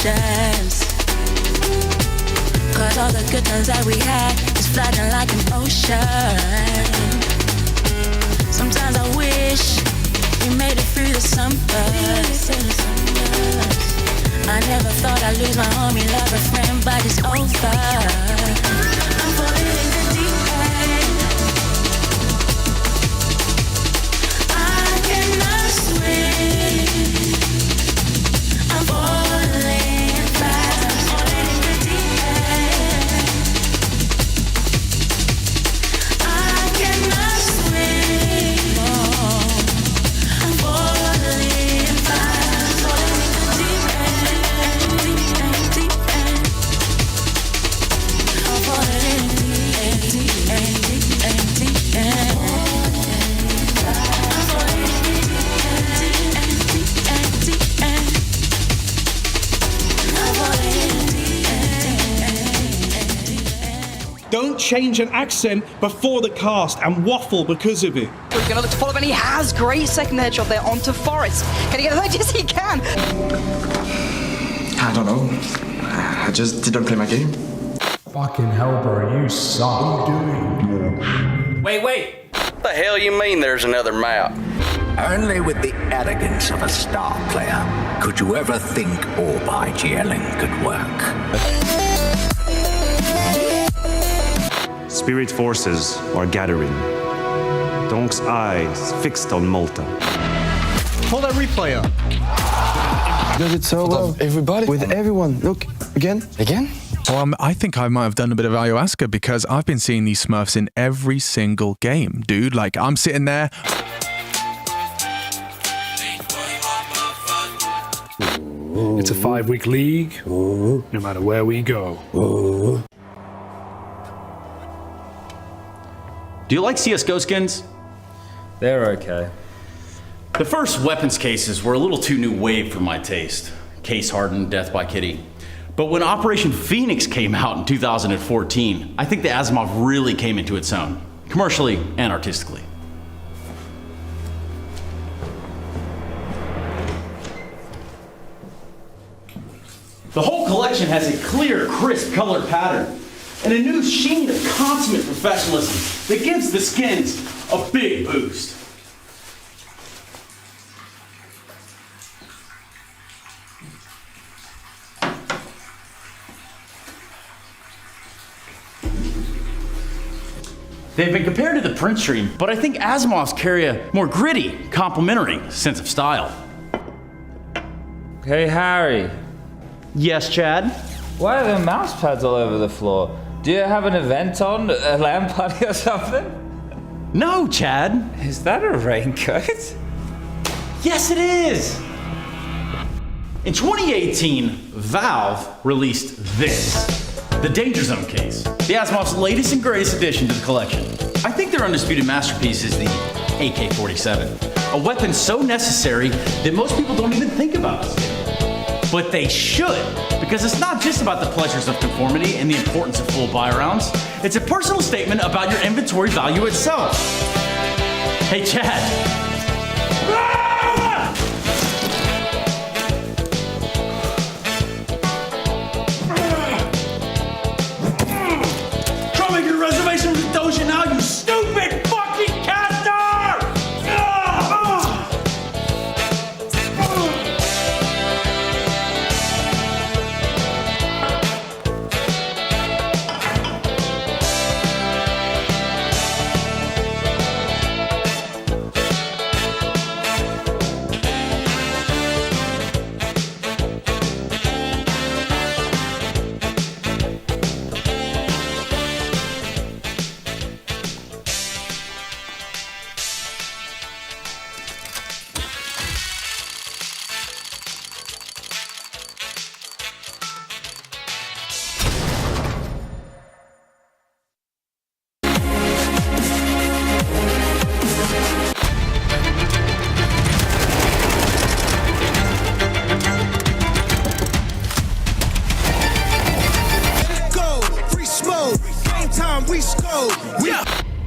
emotions. Cause all the good times that we had is flooding like an ocean. Sometimes I wish we made it through the summers. I never thought I'd lose my homie, love, a friend, but it's over. I'm falling in the deep end. I cannot swim. I'm falling fast. I'm falling in the deep end. I cannot swim. Oh, I'm falling fast. Falling in the deep end. Deep end, deep end. I'm falling in the deep end, deep end, deep end. I'm falling in the deep end, deep end, deep end. I'm falling in the deep end. Don't change an accent before the cast and waffle because of it. We're going to look to follow him, and he has great second headshot there onto Forrest. Can he get it? Yes, he can. I don't know. I just didn't play my game. Fucking hell, bro, you suck. Wait. What the hell you mean there's another map? Only with the arrogance of a star player could you ever think all-by-GLing could work. Spirit forces are gathering. Donk's eyes fixed on Malta. Pull that replay up. Does it so well? Everybody? With everyone. Look, again. Again? Well, I think I might have done a bit of ayahuasca because I've been seeing these Smurfs in every single game, dude. Like, I'm sitting there. It's a 5-week league, no matter where we go. Do you like CSGO skins? They're okay. The first weapons cases were a little too new wave for my taste. Case hardened, death by kitty. But when Operation Phoenix came out in 2014, I think the Asimov really came into its own, commercially and artistically. The whole collection has a clear, crisp color pattern and a new sheen of consummate professionalism that gives the skins a big boost. They've been compared to the print stream, but I think Asimovs carry a more gritty, complimentary sense of style. Hey, Harry. Yes, Chad? Why are there mouse pads all over the floor? Do you have an event on? A LAN party or something? No, Chad. Is that a raincoat? Yes, it is. In 2018, Valve released this, the Danger Zone case, the Asimov's latest and greatest addition to the collection. I think their undisputed masterpiece is the AK-47, a weapon so necessary that most people don't even think about it. But they should, because it's not just about the pleasures of conformity and the importance of full buy rounds. It's a personal statement about your inventory value itself. Hey, Chad. Try to make your reservation with Doja now, you stupid fucking caster!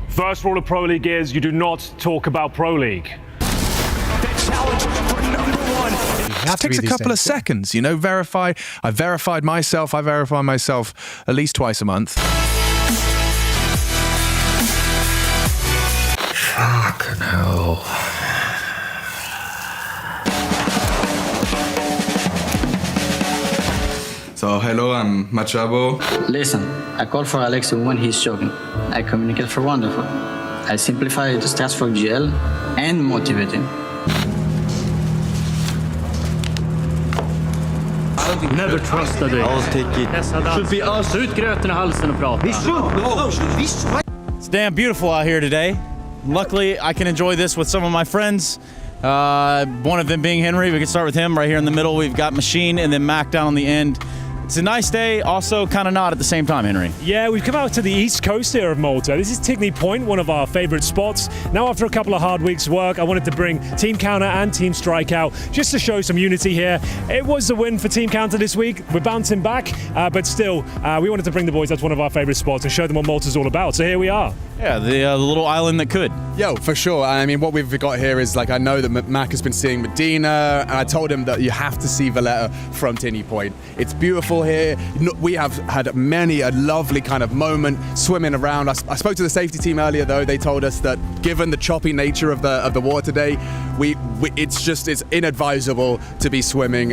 First rule of Pro League is you do not talk about Pro League. The challenge for #1. It takes a couple of seconds, you know, verify. I verified myself. I verify myself at least twice a month. Fucking hell. So, hello, I'm Machabo. Listen, I call for Alexi when he's joking. I communicate for wonderful. I simplify the stats for GL and motivate him. Never trust a day. I'll take it. Should be us. Ut gröten I halsen och prata. It's damn beautiful out here today. Luckily, I can enjoy this with some of my friends. One of them being Henry. We can start with him right here in the middle. We've got Machine and then Mac down on the end. It's a nice day, also kind of not at the same time, Henry. Yeah, we've come out to the east coast here of Malta. This is Tigney Point, one of our favourite spots. Now, after a couple of hard weeks' work, I wanted to bring Team Counter and Team Strikeout just to show some unity here. It was the win for Team Counter this week. We're bouncing back, but still, we wanted to bring the boys out to one of our favourite spots and show them what Malta's all about. So here we are. Yeah, the little island that could. Yo, for sure. I mean, what we've got here is, like, I know that Mac has been seeing Medina, and I told him that you have to see Valletta from Tigney Point. It's beautiful here. We have had many a lovely kind of moment swimming around. I spoke to the safety team earlier, though. They told us that given the choppy nature of the water today, it's inadvisable to be swimming,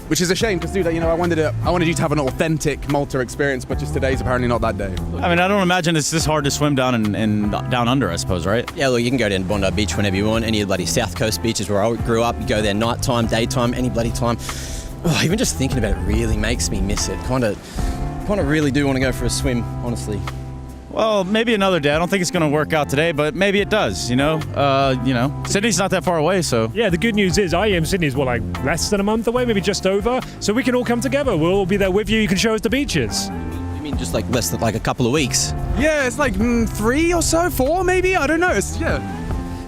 which is a shame because, dude, you know, I wanted you to have an authentic Malta experience, but just today's apparently not that day. I mean, I don't imagine it's this hard to swim down and down under, I suppose, right? Yeah, look, you can go down to Bondi Beach whenever you want. Any bloody South Coast beaches where I grew up, you go there nighttime, daytime, any bloody time. Oh, even just thinking about it really makes me miss it. Kind of really do want to go for a swim, honestly. Well, maybe another day. I don't think it's going to work out today, but maybe it does, you know? Sydney's not that far away, so... Yeah, the good news is IEM Sydney is, less than a month away, maybe just over, so we can all come together. We'll all be there with you. You can show us the beaches. You mean just less than a couple of weeks? Yeah, it's 3 or so, 4 maybe? I don't know.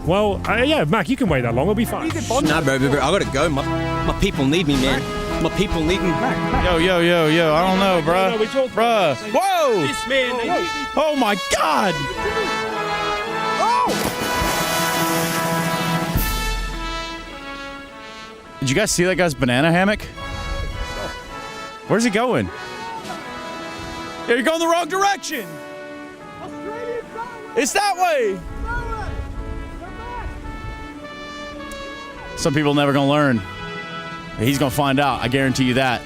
Well, Mac, you can wait that long. It'll be fine. Nah, bro, I gotta go. My people need me, man. My people need me. Yo, I don't know, bruh. Bruh. Whoa! This man, oh my God! Did you guys see that guy's banana hammock? Where's he going? Yeah, you're going the wrong direction! It's that way! Some people never gonna learn. He's gonna find out, I guarantee you that.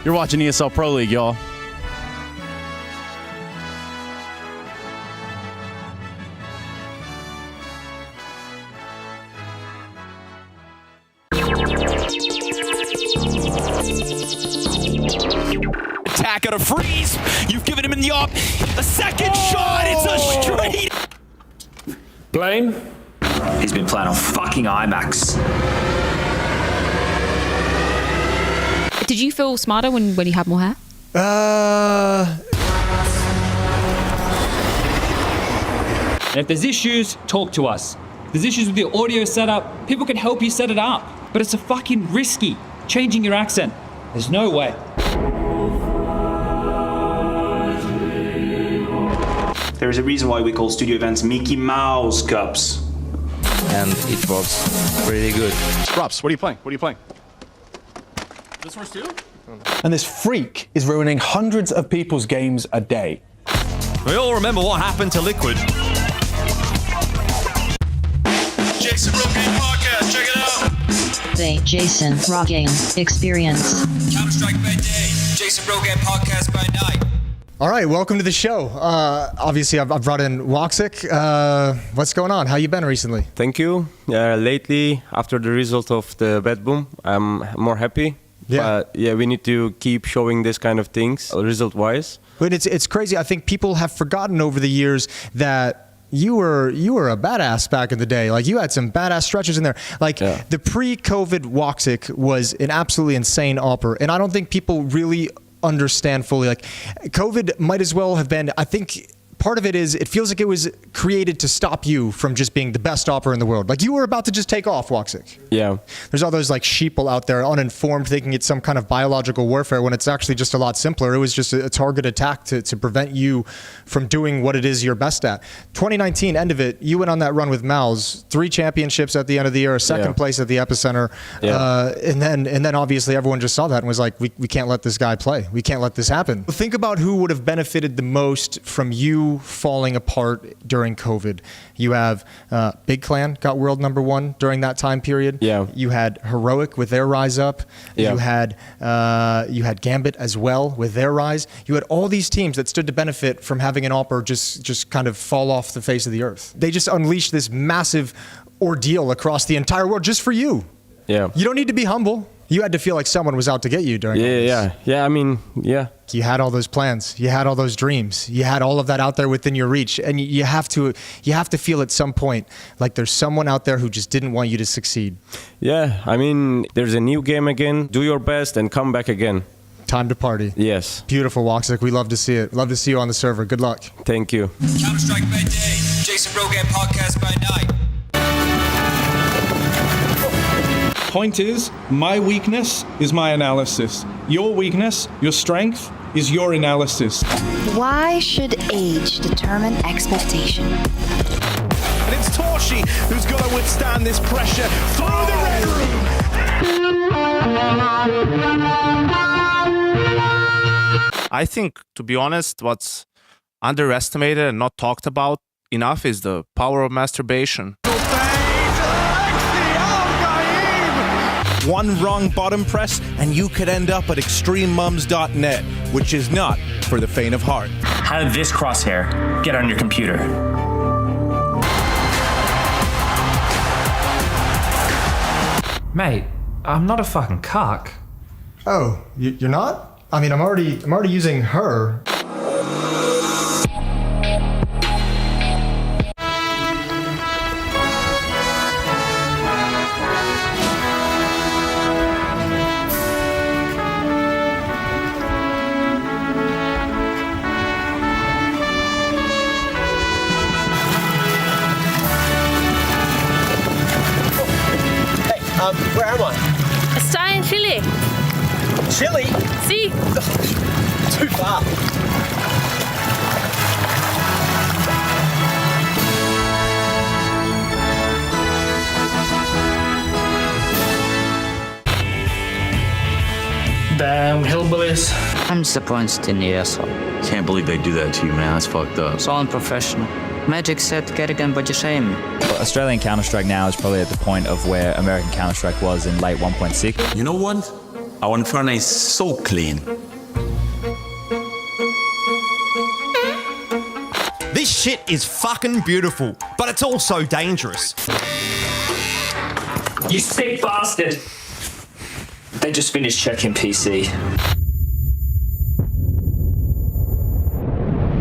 You're watching ESL Pro League, y'all. Attack out of freeze. You've given him in the off. A second shot. It's a straight. Blaine? He's been playing on fucking IMAX. Did you feel smarter when you had more hair? And if there's issues, talk to us. If there's issues with your audio setup, people can help you set it up. But it's a fucking risky. Changing your accent. There's no way. There's a reason why we call studio events Mickey Mouse Cups. And it was really good. Rups, what are you playing? This one's too? And this freak is ruining hundreds of people's games a day. We all remember what happened to Liquid. Jason Rogan podcast, check it out. The Jason Rogan Experience. Counter-Strike by day, Jason Rogan podcast by night. All right, welcome to the show. Obviously, I've brought in Woxic. What's going on? How you been recently? Thank you. Lately, after the result of the Bet Boom, I'm more happy. Yeah. But yeah, we need to keep showing this kind of things, result-wise. But it's crazy. I think people have forgotten over the years that you were a badass back in the day. Like, you had some badass stretches in there. Like, the pre-COVID Woxic was an absolutely insane offer, and I don't think people really understand fully. Like, COVID might as well have been, I think part of it is it feels like it was created to stop you from just being the best opera in the world. Like you were about to just take off, Woxic. Yeah. There's all those like sheeple out there, uninformed, thinking it's some kind of biological warfare when it's actually just a lot simpler. It was just a target attack to prevent you from doing what it is you're best at. 2019, end of it, you went on that run with Mal's, 3 championships at the end of the year, a second place at the Epicenter. And then obviously everyone just saw that and was like, we can't let this guy play. We can't let this happen. Think about who would have benefited the most from you falling apart during COVID. You have Big Clan got world #1 during that time period. Yeah. You had Heroic with their rise up. Yeah. You had Gambit as well with their rise. You had all these teams that stood to benefit from having an Opera just kind of fall off the face of the earth. They just unleashed this massive ordeal across the entire world just for you. Yeah. You don't need to be humble. You had to feel like someone was out to get you during all this. Yeah. I mean, yeah. You had all those plans. You had all those dreams. You had all of that out there within your reach. And you have to feel at some point like there's someone out there who just didn't want you to succeed. Yeah, I mean, there's a new game again. Do your best and come back again. Time to party. Yes. Beautiful, Woxic. We love to see it. Love to see you on the server. Good luck. Thank you. Counter-Strike by day, Jason Rogan podcast by night. Point is, my weakness is my analysis. Your weakness, your strength, is your analysis. Why should age determine expectation? And it's Torshi who's got to withstand this pressure through the red room. I think, to be honest, what's underestimated and not talked about enough is the power of masturbation. One wrong bottom press and you could end up at extrememums.net, which is not for the faint of heart. How did this crosshair get on your computer? Mate, I'm not a fucking cock. Oh, you're not? I mean, I'm already using her. Where am I? Está in Chile. Chile? Sí. Too far. Damn hillbillies. I'm disappointed in you, asshole. Can't believe they do that to you, man. That's fucked up. It's all unprofessional. Magic said Kerrigan body shame. Well, Australian Counter-Strike now is probably at the point of where American Counter-Strike was in late 1.6. You know what? Our Inferno is so clean. This shit is fucking beautiful, but it's also dangerous. You sick bastard! They just finished checking PC.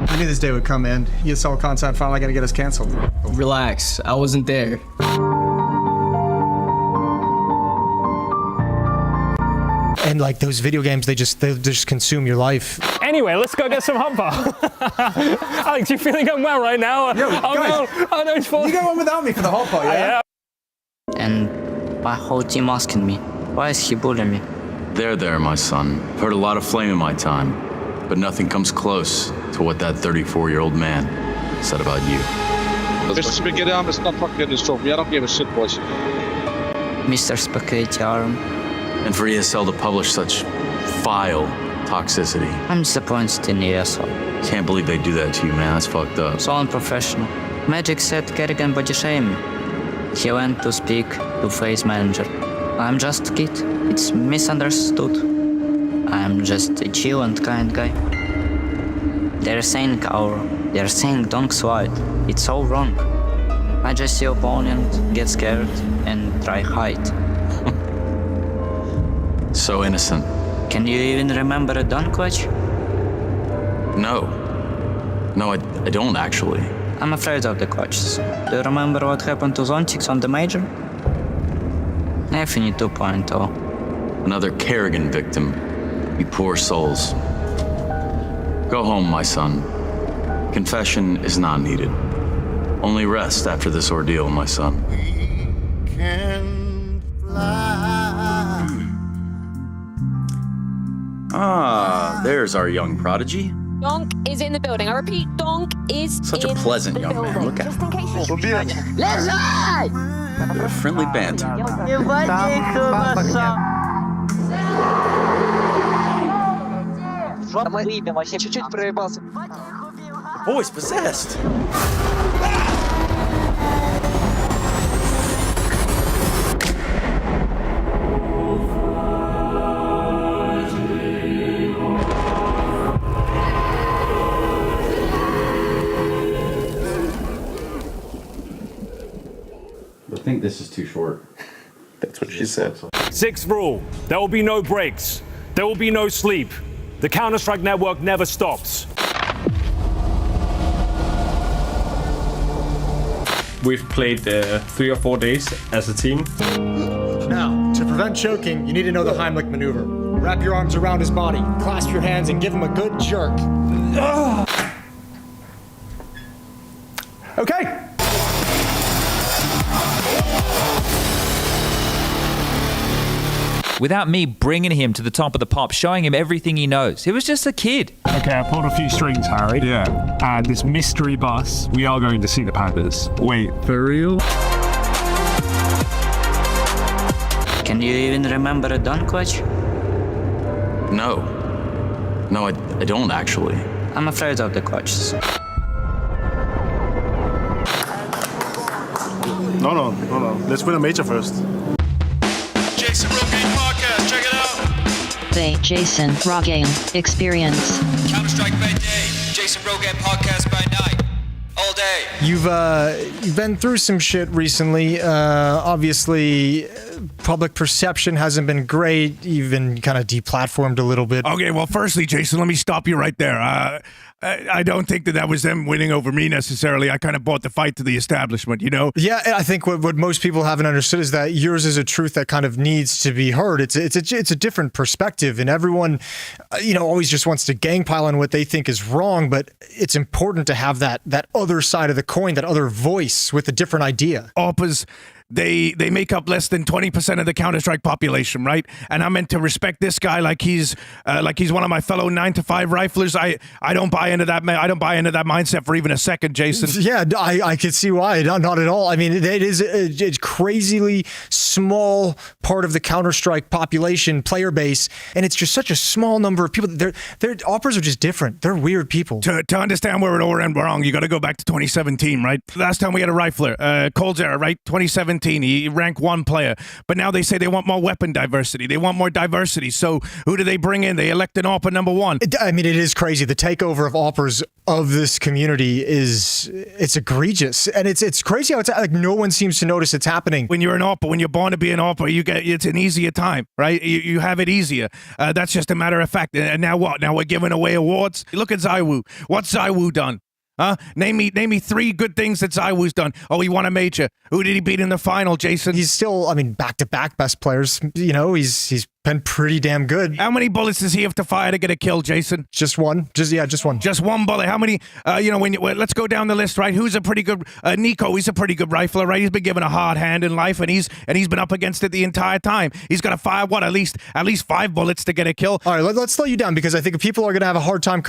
I knew this day would come, man. ESL content finally gonna get us canceled. Relax, I wasn't there. And like those video games, they just consume your life. Anyway, let's go get some hot bar. Alex, you feeling unwell right now? Yo, guys, no, it's fine. You go on without me for the hot bar, yeah? And my whole team asking me, why is he bullying me? There, my son. Heard a lot of flame in my time, but nothing comes close to what that 34-year-old man said about you. Mr. Spaghetti Arm is not fucking getting this trophy. I don't give a shit, boys. Mr. Spaghetti Arm. And for ESL to publish such vile toxicity. I'm disappointed in you, asshole. Can't believe they do that to you, man. That's fucked up. It's all unprofessional. Magic said Kerrigan body shame. He went to speak to Face Manager. I'm just a kid. It's misunderstood. I'm just a chill and kind guy. They're saying Donk's white. It's all wrong. I just see opponent, get scared, and try hide. So innocent. Can you even remember a dunk watch? No, I don't actually. I'm afraid of the coaches. Do you remember what happened to Zontix on the major? Infinity 2.0. Another Kerrigan victim. You poor souls. Go home, my son. Confession is not needed. Only rest after this ordeal, my son. Ah, there's our young prodigy. Donk is in the building. I repeat, Donk is Such a pleasant young man. Look at him. Let's ride! A friendly banter. Boy's possessed. I think this is too short. That's what she said. Sixth rule, there will be no breaks. There will be no sleep. The Counter-Strike network never stops. We've played 3 or 4 days as a team. Now, to prevent choking, you need to know the Heimlich maneuver. Wrap your arms around his body, clasp your hands, and give him a good jerk. Okay. Without me bringing him to the top of the pop, showing him everything he knows. He was just a kid. Okay, I pulled a few strings, Harry. Yeah. And this mystery bus, we are going to see the Panthers. Wait, for real? Can you even remember a dunk, coach? No. No, I don't actually. I'm afraid of the coaches. No. Let's win a major first. Jason Rogaine Podcast, check it out. The Jason Rogaine Experience. Counter-Strike by day, Jason Rogaine Podcast by night. All day. You've been through some shit recently. Obviously, public perception hasn't been great. You've been kind of deplatformed a little bit. Okay, well, firstly, Jason, let me stop you right there. I don't think that was them winning over me necessarily. I kind of brought the fight to the establishment, you know? Yeah, I think what most people haven't understood is that yours is a truth that kind of needs to be heard. It's a different perspective, and everyone, always just wants to gang pile on what they think is wrong. But it's important to have that other side of the coin, that other voice with a different idea. AWPers, they make up less than 20% of the Counter-Strike population, right? And I'm meant to respect this guy like he's one of my fellow 9-to-5 riflers. I don't buy into that. I don't buy into that mindset for even a second, Jason. Yeah, I could see why. Not at all. I mean, it is a crazily small part of the Counter-Strike population player base, and it's just such a small number of people. Their AWPers are just different. They're weird people. To understand where it all went wrong, you got to go back to 2017, right? Last time we had a rifler, Cold's era, right? 2017. He ranked 1 player, but now they say they want more weapon diversity. They want more diversity. So who do they bring in? They elect an AWPer number 1. I mean, it is crazy. The takeover of AWPers of this community it's egregious, and it's crazy how it's like no one seems to notice it's happening. When you're an AWPer, when you're born to be an AWPer, it's an easier time, right? You have it easier. That's just a matter of fact. And now what? Now we're giving away awards. Look at ZywOo. What's ZywOo done? Huh? Name me 3 good things that ZywOo's done. Oh, he won a major. Who did he beat in the final, Jason? He's still, back-to-back best players. He's been pretty damn good. How many bullets does he have to fire to get a kill, Jason? Just one. Just one. Just one bullet. How many? Let's go down the list, right? Who's a pretty good? Nico. He's a pretty good rifler, right? He's been given a hard hand in life, and he's been up against it the entire time. He's got to fire at least 5 bullets to get a kill. All right, let's slow you down because I think people are going to have a hard time.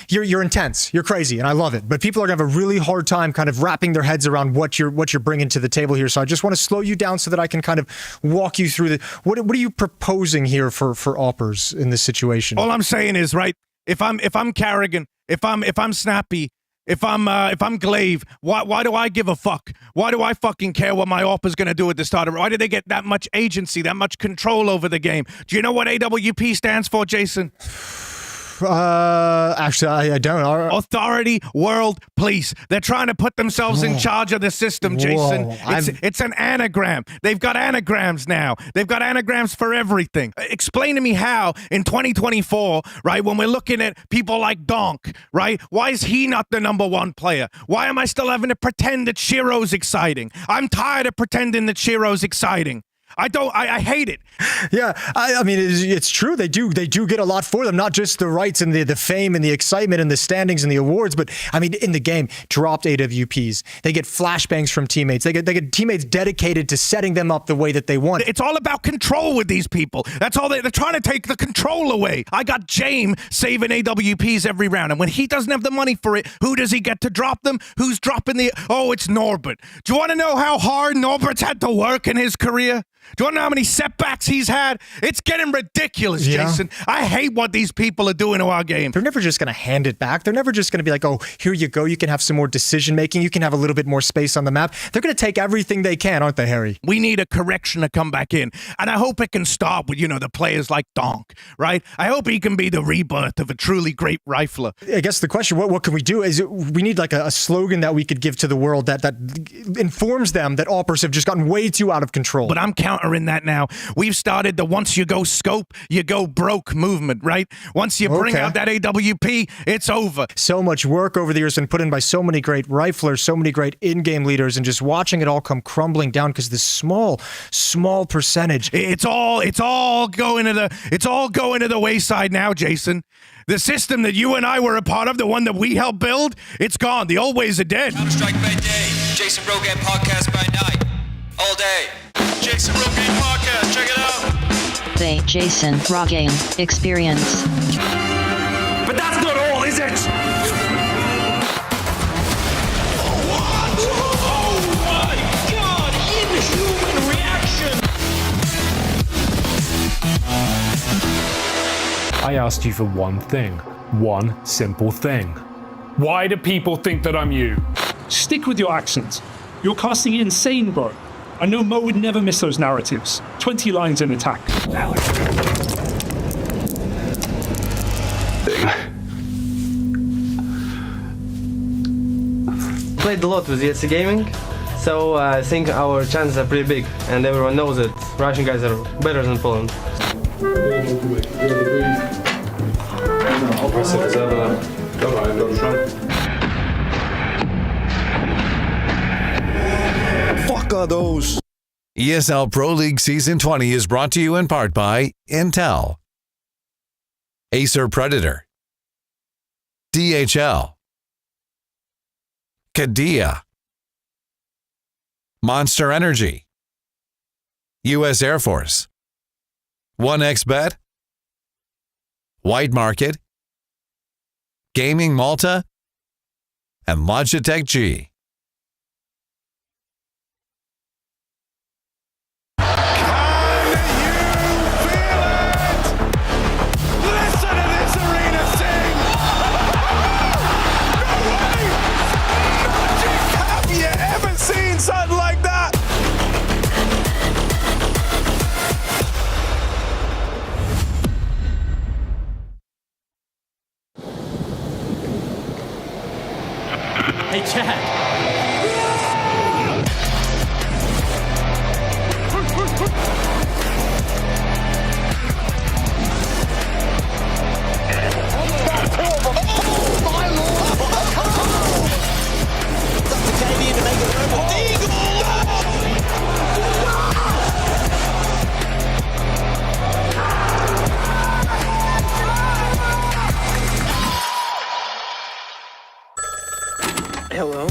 You're intense. You're crazy, and I love it. But people are going to have a really hard time kind of wrapping their heads around what you're bringing to the table here. So I just want to slow you down so that I can kind of walk you through what are you proposing here for AWPers in this situation? All I'm saying is, right, if I'm Carrigan, if I'm Snappy, if I'm Glaive, why do I give a fuck? Why do I fucking care what my AWPer's going to do at the start? Why do they get that much agency, that much control over the game? Do you know what AWP stands for, Jason? Actually, I don't. Authority World Police. They're trying to put themselves in charge of the system, Jason. It's an anagram. They've got anagrams now. They've got anagrams for everything. Explain to me how in 2024, right, when we're looking at people like Donk, right, why is he not the number 1 player? Why am I still having to pretend that Shiro's exciting? I'm tired of pretending that Shiro's exciting. I hate it. Yeah, I mean, it's true. They do get a lot for them, not just the rights and the fame and the excitement and the standings and the awards, but I mean, in the game, dropped AWPs. They get flashbangs from teammates. They get teammates dedicated to setting them up the way that they want. It's all about control with these people. That's all they're trying to take the control away. I got James saving AWPs every round, and when he doesn't have the money for it, who does he get to drop them? Who's dropping the? Oh, it's Norbert. Do you want to know how hard Norbert's had to work in his career? Do you want to know how many setbacks he's had? It's getting ridiculous, Jason. I hate what these people are doing to our game. They're never just going to hand it back. They're never just going to be like, oh, here you go. You can have some more decision making. You can have a little bit more space on the map. They're going to take everything they can, aren't they, Harry? We need a correction to come back in. And I hope it can start with, the players like Donk, right? I hope he can be the rebirth of a truly great rifler. I guess the question, what can we do? Is we need like a slogan that we could give to the world that informs them that Alpers have just gotten way too out of control. But I'm countering that now. We've started the once you go scope, you go broke movement, right? Once you bring out that AWP, it's over. So much work over the years been put in by so many great riflers, so many great in-game leaders, and just watching it all come crumbling down because this small percentage. It's all going to the wayside now, Jason. The system that you and I were a part of, the one that we helped build, it's gone. The old ways are dead. Counter-Strike by day, Jason Rogan podcast by night, all day. Jason Rogan podcast, check it out. The Jason Rogan Experience. But that's not all, is it? What? Oh my God! Inhuman reaction. I asked you for one thing. One simple thing. Why do people think that I'm you? Stick with your accent. You're casting insane, bro. I know Mo would never miss those narratives. 20 lines in attack. Played a lot with ETC Gaming, so I think our chances are pretty big, and everyone knows that Russian guys are better than Poland. Fuck are those? ESL Pro League Season 20 is brought to you in part by Intel, Acer Predator, DHL, Kadia, Monster Energy, U.S. Air Force, 1xBet, White Market, Gaming Malta, and Logitech G. Something like that. Hey, Chad. Hello.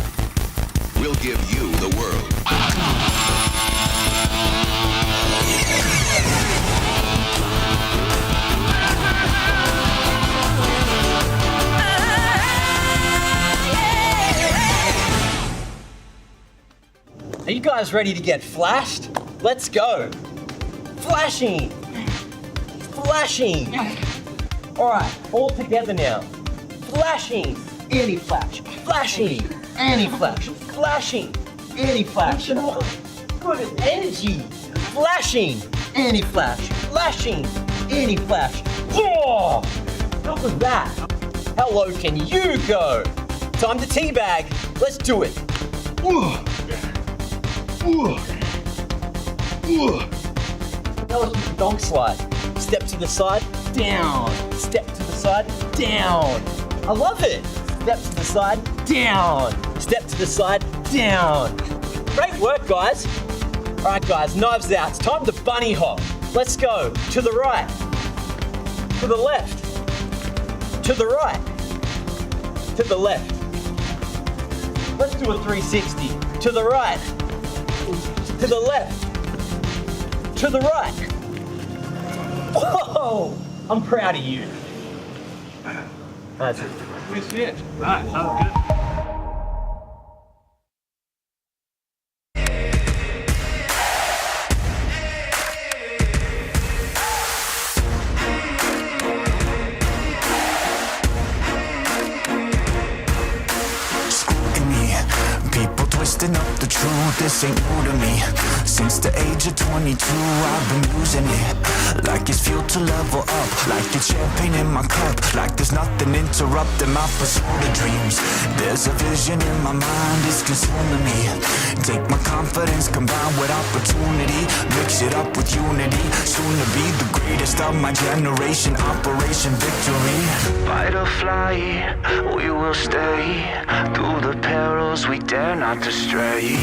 We'll give you the world. Are you guys ready to get flashed? Let's go. Flashing. Flashing. All right, all together now. Flashing. Anti-flash. Flashing. Anti-flash. Flashing. Anti-flash. Good energy. Flashing. Anti-flash. Flashing. Anti-flash. Oh! How was that? How low can you go? Time to teabag. Let's do it. Now let's do the donk slide. Step to the side, down. Step to the side, down. I love it. Step to the side, down. Step to the side, down. Great work, guys. Alright guys, knives out. It's time to bunny hop. Let's go. To the right. To the left. To the right. To the left. Let's do a 360. To the right. To the left. To the right. Whoa! I'm proud of you. That's it. Good shit. Right, that was good. Twisting up the truth, this ain't new to me. Since the age of 22, I've been using it like it's fuel to level up, like it's champagne in my cup, like there's nothing interrupting my pursuit of dreams. There's a vision in my mind, it's consuming me. Take my confidence combined with opportunity, mix it up with unity, soon to be the greatest of my generation. Operation Victory. Fight or fly, we will stay through the perils we dare not to stray.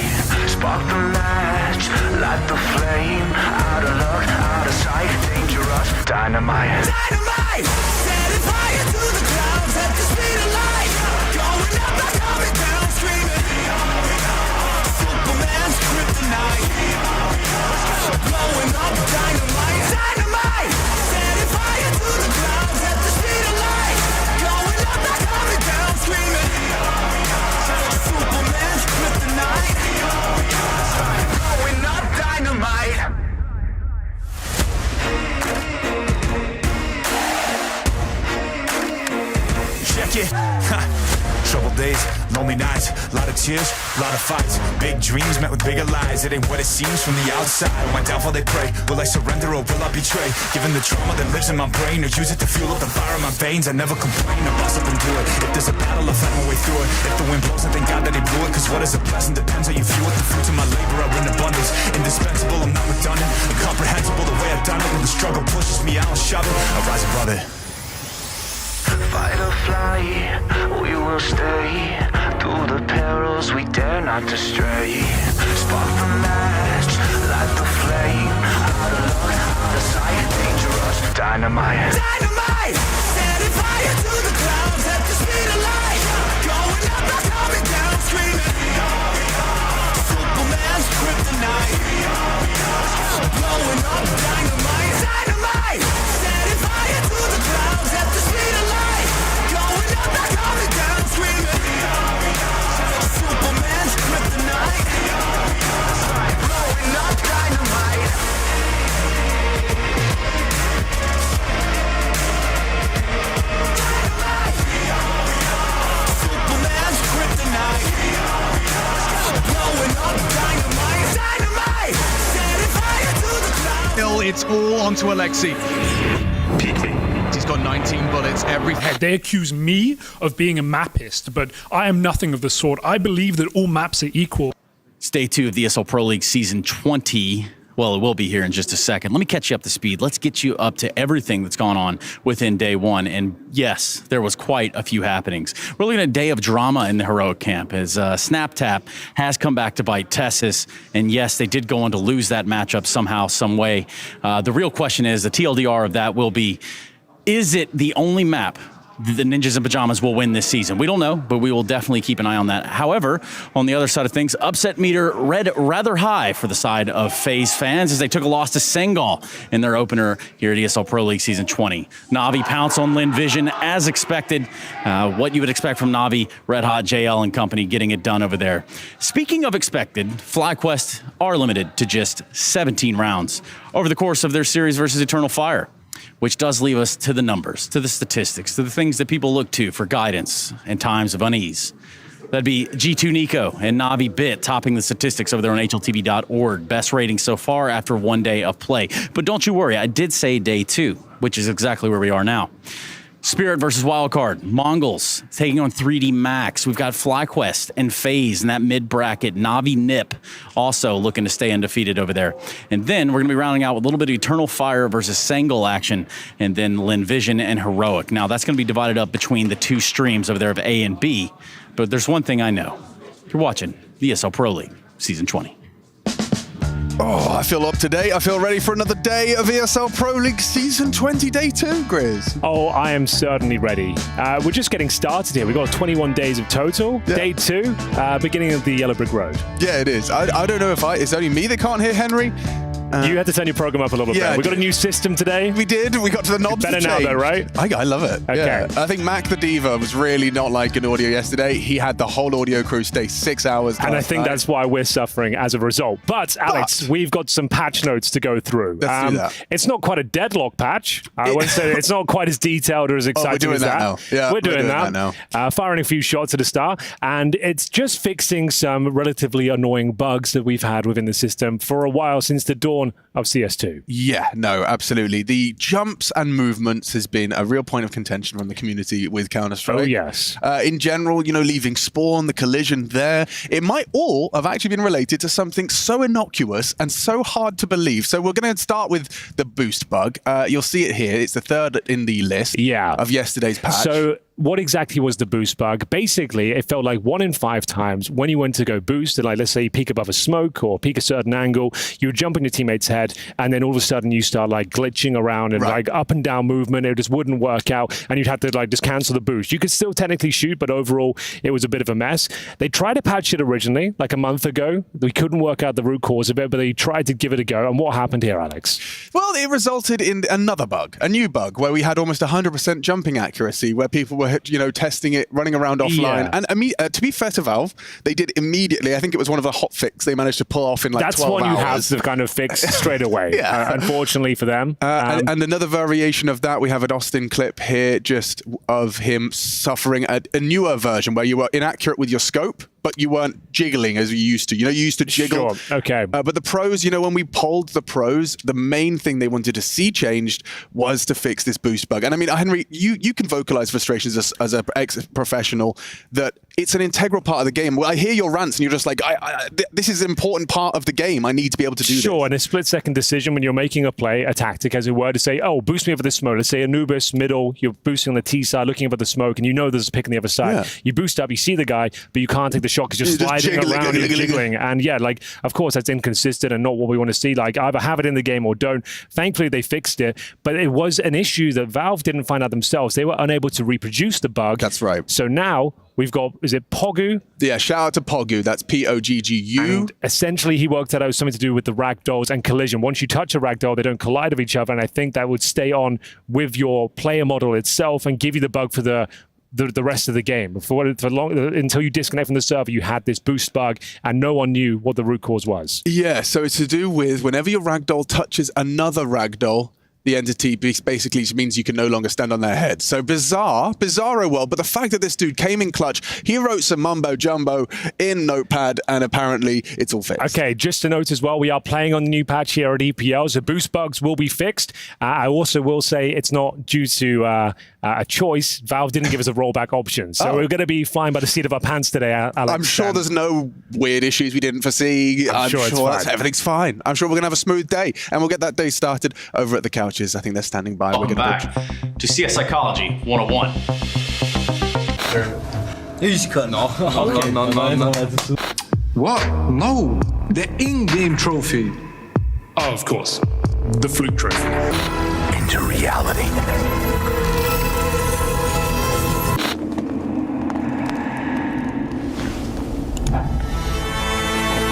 Spark the match, light the flame. Out of luck, out of sight, dangerous, dynamite. Dynamite! Setting fire to the clouds at the speed of light. Going up, not coming down, screaming. Superman's kryptonite. Blowing up, dynamite. Dynamite! Setting fire to the clouds at the speed of light. Going up, not coming down, screaming. Superman's kryptonite. Blowing up, dynamite. Check it. Troubled days, lonely nights, lot of tears, lot of fights. Big dreams met with bigger lies. It ain't what it seems from the outside. On my downfall they pray. Will I surrender or will I betray? Given the trauma that lives in my brain, or use it to fuel up the fire in my veins. I never complain, I boss up and do it. If there's a battle, I'll find my way through it. If the wind blows, I thank God that he blew it. Cause what is a blessing depends how you view it. The fruits of my labor are in abundance. Indispensable, I'm not redundant. Incomprehensible the way I've done it. When the struggle pushes me out, I'll shove it. I rise above it. Fight or fly, we will stay through the perils we dare not to stray. Spark the match, light the flame. Out of luck, out of sight, dangerous, dynamite. Dynamite! Setting fire to the clouds at the speed of light. Going up, not coming down, screaming. Superman's kryptonite. Blowing up, dynamite. Dynamite! Setting fire to the clouds at the speed of light. Going up, not coming down, screaming. Superman's kryptonite. Blowing up, dynamite. Superman's kryptonite. Blowing up, dynamite. Dynamite. Setting fire to the clouds. It's all onto Alexei. He's got 19 bullets every head. They accuse me of being a mapist, but I am nothing of the sort. I believe that all maps are equal. It's day 2 of the ESL Pro League Season 20. Well, it will be here in just a second. Let me catch you up to speed. Let's get you up to everything that's gone on within day 1. And yes, there was quite a few happenings. We're looking at a day of drama in the Heroic camp as Snap Tap has come back to bite Tessis. And yes, they did go on to lose that matchup somehow, some way. The real question is, the TLDR of that will be, is it the only map the Ninjas in Pajamas will win this season? We don't know, but we will definitely keep an eye on that. However, on the other side of things, upset meter read rather high for the side of FaZe fans as they took a loss to Senegal in their opener here at ESL Pro League Season 20. Navi pounce on Lin Vision as expected. What you would expect from Navi, Red Hot, JL, and company getting it done over there. Speaking of expected, FlyQuest are limited to just 17 rounds over the course of their series versus Eternal Fire, which does leave us to the numbers, to the statistics, to the things that people look to for guidance in times of unease. That'd be G2 Nico and Navi Bit topping the statistics over there on HLTV.org. Best rating so far after 1 day of play. But don't you worry, I did say day 2, which is exactly where we are now. Spirit versus Wildcard. Mongols taking on 3D Max. We've got FlyQuest and FaZe in that mid-bracket. Navi Nip also looking to stay undefeated over there. And then we're going to be rounding out with a little bit of Eternal Fire versus Sengel action, and then Lin Vision and Heroic. Now, that's going to be divided up between the 2 streams over there of A and B. But there's one thing I know. You're watching the ESL Pro League Season 20. Oh, I feel up to date. I feel ready for another day of ESL Pro League Season 20 Day 2, Grizz. Oh, I am certainly ready. We're just getting started here. We've got 21 days of total. Yeah. Day 2, beginning of the Yellow Brick Road. Yeah, it is. I don't know if it's only me that can't hear Henry. You had to turn your program up a little bit. We got a new system today. We did. We got to the knobs. Better now, though, right? I love it. Okay. Yeah. I think Mac the Diva was really not liking audio yesterday. He had the whole audio crew stay 6 hours. And I think that's why we're suffering as a result. But, Alex, we've got some patch notes to go through. Let's do that. It's not quite a deadlock patch. I wouldn't say it's not quite as detailed or as exciting as that. Now. Yeah, we're doing that now. Firing a few shots at the start. And it's just fixing some relatively annoying bugs that we've had within the system for a while since the dawn of CS2. Yeah, no, absolutely. The jumps and movements has been a real point of contention from the community with Counter-Strike. Oh, yes. In general, leaving spawn, the collision there, it might all have actually been related to something so innocuous and so hard to believe. So we're going to start with the boost bug. You'll see it here. It's the third in the list of yesterday's patch. So what exactly was the boost bug? Basically, it felt like 1 in 5 times when you went to go boost, and let's say you peek above a smoke or peek a certain angle, you would jump on your teammate's head, and then all of a sudden you start glitching around and up and down movement. It just wouldn't work out, and you'd have to just cancel the boost. You could still technically shoot, but overall it was a bit of a mess. They tried to patch it originally, a month ago. We couldn't work out the root cause of it, but they tried to give it a go. And what happened here, Alex? Well, it resulted in another bug, a new bug, where we had almost 100% jumping accuracy, where people were testing it, running around offline. And to be fair to Valve, they did immediately. I think it was one of the hot fix they managed to pull off in 12 hours. That's one you have to kind of fix straight away, unfortunately for them. And another variation of that, we have an Austin clip here just of him suffering a newer version where you were inaccurate with your scope, but you weren't jiggling as you used to. You used to jiggle. Sure, okay. But the pros, when we polled the pros, the main thing they wanted to see changed was to fix this boost bug. And I mean, Henry, you can vocalize frustrations as an ex-professional that it's an integral part of the game. Well, I hear your rants and you're just like, this is an important part of the game. I need to be able to do this. Sure, and a split-second decision when you're making a play, a tactic, as it were, to say, oh, boost me over this smoke. Let's say Anubis, middle, you're boosting on the T side, looking over the smoke, and there's a pick on the other side. Yeah. You boost up, you see the guy, but you can't take the shot because you're sliding around and jiggling. And of course, that's inconsistent and not what we want to see. Either have it in the game or don't. Thankfully, they fixed it, but it was an issue that Valve didn't find out themselves. They were unable to reproduce the bug. That's right. So now we've got, is it Pogu? Yeah, shout out to Pogu. That's P-O-G-G-U. And essentially, he worked out it was something to do with the ragdolls and collision. Once you touch a ragdoll, they don't collide with each other, and I think that would stay on with your player model itself and give you the bug for the rest of the game. Until you disconnect from the server, you had this boost bug, and no one knew what the root cause was. Yeah, so it's to do with whenever your ragdoll touches another ragdoll, the entity basically means you can no longer stand on their head. So bizarro world, but the fact that this dude came in clutch, he wrote some mumbo jumbo in Notepad, and apparently it's all fixed. Okay, just to note as well, we are playing on the new patch here at EPL, so boost bugs will be fixed. I also will say it's not due to a choice. Valve didn't give us a rollback option, so we're going to be flying by the seat of our pants today, Alex. I'm sure there's no weird issues we didn't foresee. I'm sure everything's fine. I'm sure we're going to have a smooth day, and we'll get that day started over at the couch. I think they're standing by. Welcome back to CS Psychology 101. He's cutting off. No. What? No. The in-game trophy. Oh, of course. The Fluke trophy. Into reality.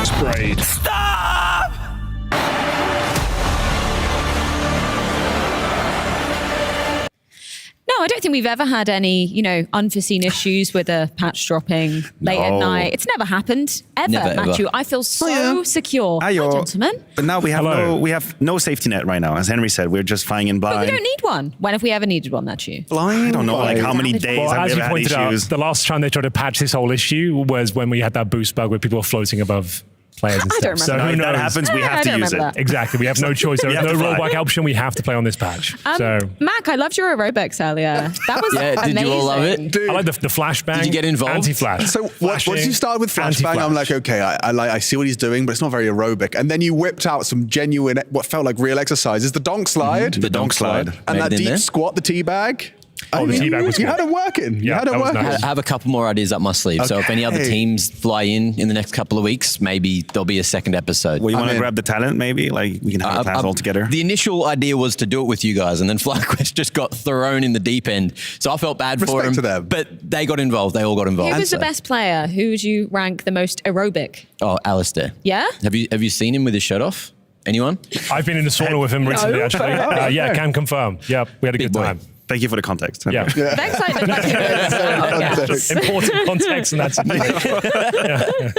Sprayed. Stop! No, I don't think we've ever had any, unforeseen issues with a patch dropping late at night. It's never happened, ever, Matthew. I feel so secure. Hi, gentlemen. But now we have no safety net right now. As Henry said, we're just flying in blind. But we don't need one. When have we ever needed one, Matthew? I don't know, how many days have we ever had issues? The last time they tried to patch this whole issue was when we had that boost bug where people were floating above players and stuff. So if that happens, we have to use it. Exactly. We have no choice. There's no rollback option. We have to play on this patch. Mac, I loved your aerobics earlier. That was amazing. Did you all love it? I like the flashbang. Did you get involved? Anti-flash. So once you started with flashbang, I'm like, okay, I see what he's doing, but it's not very aerobic. And then you whipped out some genuine, what felt like real exercises. The donk slide. The donk slide. And that deep squat, the tea bag. Oh, the teabag was you good. had it working. You Yeah, had it that was working. nice. I have a couple more ideas up my sleeve. So if any other Okay. teams fly in the next couple of weeks, maybe there'll be a second episode. Well, you I'm want to in. grab the talent, maybe? Like, we can have a class all together. The initial idea was to do it with you guys, and then FlyQuest just got thrown in the deep end. So I felt bad for Respect them. to them. But they got involved. They all got involved. Who was the best player? Who would you rank the most aerobic? Oh, Alistair. Yeah? Have you seen him with his shirt off? Anyone? I've been in the sauna with him recently, actually. Yeah, okay. can confirm. Yeah, we had a good boy. time. Thank you for the context. Yeah. The excitement. Yes. Important context, and that's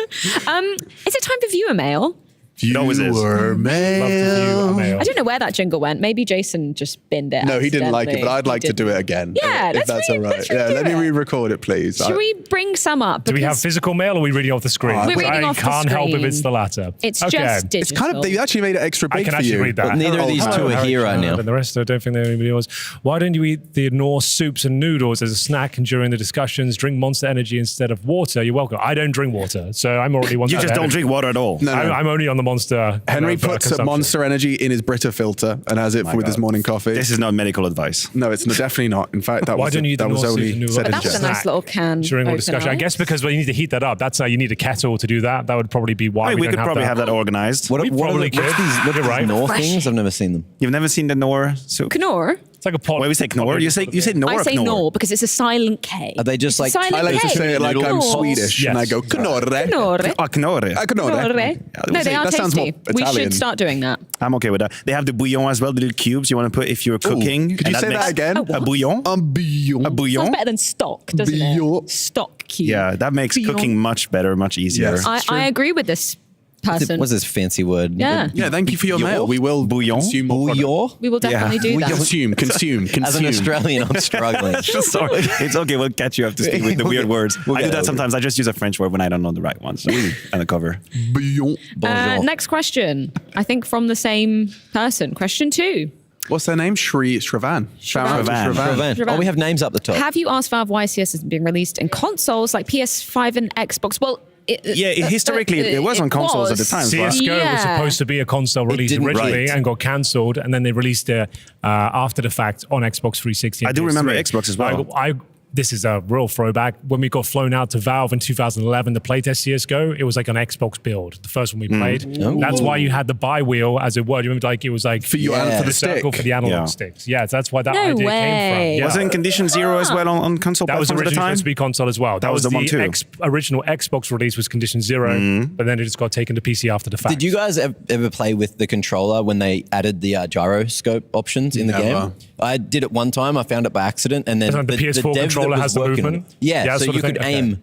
Is it time for viewer mail? It always is. Viewer mail. I don't know where that jingle went. Maybe Jason just binned it. No, he didn't like it, but accidentally. I'd like He to do didn't. it again. Yeah, if let's that's all right. let's Yeah, redo let me it. re-record it, please. Should we bring some up? Do we have Because physical mail or are we reading off the screen? We're reading I off the can't help if screen. it's the latter. It's just digital. It's kind of, they actually made it extra I big can for actually you. read that. But neither of these two are here right now. And the rest, I don't think they're anybody else. Why don't you eat the Norse soups and noodles as a snack and during the discussions? Drink Monster Energy instead of water. You're welcome. I don't drink water, so I'm already one. You just don't drink water at all. No, no. I'm only on the Monster. Henry puts a consumption. Monster Energy in his Brita filter and has it with his morning coffee. This is not medical advice. No, it's definitely not. In fact, that Why was don't you eat the that was Norse only soup and noodles? said But in that was a jest. nice little can during our opener. discussion. I guess because you need to heat that up. That's how you need a kettle to do that. That would probably be why We don't could probably have that organized. We probably could. What You're are right. these North things? I've never seen them. You've never seen the Knorr soup? Knorr? It's like a pot. Why we say Knorr? You say Knorr I or say Knorr? Knorr because it's a silent K. Are they just It's a like- silent I like to K. say it like I'm Knorr. Swedish and I go Knorre. Knorr. Ah, Knorr. Knorr. No, they are That sounds more tasty. We Italian. should start doing that. I'm okay with that. They have the bouillon as well, the little cubes you want to put if you're cooking. Could you and say that makes- again? Oh, what? A bouillon. Bouillon. A bouillon. Sounds better than stock, doesn't Bouillon. it? Stock cube. Yeah, that makes Bouillon. cooking much better, much easier. Yes. I agree with this person. What's this fancy word? Yeah. Yeah, thank you for your mail. We will consume more product. Bouillon? We will definitely do that. Consume. As an Australian, I'm struggling. Sorry. It's okay. We'll catch you up to speed with the weird words. We'll I do get that over sometimes. I just use a French word when I don't know the right one. So undercover. Bouillon. Next question. I think from the same person. Question 2. What's their name? Shravan. Shravan. Oh, we have names up the top. Have you asked Valve why CS isn't being released in consoles like PS5 and Xbox? Well, historically, it was on consoles at the time. CSGO was supposed to be a console release didn't originally right. and got cancelled, and then they released it after the fact on Xbox 360. I do remember Xbox as well. This is a real throwback. When we got flown out to Valve in 2011 to playtest CSGO, it was like an Xbox build, the first one we played. That's why you had the buy wheel, as it were. You remember, like it was like for you and for the circle stick. for the analog Yeah. sticks. Yeah, that's why that No idea way. came from. Yeah. Wasn't Condition Zero as well on console That was platforms at the originally time? supposed to be console as well. That was the one too. Original Xbox release was Condition Zero, but then it just got taken to PC after the fact. Did you guys ever play with the controller when they added the gyroscope options in the Never. game? I did it one time. I found it by accident, and then The PS4 dev controller that was has the working- movement? Yeah, Yeah, so sort you of thing? could Okay. aim.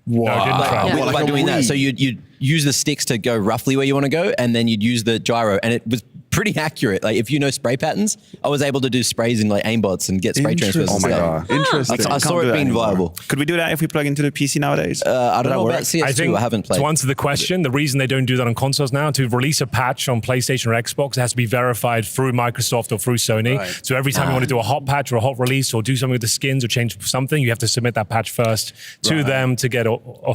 No, I didn't try. By Like a doing that, Wii. so you'd use the sticks to go roughly where you want to go, and then you'd use the gyro, and it was pretty accurate. Like if you know spray patterns, I was able to do sprays in like aimbots and get spray transfers. Oh And my stuff. god! Interesting. I saw it being viable. Could we do that if we plug into the PC nowadays? I don't know work? about CS2. I haven't played. To answer the question, the reason they don't do that on consoles now, to release a patch on PlayStation or Xbox, it has to be verified through Microsoft or through Sony. Right. So every time you want to do a hot patch or a hot release or do something with the skins or change something, you have to submit that patch first to them to get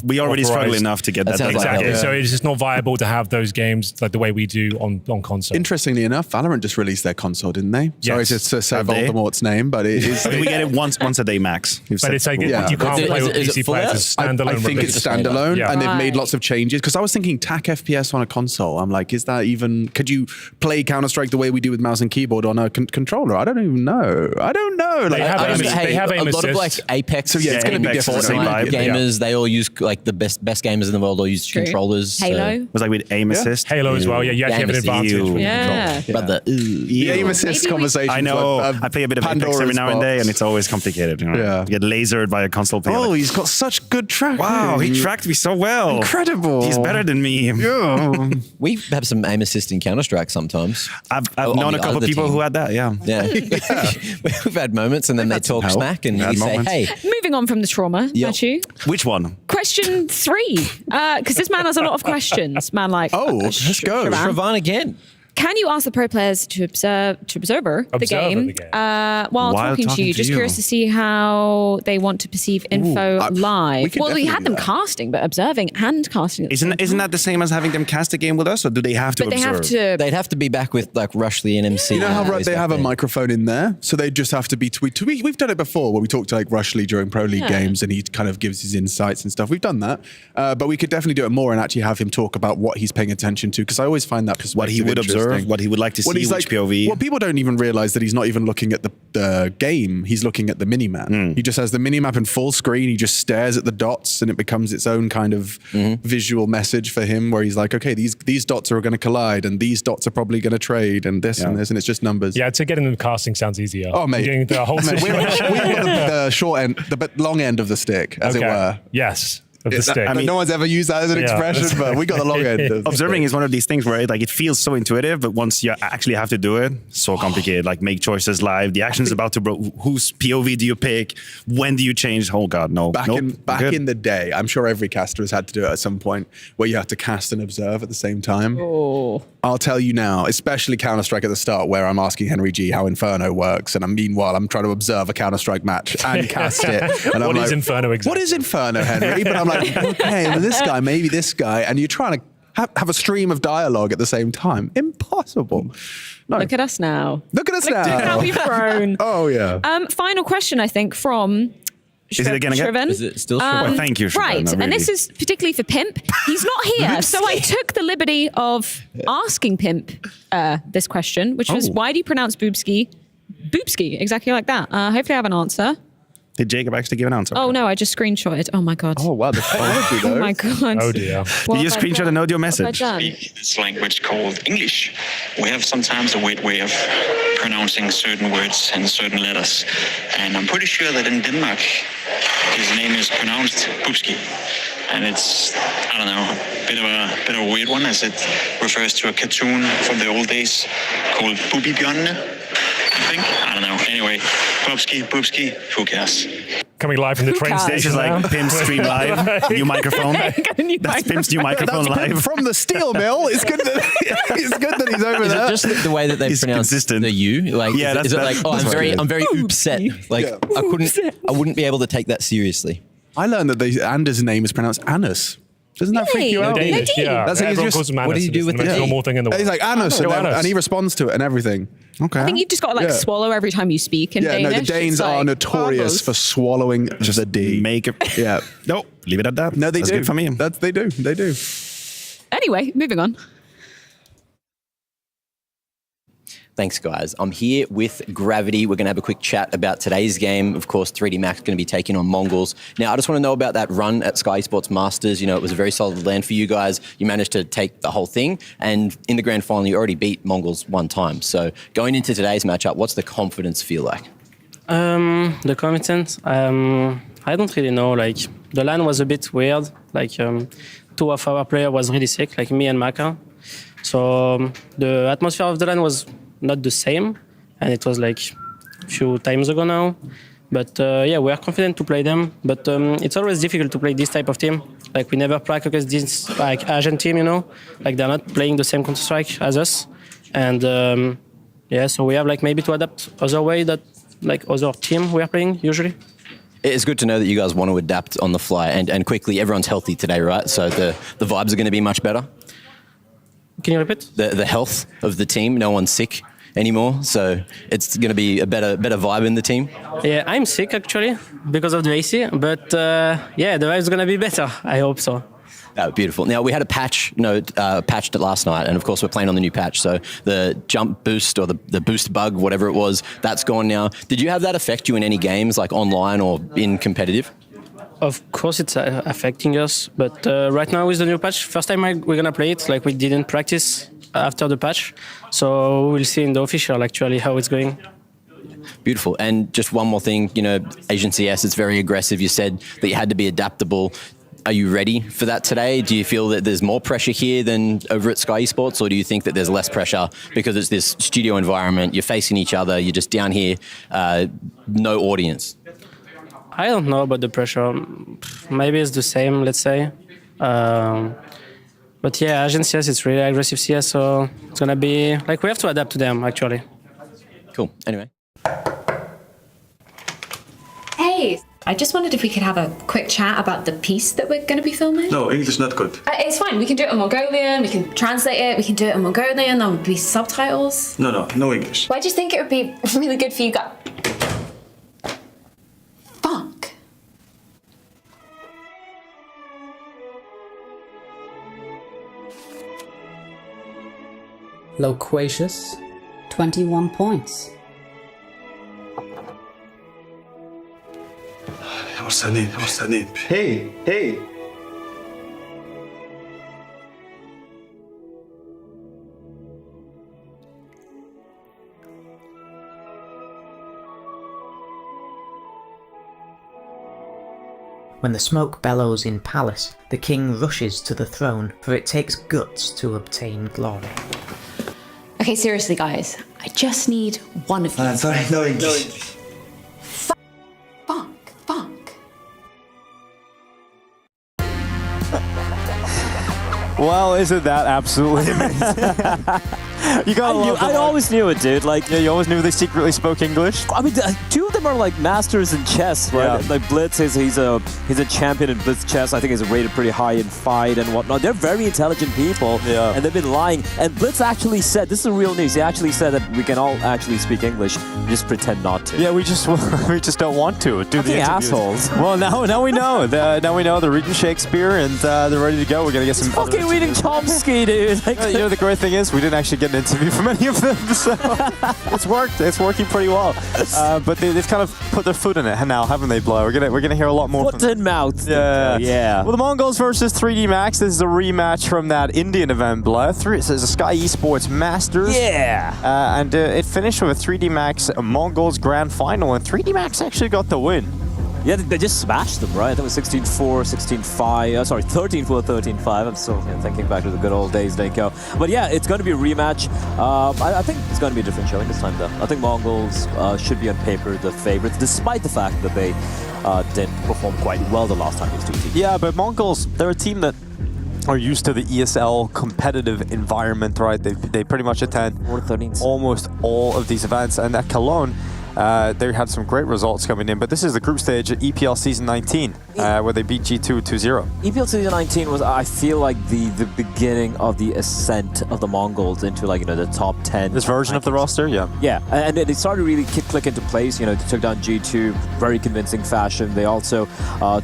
We already struggle authorized. enough to get That that. sounds like Exactly. hell. So it's just not viable to have those games like the way we do on console. Interestingly enough, Valorant just released their console, didn't they? Sorry Yes. just to say Have they? Voldemort's name, but it is. we get it once a day max. But it's like Yeah. you can't Is it- play is with it- is it PC full players. out? It's standalone. I think release. it's standalone, Yeah. and they've made Right. lots of changes. Because I was thinking TAC FPS on a console. I'm like, is that even? Could you play Counter Strike the way we do with mouse and keyboard on a controller? I don't even know. I don't know. Like, They have I aim mean, assist. hey, They have a aim lot of assist. like Apex. So yeah, it's going to be Apex, different. same right? vibe. Gamers, they all use like the best gamers in the world all use True. controllers. so- Halo. It was like with aim assist. Halo as well. Yeah, you actually have an Game advantage. assist. with the Yeah. controller. But the The aim assist Maybe we- conversation. I know. I play a bit of Apex every now and then, and it's always complicated. You know? Yeah. You get lasered by a console player. Oh, he's got such good track. wow, he tracked me so well. Incredible. He's better than me. Yeah. We have some aim assist in Counter Strike sometimes. I've On known the a couple other people team. who had that. Yeah. Yeah, we've had moments, and then they talk help. smack, and We've had we say, moments. "Hey, Moving on from the trauma, Yep. Matthew. Which one? Question 3. Because this man has a lot of questions. Man like, Oh, let's go. Shaban. Shravan again." can you ask the pro players to observe the game, while talking to you? Just curious to see how they want to perceive info live. We had them casting, but observing and casting. Isn't that the same as having them cast a game with us, or do they have to observe? They'd have to be back with like Rushley and MC. You know how they have a microphone in there, so they just have to be we've done it before where we talked to like Rushley during Pro League games, and he kind of gives his insights and stuff. We've done that, but we could definitely do it more and actually have him talk about what he's paying attention to, because I always find that perspective what he would observe, what he would like to see, which POV. Well, people don't even realize that he's not even looking at the game. He's looking at the minimap. He just has the minimap in full screen. He just stares at the dots, and it becomes its own kind of visual message for him, where he's like, okay, these dots are going to collide, and these dots are probably going to trade, and this and this, and it's just numbers. Yeah, so getting them casting sounds easier. Oh, mate. Getting the whole we're the short end, the long end of the stick, as it were. Yes. Of the stick. I mean, no one's ever used that as an expression, but we got the long end. Observing is one of these things where it feels so intuitive, but once you actually have to do it, so complicated. Like make choices live. The action's about to whose POV do you pick? When do you change? Oh God, no. Back in the day, I'm sure every caster has had to do it at some point, where you have to cast and observe at the same time. Oh. I'll tell you now, especially Counter-Strike at the start, where I'm asking Henry G how Inferno works, and meanwhile I'm trying to observe a Counter-Strike match and cast it. And What is Inferno exactly? What is Inferno, Henry? But I'm like, okay, this guy, maybe this guy, and you're trying to have a stream of dialogue at the same time. Impossible. No. Look at us now. Look at us now. How we've grown. Oh yeah. Final question, I think, from. Is it again? Shriven. Is it still Shriven? Well, thank you, Shriven. Right, No, really. and this is particularly for Pimp. He's not here, so I took the liberty of asking Pimp this question, which was, why do you pronounce Boobski? Boobski, exactly like that. Hopefully I have an answer. Did Jacob actually give an answer? Oh no, I just screenshotted. Oh my God. Oh wow, the technology though. Oh my God. Oh dear. Did you screenshot an audio message? Speak this language called English. We have sometimes a weird way of pronouncing certain words and certain letters. And I'm pretty sure that in Denmark, his name is pronounced Boobski. And it's, I don't know, a bit of a weird one, as it refers to a cartoon from the old days called Booby Bjørnene, I think. I don't know. Anyway, Boobski, who cares? Coming live from the train This station. is like Pimp's stream live. New microphone. That's Pimp's new microphone That's live. from the steel mill. It's good that he's over Is there. it just the way that they pronounce consistent. the U? Like, Yeah, is it like, that's I'm very upset. Like, Yeah. I wouldn't be able to take that seriously. I learned that Anders' name is pronounced Anus. Doesn't that freak you Really? out? Danish, yeah. That's how he's Everyone just- calls him what do Anus. you do It's with the the most D? normal thing in the world? He's like Anus, Oh, Anus. and he responds to it and everything. Okay. I think you've just got to like Yeah. swallow every time you speak in Yeah, Danish. no, the Danes It's are like, notorious Argos. for swallowing just a D. Make it. Yeah. No, leave it at that. No, they That's do. good for me. They do. They do. Anyway, moving on. Thanks, guys. I'm here with Gravity. We're going to have a quick chat about today's game. Of course, 3D Max going to be taking on Mongols. Now, I just want to know about that run at Sky Sports Masters. You know, it was a very solid land for you guys. You managed to take the whole thing. And in the grand final, you already beat Mongols one time. So going into today's matchup, what's the confidence feel like? The confidence, I don't really know. Like, the land was a bit weird. Like, two of our players was really sick, like me and Maka. So the atmosphere of the land was not the same, and it was like a few times ago now. But yeah, we are confident to play them. But it's always difficult to play this type of team. Like, we never practice against this like Asian team, you know. Like, they're not playing the same Counter-Strike as us, and yeah, so we have like maybe to adapt other way that like other team we are playing usually. It's good to know that you guys want to adapt on the fly, and quickly. Everyone's healthy today, right? So the vibes are going to be much better. Can you repeat? The health of the team. No one's sick anymore, so it's going to be a better vibe in the team. Yeah, I'm sick actually because of the AC, but yeah, the vibe is gonna be better. I hope so. Oh, beautiful. Now, we had a patch, patched it last night, and of course we're playing on the new patch, so the jump boost or the boost bug, whatever it was, that's gone now. Did you have that affect you in any games, like online or in competitive? Of course it's affecting us, but right now with the new patch, first time we're gonna play it, like we didn't practice after the patch, so we'll see in the official actually how it's going. Beautiful. And just one more thing, you know, Asian CS, it's very aggressive. You said that you had to be adaptable. Are you ready for that today? Do you feel that there's more pressure here than over at Sky Esports, or do you think that there's less pressure because it's this studio environment, you're facing each other, you're just down here, no audience? I don't know about the pressure. Maybe it's the same, let's say. But yeah, Asian CS, it's really aggressive CS, so it's gonna be like we have to adapt to them actually. Cool. Anyway. Hey, I just wondered if we could have a quick chat about the piece that we're going to be filming. No, English not good. It's fine. We can do it in Mongolian. We can translate it. We can do it in Mongolian. There will be subtitles. No English. Well, I just think it would be really good for you guys. Fuck. Loquacious, 21 points. What's her name? Hey. When the smoke bellows in palace, the king rushes to the throne, for it takes guts to obtain glory. Okay, seriously, guys. I just need one of you. Sorry, no English. Fuck. Well, isn't that absolutely amazing? You gotta love I always knew it, dude. Like, yeah, you always knew they secretly spoke English. I mean, two of them are like masters in chess, right? Yeah. Like Blitz is he's a champion in Blitz chess. I think he's rated pretty high in fight and whatnot. They're very intelligent people, and they've been lying. And Blitz actually said, this is real news. He actually said that we can all actually speak English, just pretend not to. Yeah, we just don't want to do the interviews. Assholes. Well, now we know. Now we know they're reading Shakespeare and they're ready to go. We're gonna get some. Fucking reading Chomsky, dude. Like, you know, the great thing is we didn't actually get an interview from any of them, so it's worked. It's working pretty well. But they've kind of put their foot in it now, haven't they, Blah? We're gonna hear a lot more. Foot in mouth. Yeah. Well, the Mongols versus 3D Max. This is a rematch from that Indian event, Blah. It's a Sky Esports Masters. Yeah. And it finished with a 3D Max Mongols Grand Final, and 3D Max actually got the win. Yeah, they just smashed them, right? That was 16-4, 16-5. Sorry, 13-4, 13-5. I'm still thinking back to the good old days, Denko. But yeah, it's going to be a rematch. I think it's going to be a different showing this time, though. I think Mongols should be on paper the favorites, despite the fact that they didn't perform quite well the last time these two teams. Yeah, but Mongols, they're a team that are used to the ESL competitive environment, right? They pretty much attend almost all of these events. And at Cologne, they had some great results coming in, but this is the group stage at EPL Season 19, where they beat G2 2-0. EPL Season 19 was, I feel like, the beginning of the ascent of the Mongols into, like, the top 10. This version of the roster, yeah. Yeah, and it started really click into place. They took down G2, very convincing fashion. They also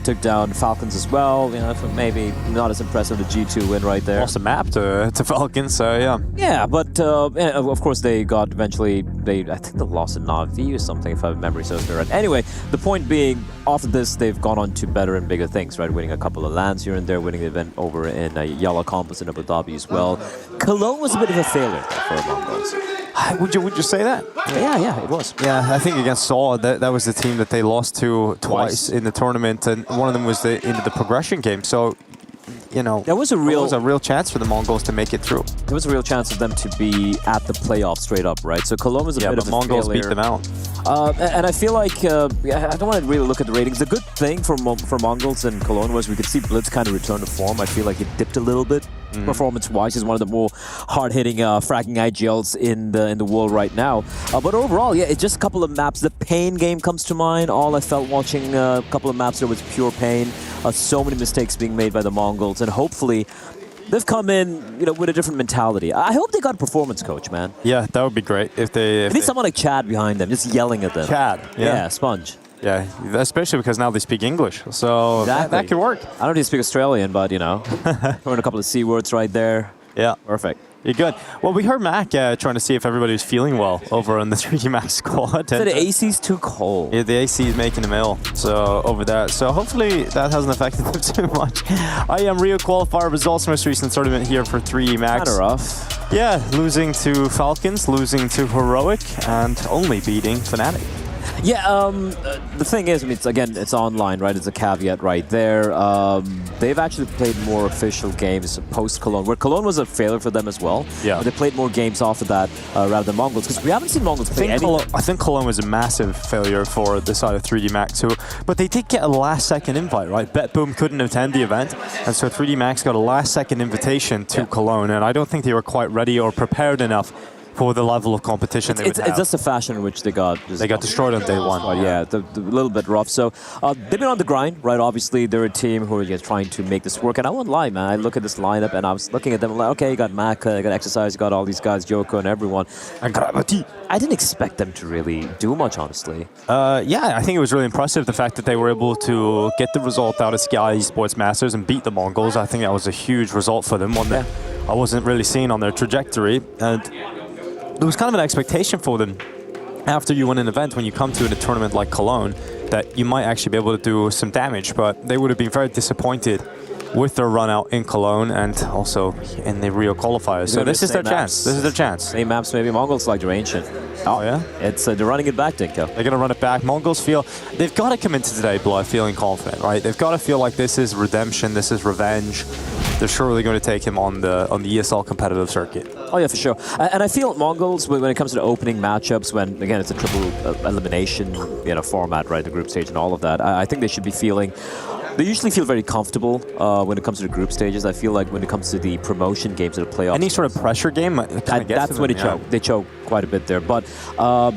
took down Falcons as well. Maybe not as impressive the G2 win right there. Lost a map to Falcons, so yeah. Yeah, but of course they got eventually. I think they lost in Na'Vi or something, if I memory serves me right. Anyway, the point being, after this, they've gone on to better and bigger things, right? Winning a couple of lands here and there, winning the event over in Yala Campus in Abu Dhabi as well. Cologne was a bit of a failure for the Mongols. Would you say that? Yeah, it was. Yeah, I think against Saw, that was the team that they lost to twice in the tournament, and one of them was into the progression game. So, there was a real chance for the Mongols to make it through. There was a real chance of them to be at the playoffs straight up, right? So Cologne was a bit of a Mongols failure. beat them out. And I feel like I don't want to really look at the ratings. The good thing for Mongols and Cologne was we could see Blitz kind of return to form. I feel like it dipped a little bit performance-wise. He's one of the more hard-hitting fracking IGLs in the world right now. But overall, yeah, it's just a couple of maps. The pain game comes to mind. All I felt watching a couple of maps there was pure pain. So many mistakes being made by the Mongols, and hopefully they've come in, with a different mentality. I hope they got a performance coach, man. Yeah, that would be great if they need someone like Chad behind them, just yelling at them. Chad, yeah, Sponge. Yeah, especially because now they speak English, so that could work. I don't need to speak Australian, but throwing a couple of C words right there. Yeah, perfect. You're good. Well, we heard Mac trying to see if everybody was feeling well over on the 3D Max squad. So the AC's too cold. Yeah, the AC is making them ill. So over there. So hopefully that hasn't affected them too much. I am Rio qualifier results most recent tournament here for 3D Max. Kinda rough. Yeah, losing to Falcons, losing to Heroic, and only beating Fnatic. Yeah, the thing is, I mean, it's online, right? It's a caveat right there. They've actually played more official games post-Cologne, where Cologne was a failure for them as well. Yeah. But they played more games after that rather than Mongols, because we haven't seen Mongols play any. I think Cologne was a massive failure for the side of 3D Max too, but they did get a last-second invite, right? BetBoom couldn't attend the event, and so 3D Max got a last-second invitation to Cologne, and I don't think they were quite ready or prepared enough for the level of competition they would have. It's just the fashion in which they got destroyed on day one. Yeah, a little bit rough. So they've been on the grind, right? Obviously, they're a team who are trying to make this work. And I won't lie, man. I look at this lineup and I was looking at them like, okay, you got Maka, you got Exercise, you got all these guys, Joko and everyone. And Gravity. I didn't expect them to really do much, honestly. Yeah, I think it was really impressive, the fact that they were able to get the result out of Sky Esports Masters and beat the Mongols. I think that was a huge result for them, one that I wasn't really seeing on their trajectory. And there was kind of an expectation for them after you win an event, when you come to a tournament like Cologne, that you might actually be able to do some damage, but they would have been very disappointed with their run out in Cologne and also in the Rio qualifiers. So this is their chance. This is their chance. Same maps, maybe Mongols like they're ancient. Oh yeah? It's they're running it back, Dinko. They're going to run it back. Mongols feel, they've got to come into today, Blood, feeling confident, right? They've got to feel like this is redemption, this is revenge. They're surely going to take him on the ESL competitive circuit. Oh yeah, for sure. And I feel Mongols, when it comes to the opening matchups, when again it's a triple elimination, format, right, the group stage and all of that, I think they should be feeling. They usually feel very comfortable when it comes to the group stages. I feel like when it comes to the promotion games or the playoffs, any sort of pressure game, that's when they choke. They choke quite a bit there. But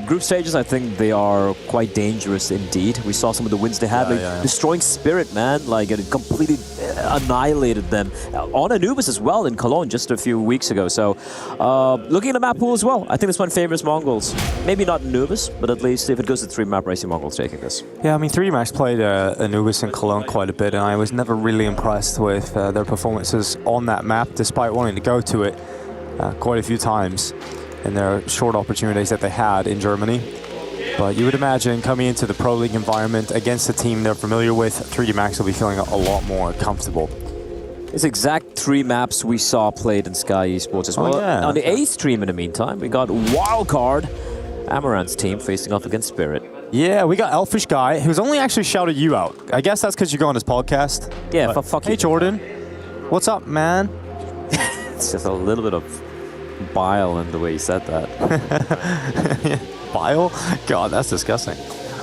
group stages, I think they are quite dangerous indeed. We saw some of the wins they had, destroying Spirit, man. Like it completely annihilated them on Anubis as well in Cologne just a few weeks ago. So looking at the map pool as well, I think this one favors Mongols. Maybe not Anubis, but at least if it goes to 3-map racing, Mongols taking this. Yeah, I mean 3D Max played Anubis in Cologne quite a bit, and I was never really impressed with their performances on that map, despite wanting to go to it quite a few times in their short opportunities that they had in Germany. But you would imagine coming into the Pro League environment against a team they're familiar with, 3D Max will be feeling a lot more comfortable. It's exact 3 maps we saw played in Sky Esports as well. On the A stream in the meantime, we got Wildcard, Amaranth's team, facing off against Spirit. Yeah, we got Elfish Guy, who's only actually shouted you out. I guess that's because you go on his podcast. Yeah, fuck you. Hey, Jordan. What's up, man? It's just a little bit of bile in the way you said that. Bile? God, that's disgusting.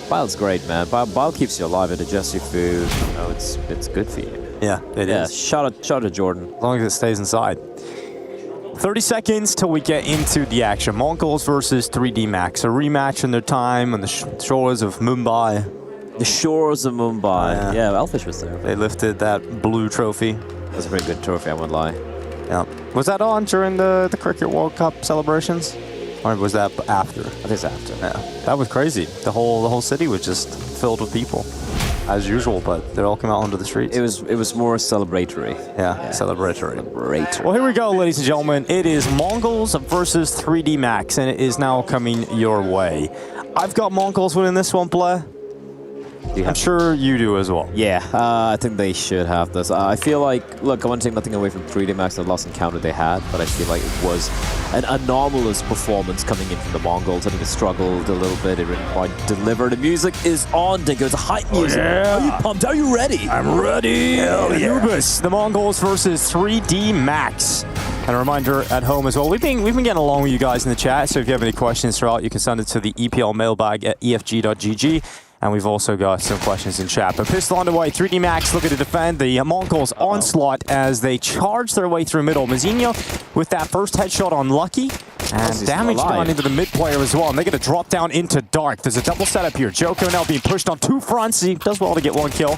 Bile's great, man. Bile keeps you alive, it digests your food. It's good for you. Yeah, it is. Shout out to Jordan. As long as it stays inside. 30 seconds till we get into the action. Mongols versus 3D Max. A rematch in their time on the shores of Mumbai. The shores of Mumbai. Yeah, Elfish was there. They lifted that blue trophy. That's a pretty good trophy, I won't lie. Yeah. Was that on during the Cricket World Cup celebrations? Or was that after? I think it's after. Yeah. That was crazy. The whole city was just filled with people, as usual, but they all came out onto the streets. It was more celebratory. Yeah, celebratory. Well, here we go, ladies and gentlemen. It is Mongols versus 3D Max, and it is now coming your way. I've got Mongols winning this one, Blair. I'm sure you do as well. Yeah, I think they should have this. I feel like, look, I want to take nothing away from 3D Max, the last encounter they had, but I feel like it was an anomalous performance coming in from the Mongols. I think it struggled a little bit. It didn't quite deliver. The music is on, Dinko. It's a hype music. Yeah. Are you pumped? Are you ready? I'm ready. Hell yeah. Anubis, the Mongols versus 3D Max. And a reminder at home as well, we've been getting along with you guys in the chat, so if you have any questions throughout, you can send it to the EPL mailbag at efg.gg. And we've also got some questions in chat. But pistol underway, 3D Max looking to defend the Mongols' onslaught as they charge their way through middle. Mazinho with that first headshot on Lucky. And damage done into the mid player as well. And they're going to drop down into Dark. There's a double setup here. Joko now being pushed on 2 fronts. He does well to get 1 kill.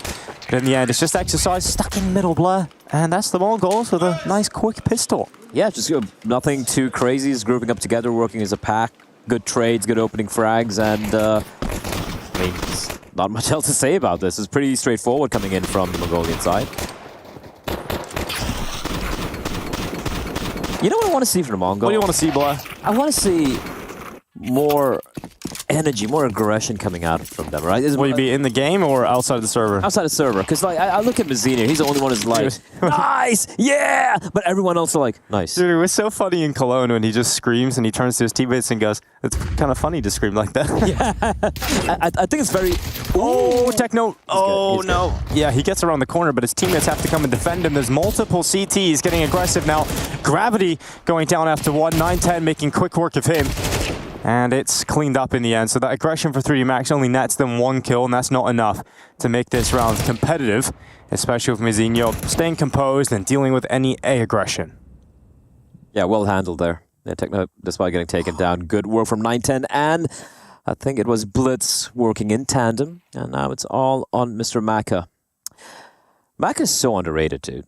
But in the end, it's just Exercise stuck in middle, Blur. And that's the Mongols with a nice quick pistol. Yeah, just nothing too crazy. It's grouping up together, working as a pack. Good trades, good opening frags, and I mean, not much else to say about this. It's pretty straightforward coming in from the Mongolian side. You know what I want to see from the Mongols? What do you want to see, Blair? I want to see more energy, more aggression coming out from them, right? Will you be in the game or outside the server? Outside the server, because like I look at Mazzini, he's the only one who's like, nice, yeah, but everyone else are like, nice. Dude, it was so funny in Cologne when he just screams and he turns to his teammates and goes, "It's kind of funny to scream like that." Yeah, I think it's very. Oh, Techno! He's no! Yeah, he gets around the corner, but his teammates have to come and defend him. There's multiple CTs getting aggressive now. Gravity going down after one. 9-10 making quick work of him. And it's cleaned up in the end. So that aggression for 3D Max only nets them 1 kill, and that's not enough to make this round competitive, especially with Mizinho staying composed and dealing with any A aggression. Yeah, well handled there. Yeah, Techno, despite getting taken down, good work from 9-10, and I think it was Blitz working in tandem, and now it's all on Mr. Maka. Maka's so underrated, dude.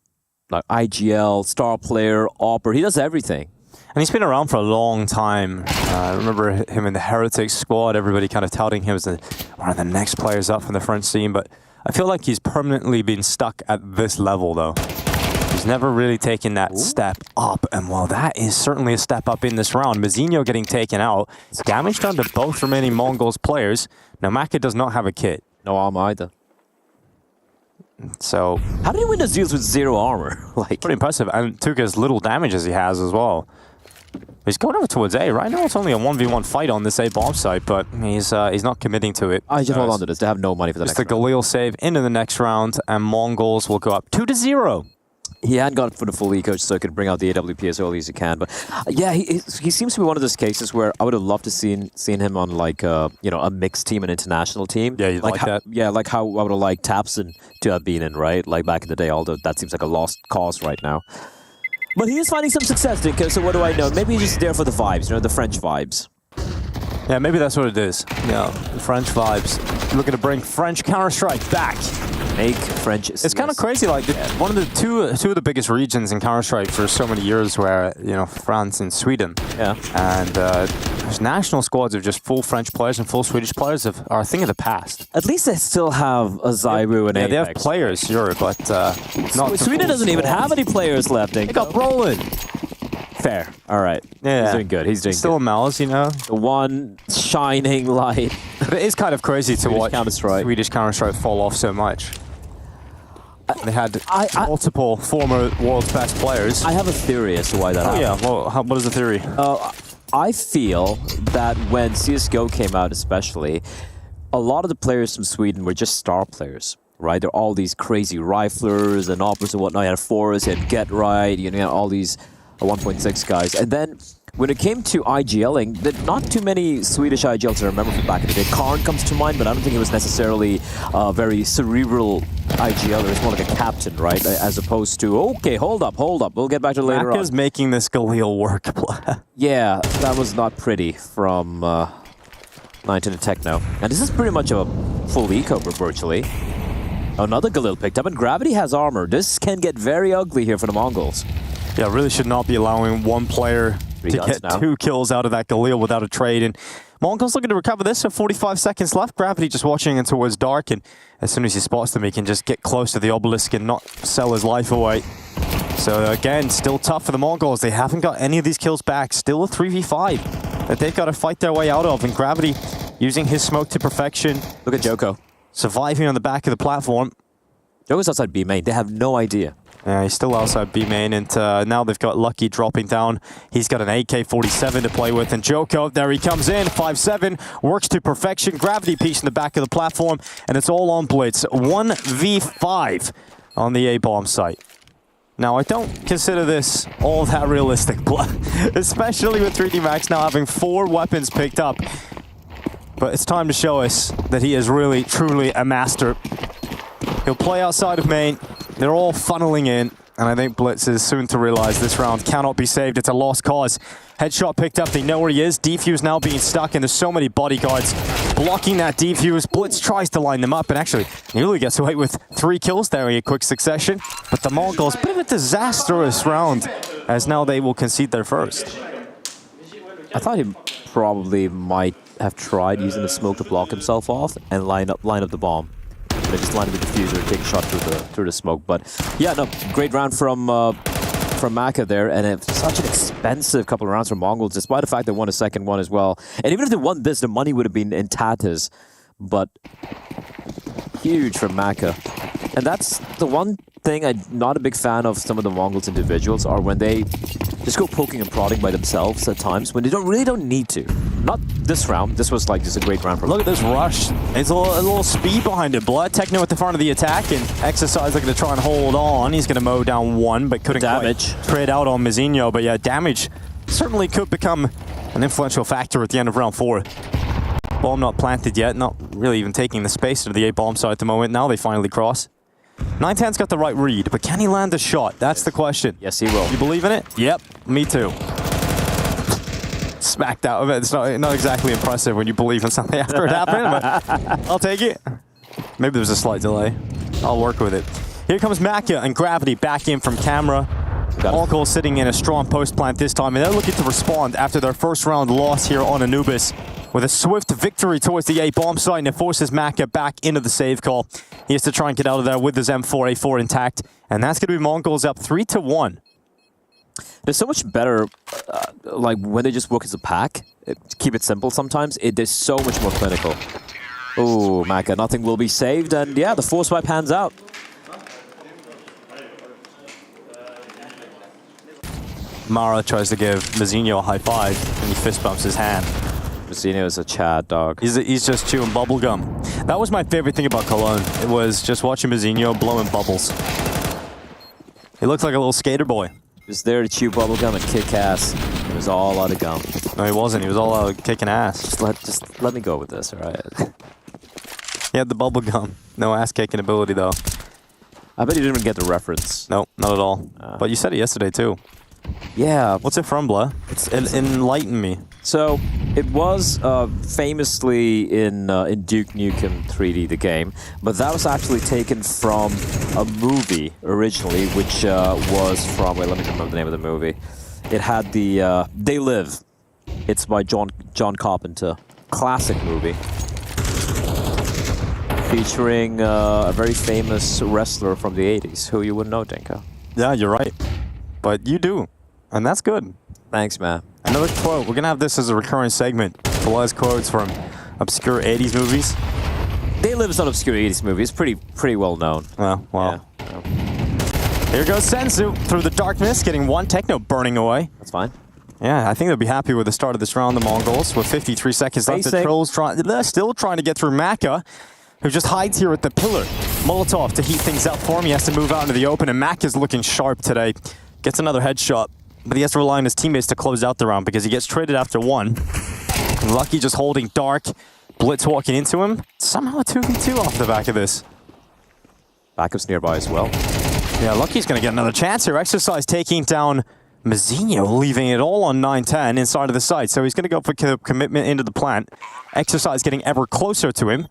Like IGL, star player, Opera, he does everything. And he's been around for a long time. I remember him in the Heretics squad, everybody kind of touting him as one of the next players up from the French scene, but I feel like he's permanently been stuck at this level, though. He's never really taken that step up, and while that is certainly a step up in this round, Mizinho getting taken out, it's damage done to both remaining Mongols players. Now, Maka does not have a kit. No armor either. So, how did he win those deals with 0 armor? Like, pretty impressive, and took as little damage as he has as well. He's going over towards A. Right now it's only a 1v1 fight on this A bomb site, but he's not committing to it. I just hold on to this. They have no money for the next round. Just the Galil save into the next round, and Mongols will go up 2-0. He hadn't got it for the full eco, so he could bring out the AWP as early as he can. But yeah, he seems to be one of those cases where I would have loved to seen him on like a mixed team, an international team. Yeah, you'd like that. Yeah, like how I would have liked Tapson to have been in, right? Like back in the day, although that seems like a lost cause right now. But he is finding some success, Dinko, so what do I know? Maybe he's just there for the vibes, the French vibes. Yeah, maybe that's what it is. Yeah, the French vibes. Looking to bring French Counter-Strike back. Make French. It's kind of crazy. Like one of the two of the biggest regions in Counter-Strike for so many years were France and Sweden. Yeah. And there's national squads of just full French players and full Swedish players are a thing of the past. At least they still have a Zyru and Apex. Apex. They have players, sure, but not. Sweden doesn't even have any players left. They got Brolin. Fair. All right. Yeah. He's doing good. He's doing still good. a Malice, The one shining light. But it is kind of crazy to watch Counter-Strike. Swedish Counter-Strike fall off so much. They had multiple former world's best players. I have a theory as to why that happened. Yeah. Well, what is the theory? I feel that when CSGO came out especially, a lot of the players from Sweden were just star players. Right, there are all these crazy riflers and operas and whatnot. You had Forrest, you had Get Right, you had all these 1.6 guys. And then when it came to IGLing, not too many Swedish IGLs I remember from back in the day. Karn comes to mind, but I don't think he was necessarily a very cerebral IGLer. It's more like a captain, right? As opposed to, okay, hold up. We'll get back to it later on. Maka's making this Galil work. Yeah, that was not pretty from 9 to Techno. And this is pretty much a full eco virtually. Another Galil picked up, and Gravity has armor. This can get very ugly here for the Mongols. Yeah, really should not be allowing one player to get 2 kills out of that Galil without a trade. And Mongols looking to recover this, so 45 seconds left. Gravity just watching in towards dark, and as soon as he spots them, he can just get close to the obelisk and not sell his life away. So again, still tough for the Mongols. They haven't got any of these kills back. Still a 3v5 that they've got to fight their way out of, and Gravity using his smoke to perfection. Look at Joko. Surviving on the back of the platform. Joko's outside B main. They have no idea. Yeah, he's still outside B main, and now they've got Lucky dropping down. He's got an AK-47 to play with, and Joko, there he comes in, 5-7, works to perfection. Gravity piece in the back of the platform, and it's all on Blitz. 1v5 on the A-bomb site. Now, I don't consider this all that realistic, especially with 3D Max now having 4 weapons picked up. But it's time to show us that he is really, truly a master. He'll play outside of main. They're all funneling in. And I think Blitz is soon to realize this round cannot be saved. It's a lost cause. Headshot picked up. They know where he is. Defuse now being stuck. And there's so many bodyguards blocking that defuse. Blitz tries to line them up. And actually nearly gets away with 3 kills there in a quick succession. But the Mongols, bit of a disastrous round. As now they will concede their first. I thought he probably might have tried using the smoke to block himself off and line up the bomb. They just line up the diffuser and take a shot through the smoke. But yeah, no, great round from from Maka there, and it's such an expensive couple of rounds for Mongols, despite the fact they won a second one as well. And even if they won this, the money would have been in tatters. But huge from Maka. And that's the one thing I'm not a big fan of some of the Mongols individuals are when they just go poking and prodding by themselves at times when they really don't need to. Not this round. This was like just a great round for them. Look at this rush. There's a little speed behind it. Blood Techno at the front of the attack, and Exercise looking to try and hold on. He's going to mow down one, but couldn't quite trade out on Mizinho. But yeah, damage certainly could become an influential factor at the end of round 4. Bomb not planted yet, not really even taking the space into the A bomb side at the moment. Now they finally cross. 910's got the right read, but can he land a shot? That's the question. Yes, he will. You believe in it? Yep, me too. Smacked out of it. It's not exactly impressive when you believe in something after it happened, but I'll take it. Maybe there's a slight delay. I'll work with it. Here comes Maka and Gravity back in from camera. Mongols sitting in a strong post plant this time, and they're looking to respond after their first round loss here on Anubis. With a swift victory towards the A bomb site, and it forces Maka back into the save call. He has to try and get out of there with his M4A4 intact, and that's going to be Mongols up 3-1. They're so much better, like when they just work as a pack. Keep it simple sometimes. They're so much more clinical. Oh, Maka, nothing will be saved, and yeah, the force wipe hands out. Mara tries to give Mizinho a high five, and he fist bumps his hand. Mizinho is a Chad dog. He's just chewing bubblegum. That was my favorite thing about Cologne. It was just watching Mizinho blowing bubbles. He looked like a little skater boy. He was there to chew bubblegum and kick ass. It was all out of gum. No, he wasn't. He was all out kicking ass. Just let me go with this, all right? He had the bubblegum. No ass-kicking ability, though. I bet you didn't even get the reference. Nope, not at all. But you said it yesterday, too. Yeah. What's it from, Blah? Enlighten me. So, it was famously in Duke Nukem 3D, the game, but that was actually taken from a movie originally, which was from, wait, let me remember the name of the movie. It had the, They Live. It's by John Carpenter. Classic movie. Featuring a very famous wrestler from the 80s, who you wouldn't know, Dinka. Yeah, you're right. But you do. And that's good. Thanks, man. Another quote. We're going to have this as a recurring segment. Blah's quotes from obscure 80s movies. They Live is not obscure 80s movie. It's pretty well known. Oh, well. Yeah. Here goes Senzu through the darkness, getting one. Techno burning away. That's fine. Yeah, I think they'll be happy with the start of this round, the Mongols. With 53 seconds left, the Trolls they're still trying to get through Maka, who just hides here at the pillar. Molotov to heat things up for him. He has to move out into the open, and Maka's looking sharp today. Gets another headshot, but he has to rely on his teammates to close out the round because he gets traded after one. Lucky just holding dark. Blitz walking into him. Somehow a 2v2 off the back of this. Backup's nearby as well. Yeah, Lucky's going to get another chance here. Exercise taking down Mizinho, leaving it all on 910 inside of the site. So he's going to go for commitment into the plant. Exercise getting ever closer to him.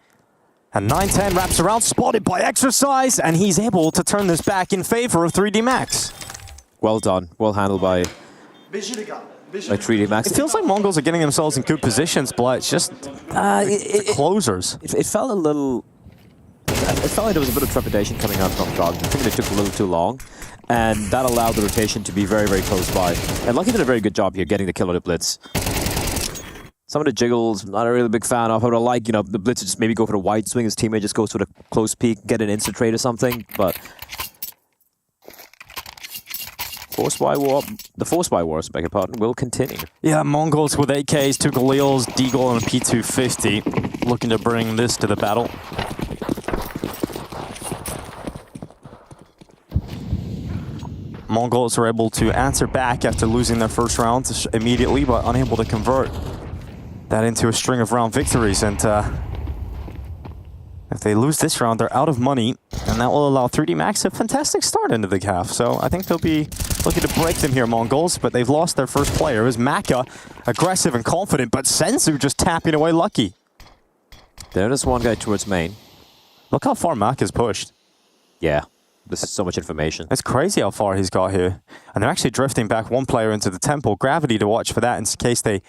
And 910 wraps around, spotted by Exercise, and he's able to turn this back in favor of 3D Max. Well done. Well handled by 3D Max. It feels like Mongols are getting themselves in good positions, but it's just the closers. It felt a little... It felt like there was a bit of trepidation coming out from Dog. I think they took a little too long, and that allowed the rotation to be very, very close by. And Lucky did a very good job here getting the kill on the Blitz. Some of the jiggles, not a really big fan of. I would like, the Blitz to just maybe go for the wide swing. His teammate just goes for the close peek, get an instant trade or something, but... The Force by Wars, beg your pardon, will continue. Yeah, Mongols with AKs, 2 Galils, Deagle, and a P250, looking to bring this to the battle. Mongols are able to answer back after losing their first round immediately, but unable to convert that into a string of round victories. And if they lose this round, they're out of money, and that will allow 3D Max a fantastic start into the half. So I think they'll be looking to break them here, Mongols, but they've lost their first player. It was Maka, aggressive and confident, but Senzu just tapping away Lucky. There is one guy towards main. Look how far Maka's pushed. Yeah, this is so much information. It's crazy how far he's got here. And they're actually drifting back one player into the temple. Gravity to watch for that in case they,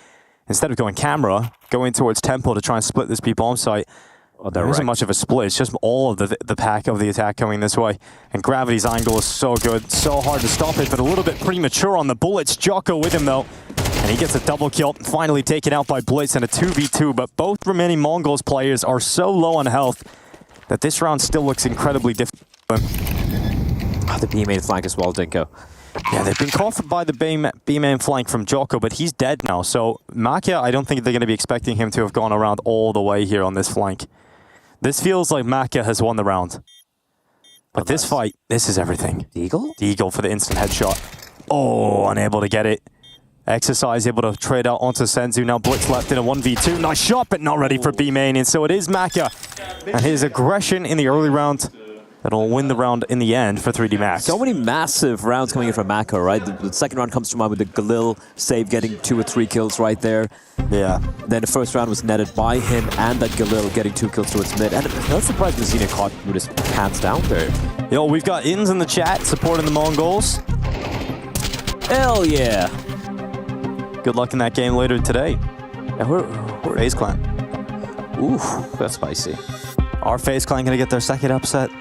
instead of going camera, go in towards temple to try and split this B-bomb site. There isn't much of a split. It's just all of the pack of the attack coming this way. And Gravity's angle is so good. So hard to stop it, but a little bit premature on the bullets. Jocko with him, though. And he gets a double kill, finally taken out by Blitz in a 2v2. But both remaining Mongols players are so low on health that this round still looks incredibly difficult. The B-main flank as well, Dinko. Yeah, they've been caught by the B-main flank from Jocko, but he's dead now. So Makia, I don't think they're going to be expecting him to have gone around all the way here on this flank. This feels like Makia has won the round. But this fight, this is everything. Deagle? Deagle for the instant headshot. Oh, unable to get it. Exercise able to trade out onto Senzu. Now Blitz left in a 1v2. Nice shot, but not ready for B-main. And so it is Makia. And his aggression in the early round that'll win the round in the end for 3D Max. So many massive rounds coming in from Mako, right? The second round comes to mind with the Galil save, getting 2 or 3 kills right there. Yeah. Then the first round was netted by him and that Galil getting 2 kills towards mid. And I'm not surprised Mazina caught with his pants down there. Yo, we've got Ins in the chat supporting the Mongols. Hell yeah. Good luck in that game later today. Yeah, we're FaZe Clan. Ooh, that's spicy. Are FaZe Clan going to get their second upset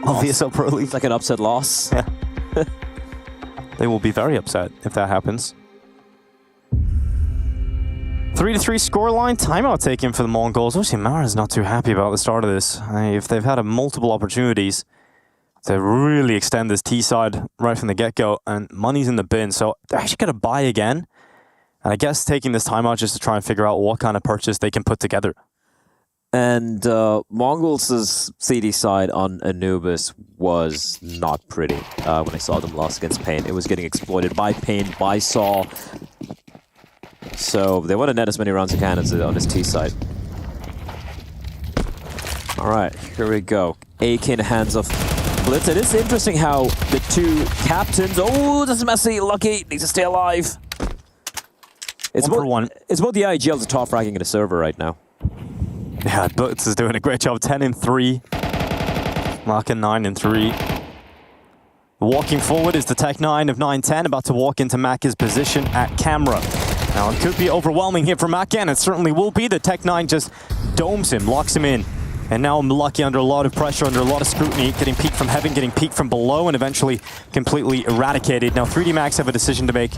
of the ESL Pro League? Second upset loss. Yeah. They will be very upset if that happens. 3-3 scoreline. Timeout taken for the Mongols. Obviously, Mara's not too happy about the start of this. If they've had multiple opportunities to really extend this T side right from the get-go, and money's in the bin, so they're actually going to buy again. And I guess taking this timeout just to try and figure out what kind of purchase they can put together. And Mongols' CD side on Anubis was not pretty when I saw them lost against Pain. It was getting exploited by Pain, by Saw. So they want to net as many rounds as they can on his T side. All right, here we go. AK in the hands of Blitz. It is interesting how the 2 captains... Oh, this is messy. Lucky needs to stay alive. It's both the IGL the top fragging in the server right now. Yeah, Blitz is doing a great job. 10-3. Maka 9-3. Walking forward is the Tech 9 of 9-10, about to walk into Maka's position at camera. Now, it could be overwhelming here for Maka, and it certainly will be. The Tech 9 just domes him, locks him in. And now Lucky under a lot of pressure, under a lot of scrutiny, getting peeked from heaven, getting peeked from below, and eventually completely eradicated. Now, 3D Max have a decision to make.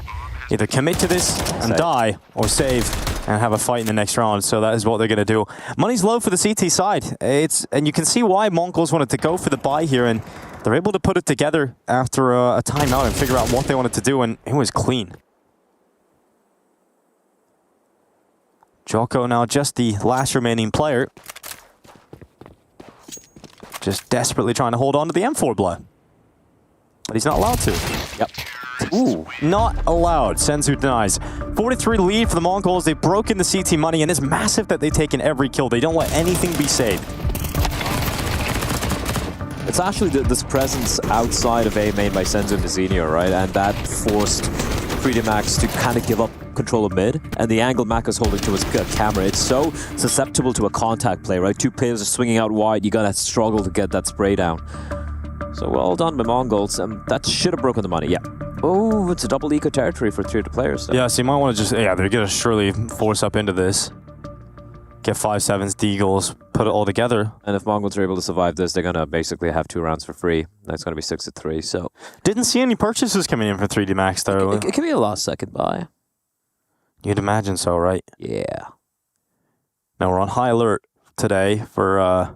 Either commit to this and die, or save and have a fight in the next round. So that is what they're going to do. Money's low for the CT side. And you can see why Mongols wanted to go for the buy here, and they're able to put it together after a timeout and figure out what they wanted to do, and it was clean. Jocko now just the last remaining player. Just desperately trying to hold on to the M4 blood. But he's not allowed to. Yep. Ooh, not allowed. Senzu denies. 43 lead for the Mongols. They've broken the CT money, and it's massive that they've taken every kill. They don't let anything be saved. It's actually this presence outside of A main by Senzu and Zinio, right? And that forced 3D Max to kind of give up control of mid. And the angle Mac is holding to his camera, it's so susceptible to a contact play, right? 2 players are swinging out wide. You gotta struggle to get that spray down. So well done by Mongols. That should have broken the money, yeah. Oh, it's a double eco territory for 3 of the players. So. Yeah, so you might want to just, they're going to surely force up into this. Get 5-7s, Deagles, put it all together. And if Mongols are able to survive this, they're going to basically have 2 rounds for free. That's going to be 6-3, so. Didn't see any purchases coming in for 3D Max, though. It could be a last second buy. You'd imagine so, right? Yeah. Now we're on high alert today for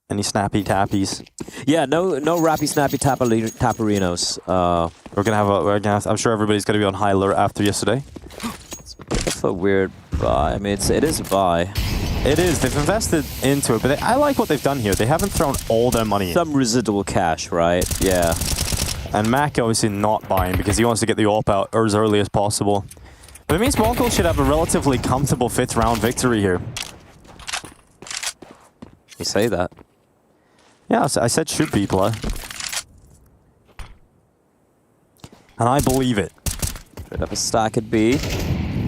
any snappy tappies. Yeah, no rappy snappy taparinos. We're gonna have. I'm sure everybody's gonna be on high alert after yesterday. That's a weird buy. I mean, it is a buy. It is. They've invested into it, but I like what they've done here. They haven't thrown all their money in. Some residual cash, right? Yeah. And Mac obviously not buying because he wants to get the AWP out as early as possible. But it means Mongols should have a relatively comfortable 5th round victory here. You say that. Yeah, I said should be play. And I believe it. Should have a stack at B.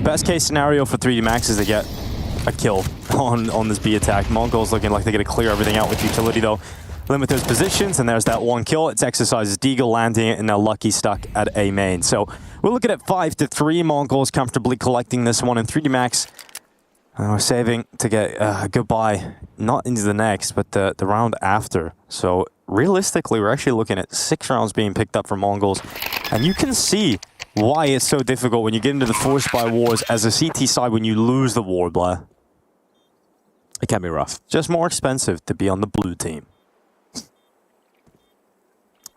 Best case scenario for 3D Max is they get a kill on this B attack. Mongols looking like they're going to clear everything out with utility though. Limit those positions, and there's that 1 kill. It's Exercise's Deagle landing it, and now Lucky stuck at A main. So we're looking at 5-3. Mongols comfortably collecting this one, and 3D Max And we're saving to get a goodbye, not into the next, but the round after. So realistically, we're actually looking at 6 rounds being picked up for Mongols. And you can see why it's so difficult when you get into the forced by wars as a CT side when you lose the war, blah. It can be rough. Just more expensive to be on the blue team.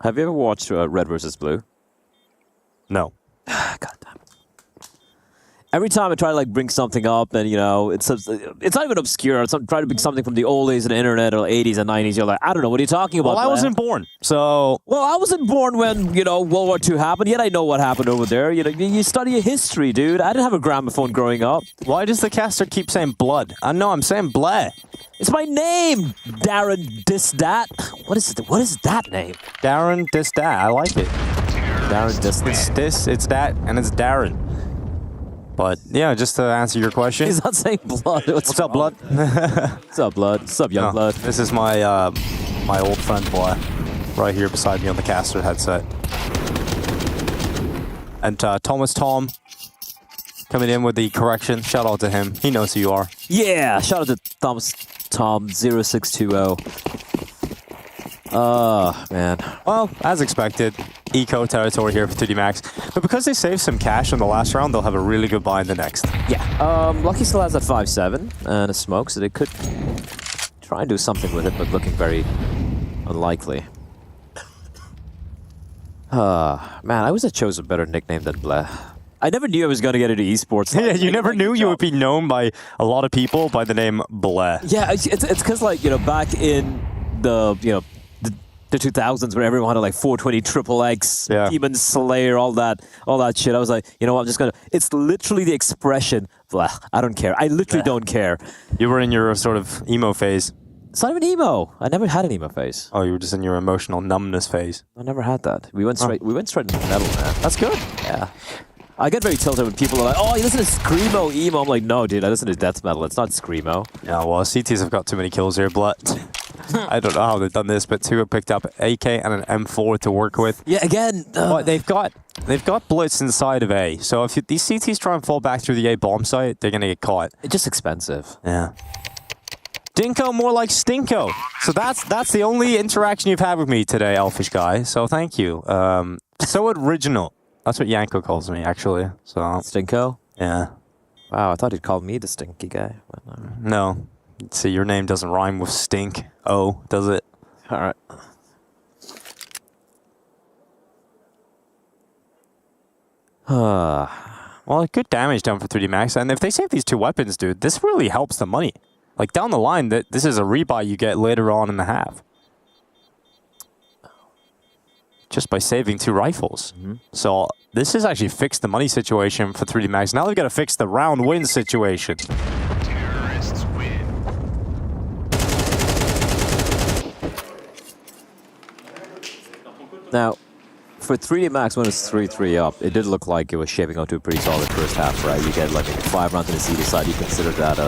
Have you ever watched Red vs. Blue? No. God damn it. Every time I try to like bring something up, and you know, it's not even obscure. It's try to bring something from the old days of the internet or 80s and 90s. You're like, I don't know, what are you talking about? Well, I wasn't born, so... Well, I wasn't born when, you know, World War II happened, yet I know what happened over there. You know, you study a history, dude. I didn't have a gramophone growing up. Why does the caster keep saying blood? I know, I'm saying bleh. It's my name, Darren Disdat. What is it? What is that name? Darren Disdat, I like it. Darren Disdat. It's this, it's that, and it's Darren. But yeah, just to answer your question. He's not saying blood. What's up, blood? What's up, blood? What's up, young blood? This is my my old friend, boy, right here beside me on the caster headset. And Thomas Tom coming in with the correction. Shout out to him. He knows who you are. Yeah, shout out to Thomas Tom 0620. Oh, man. Well, as expected, eco territory here for 2D Max. But because they saved some cash in the last round, they'll have a really good buy in the next. Yeah. Lucky still has that 5-7 and a smoke, so they could try and do something with it, but looking very unlikely. Man, I wish I chose a better nickname than Bleh. I never knew I was going to get into esports. Yeah, you never knew you would be known by a lot of people by the name Bleh. Yeah, it's because, like, you know, back in the, you know, the 2000s when everyone had like 420 triple X, Demon Slayer, all that shit. I was like, you know what, I'm just gonna. It's literally the expression. Blah, I don't care. I literally don't care. You were in your sort of emo phase. It's not even emo. I never had an emo phase. Oh, you were just in your emotional numbness phase. I never had that. We went straight. We went straight into metal, man. That's good. Yeah. I get very tilted when people are like, "Oh, you listen to screamo emo." I'm like, "No, dude, I listen to death metal. It's not screamo." Yeah, well, CTs have got too many kills here, but I don't know how they've done this, but 2 have picked up AK and an M4 to work with. Yeah, again, but they've got Blitz inside of A. So if these CTs try and fall back through the A bomb site, they're gonna get caught. It's just expensive. Yeah. Dinko more like Stinko. So that's the only interaction you've had with me today, Elfish guy. So thank you. So original. That's what Yanko calls me, actually. So Stinko? Yeah. Wow, I thought he'd call me the stinky guy. No. See, your name doesn't rhyme with stink. Oh, does it? All right. Well, good damage done for 3D Max. And if they save these 2 weapons, dude, this really helps the money. Like, down the line, this is a rebuy you get later on in the half. Just by saving 2 rifles. So this has actually fixed the money situation for 3D Max. Now they've got to fix the round win situation. Terrorists win. Now, for 3D Max, when it's 3-3 up, it did look like it was shaping up to a pretty solid first half, right? You get like 5 rounds on the CD side, you consider that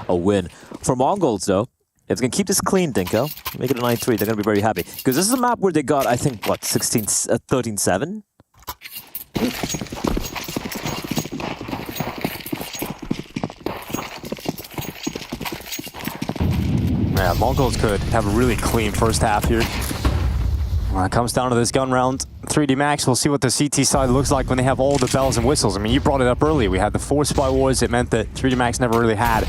a win. For Mongols, though, if they can keep this clean, Dinko, make it a 9-3, they're going to be very happy. Because this is a map where they got, I think, what, 13-7? Yeah, Mongols could have a really clean first half here. When it comes down to this gun round, 3D Max, we'll see what the CT side looks like when they have all the bells and whistles. I mean, you brought it up earlier. We had the 4 spy wars. It meant that 3D Max never really had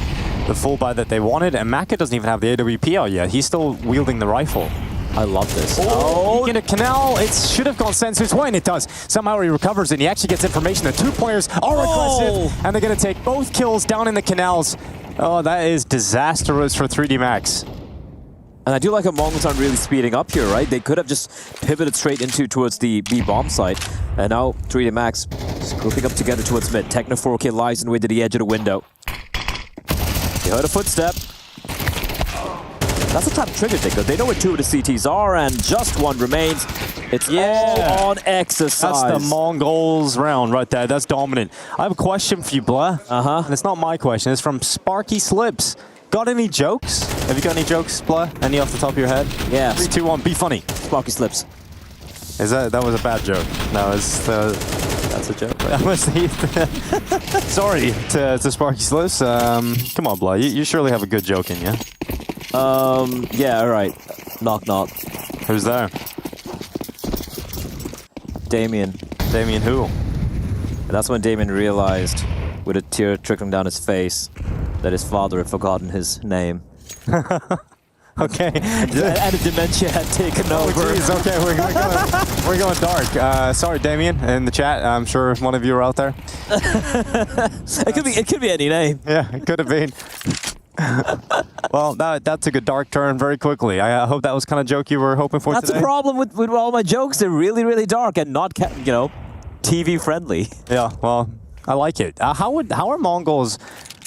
the full buy that they wanted, and Maka doesn't even have the AWP out yet. He's still wielding the rifle. I love this. Oh, in a canal. It should have gone Sensu's way, and it does. Somehow he recovers, and he actually gets information that 2 players are aggressive, and they're going to take both kills down in the canals. Oh, that is disastrous for 3D Max. And I do like how Mongols aren't really speeding up here, right? They could have just pivoted straight towards the B bomb site. And now 3D Max just grouping up together towards mid. Techno 4K lies in the way to the edge of the window. You heard a footstep. That's a tap trigger, Dinko. They know where 2 of the CTs are, and just 1 remains. It's all on exercise. That's the Mongols round right there. That's dominant. I have a question for you, Blah. And it's not my question. It's from Sparky Slips. Got any jokes? Have you got any jokes, Blah? Any off the top of your head? Yeah. 3, 2, 1, be funny. Sparky Slips. That was a bad joke. No, it's that's That's a joke. That was sorry to Sparky Sliss. Come on, Bly. You surely have a good joke in you. Yeah, all right. Knock, knock. Who's there? Damien. Damien who? And that's when Damien realized, with a tear trickling down his face, that his father had forgotten his name. Okay. And a dementia had taken over. Geez, okay, we're going dark. Sorry, Damien, in the chat. I'm sure one of you are out there. It could be any name. Yeah, it could have been. Well, that took a dark turn very quickly. I hope that was kind of joke you were hoping for That's today. the problem with all my jokes. They're really, really dark and not, TV friendly. Yeah, well, I like it. How are Mongols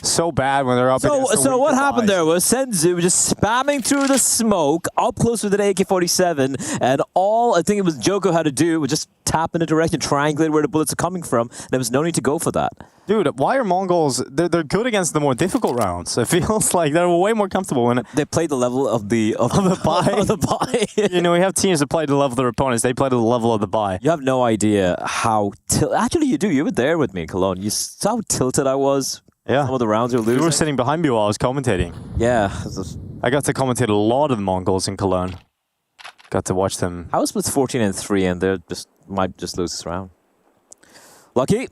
so bad when they're up against So what happened there was Senzu just spamming through the smoke up close with an AK-47, and all I think it was Joko had to do was just tap in a direction, triangulate where the bullets are coming from. There was no need to go for that. Dude, why are Mongols? They're good against the more difficult rounds. It feels like they're way more comfortable when they play the level of the buy. Of the buy. You know, we have teams that play to the level of their opponents. They play to the level of the buy. You have no idea how actually you do. You were there with me in Cologne. You saw how tilted I was. Yeah. Some of the rounds you're losing. You were sitting behind me while I was commentating. Yeah. I got to commentate a lot of the Mongols in Cologne. Got to watch them. I was with 14-3, and they might just lose this round. Lucky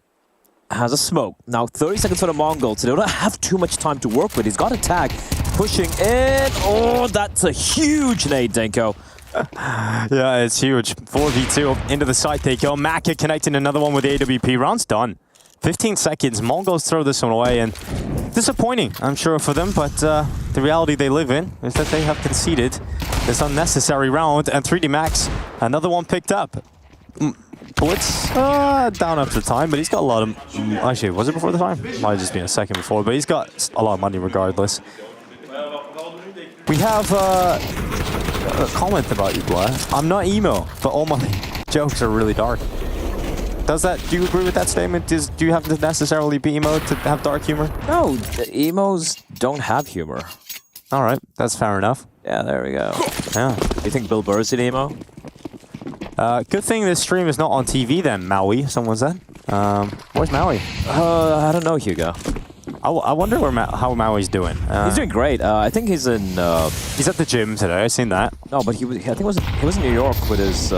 has a smoke. Now 30 seconds for the Mongols, so they don't have too much time to work with. He's got a tag. Pushing in. Oh, that's a huge nade, Denko. Yeah, it's huge. 4v2 into the side they go. Maka connecting another one with the AWP. Round's done. 15 seconds. Mongols throw this one away, and disappointing, I'm sure, for them, but the reality they live in is that they have conceded this unnecessary round, and 3D Max, another one picked up. Blitz, down after time, but he's got a lot of... Actually, was it before the time? Might have just been a second before, but he's got a lot of money regardless. We have a comment about you, Blah. I'm not emo, but all my jokes are really dark. Do you agree with that statement? Do you have to necessarily be emo to have dark humor? No, the emos don't have humor. All right, that's fair enough. Yeah, there we go. Yeah. You think Bill Burr's an emo? Good thing this stream is not on TV then, Maui, someone said. Where's Maui? I don't know, Hugo. I wonder how Maui's doing. He's doing great. I think he's in... he's at the gym today, I've seen that. No, but he was in New York with his...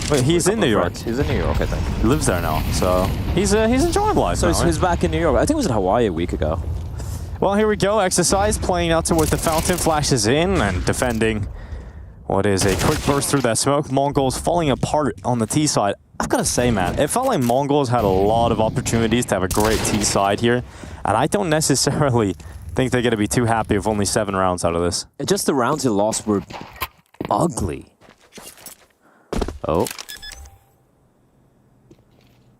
Wait, he's in New York? He's in New York, I think. He lives there now, so he's enjoying life. So now, he's back in New York. I think it was in Hawaii a week ago. Well, here we go. Exercise playing out towards the fountain, flashes in and defending what is a quick burst through that smoke. Mongols falling apart on the T side. I've got to say, man, it felt like Mongols had a lot of opportunities to have a great T side here, and I don't necessarily think they're going to be too happy with only 7 rounds out of this. Just the rounds they lost were ugly. Oh.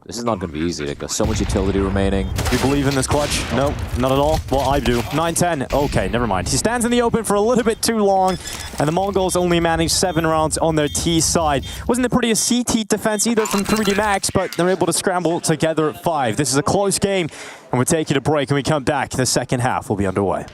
This is not going to be easy. They've got so much utility remaining. You believe in this clutch? No, not at all. Well, I do. 9-10. Okay, never mind. He stands in the open for a little bit too long, and the Mongols only managed 7 rounds on their T side. Wasn't the prettiest CT defense either from 3D Max, but they're able to scramble together at 5. This is a close game, and we're taking a break, and we come back. The second half will be underway.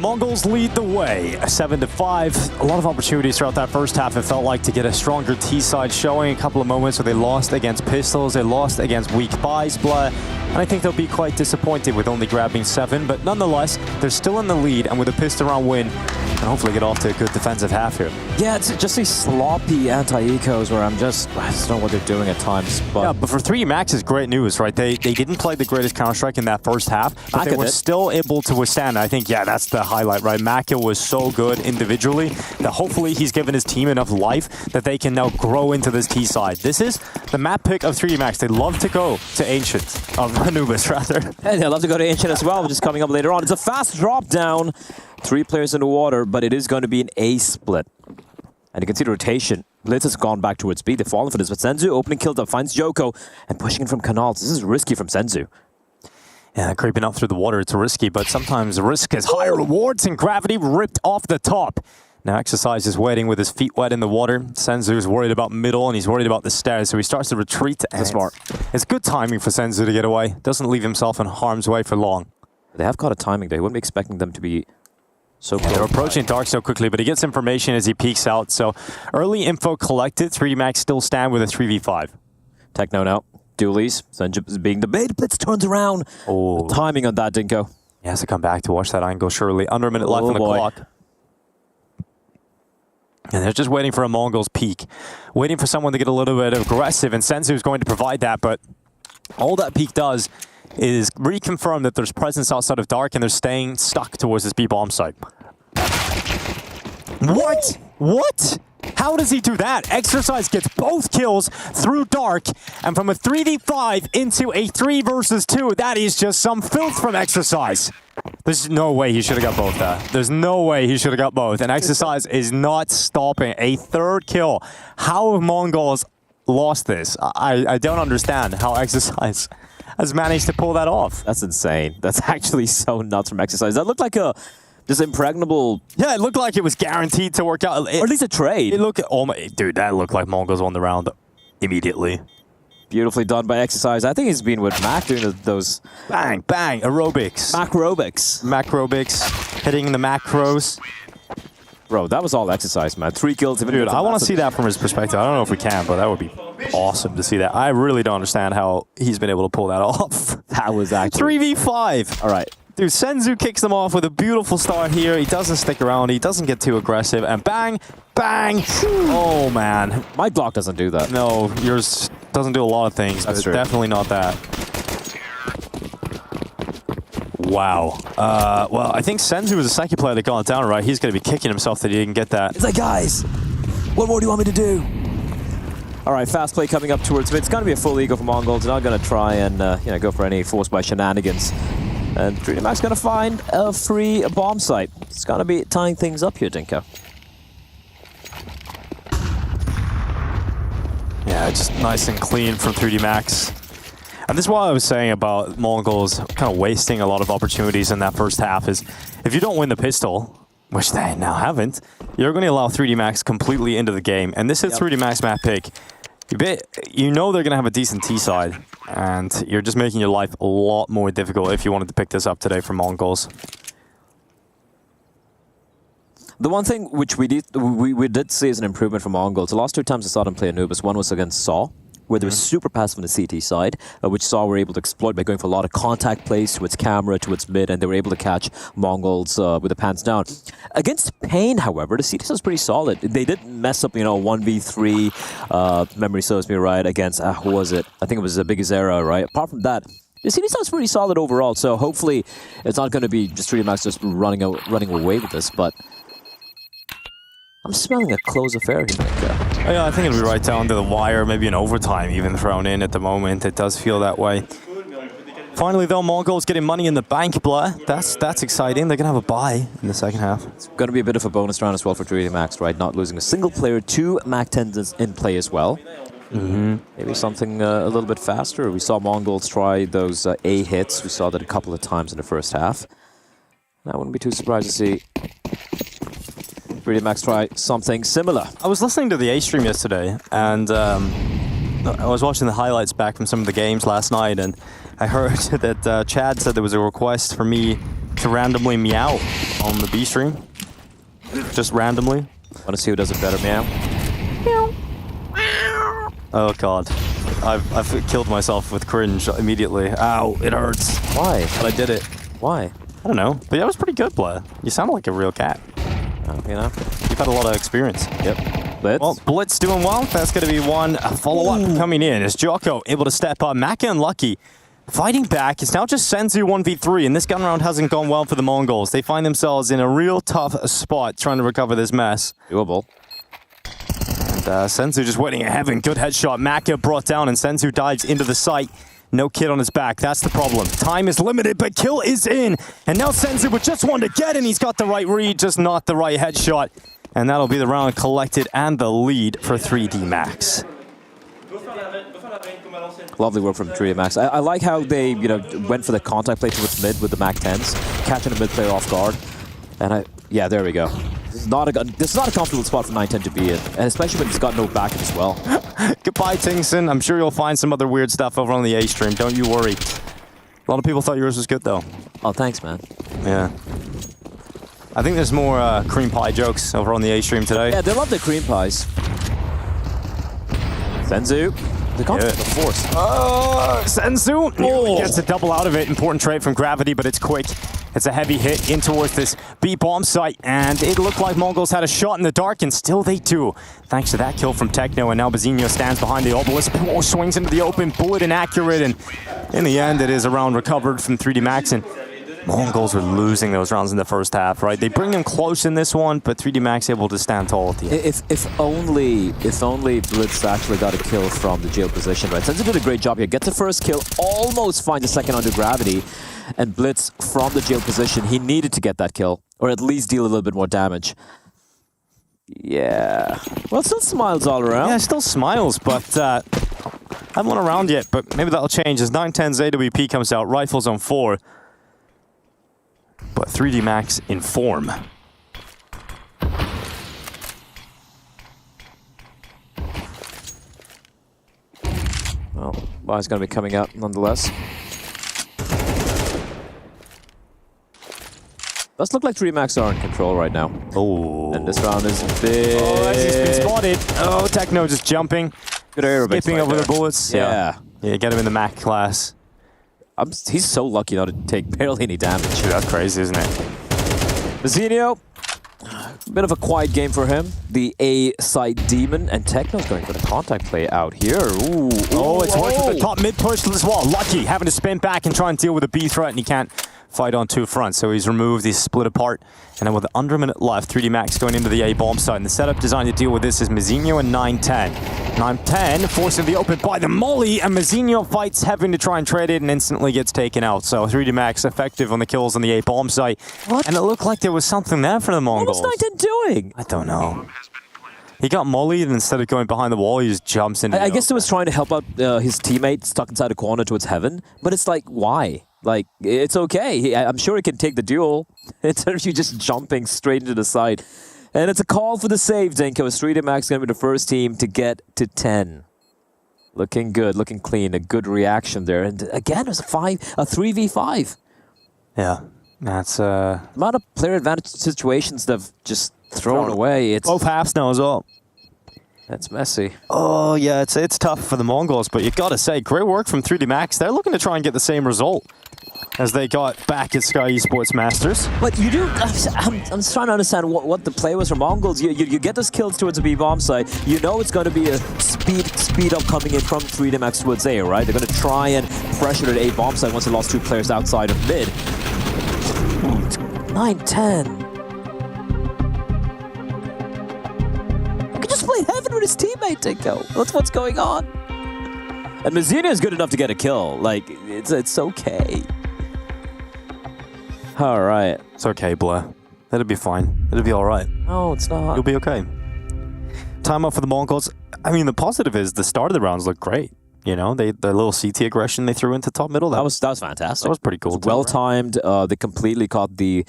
Mongols lead the way, 7-5. A lot of opportunities throughout that first half, it felt like, to get a stronger T-side showing. A couple of moments where they lost against Pistols, they lost against weak buys, and I think they'll be quite disappointed with only grabbing 7, but nonetheless, they're still in the lead, and with a pistol round win, and hopefully get off to a good defensive half here. Yeah, it's just these sloppy anti-ecos where I just don't know what they're doing at times. But yeah, but for 3D Max, it's great news, right? They didn't play the greatest Counter-Strike in that first half, but they were still able to withstand. I think, yeah, that's the highlight, right? Maka was so good individually that hopefully he's given his team enough life that they can now grow into this T side. This is the map pick of 3D Max. They love to go to Ancient, of Anubis rather. And they love to go to Ancient as well, which is coming up later on. It's a fast drop down. 3 players in the water, but it is going to be an A split. And you can see the rotation. Blitz has gone back towards B. They've fallen for this, but Senzu opening kill up, finds Yoko, and pushing in from Canals. This is risky from Senzu. Yeah, creeping up through the water, it's risky, but sometimes risk is higher rewards, and Gravity ripped off the top. Now Exercise is waiting with his feet wet in the water. Senzu is worried about middle, and he's worried about the stairs, so he starts to retreat. That's smart. It's good timing for Senzu to get away. Doesn't leave himself in harm's way for long. They have got a timing. They wouldn't be expecting them to be so close. They're approaching Dark so quickly, but he gets information as he peeks out. So early info collected. 3D Max still stand with a 3v5. Techno now. Dualies. Senju is being debated. Blitz turns around. Oh. The timing on that didn't go. He has to come back to watch that angle, surely. Under a minute left on the clock. And they're just waiting for a Mongols peak. Waiting for someone to get a little bit aggressive, and Senzu is going to provide that, but all that peak does is reconfirm that there's presence outside of Dark, and they're staying stuck towards this B-bomb site. What? What? How does he do that? Exercise gets both kills through Dark, and from a 3v5 into a 3 versus 2, that is just some filth from Exercise. There's no way he should have got both there. There's no way he should have got both, and Exercise is not stopping. A third kill. How have Mongols lost this? I don't understand how Exercise has managed to pull that off. That's insane. That's actually so nuts from Exercise. That looked like a just impregnable. Yeah, it looked like it was guaranteed to work out. Or at least a trade. It looked, dude, that looked like Mongols won the round immediately. Beautifully done by Exercise. I think he's been with Mac doing those bang, bang, aerobics. Macrobics, hitting the macros. Bro, that was all Exercise, man. 3 kills. Dude, I want to see that from his perspective. I don't know if we can, but that would be awesome to see that. I really don't understand how he's been able to pull that off. That was actually 3v5. All right. Dude, Senzu kicks them off with a beautiful start here. He doesn't stick around. He doesn't get too aggressive. And bang, bang. Oh, man. My Glock doesn't do that. No, yours doesn't do a lot of things. That's but true. Definitely not that. Wow. Well, I think Senzu was the second player that got it down, right? He's going to be kicking himself that he didn't get that. It's like, guys, what more do you want me to do? All right, fast play coming up towards mid. It's going to be a full ego for Mongols. They're not going to try and go for any force by shenanigans. And 3D Max going to find a free bomb site. It's going to be tying things up here, Dinko. Yeah, just nice and clean from 3D Max. And this is what I was saying about Mongols kind of wasting a lot of opportunities in that first half is if you don't win the pistol, which they now haven't, you're going to allow 3D Max completely into the game. And this is 3D Max map pick. You know they're going to have a decent T side, and you're just making your life a lot more difficult if you wanted to pick this up today for Mongols. The one thing which we did see as an improvement from Mongols, the last 2 times I saw them play Anubis, one was against Saw, where they were super passive on the CT side, which Saw were able to exploit by going for a lot of contact plays to its camera, to its mid, and they were able to catch Mongols with the pants down. Against Pain, however, the CT side was pretty solid. They did mess up, 1v3, memory serves me right, against, who was it? I think it was a Biggest Era, right? Apart from that, the CT side was pretty solid overall, so hopefully it's not going to be just 3D Max just running away with this, but I'm smelling a close affair here. Yeah, I think it'll be right down to the wire, maybe an overtime even thrown in at the moment. It does feel that way. Finally, though, Mongols getting money in the bank, blah. That's exciting. They're going to have a bye in the second half. It's going to be a bit of a bonus round as well for 3D Max, right? Not losing a single player, 2 Mac 10s in play as well. Maybe something a little bit faster. We saw Mongols try those A hits. We saw that a couple of times in the first half. I wouldn't be too surprised to see 3D Max try something similar. I was listening to the A stream yesterday, and I was watching the highlights back from some of the games last night, and I heard that Chad said there was a request for me to randomly meow on the B stream. Just randomly. Want to see who does it better, meow? Oh god. I've killed myself with cringe immediately. Ow, it hurts. Why? But I did it. Why? I don't know. But that was pretty good, Blair. You sound like a real cat. You know? You've had a lot of experience. Yep. Blitz. Well, Blitz doing well. That's going to be one follow-up coming in. Is Jocko able to step up? Maka unlucky. Fighting back. It's now just Senzu 1v3, and this gun round hasn't gone well for the Mongols. They find themselves in a real tough spot trying to recover this mess. Doable. And Senzu just waiting at heaven. Good headshot. Maka brought down, and Senzu dives into the site. No kid on his back. That's the problem. Time is limited, but kill is in. And now Senzu with just one to get, and he's got the right read, just not the right headshot. And that'll be the round collected and the lead for 3D Max. Lovely work from 3D Max. I like how they, went for the contact play towards mid with the Mac 10s, catching a mid player off guard. And yeah, there we go. This is not a comfortable spot for 910 to be in, and especially when he's got no backup as well. Goodbye, Tingson. I'm sure you'll find some other weird stuff over on the A stream. Don't you worry. A lot of people thought yours was good, though. Oh, thanks, man. Yeah. I think there's more cream pie jokes over on the A stream today. Yeah, they love the cream pies. Senzu. The concept of force. Senzu gets a double out of it. Important trade from Gravity, but it's quick. It's a heavy hit in towards this B bomb site, and it looked like Mongols had a shot in the dark, and still they do. Thanks to that kill from Techno, and now Bazinho stands behind the obelisk, swings into the open, bullet inaccurate, and in the end, it is a round recovered from 3D Max, and Mongols were losing those rounds in the first half, right? They bring them close in this one, but 3D Max able to stand tall at the end. If only Blitz actually got a kill from the jail position, right? Senzu did a great job here. Gets the first kill, almost finds a second under Gravity, and Blitz from the jail position, he needed to get that kill, or at least deal a little bit more damage. Yeah. Well, still smiles all around. Yeah, still smiles, but haven't won a round yet, but maybe that'll change as 910's AWP comes out, rifles on 4. But 3D Max in form. Well, Bai's going to be coming out nonetheless. Does look like 3D Max are in control right now. Oh. And this round is big. Oh, as he's been spotted. Oh, Techno just jumping. Good aerobics. Skipping over the bullets. Yeah. Yeah, get him in the Mac class. He's so lucky not to take barely any damage. Dude, that's crazy, isn't it? Bazinho, a bit of a quiet game for him. The A-side demon, and Techno's going for the contact play out here. Ooh. Oh, it's working for the top mid push as well. Lucky, having to spin back and try and deal with a B threat, and he can't fight on two fronts. So he's removed, he's split apart. And then with under a minute left, 3D Max going into the A bomb site. And the setup designed to deal with this is Mazinho and 910. 910 forcing the open by the molly, and Mazinho fights Heaven to try and trade it and instantly gets taken out. So 3D Max effective on the kills on the A bomb site. What? And it looked like there was something there for the Mongols. What was 910 doing? I don't know. He got mollied, and instead of going behind the wall, he just jumps into I guess he was trying to help out his teammate stuck inside a corner towards Heaven. But it's like, why? Like, it's okay. I'm sure he can take the duel instead of you just jumping straight into the side. And it's a call for the save, Zinko. 3D Max going to be the first team to get to 10. Looking good, looking clean. A good reaction there. And again, it was a 3v5. Yeah, that's the amount of player advantage situations they've just thrown away. It's both halves now as well. That's messy. Oh, yeah, it's tough for the Mongols, but you got to say, great work from 3D Max. They're looking to try and get the same result as they got back at Sky Esports Masters. But you do... I'm just trying to understand what the play was for Mongols. You get those kills towards the B-bomb site. You know it's going to be a speed up coming in from 3D Max towards A, right? They're going to try and pressure the A-bomb site once they lost 2 players outside of mid. 9-10. Just play Heaven with his teammate, Tinko. That's what's going on. And Mazinho is good enough to get a kill. Like, it's okay. All right. It's okay, Blair. It'll be fine. It'll be all right. No, it's not. You'll be okay. Time out for the Mongols. I mean, the positive is the start of the rounds looked great. You know, the little CT aggression they threw into top middle. That was fantastic. That was pretty cool. Well timed. They completely caught the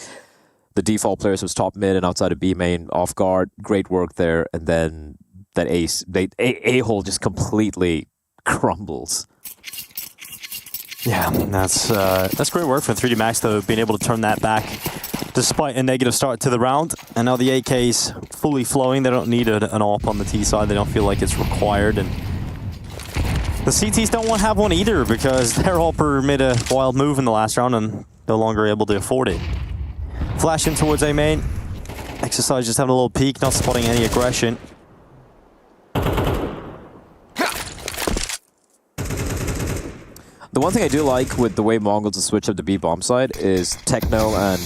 default players who was top mid and outside of B main off guard. Great work there. And then that A-hole just completely crumbles. Yeah, that's great work for 3D Max, though, being able to turn that back despite a negative start to the round. And now the AK's fully flowing. They don't need an AWP on the T side. They don't feel like it's required. And the CTs don't want to have one either because their AWPer made a wild move in the last round and no longer able to afford it. Flash in towards A main. Exercise just having a little peek, not spotting any aggression. The one thing I do like with the way Mongols have switched up the B bomb side is Techno and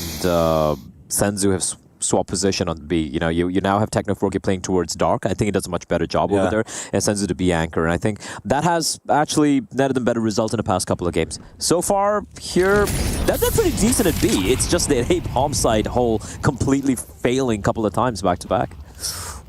Senzu have swapped position on B. You know, you now have Techno 4K playing towards Dark. I think he does a much better job over there, and Senzu to be anchor. And I think that has actually netted them better results in the past couple of games. So far here, they're pretty decent at B. It's just the A bomb side hole completely failing a couple of times back to back.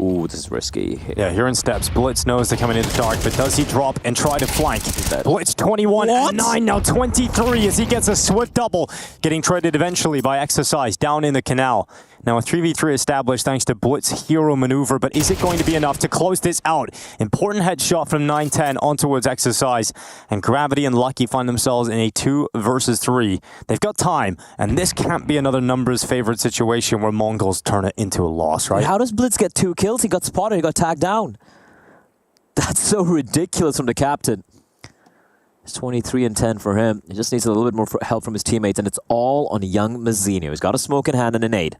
Ooh, this is risky. Yeah, here in steps. Blitz knows they're coming into Dark, but does he drop and try to flank? Blitz 21 and 9, now 23 as he gets a swift double, getting traded eventually by Exercise down in the canal. Now a 3v3 established thanks to Blitz hero maneuver, but is it going to be enough to close this out? Important headshot from 910 on towards Exercise, and Gravity and Lucky find themselves in a 2 versus 3. They've got time, and this can't be another numbers favored situation where Mongols turn it into a loss, right? How does Blitz get 2 kills? He got spotted, he got tagged down. That's so ridiculous from the captain. It's 23 and 10 for him. He just needs a little bit more help from his teammates, and it's all on young Mazzinho. He's got a smoke in hand and a nade.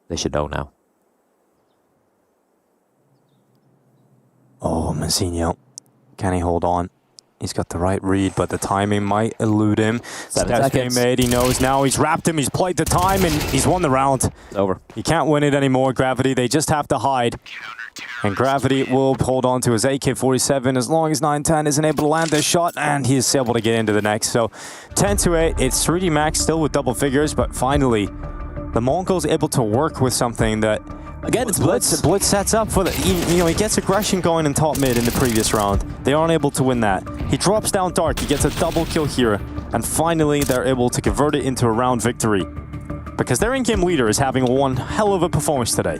They should know now. Oh, Mazzinho. Can he hold on? He's got the right read, but the timing might elude him. Steps being made, he knows now. He's wrapped him, he's played the time, and he's won the round. It's over. He can't win it anymore, Gravity. They just have to hide. And Gravity will hold on to his AK-47 as long as 910 isn't able to land this shot, and he is able to get into the next. So 10-8, it's 3D Max still with double figures, but finally, the Mongols able to work with something that... Again, it's Blitz. Blitz sets up for the... he gets aggression going in top mid in the previous round. They aren't able to win that. He drops down Dark, he gets a double kill here, and finally they're able to convert it into a round victory. Because their in-game leader is having one hell of a performance today.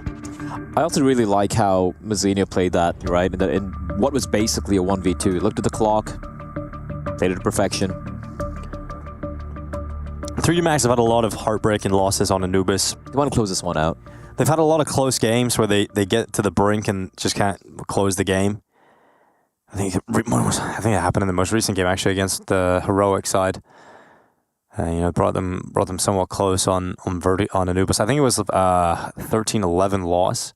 I also really like how Mazzinho played that, right? In what was basically a 1v2. He looked at the clock, played it to perfection. 3D Max have had a lot of heartbreaking losses on Anubis. You want to close this one out? They've had a lot of close games where they get to the brink and just can't close the game. I think it happened in the most recent game actually against the Heroic side. Brought them somewhat close on Anubis. I think it was 13-11 loss.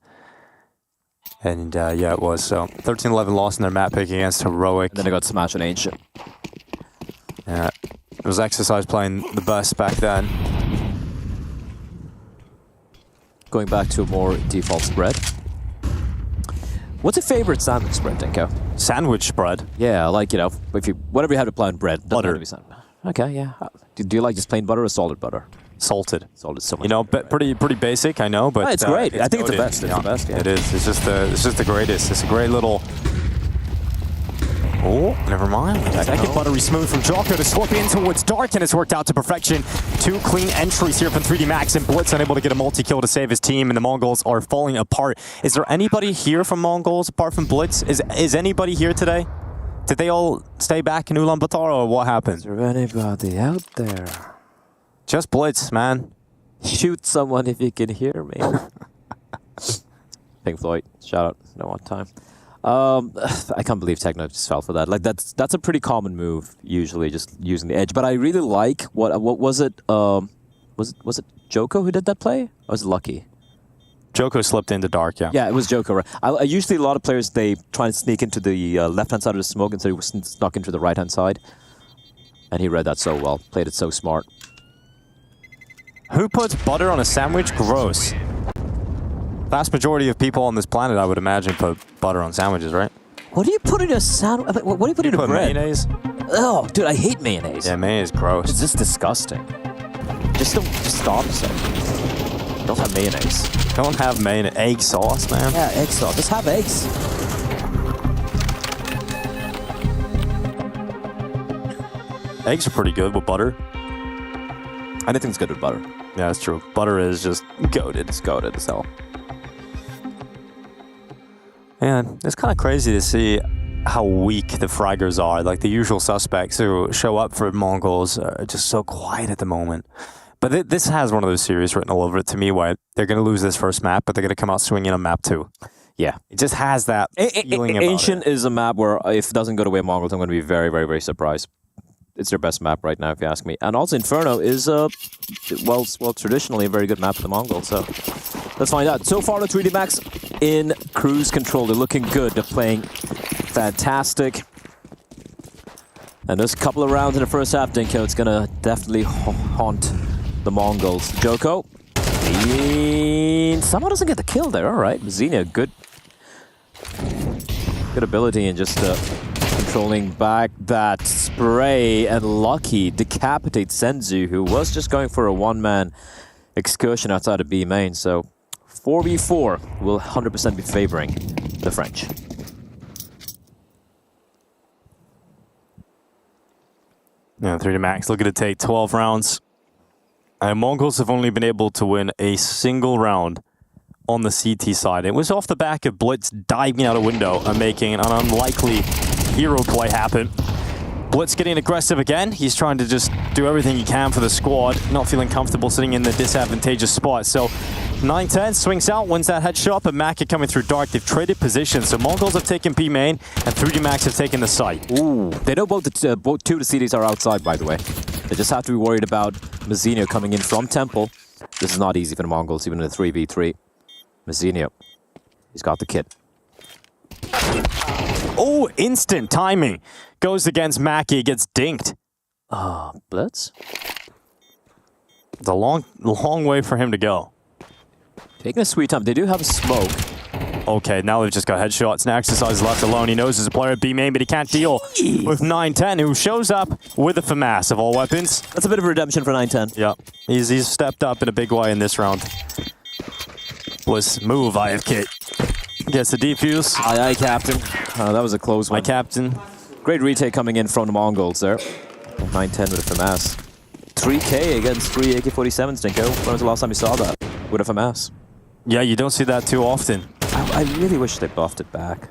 And yeah, it was. So 13-11 loss in their map pick against Heroic. And then they got smashed on Ancient. Yeah, it was Exercise playing the best back then. Going back to a more default spread. What's your favorite sandwich spread, Dinko? Sandwich spread? Yeah, like, if you whatever you have to apply on bread. Butter. Okay, yeah. Do you like just plain butter or salted butter? Salted. Salted, so much. Pretty basic, I know, but it's great. I think it's the best. It's the best. Yeah. It is. It's just the greatest. It's a great little. Oh, never mind. Second buttery smooth from Jocko to swap in towards Dark, and it's worked out to perfection. 2 clean entries here from 3D Max, and Blitz unable to get a multi-kill to save his team, and the Mongols are falling apart. Is there anybody here from Mongols apart from Blitz? Is anybody here today? Did they all stay back in Ulaanbaatar, or what happened? Is there anybody out there? Just Blitz, man. Shoot someone if you can hear me. Pink Floyd, shout out. No one time. I can't believe Techno just fell for that. Like that's a pretty common move usually, just using the edge. But I really like what was it? Was it Joko who did that play? Or was it Lucky? Joko slipped into Dark, yeah. Yeah, it was Joko. Right? I usually a lot of players they try and sneak into the left-hand side of the smoke instead of snuck into the right-hand side. And he read that so well, played it so smart. Who puts butter on a sandwich? Gross. Vast majority of people on this planet, I would imagine, put butter on sandwiches, right? What do you put in a sandwich? What do you put in a bread? Mayonnaise? Oh, dude, I hate mayonnaise. Yeah, mayonnaise is gross. It's just disgusting. Just stop it. Don't have mayonnaise. Don't have mayonnaise. Egg sauce, man. Yeah, egg sauce. Just have eggs. Eggs are pretty good with butter. Anything's good with butter. Yeah, that's true. Butter is just goated. It's goated as hell. Man, it's kind of crazy to see how weak the fraggers are. Like the usual suspects who show up for Mongols are just so quiet at the moment. But this has one of those series written all over it to me where they're going to lose this first map, but they're going to come out swinging on map 2. Yeah. It just has that feeling about Ancient is a map where if it doesn't go the way of Mongols, I'm going to be very, very, very surprised. It's their best map right now, if you ask me. And also Inferno is, well, traditionally a very good map for the Mongols. So let's find out. So far, the 3D Max in cruise control. They're looking good. They're playing fantastic. And there's a couple of rounds in the first half, Dinko. It's going to definitely haunt the Mongols. Joko. Somehow doesn't get the kill there. All right. Xenia, good ability in just controlling back that spray, and Lucky decapitates Senzu, who was just going for a one-man excursion outside of B main. So 4v4 will 100% be favoring the French. Yeah, 3D Max looking to take 12 rounds. And Mongols have only been able to win a single round on the CT side. It was off the back of Blitz diving out a window and making an unlikely hero play happen. Blitz getting aggressive again. He's trying to just do everything he can for the squad. Not feeling comfortable sitting in the disadvantageous spot. So 9-10 swings out, wins that headshot, but Maka coming through dark. They've traded positions. So Mongols have taken B main and 3D Max have taken the site. Ooh, they know both two of the cities are outside, by the way. They just have to be worried about Mazinho coming in from Temple. This is not easy for the Mongols, even in a 3v3. Mazinho, he's got the kit. Oh, instant timing. Goes against Mackie, gets dinked. Blitz? It's a long way for him to go. Taking a sweet time. They do have a smoke. Okay, now they've just got headshots. Naxxas is left alone. He knows there's a player at B main, but he can't deal with 9-10, who shows up with a FAMAS of all weapons. That's a bit of a redemption for 9-10. Yeah, he's stepped up in a big way in this round. Blitz move, I have kit. Gets the defuse. Aye, Captain. That was a close one. My Captain. Great retake coming in from the Mongols there. 9-10 with a FAMAS. 3K against 3 AK-47s, Dinko. When was the last time you saw that with a FAMAS? Yeah, you don't see that too often. I really wish they buffed it back.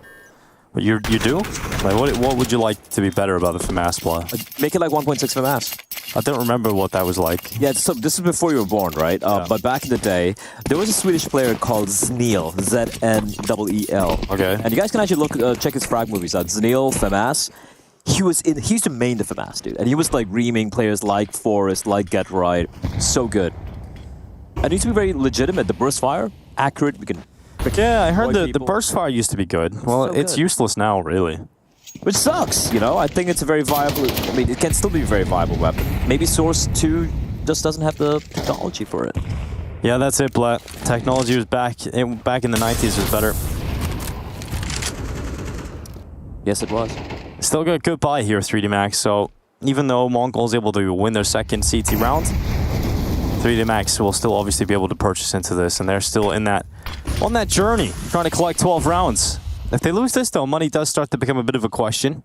But you do? Like, what would you like to be better about the FAMAS play? Make it like 1.6 FAMAS. I don't remember what that was like. Yeah, so this is before you were born, right? But back in the day, there was a Swedish player called Zneel, Z-N-E-E-L. Okay. And you guys can actually check his frag movies out. Zneel, FAMAS. He used to main the FAMAS, dude. And he was like reaming players like Forrest, like Get Right. So good. And it used to be very legitimate. The burst fire, accurate. We can. Yeah, I heard the burst fire used to be good. Well, So it's good. useless now, really. Which sucks, you know? I think it's a very viable... I mean, it can still be a very viable weapon. Maybe Source 2 just doesn't have the technology for it. Yeah, that's it, Blatt. Technology was back in the 90s was better. Yes, it was. Still got a good buy here, 3D Max. So even though Mongols able to win their second CT round, 3D Max will still obviously be able to purchase into this, and they're still on that journey, trying to collect 12 rounds. If they lose this, though, money does start to become a bit of a question.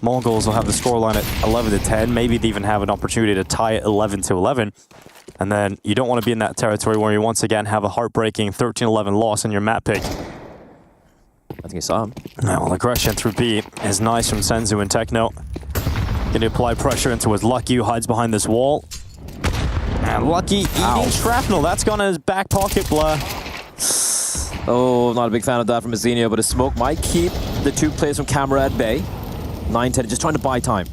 Mongols will have the scoreline at 11-10. Maybe they even have an opportunity to tie it 11-11. And then you don't want to be in that territory where you once again have a heartbreaking 13-11 loss in your map pick. I think you saw him. Well, aggression through B is nice from Senzu and Techno. Going to apply pressure into his Lucky, who hides behind this wall. And Lucky eating shrapnel. That's gone in his back pocket, blah. Oh, not a big fan of that from Mazinho, but a smoke might keep the two players from camera at bay. 9-10, just trying to buy time.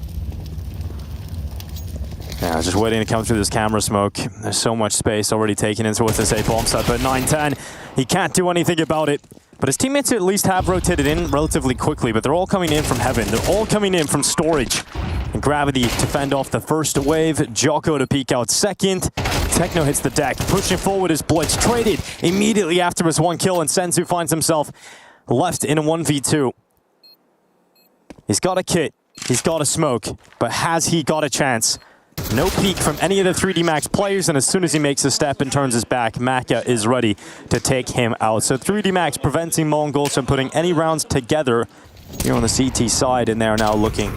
Yeah, just waiting to come through this camera smoke. There's so much space already taken into with this A-bomb set, but 9-10, he can't do anything about it. But his teammates at least have rotated in relatively quickly, but they're all coming in from heaven. They're all coming in from storage. And Gravity to fend off the first wave. Jocko to peek out second. Techno hits the deck, pushing forward his Blitz. Traded immediately after his one kill, and Senzu finds himself left in a 1v2. He's got a kit, he's got a smoke, but has he got a chance? No peek from any of the 3D Max players, and as soon as he makes a step and turns his back, Maka is ready to take him out. So 3D Max preventing Mongols from putting any rounds together here on the CT side, and they're now looking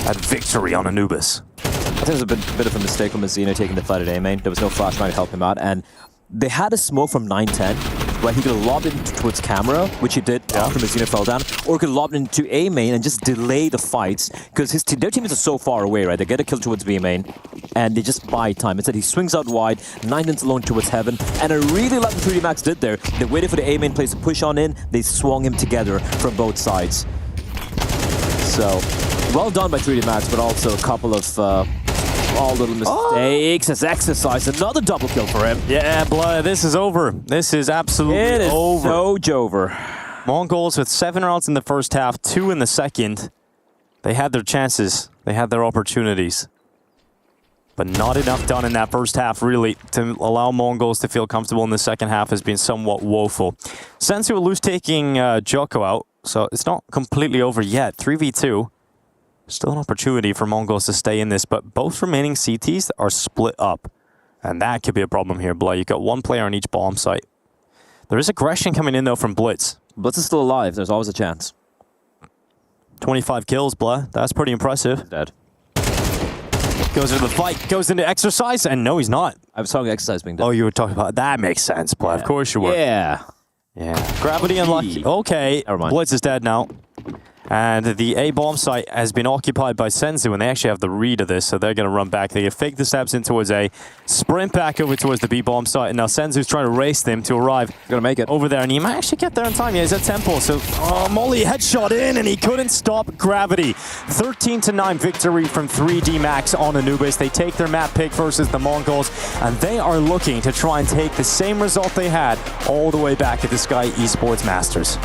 at victory on Anubis. I think it was a bit of a mistake from Mazinho taking the fight at A main. There was no flashbang to help him out, and they had a smoke from 9-10. right? He could have lobbed it towards camera, which he did after Mizuno fell down, or could have lobbed it into A main and just delay the fights, because their teammates are so far away, right? They get a kill towards B main, and they just buy time. Instead, he swings out wide, 9ins alone towards heaven, and I really like what 3D Max did there. They waited for the A main players to push on in, they swung him together from both sides. So, well done by 3D Max, but also a couple of all little mistakes as exercise. Another double kill for him. Yeah, Blood, this is over. This is absolutely over. It is so Jover. Mongols with 7 rounds in the first half, 2 in the second. They had their chances. They had their opportunities. But not enough done in that first half, really, to allow Mongols to feel comfortable in the second half has been somewhat woeful. Sensu will lose taking Joko out, so it's not completely over yet. 3v2. Still an opportunity for Mongols to stay in this, but both remaining CTs are split up. And that could be a problem here, Blood. You've got one player on each bomb site. There is aggression coming in, though, from Blitz. Blitz is still alive. There's always a chance. 25 kills, Blood. That's pretty impressive. Dead. Goes into the fight, goes into exercise, and no, he's not. I was talking exercise being done. Oh, you were talking about that. Makes sense, Blood. Of course you were. Yeah. Yeah. Gravity unlucky. Okay. Never mind. Blitz is dead now. And the A bomb site has been occupied by Senzu, and they actually have the read of this, so they're going to run back. They fake the steps in towards A, sprint back over towards the B bomb site, and now Senzu's trying to race them to arrive. He's going to make it over there, and he might actually get there in time. Yeah, he's at tempo, so Molly headshot in, and he couldn't stop Gravity. 13-9 victory from 3D Max on Anubis. They take their map pick versus the Mongols, and they are looking to try and take the same result they had all the way back at the Sky Esports Masters.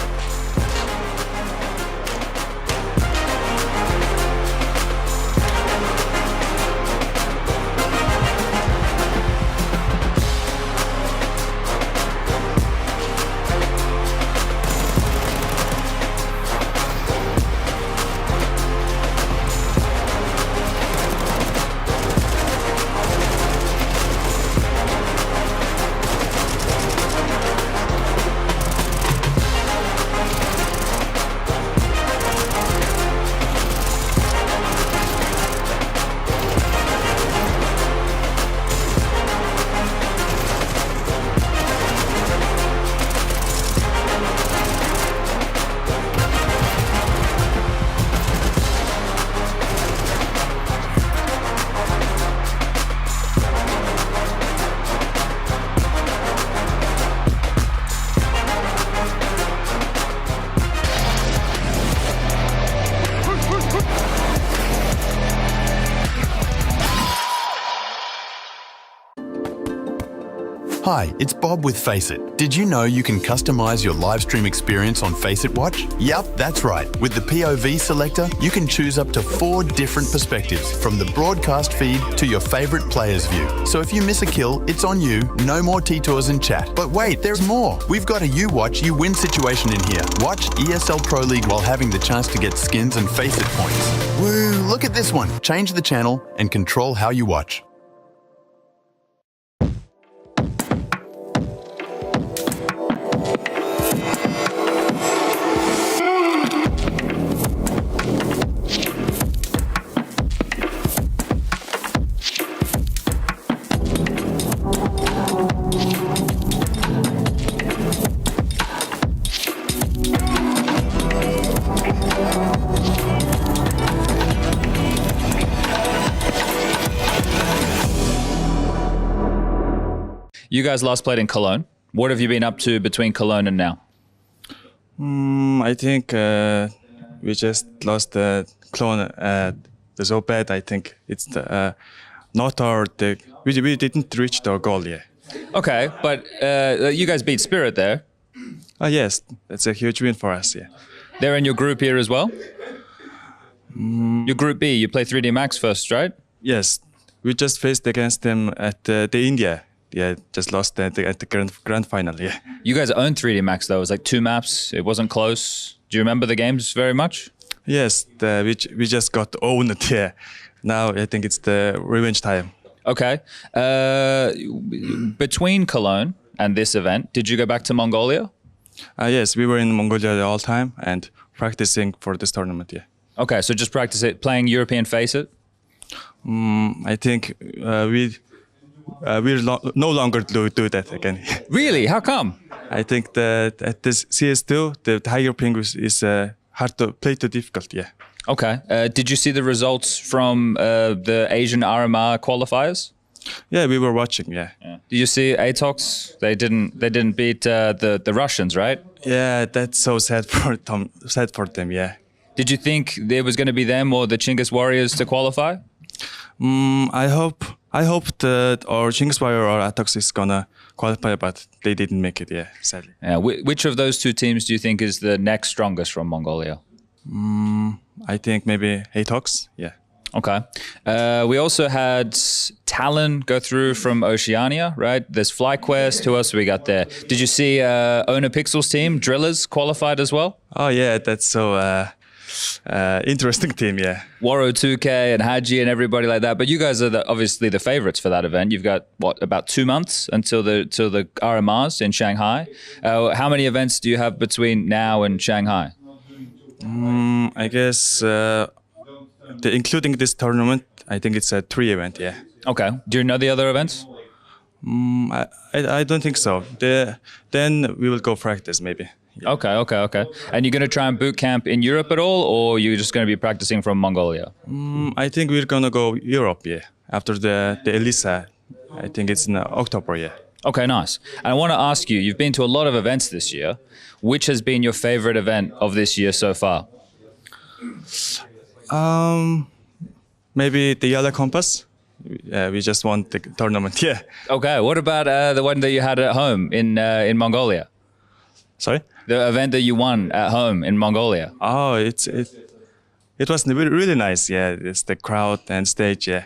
Hi, it's Bob with Faceit. Did you know you can customize your live stream experience on Faceit Watch? Yep, that's right. With the POV selector, you can choose up to 4 different perspectives, from the broadcast feed to your favorite player's view. So if you miss a kill, it's on you, no more T-Tours and chat. But wait, there's more. We've got a you watch, you win situation in here. Watch ESL Pro League while having the chance to get skins and Faceit points. Woo, look at this one. Change the channel and control how you watch. You guys last played in Cologne. What have you been up to between Cologne and now? I think we just lost the Cologne. So bad. I think it's not we didn't reach the goal yet. Okay, but you guys beat Spirit there. Yes, it's a huge win for us. Yeah. They're in your group here as well? Your group B, you play 3D Max first, right? Yes, we just faced against them at the India. Yeah, just lost at the grand final, yeah. You guys owned 3D Max, though. It was like 2 maps. It wasn't close. Do you remember the games very much? Yes, we just got owned, yeah. Now I think it's the revenge time. Okay. Between Cologne and this event, did you go back to Mongolia? Yes, we were in Mongolia the whole time and practicing for this tournament, yeah. Okay, so just practice it, playing European Faceit? I think we'll no longer do that again. Really? How come? I think that at this CS2, the higher ping is hard to play, too difficult. Yeah. Okay. Did you see the results from the Asian RMR qualifiers? Yeah, we were watching. Yeah. Did you see Atox? They didn't beat the Russians, right? Yeah, that's so sad for them. Sad for them. Yeah. Did you think it was going to be them or the Chinggis Warriors to qualify? I hope that our Chinggis Warrior or Atox is gonna qualify, but they didn't make it. Yeah, sadly. Yeah. Which of those two teams do you think is the next strongest from Mongolia? I think maybe Atox. Yeah. Okay. We also had Talon go through from Oceania, right? There's FlyQuest. Who else we got there? Did you see Owner Pixel's team, Drillers, qualified as well? Oh, yeah. That's so interesting team, yeah. Waro 2K and Haji and everybody like that. But you guys are obviously the favorites for that event. You've got, what, about 2 months until the RMRs in Shanghai. How many events do you have between now and Shanghai? I guess... including this tournament, I think it's a 3 event, yeah. Okay. Do you know the other events? I don't think so. Then we will go practice maybe. Yeah. Okay. And you're going to try and boot camp in Europe at all, or you're just going to be practicing from Mongolia? I think we're going to go Europe, yeah. After the Elisa, I think it's in October, yeah. Okay, nice. And I want to ask you, you've been to a lot of events this year. Which has been your favorite event of this year so far? Maybe the Yellow Compass. We just won the tournament. Yeah. Okay. What about the one that you had at home in Mongolia? Sorry. The event that you won at home in Mongolia. Oh, it was really nice. Yeah, it's the crowd and stage. Yeah.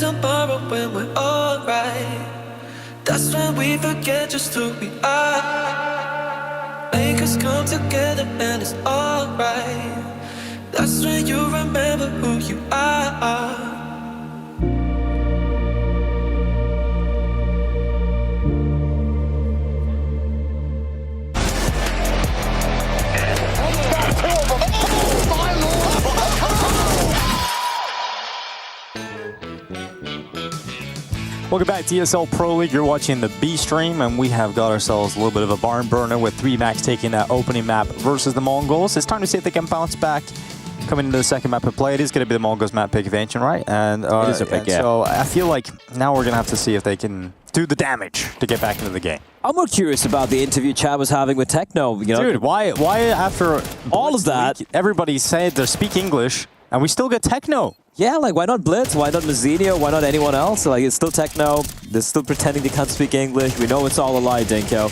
tomorrow when we're alright. That's when we forget just who we are. Make us come together and it's alright. That's when you remember who you are. Welcome back to ESL Pro League. You're watching the B stream, and we have got ourselves a little bit of a barn burner with 3Max taking that opening map versus the Mongols. It's time to see if they can bounce back coming into the second map of play. It is going to be the Mongols map pick of Ancient, right? And it is a pick, yeah. So I feel like now we're going to have to see if they can do the damage to get back into the game. I'm more curious about the interview Chad was having with Techno. You know? Dude, why after all of that, everybody said they speak English, and we still get Techno? Yeah, like, why not Blitz? Why not Mazzinho? Why not anyone else? Like, it's still Techno. They're still pretending they can't speak English. We know it's all a lie, Dinko.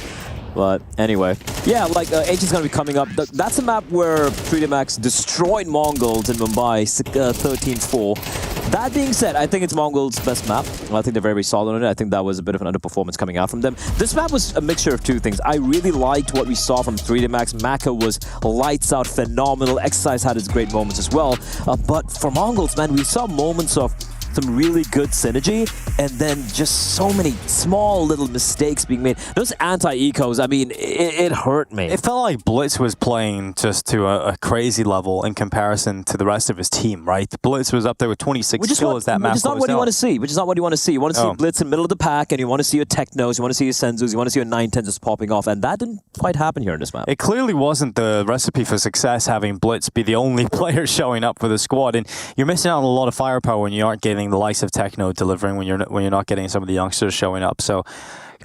But anyway, yeah, like, Ancient's going to be coming up. That's a map where 3DMax destroyed Mongols in Mumbai 13-4. That being said, I think it's Mongols' best map. I think they're very, very solid on it. I think that was a bit of an underperformance coming out from them. This map was a mixture of two things. I really liked what we saw from 3DMax. Maka was lights out, phenomenal. Exercise had its great moments as well. But for Mongols, man, we saw moments of some really good synergy, and then just so many small little mistakes being made. Those anti-ecos, I mean, it hurt me. It felt like Blitz was playing just to a crazy level in comparison to the rest of his team, right? Blitz was up there with 26 kills that map. Which is not what you want to see. Which is not what you want to see. You want to see Blitz in the middle of the pack, and you want to see your Technos, you want to see your Senzus, you want to see your 910s just popping off, and that didn't quite happen here in this map. It clearly wasn't the recipe for success having Blitz be the only player showing up for the squad, and you're missing out on a lot of firepower when you aren't getting the likes of Techno delivering, when you're not getting some of the youngsters showing up. So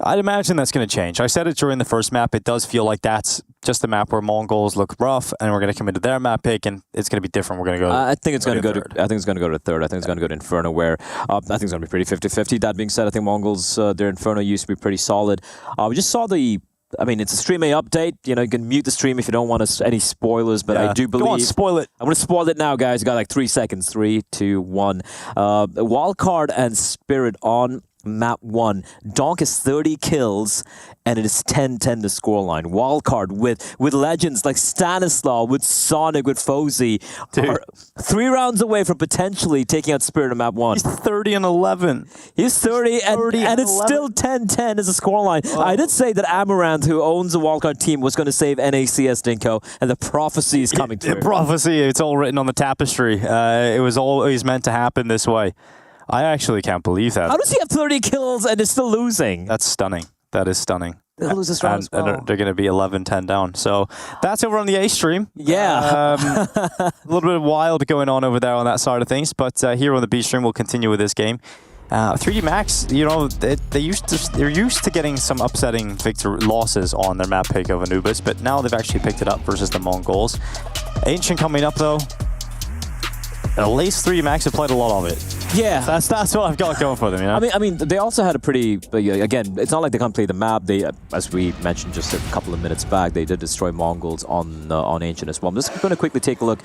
I'd imagine that's going to change. I said it during the first map. It does feel like that's just a map where Mongols look rough, and we're going to come into their map pick, and it's going to be different. We're going to go. I think it's going to go to. I think it's going to go to third. I think it's going to go to Inferno, where I think it's going to be pretty 50-50. That being said, I think Mongols, their Inferno used to be pretty solid. We just saw the. I mean, it's a Stream A update. You know, you can mute the stream if you don't want any spoilers, but I do believe... Go on, spoil it. I'm going to spoil it now, guys. You got like 3 seconds. 3, 2, 1. Wildcard and Spirit on map 1. Donk has 30 kills, and it is 10-10 the scoreline. Wildcard with legends like Stanislaw, with Sonic, with Fozy. Are 3 rounds away from potentially taking out Spirit on map 1. He's 30-11. He's 30, and it's still 10-10 as a scoreline. Oh. I did say that Amaranth, who owns the Wildcard team, was going to save NACS, Dinko, and the prophecy is coming true. The prophecy, it's all written on the tapestry. It was always meant to happen this way. I actually can't believe that. How does he have 30 kills and is still losing? That's stunning. That is stunning. They'll lose this round as well. And they're going to be 11-10 down. So that's over on the A stream. Yeah. A little bit of wild going on over there on that side of things. But here on the B stream, we'll continue with this game. 3DMax, you know, they're used to getting some upsetting losses on their map pick of Anubis, but now they've actually picked it up versus the Mongols. Ancient coming up though. At least 3DMax have played a lot of it. Yeah, that's what I've got going for them. You know? I mean, they also had a pretty. Again, it's not like they can't play the map. They, as we mentioned just a couple of minutes back, they did destroy Mongols on Ancient as well. I'm just going to quickly take a look.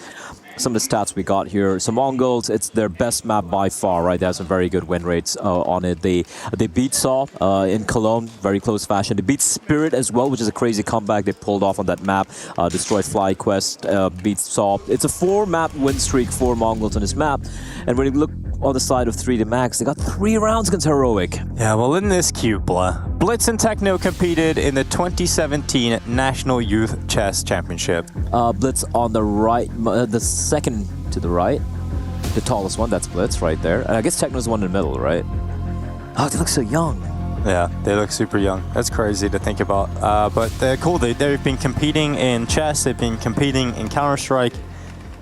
Some of the stats we got here. So Mongols, it's their best map by far, right? They have some very good win rates on it. They beat Saw in Cologne, very close fashion. They beat Spirit as well, which is a crazy comeback they pulled off on that map. Destroyed FlyQuest, beat Saw. It's a 4-map win streak for Mongols on this map. And when you look on the side of 3DMax, they got 3 rounds against Heroic. Yeah, well, isn't this cute, blah? Blitz and Techno competed in the 2017 National Youth Chess Championship. Blitz on the right, the second to the right. The tallest one, that's Blitz right there. And I guess Techno's the one in the middle, right? Oh, they look so young. Yeah, they look super young. That's crazy to think about. But they're cool. They've been competing in chess. They've been competing in Counter-Strike.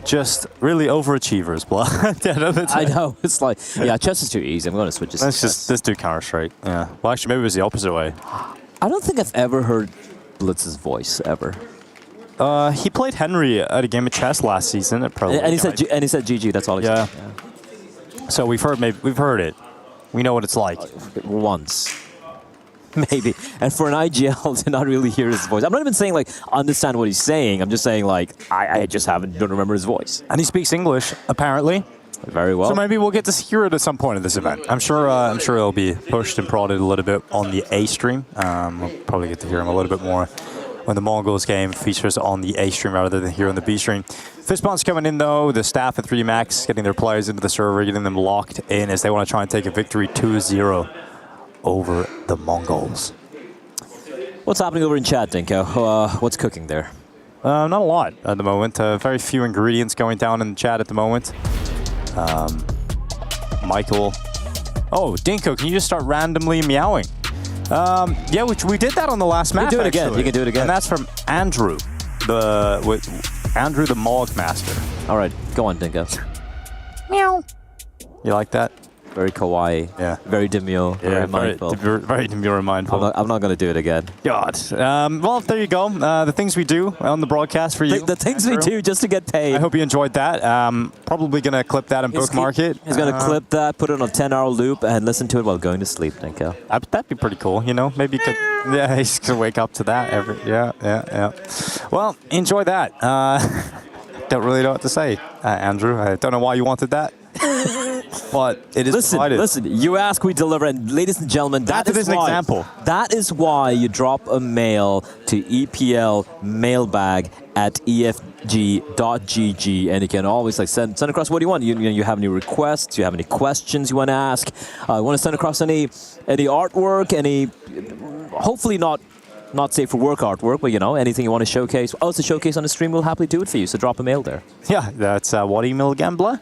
Just really overachievers, blah. I know. It's like, yeah, chess is too easy. I'm going to switch this. Let's do Counter-Strike. Yeah. Well, actually, maybe it was the opposite way. I don't think I've ever heard Blitz's voice ever. He played Henry at a game of chess last season at Pro League. And he said GG. That's all he said. Yeah. So we've heard it. We know what it's like. Once. Maybe. And for an IGL to not really hear his voice. I'm not even saying, like, understand what he's saying. I'm just saying, like, I just don't remember his voice. And he speaks English, apparently. Very well. So maybe we'll get to hear it at some point at this event. I'm sure it'll be pushed and prodded a little bit on the A stream. We'll probably get to hear him a little bit more when the Mongols game features on the A stream rather than here on the B stream. Fist bump's coming in though. The staff at 3DMax getting their players into the server, getting them locked in as they want to try and take a victory 2-0 over the Mongols. What's happening over in chat, Dinko? What's cooking there? Not a lot at the moment. Very few ingredients going down in the chat at the moment. Michael Oh, Dinko, can you just start randomly meowing? Yeah, we did that on the last map. You can do it again. actually. You can do it again. And that's from Andrew, Andrew the Mog Master. All right, go on, Dinko. Meow. You like that? Very kawaii. Yeah. Very demure. Yeah, very mindful. Very demure and mindful. I'm not going to do it again. God. Well, there you go. The things we do on the broadcast for you. The things we do just to get paid. I hope you enjoyed that. Probably going to clip that and bookmark it. He's going to clip that, put it on a 10-hour loop, and listen to it while going to sleep, Dinko. That'd be pretty cool, you know? Maybe you could... Yeah, he's going to wake up to that every... Yeah. Well, enjoy that. Don't really know what to say, Andrew. I don't know why you wanted that. But it is provided. Listen, you ask, we deliver, and ladies and gentlemen, that is an example. That is why you drop a mail to EPL mailbag at efg.gg, and you can always send across what you want. You have any requests, you have any questions you want to ask, you want to send across any artwork, any hopefully not safe for work artwork, but anything you want to showcase. Also showcase on the stream, we'll happily do it for you. So drop a mail there. Yeah, that's what email again, Blah?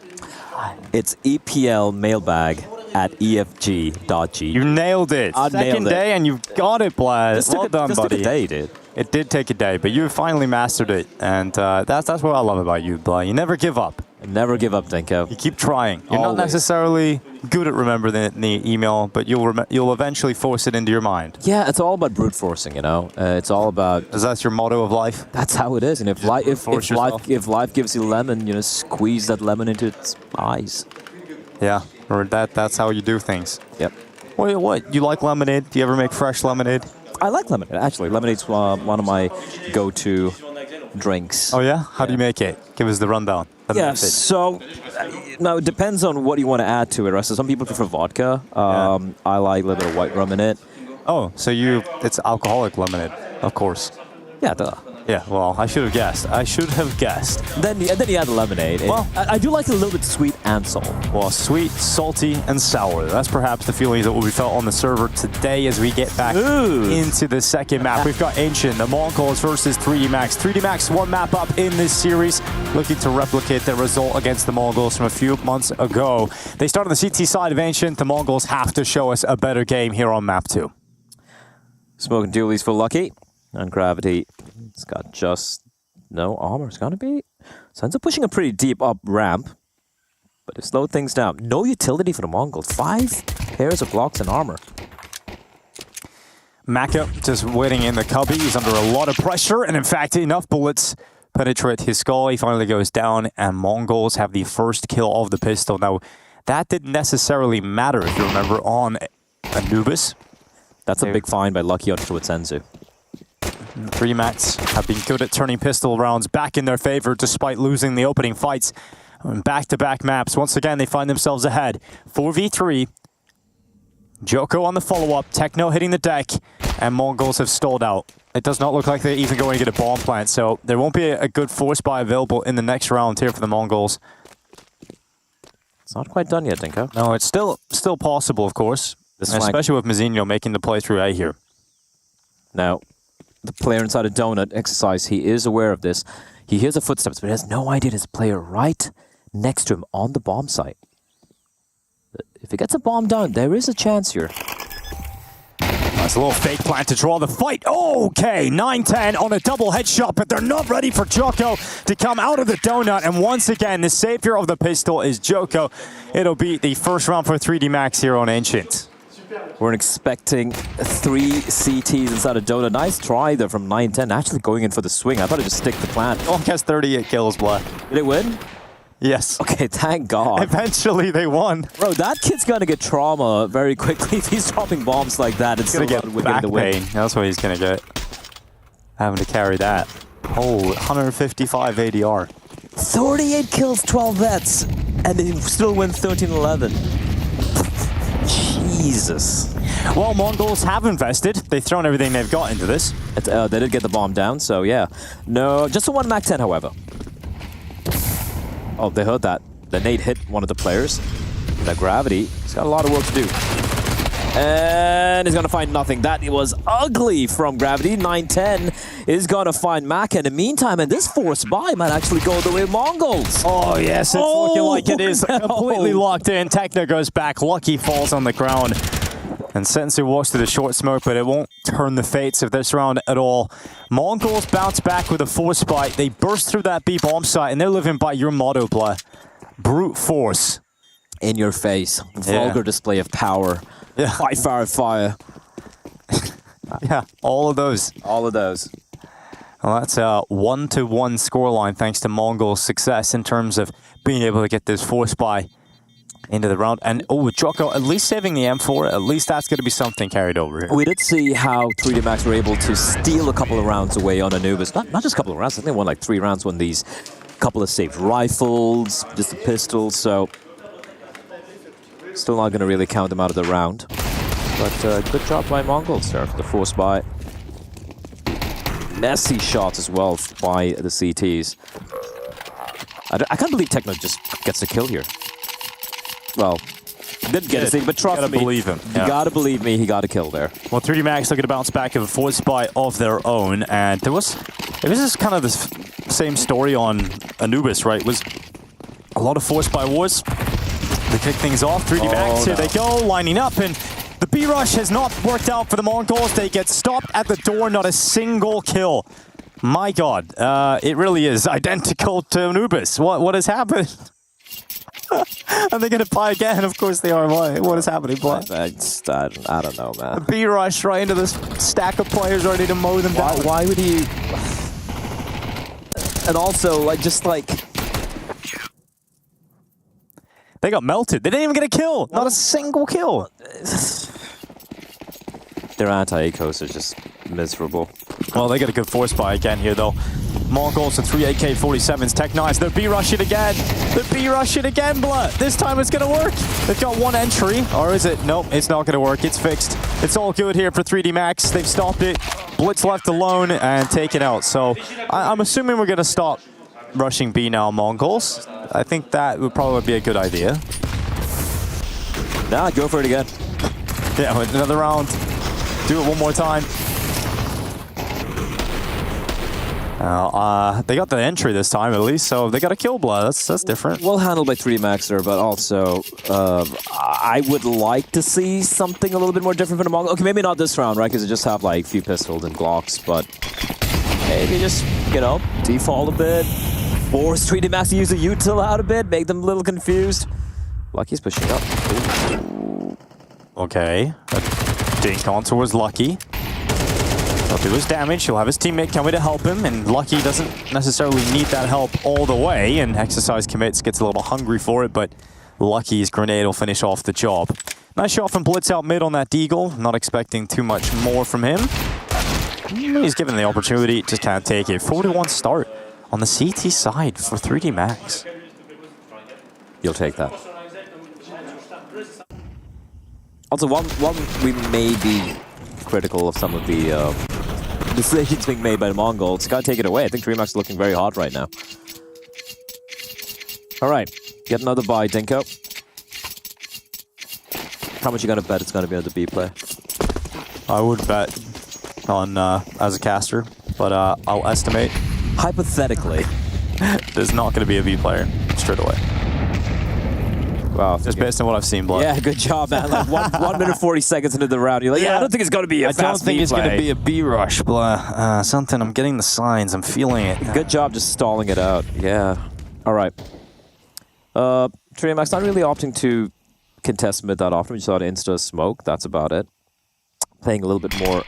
It's EPL mailbag at efg.gg. You nailed it. Second day and you've got it, Blaz. Well done, buddy. Took a day, dude. It did take a day, but you finally mastered it, and that's what I love about you, Blah. You never give up. Never give up, Dinko. You keep trying. You're not necessarily good at remembering the email, but you'll eventually force it into your mind. Yeah, it's all about brute forcing, It's all about... Is that your motto of life? That's how it is. And if life gives you lemon, squeeze that lemon into its eyes. Yeah, or that's how you do things. Yep. What? You like lemonade? Do you ever make fresh lemonade? I like lemonade, actually. Lemonade's one of my go-to drinks. Oh, yeah? How do you make it? Give us the rundown. Yeah, so now it depends on what you want to add to it, right? So some people prefer vodka. I like a little bit of white rum in it. Oh, so it's alcoholic lemonade, of course. Yeah, duh. Yeah, well, I should have guessed. Then you add the lemonade. Well, I do like it a little bit sweet and salt. Well, sweet, salty, and sour. That's perhaps the feelings that will be felt on the server today as we get back into the second map. We've got Ancient, the Mongols versus 3D Max. 3D Max one map up in this series, looking to replicate their result against the Mongols from a few months ago. They start on the CT side of Ancient. The Mongols have to show us a better game here on map 2. Smoking dualies for Lucky. And Gravity, it's got just no armor. It's going to be... So ends up pushing a pretty deep up ramp, but it slowed things down. No utility for the Mongols. 5 pairs of blocks and armor. Maka just waiting in the cubby. He's under a lot of pressure, and in fact, enough bullets penetrate his skull. He finally goes down, and Mongols have the first kill of the pistol. Now, that didn't necessarily matter, if you remember, on Anubis. That's a big find by Lucky on Shuetsenzu. 3 Max have been good at turning pistol rounds back in their favor despite losing the opening fights. Back-to-back maps. Once again, they find themselves ahead. 4v3. Joko on the follow-up. Techno hitting the deck. And Mongols have stalled out. It does not look like they're even going to get a bomb plant, so there won't be a good force buy available in the next round here for the Mongols. It's not quite done yet, Dinko. No, it's still possible, of course. Especially with Mazinho making the play through A here. Now, the player inside a donut exercise, he is aware of this. He hears the footsteps, but he has no idea there's a player right next to him on the bomb site. If he gets a bomb down, there is a chance here. Nice little fake plant to draw the fight. Okay, 9-10 on a double headshot, but they're not ready for Joko to come out of the donut. And once again, the savior of the pistol is Joko. It'll be the first round for 3D Max here on Ancient. We're expecting 3 CTs inside a donut. Nice try there from 9-10. Actually going in for the swing. I thought I'd just stick the plant. Oh, has 38 kills, Black. Did it win? Yes. Okay, thank God. Eventually they won. Bro, that kid's gonna get trauma very quickly if he's dropping bombs like that. It's gonna get back pain. That's what he's gonna get. Having to carry that. Oh, 155 ADR. 38 kills, 12 vets, and they still win 13-11. Jesus. Well, Mongols have invested. They've thrown everything they've got into this. They did get the bomb down, so yeah. No, just a 1 Mac 10, however. Oh, they heard that. The nade hit one of the players. That Gravity, he's got a lot of work to do. And he's going to find nothing. That was ugly from Gravity. 9-10 is going to find Mac in the meantime, and this forced buy might actually go the way of Mongols. Oh, yes, it's looking like it is completely locked in. Techno goes back. Lucky falls on the ground. And Sensu walks to the short smoke, but it won't turn the fates of this round at all. Mongols bounce back with a force bite. They burst through that B bomb site, and they're living by your motto, Blah. Brute force. In your face. Vulgar display of power. Yeah. Fire. Yeah, all of those. All of those. Well, that's a 1-1 scoreline thanks to Mongols' success in terms of being able to get this force buy into the round. And, Jocko, at least saving the M4, at least that's going to be something carried over here. We did see how 3D Max were able to steal a couple of rounds away on Anubis. Not just a couple of rounds, I think they won like 3 rounds when these couple of saved rifles, just a pistol, so still not going to really count them out of the round. But good job by Mongols there for the force buy. Messy shots as well by the CTs. I can't believe Techno just gets a kill here. Well, didn't get a thing, but trust me. You gotta believe him. You gotta believe me, he got a kill there. Well, 3D Max looking to bounce back of a force buy of their own, and it was just kind of the same story on Anubis, right? It was a lot of force buy wars. They kick things off. 3D Max, here they go, lining up, and the B-rush has not worked out for the Mongols. They get stopped at the door, not a single kill. My God, it really is identical to Anubis. What has happened? Are they going to buy again? Of course they are. What is happening, Black? I don't know, man. The B-rush right into this stack of players ready to mow them down. Why would he... And also, They got melted. They didn't even get a kill. Not a single kill. Their anti-ecos are just miserable. Well, they got a good force buy again here, though. Mongols with 3 AK-47s. Tech-9s. They're B-rush it again. They're B-rush it again, Blood. This time it's going to work. They've got one entry. Or is it? Nope, it's not going to work. It's fixed. It's all good here for 3D Max. They've stopped it. Blitz left alone and taken out. So I'm assuming we're going to stop rushing B now, Mongols. I think that would probably be a good idea. Nah, go for it again. Yeah, with another round. Do it one more time. They got the entry this time at least, so they got a kill Blood. That's different. Well handled by 3D Maxer, but also I would like to see something a little bit more different from the Mongol. Okay, maybe not this round, right? Because they just have like a few pistols and Glocks, but maybe just, default a bit. Force 3D Max to use the util out a bit, make them a little confused. Lucky's pushing up. Ooh. Okay. Dink on towards Lucky. He'll do his damage. He'll have his teammate coming to help him, and Lucky doesn't necessarily need that help all the way, and Exercise Commits gets a little hungry for it, but Lucky's grenade will finish off the job. Nice shot from Blitz out mid on that Deagle. Not expecting too much more from him. He's given the opportunity to kind of take it. 41 start on the CT side for 3D Max. You'll take that. Also, one we may be critical of some of the decisions being made by the Mongols. Gotta take it away. I think 3D Max is looking very hot right now. All right, get another buy, Dinko. How much you gonna bet it's gonna be on the B play? I would bet on as a caster, but I'll estimate. Hypothetically, there's not going to be a B player straight away. Wow, just based on what I've seen, Blood. Yeah, good job, man. Like 1 minute 40 seconds into the round, you're like, I don't think it's going to be a fast B play. I don't think it's going to be a B rush, Blood. Something. I'm getting the signs. I'm feeling it. Good job, just stalling it out. Yeah. All right. 3D Max not really opting to contest mid that often. We just saw an insta smoke. That's about it. Playing a little bit more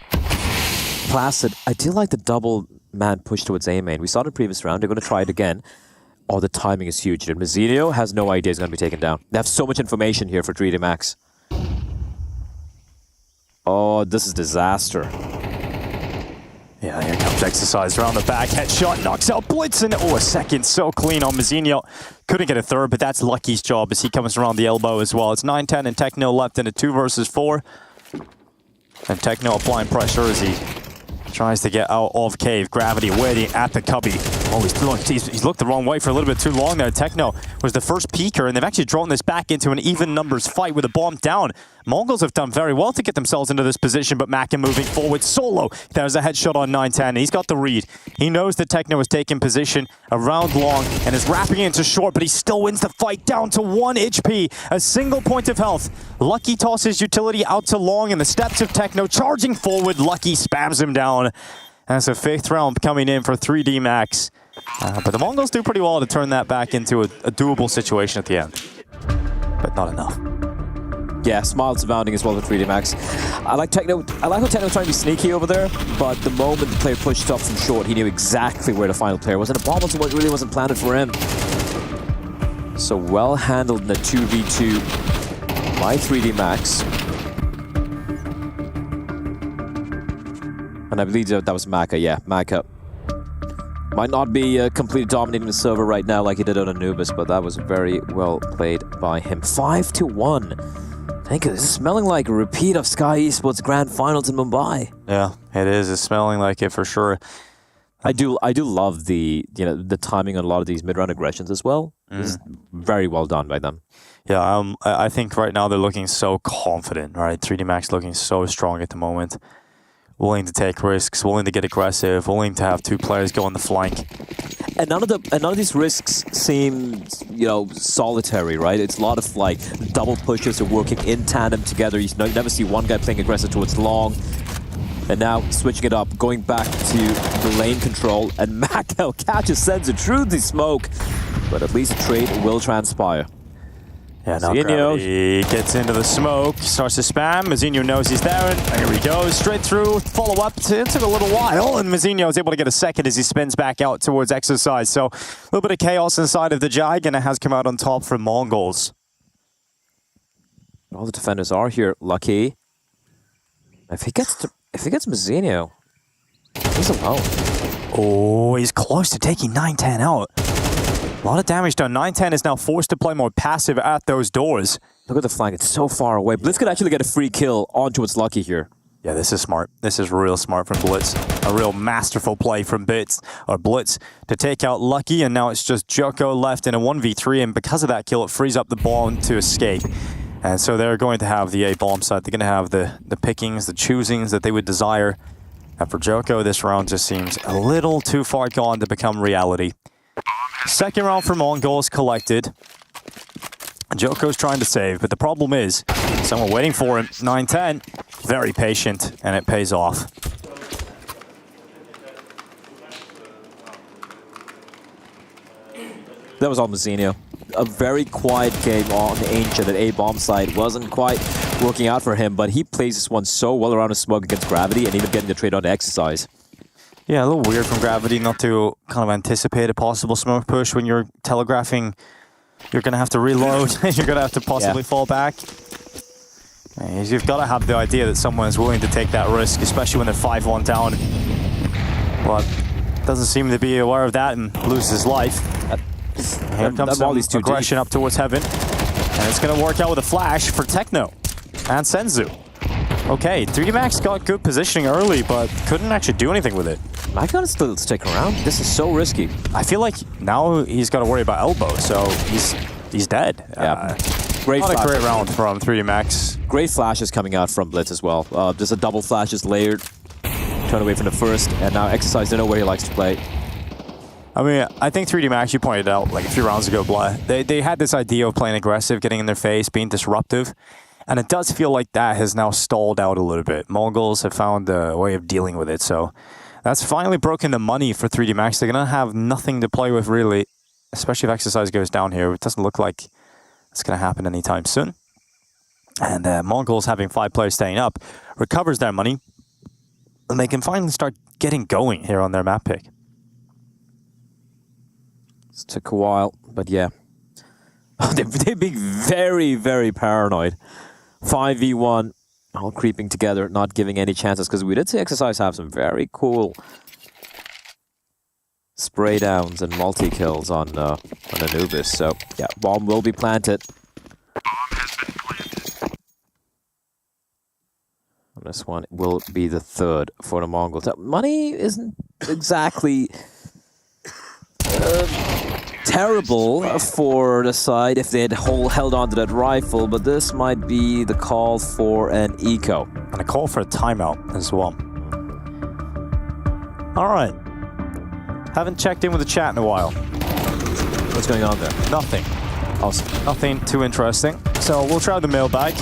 placid. I do like the double man push towards A main. We saw it in the previous round. They're going to try it again. Oh, the timing is huge. Mazzinho has no idea he's going to be taken down. They have so much information here for 3D Max. Oh, this is disaster. Yeah, here comes Exercise around the back. Headshot knocks out Blitz, and a second so clean on Mazzinho. Couldn't get a third, but that's Lucky's job as he comes around the elbow as well. It's 9-10 and Techno left in a 2 versus 4. And Techno applying pressure as he tries to get out of cave. Gravity waiting at the cubby. Oh, he's looked the wrong way for a little bit too long there. Techno was the first peeker, and they've actually drawn this back into an even numbers fight with a bomb down. Mongols have done very well to get themselves into this position, but Maka moving forward solo. There's a headshot on 910. He's got the read. He knows that Techno is taking position around long and is wrapping into short, but he still wins the fight down to 1 HP. A single point of health. Lucky tosses utility out to long, and the steps of Techno charging forward. Lucky spams him down. That's a 5th round coming in for 3D Max. But the Mongols do pretty well to turn that back into a doable situation at the end. But not enough. Yeah, smiles abounding as well with 3D Max. I like Techno. I like how Techno's trying to be sneaky over there, but the moment the player pushed up from short, he knew exactly where the final player was, and the bomb really wasn't planted for him. So well handled in the 2v2 by 3D Max. And I believe that was Maka. Yeah, Maka. Might not be completely dominating the server right now like he did on Anubis, but that was very well played by him. 5-1. Thank you. This is smelling like a repeat of Sky Esports Grand Finals in Mumbai. Yeah, it is. It's smelling like it for sure. I do love the timing on a lot of these mid-round aggressions as well. This is very well done by them. Yeah, I think right now they're looking so confident, right? 3D Max looking so strong at the moment. Willing to take risks, willing to get aggressive, willing to have 2 players go on the flank. And none of these risks seem, solitary, right? It's a lot of like double pushes are working in tandem together. You never see one guy playing aggressive towards long. And now switching it up, going back to the lane control, and Maka catches Senzu through the smoke. But at least a trade will transpire. Yeah, now Gravity gets into the smoke, starts to spam. Mazinho knows he's there, and here he goes, straight through, follow up. It took a little while, and Mazinho is able to get a second as he spins back out towards Exercise. So a little bit of chaos inside of the Jag, and it has come out on top for Mongols. All the defenders are here. Lucky. If he gets Mazinho, he's alone. Oh, he's close to taking 910 out. A lot of damage done. 910 is now forced to play more passive at those doors. Look at the flank. It's so far away. Blitz could actually get a free kill onto its Lucky here. Yeah, this is smart. This is real smart from Blitz. A real masterful play from Blitz to take out Lucky, and now it's just Joko left in a 1v3, and because of that kill, it frees up the bomb to escape. And so they're going to have the A bomb site. They're going to have the pickings, the choosings that they would desire. And for Joko, this round just seems a little too far gone to become reality. Second round for Mongols collected. Joko's trying to save, but the problem is someone waiting for him. 910, very patient, and it pays off. That was all Mazinho. A very quiet game on the Ancient at A-bomb side. Wasn't quite working out for him, but he plays this one so well around his smoke against Gravity and even getting the trade on to Exercise. Yeah, a little weird from Gravity not to kind of anticipate a possible smoke push when you're telegraphing. You're going to have to reload. You're going to have to possibly fall back. You've got to have the idea that someone is willing to take that risk, especially when they're 5-1 down. But doesn't seem to be aware of that and loses his life. Here comes some aggression up towards Heaven. And it's going to work out with a flash for Techno and Senzu. Okay, 3D Max got good positioning early, but couldn't actually do anything with it. I gotta still stick around. This is so risky. I feel like now he's got to worry about elbow, so he's dead. Yeah, great not a great round from 3D Max. Great flashes coming out from Blitz as well. There's a double flashes layered. Turn away from the first, and now Exercise, they know where he likes to play. I mean, I think 3D Max, you pointed out like a few rounds ago, Blah, they had this idea of playing aggressive, getting in their face, being disruptive. And it does feel like that has now stalled out a little bit. Mongols have found a way of dealing with it. So that's finally broken the money for 3D Max. They're going to have nothing to play with, really, especially if Exercise goes down here. It doesn't look like it's going to happen anytime soon. And Mongols, having 5 players staying up, recovers their money. And they can finally start getting going here on their map pick. It took a while, but yeah. They're being very, very paranoid. 5v1, all creeping together, not giving any chances, because we did see Exercise have some very cool spray downs and multi-kills on Anubis. So, yeah, bomb will be planted. And this one will be the third for the Mongols. Money isn't exactly terrible for the side if they had held on to that rifle, but this might be the call for an eco. And a call for a timeout as well. All right. Haven't checked in with the chat in a while. What's going on there? Nothing. Awesome. Nothing too interesting. So we'll try the mailbag.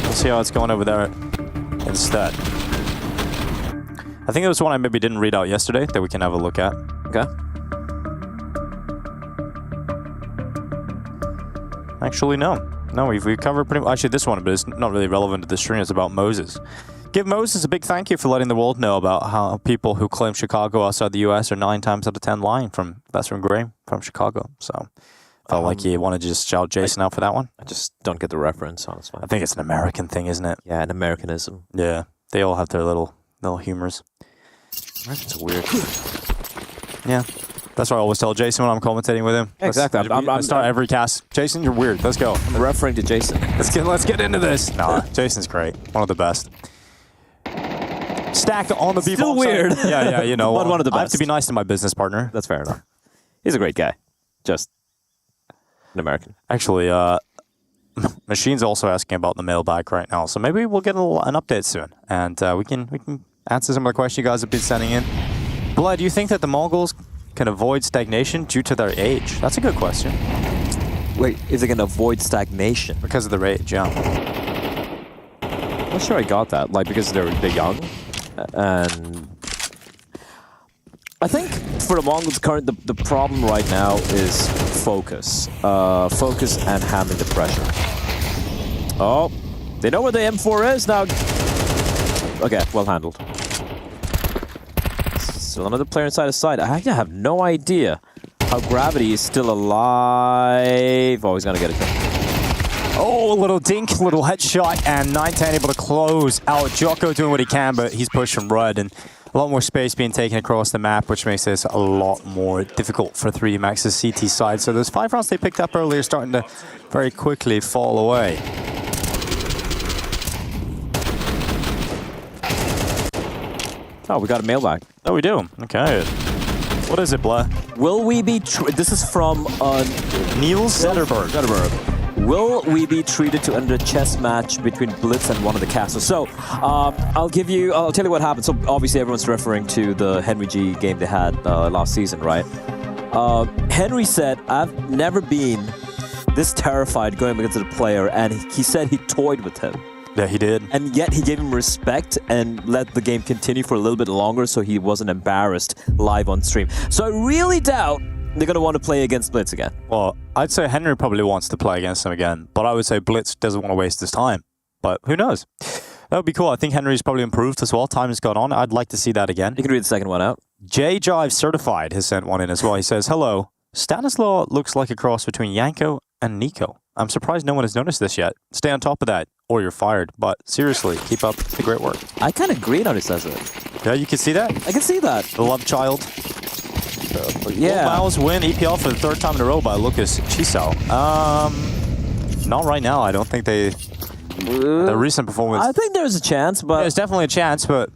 We'll see how it's going over there instead. I think there was one I maybe didn't read out yesterday that we can have a look at. Okay. Actually, no. No, we've covered pretty much. Actually, this one, but it's not really relevant to the stream. It's about Moses. Give Moses a big thank you for letting the world know about how people who claim Chicago outside the U.S. are 9 times out of 10 lying. That's from Gray from Chicago. So felt like you wanted to just shout Jason out for that one. I just don't get the reference, honestly. I think it's an American thing, isn't it? Yeah, an Americanism. Yeah, they all have their little humors. Americans are weird. Yeah. That's what I always tell Jason when I'm commentating with him. Exactly. I start every cast. Jason, you're weird. Let's go. I'm referring to Jason. Let's get into this. Nah, Jason's great. One of the best. Stack on the b-bomb. Still weird. Yeah, you know. But one of the best. I have to be nice to my business partner. That's fair enough. He's a great guy. Just an American. Actually, Machine's also asking about the mailbag right now, so maybe we'll get an update soon, and we can answer some of the questions you guys have been sending in. Blood, do you think that the Mongols can avoid stagnation due to their age? That's a good question. Wait, is it going to avoid stagnation? Because of their age, yeah. I'm not sure I got that. Like, because they're young, and I think for the Mongols, the problem right now is focus. Focus and handling the pressure. Oh, they know where the M4 is now. Okay, well handled. Still another player inside his side. I have no idea how Gravity is still alive. Oh, he's gonna get a kill. Oh, a little dink, little headshot, and 910 able to close out. Jocko doing what he can, but he's pushing Rudd, and a lot more space being taken across the map, which makes this a lot more difficult for 3D Max's CT side. So those 5 rounds they picked up earlier starting to very quickly fall away. Oh, we got a mailbag. Oh, we do? Okay. What is it, Blah? Will we be... This is from... Niels Zetterberg. Will we be treated to end a chess match between Blitz and one of the castles? So, I'll tell you what happened. So, obviously, everyone's referring to the Henry G game they had last season, right? Henry said, I've never been this terrified going against a player, and he said he toyed with him. Yeah, he did. And yet he gave him respect and let the game continue for a little bit longer so he wasn't embarrassed live on stream. So I really doubt they're going to want to play against Blitz again. Well, I'd say Henry probably wants to play against him again, but I would say Blitz doesn't want to waste his time. But who knows? That would be cool. I think Henry's probably improved as well. Time has gone on. I'd like to see that again. You can read the second one out. J-Jive Certified has sent one in as well. He says, hello. Stanislaw looks like a cross between Yanko and Nico. I'm surprised no one has noticed this yet. Stay on top of that, or you're fired. But seriously, keep up the great work. I kind of agree on he says it. Yeah, you can see that? I can see that. The love child. Yeah. Mouse win EPL for the 3rd time in a row by Lucas Chisao. Not right now. I don't think they... the recent performance... I think there's a chance, but... There's definitely a chance, but...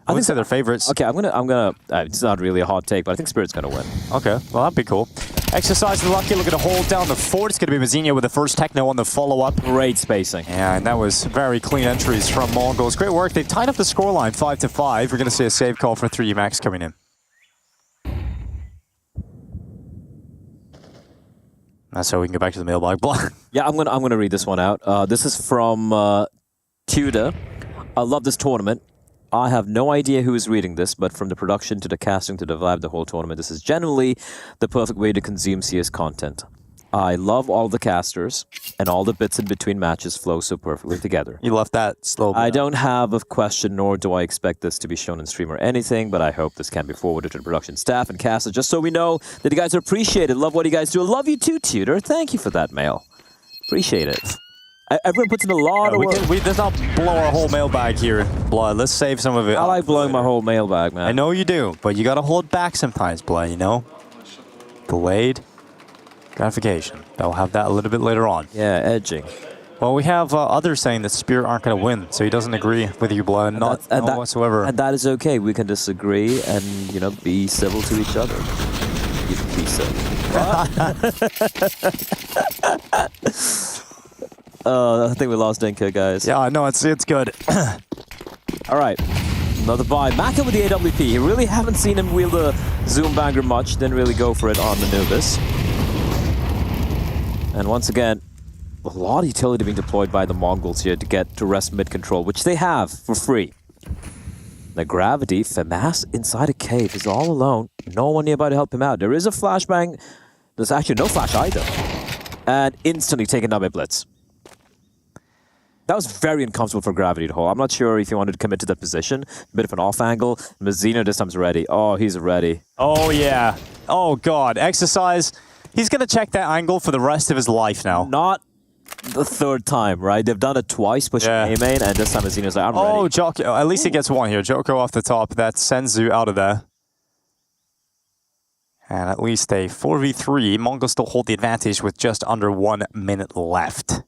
I wouldn't say they're favorites. Okay, I'm gonna. It's not really a hot take, but I think Spirit's gonna win. Okay, well that'd be cool. Exercise the Lucky looking to hold down the fort. It's gonna be Mazinha with the first techno on the follow-up. Great spacing. Yeah, and that was very clean entries from Mongols. Great work. They've tied up the scoreline 5-5. We're gonna see a save call for 3D Max coming in. That's how we can go back to the mailbag block. Yeah, I'm gonna read this one out. This is from Tudor. I love this tournament. I have no idea who is reading this, but from the production to the casting to the vibe, the whole tournament, this is generally the perfect way to consume CS content. I love all the casters, and all the bits in between matches flow so perfectly together. You left that slow. I don't have a question, nor do I expect this to be shown in stream or anything, but I hope this can be forwarded to the production staff and casters, just so we know that you guys are appreciated. Love what you guys do. I love you too, Tudor. Thank you for that mail. Appreciate it. Everyone puts in a lot of work. Let's not blow our whole mailbag here, Blood. Let's save some of it. I like blowing my whole mailbag, man. I know you do, but you gotta hold back sometimes, Blood, you know? Delayed gratification. They'll have that a little bit later on. Yeah, edging. Well, we have others saying that Spirit aren't going to win, so he doesn't agree with you, Blood, not whatsoever. And that is okay. We can disagree and, be civil to each other. said. I think we lost Dinka, guys. Yeah, no, it's good. All right. Another buy. Maka with the AWP. You really haven't seen him wield the Zoom Banger much. Didn't really go for it on Anubis. And once again, a lot of utility being deployed by the Mongols here to get to rest mid control, which they have for free. The Gravity, FAMAS inside a cave, is all alone. No one nearby to help him out. There is a flashbang. There's actually no flash either. And instantly taken down by Blitz. That was very uncomfortable for Gravity to hold. I'm not sure if he wanted to commit to that position. A bit of an off angle. Mazzino this time's ready. Oh, he's ready. Oh, yeah. Oh, God. Exercise. He's going to check that angle for the rest of his life now. Not the third time, right? They've done it twice, pushing A-main, and this time Mazzino's like, I'm ready. Oh, Joko. At least he gets one here. Joko off the top. That sends Zu out of there. And at least a 4v3. Mongols still hold the advantage with just under 1 minute left.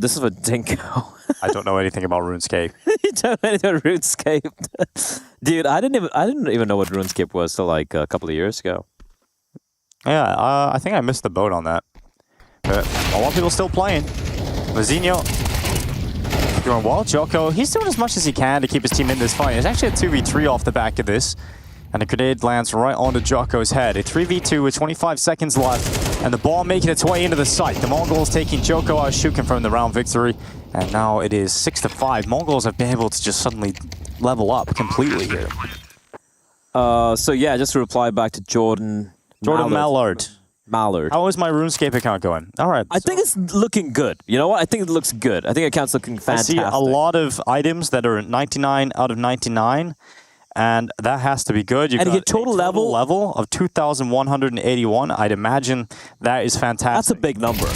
This is a Dinko. I don't know anything about RuneScape. You don't know anything about RuneScape? Dude, I didn't even know what RuneScape was till like a couple of years ago. Yeah, I think I missed the boat on that. But a lot of people still playing. Mazzino doing well. Joko, he's doing as much as he can to keep his team in this fight. It's actually a 2v3 off the back of this. And a grenade lands right onto Joko's head. A 3v2 with 25 seconds left. And the ball making its way into the site. The Mongols taking Joko out, Shu confirmed the round victory. And now it is 6-5. Mongols have been able to just suddenly level up completely here. So yeah, just to reply back to Jordan Mallard. How is my RuneScape account going? All right. I think it's looking good. You know what? I think it looks good. I think account's looking fantastic. I see a lot of items that are 99 out of 99. And that has to be good. You get total level of 2,181. I'd imagine that is fantastic. That's a big number.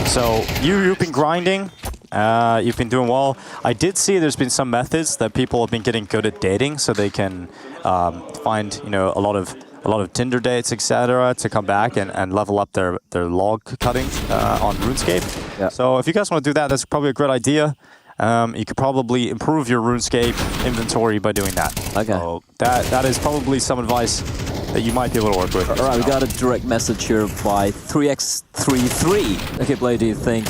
So you've been grinding. You've been doing well. I did see there's been some methods that people have been getting good at dating, so they can find a lot of Tinder dates, etc., to come back and level up their log cutting on RuneScape. Yeah. So if you guys want to do that, that's probably a great idea. You could probably improve your RuneScape inventory by doing that. Okay. So that is probably some advice that you might be able to work with. All right, we got a direct message here by 3x33. Okay, Blade, do you think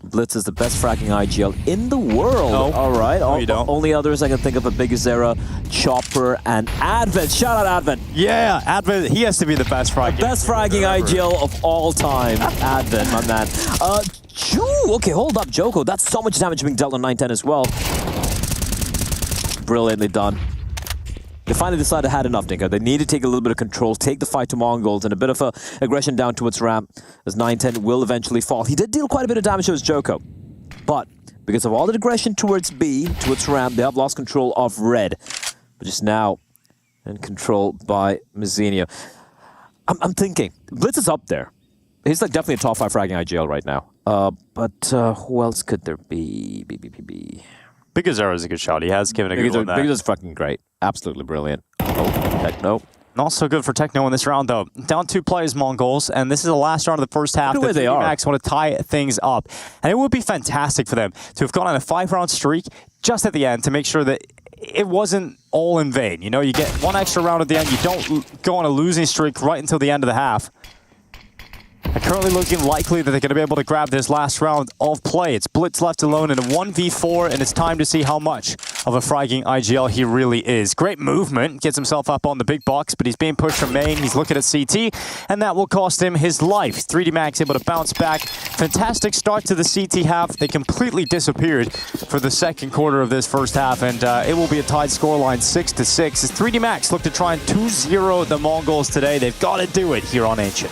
Blitz is the best fracking IGL in the world? No. All right. No, you don't. Only others I can think of are Big Zera, Chopper, and Advent. Shout out Advent. Yeah, Advent. He has to be the best fracking. Best fracking IGL of all time. Advent, my man. Okay, hold up, Joko. That's so much damage being dealt on 910 as well. Brilliantly done. They finally decided they had enough, Dinka. They need to take a little bit of control, take the fight to Mongols, and a bit of aggression down towards ramp, as 910 will eventually fall. He did deal quite a bit of damage to his Joko, but because of all the aggression towards B, towards ramp, they have lost control of red, but just now in control by Mazzino. I'm thinking, Blitz is up there. He's like definitely a top 5 fragging IGL right now. But who else could there be? Big Zero is a good shot. He has given a good one. Big is fucking great. Absolutely brilliant. Oh, Techno. Not so good for Techno in this round, though. Down 2 players, Mongols, and this is the last round of the first half. Look at where they are. Max want to tie things up. And it would be fantastic for them to have gone on a 5-round streak just at the end to make sure that it wasn't all in vain. You know, you get one extra round at the end. You don't go on a losing streak right until the end of the half. And currently looking likely that they're going to be able to grab this last round of play. It's Blitz left alone in a 1v4, and it's time to see how much of a fragging IGL he really is. Great movement, gets himself up on the big box, but he's being pushed from main. He's looking at CT, and that will cost him his life. 3D Max able to bounce back. Fantastic start to the CT half. They completely disappeared for the second quarter of this first half, and it will be a tied scoreline 6-6. As 3D Max look to try and 2-0 the Mongols today. They've got to do it here on Ancient.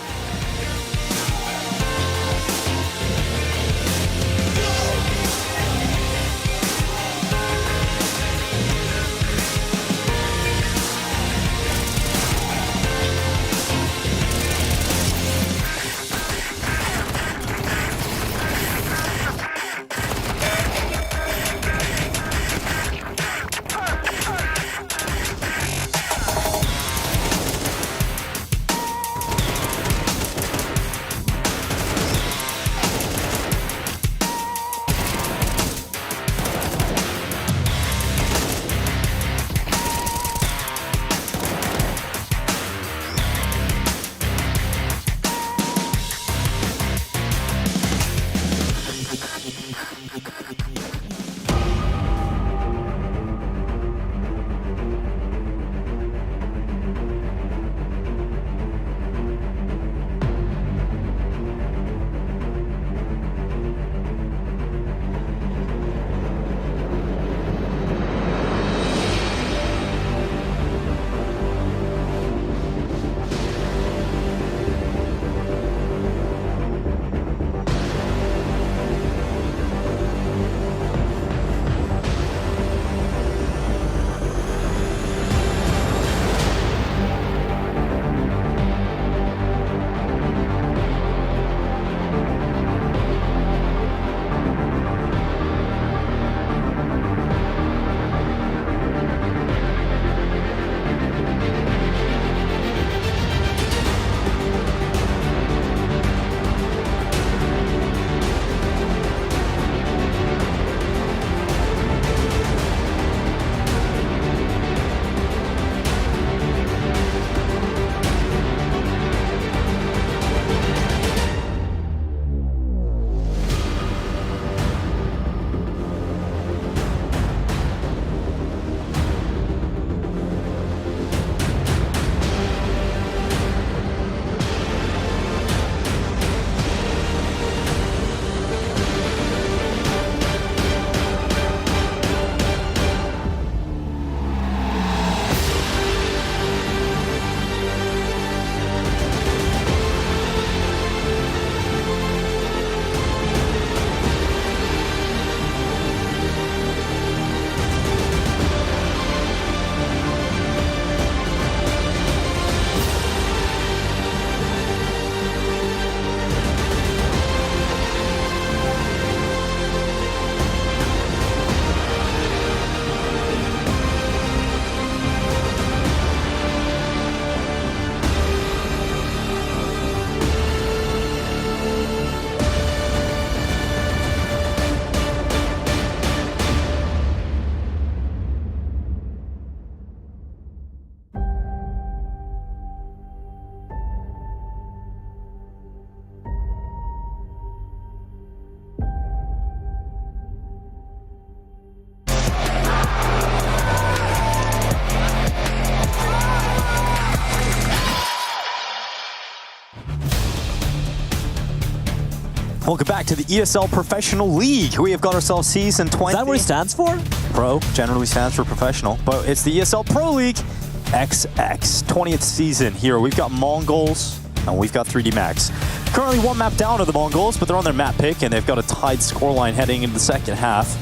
Welcome back to the ESL Professional League. We have got ourselves Season 20. Is that what it stands for? Pro generally stands for professional, but it's the ESL Pro League XX 20th season here. We've got Mongols and we've got 3D Max. Currently one map down to the Mongols, but they're on their map pick and they've got a tied scoreline heading into the second half.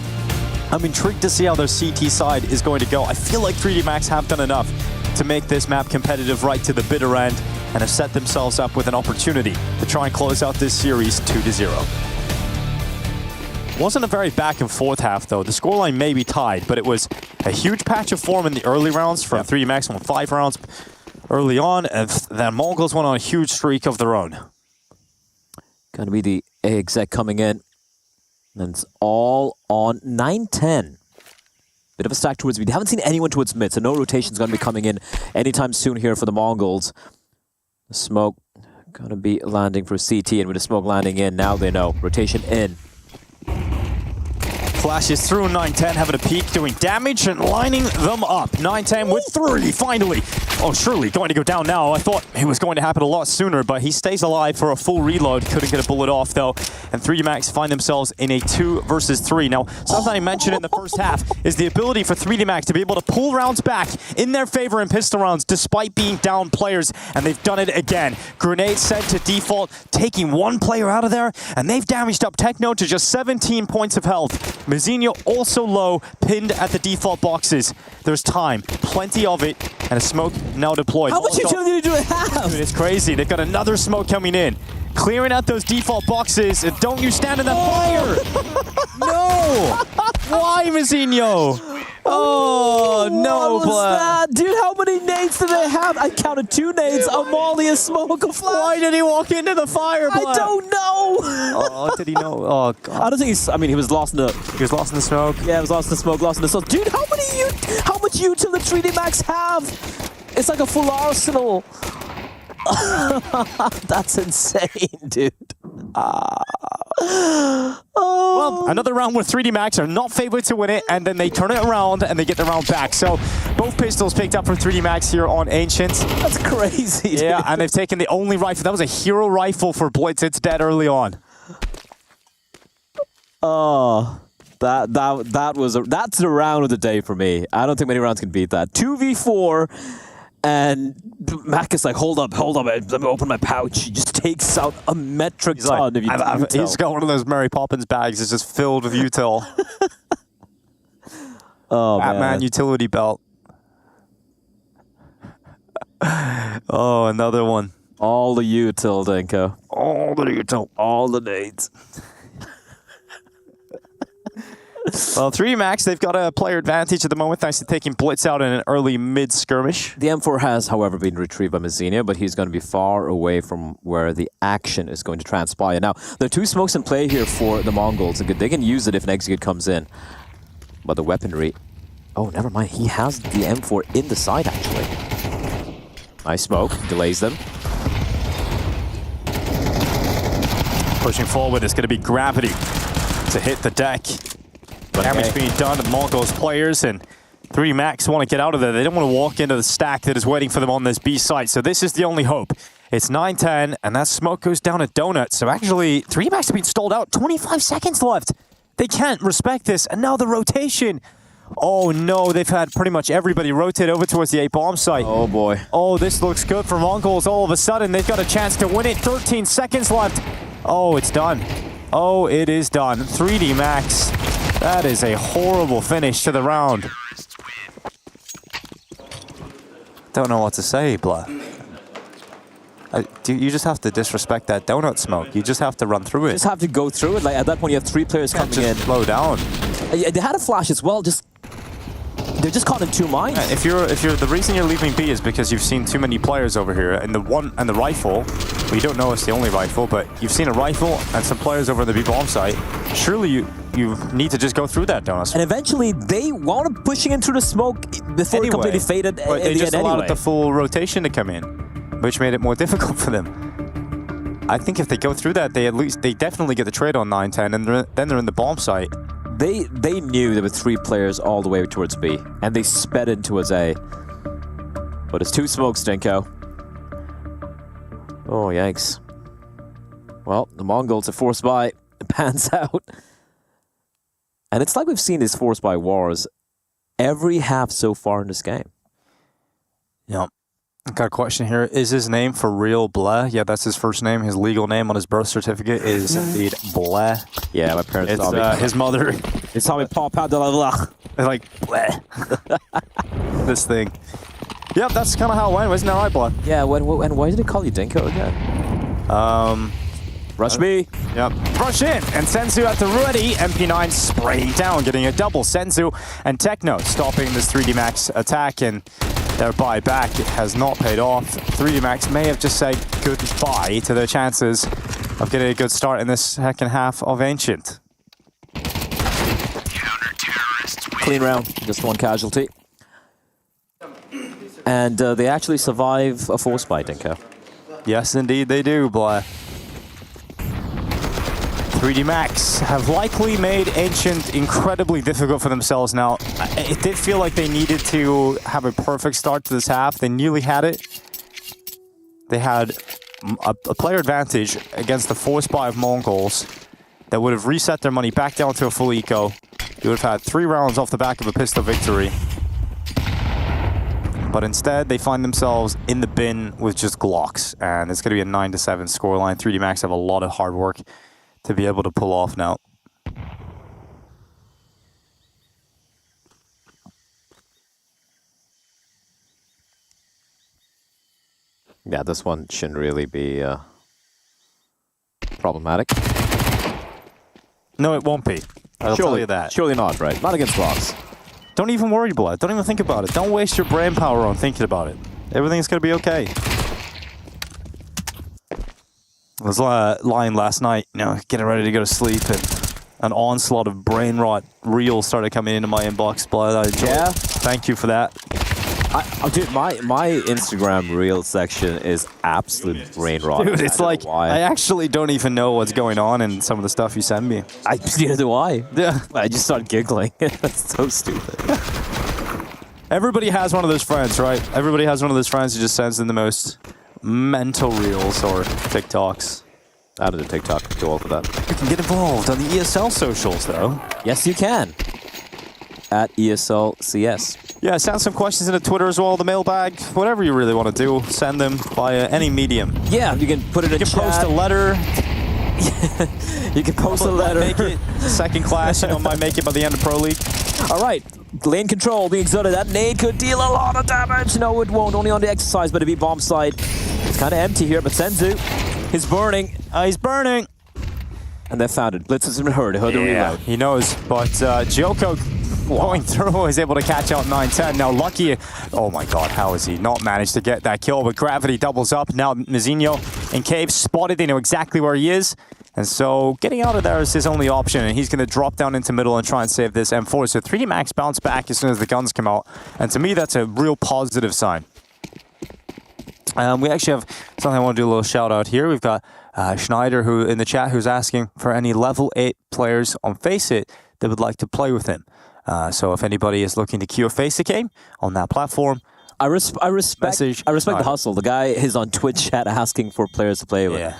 I'm intrigued to see how their CT side is going to go. I feel like 3D Max have done enough to make this map competitive right to the bitter end and have set themselves up with an opportunity to try and close out this series 2-0. Wasn't a very back and forth half though. The scoreline may be tied, but it was a huge patch of form in the early rounds from 3D Max won 5 rounds early on, and the Mongols went on a huge streak of their own. Gonna be the exec coming in. And it's all on 9-10. Bit of a stack towards mid. We haven't seen anyone towards mid, so no rotation's going to be coming in anytime soon here for the Mongols. The smoke going to be landing for CT, and with the smoke landing in, now they know. Rotation in. Flashes through 9-10, having a peek, doing damage and lining them up. 9-10 with 3, finally. Oh, surely going to go down now. I thought it was going to happen a lot sooner, but he stays alive for a full reload. Couldn't get a bullet off, though. And 3D Max find themselves in a 2 versus 3. Now, something I mentioned in the first half is the ability for 3D Max to be able to pull rounds back in their favor in pistol rounds, despite being down players, and they've done it again. Grenade sent to default, taking one player out of there, and they've damaged up Techno to just 17 points of health. Mizinho also low, pinned at the default boxes. There's time, plenty of it, and a smoke now deployed. How much utility do they have? Dude, it's crazy. They've got another smoke coming in. Clearing out those default boxes, and don't you stand in the fire! No! Why, Mizinho? Oh, no, what was that? Dude, how many nades do they have? I counted 2 nades, a molly, a smoke, a flash. Why did he walk into the fire, I don't know. Oh, did he know? Oh, God. I don't think he's, I mean, he was lost in the... He was lost in the smoke? Yeah, he was lost in the smoke, lost in the smoke. Dude, how much util does 3D Max have? It's like a full arsenal. That's insane, dude. Well, another round where 3D Max are not favored to win it, and then they turn it around and they get the round back. So both pistols picked up from 3D Max here on Ancient. That's crazy, dude. Yeah, and they've taken the only rifle. That was a hero rifle for Blitz. It's dead early on. Oh, that's the round of the day for me. I don't think many rounds can beat that. 2v4. And Mac is like, hold up, let me open my pouch. He just takes out a metric ton of util. He's got one of those Mary Poppins bags. It's just filled with util. Oh, Batman utility belt. Oh, another one. All the util, Denko. All the util. All the nades. Well, 3D Max, they've got a player advantage at the moment thanks to taking Blitz out in an early mid-skirmish. The M4 has, however, been retrieved by Mizinho, but he's going to be far away from where the action is going to transpire. Now, there are 2 smokes in play here for the Mongols. They can use it if an execute comes in. But the weaponry... Oh, never mind. He has the M4 in the side, actually. Nice smoke. Delays them. Pushing forward, it's going to be Gravity to hit the deck. Damage being done to Mongols players, and 3D Max want to get out of there. They don't want to walk into the stack that is waiting for them on this B site, so this is the only hope. It's 9-10, and that smoke goes down a donut. So actually, 3D Max have been stalled out. 25 seconds left. They can't respect this, and now the rotation. Oh no, they've had pretty much everybody rotate over towards the A bomb site. Oh boy. Oh, this looks good for Mongols. All of a sudden, they've got a chance to win it. 13 seconds left. Oh, it's done. Oh, it is done. 3D Max. That is a horrible finish to the round. Don't know what to say, Blah. You just have to disrespect that donut smoke. You just have to run through it. You just have to go through it. Like at that point, you have 3 players coming in. Slow down. They had a flash as well. They're just caught in 2 minds. Yeah, if you're the reason you're leaving B is because you've seen too many players over here, and the rifle. Well, you don't know it's the only rifle, but you've seen a rifle and some players over on the B bomb site. Surely you need to just go through that donut. And eventually they wound up pushing into the smoke before it completely faded. But they just allowed the full rotation to come in, which made it more difficult for them. I think if they go through that, they definitely get the trade on 9-10, and then they're in the bomb site. They knew there were 3 players all the way towards B, and they sped in towards A. But it's 2 smokes, Dinko. Oh, yikes. Well, the Mongols are forced by pans out. And it's like we've seen these forced by wars every half so far in this game. Yeah. Got a question here. Is his name for real Bleh? Yeah, that's his first name. His legal name on his birth certificate is indeed Bleh. Yeah, my parents It's saw me. his mother. They saw me pop out de la Vlach. Like, Bleh. This thing. Yep, that's kind of how it went. Wasn't that right, Bleh? Yeah, and why did they call you Dinko again? Rush B. Yep. Rush in, and Senzu at the ready. MP9 spraying down, getting a double. Senzu and Techno stopping this 3D Max attack, and their buyback has not paid off. 3D Max may have just said goodbye to their chances of getting a good start in this second half of Ancient. Clean round, just one casualty. And they actually survive a force by Dinko. Yes, indeed they do, Bleh. 3D Max have likely made Ancient incredibly difficult for themselves now. It did feel like they needed to have a perfect start to this half. They nearly had it. They had a player advantage against the force buy of Mongols that would have reset their money back down to a full eco. You would have had 3 rounds off the back of a pistol victory. But instead, they find themselves in the bin with just Glocks. And it's going to be a 9-7 scoreline. 3D Max have a lot of hard work to be able to pull off now. Yeah, this one shouldn't really be problematic. No, it won't be. I'll tell you that. Surely not, right? Not against Ross. Don't even worry, Blood. Don't even think about it. Don't waste your brain power on thinking about it. Everything's going to be okay. I was lying last night, getting ready to go to sleep, and an onslaught of brain rot reels started coming into my inbox. Blood, I enjoyed it. Thank you for that. Dude, my Instagram reel section is absolute brain rot. Dude, it's like, I actually don't even know what's going on in some of the stuff you send me. Neither do I. Yeah. I just started giggling. That's so stupid. Everybody has one of those friends, right? Everybody has one of those friends who just sends in the most mental reels or TikToks. Out of the TikTok, go over that. You can get involved on the ESL socials, though. Yes, you can. At ESLCS. Yeah, send some questions into Twitter as well, the mailbag, whatever you really want to do, send them via any medium. Yeah, you can put it in chat. You can post a letter. You can post a letter. Make it second class, might make it by the end of Pro League. All right, lane control being exerted. That nade could deal a lot of damage. No, it won't, only on the exercise, but it'd be bomb side. It's kind of empty here, but Senzu is burning. He's burning. And they found it. Blitz has been heard. They heard the reload. He knows, but Joko going through is able to catch out 9-10. Now Lucky, oh my god, how has he not managed to get that kill? But Gravity doubles up. Now Mizinho and Cave spotted. They know exactly where he is. And so getting out of there is his only option. And he's going to drop down into middle and try and save this M4. So 3D Max bounce back as soon as the guns come out. And to me, that's a real positive sign. We actually have something I want to do a little shout out here. We've got Schneider who in the chat who's asking for any level 8 players on FACEIT that would like to play with him. So if anybody is looking to queue a FACEIT game on that platform, I respect the hustle. The guy is on Twitch chat asking for players to play with. Yeah.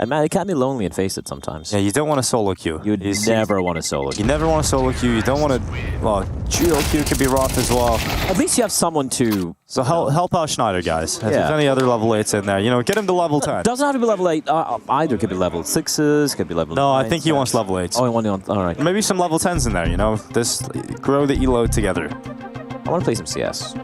And man, it can be lonely and face it sometimes. Yeah, you don't want a solo queue. You never want a solo queue. You never want a solo queue. You don't want to. Well, duo queue can be rough as well. At least you have someone to. So help out Schneider, guys. If there's any other level 8s in there, get him to level 10. Doesn't have to be level 8. Either could be level 6s, could be level 9s. No, I think he wants level 8s. Oh, he wants all right. Maybe some level 10s in there. Just grow the elo together. I want to play some CS.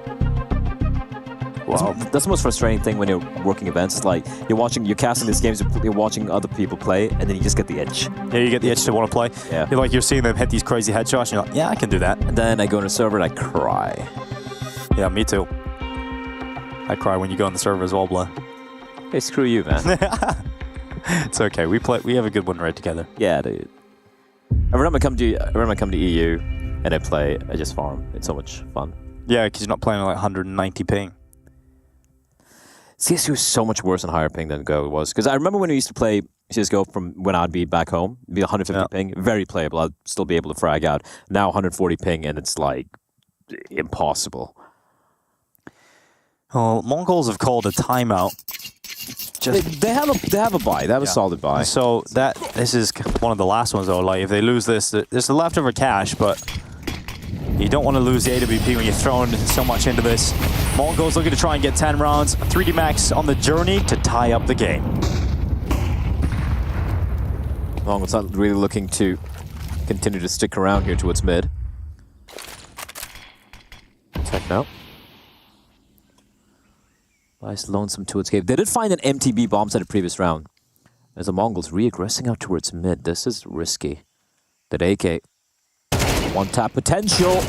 Wow. That's the most frustrating thing when you're working events. It's like you're casting these games, you're watching other people play, and then you just get the itch. Yeah, you get the itch to want to play. Yeah. You're seeing them hit these crazy headshots, and you're like, yeah, I can do that. And then I go on a server and I cry. Yeah, me too. I cry when you go on the server as well, Blah. Hey, screw you, man. It's okay. We have a good one right together. Yeah, dude. Every time I come to EU and I play, I just farm. It's so much fun. Yeah, because you're not playing at like 190 ping. CSGO is so much worse on higher ping than Go was. Because I remember when we used to play CSGO from when I'd be back home, it'd be 150 ping, very playable. I'd still be able to frag out. Now 140 ping, and it's like impossible. Well, Mongols have called a timeout They have a buy. They have a solid buy. So this is one of the last ones though. Like if they lose this, there's the leftover cash, but you don't want to lose the AWP when you're throwing so much into this. Mongols looking to try and get 10 rounds. 3D Max on the journey to tie up the game. Mongols not really looking to continue to stick around here towards mid. Techno. Nice lonesome towards cave. They did find an MTB bomb site the previous round. As the Mongols re-aggressing out towards mid. This is risky. That AK. One tap potential.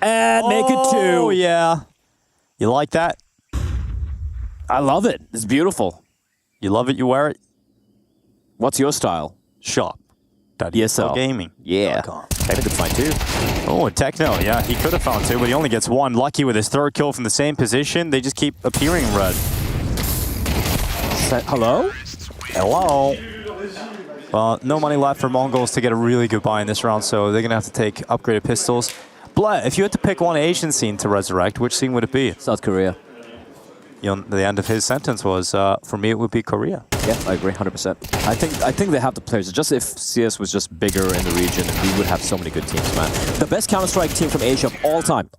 And make it 2. Oh, yeah. You like that? I love it. It's beautiful. You love it, you wear it? What's your style? Shop. ESL Gaming. Yeah. Techno could find 2. Oh, Techno. Yeah, he could have found 2, but he only gets 1. Lucky with his 3rd kill from the same position. They just keep appearing red. Hello? Hello? Well, no money left for Mongols to get a really good buy in this round, so they're going to have to take upgraded pistols. Blett, if you had to pick one Asian scene to resurrect, which scene would it be? South Korea. You know, the end of his sentence was, for me, it would be Korea. Yeah, I agree, 100%. I think they have the players. Just if CS was just bigger in the region, we would have so many good teams, man. The best Counter-Strike team from Asia of all time,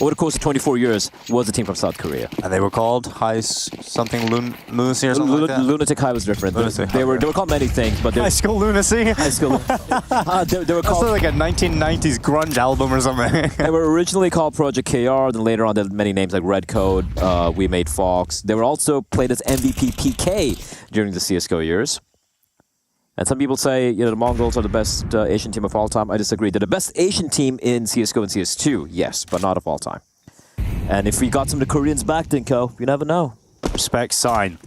over the course of 24 years, was a team from South Korea. And they were called something Lunacy or something like that? Lunatic High was different. They were called many things, but High School Lunacy? High School. They were called like a 1990s grunge album or something. They were originally called Project KR, then later on they had many names like Red Code, We Made Fox. They were also played as MVP PK during the CSGO years. And some people say, the Mongols are the best Asian team of all time. I disagree. They're the best Asian team in CSGO and CS2, yes, but not of all time. And if we got some of the Koreans back, Dinko, you never know. Respect sign.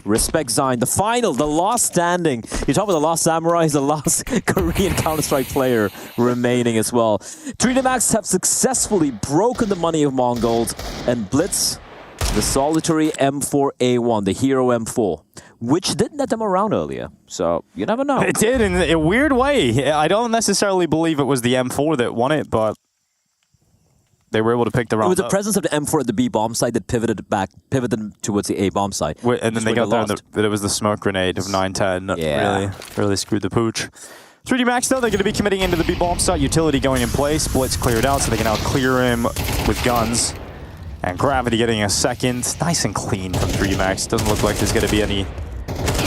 Respect Zine, the final, the last standing. You're talking about the last samurai, the last Korean Counter-Strike player remaining as well. 3D Max have successfully broken the money of Mongols and Blitz the solitary M4A1, the hero M4, which didn't let them around earlier. So you never know. It did in a weird way. I don't necessarily believe it was the M4 that won it, but they were able to pick the round. It was the presence of the M4 at the B bomb site that pivoted towards the A bomb site. And then they got there, but it was the smoke grenade of 910 that really screwed the pooch. 3D Max, though, they're going to be committing into the B bomb site. Utility going in place. Blitz cleared out, so they can now clear him with guns. And Gravity getting a second. Nice and clean from 3D Max. Doesn't look like there's going to be any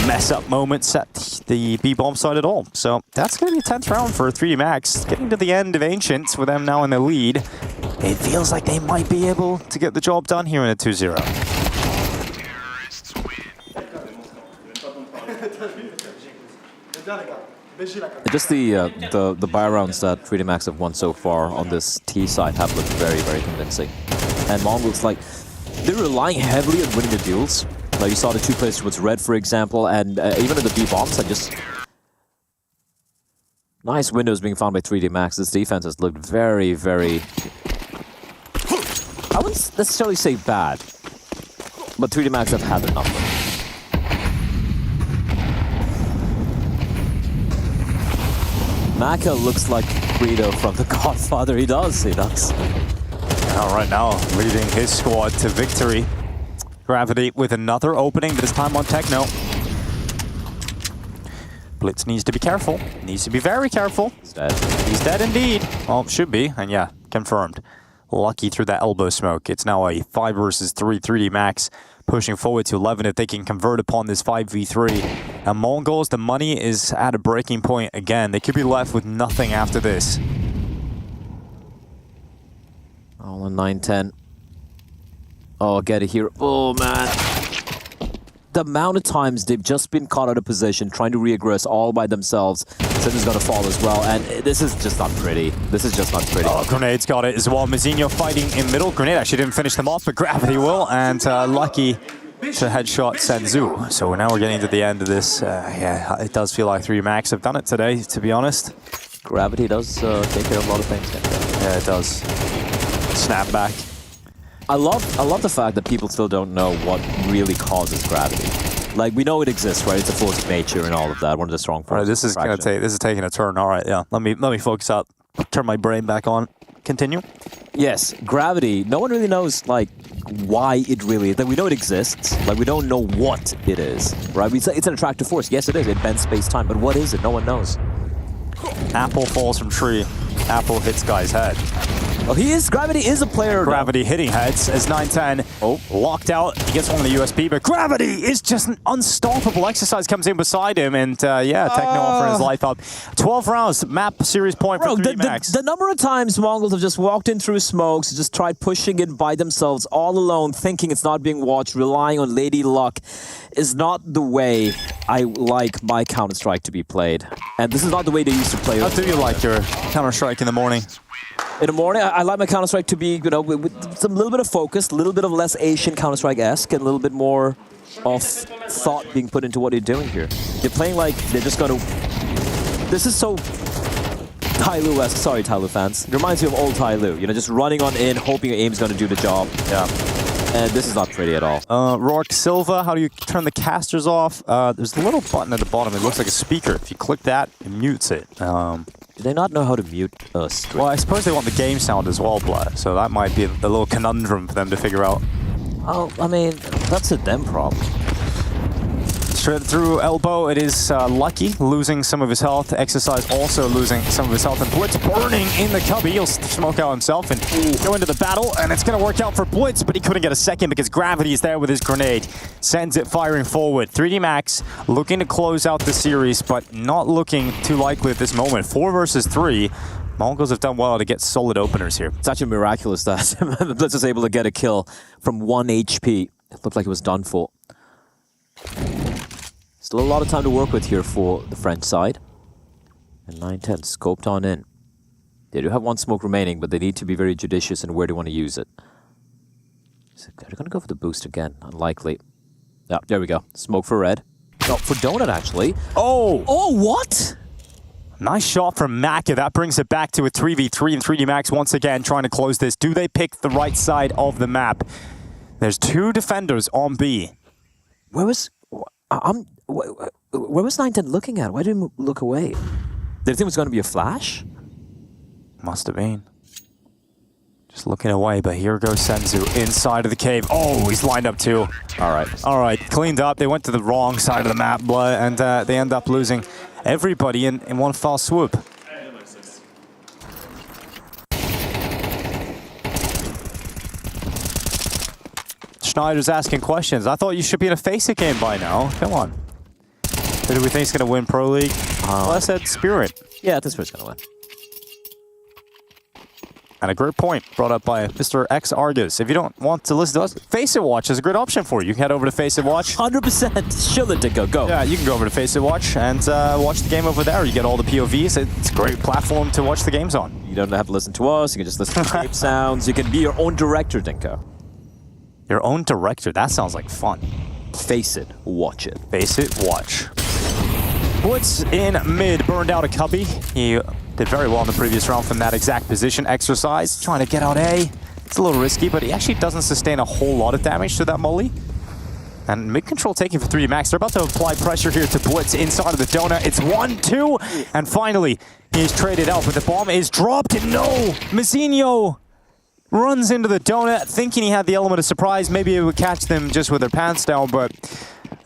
mess-up moments at the B-bomb side at all. So that's going to be a 10th round for 3D Max. Getting to the end of Ancients with them now in the lead. It feels like they might be able to get the job done here in a 2-0. Just the buy rounds that 3D Max have won so far on this T side have looked very, very convincing. And Mongols, they're relying heavily on winning the duels. Like you saw the 2 plays towards Red, for example, and even in the B bombs, just nice windows being found by 3D Max. This defense has looked very, very, I wouldn't necessarily say bad, but 3D Max have had enough of it. Maka looks like Greedo from The Godfather. He does. All right, now leading his squad to victory. Gravity with another opening, this time on Techno. Blitz needs to be careful. Needs to be very careful. He's dead. He's dead indeed. Well, should be. And yeah, confirmed. Lucky through that elbow smoke. It's now a 5 versus 3 3D Max. Pushing forward to 11 if they can convert upon this 5v3. And Mongols, the money is at a breaking point again. They could be left with nothing after this. All on 9-10. Oh, get it here. Oh, man. The amount of times they've just been caught out of position, trying to reaggress all by themselves. Sim is going to fall as well, and this is just not pretty. This is just not pretty. Oh, Grenade's got it as well. Mazinho fighting in middle. Grenade actually didn't finish them off, but Gravity will, and Lucky to headshot Senzu. So now we're getting to the end of this. Yeah, it does feel like 3D Max have done it today, to be honest. Gravity does take care of a lot of things. Yeah, it does. Snap back. I love the fact that people still don't know what really causes gravity. Like, we know it exists, right? It's a force of nature and all of that. One of the strong forces. All right, this is taking a turn. All right, yeah. Let me focus out. Turn my brain back on. Continue. Yes, gravity. No one really knows, like, why it really is. Like, we know it exists. Like, we don't know what it is, right? It's an attractive force. Yes, it is. It bends space-time. But what is it? No one knows. Apple falls from tree. Apple hits guy's head. Well, Gravity is a player. Gravity hitting heads as 910 locked out. He gets one of the USP, but Gravity is just an unstoppable. Exercise comes in beside him, and Techno offering his life up. 12 rounds, map series point for 3Max. The number of times Mongols have just walked in through smokes, just tried pushing it by themselves, all alone, thinking it's not being watched, relying on Lady Luck, is not the way I like my Counter-Strike to be played. And this is not the way they used to play it. How do you like your Counter-Strike in the morning? In the morning, I like my Counter-Strike to be, with some little bit of focus, a little bit of less Asian Counter-Strike-esque, and a little bit more of thought being put into what you're doing here. You're playing like they're just going to... This is so Tyloo-esque. Sorry, Tyloo fans. It reminds me of old Tyloo. Just running on in, hoping your aim's going to do the job. Yeah. And this is not pretty at all. Rourke Silva, how do you turn the casters off? There's a little button at the bottom. It looks like a speaker. If you click that, it mutes it. Do they not know how to mute us? Well, I suppose they want the game sound as well, Blood. So that might be a little conundrum for them to figure out. Oh, I mean, that's a them problem. Straight through elbow, it is Lucky losing some of his health. Exercise also losing some of his health. And Blitz burning in the cubby. He'll smoke out himself and go into the battle. And it's going to work out for Blitz, but he couldn't get a second because Gravity is there with his grenade. Sends it firing forward. 3D Max looking to close out the series, but not looking too likely at this moment. 4 versus 3. Mongols have done well to get solid openers here. It's actually miraculous that Blitz was able to get a kill from 1 HP. It looked like it was done for. Still a lot of time to work with here for the French side. And 910 scoped on in. They do have 1 smoke remaining, but they need to be very judicious in where they want to use it. So they're going to go for the boost again. Unlikely. Yeah, there we go. Smoke for red. No, for Donut, actually. Oh! Oh, what? Nice shot from Maka. That brings it back to a 3v3, and 3D Max once again trying to close this. Do they pick the right side of the map? There's 2 defenders on B. Where was 910 looking at? Why did he look away? Did he think it was going to be a flash? Must have been. Just looking away, but here goes Senzu inside of the cave. Oh, he's lined up too. All right, cleaned up. They went to the wrong side of the map, and they end up losing everybody in one foul swoop. Schneider's asking questions. I thought you should be in a Face-It game by now. Come on. Who do we think is going to win Pro League? Well, I said Spirit. Yeah, this one's going to win. And a great point brought up by Mr. X Argus. If you don't want to listen to us, Face It Watch is a great option for you. You can head over to Face It Watch. 100%. Show it to go. Yeah, you can go over to Face It Watch and watch the game over there. You get all the POVs. It's a great platform to watch the games on. You don't have to listen to us. You can just listen to tape sounds. You can be your own director, Dinko. Your own director? That sounds like fun. Face it. Watch it. Face it. Watch. Blitz in mid. Burned out a cubby. He did very well in the previous round from that exact position. Exercise. Trying to get out A. It's a little risky, but he actually doesn't sustain a whole lot of damage to that molly. And mid-control taking for 3D Max. They're about to apply pressure here to Blitz inside of the donut. It's 1-2. And finally, he's traded out, but the bomb is dropped. No! Mazzinho runs into the donut, thinking he had the element of surprise. Maybe it would catch them just with their pants down, but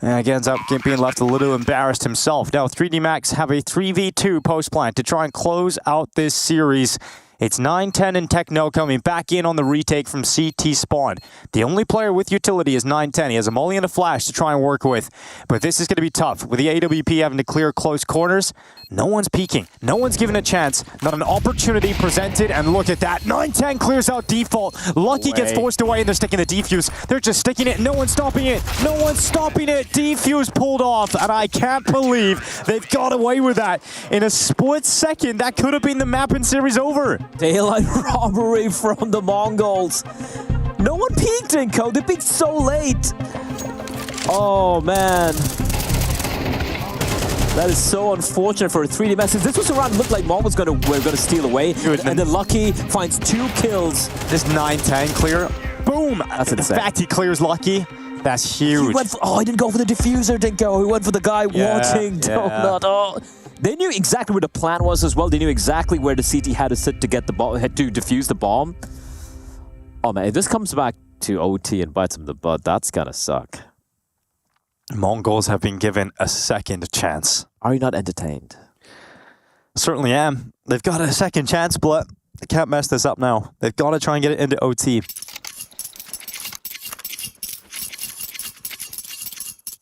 he ends up being left a little embarrassed himself. Now, 3D Max have a 3v2 post plan to try and close out this series. It's 910 and Techno coming back in on the retake from CT Spawn. The only player with utility is 910. He has a molly and a flash to try and work with. But this is going to be tough. With the AWP having to clear close corners, no one's peeking. No one's given a chance. Not an opportunity presented. And look at that. 910 clears out default. Lucky gets forced away and they're sticking the defuse. They're just sticking it. No one's stopping it. No one's stopping it. Defuse pulled off. And I can't believe they've got away with that. In a split second, that could have been the map and series over. Daylight robbery from the Mongols. No one peeked, Dinko. They peeked so late. Oh, man. That is so unfortunate for a 3D Max. This was a round that looked like Mom was going to steal away. And then Lucky finds 2 kills. This 9-10 clear. Boom! That's insane. The fact he clears Lucky, that's huge. He went for, he didn't go for the diffuser, Dinko. He went for the guy watching Donut. Oh. They knew exactly where the plan was as well. They knew exactly where the CT had to sit to get the bomb, had to defuse the bomb. Oh man, if this comes back to OT and bites him in the butt. That's gonna suck. Mongols have been given a second chance. Are you not entertained? Certainly am. They've got a second chance, but they can't mess this up now. They've got to try and get it into OT.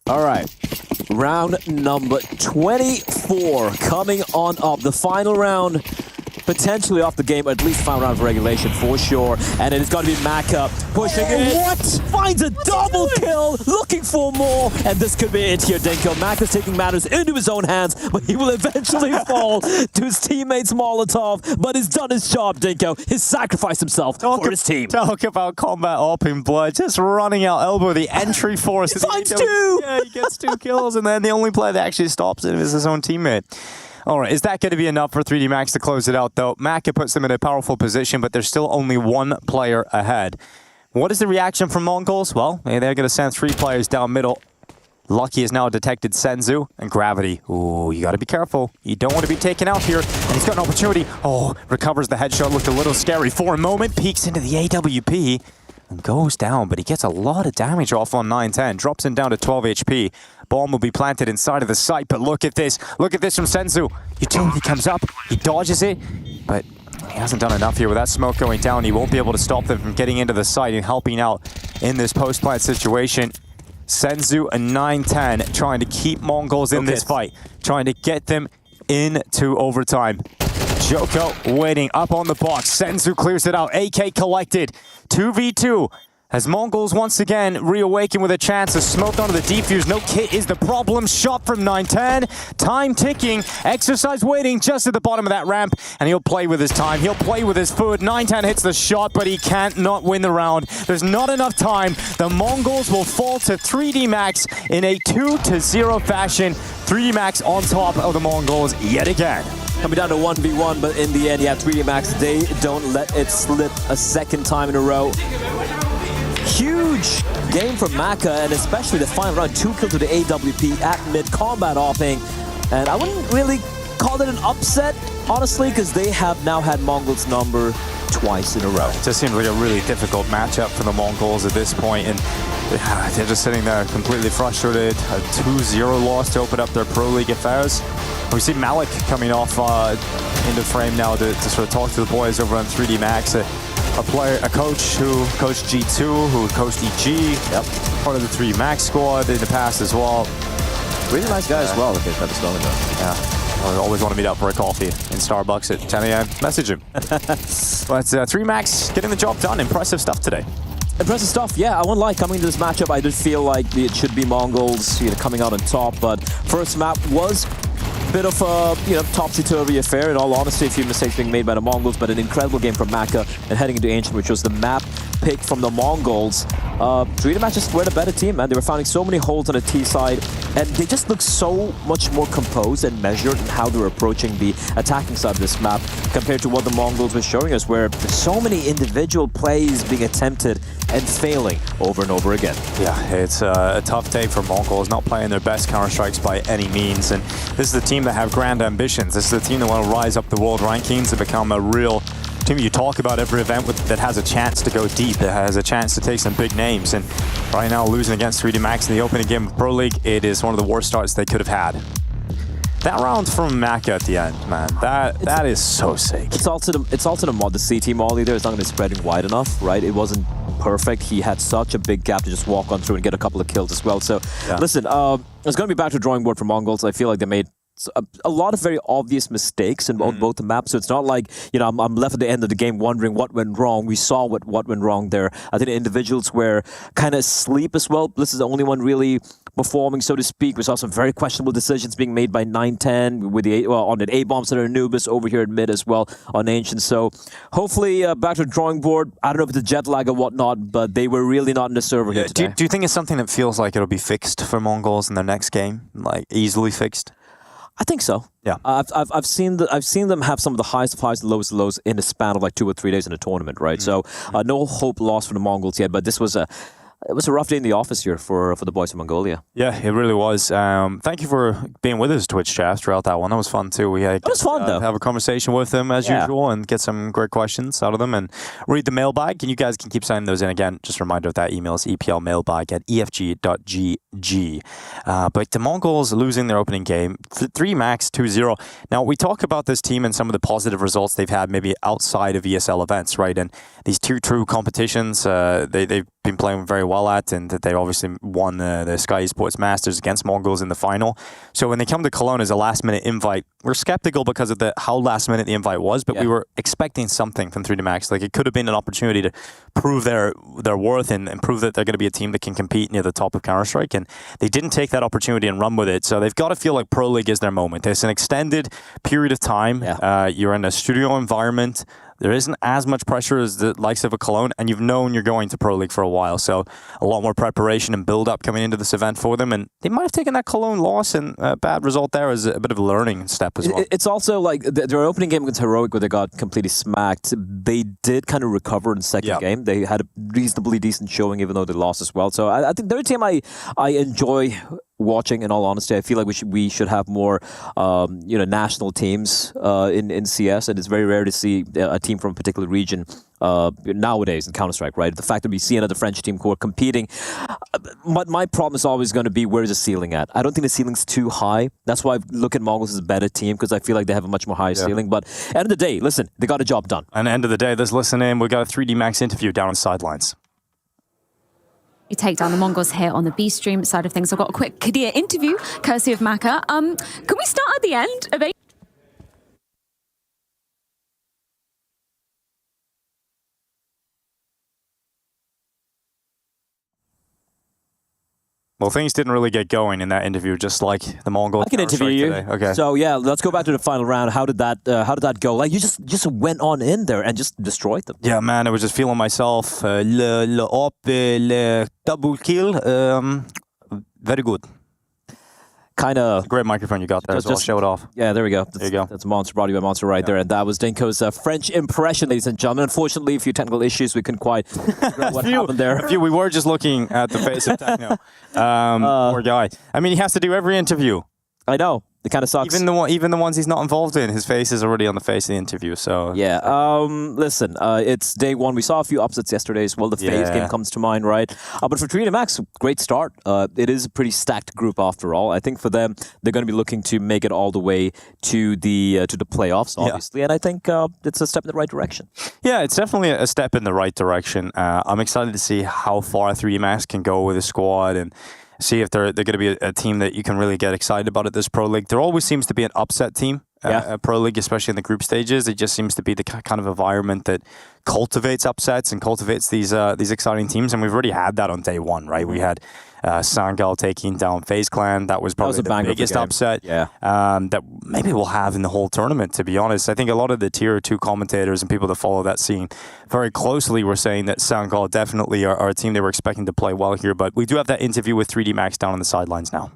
All right. Round number 24 coming on up. The final round, potentially off the game, at least final round of regulation for sure. And it is going to be Maka pushing it. What? Finds a double kill, looking for more. And this could be it here, Dinko. Maka's taking matters into his own hands, but he will eventually fall to his teammates Molotov. But he's done his job, Dinko. He's sacrificed himself for his team. Talk about combat op in blood. Just running out elbow, the entry force. He finds two! Yeah, he gets 2 kills, and then the only player that actually stops him is his own teammate. All right, is that going to be enough for 3D Max to close it out, though? Maka puts them in a powerful position, but there's still only 1 player ahead. What is the reaction from Mongols? Well, they're going to send 3 players down middle. Lucky has now detected Senzu and Gravity. Ooh, you got to be careful. You don't want to be taken out here. And he's got an opportunity. Oh, recovers the headshot. Looked a little scary for a moment. Peeks into the AWP. And goes down, but he gets a lot of damage off on 910. Drops him down to 12 HP. Bomb will be planted inside of the site, but look at this. Look at this from Senzu. Utility comes up, he dodges it, but he hasn't done enough here with that smoke going down. He won't be able to stop them from getting into the site and helping out in this post-plant situation. Senzu and 910 trying to keep Mongols in this fight, trying to get them into overtime. Joko waiting up on the box. Senzu clears it out. AK collected. 2v2. As Mongols once again reawaken with a chance to smoke onto the defuse. No kit is the problem. Shot from 910. Time ticking. Exercise waiting just at the bottom of that ramp. And he'll play with his time. He'll play with his food. 910 hits the shot, but he can't not win the round. There's not enough time. The Mongols will fall to 3D Max in a 2-0 fashion. 3D Max on top of the Mongols yet again. Coming down to 1v1, but in the end, yeah, 3D Max, they don't let it slip a second time in a row. Huge game for Maka, and especially the final round, 2 kills to the AWP at mid, combat opping. And I wouldn't really call it an upset, honestly, because they have now had Mongols' number twice in a row. It just seems like a really difficult matchup for the Mongols at this point, and they're just sitting there completely frustrated. A 2-0 loss to open up their Pro League affairs. We see Malik coming off into frame now to sort of talk to the boys over on 3D Max. A coach who coached G2, who coached EG, part of the 3D Max squad in the past as well. Really nice guy as well, if they've got this going. Yeah. I always want to meet up for a coffee in Starbucks at 10 a.m. Message him. But 3D Max getting the job done. Impressive stuff today. Impressive stuff, yeah. I won't lie, coming into this matchup, I did feel like it should be Mongols, coming out on top. But first map was a bit of a topsy-turvy affair. In all honesty, a few mistakes being made by the Mongols, but an incredible game from Maka and heading into Ancient, which was the map pick from the Mongols. 3D Max just were the better team, man. They were finding so many holes on the T side, and they just looked so much more composed and measured in how they were approaching the attacking side of this map compared to what the Mongols were showing us, where there's so many individual plays being attempted and failing over and over again. Yeah, it's a tough day for Mongols, not playing their best Counter-Strikes by any means, and this is a team that have grand ambitions. This is a team that want to rise up the world rankings and become a real team you talk about every event that has a chance to go deep, that has a chance to take some big names. And right now, losing against 3D Max in the opening game of Pro League, it is one of the worst starts they could have had. That round from Maka at the end, man, that is so sick. It's also the mod, the CT molly there is not going to be spreading wide enough, right? It wasn't perfect. He had such a big gap to just walk on through and get a couple of kills as well. So, listen, it's going to be back to drawing board for Mongols. I feel like they made a lot of very obvious mistakes in both the maps, so it's not like I'm left at the end of the game wondering what went wrong. We saw what went wrong there. I think the individuals were kind of asleep as well. This is the only one really performing, so to speak. We saw some very questionable decisions being made by 910 with the on the A-bombs that are Anubis over here at mid as well on Ancient. So hopefully back to the drawing board. I don't know if it's a jet lag or whatnot, but they were really not in the server here today. Do you think it's something that feels like it'll be fixed for Mongols in their next game, like easily fixed? I think so. Yeah, I've seen them have some of the highest of highs, the lowest of lows in the span of like 2 or 3 days in a tournament, right? So no hope lost for the Mongols yet, but this was a it was a rough day in the office here for the boys from Mongolia. Yeah, it really was. Thank you for being with us, Twitch chat, throughout that one. That was fun too. We had was fun though. Have a conversation with them as usual and get some great questions out of them and read the mailbag. And you guys can keep sending those in. Again, just a reminder of that email is eplmailbag@efg.gg. But the Mongols losing their opening game, 3 max 2-0. Now, we talk about this team and some of the positive results they've had maybe outside of ESL events, right? And these 2 true competitions, they've been playing very well at, and that they obviously won the Sky Esports Masters against Mongols in the final. So when they come to Cologne as a last-minute invite, we're skeptical because of how last-minute the invite was, but we were expecting something from 3D Max. Like, it could have been an opportunity to prove their worth and prove that they're going to be a team that can compete near the top of Counter-Strike, and they didn't take that opportunity and run with it. So they've got to feel like Pro League is their moment. It's an extended period of time. You're in a studio environment. There isn't as much pressure as the likes of a Cologne, and you've known you're going to Pro League for a while, so a lot more preparation and build-up coming into this event for them, and they might have taken that Cologne loss and a bad result there as a bit of a learning step as well. It's also like their opening game against Heroic, where they got completely smacked. They did kind of recover in the second game. They had a reasonably decent showing, even though they lost as well. So I think they're a team I enjoy watching. In all honesty, I feel like we should have more national teams in CS, and it's very rare to see a team from a particular region nowadays in Counter-Strike, right? The fact that we see another French team who are competing, but my problem is always going to be, where is the ceiling at? I don't think the ceiling's too high. That's why I look at Mongols as a better team, because I feel like they have a much more higher ceiling. But end of the day, listen, they got a job done. And end of the day, let's listen in. We got a 3D Max interview down on sidelines. You take down the Mongols here on the B stream side of things. I've got a quick Kadir interview, courtesy of Maka. Can we start at the end of Well, things didn't really get going in that interview, just like the Mongols. I can interview you. Today. Okay. So yeah, let's go back to the final round. How did that go? Like, you just went on in there and just destroyed them. Yeah, man, I was just feeling myself. Le double kill. Very good. Kind of great microphone you got there, so I'll show it off. Yeah, there we go. There you go. That's Monster, brought to you by Monster right there. And that was Dinko's French impression, ladies and gentlemen. Unfortunately, a few technical issues. We couldn't quite figure out what happened there. We were just looking at the face of Techno. Poor guy. I mean, he has to do every interview. I know. It kind of sucks. Even the ones he's not involved in, his face is already on the face of the interview. So yeah. Listen, it's day one. We saw a few upsets yesterday as well. The FaZe game comes to mind, right? But for 3D Max, great start. It is a pretty stacked group after all. I think for them, they're going to be looking to make it all the way to the playoffs, obviously. And I think it's a step in the right direction. Yeah, it's definitely a step in the right direction. I'm excited to see how far 3D Max can go with the squad and see if they're going to be a team that you can really get excited about at this Pro League. There always seems to be an upset team at Pro League, especially in the group stages. It just seems to be the kind of environment that cultivates upsets and cultivates these exciting teams. And we've already had that on day one, right? We had Sangal taking down FaZe Clan. That was probably the biggest upset that maybe we'll have in the whole tournament, to be honest. I think a lot of the tier 2 commentators and people that follow that scene very closely were saying that Sangal definitely are a team they were expecting to play well here. But we do have that interview with 3D Max down on the sidelines now.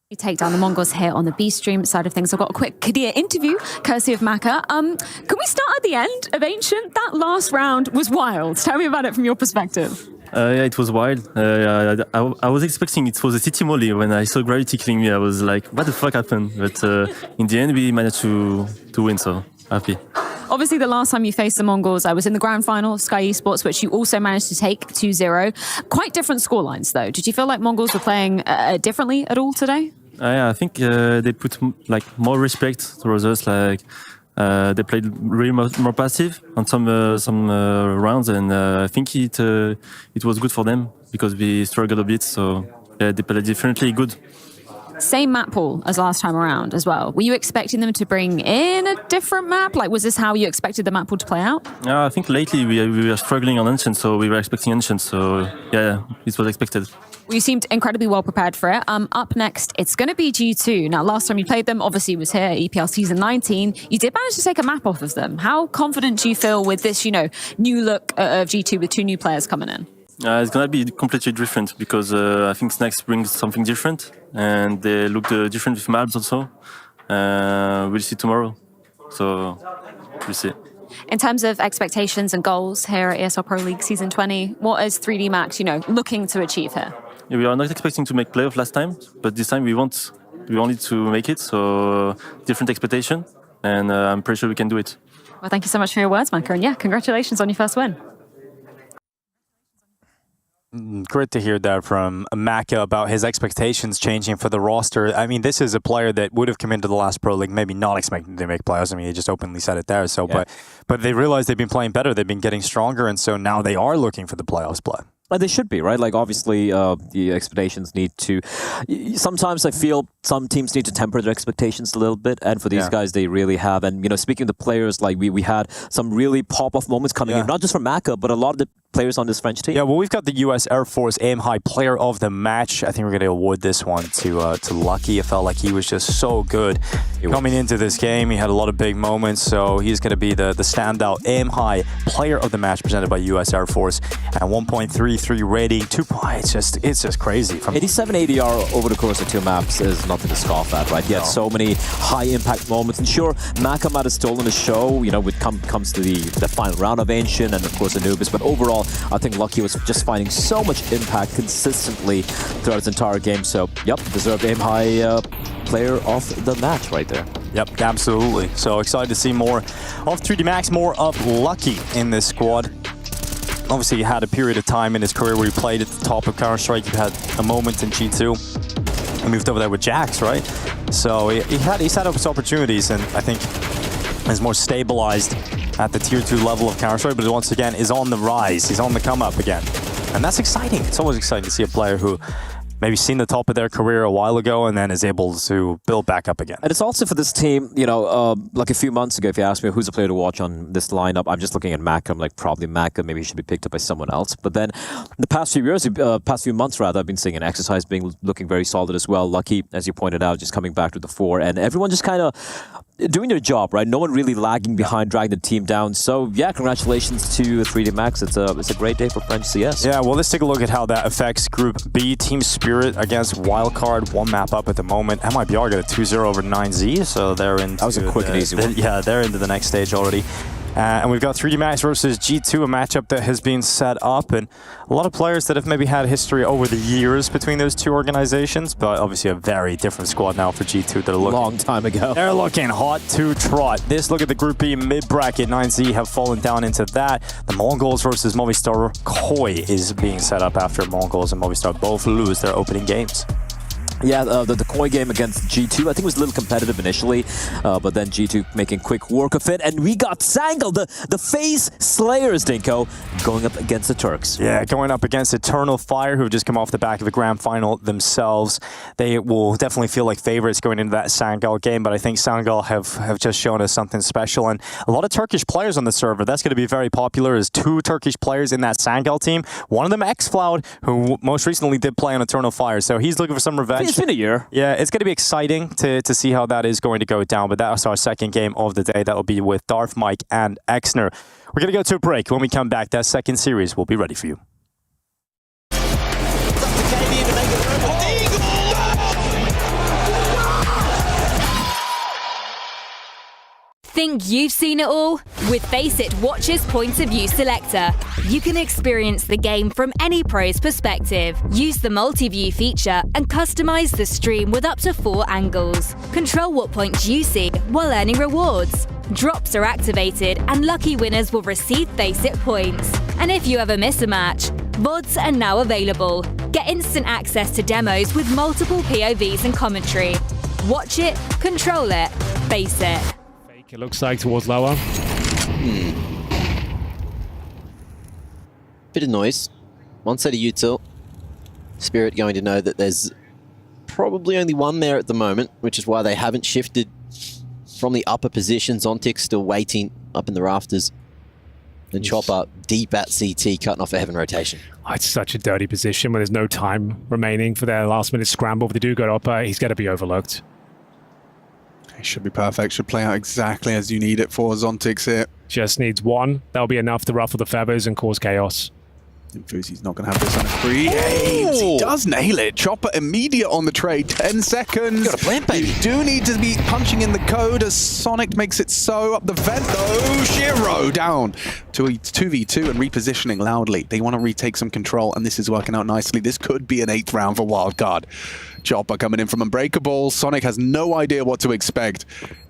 You take down the Mongols here on the B stream side of things. I've got a quick Kadir interview, courtesy of Maka. Can we start at the end of Ancient? That last round was wild. Tell me about it from your perspective. Yeah, it was wild. I was expecting it was a city molly. When I saw Gravity killing me, I was like, what the fuck happened? But in the end, we managed to win, so happy. Obviously, the last time you faced the Mongols, I was in the grand final of Sky Esports, which you also managed to take 2-0. Quite different scorelines, though. Did you feel like Mongols were playing differently at all today? Yeah, I think they put more respect towards us. They played really more passive on some rounds, and I think it was good for them because we struggled a bit. So they played differently, good. Same map pool as last time around as well. Were you expecting them to bring in a different map? Like, was this how you expected the map pool to play out? I think lately we were struggling on Ancient, so we were expecting Ancient. So yeah, it was expected. Well, you seemed incredibly well prepared for it. Up next, it's going to be G2. Now, last time you played them, obviously, was here at EPL Season 19. You did manage to take a map off of them. How confident do you feel with this, new look of G2 with 2 new players coming in? It's going to be completely different because I think Snacks brings something different and they look different with maps also. We'll see tomorrow. So, we'll see. In terms of expectations and goals here at ESL Pro League Season 20, what is 3D Max, looking to achieve here? Yeah, we are not expecting to make playoff last time, but this time we wanted to make it, so different expectation, and I'm pretty sure we can do it. Well, thank you so much for your words, Micah, and congratulations on your first win. Great to hear that from Maka about his expectations changing for the roster. I mean, this is a player that would have come into the last Pro League maybe not expecting to make playoffs. I mean, he just openly said it there. So, but they realized they've been playing better. They've been getting stronger, and so now they are looking for the playoffs play. They should be, right? Like, obviously, the expectations need to... Sometimes I feel some teams need to temper their expectations a little bit, and for these guys, they really have. And, speaking of the players, like, we had some really pop-off moments coming in, not just from Maka, but a lot of the players on this French team. Yeah, well, we've got the U.S. Air Force Aim High Player of the Match. I think we're going to award this one to Lucky. It felt like he was just so good coming into this game. He had a lot of big moments, so he's going to be the standout Aim High Player of the Match presented by U.S. Air Force. And 1.33 rating, 2 points. It's just crazy. 87 ADR over the course of 2 maps is nothing to scoff at, right? He had so many high-impact moments. And sure, Maka might have stolen the show, when it comes to the final round of Ancient and, of course, Anubis. But overall, I think Lucky was just finding so much impact consistently throughout his entire game. So, deserved Aim High Player of the Match right there. Yep, absolutely. So excited to see more of 3D Max, more of Lucky in this squad. Obviously, he had a period of time in his career where he played at the top of Counter-Strike. He had a moment in G2. He moved over there with Jax, right? So he's had his opportunities, and I think is more stabilized at the Tier 2 level of Counter-Strike, but once again is on the rise. He's on the come-up again. And that's exciting. It's always exciting to see a player who maybe seen the top of their career a while ago and then is able to build back up again. And it's also for this team, like a few months ago, if you asked me who's a player to watch on this lineup, I'm just looking at Maka. I'm like, probably Maka. Maybe he should be picked up by someone else. But then the past few months, I've been seeing an exercise looking very solid as well. Lucky, as you pointed out, just coming back to the fore. And everyone just kind of doing their job, right? No one really lagging behind, dragging the team down. So, congratulations to 3D Max. It's a great day for French CS. Yeah, well, let's take a look at how that affects Group B. Team Spirit against Wildcard, 1 map up at the moment. MIBR got a 2-0 over 9Z, so they're in. That was a quick and easy one. Yeah, they're into the next stage already. And we've got 3D Max versus G2, a matchup that has been set up, and a lot of players that have maybe had history over the years between those two organizations, but obviously a very different squad now for G2 that are looking... Long time ago. They're looking hot to trot. This look at the Group B mid-bracket. 9Z have fallen down into that. The Mongols versus Movistar Koi is being set up after Mongols and Movistar both lose their opening games. Yeah, the Koi game against G2, I think it was a little competitive initially, but then G2 making quick work of it. And we got Sangal, the FaZe Slayers, Dinko, going up against the Turks. Yeah, going up against Eternal Fire, who have just come off the back of the grand final themselves. They will definitely feel like favorites going into that Sangal game, but I think Sangal have just shown us something special. And a lot of Turkish players on the server. That's going to be very popular. There's 2 Turkish players in that Sangal team. One of them, Xfloud, who most recently did play on Eternal Fire, so he's looking for some revenge. It's been a year. Yeah, it's going to be exciting to see how that is going to go down, but that's our second game of the day. That will be with Darth Mike and Exner. We're going to go to a break. When we come back, that second series will be ready for you. Think you've seen it all? With Faceit Watch's Point of View Selector, you can experience the game from any pro's perspective. Use the multi-view feature and customize the stream with up to 4 angles. Control what points you see while earning rewards. Drops are activated and lucky winners will receive Faceit points. And if you ever miss a match, VODs are now available. Get instant access to demos with multiple POVs and commentary. Watch it, control it, Faceit. It looks like towards lower. Bit of noise. One set of util. Spirit going to know that there's probably only one there at the moment, which is why they haven't shifted from the upper positions. Ontic still waiting up in the rafters. And Chopper deep at CT, cutting off a heaven rotation. Oh, it's such a dirty position when there's no time remaining for their last minute scramble. If they do go upper, he's going to be overlooked. It should be perfect. Should play out exactly as you need it for Zontix here. Just needs one. That'll be enough to ruffle the feathers and cause chaos. Fuzi's not going to have this on a free. He does nail it. Chopper immediate on the trade. 10 seconds. Got a plant, baby. You do need to be punching in the code as Sonic makes it so. Up the vent, though. Shiro down to a 2v2 and repositioning loudly. They want to retake some control, and this is working out nicely. This could be an 8th round for Wildcard. Chopper coming in from Unbreakable. Sonic has no idea what to expect.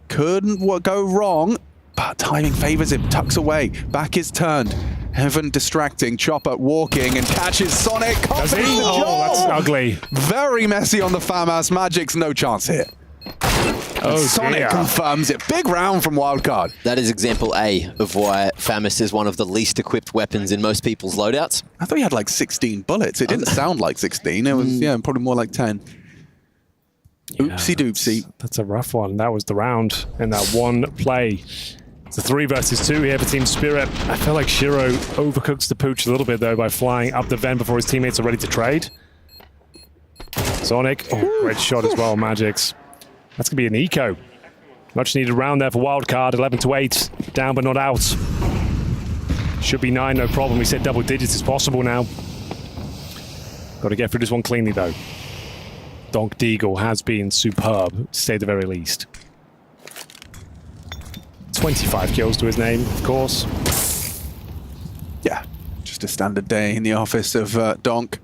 Couldn't go wrong, but timing favors him. Tucks away. Back is turned. Heaven distracting, Chopper walking and catches Sonic. Does he? Oh, that's ugly. Very messy on the FAMAS. Magic's no chance here. Sonic dear. confirms it. Big round from Wildcard. That is example A of why FAMAS is one of the least equipped weapons in most people's loadouts. I thought he had like 16 bullets. It didn't sound like 16. It was, probably more like 10. Oopsie doopsie. That's a rough one. That was the round in that one play. It's a 3 versus 2 here for Team Spirit. I feel like Shiro overcooks the pooch a little bit, though, by flying up the vent before his teammates are ready to trade. Sonic, great shot as well, Magix. That's going to be an eco. Much needed round there for Wildcard, 11-8. Down but not out. Should be 9, no problem. We said double digits is possible now. Got to get through this one cleanly, though. Donk Deagle has been superb, to say the very least. 25 kills to his name, of course. Yeah, just a standard day in the office of Donk.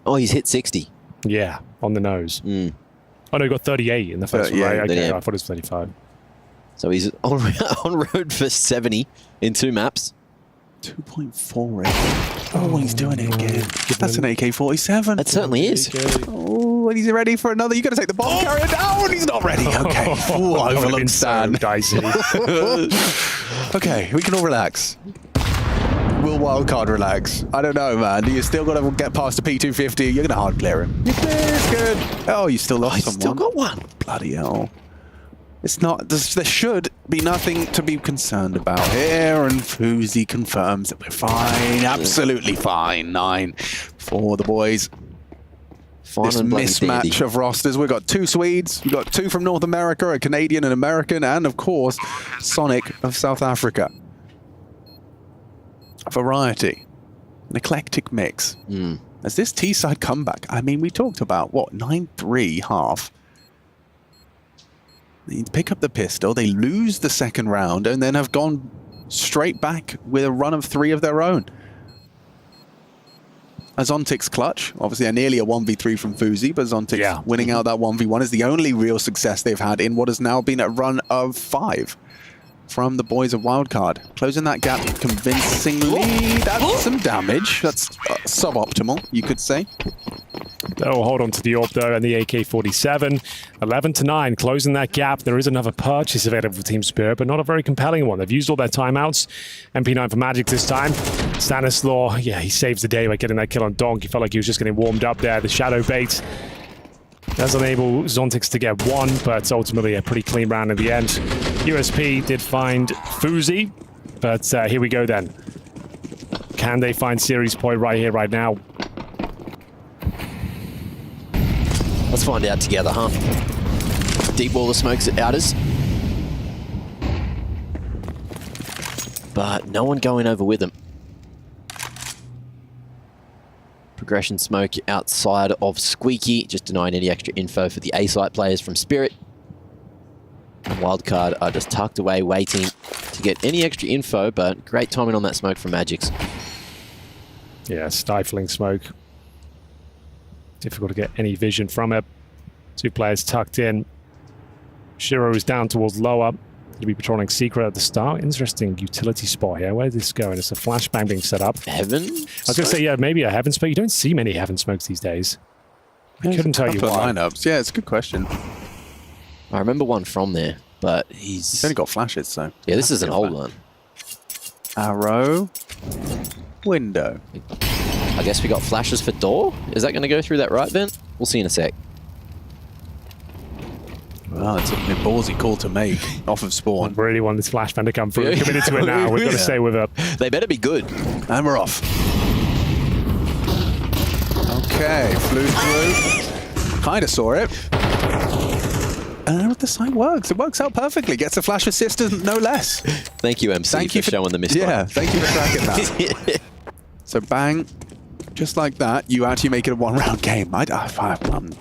Oh, he's hit 60. Yeah, on the nose. Oh, no, he got 38 in the first one, right? Okay, I thought it was 35. So he's on road for 70 in 2 maps. 2.4 rating. Oh, he's doing it again. That's an AK-47. That certainly is. Oh, and he's ready for another. You got to take the bomb carrier down. He's not ready. Okay. Ooh, overlooked stand. Okay, we can all relax. Will Wildcard relax? I don't know, man. You still got to get past the P250. You're going to hard clear him. It's good. Oh, you still lost someone. Still got one. Bloody hell. It's not. There should be nothing to be concerned about here, and Fuzi confirms that we're fine, absolutely fine. 9 for the boys. This mismatch of rosters. We've got 2 Swedes, we've got 2 from North America, a Canadian and American, and of course, Sonic of South Africa. A variety, an eclectic mix. As this T-side comeback, I mean, we talked about, what, 9-3 half. They pick up the pistol, they lose the second round, and then have gone straight back with a run of 3 of their own. Zontic's clutch, obviously nearly a 1v3 from Fuzi, but Zontic's winning out that 1v1 is the only real success they've had in what has now been a run of 5 from the boys of Wildcard. Closing that gap convincingly. That's some damage. That's suboptimal, you could say. They'll hold on to the AWP though, and the AK-47. 11-9, closing that gap. There is another purchase available for Team Spirit, but not a very compelling one. They've used all their timeouts. MP9 for Magic this time. Stanislaw, yeah, he saves the day by getting that kill on Donk. He felt like he was just getting warmed up there. The shadow bait does enable Zontix to get 1, but ultimately a pretty clean round in the end. USP did find Fuzi, but here we go then. Can they find series point right here, right now? Let's find out together, huh? Deep wall of smokes at outers. But no one going over with them. Progression smoke outside of Squeaky, just denying any extra info for the A-site players from Spirit. And Wildcard are just tucked away, waiting to get any extra info, but great timing on that smoke from Magix. Yeah, stifling smoke. Difficult to get any vision from it. 2 players tucked in. Shiro is down towards lower. He'll be patrolling secret at the start. Interesting utility spot here. Where is this going? It's a flashbang being set up. Heaven? I was going to say, yeah, maybe a heaven smoke. You don't see many heaven smokes these days. I couldn't tell you why. Lineups. Yeah, it's a good question. I remember one from there, but he's only got flashes, so. Yeah, this is an old one. Arrow. Window. I guess we got flashes for door. Is that going to go through that right vent? We'll see in a sec. Well, it's a ballsy call to make off of spawn. I really want this flashbang to come through. We're committed to it now. We've got to stay with it. They better be good. And we're off. Okay, flew through. Kind of saw it. the site works. It works out perfectly. Gets a flash assist, no less. Thank you, MC, Thank you for showing the misclick. Yeah, thank you for tracking that. So bang, just like that, you actually make it a one-round game. I'm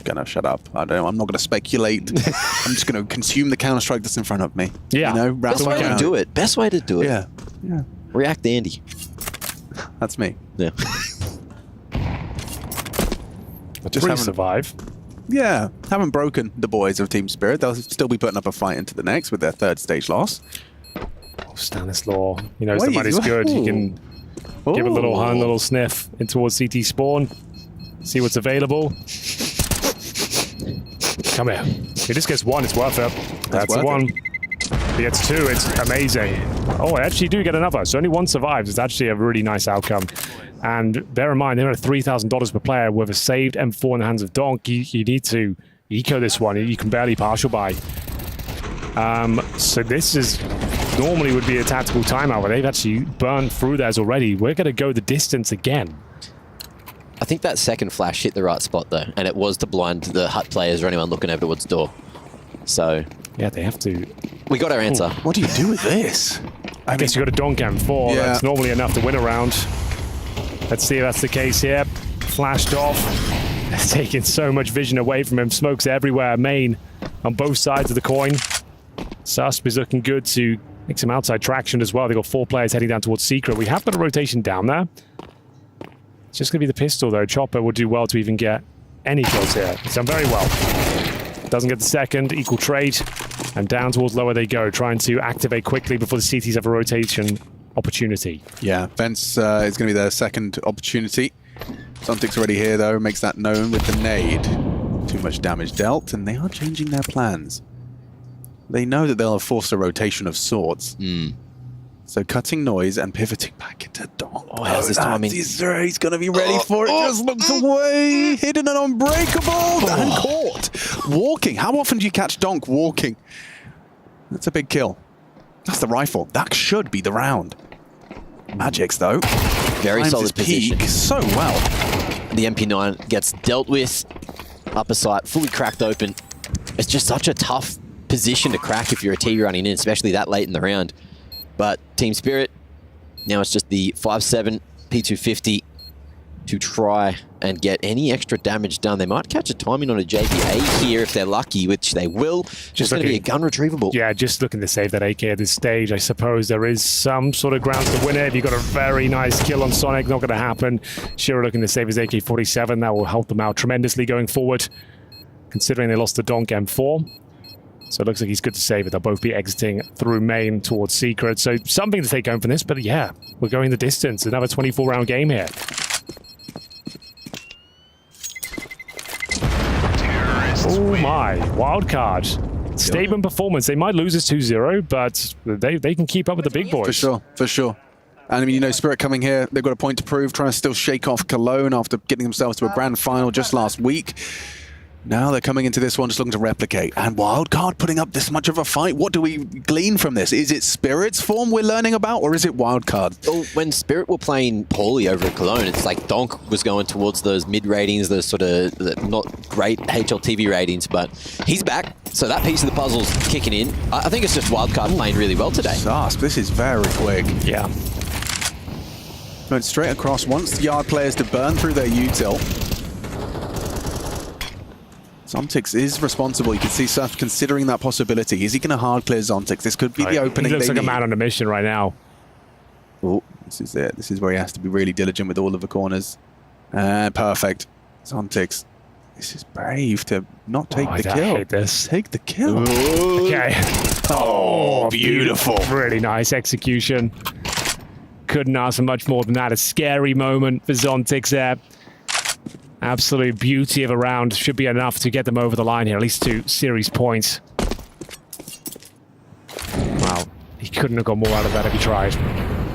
gonna shut up. I'm not gonna speculate. I'm just gonna consume the Counter-Strike that's in front of me. Yeah, you know, best way to do it. Best way to do it. Yeah, yeah. React Andy. That's me. Yeah. Just haven't survive. Yeah, haven't broken the boys of Team Spirit. They'll still be putting up a fight into the next with their third stage loss. Stanislaw, he knows the money's good. He can give a little hunt, a little sniff in towards CT spawn. See what's available. Come here. If he just gets one, it's worth it. That's worth one. If he gets two, it's amazing. Oh, I actually do get another. So only one survives. It's actually a really nice outcome. And bear in mind, they're at $3,000 per player with a saved M4 in the hands of Donk. You need to eco this one. You can barely partial buy. So this is normally would be a tactical timeout, but they've actually burned through theirs already. We're going to go the distance again. I think that second flash hit the right spot, though, and it was to blind the hut players or anyone looking over towards door. So... yeah, they have to... we got our answer. Ooh, what do you do with this? I guess you got a Donk M4. Yeah. That's normally enough to win a round. Let's see if that's the case here. Flashed off. It's taking so much vision away from him. Smokes everywhere. Main on both sides of the coin. Susp is looking good to make some outside traction as well. They've got 4 players heading down towards Secret. We have got a rotation down there. It's just going to be the pistol, though. Chopper will do well to even get any kills here. He's done very well. Doesn't get the second. Equal trade. And down towards lower they go, trying to activate quickly before the CTs have a rotation opportunity. Yeah, Vents is going to be their second opportunity. Zontic's already here, though. Makes that known with the nade. Too much damage dealt, and they are changing their plans. They know that they'll have forced a rotation of sorts. So cutting noise and pivoting back into Donk. Oh, how's this timing? He's going to be ready for it. Just looked away. Hidden and unbreakable. And caught. Walking. How often do you catch Donk walking? That's a big kill. That's the rifle. That should be the round. Magic's, though. Very times solid his position. peak so well. The MP9 gets dealt with. Upper sight fully cracked open. It's just such a tough position to crack if you're a T running in, especially that late in the round. But Team Spirit, now it's just the 5.7 P250 to try and get any extra damage done. They might catch a timing on a JVA here if they're lucky, which they will. Just going to be a gun retrievable. Yeah, just looking to save that AK at this stage. I suppose there is some sort of grounds to win it. If you got a very nice kill on Sonic, not going to happen. Shiro looking to save his AK-47. That will help them out tremendously going forward, considering they lost the Donk M4. So it looks like he's good to save it. They'll both be exiting through main towards Secret. So something to take home from this, but yeah, we're going the distance. Another 24-round game here. Oh my, wildcard. Statement performance. They might lose this 2-0, but they can keep up with the big boys. For sure, for sure. And I mean, you know, Spirit coming here, they've got a point to prove, trying to still shake off Cologne after getting themselves to a grand final just last week. Now they're coming into this one just looking to replicate. And Wildcard putting up this much of a fight. What do we glean from this? Is it Spirit's form we're learning about, or is it Wildcard? Well, when Spirit were playing poorly over at Cologne, it's like Donk was going towards those mid ratings, those sort of not great HLTV ratings, but he's back. So that piece of the puzzle's kicking in. I think it's just Wildcard playing really well today. Zasp, this is very quick. Yeah. Went straight across, wants Yard players to burn through their util. Zontix is responsible. You can see Surf considering that possibility. Is he going to hard clear Zontix? This could be the opening. He looks like a man on a mission right now. Oh, this is it. This is where he has to be really diligent with all of the corners. Perfect. Zontix. This is brave to not take the kill. I hate this. Take the kill. Ooh. Okay. Oh, beautiful. Really nice execution. Couldn't ask for much more than that. A scary moment for Zontix there. Absolute beauty of a round. Should be enough to get them over the line here, at least 2 series points. Wow. He couldn't have got more out of that if he tried.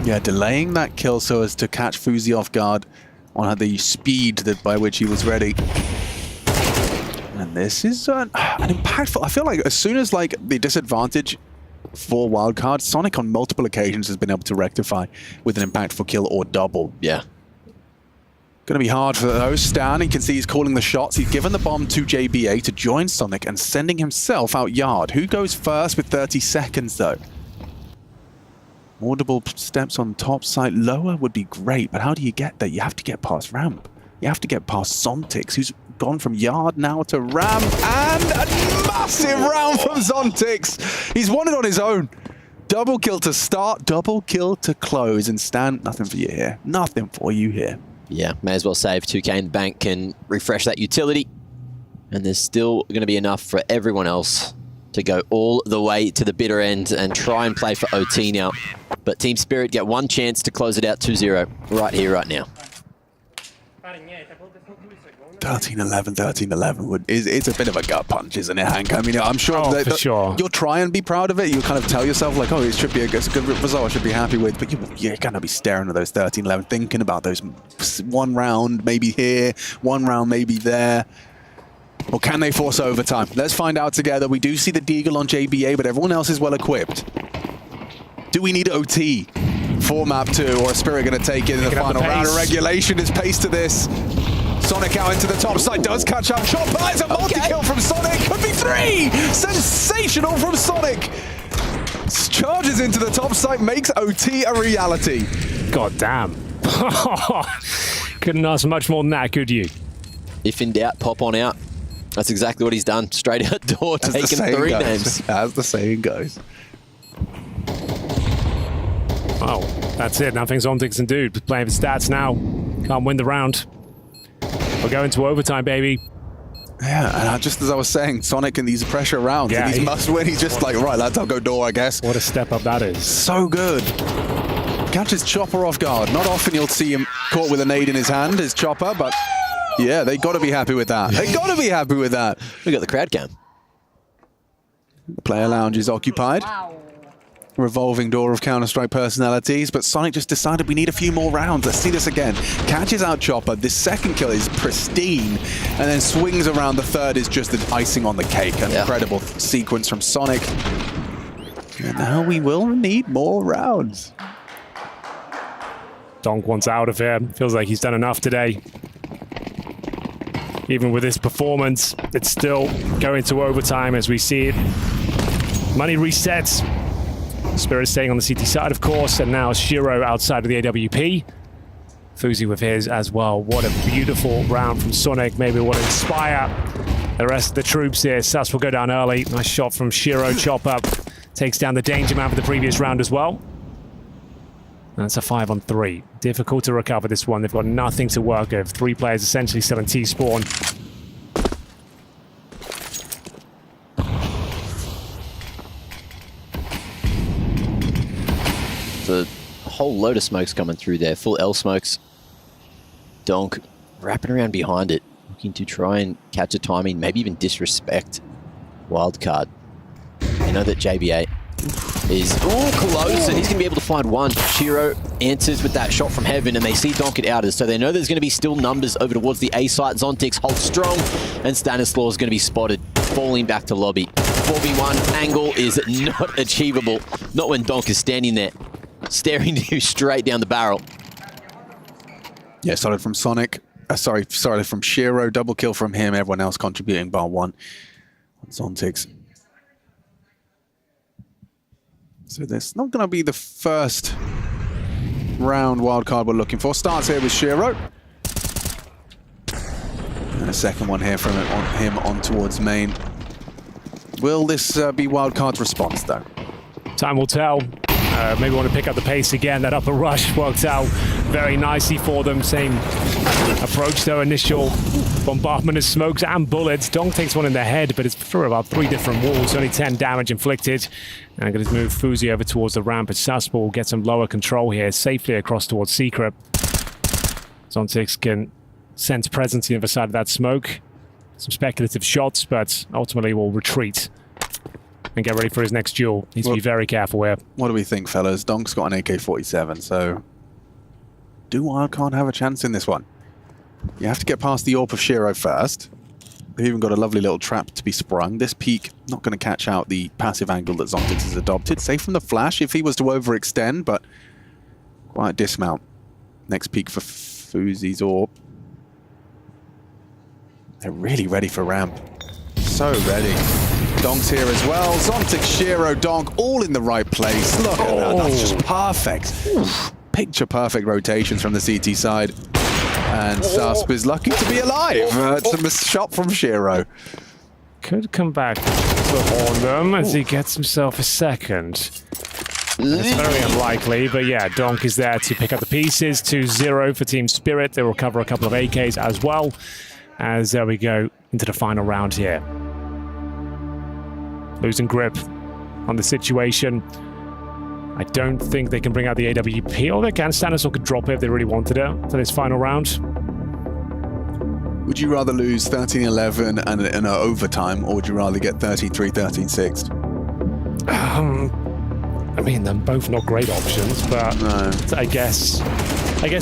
Yeah, delaying that kill so as to catch Fuzi off guard on the speed that by which he was ready. And this is an impactful... I feel like as soon as like the disadvantage for Wildcard, Sonic on multiple occasions has been able to rectify with an impactful kill or double. Yeah. Going to be hard for those. Stan, you can see he's calling the shots. He's given the bomb to JBA to join Sonic and sending himself out yard. Who goes first with 30 seconds, though? Audible steps on top side. Lower would be great, but how do you get there? You have to get past ramp. You have to get past Zontix, who's gone from yard now to ramp, and a massive round from Zontix. He's won it on his own. Double kill to start, double kill to close, and Stan, nothing for you here. Nothing for you here. Yeah, may as well save 2K in the bank and refresh that utility. And there's still going to be enough for everyone else to go all the way to the bitter end and try and play for OT now. But Team Spirit get one chance to close it out 2-0 right here, right now. 13-11, 13-11 it's a bit of a gut punch, isn't it, Hank? I mean, I'm sure for sure. You'll try and be proud of it. You'll kind of tell yourself, like, oh, it should be it's a good result, I should be happy with. But you're going to be staring at those 13-11, thinking about those one round maybe here, one round maybe there. Or can they force overtime? Let's find out together. We do see the Deagle on JBA, but everyone else is well equipped. Do we need OT for map 2, or is Spirit going to take it in the final round of regulation? There's pace to this. Sonic out into the top side, does catch up. Chopper, it's a multi-kill from Sonic. Could be 3! Sensational from Sonic. Charges into the top side, makes OT a reality. God damn. Couldn't ask much more than that, could you? If in doubt, pop on out. That's exactly what he's done. Straight out door, taking 3 names. As the saying goes. Well, that's it. Nothing Zontix can do. Playing for stats now. Can't win the round. We're going to overtime, baby. Yeah, and just as I was saying, Sonic in these pressure rounds, and these must win. He's just like, right, lads, I'll go door, I guess. What a step up that is. So good. Catches Chopper off guard. Not often you'll see him caught with a nade in his hand, his Chopper, but yeah, they got to be happy with that. They got to be happy with that. We got the crowd cam. The player lounge is occupied. Wow. Revolving door of Counter-Strike personalities, but Sonic just decided we need a few more rounds. Let's see this again. Catches out Chopper. This second kill is pristine, and then swings around. The third is just the icing on the cake. An incredible sequence from Sonic. And now we will need more rounds. Donk wants out of here. Feels like he's done enough today. Even with this performance, it's still going to overtime as we see it. Money resets. Spirit staying on the CT side, of course, and now Shiro outside of the AWP. Fuzi with his as well. What a beautiful round from Sonic. Maybe will inspire the rest of the troops here. Sus will go down early. Nice shot from Shiro. Chopper takes down the danger man for the previous round as well. And that's a 5-on-3. Difficult to recover this one. They've got nothing to work with. 3 players essentially still in T-spawn. A whole load of smokes coming through there. Full L smokes. Donk wrapping around behind it, looking to try and catch a timing, maybe even disrespect Wildcard. They know that JBA is close, and he's going to be able to find one. Shiro answers with that shot from heaven, and they see Donk at outers, so they know there's going to be still numbers over towards the A site. Zontix holds strong, and Stanislaw is going to be spotted, falling back to lobby. 4v1 angle is not achievable, not when Donk is standing there, staring you straight down the barrel. Yeah, solid from Sonic. Sorry, from Shiro. Double kill from him. Everyone else contributing bar one. Zontix. So this not going to be the first round wildcard we're looking for. Starts here with Shiro. And a second one here from him on towards main. Will this be wildcard's response, though? Time will tell. Maybe want to pick up the pace again. That upper rush worked out very nicely for them. Same approach, though. Initial bombardment of smokes and bullets. Donk takes one in the head, but it's through about 3 different walls. Only 10 damage inflicted. And I'm going to move Fuzi over towards the ramp. But Suspo will get some lower control here, safely across towards Secret. Zontix can sense presence on the other side of that smoke. Some speculative shots, but ultimately will retreat and get ready for his next duel. Needs to be very careful here. What do we think, fellas? Donk's got an AK-47, so do Wildcard have a chance in this one? You have to get past the AWP of Shiro first. They've even got a lovely little trap to be sprung. This peak not going to catch out the passive angle that Zontix has adopted. Safe from the flash if he was to overextend, but quite a dismount. Next peak for Fuzi's AWP. They're really ready for ramp. So ready. Donk's here as well. Zontic, Shiro, Donk, all in the right place. Look at that. That's just perfect. Picture perfect rotations from the CT side. And Susp is lucky to be alive. It's a missed shot from Shiro. Could come back to haunt them as he gets himself a second. It's very unlikely, but yeah, Donk is there to pick up the pieces. 2-0 for Team Spirit. They'll recover a couple of AKs as well as we go into the final round here. Losing grip on the situation. I don't think they can bring out the AWP, or they can. Stanislaw could drop it if they really wanted it for this final round. Would you rather lose 13-11 and an overtime, or would you rather get 33-13-6? I mean, they're both not great options, but no. I guess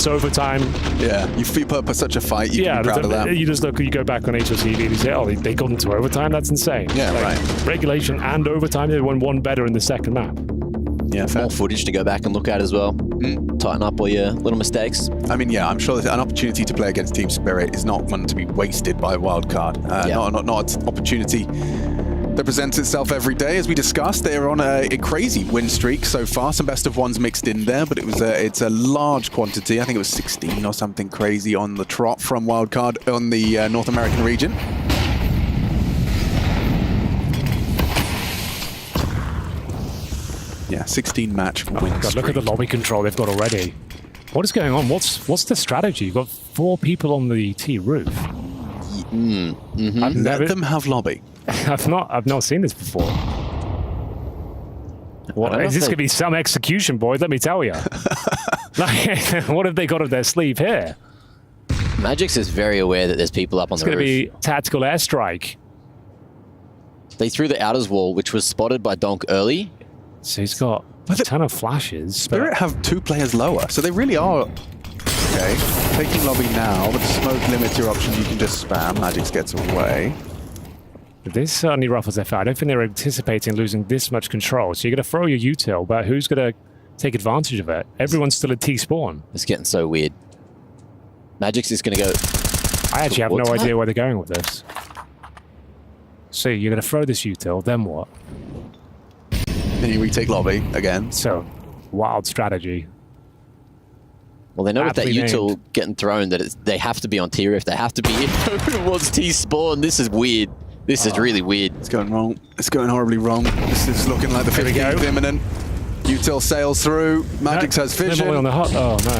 overtime. Yeah, you put up such a fight, you can be proud of that. You just look, you go back on HLTV and you say, oh, they got into overtime, that's insane. Yeah, right. Regulation and overtime, they won one better in the second map. Yeah, fair. More footage to go back and look at as well. Tighten up all your little mistakes. I mean, yeah, I'm sure that an opportunity to play against Team Spirit is not one to be wasted by a wild card. Not an opportunity that presents itself every day. As we discussed, they're on a crazy win streak so far. Some best of ones mixed in there, but it's a large quantity. I think it was 16 or something crazy on the trot from wildcard on the North American region. Yeah, 16 match win God, streak. look at the lobby control they've got already. What is going on? What's the strategy? You've got 4 people on the T roof. Let them have lobby. I've not seen this before. What is this going to be? Some execution, boys? Let me tell you. What have they got up their sleeve here? Magix is very aware that there's people up on the roof. It's going to be tactical airstrike. They threw the outers wall, which was spotted by Donk early. So he's got a ton of flashes. Spirit have 2 players lower, so they really are. Okay, taking lobby now, but the smoke limits your options. You can just spam. Magix gets away. This certainly ruffles their feathers. I don't think they're anticipating losing this much control. So you're going to throw your util, but who's going to take advantage of it? Everyone's still at T-spawn. It's getting so weird. Magix is going to go... I actually have no idea where they're going with this. So you're going to throw this util, then what? Then you retake lobby again. So, wild strategy. Well, they know with that util getting thrown that they have to be on T-Rift. They have to be in towards T-spawn. This is weird. This is really weird. It's going wrong. It's going horribly wrong. This is looking like the 15th imminent. Util sails through. Magix has vision. On the hot. Oh, no.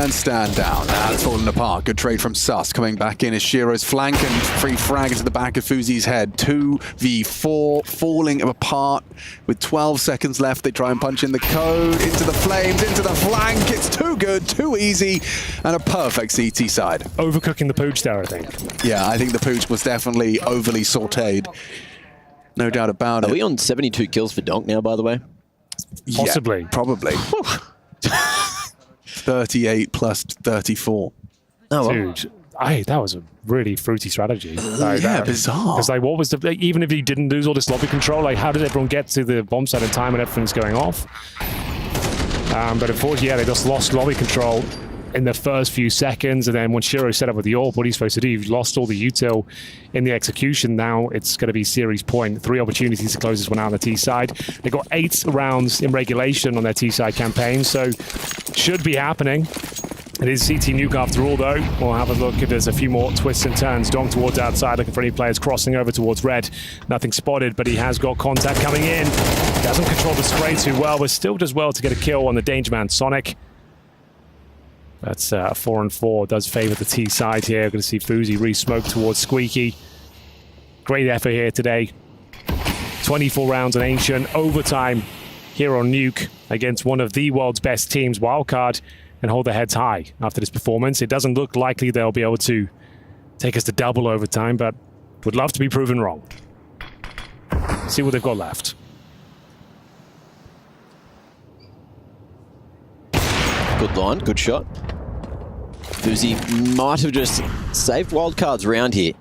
And stand down. That's fallen apart. Good trade from Sus. Coming back in is Shiro's flank and free frag into the back of Fuzi's head. 2v4 falling apart with 12 seconds left. They try and punch in the code. Into the flames, into the flank. It's too good, too easy, and a perfect CT side. Overcooking the pooch there, I think. Yeah, I think the pooch was definitely overly sauteed. No doubt about it. Are we on 72 kills for Donk now, by the way? Possibly. Yeah, probably. 38 plus 34. Oh, dude, that was a really fruity strategy. Yeah, bizarre. Because what was even if he didn't lose all this lobby control, how did everyone get to the bomb site in time and everything's going off? But unfortunately, they just lost lobby control in the first few seconds, and then when Shiro set up with the AWP, what he's supposed to do, you've lost all the util in the execution. Now it's going to be series point. 3 opportunities to close this one out on the T side. They got 8 rounds in regulation on their T side campaign, so should be happening. It is CT Nuke after all, though. We'll have a look if there's a few more twists and turns. Donk towards outside, looking for any players crossing over towards red. Nothing spotted, but he has got contact coming in. Doesn't control the spray too well, but still does well to get a kill on the Danger Man Sonic. That's 4-4. Does favor the T side here. We're going to see Fuzi re-smoke towards Squeaky. Great effort here today. 24 rounds on Ancient. Overtime here on Nuke against one of the world's best teams, Wildcard, and hold their heads high after this performance. It doesn't look likely they'll be able to take us to double overtime, but would love to be proven wrong. See what they've got left. Good line, good shot. Fuzi might have just saved wildcards around here.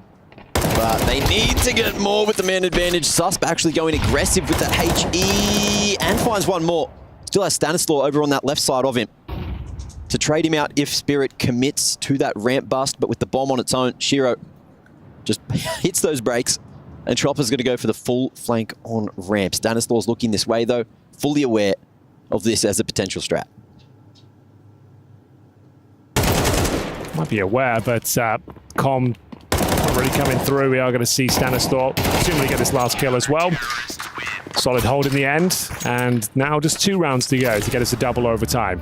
But they need to get more with the man advantage. Susp actually going aggressive with that HE and finds one more. Still has Stanislaw over on that left side of him to trade him out if Spirit commits to that ramp bust, but with the bomb on its own, Shiro just hits those brakes, and Chopper's going to go for the full flank on ramp. Stanislaus looking this way, though, fully aware of this as a potential strat. Might be aware, but Com not really coming through. We are going to see Stanislaus presumably get this last kill as well. Solid hold in the end, and now just 2 rounds to go to get us a double overtime.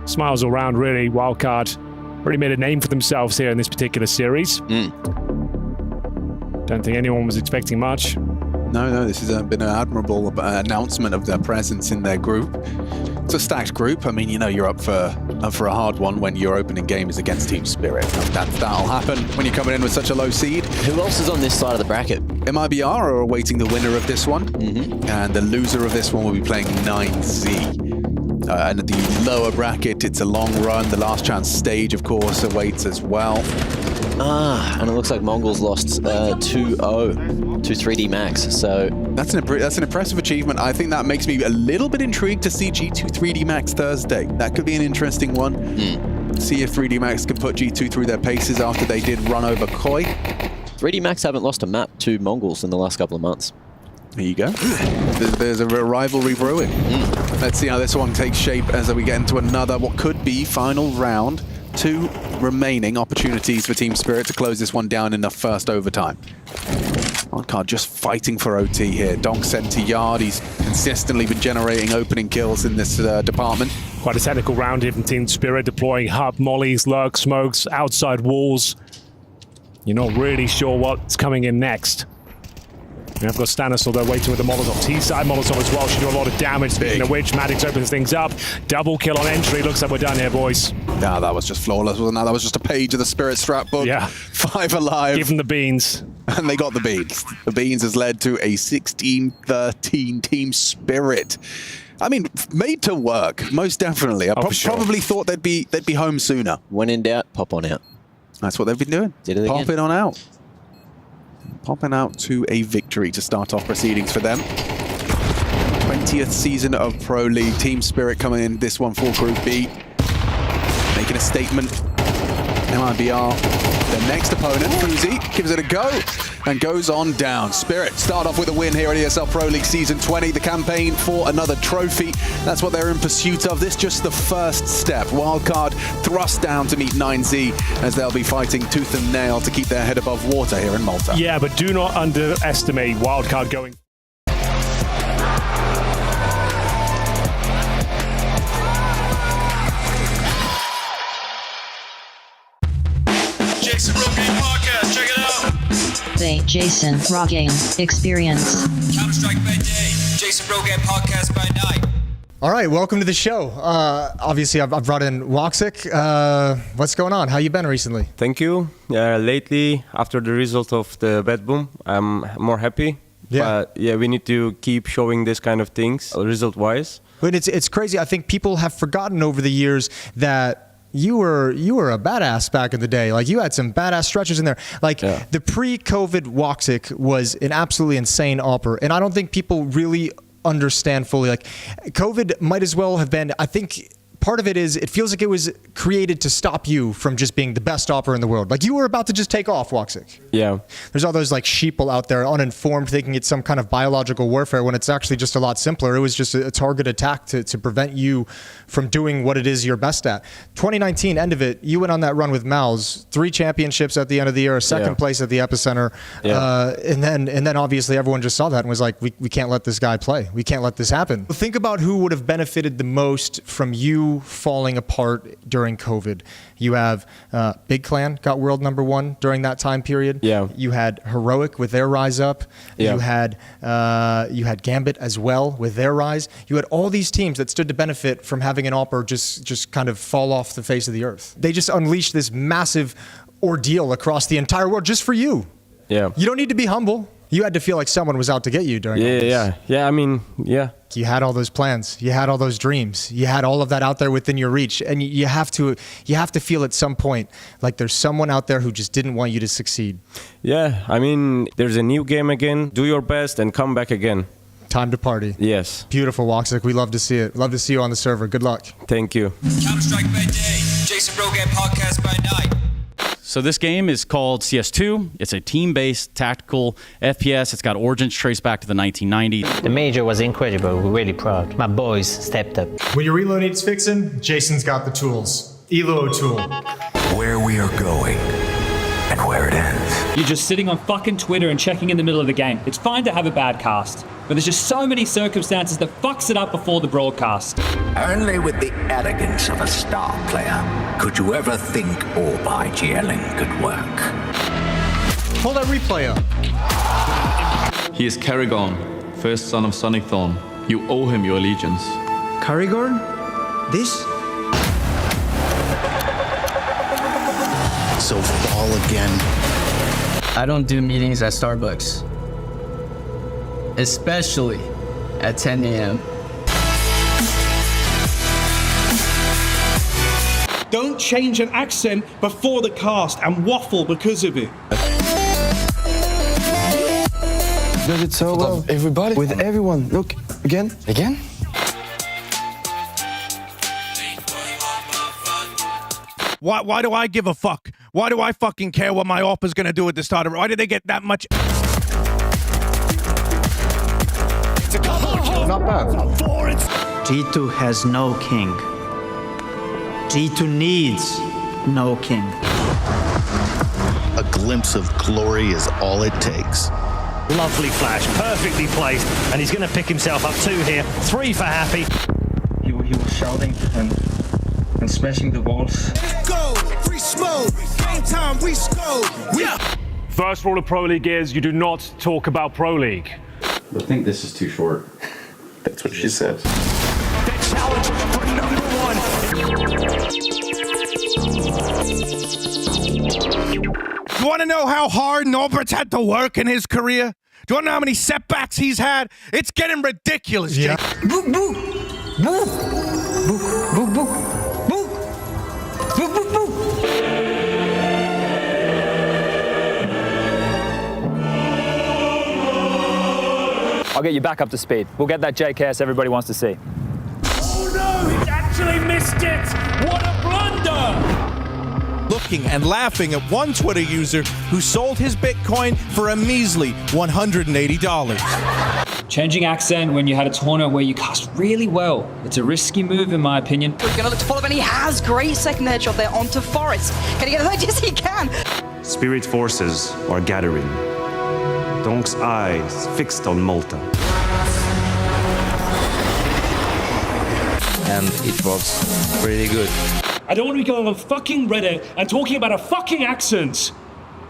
Smiles all round, really. Wildcard really made a name for themselves here in this particular series. Don't think anyone was expecting much. No, this has been an admirable announcement of their presence in their group. It's a stacked group. I mean, you know, you're up for a hard one when your opening game is against Team Spirit. That'll happen when you're coming in with such a low seed. Who else is on this side of the bracket? MIBR are awaiting the winner of this one, and the loser of this one will be playing 9Z. And at the lower bracket, it's a long run. The last chance stage, of course, awaits as well. And it looks like Mongols lost 2-0 to 3D Max. So that's an impressive achievement. I think that makes me a little bit intrigued to see G2 3D Max Thursday. That could be an interesting one. See if 3D Max can put G2 through their paces after they did run over Koi. 3D Max haven't lost a map to Mongols in the last couple of months. There you go. There's a rivalry brewing. Let's see how this one takes shape as we get into another, what could be final round. 2 remaining opportunities for Team Spirit to close this one down in the first overtime. Wildcard just fighting for OT here. Donk sent to yard. He's consistently been generating opening kills in this department. Quite a technical round here from Team Spirit, deploying hub, mollies, lurk, smokes, outside walls. You're not really sure what's coming in next. And I've got Stanislaus there waiting with the Molotov. T-side Molotov as well. Should do a lot of damage. Speaking of which, Maddox opens things up. Double kill on entry. Looks like we're done here, boys. Yeah, that was just flawless, wasn't that? That was just a page of the Spirit strat book. Yeah. 5 alive. Give them the beans. And they got the beans. The beans has led to a 16-13 Team Spirit. I mean, made to work, most definitely. I probably thought they'd be home sooner. When in doubt, pop on out. That's what they've been doing. Did it again. Popping on out. Popping out to a victory to start off proceedings for them. 20th season of Pro League. Team Spirit coming in this one for Group B. Making a statement. MIBR, their next opponent, Fuzi, gives it a go and goes on down. Spirit start off with a win here at ESL Pro League Season 20. The campaign for another trophy. That's what they're in pursuit of. This just the first step. Wildcard thrust down to meet 9Z as they'll be fighting tooth and nail to keep their head above water here in Malta. Yeah, but do not underestimate Wildcard going. Jason Rogame Podcast, check it out. The Jason Rogame Experience. Counter-Strike by day, Jason Rogame Podcast by night. All right, welcome to the show. Obviously, I've brought in Woxic. What's going on? How you been recently? Thank you. Lately, after the result of the Bad Boom, I'm more happy. Yeah. But yeah, we need to keep showing this kind of things, result-wise. But it's crazy. I think people have forgotten over the years that you were a badass back in the day. Like, you had some badass stretches in there. Like, the pre-COVID Woxic was an absolutely insane AWPer, and I don't think people really understand fully. Like, COVID might as well have been, I think part of it is it feels like it was created to stop you from just being the best AWPer in the world. Like, you were about to just take off, Woxic. Yeah. There's all those like sheeple out there, uninformed, thinking it's some kind of biological warfare when it's actually just a lot simpler. It was just a target attack to prevent you from doing what it is you're best at. 2019, end of it, you went on that run with Mal's, 3 championships at the end of the year, second place at the Epicenter. And then obviously everyone just saw that and was like, we can't let this guy play. We can't let this happen. Think about who would have benefited the most from you falling apart during COVID. You have Big Clan got world #1 during that time period. Yeah. You had Heroic with their rise up. Yeah. You had Gambit as well with their rise. You had all these teams that stood to benefit from having an AWPer just kind of fall off the face of the earth. They just unleashed this massive ordeal across the entire world just for you. Yeah. You don't need to be humble. You had to feel like someone was out to get you during all this. Yeah. I mean, yeah. You had all those plans. You had all those dreams. You had all of that out there within your reach. And you have to feel at some point like there's someone out there who just didn't want you to succeed. Yeah, I mean, there's a new game again. Do your best and come back again. Time to party. Yes. Beautiful, Woxic. We love to see it. Love to see you on the server. Good luck. Thank you. Counter-Strike by day, Jason Rogame Podcast by night. So this game is called CS2. It's a team-based tactical FPS. It's got origins traced back to the 1990s. The major was incredible. We're really proud. My boys stepped up. When your reload needs fixing, Jason's got the tools. Elo tool. Where we are going and where it ends. You're just sitting on fucking Twitter and checking in the middle of the game. It's fine to have a bad cast, but there's just so many circumstances that fucks it up before the broadcast. Only with the arrogance of a star player could you ever think all by GLing could work. Pull that replay up. He is Karagorn, first son of Sonic Thorn. You owe him your allegiance. Karagorn? This? So fall again. I don't do meetings at Starbucks. Especially at 10 a.m. Don't change an accent before the cast and waffle because of it. Does it so well. Everybody? With everyone. Look, again. Again? Why do I give a fuck? Why do I fucking care what my oppa's gonna do at the start of it? Why did they get that much? Not bad. G2 has no king. G2 needs no king. A glimpse of glory is all it takes. Lovely flash, perfectly placed, and he's going to pick himself up 2 here. 3 for Happy. He was shouting and smashing the walls. Go! Free smoke! Game time, we score! Yeah! First rule of Pro League is you do not talk about Pro League. I think this is too short. That's what she said. The challenge for number 1. Do you want to know how hard Norbert had to work in his career? Do you want to know how many setbacks he's had? It's getting ridiculous, Jake. Book, book, book, book, book, book, book, book, book, book. I'll get you back up to speed. We'll get that JKS everybody wants to see. Oh no, he's actually missed it! What a blunder! Looking and laughing at one Twitter user who sold his Bitcoin for a measly $180. Changing accent when you had a tournament where you cast really well. It's a risky move, in my opinion. We're going to look to follow, and he has great second headshot there onto Forest. Can he get it? Yes, he can. Spirit forces are gathering. Donk's eyes fixed on Malta. And it was pretty good. I don't want to be going on fucking Reddit and talking about a fucking accent.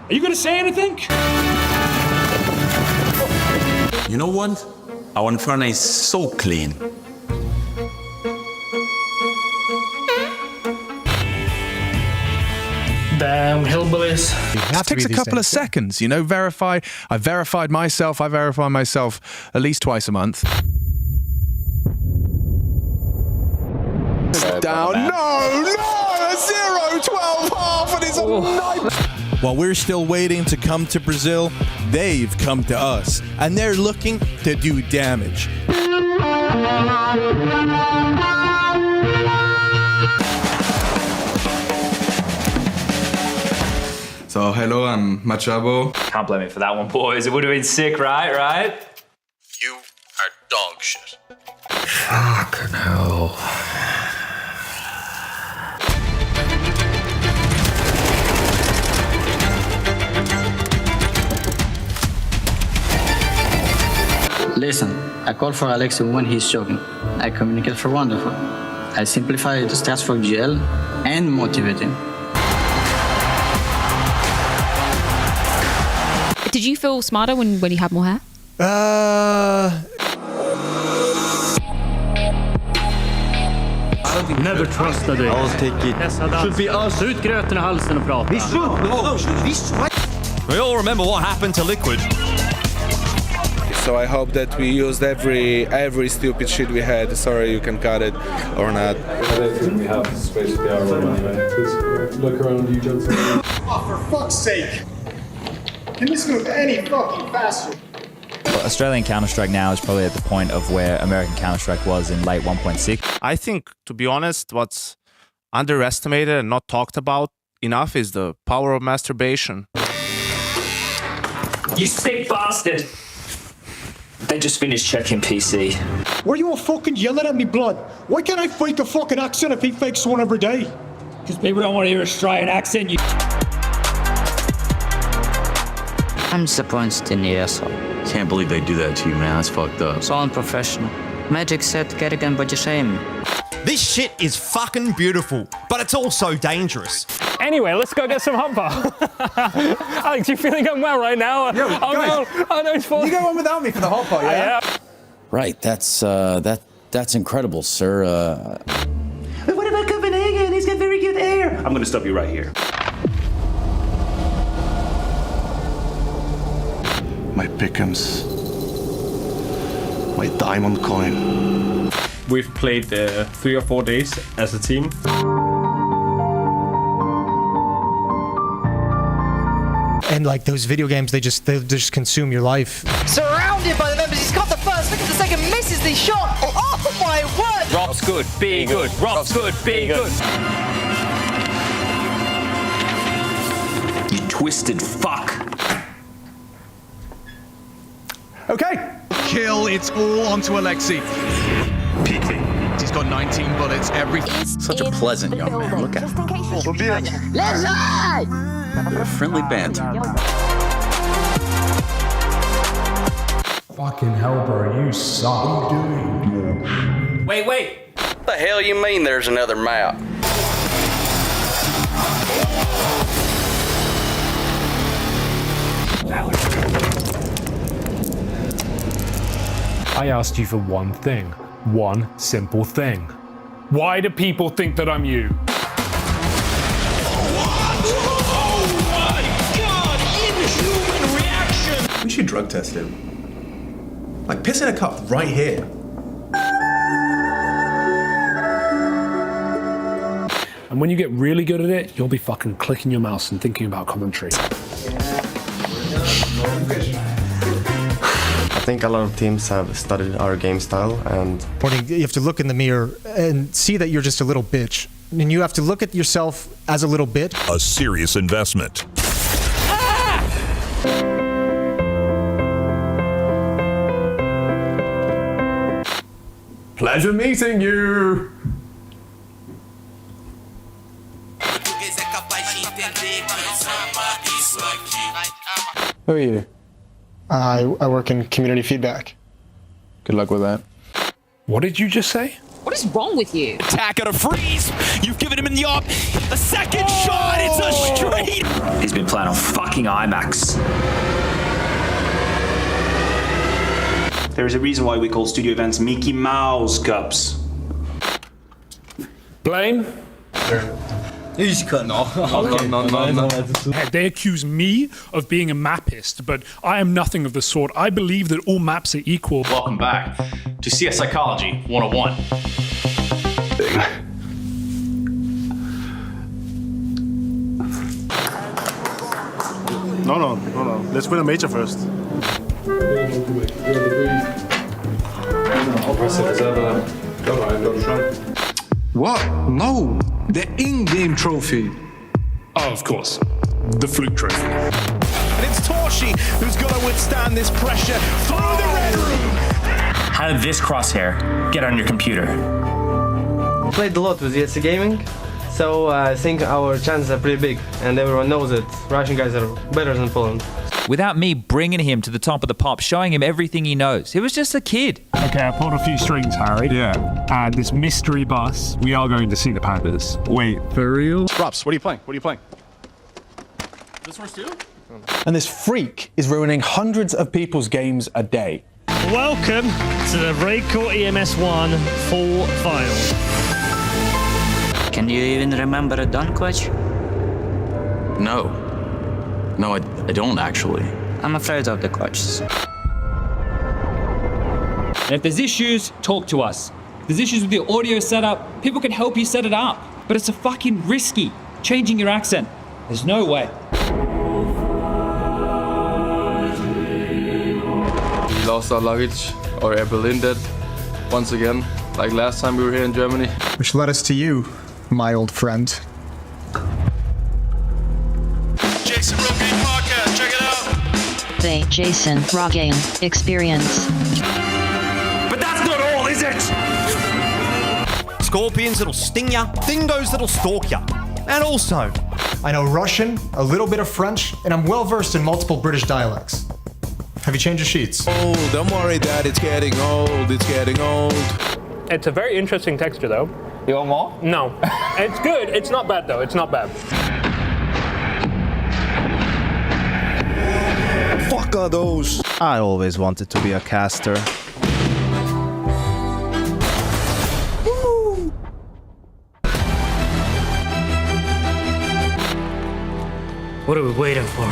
Are you going to say anything? You know what? Our Inferno is so clean. Damn hillbillies. It takes a couple of seconds, you know, I verified myself at least twice a month. Down. No, 0-12 half, and it's a nightmare. While we're still waiting to come to Brazil, they've come to us, and they're looking to do damage. So, hello, I'm Machabo. Can't blame me for that one, boys. It would have been sick, right? You are dog shit. Fucking hell. Listen, I call for Alexi when he's joking. I communicate for wonderful. I simplify the stats for GL and motivate him. Did you feel smarter when you had more hair? Never trusted it. I'll take it. Should be us. Ut gröten i halsen och prata. We all remember what happened to Liquid. So I hope that we used every stupid shit we had. Sorry, you can cut it or not. I don't think we have space for the arrow anyway. Look around you, Johnson. Oh, for fuck's sake! Can this move any fucking faster? Well, Australian Counter-Strike now is probably at the point of where American Counter-Strike was in late 1.6. I think, to be honest, what's underestimated and not talked about enough is the power of masturbation. You sick bastard! They just finished checking PC. Why are you all fucking yelling at me, blood? Why can't I fake a fucking accent if he fakes one every day? Because people don't want to hear Australian accent, you... I'm disappointed in you, asshole. Can't believe they do that to you, man. That's fucked up. It's all unprofessional. Magic said Kerrigan body shame. This shit is fucking beautiful, but it's also dangerous. Anyway, let's go get some hot bar. Alex, you feeling unwell right now? Yo, guys, no, it's fine. You go on without me for the hot bar, yeah? Right, that's incredible, sir. But what about Copenhagen? He's got very good air. I'm gonna stop you right here. My pick'ems. My diamond coin. We've played 3 or 4 days as a team. And like those video games, they just consume your life. Surrounded by the members, he's got the first, look at the second, misses the shot. Oh my word! Rob's good, be good. Rob's good, be good. You twisted fuck. Okay. Kill, it's all onto Alexei. Peeking. He's got 19 bullets, everything. Such a pleasant young man. Look at him. What a friendly banter. Fucking hell, bro, you suck. Wait. What the hell you mean there's another map? I asked you for one thing. One simple thing. Why do people think that I'm you? We should drug test him. Like, piss in a cup right here. And when you get really good at it, you'll be fucking clicking your mouse and thinking about commentary. I think a lot of teams have studied our game style, and You have to look in the mirror and see that you're just a little bitch. And you have to look at yourself as a little bitch. A serious investment. pleasure meeting you. Who are you? I work in community feedback. Good luck with that. What did you just say? What is wrong with you? Attack at a freeze. You've given him in the up. A second shot. It's a straight. He's been playing on fucking IMAX. There's a reason why we call studio events Mickey Mouse Cups. Blame? He's cutting off. No. They accuse me of being a mapist, but I am nothing of the sort. I believe that all maps are equal. Welcome back to CS Psychology 101. No. Let's win a major first. What? No, the in-game trophy. Oh, of course. The Fluke Trophy. And it's Torshi who's got to withstand this pressure through the red room. How did this crosshair get on your computer? Played a lot with ESC Gaming, so I think our chances are pretty big, and everyone knows that Russian guys are better than Poland. Without me bringing him to the top of the pop, showing him everything he knows. He was just a kid. Okay, I pulled a few strings, Harry. Yeah. And this mystery bus, we are going to see the Panthers. Wait, For real? Rups, what are you playing? This one's too? And this freak is ruining hundreds of people's games a day. Welcome to the Raycore EMS1 full file. Can you even remember a dunk coach? No, I don't actually. I'm afraid of the coaches. And if there's issues, talk to us. If there's issues with your audio setup, people can help you set it up. But it's a fucking risky, changing your accent. There's no way. We lost our luggage, our Air Berlin did, once again, like last time we were here in Germany. Which led us to you, my old friend. Cafe Jason Rogaine Experience. But that's not all, is it? Scorpions that'll sting ya, dingoes that'll stalk ya. And also, I know Russian, a little bit of French, and I'm well versed in multiple British dialects. Have you changed your sheets? Oh, don't worry, Dad. It's getting old. It's getting old. It's a very interesting texture, though. You want more? No. It's good. It's not bad, though. It's not bad. Fuck are those? I always wanted to be a caster. what are we waiting for?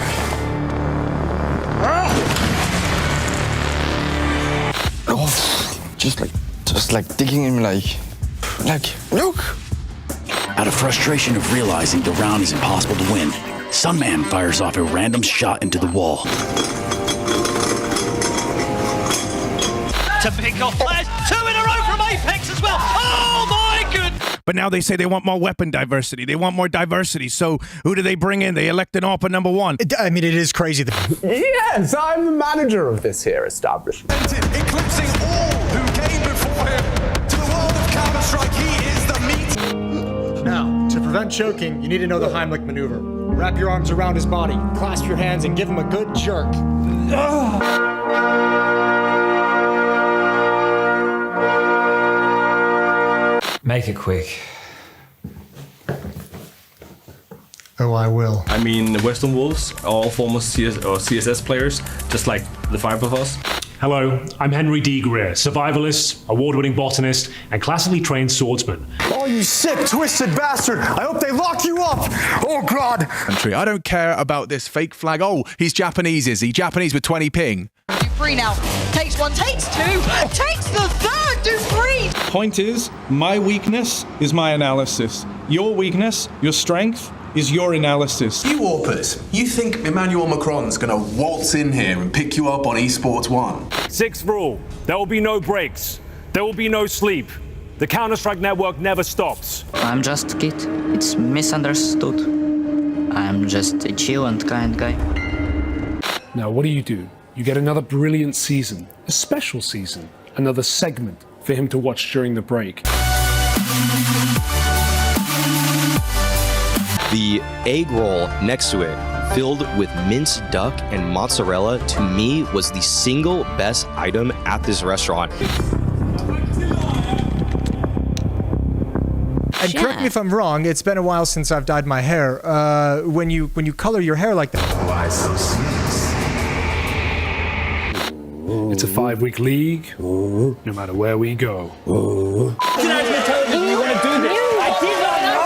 Just like digging him like, look. Out of frustration of realizing the round is impossible to win, Sunman fires off a random shot into the wall. To pick off players, 2 in a row from Apex as well. Oh my goodness! But now they say they want more weapon diversity. They want more diversity. So who do they bring in? They elect an AWP number 1. I mean, it is crazy. Yes, I'm the manager of this here establishment. Eclipsing all who came before him to the world of Counter-Strike. He is the meat. Now, to prevent choking, you need to know the Heimlich maneuver. Wrap your arms around his body, clasp your hands, and give him a good jerk. Make it quick. Oh, I will. I mean, the Western Wolves are all former CSS players, just like the 5 of us. Hello, I'm Henry D. Greer, survivalist, award-winning botanist, and classically trained swordsman. Oh, you sick, twisted bastard! I hope they lock you up! Oh, God! I don't care about this fake flag. Oh, he's Japanese, is he? Japanese with 20 ping. Dupree now. Takes 1, takes 2, takes the 3rd, Dupree! Point is, my weakness is my analysis. Your weakness, your strength, is your analysis. You Warpers, you think Emmanuel Macron's gonna waltz in here and pick you up on Esports 1? 6th rule, there will be no breaks. There will be no sleep. The Counter-Strike network never stops. I'm just a kid. It's misunderstood. I'm just a chill and kind guy. Now, what do? You get another brilliant season, a special season, another segment for him to watch during the break. The egg roll next to it, filled with minced duck and mozzarella, to me was the single best item at this restaurant. And correct me if I'm wrong, it's been a while since I've dyed my hair. When you color your hair like that. Why so serious? It's a 5-week league, no matter where we go. National television, you want to do this? I did not know!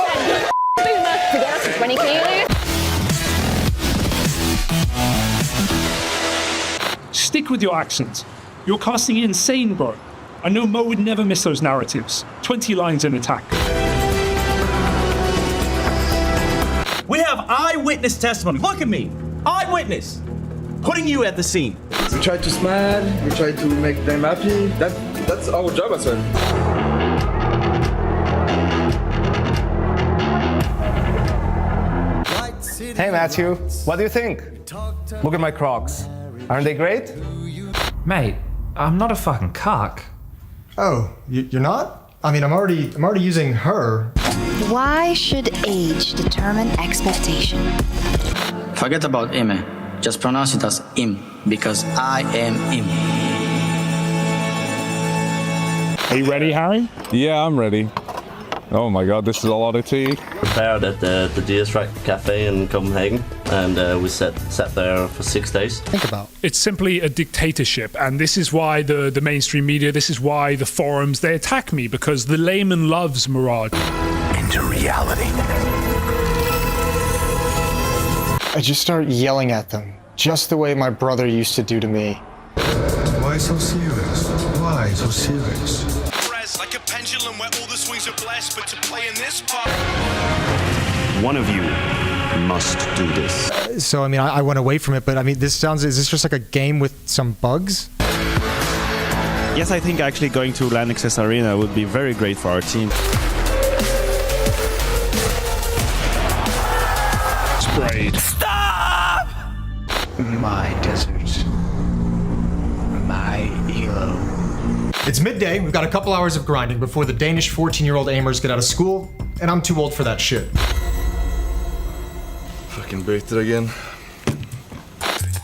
Stick with your accent. You're casting insane, bro. I know Mo would never miss those narratives. 20 lines in attack. We have eyewitness testimony. Look at me. Eyewitness. Putting you at the scene. We try to smile, we try to make them happy. That's our job as well. Hey Matthew, what do you think? Look at my Crocs. Aren't they great? Mate, I'm not a fucking cock. Oh, you're not? I mean, I'm already using her. Why should age determine expectation? Forget about Ime. Just pronounce it as Im, because I am Im. Are you ready, Harry? Yeah, I'm ready. Oh my god, this is a lot of tea. Prepared at the DS-Rack Cafe in Copenhagen, and we sat there for 6 days. Think about. It's simply a dictatorship, and this is why the mainstream media, this is why the forums, they attack me, because the layman loves Mirage. Into reality. I just start yelling at them, just the way my brother used to do to me. Why so serious? Why so serious? Like a pendulum where all the swings are blessed, but to play in this part. One of you must do this. So, I mean, I went away from it, but I mean, is this just like a game with some bugs? Yes, I think actually going to Lanxess Arena would be very great for our team. Sprayed. My desert. It's midday, we've got a couple hours of grinding before the Danish 14-year-old aimers get out of school, and I'm too old for that shit. Fucking booted again.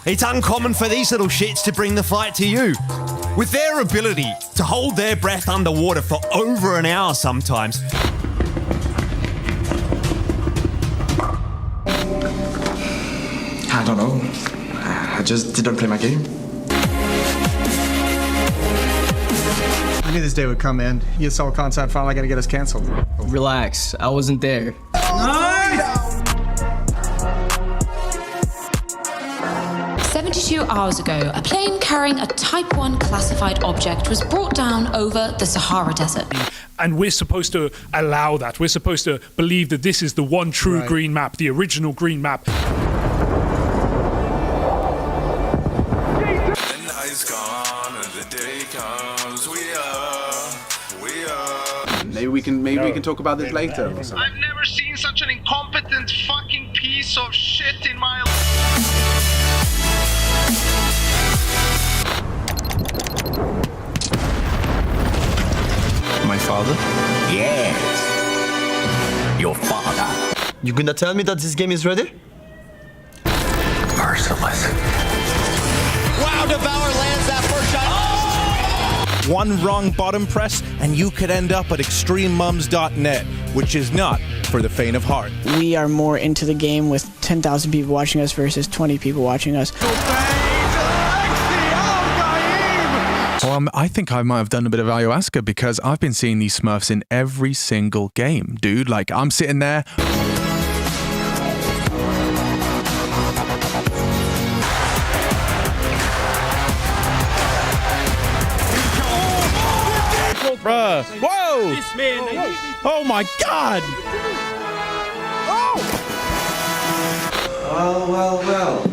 It's uncommon for these little shits to bring the fight to you. With their ability to hold their breath underwater for over an hour sometimes. I don't know. I just didn't play my game. I knew this day would come, man. ESL content finally gonna get us canceled. Relax, I wasn't there. 72 hours ago, a plane carrying a Type 1 classified object was brought down over the Sahara Desert. And we're supposed to allow that. We're supposed to believe that this is the one true green map, the original green map. Maybe we can talk about this later. Or something. I've never seen such an incompetent fucking piece of shit in my life. My father? Yes. Your father. You gonna tell me that this game is ready? Merciless. Wow, Devour lands that first shot. One wrong bottom press, and you could end up at extrememums.net, which is not for the faint of heart. We are more into the game with 10,000 people watching us versus 20 people watching us. Well, I think I might have done a bit of ayahuasca because I've been seeing these Smurfs in every single game, dude. Like, I'm sitting there. Bruh. Whoa! Oh my god! Well.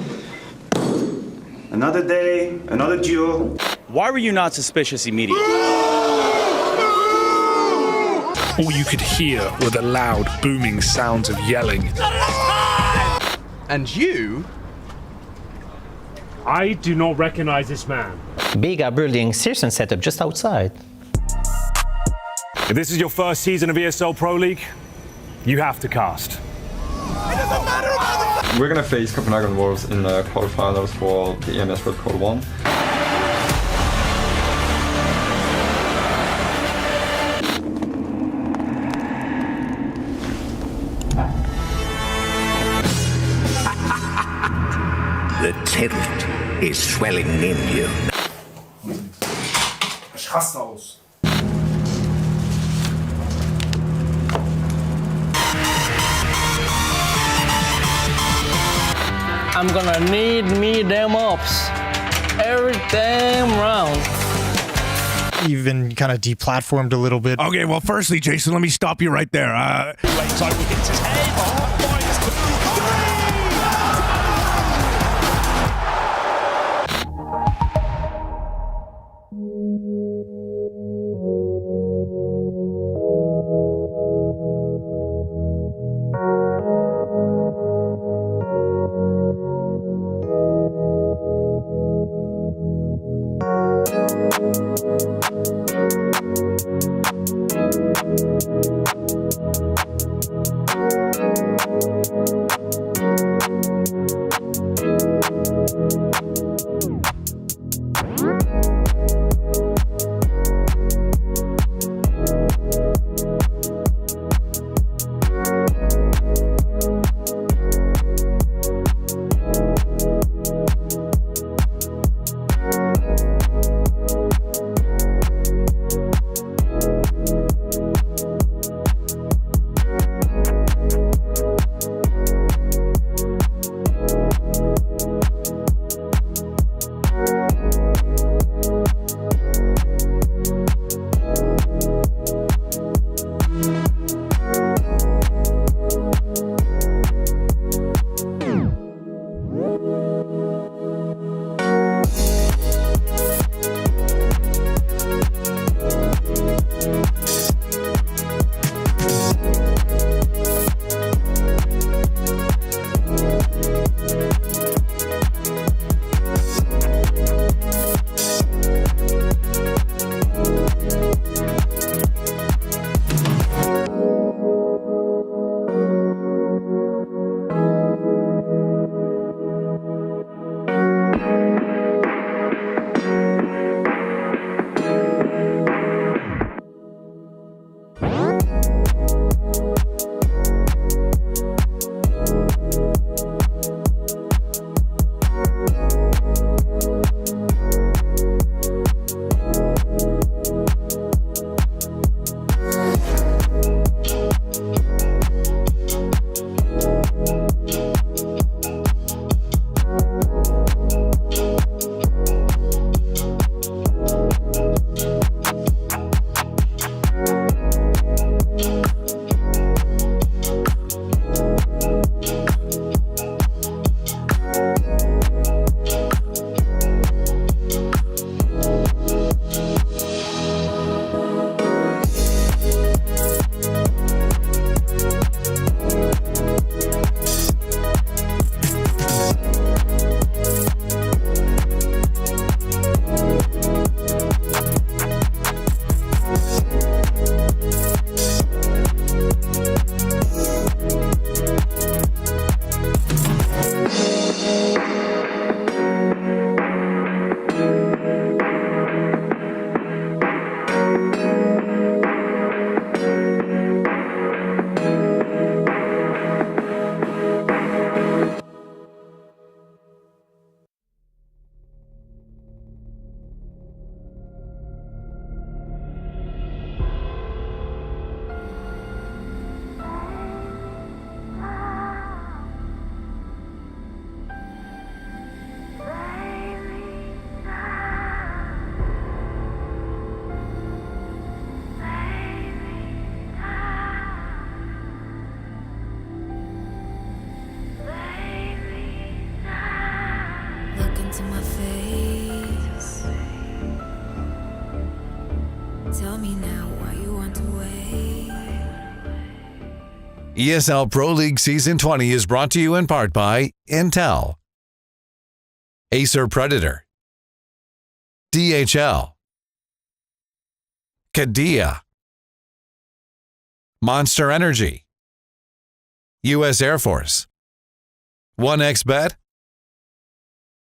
Another day, another duel. Why were you not suspicious immediately? All you could hear were the loud, booming sounds of yelling. And you? I do not recognize this man. Big are building Searson setup just outside. If this is your first season of ESL Pro League, you have to cast. We're gonna face Copenhagen Wolves in the quarterfinals for the EMS World Code 1. The tilt is swelling in you. I'm gonna need me them ups every damn round. Even kind of deplatformed a little bit. Okay, well, firstly, Jason, let me stop you right there. Tell me now why you want to wait. ESL Pro League Season 20 is brought to you in part by Intel, Acer Predator, DHL, Kadia, Monster Energy, U.S. Air Force, 1xBet,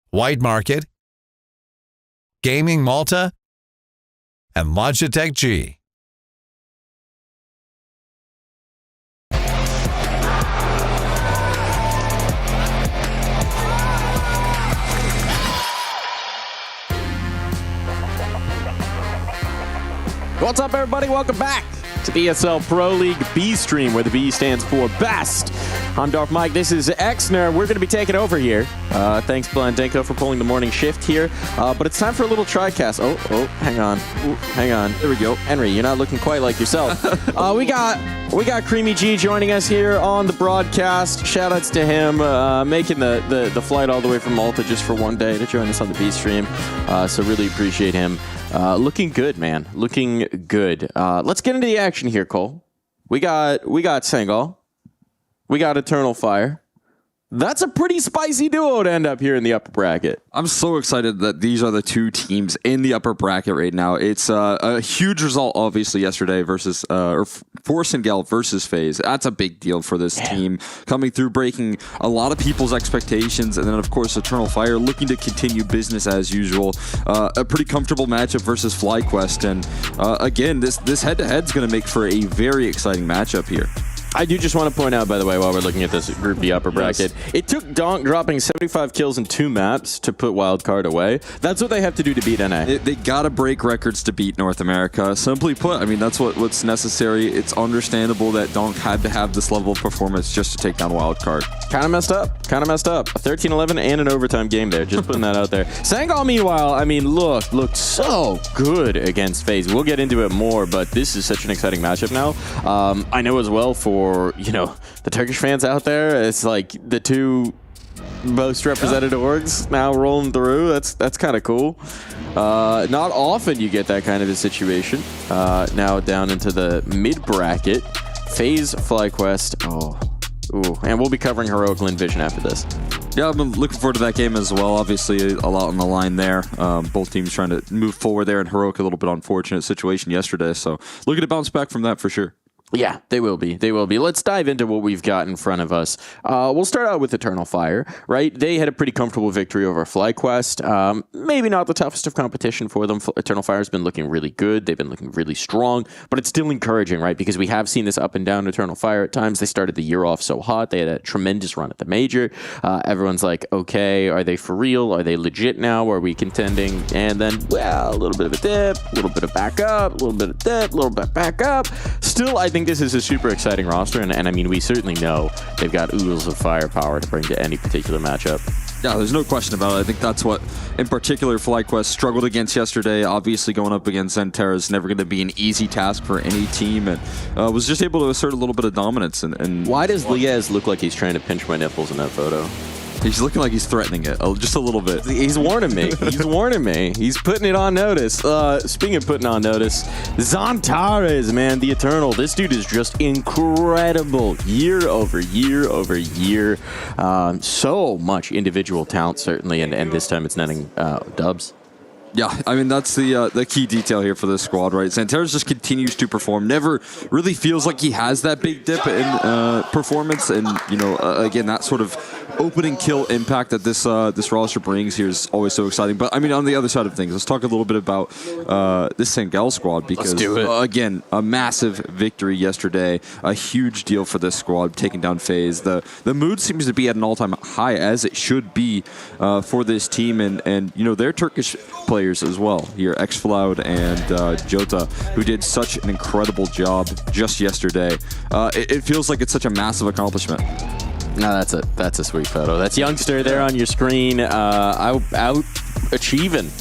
White Market, Gaming Malta, and Logitech G. What's up, everybody? Welcome back to the ESL Pro League B stream, where the B stands for best. I'm Darth Mike. This is Exner. We're going to be taking over here. Thanks, Blandenko, for pulling the morning shift here. But it's time for a little TriCast. Oh, hang on. Hang on. There we go. Henry, you're not looking quite like yourself. We got Creamy G joining us here on the broadcast. Shoutouts to him making the flight all the way from Malta just for one day to join us on the B stream. So really appreciate him. Looking good, man. Looking good. Let's get into the action here, Cole. We got Sengal. We got Eternal Fire. That's a pretty spicy duo to end up here in the upper bracket. I'm so excited that these are the two teams in the upper bracket right now. It's a huge result, obviously, yesterday versus for Sengel versus FaZe. That's a big deal for this team, coming through, breaking a lot of people's expectations, and then of course Eternal Fire looking to continue business as usual. A pretty comfortable matchup versus FlyQuest, and again, this head-to-head is going to make for a very exciting matchup here. I do just want to point out, by the way, while we're looking at this Group B upper bracket, it took Donk dropping 75 kills in 2 maps to put Wildcard away. That's what they have to do to beat NA. They got to break records to beat North America. Simply put, I mean, that's what's necessary. It's understandable that Donk had to have this level of performance just to take down Wildcard. Kind of messed up. A 13-11 and an overtime game there. Just putting that out there. Sangal, meanwhile, I mean, looked so good against FaZe. We'll get into it more, but this is such an exciting matchup now. I know as well for the Turkish fans out there, it's like the two most represented orgs now rolling through. That's kind of cool. Not often you get that kind of a situation. Now down into the mid bracket, FaZe, FlyQuest. Ooh, and we'll be covering Heroic Lynn Vision after this. Yeah, I've been looking forward to that game as well. Obviously, a lot on the line there. Both teams trying to move forward there, and Heroic a little bit unfortunate situation yesterday. So looking to bounce back from that for sure. Yeah, they will be. Let's dive into what we've got in front of us. We'll start out with Eternal Fire, right? They had a pretty comfortable victory over FlyQuest. Maybe not the toughest of competition for them. Eternal Fire has been looking really good. They've been looking really strong, but it's still encouraging, right? Because we have seen this up and down Eternal Fire at times. They started the year off so hot. They had a tremendous run at the major. Everyone's like, okay, are they for real? Are they legit now? Are we contending? And then, well, a little bit of a dip, a little bit of back up, a little bit of dip, a little bit back up. Still, I think this is a super exciting roster, and I mean, we certainly know they've got oodles of firepower to bring to any particular matchup. Yeah, there's no question about it. I think that's what, in particular, FlyQuest struggled against yesterday. Obviously, going up against Zentera is never going to be an easy task for any team, and was just able to assert a little bit of dominance. And why does Liaz look like he's trying to pinch my nipples in that photo? He's looking like he's threatening it, just a little bit. He's warning me. He's putting it on notice. Speaking of putting on notice, Zantares, man, the Eternal. This dude is just incredible. Year over year over year. So much individual talent, certainly, and this time it's netting dubs. Yeah, I mean, that's the key detail here for this squad, right? Zantares just continues to perform. Never really feels like he has that big dip in performance. And, again, that sort of opening kill impact that this roster brings here is always so exciting. But, I mean, on the other side of things, let's talk a little bit about this Sengel squad. Because, let's do it. Again, a massive victory yesterday. A huge deal for this squad, taking down FaZe. The mood seems to be at an all-time high, as it should be for this team. And their Turkish players as well here, Xfloud and Jota, who did such an incredible job just yesterday. It feels like it's such a massive accomplishment. No, that's a sweet photo. That's Youngster there on your screen, out achieving.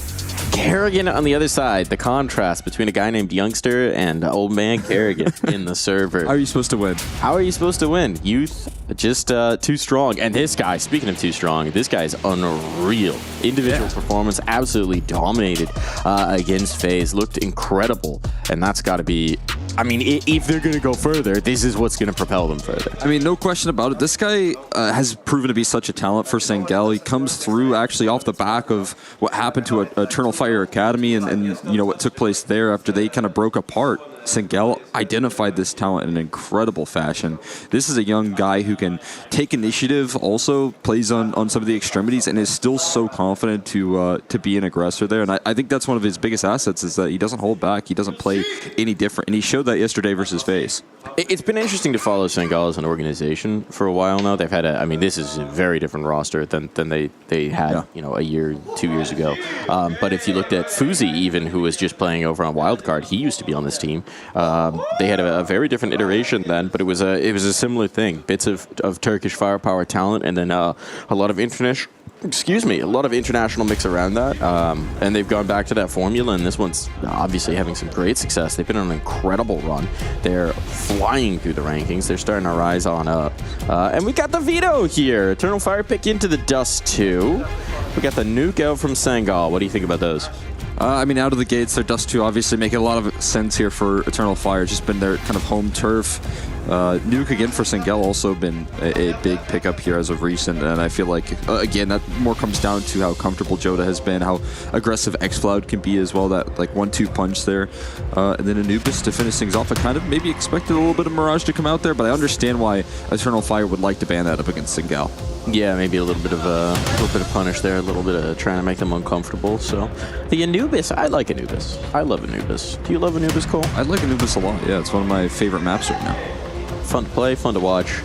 Kerrigan on the other side, the contrast between a guy named Youngster and old man Kerrigan in the server. How are you supposed to win? How are you supposed to win? Youth just too strong. And this guy, speaking of too strong, this guy is unreal. Individual performance, absolutely dominated against FaZe. Looked incredible. And that's got to be... I mean, if they're going to go further, this is what's going to propel them further. I mean, no question about it. This guy has proven to be such a talent for Sengel. He comes through actually off the back of what happened to Eternal Fire Academy and you know what took place there after they kind of broke apart. Sengel identified this talent in an incredible fashion. This is a young guy who can take initiative, also plays on some of the extremities, and is still so confident to be an aggressor there. And I think that's one of his biggest assets is that he doesn't hold back. He doesn't play any different. And he showed that yesterday versus FaZe. It's been interesting to follow Sengel as an organization for a while now. They've had I mean, this is a very different roster than they had, you know, a year, 2 years ago. But if you looked at Fuzi, even, who was just playing over on Wildcard, he used to be on this team. They had a very different iteration then, but it was a similar thing. Bits of Turkish firepower talent, and then a lot of international mix around that. And they've gone back to that formula, and this one's obviously having some great success. They've been on an incredible run. They're flying through the rankings. They're starting to rise on up. And we got the veto here. Eternal Fire pick into the Dust 2. We got the nuke out from Sengel. What do you think about those? I mean, out of the gates, their Dust 2 obviously making a lot of sense here for Eternal Fire. It's just been their kind of home turf. Nuke again for Sengel also been a big pickup here as of recent, and I feel like, again, that more comes down to how comfortable Joda has been, how aggressive Xcloud can be as well, that like 1-2 punch there. And then Anubis to finish things off. I kind of maybe expected a little bit of Mirage to come out there, but I understand why Eternal Fire would like to ban that up against Sengel. Yeah, maybe a little bit of punish there, a little bit of trying to make them uncomfortable. So the Anubis, I like Anubis. I love Anubis. Do you love Anubis, Cole? I like Anubis a lot. Yeah, it's one of my favorite maps right now. Fun to play, fun to watch.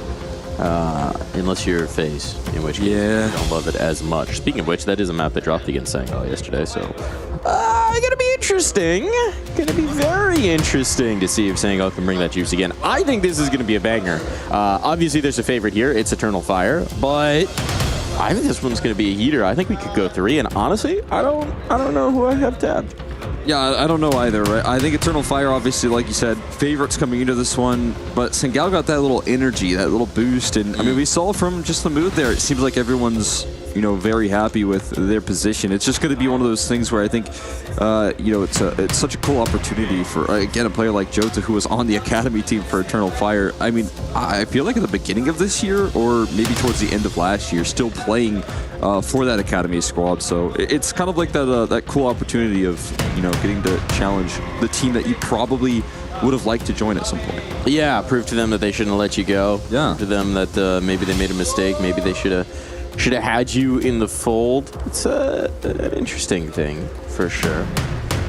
Unless you're FaZe, in which case you don't love it as much. Speaking of which, that is a map that dropped against Sengel yesterday, so gonna be interesting. Gonna be very interesting to see if Sengel can bring that juice again. I think this is gonna be a banger. Obviously, there's a favorite here. It's Eternal Fire, but I think this one's gonna be a heater. I think we could go 3, and honestly, I don't know who I have tabbed. Yeah, I don't know either, right? I think Eternal Fire, obviously, like you said, favorites coming into this one, but Sengel got that little energy, that little boost, and I mean, we saw from just the mood there, it seems like everyone's, you know, very happy with their position. It's just going to be one of those things where I think, you know, it's such a cool opportunity for, again, a player like Jota, who was on the Academy team for Eternal Fire. I mean, I feel like at the beginning of this year, or maybe towards the end of last year, still playing for that Academy squad. So it's kind of like that cool opportunity of, you know, getting to challenge the team that you probably would have liked to join at some point. Yeah, prove to them that they shouldn't have let you go. Yeah. Prove to them that maybe they made a mistake. Maybe they should have had you in the fold. It's an interesting thing, for sure.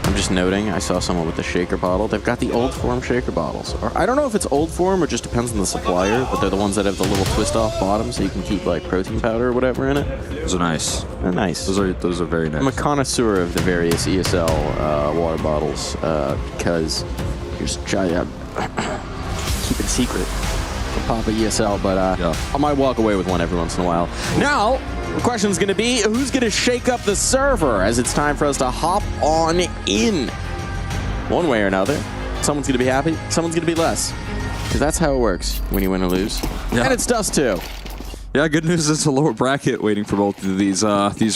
I'm just noting, I saw someone with the shaker bottle. They've got the old form shaker bottles. Or I don't know if it's old form or just depends on the supplier, but they're the ones that have the little twist off bottom so you can keep like protein powder or whatever in it. Those are nice. They're nice. Those are very nice. I'm a connoisseur of the various ESL water bottles because you're just trying to keep it secret from Papa ESL, but I might walk away with one every once in a while. Now, the question's going to be, who's going to shake up the server as it's time for us to hop on in? One way or another. Someone's going to be happy, someone's going to be less. Because that's how it works when you win or lose. Yeah. And it's Dust 2. Yeah, good news, it's a lower bracket waiting for both of these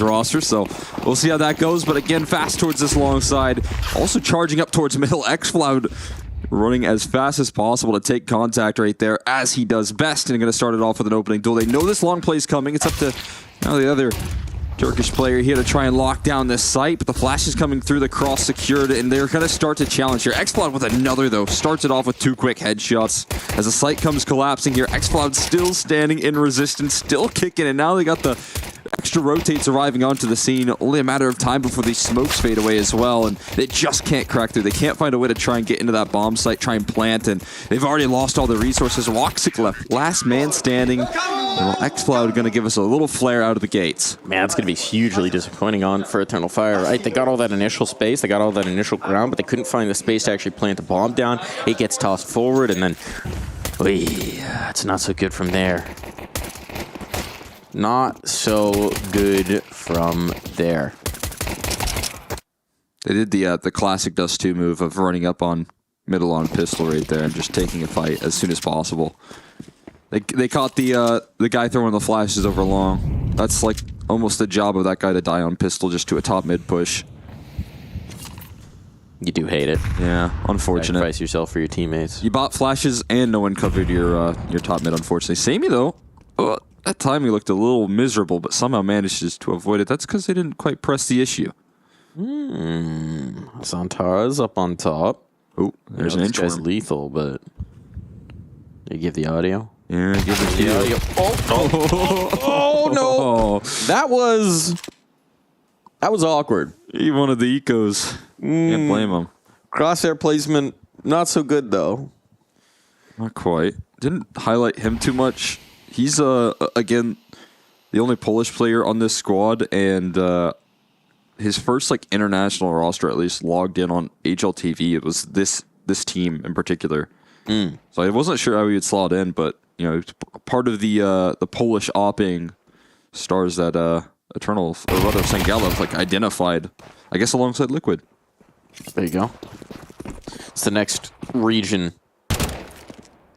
rosters, so we'll see how that goes. But again, fast towards this long side. Also charging up towards middle. Xcloud running as fast as possible to take contact right there, as he does best, and going to start it off with an opening duel. They know this long play is coming. It's up to now the other Turkish player here to try and lock down this site, but the flash is coming through, the cross secured, and they're going to start to challenge here. Xcloud with another, though, starts it off with 2 quick headshots. As the site comes collapsing here, Xcloud still standing in resistance, still kicking, and now they got the extra rotates arriving onto the scene. Only a matter of time before these smokes fade away as well, and they just can't crack through. They can't find a way to try and get into that bomb site, try and plant, and they've already lost all the resources. Woxic left, last man standing. Well, Xcloud going to give us a little flare out of the gates. Man, it's going to be hugely disappointing for Eternal Fire, right? They got all that initial space, they got all that initial ground, but they couldn't find the space to actually plant the bomb down. It gets tossed forward, and then, it's not so good from there. Not so good from there. They did the classic Dust 2 move of running up on middle on pistol right there and just taking a fight as soon as possible. They caught the guy throwing the flashes over long. That's like almost the job of that guy to die on pistol just to a top mid push. You do hate it. Yeah, unfortunate. Sacrifice yourself for your teammates. You bought flashes and no one covered your top mid, unfortunately. Samey, though, that time he looked a little miserable, but somehow manages to avoid it. That's because they didn't quite press the issue. Xantara's up on top. Oh, there's an inch. This guy's lethal, but you give the audio? Yeah, give the audio. Oh, no. That was awkward. He wanted the ecos. Can't blame him. Crosshair placement, not so good, though. Not quite. Didn't highlight him too much. He's, again, the only Polish player on this squad, and his first international roster, at least, logged in on HLTV. It was this team in particular. So I wasn't sure how he would slot in, but part of the Polish opping stars that Eternal, or rather Sangalov, identified, I guess, alongside Liquid. There you go. It's the next region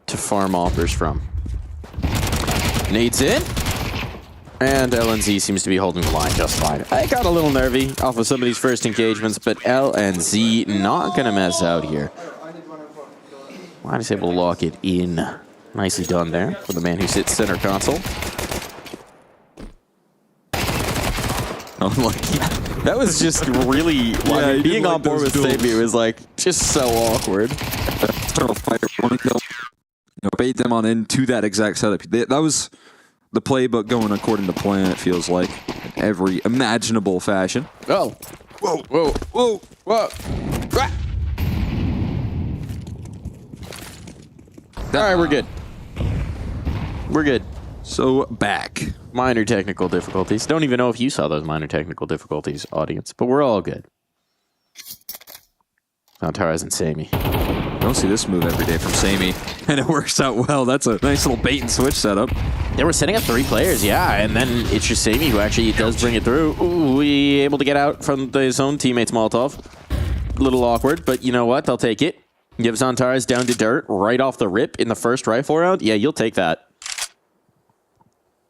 to farm offers from. Nades in. And LNZ seems to be holding the line just fine. I got a little nervy off of some of these first engagements, but LNZ not going to mess out here. Wine is able to lock it in. Nicely done there for the man who sits center console. Unlucky. That was just really, being on board with Sabi was just so awkward. Eternal Fighter wanting to bait them on into that exact setup. That was the playbook going according to plan, it feels like, in every imaginable fashion. Oh. Whoa, whoa, whoa, whoa. Ah. All right, we're good. We're good. So, back. Minor technical difficulties. Don't even know if you saw those minor technical difficulties, audience, but we're all good. Xantara's and Samey. Don't see this move every day from Samey, and it works out well. That's a nice little bait and switch setup. They were setting up 3 players, yeah, and then it's just Samey who actually does bring it through. Ooh, he able to get out from his own teammate's Molotov. A little awkward, but you know what? They'll take it. Give Xantara's down to dirt right off the rip in the first rifle round. Yeah, you'll take that.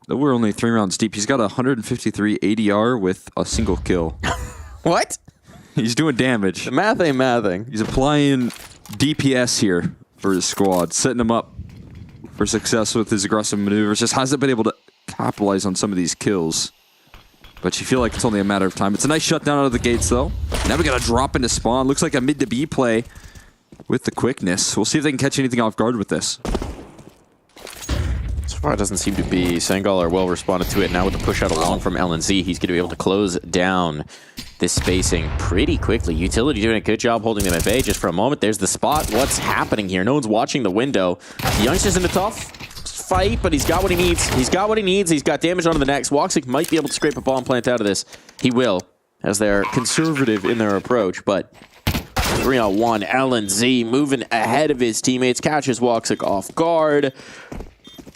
Though we're only 3 rounds deep, he's got 153 ADR with a single kill. What? He's doing damage. The math ain't mathing. He's applying DPS here for his squad, setting him up for success with his aggressive maneuvers. Just hasn't been able to capitalize on some of these kills. But you feel like it's only a matter of time. It's a nice shutdown out of the gates, though. Now we got to drop into spawn. Looks like a mid to B play with the quickness. We'll see if they can catch anything off guard with this. So far, it doesn't seem to be. Sangal are well responded to it. Now with the push out along from LNZ, he's going to be able to close down this spacing pretty quickly. Utility doing a good job holding them at bay just for a moment. There's the spot. What's happening here? No one's watching the window. The youngster's in a tough fight, but he's got what he needs. He's got what he needs. He's got damage onto the next. Woxic might be able to scrape a bomb plant out of this. He will, as they're conservative in their approach, but 3-on-1. LNZ moving ahead of his teammates. Catches Woxic off guard.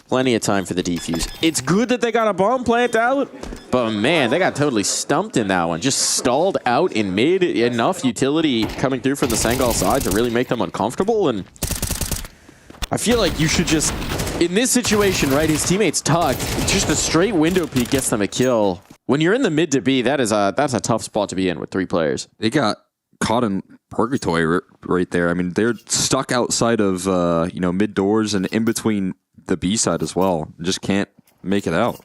Plenty of time for the defuse. It's good that they got a bomb plant out, but man, they got totally stumped in that one. Just stalled out in mid. Enough utility coming through from the Sangal side to really make them uncomfortable. And I feel like you should just, in this situation, right, his teammates tucked. Just a straight window peek gets them a kill. When you're in the mid to B, that's a tough spot to be in with 3 players. They got caught in purgatory right there. I mean, they're stuck outside of mid doors and in between the B side as well. Just can't make it out.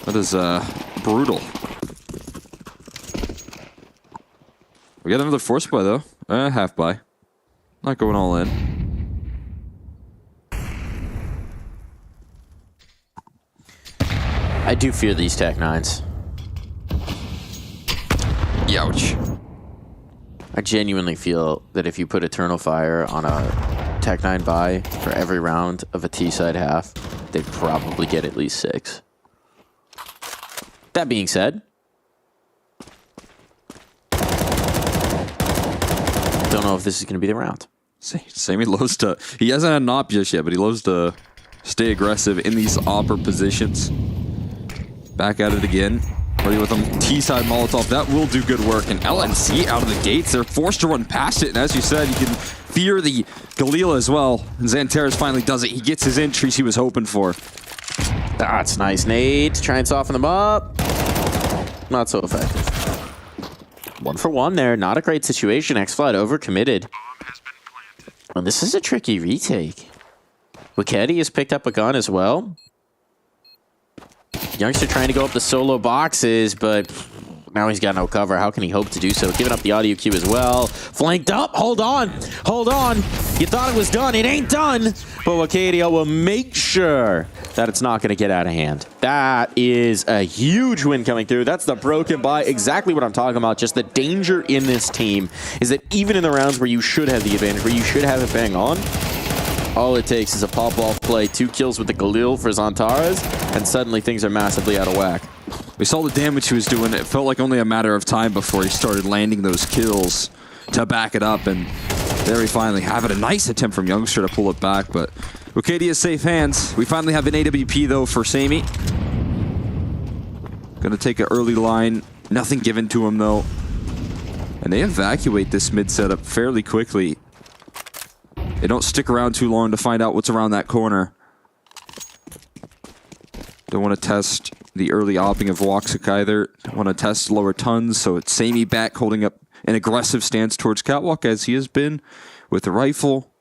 That is brutal. We got another force buy though. Half buy. Not going all in. I do fear these Tech 9s. Youch. I genuinely feel that if you put Eternal Fire on a Tech 9 buy for every round of a T-side half, they'd probably get at least 6. That being said, don't know if this is going to be the round. Sammy loves to, he hasn't had an op just yet, but he loves to stay aggressive in these opper positions. Back at it again. Ready with them. T-side Molotov. That will do good work. And LNC out of the gates. They're forced to run past it. And as you said, you can fear the Galil as well. And Xanteris finally does it. He gets his entries he was hoping for. That's nice, Nate. Try and soften them up. Not so effective. 1 for 1 there. Not a great situation. X-Flood overcommitted. And this is a tricky retake. Wikedi has picked up a gun as well. Youngster trying to go up the solo boxes, but now he's got no cover. How can he hope to do so? Giving up the audio cue as well. Flanked up. Hold on. Hold on. You thought it was done. It ain't done. But Wacadia will make sure that it's not going to get out of hand. That is a huge win coming through. That's the broken by. Exactly what I'm talking about. Just the danger in this team is that even in the rounds where you should have the advantage, where you should have it bang on, all it takes is a pop-off play, 2 kills with the Galil for Xantares, and suddenly things are massively out of whack. We saw the damage he was doing. It felt like only a matter of time before he started landing those kills to back it up, and there we finally have it. A nice attempt from Youngster to pull it back, but Wikedia's safe hands. We finally have an AWP, though, for Sammy. Gonna take an early line. Nothing given to him, though. And they evacuate this mid setup fairly quickly. They don't stick around too long to find out what's around that corner. Don't want to test the early opping of Woksuk either. Don't want to test lower tons, so it's Sammy back holding up an aggressive stance towards Catwalk, as he has been with the rifle,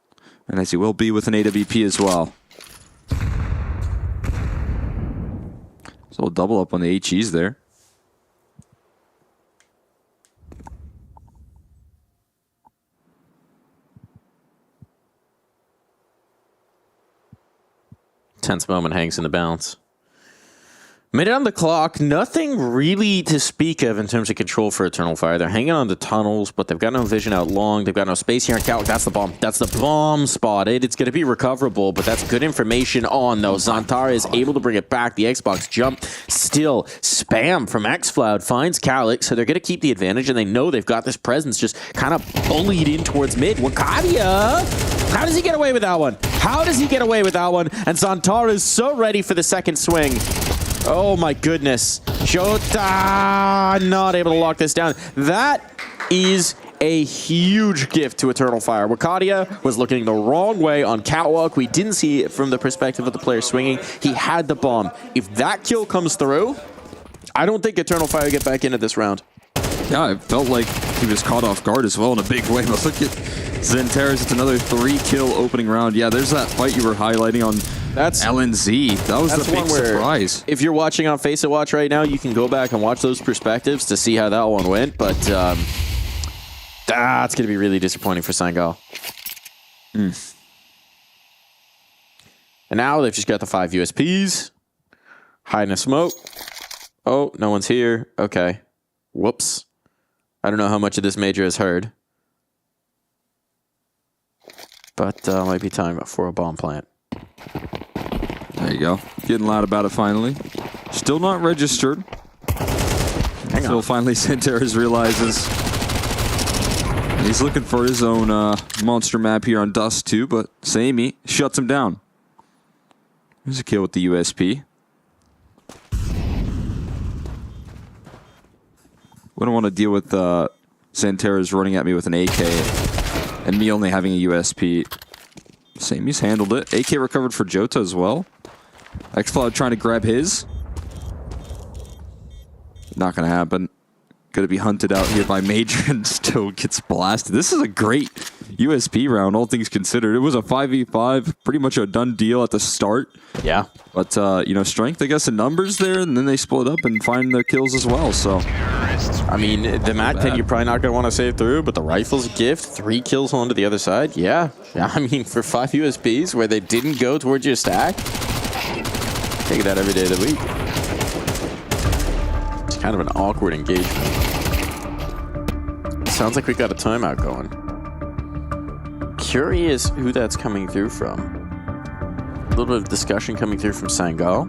and as he will be with an AWP as well. So a double up on the HEs there. Tense moment hangs in the balance. Minute on the clock, nothing really to speak of in terms of control for Eternal Fire. They're hanging on the tunnels, but they've got no vision out long. They've got no space here in Catwalk. That's the bomb. That's the bomb spotted. It's going to be recoverable, but that's good information on, though. Xantara is able to bring it back. The Xbox jump still spam from Xfloud finds Calyx, so they're going to keep the advantage, and they know they've got this presence just kind of bullied in towards mid. Wakadia! How does he get away with that one? How does he get away with that one? And Xantara is so ready for the second swing. Oh my goodness. Shota not able to lock this down. That is a huge gift to Eternal Fire. Wakadia was looking the wrong way on Catwalk. We didn't see it from the perspective of the player swinging. He had the bomb. If that kill comes through, I don't think Eternal Fire get back into this round. Yeah, it felt like he was caught off guard as well in a big way. But look at Xanteris. It's another 3-kill opening round. Yeah, there's that fight you were highlighting on LNZ. That was the big surprise. If you're watching on Face It Watch right now, you can go back and watch those perspectives to see how that one went. But that's going to be really disappointing for Sangal. And now they've just got the 5 USPs. Hiding a smoke. Oh, no one's here. Okay. Whoops. I don't know how much of this Major has heard. But might be time for a bomb plant. There you go. Getting loud about it finally. Still not registered. Until finally Xanteris realizes he's looking for his own monster map here on Dust 2, but Sammy shuts him down. There's a kill with the USP. Wouldn't want to deal with Xanteris running at me with an AK and me only having a USP. Sammy's handled it. AK recovered for Jota as well. Xcloud trying to grab his. Not going to happen. Going to be hunted out here by Major and still gets blasted. This is a great USP round, all things considered. It was a 5v5, pretty much a done deal at the start. Yeah. But, you know, strength, I guess, in numbers there, and then they split up and find their kills as well, so. I mean, the mat pit you're probably not going to want to save through, but the rifle's a gift. 3 kills onto the other side. Yeah. I mean, for 5 USPs where they didn't go towards your stack, take that every day of the week. It's kind of an awkward engagement. Sounds like we got a timeout going. Curious who that's coming through from. A little bit of discussion coming through from Sangal.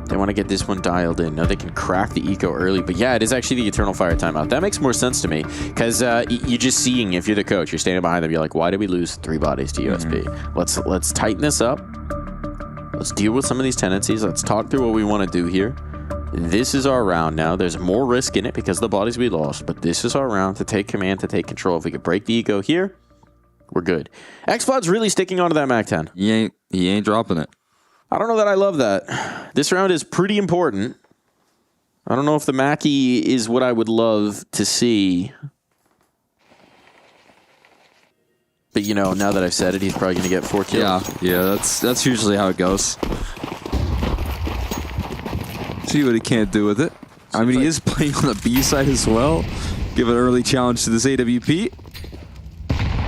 They want to get this one dialed in. Now they can crack the eco early, but yeah, it is actually the Eternal Fire timeout. That makes more sense to me because you're just seeing, if you're the coach, you're standing behind them, you're like, why did we lose 3 bodies to USP? Let's tighten this up. Let's deal with some of these tendencies. Let's talk through what we want to do here. This is our round now. There's more risk in it because of the bodies we lost, but this is our round to take command, to take control. If we could break the ego here, we're good. X-Flood's really sticking onto that MAC-10. He ain't dropping it. I don't know that I love that. This round is pretty important. I don't know if the Mackie is what I would love to see. But, you know, now that I've said it, he's probably going to get 4 kills. Yeah, that's usually how it goes. See what he can't do with it. I mean, he is playing on the B side as well. Give an early challenge to this AWP.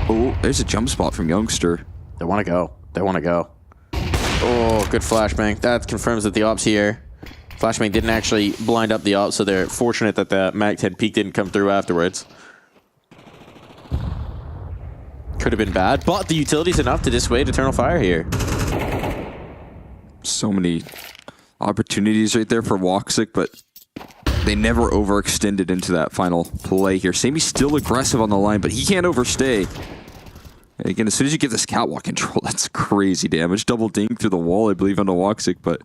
Oh, there's a jump spot from Youngster. They want to go. They want to go. Oh, good flashbang. That confirms that the ops here. Flashbang didn't actually blind up the ops, so they're fortunate that the MAC-10 peak didn't come through afterwards. Could have been bad, but the utility's enough to dissuade Eternal Fire here. So many opportunities right there for Woxic, but they never overextended into that final play here. Sammy's still aggressive on the line, but he can't overstay. And again, as soon as you get this catwalk control, that's crazy damage. Double ding through the wall, I believe, onto Woxic, but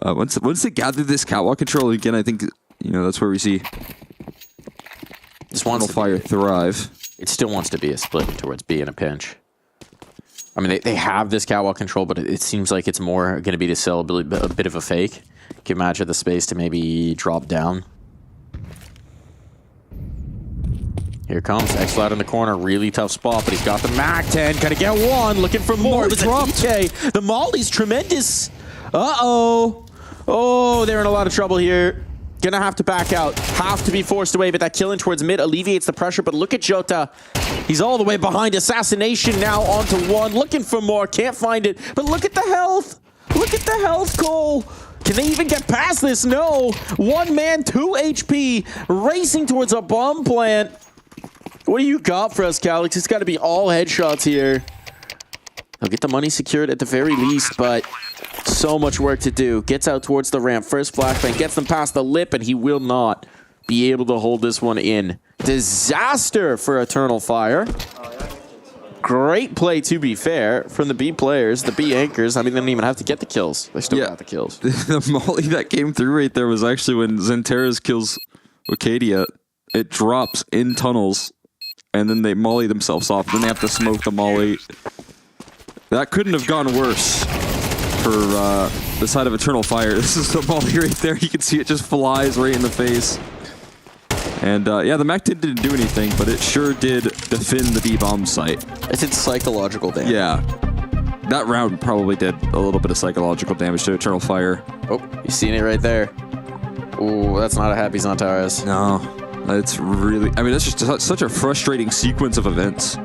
once they gather this catwalk control again, I think, you know, that's where we see Eternal Fire thrive. It still wants to be a split towards B in a pinch. I mean, they have this catwalk control, but it seems like it's more going to be to sell a bit of a fake. Give Magic the space to maybe drop down. Here comes X-Cloud in the corner. Really tough spot, but he's got the MAC-10. Gonna get one. Looking for more. It was a DK. The Molly's tremendous. Uh-oh. Oh, they're in a lot of trouble here. Gonna have to back out. Have to be forced away, but that killing towards mid alleviates the pressure. But look at Jota. He's all the way behind. Assassination now onto one. Looking for more. Can't find it. But look at the health. Look at the health, Cole. Can they even get past this? No. 1 man, 2 HP. Racing towards a bomb plant. What do you got for us, Calix? It's got to be all headshots here. They'll get the money secured at the very least, but so much work to do. Gets out towards the ramp. First flashbang. Gets them past the lip, and he will not be able to hold this one in. Disaster for Eternal Fire. Great play, to be fair, from the B players, the B anchors. I mean, they didn't even have to get the kills. They still got the kills. The molly that came through right there was actually when Xanteras kills Acadia. It drops in tunnels, and then they molly themselves off. Then they have to smoke the molly. That couldn't have gone worse for the side of Eternal Fire. This is the molly right there. You can see it just flies right in the face. And yeah, the MAC-10 didn't do anything, but it sure did defend the B-bomb site. It did psychological damage. Yeah. That round probably did a little bit of psychological damage to Eternal Fire. Oh, you seen it right there. Ooh, that's not a happy Xantares. No. It's really... I mean, that's just such a frustrating sequence of events.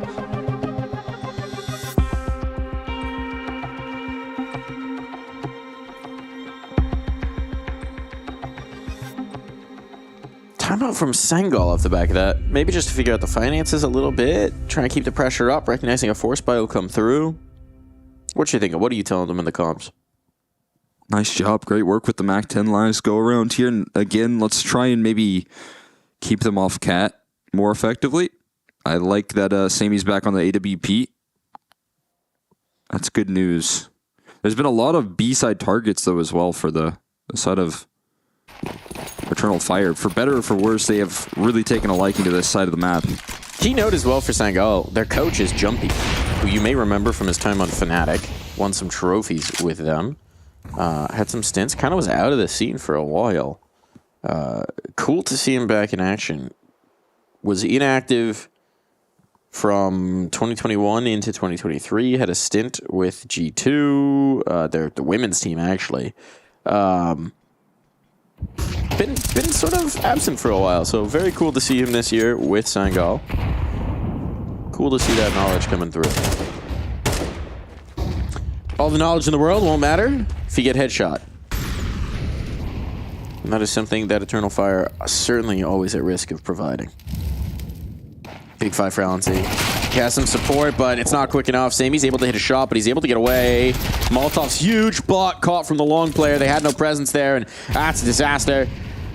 Timeout from Sangal off the back of that. Maybe just to figure out the finances a little bit. Try and keep the pressure up, recognizing a force buy will come through. What you thinking? What are you telling them in the comms? Nice job. Great work with the MAC-10 lines go around here. And again, let's try and maybe keep them off Cat more effectively. I like that Sammy's back on the AWP. That's good news. There's been a lot of B-side targets, though, as well for the side of Eternal Fire. For better or for worse, they have really taken a liking to this side of the map. Keynote as well for Sangal. Their coach is Jumpy, who you may remember from his time on Fnatic. Won some trophies with them. Had some stints. Kind of was out of the scene for a while. Cool to see him back in action. Was inactive from 2021 into 2023. Had a stint with G2. The women's team, actually. Been sort of absent for a while, so very cool to see him this year with Sangal. Cool to see that knowledge coming through. All the knowledge in the world won't matter if you get headshot. And that is something that Eternal Fire are certainly always at risk of providing. Big 5 for Alancy. He has some support, but it's not quick enough. Sammy's able to hit a shot, but he's able to get away. Molotov's huge block caught from the long player. They had no presence there, and that's a disaster.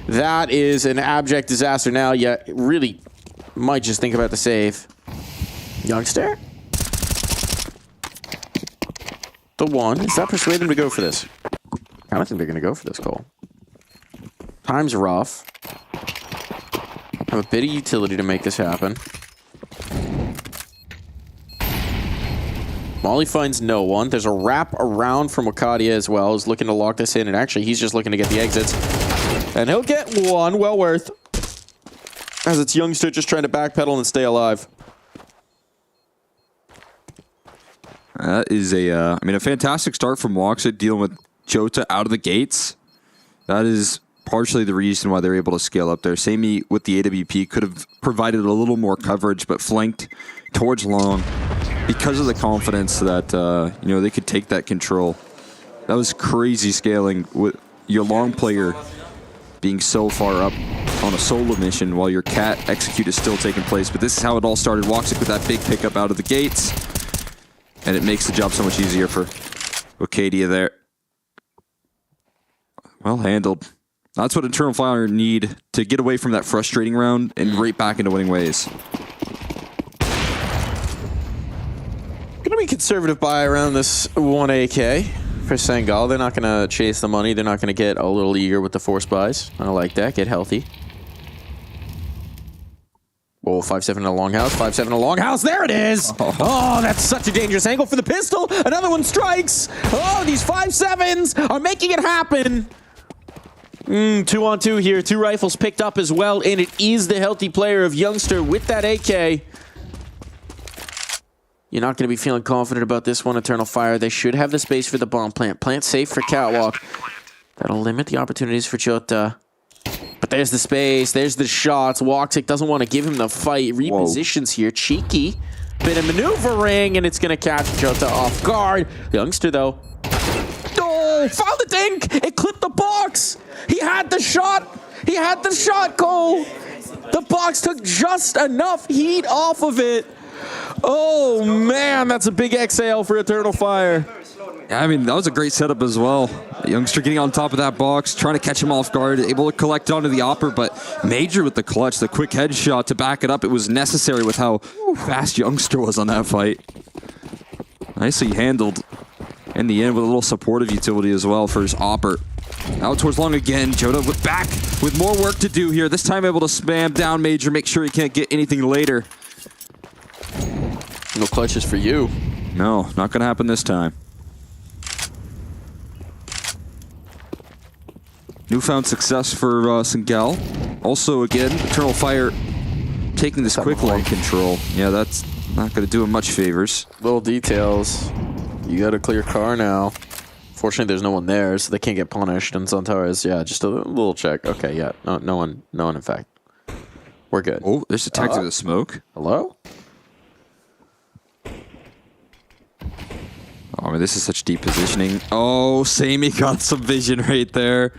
That is an abject disaster now. You really might just think about the save. Youngster? The one. Does that persuade them to go for this? I don't think they're going to go for this, Cole. Time's rough. Have a bit of utility to make this happen. Molly finds no one. There's a wrap around from Wakadia as well. He's looking to lock this in, and actually he's just looking to get the exits. And he'll get one, well worth. As it's Youngster just trying to backpedal and stay alive. That is a fantastic start from Woxic dealing with Jota out of the gates. That is partially the reason why they're able to scale up there. Sammy with the AWP could have provided a little more coverage, but flanked towards long because of the confidence that they could take that control. That was crazy scaling with your long player being so far up on a solo mission while your cat execute is still taking place. But this is how it all started. Woxic with that big pickup out of the gates. And it makes the job so much easier for Wakadia there. Well handled. That's what Eternal Fire need to get away from that frustrating round and right back into winning ways. Gonna be conservative buy around this 1 AK for Sangal. They're not gonna chase the money. They're not gonna get a little eager with the force buys. I like that. Get healthy. Whoa, 5-7 in a longhouse. 5-7 in a longhouse. There it is. Oh, that's such a dangerous angle for the pistol. Another one strikes. Oh, these 5-7s are making it happen. 2-on-2 here. 2 rifles picked up as well, and it is the healthy player of Youngster with that AK. You're not going to be feeling confident about this one, Eternal Fire. They should have the space for the bomb plant. Plant safe for Catwalk. That'll limit the opportunities for Jota. But there's the space. There's the shots. Woxic doesn't want to give him the fight. Repositions here. Cheeky. Bit of maneuvering, and it's going to catch Jota off guard. Youngster, though. Oh, found the dink. It clipped the box. He had the shot. He had the shot, Cole. The box took just enough heat off of it. Oh, man, that's a big exhale for Eternal Fire. Yeah, I mean, that was a great setup as well. The Youngster getting on top of that box, trying to catch him off guard, able to collect onto the Opper, but Major with the clutch, the quick headshot to back it up. It was necessary with how fast Youngster was on that fight. Nicely handled in the end with a little supportive utility as well for his Opper. Out towards long again. Jota with back with more work to do here. This time able to spam down Major, make sure he can't get anything later. No clutches for you. No, not going to happen this time. Newfound success for Sangal. Also, again, Eternal Fire taking this quick long control. Yeah, that's not going to do him much favors. Little details. You got a clear car now. Fortunately, there's no one there, so they can't get punished. And Zantares, yeah, just a little check. Okay, yeah, no one, in fact. We're good. Oh, there's a tag to the smoke. Hello? Oh, I mean, this is such deep positioning. Oh, Sammy got some vision right there.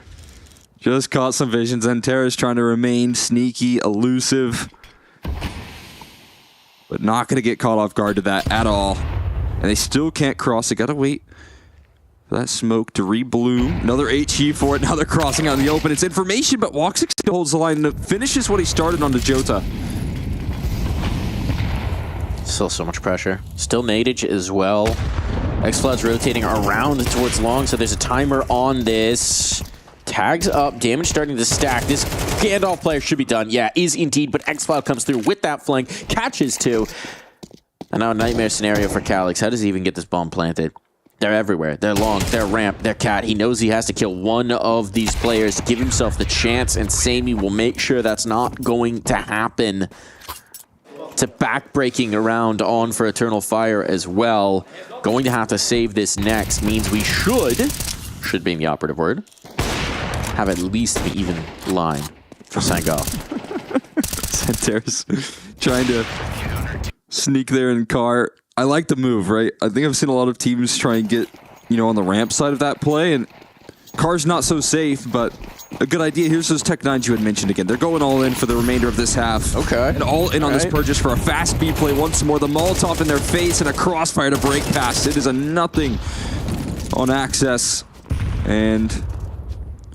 Just caught some visions, and Tara's trying to remain sneaky, elusive. But not going to get caught off guard to that at all. And they still can't cross. They got to wait for that smoke to rebloom. Another HE for it. Now they're crossing out in the open. It's information, but Woxic still holds the line and finishes what he started on the Jota. Still so much pressure. Still Nadage as well. X-Flood's rotating around towards long, so there's a timer on this. Tags up, damage starting to stack. This Gandalf player should be done. Yeah, is indeed, but X-Cloud comes through with that flank, catches 2. And now a nightmare scenario for Calix. How does he even get this bomb planted? They're everywhere. They're long, they're ramp, they're cat. He knows he has to kill one of these players to give himself the chance, and Sammy will make sure that's not going to happen. It's a back-breaking around on for Eternal Fire as well. Going to have to save this next means we should being the operative word, have at least an even line for Sangal. Santer's trying to sneak there in car. I like the move, right? I think I've seen a lot of teams try and get, on the ramp side of that play, and car's not so safe, but a good idea. Here's those Tech 9s you had mentioned again. They're going all in for the remainder of this half. Okay. And all in on this purchase for a fast speed play once more. The Molotov in their face and a crossfire to break past. It is a nothing on access. And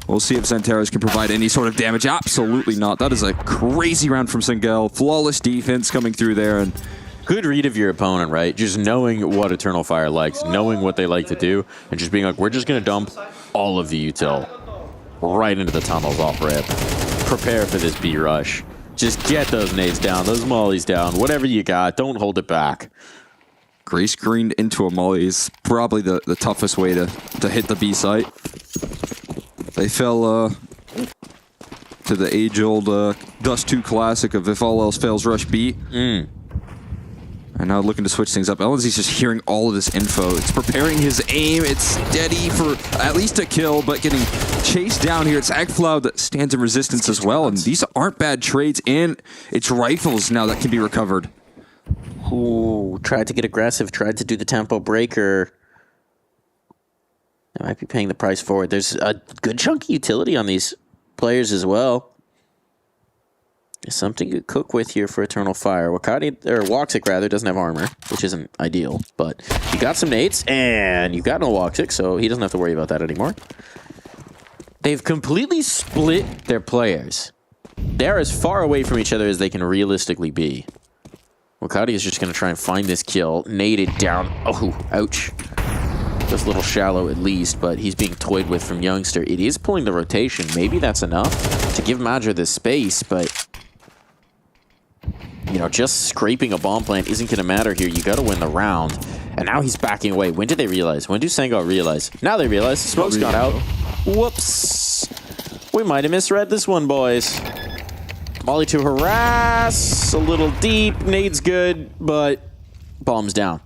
we'll see if Santeros can provide any sort of damage. Absolutely not. That is a crazy round from Sengel. Flawless defense coming through there. And good read of your opponent, right? Just knowing what Eternal Fire likes, knowing what they like to do, and just being like, we're just going to dump all of the util right into the tunnels off rip. Prepare for this B rush. Just get those nades down, those mollies down, whatever you got. Don't hold it back. Gray screened into a molly is probably the toughest way to hit the B site. They fell to the age-old Dust 2 classic of if all else fails, rush B. And now looking to switch things up. LNZ's just hearing all of this info. It's preparing his aim. It's steady for at least a kill, but getting chased down here. It's Agflow that stands in resistance as well. And these aren't bad trades. And it's rifles now that can be recovered. Ooh, tried to get aggressive, tried to do the tempo breaker. They might be paying the price for it. There's a good chunk of utility on these players as well. There's something you cook with here for Eternal Fire. Woxic rather, doesn't have armor, which isn't ideal, but you got some nades, and you got no Woxic, so he doesn't have to worry about that anymore. They've completely split their players. They're as far away from each other as they can realistically be. Wakati is just going to try and find this kill. Naded down. Oh, ouch. Just a little shallow at least, but he's being toyed with from Youngster. It is pulling the rotation. Maybe that's enough to give Madra this space, but you know, just scraping a bomb plant isn't going to matter here. You got to win the round. And now he's backing away. When did they realize? When do Sango realize? Now they realize. Smoke's gone out. Whoops. We might have misread this one, boys. Molly to harass. A little deep. Nade's good, but bomb's down.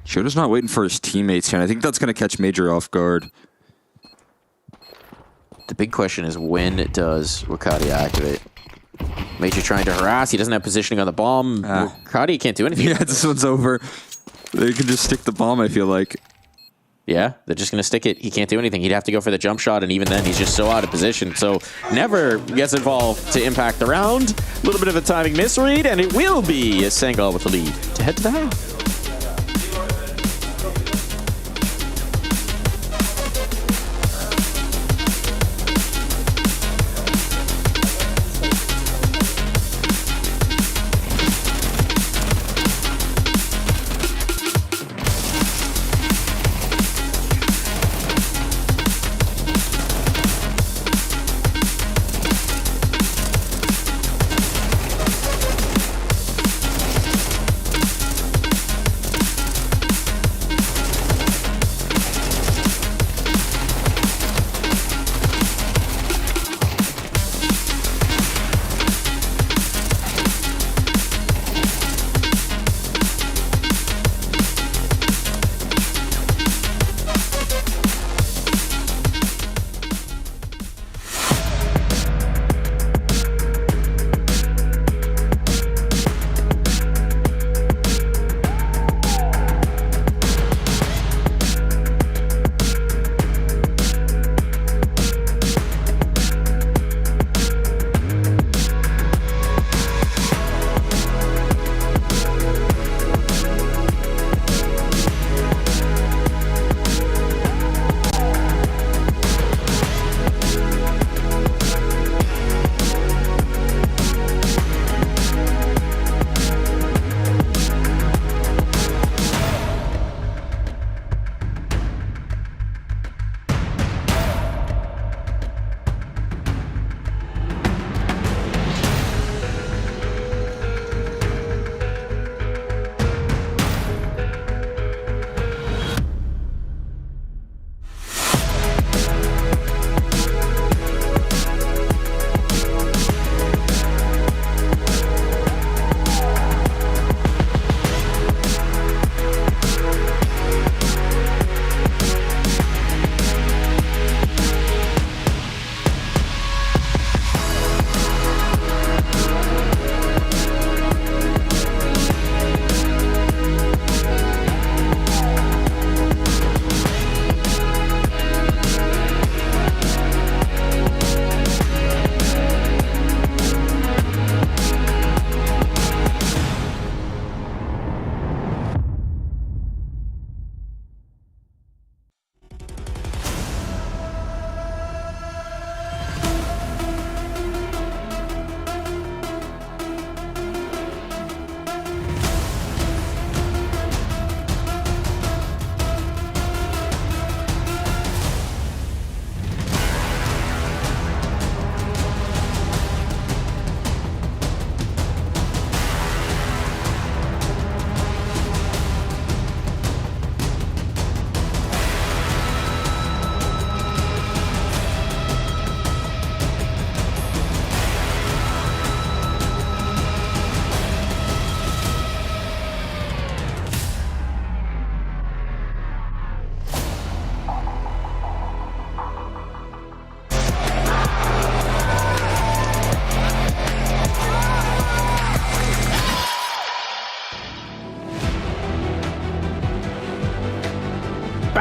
Shoda's not waiting for his teammates here. I think that's going to catch Major off guard. The big question is, when does Wakati activate? Major trying to harass. He doesn't have positioning on the bomb. Wakati can't do anything. Yeah, this one's over. They can just stick the bomb, I feel like. Yeah, they're just going to stick it. He can't do anything. He'd have to go for the jump shot, and even then, he's just so out of position. So, never gets involved to impact the round. A little bit of a timing misread, and it will be Sangal with the lead to head to the half.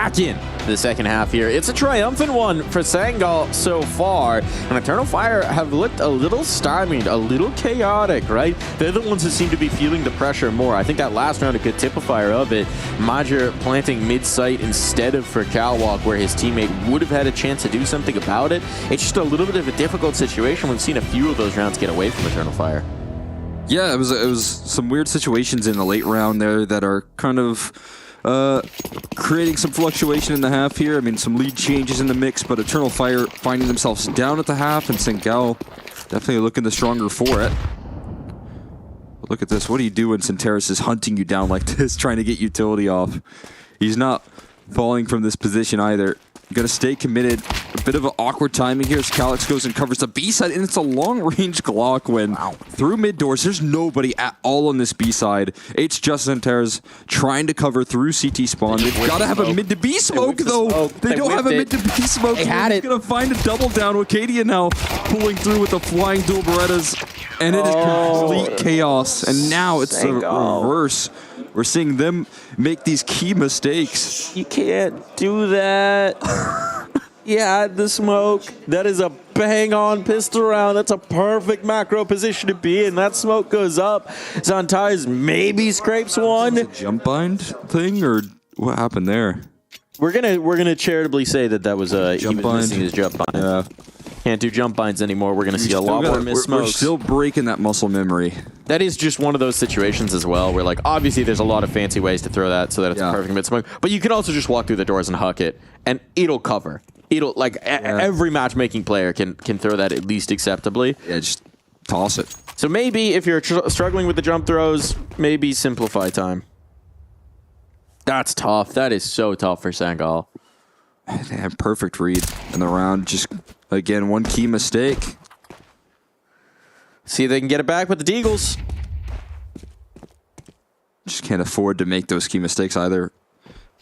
back in the second half here. It's a triumphant one for Sangal so far, and Eternal Fire have looked a little stymied, a little chaotic, right? They're the ones who seem to be feeling the pressure more. I think that last round a good typifier of it. Major planting mid-site instead of for Calwalk, where his teammate would have had a chance to do something about it. It's just a little bit of a difficult situation. We've seen a few of those rounds get away from Eternal Fire. Yeah, it was some weird situations in the late round there that are kind of creating some fluctuation in the half here. I mean, some lead changes in the mix, but Eternal Fire finding themselves down at the half, and Sangal definitely looking the stronger for it. But look at this. What do you do when Centeris is hunting you down like this, trying to get utility off? He's not falling from this position either. Gonna stay committed. A bit of an awkward timing here as Calyx goes and covers the B side, and it's a long-range Glock when through mid doors. There's nobody at all on this B side. It's just Centeris trying to cover through CT spawn. They've got to have a mid to B smoke though. They don't have a mid to B smoke. They had it. Gonna find a double down. Acadia now pulling through with the flying dual Berettas, and it is complete chaos. And now it's a reverse. We're seeing them make these key mistakes. You can't do that. You had the smoke. That is a bang-on pistol round. That's a perfect macro position to be in. That smoke goes up. Zantares maybe scrapes one. Jump bind thing, or what happened there? We're gonna charitably say that was jump bind. Missing his jump bind. Yeah. Can't do jump binds anymore. We're gonna see a lot more missed smokes. We're still breaking that muscle memory. That is just one of those situations as well, where like obviously there's a lot of fancy ways to throw that so that it's a perfect mid smoke, but you can also just walk through the doors and huck it, and it'll cover. It'll every matchmaking player can throw that at least acceptably. Yeah, just toss it. So maybe if you're struggling with the jump throws, maybe simplify time. That's tough. That is so tough for Sangal. They had perfect read in the round. Just again, one key mistake. See if they can get it back with the Deagles. Just can't afford to make those key mistakes either.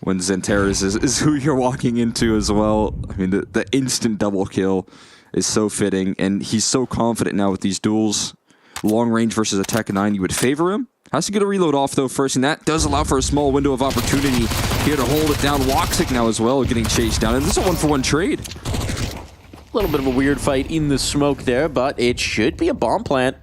When Zantares is who you're walking into as well. I mean, the instant double kill is so fitting, and he's so confident now with these duels. Long range versus a Tech 9, you would favor him. Has to get a reload off though first, and that does allow for a small window of opportunity here to hold it down. Woxic now as well getting chased down, and this is a 1-for-1 trade. A little bit of a weird fight in the smoke there, but it should be a bomb plant.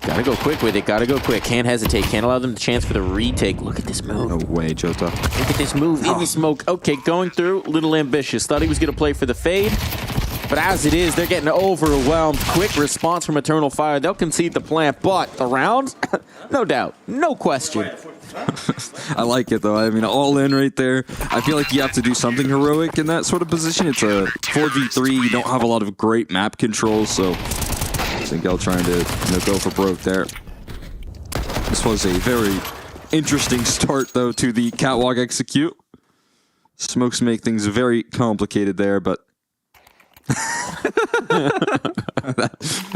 Gotta go quick with it, gotta go quick. Can't hesitate, can't allow them the chance for the retake. Look at this move. No way, Jota. Look at this move in the smoke. Okay, going through, little ambitious. Thought he was gonna play for the fade, but as it is, they're getting overwhelmed. Quick response from Eternal Fire. They'll concede the plant, but the round, no doubt, no question. I like it though. I mean, all in right there. I feel like you have to do something heroic in that sort of position. It's a 4v3. You don't have a lot of great map controls, so I think I'll trying to go for broke there. This was a very interesting start though to the catwalk execute. Smokes make things very complicated there, but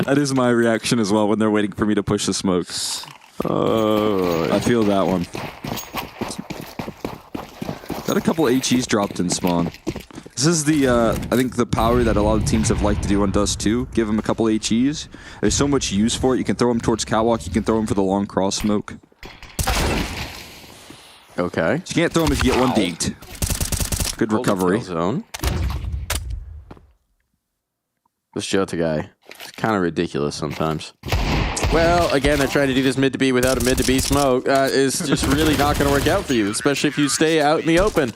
that is my reaction as well when they're waiting for me to push the smokes. Oh, I feel that one. Got a couple HEs dropped in spawn. This is the, I think the power that a lot of teams have liked to do on Dust 2. Give them a couple HEs. There's so much use for it. You can throw them towards catwalk. You can throw them for the long cross smoke. Okay. You can't throw them if you get one deked. Good recovery. Zone. This Jota guy, it's kind of ridiculous sometimes. Well, again, they're trying to do this mid to B without a mid to B smoke. Is just really not going to work out for you, especially if you stay out in the open.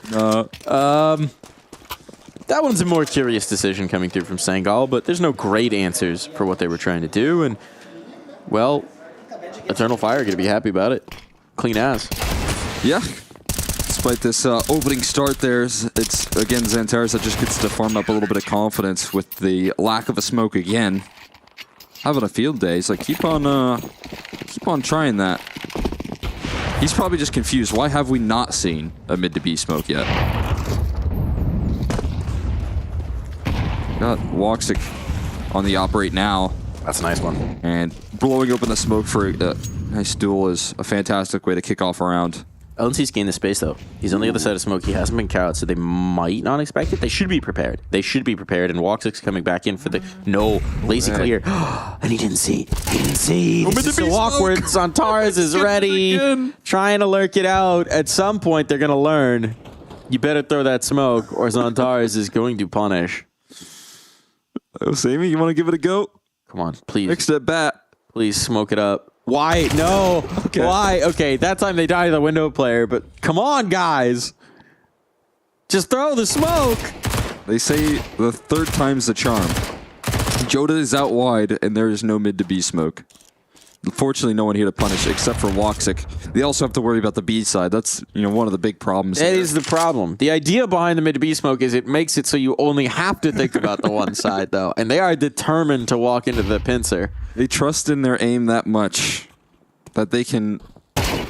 That one's a more curious decision coming through from Sangal, but there's no great answers for what they were trying to do, and well, Eternal Fire are going to be happy about it. Clean ass. Yeah. Despite this opening start there, it's again Zantares that just gets to farm up a little bit of confidence with the lack of a smoke again. Having a field day. He's like, keep on trying that. He's probably just confused. Why have we not seen a mid to B smoke yet? Got Woxic on the operate now. That's a nice one. And blowing open the smoke for a nice duel is a fantastic way to kick off a round. LNC's gained the space, though. He's on the other side of smoke. He hasn't been carried, so they might not expect it. They should be prepared. They should be prepared, and Woxic's coming back in for the... No. Lazy clear. And he didn't see. He didn't see. This is so awkward. Zantares is ready. Trying to lurk it out. At some point, they're going to learn. You better throw that smoke, or Zantares is going to punish. Oh, Sammy, you want to give it a go? Come on, please. Next at bat. Please smoke it up. Why? No. Okay. Why? Okay, that time they died to the window player, but come on, guys. Just throw the smoke. They say the third time's the charm. Jota is out wide, and there is no mid to B smoke. Fortunately, no one here to punish except for Woxic. They also have to worry about the B side. That's one of the big problems. That is the problem. The idea behind the mid to B smoke is it makes it so you only have to think about the one side, though, and they are determined to walk into the pincer. They trust in their aim that much that they can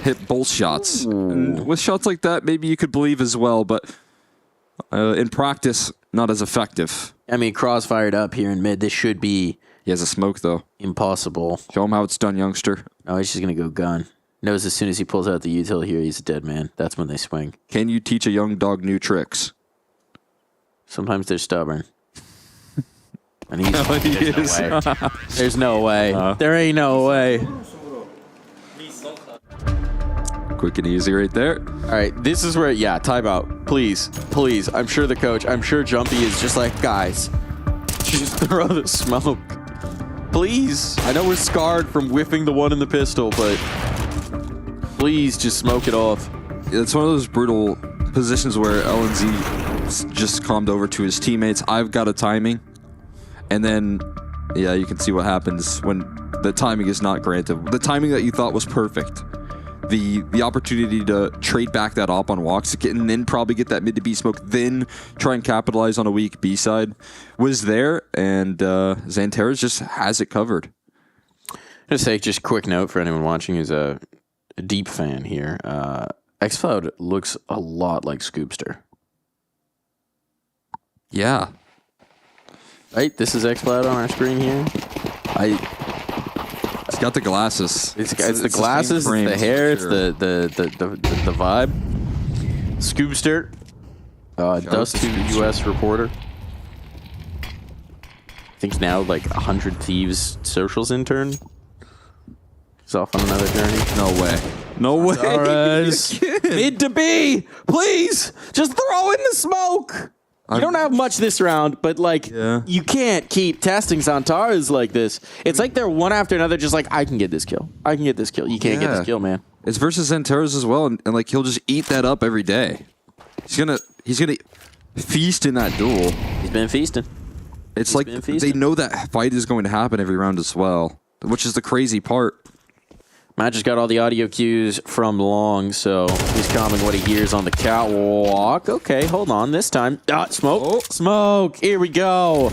hit both shots. And with shots like that, maybe you could believe as well, but in practice, not as effective. I mean, crossfired up here in mid. This should be. He has a smoke, though. Impossible. Show him how it's done, youngster. Oh, he's just going to go gun. Knows as soon as he pulls out the util here, he's a dead man. That's when they swing. Can you teach a young dog new tricks? Sometimes they're stubborn. And there's no way. There's no way. There ain't no way. Quick and easy right there. All right, this is where, timeout. Please, please. I'm sure the coach, I'm sure Jumpy is just like, guys, just throw the smoke. Please. I know we're scarred from whiffing the one in the pistol, but please just smoke it off. It's one of those brutal positions where LNZ just calmed over to his teammates. I've got a timing. And then, you can see what happens when the timing is not granted. The timing that you thought was perfect. The opportunity to trade back that op on Woxic and then probably get that mid to B smoke, then try and capitalize on a weak B side was there, and Zantares just has it covered. Just say, just quick note for anyone watching who's a deep fan here. xCloud looks a lot like Scoopster. Yeah. Right? This is xCloud on our screen here. It's got the glasses. It's the glasses, it's the hair, it's the vibe. Scoopster. Dust to US reporter. I think now like 100 Thieves socials intern. He's off on another journey. No way. No way. Mid to B. Please. Just throw in the smoke. You don't have much this round, but you can't keep testing Zantares like this. It's like they're one after another, just like, I can get this kill. I can get this kill. You can't get this kill, man. It's versus Zantares as well, and he'll just eat that up every day. He's gonna feast in that duel. He's been feasting. It's like they know that fight is going to happen every round as well, which is the crazy part. Matt just got all the audio cues from Long, so he's calming what he hears on the catwalk. Okay, hold on. This time, smoke. Oh. Smoke. Here we go. All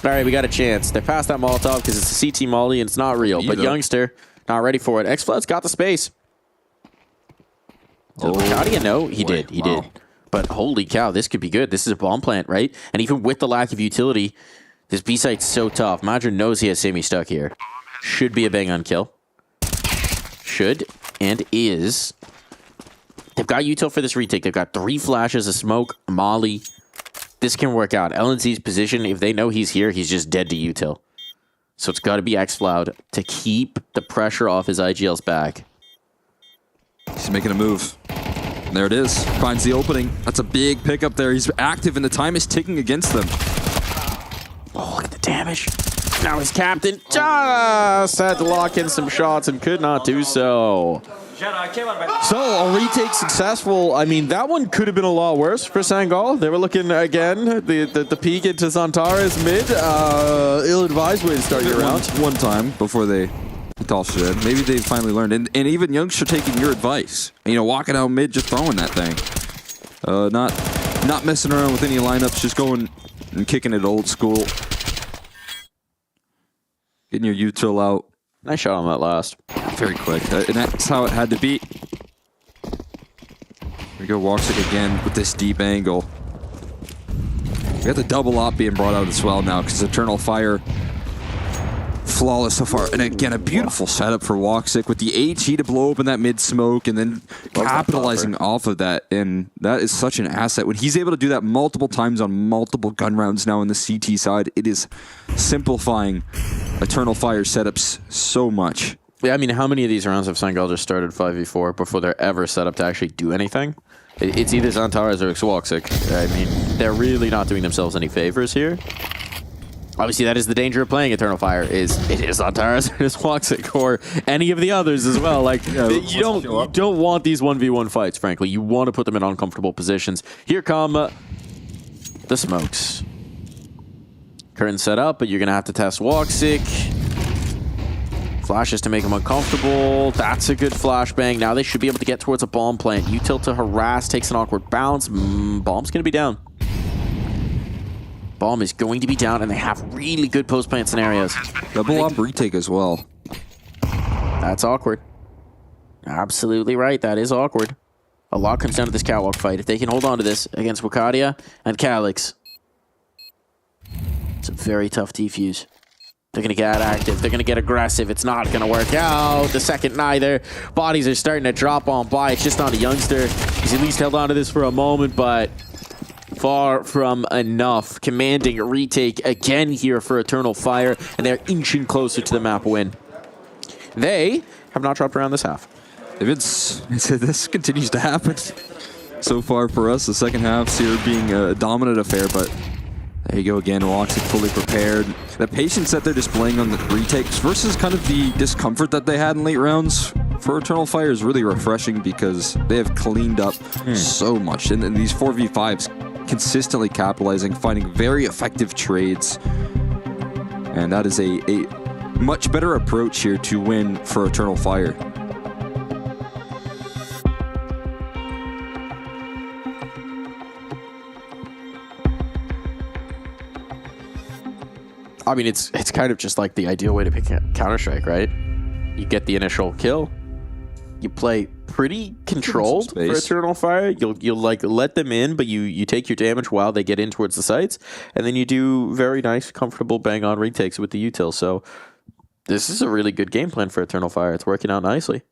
right, we got a chance. They passed that Molotov because it's a CT Molly and it's not real. But Youngster, not ready for it. xCloud's got the space. How do you know? He did. He did. But holy cow, this could be good. This is a bomb plant, right? And even with the lack of utility, this B site's so tough. Madra knows he has Sammy stuck here. Should be a bang on kill. Should and is. They've got util for this retake. They've got 3 flashes, a smoke, a molly. This can work out. LNZ's position, if they know he's here, he's just dead to util. So it's got to be xCloud to keep the pressure off his IGL's back. He's making a move. And there it is. Finds the opening. That's a big pickup there. He's active and the time is ticking against them. Oh, look at the damage. Now his captain just had to lock in some shots and could not do so. So, a retake successful. I mean, that one could have been a lot worse for Sangal. They were looking, again, the peek into Zantares mid. Ill-advised way to start your round. One time before they tossed it in. Maybe they finally learned. And even Youngster taking your advice. Walking out mid, just throwing that thing. Not messing around with any lineups, just going and kicking it old school. Getting your util out. Nice shot on that last. Very quick. And that's how it had to be. Here we go, Woxic again with this deep angle. We got the double op being brought out as well now because Eternal Fire flawless so far. And again, a beautiful setup for Woxic with the HE to blow open that mid smoke and then capitalizing off of that. And that is such an asset. When he's able to do that multiple times on multiple gun rounds now on the CT side, it is simplifying Eternal Fire setups so much. Yeah, I mean, how many of these rounds have Sangal just started 5v4 before they're ever set up to actually do anything? It's either Zantares or Xwoxic. I mean, they're really not doing themselves any favors here. Obviously, that is the danger of playing Eternal Fire, is it is Zantares or Xwoxic or any of the others as well. Like, you don't want these 1v1 fights, frankly. You want to put them in uncomfortable positions. Here come the smokes. Curtain set up, but you're going to have to test Woxic. Flashes to make him uncomfortable. That's a good flashbang. Now they should be able to get towards a bomb plant. Util to harass, takes an awkward bounce. Bomb's going to be down. Bomb is going to be down, and they have really good post-plant scenarios. Double up retake as well. That's awkward. Absolutely right. That is awkward. A lot comes down to this catwalk fight. If they can hold on to this against Wakadia and Calyx, it's a very tough defuse. They're going to get active. They're going to get aggressive. It's not going to work out. The second neither. Bodies are starting to drop on by. It's just on a youngster. He's at least held on to this for a moment, but far from enough. Commanding a retake again here for Eternal Fire, and they're inching closer to the map win. They have not dropped around this half. If this continues to happen so far for us, the second half here being a dominant affair, but there you go again, Woxic fully prepared. The patience that they're displaying on the retakes versus kind of the discomfort that they had in late rounds for Eternal Fire is really refreshing because they have cleaned up so much. And these 4v5s consistently capitalizing, finding very effective trades. And that is a much better approach here to win for Eternal Fire. I mean, it's kind of just like the ideal way to pick Counter-Strike, right? You get the initial kill. You play pretty controlled for Eternal Fire. You'll like let them in, but you take your damage while they get in towards the sites, and then you do very nice, comfortable bang-on retakes with the util. So this is a really good game plan for Eternal Fire. It's working out nicely.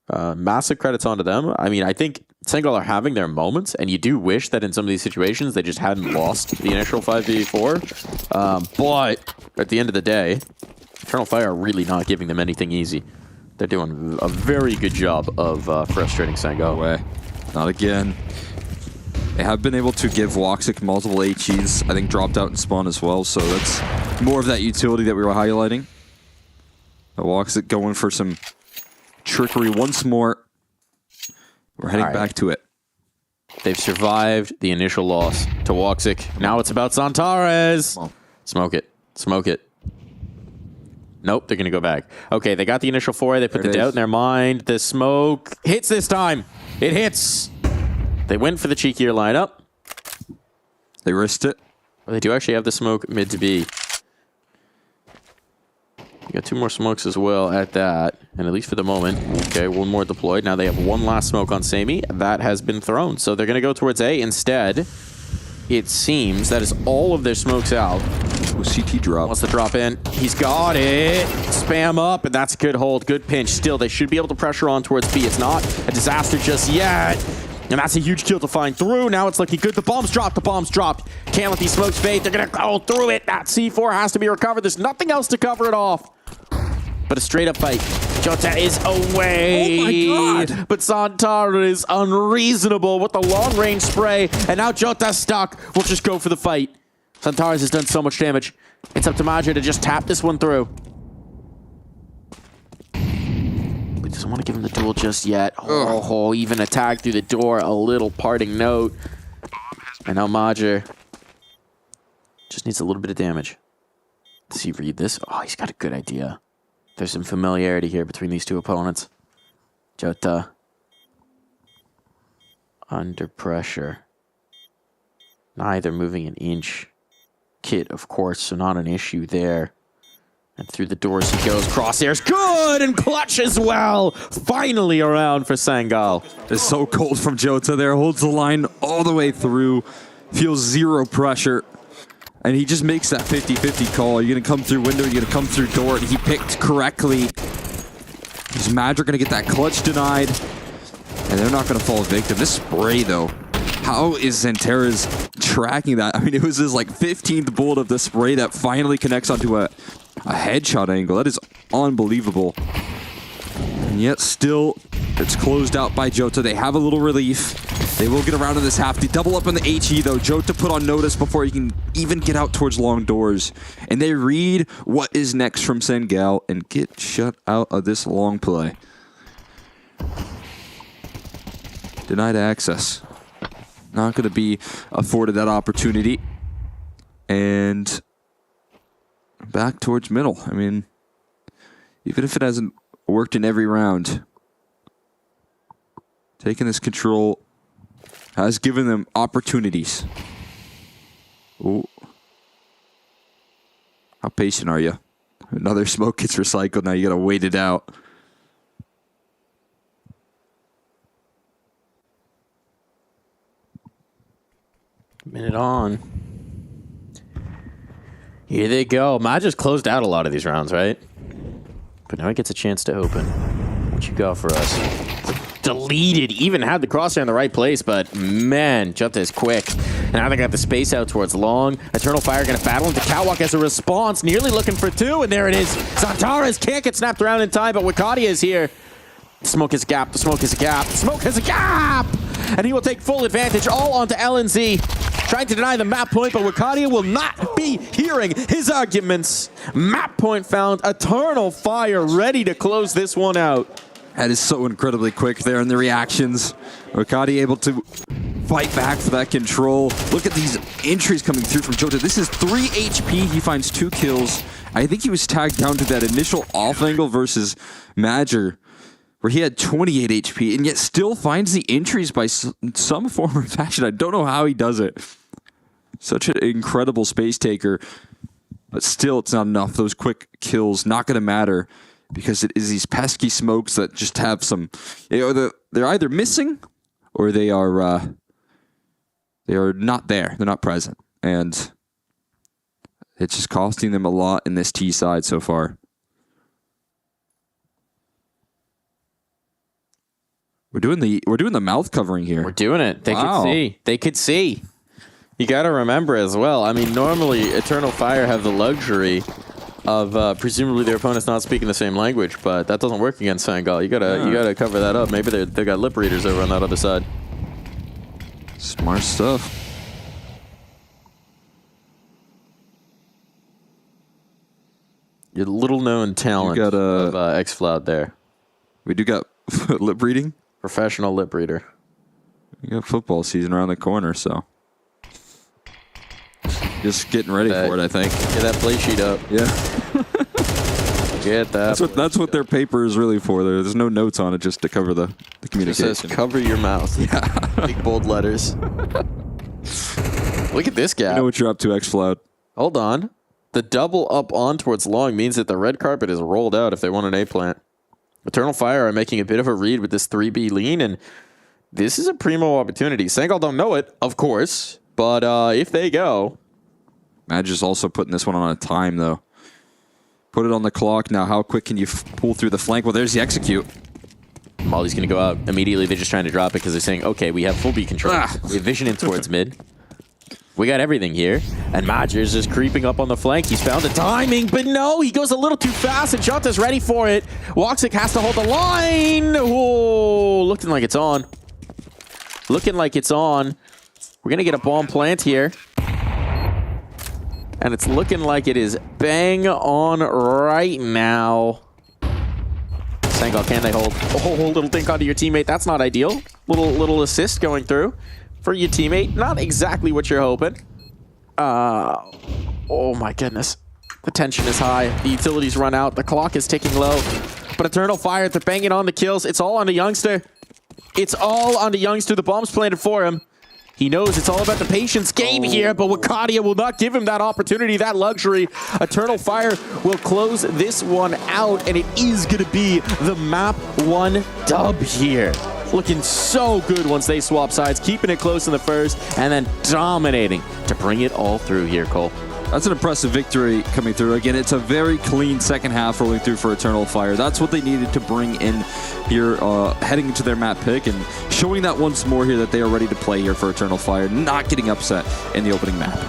Massive credits onto them. I mean, I think Senegal are having their moments, and you do wish that in some of these situations they just hadn't lost the initial 5v4. But at the end of the day, Eternal Fire are really not giving them anything easy. They're doing a very good job of frustrating Senegal. No way. Not again. They have been able to give Woxic multiple HEs, I think dropped out in spawn as well, so that's more of that utility that we were highlighting. But Woxic going for some trickery once more. We're heading back to it. They've survived the initial loss to Woxic. Now it's about Zantares. Smoke it. Smoke it. Nope, they're going to go back. Okay, they got the initial foray. They put the doubt in their mind. The smoke hits this time. It hits. They went for the cheekier lineup. They risked it. Well, they do actually have the smoke mid to B. You got two more smokes as well at that, and at least for the moment. Okay, one more deployed. Now they have one last smoke on Sammy. That has been thrown, so they're going to go towards A instead. It seems that is all of their smokes out. CT drop. Wants to drop in. He's got it. Spam up, and that's a good hold. Good pinch. Still, they should be able to pressure on towards B. It's not a disaster just yet. And that's a huge kill to find through. Now it's looking good. The bomb's dropped. The bomb's dropped. Can't let these smokes fade. They're going to go through it. That C4 has to be recovered. There's nothing else to cover it off. But a straight up fight. Jota is away. Oh my God. But Zantares is unreasonable with the long range spray. And now Jota's stuck. We'll just go for the fight. Zantares has done so much damage. It's up to Maja to just tap this one through. He doesn't want to give him the duel just yet. Oh, even a tag through the door. A little parting note. And now Maja just needs a little bit of damage. Does he read this? Oh, he's got a good idea. There's some familiarity here between these two opponents. Jota under pressure. Neither moving an inch. Kit, of course, so not an issue there. And through the doors he goes. Crosshairs good and clutch as well. Finally around for Sangal. It's so cold from Jota there. Holds the line all the way through. Feels zero pressure. And he just makes that 50-50 call. You're going to come through window, you're going to come through door, and he picked correctly. These Mad are going to get that clutch denied. And they're not going to fall victim. This spray, though. How is Zantares tracking that? I mean, it was his like 15th bullet of the spray that finally connects onto a headshot angle. That is unbelievable. And yet still, it's closed out by Jota. They have a little relief. They will get around in this half. They double up on the HE, though. Joe to put on notice before he can even get out towards long doors. And they read what is next from Sengal and get shut out of this long play. Denied access. Not going to be afforded that opportunity. And back towards middle. I mean, even if it hasn't worked in every round, taking this control has given them opportunities. Ooh. How patient are you? Another smoke gets recycled. Now you got to wait it out. Minute on. Here they go. Maj just closed out a lot of these rounds, right? But now he gets a chance to open. What you got for us? Deleted. Even had the crosshair in the right place, but man, Jutta is quick. And now they got the space out towards long. Eternal Fire going to battle into Catwalk as a response. Nearly looking for two, and there it is. Xantara's can't get snapped around in time, but Wakadia is here. The smoke is a gap. The smoke is a gap. The smoke has a gap! And he will take full advantage all onto LNZ. Trying to deny the map point, but Wakadia will not be hearing his arguments. Map point found. Eternal Fire ready to close this one out. That is so incredibly quick there in the reactions. Wakadia able to fight back for that control. Look at these entries coming through from Jota. This is 3 HP. He finds 2 kills. I think he was tagged down to that initial off angle versus Major, where he had 28 HP and yet still finds the entries by some form or fashion. I don't know how he does it. Such an incredible space taker, but still it's not enough. Those quick kills not going to matter because it is these pesky smokes that just have some, they're either missing or they are not there. They're not present. And it's just costing them a lot in this T side so far. We're doing the mouth covering here. We're doing it. They could see. They could see. You got to remember as well. I mean, normally Eternal Fire have the luxury of presumably their opponent's not speaking the same language, but that doesn't work against Sangal. You gotta cover that up. Maybe they got lip readers over on that other side. Smart stuff. Your little known talent of X-Floud there. We do got lip reading. Professional lip reader. We got football season around the corner, so just getting ready for it, I think. Get that play sheet up. Yeah. Get that. That's what their paper is really for. There's no notes on it, just to cover the communication. It says cover your mouth. Yeah. Big bold letters. Look at this guy. You know what you're up to, X-Floud. Hold on. The double up on towards long means that the red carpet is rolled out if they want an A plant. Eternal Fire are making a bit of a read with this 3B lean, and this is a primo opportunity. Sangal don't know it, of course, but if they go... Madge is also putting this one on a time, though. Put it on the clock. Now, how quick can you pull through the flank? Well, there's the execute. Molly's going to go out immediately. They're just trying to drop it because they're saying, okay, we have full B control. We have vision in towards mid. We got everything here. And Major's just creeping up on the flank. He's found the timing, but no, he goes a little too fast, and Junta's ready for it. Woxic has to hold the line. Oh, looking like it's on. Looking like it's on. We're going to get a bomb plant here. And it's looking like it is bang on right now. Sangal, can they hold? Oh, little dink onto your teammate. That's not ideal. Little assist going through for your teammate. Not exactly what you're hoping. Oh my goodness. The tension is high. The utilities run out. The clock is ticking low. But Eternal Fire, they're banging on the kills. It's all on the youngster. It's all on the youngster. The bomb's planted for him. He knows it's all about the patience game here, but Wakadia will not give him that opportunity, that luxury. Eternal Fire will close this one out, and it is going to be the map 1 dub here. Looking so good once they swap sides, keeping it close in the first, and then dominating to bring it all through here, Cole. That's an impressive victory coming through. Again, it's a very clean second half rolling through for Eternal Fire. That's what they needed to bring in here, heading into their map pick, and showing that once more here that they are ready to play here for Eternal Fire, not getting upset in the opening map.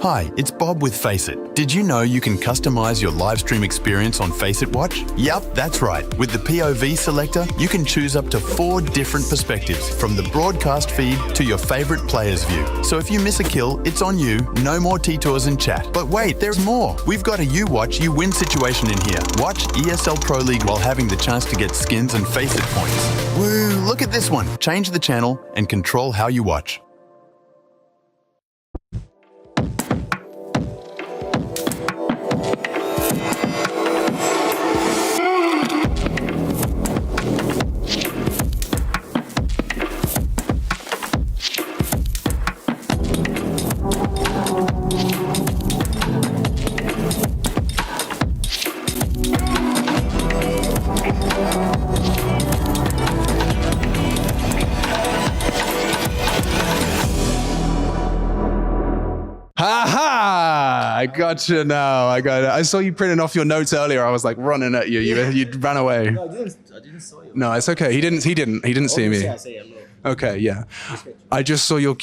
Hi, it's Bob with Faceit. Did you know you can customize your live stream experience on Faceit Watch? Yup, that's right. With the POV selector, you can choose up to 4 different perspectives, from the broadcast feed to your favorite player's view. So if you miss a kill, it's on you. No more T-Tours and chat. But wait, there's more. We've got a You Watch, You Win situation in here. Watch ESL Pro League while having the chance to get skins and Faceit points. Woo, look at this one. Change the channel and control how you watch. I gotcha now. I saw you printing off your notes earlier. I was like running at you. You ran away. No, I didn't saw you. No, it's okay. He didn't see me. I say hello. Okay, yeah. I just saw your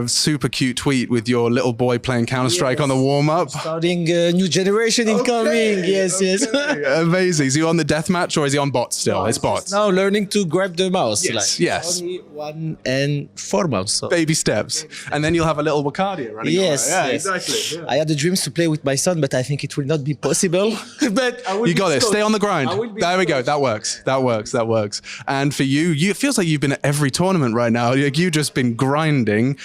super cute tweet with your little boy playing Counter-Strike on the warm-up. Starting a new generation incoming. Yes. Amazing. Is he on the deathmatch or is he on bots still? It's bots. Now learning to grab the mouse. Yes. Only 1 and 4 months. So. Baby steps. And then you'll have a little Wacardia running around. Yes. Exactly. Yeah. I had the dreams to play with my son, but I think it will not be possible. But you got this. Stay on the grind. There we go. That works. And for you, it feels like you've been at every tournament right now. You've just been grinding.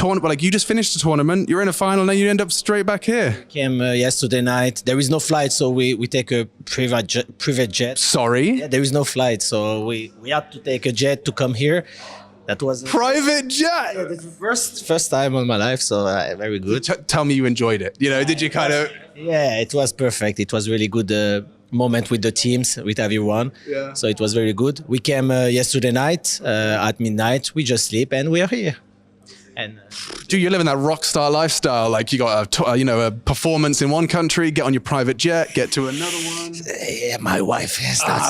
You just finished the tournament. You're in a final, and you end up straight back here. Came yesterday night. There is no flight, so we take a private jet. Sorry? Yeah, there is no flight, so we had to take a jet to come here. That was private jet. Yeah, the first time in my life, so very good. Tell me you enjoyed it. Did you kind of? Yeah, it was perfect. It was really good moment with the teams, with everyone. Yeah. So it was very good. We came yesterday night at midnight. We just sleep and we are here. And dude, you're living that rock star lifestyle. Like you got a performance in one country, get on your private jet, get to another one. Yeah, my wife has that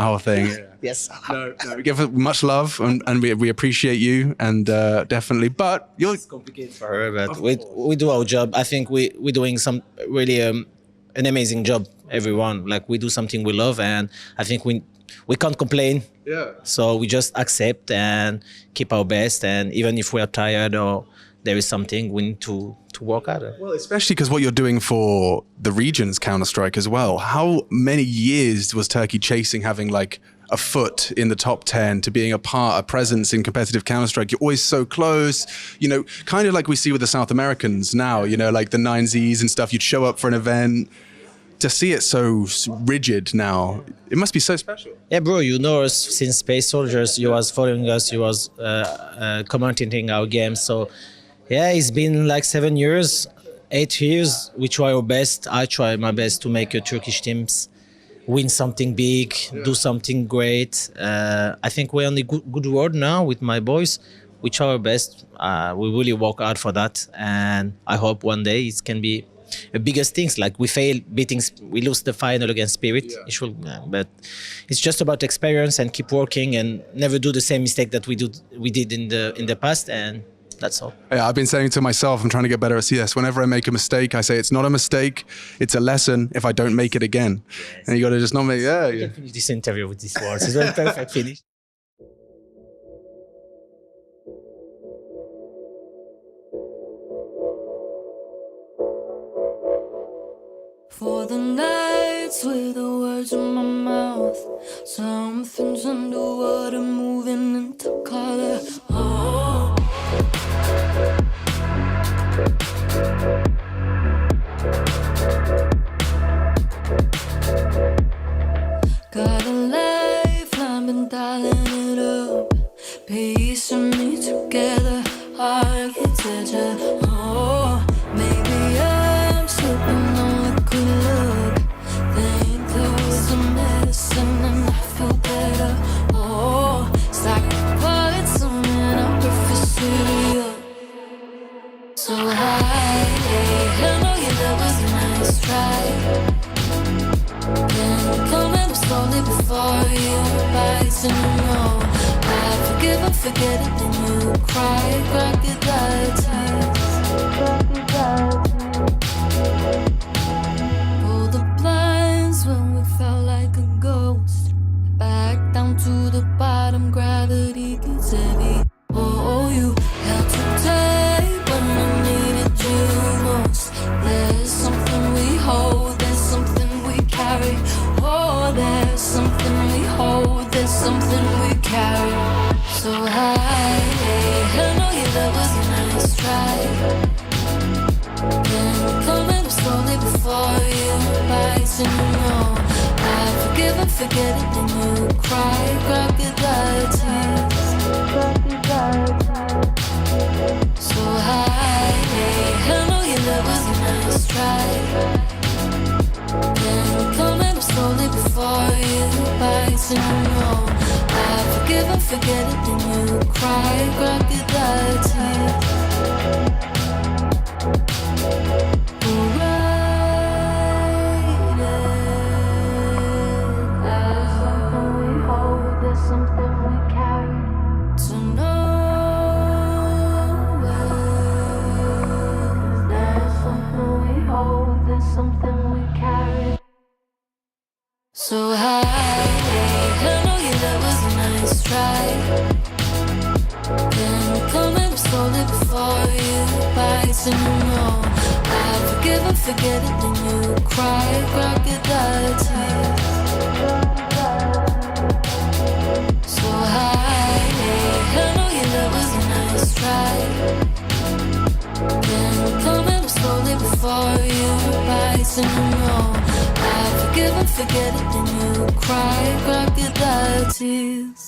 whole thing. Yeah. Yes. No, we give her much love and we appreciate you and definitely. But it's complicated for her, but we do our job. I think we're doing some really an amazing job. Everyone, we do something we love, and I think we can't complain. Yeah. So we just accept and keep our best, and even if we are tired or there is something, we need to work harder. Well, especially because what you're doing for the region's Counter-Strike as well. How many years was Turkey chasing having a foot in the top 10 to being a presence in competitive Counter-Strike? You're always so close, kind of like we see with the South Americans now, like the 9Zs and stuff. You'd show up for an event. To see it so rigid now, it must be so special. Yeah, bro, you know us since Space Soldiers. You was following us. You was commenting our games. So, yeah, it's been 7 years, 8 years. We try our best. I try my best to make Turkish teams win something big, do something great. I think we're on the good road now with my boys. We try our best. We really work hard for that, and I hope one day it can be the biggest things. We lose the final against Spirit. But it's just about experience and keep working and never do the same mistake that we did in the past, and that's all. Yeah, I've been saying to myself, I'm trying to get better at CS. Whenever I make a mistake, I say it's not a mistake, it's a lesson if I don't make it again. Yes. And you got to just not make. Yeah. Can finish this interview with these words. It's a perfect finish. For the nights with the words in my mouth, something's underwater moving into color. Oh. Got a lifeline, been dialing it up, piecing me together, architecture. Oh, maybe I'm slipping on liquid love. Think there was a medicine and I feel better. Oh, it's like the bullets on an upper studio. So high, I know you that was a nice try. Been coming up slowly before you rise, and you know I forgive and forget it, then you cry, crocodile tears. Pull the blinds when we felt like a ghost. Back down to the bottom, gravity gets heavy. Oh, you held too tight when I needed you most. There's something we hold, there's something we carry. Oh, there's something we hold, there's something we carry. So high, I know you, that was a nice try. Then coming up slowly before you rise, and you know I forgive and forget it, then you cry, crocodile tears. So high, I know you, that was a nice try. Then coming up slowly before you rise, and you know I forgive and forget it, then you cry, crocodile tears. There's something we carry to nowhere. There's something we hold, there's something we carry. So high, I know you, that was a nice try. Then coming slowly before you bites, and you know I forgive and forget it, then you cry, crocodile tears. So high, I know you, that was a nice try. Then coming slowly before you bites, and you know I forgive and forget it, then you cry, crocodile tears.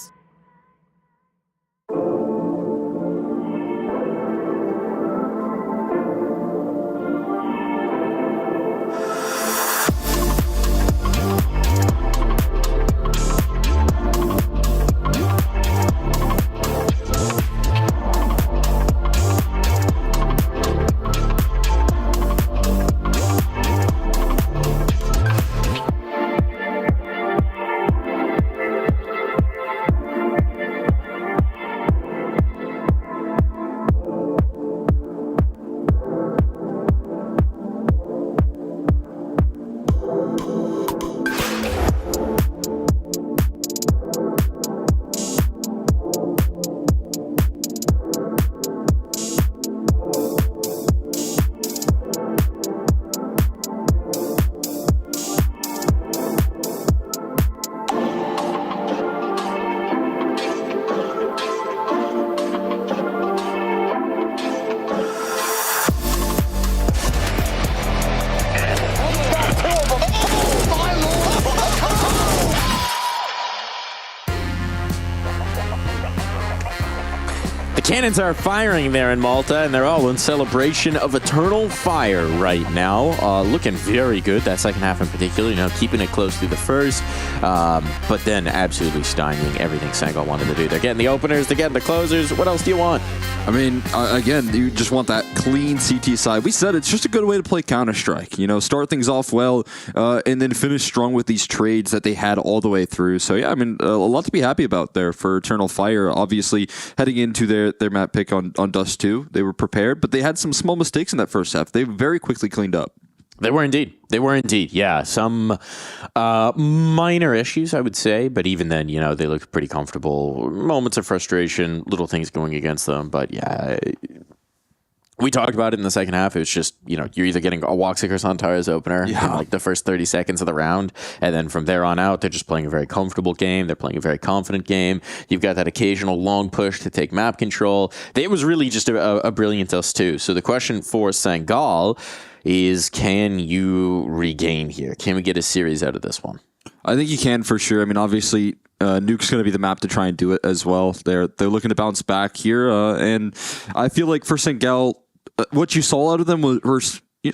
Cannons are firing there in Malta, and they're all in celebration of Eternal Fire right now. Looking very good, that second half in particular, you know, keeping it close through the first, but then absolutely stymieing everything Senegal wanted to do. They're getting the openers, they're getting the closers. What else do you want? I mean, again, you just want that clean CT side. We said it's just a good way to play Counter-Strike. You know, start things off well, and then finish strong with these trades that they had all the way through. So, yeah, I mean, a lot to be happy about there for Eternal Fire. Obviously, heading into their map pick on Dust 2, they were prepared, but they had some small mistakes in that first half. They very quickly cleaned up. They were indeed. Yeah, some minor issues, I would say, but even then, you know, they looked pretty comfortable. Moments of frustration, little things going against them, but yeah, we talked about it in the second half. It was just, you know, you're either getting a Woxic or Santares opener in like the first 30 seconds of the round, and then from there on out, they're just playing a very comfortable game. They're playing a very confident game. You've got that occasional long push to take map control. It was really just a brilliant Dust 2. So the question for Senegal is, can you regain here? Can we get a series out of this one? I think you can for sure. I mean, obviously, Nuke's going to be the map to try and do it as well. They're looking to bounce back here, and I feel like for Senegal, what you saw out of them were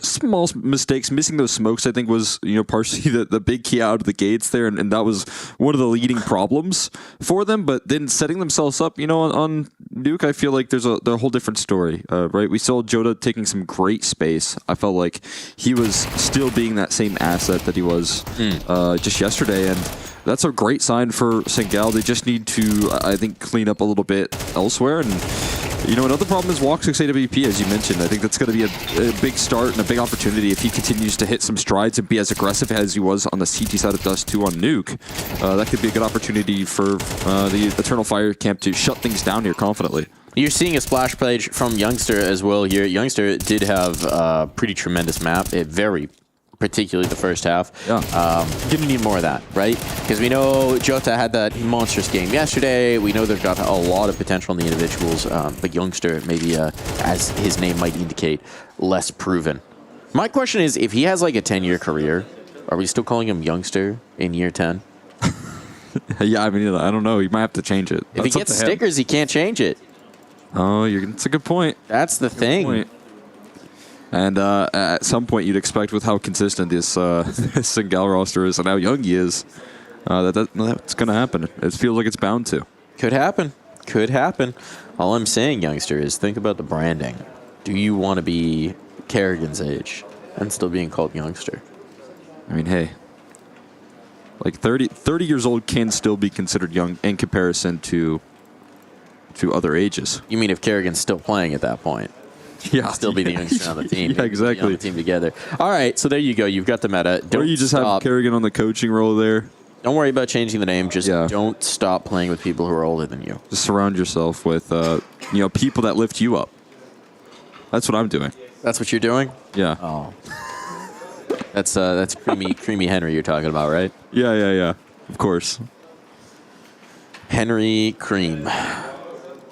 small mistakes. Missing those smokes, I think, was partially the big key out of the gates there, and that was one of the leading problems for them. But then setting themselves up, on Nuke, I feel like there's a whole different story, right? We saw Joda taking some great space. I felt like he was still being that same asset that he was just yesterday, and that's a great sign for Senegal. They just need to, I think, clean up a little bit elsewhere, and You know, another problem is Walk 6 AWP, as you mentioned. I think that's going to be a big start and a big opportunity if he continues to hit some strides and be as aggressive as he was on the CT side of Dust 2 on Nuke. That could be a good opportunity for the Eternal Fire camp to shut things down here confidently. You're seeing a splash page from Youngster as well here. Youngster did have a pretty tremendous map. Particularly the first half. Yeah. Gonna need more of that, right? Because we know Jota had that monstrous game yesterday. We know they've got a lot of potential in the individuals, but Youngster maybe, as his name might indicate, less proven. My question is, if he has like a 10-year career, are we still calling him Youngster in year 10? Yeah, I mean, I don't know. You might have to change it. If he gets stickers, he can't change it. Oh, that's a good point. That's the thing. And at some point, you'd expect with how consistent this Singal roster is and how young he is, that's going to happen. It feels like it's bound to. Could happen. Could happen. All I'm saying, Youngster, is think about the branding. Do you want to be Kerrigan's age and still being called Youngster? I mean, hey, like 30 years old can still be considered young in comparison to other ages. You mean if Kerrigan's still playing at that point? Yeah, still be the youngster on the team. Yeah, exactly. On the team together. All right, so there you go. You've got the meta. Or you just have Kerrigan on the coaching role there. Don't worry about changing the name. Just don't stop playing with people who are older than you. Just surround yourself with people that lift you up. That's what I'm doing. That's what you're doing? Yeah. Oh. That's creamy Henry you're talking about, right? Yeah. Of course. Henry Cream.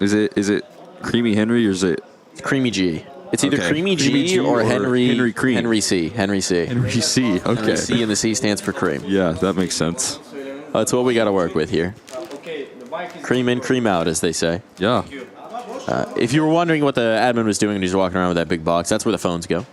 Is it Creamy Henry or is it Creamy G? It's either Creamy G or Henry Cream. Henry C. Henry C. Henry C. Okay. Henry C, and the C stands for cream. Yeah, that makes sense. That's what we got to work with here. Cream in, cream out, as they say. Yeah. If you were wondering what the admin was doing when he's walking around with that big box, that's where the phones go.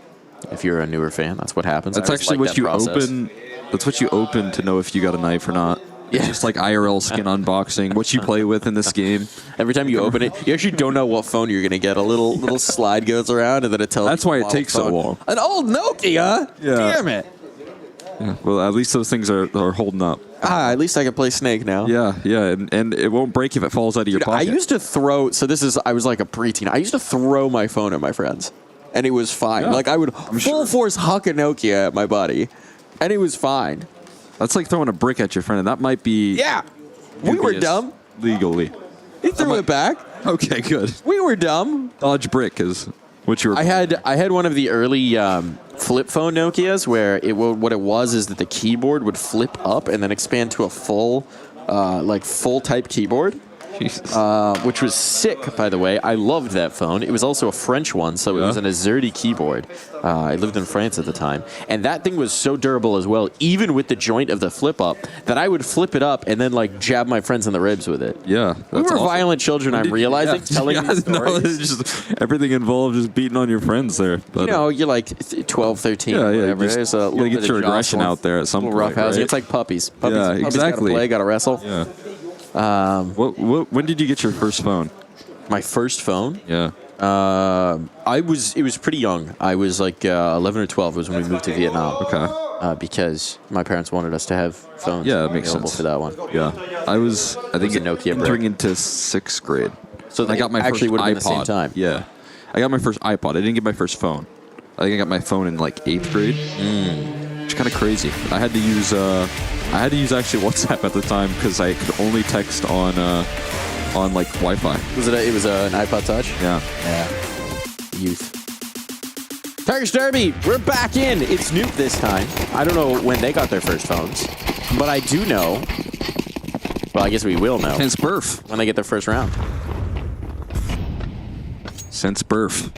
If you're a newer fan, that's what happens. That's actually what you open. That's what you open to know if you got a knife or not. It's just like IRL skin unboxing, what you play with in this game. Every time you open it, you actually don't know what phone you're going to get. A little slide goes around, and then it tells you. That's why it takes so long. An old Nokia? Yeah. Damn it. Yeah. Well, at least those things are holding up. At least I can play Snake now. Yeah, and it won't break if it falls out of your pocket. I used to throw, I was like a preteen. I used to throw my phone at my friends, and it was fine. Yeah, like I would full force huck a Nokia at my buddy, and it was fine. That's like throwing a brick at your friend, and that might be... Yeah, we were dumb. Legally. He threw it back. Okay, good. We were dumb. Dodge brick is what you were... I had one of the early flip phone Nokias where what it was is that the keyboard would flip up and then expand to a full type keyboard. Which was sick, by the way. I loved that phone. It was also a French one, so it was an Azerty keyboard. I lived in France at the time. And that thing was so durable as well, even with the joint of the flip-up, that I would flip it up and then jab my friends in the ribs with it. Yeah. We were violent children, I'm realizing, telling these stories. Just everything involved just beating on your friends there. But, you're like 12, 13, whatever. There's a little get bit your of aggression out there at some point, roughhousing. right? It's like puppies. Yeah, exactly. Gotta play, gotta wrestle. Yeah. When did you get your first phone? My first phone? Yeah. It was pretty young. I was like 11 or 12 was when we moved to Vietnam. Okay. Because my parents wanted us to have phones that makes available sense. for that one. Yeah. I think a Nokia entering into 6th grade. So I got my actually first would have been iPod. the same time. Yeah. I got my first iPod. I didn't get my first phone. I think I got my phone in like 8th grade. Which is kind of crazy. I had to use actually WhatsApp at the time because I could only text on like Wi-Fi. It was an iPod Touch? Yeah. Youth. Turkish Derby, we're back in. It's Nuke this time. I don't know when they got their first phones, but I do know. Well, I guess we will know. Since birth. When they get their first round. Since birth.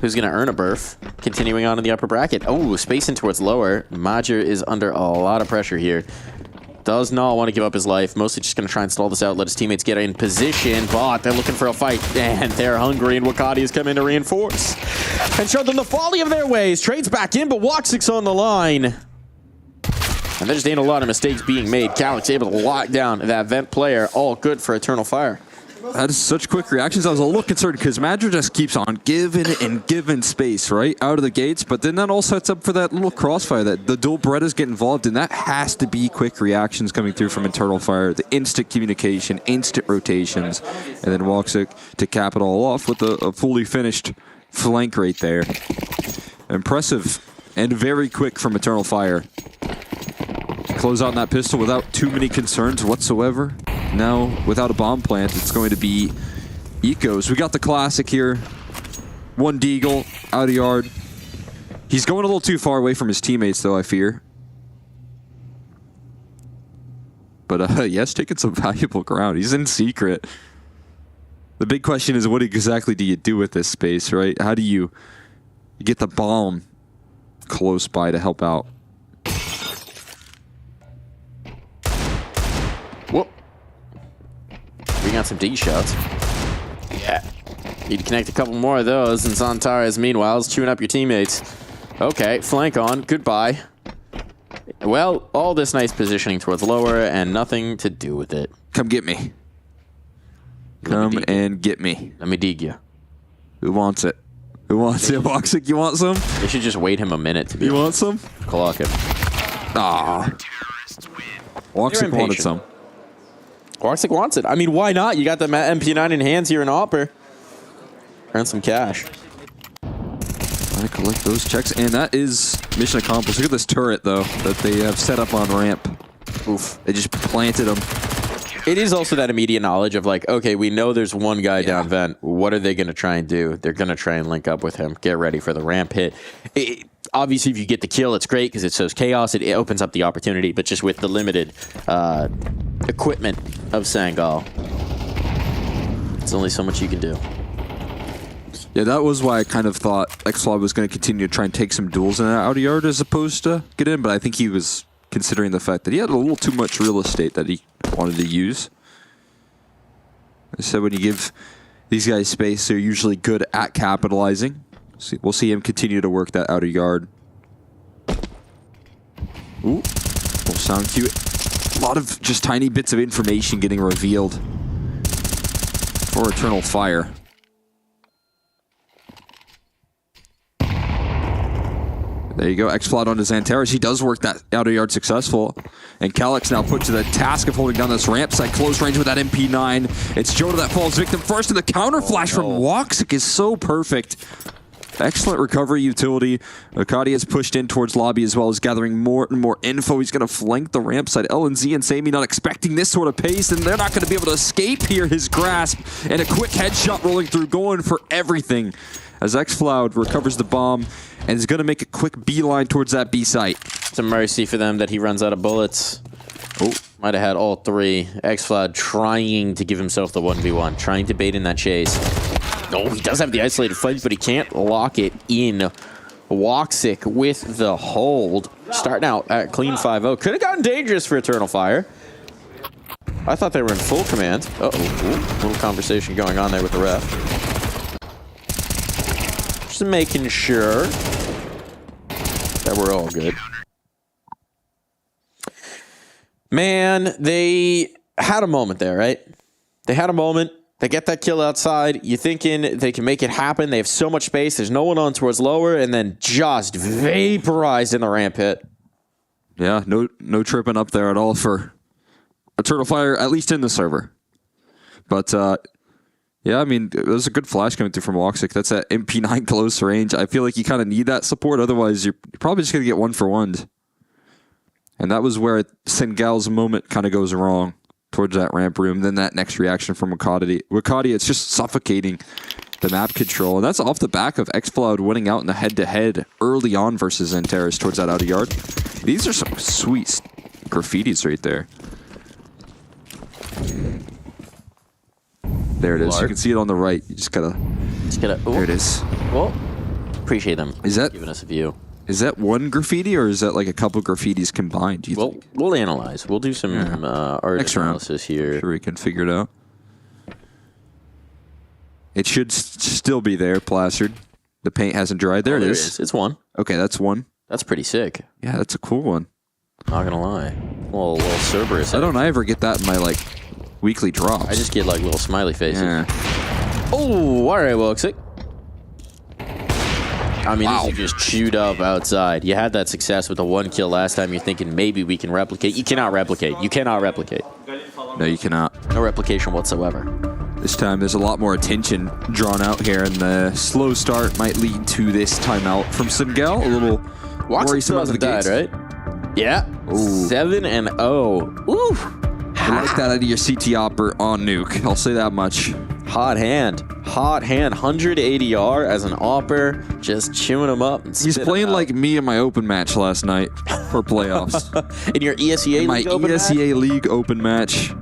Who's going to earn a berth? Continuing on in the upper bracket. Oh, spacing towards lower. Major is under a lot of pressure here. Does not want to give up his life. Mostly just going to try and stall this out. Let his teammates get in position. But they're looking for a fight. And they're hungry. And Wakati has come in to reinforce. And show them the folly of their ways. Trades back in, but Woxic's on the line. And there just ain't a lot of mistakes being made. Calyx able to lock down that vent player. All good for Eternal Fire. That is such quick reactions. I was a little concerned because Madrid just keeps on giving and giving space, right, out of the gates. But then that all sets up for that little crossfire that the dual Berettas get involved in. That has to be quick reactions coming through from Internal Fire. The instant communication, instant rotations. And then Woxic to cap it all off with a fully finished flank right there. Impressive and very quick from Eternal Fire. Close out on that pistol without too many concerns whatsoever. Now, without a bomb plant, it's going to be Ecos. We got the classic here. One Deagle, out of yard. He's going a little too far away from his teammates, though, I fear. But yes, taking some valuable ground. He's in secret. The big question is, what exactly do you do with this space, right? How do you get the bomb close by to help out? Whoop. We got some D shots. Yeah. Need to connect a couple more of those, and Zantares, meanwhile, is chewing up your teammates. Okay, flank on. Goodbye. Well, all this nice positioning towards lower, and nothing to do with it. Come get me. Come and get me. Let me dig you. Who wants it? Who wants it? Woxic, you want some? They should just wait him a minute to be You want some? Clock him. Ah. Woxic wanted some. Woxic wants it. I mean, why not? You got the MP9 in hands here in Hopper. Earn some cash. Gotta collect those checks, and that is mission accomplished. Look at this turret, though, that they have set up on ramp. Oof. They just planted them. It is also that immediate knowledge of like, okay, we know there's one guy down vent. What are they going to try and do? They're going to try and link up with him. Get ready for the ramp hit. Obviously, if you get the kill, it's great because it shows chaos. It opens up the opportunity, but just with the limited equipment of Sangal, it's only so much you can do. Yeah, that was why I kind of thought Xflod was going to continue to try and take some duels in that outer yard as opposed to get in, but I think he was considering the fact that he had a little too much real estate that he wanted to use. I said when you give these guys space, they're usually good at capitalizing. We'll see him continue to work that outer yard. Ooh, little sound cue. A lot of just tiny bits of information getting revealed for Eternal Fire. There you go, Xflod onto Zantares. He does work that outer yard successful. And Calyx now put to the task of holding down this ramp side close range with that MP9. It's Joda that falls victim first, and the counter flash from Woxic is so perfect. Excellent recovery utility. Akadi has pushed in towards lobby as well as gathering more and more info. He's going to flank the ramp side. LNZ and Sammy not expecting this sort of pace, and they're not going to be able to escape here. His grasp and a quick headshot rolling through, going for everything. As Xflod recovers the bomb and is going to make a quick beeline towards that B site. It's a mercy for them that he runs out of bullets. Oh, might have had all three. Xflod trying to give himself the 1v1, trying to bait in that chase. No, he does have the isolated flank, but he can't lock it in. Woxic with the hold. Starting out at clean 5-0. Could have gotten dangerous for Eternal Fire. I thought they were in full command. Uh-oh. Little conversation going on there with the ref. Just making sure that we're all good. Man, they had a moment there, right? They had a moment. They get that kill outside. You're thinking they can make it happen. They have so much space. There's no one on towards lower, and then just vaporized in the ramp hit. Yeah, no tripping up there at all for Eternal Fire, at least in the server. But yeah, I mean, it was a good flash coming through from Woxic. That's that MP9 close range. I feel like you kind of need that support. Otherwise, you're probably just going to get one for one. And that was where Sengal's moment kind of goes wrong towards that ramp room. Then that next reaction from Wakati. It's just suffocating the map control. And that's off the back of Xflod winning out in the head-to-head early on versus Zantares towards that outer yard. These are some sweet graffitis right there. There it is. Lark. You can see it on the right. You just gotta. There it is. Well, appreciate them giving us a view. Is that one graffiti or is that like a couple graffitis combined? We'll analyze. We'll do some art Next analysis here. I'm sure we can figure it out. It should still be there, plastered. The paint hasn't dried. There it is. It's one. Okay, that's one. That's pretty sick. Yeah, that's a cool one. Not gonna lie. A little Cerberus. I don't ever get that in my weekly drops. I just get like little smiley faces. Yeah. Oh, all right, Woxic. I mean, Wow. this is just chewed up outside. You had that success with the 1 kill last time. You're thinking maybe we can replicate. You cannot replicate. You cannot replicate. No, you cannot. No replication whatsoever. This time there's a lot more attention drawn out here, and the slow start might lead to this timeout from Singel. A little worrisome out of the died, gates. right? Yeah. 7-0. Ooh. I like that out of your CT Opper on Nuke. I'll say that much. Hot hand. Hot hand. 100 ADR as an Opper. Just chewing him up. And He's playing like me in my open match last night for playoffs. In your ESEA my League open ESEA match? League open match.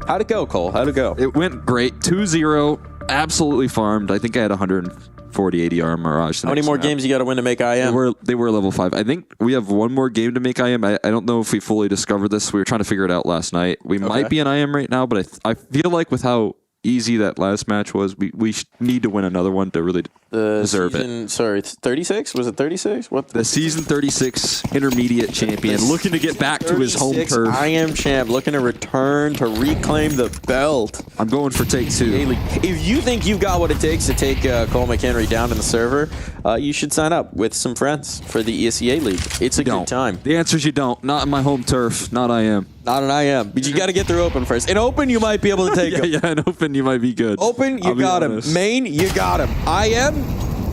How'd it go, Cole? How'd it go? It went great. 2-0. Absolutely farmed. I think I had 140 ADR Mirage. How many more games you got to win to make IM? They were level 5. I think we have one more game to make IM. I don't know if we fully discovered this. We were trying to figure it out last night. We might be in IM right now, but I feel like with how easy that last match was, we need to win another one to really deserve it. Sorry, it's 36? Was it 36? What? The season 36 intermediate champion looking to get back to his home turf. IM champ looking to return to reclaim the belt. I'm going for take 2. If you think you've got what it takes to take Cole McHenry down in the server, you should sign up with some friends for the ESEA League. It's a good time. The answer is you don't. Not in my home turf. Not IM. Not an IM. But you got to get through Open first. In Open, you might be able to take him. Yeah, in Open, you might be good. Open, you got him. Main, you got him. IM,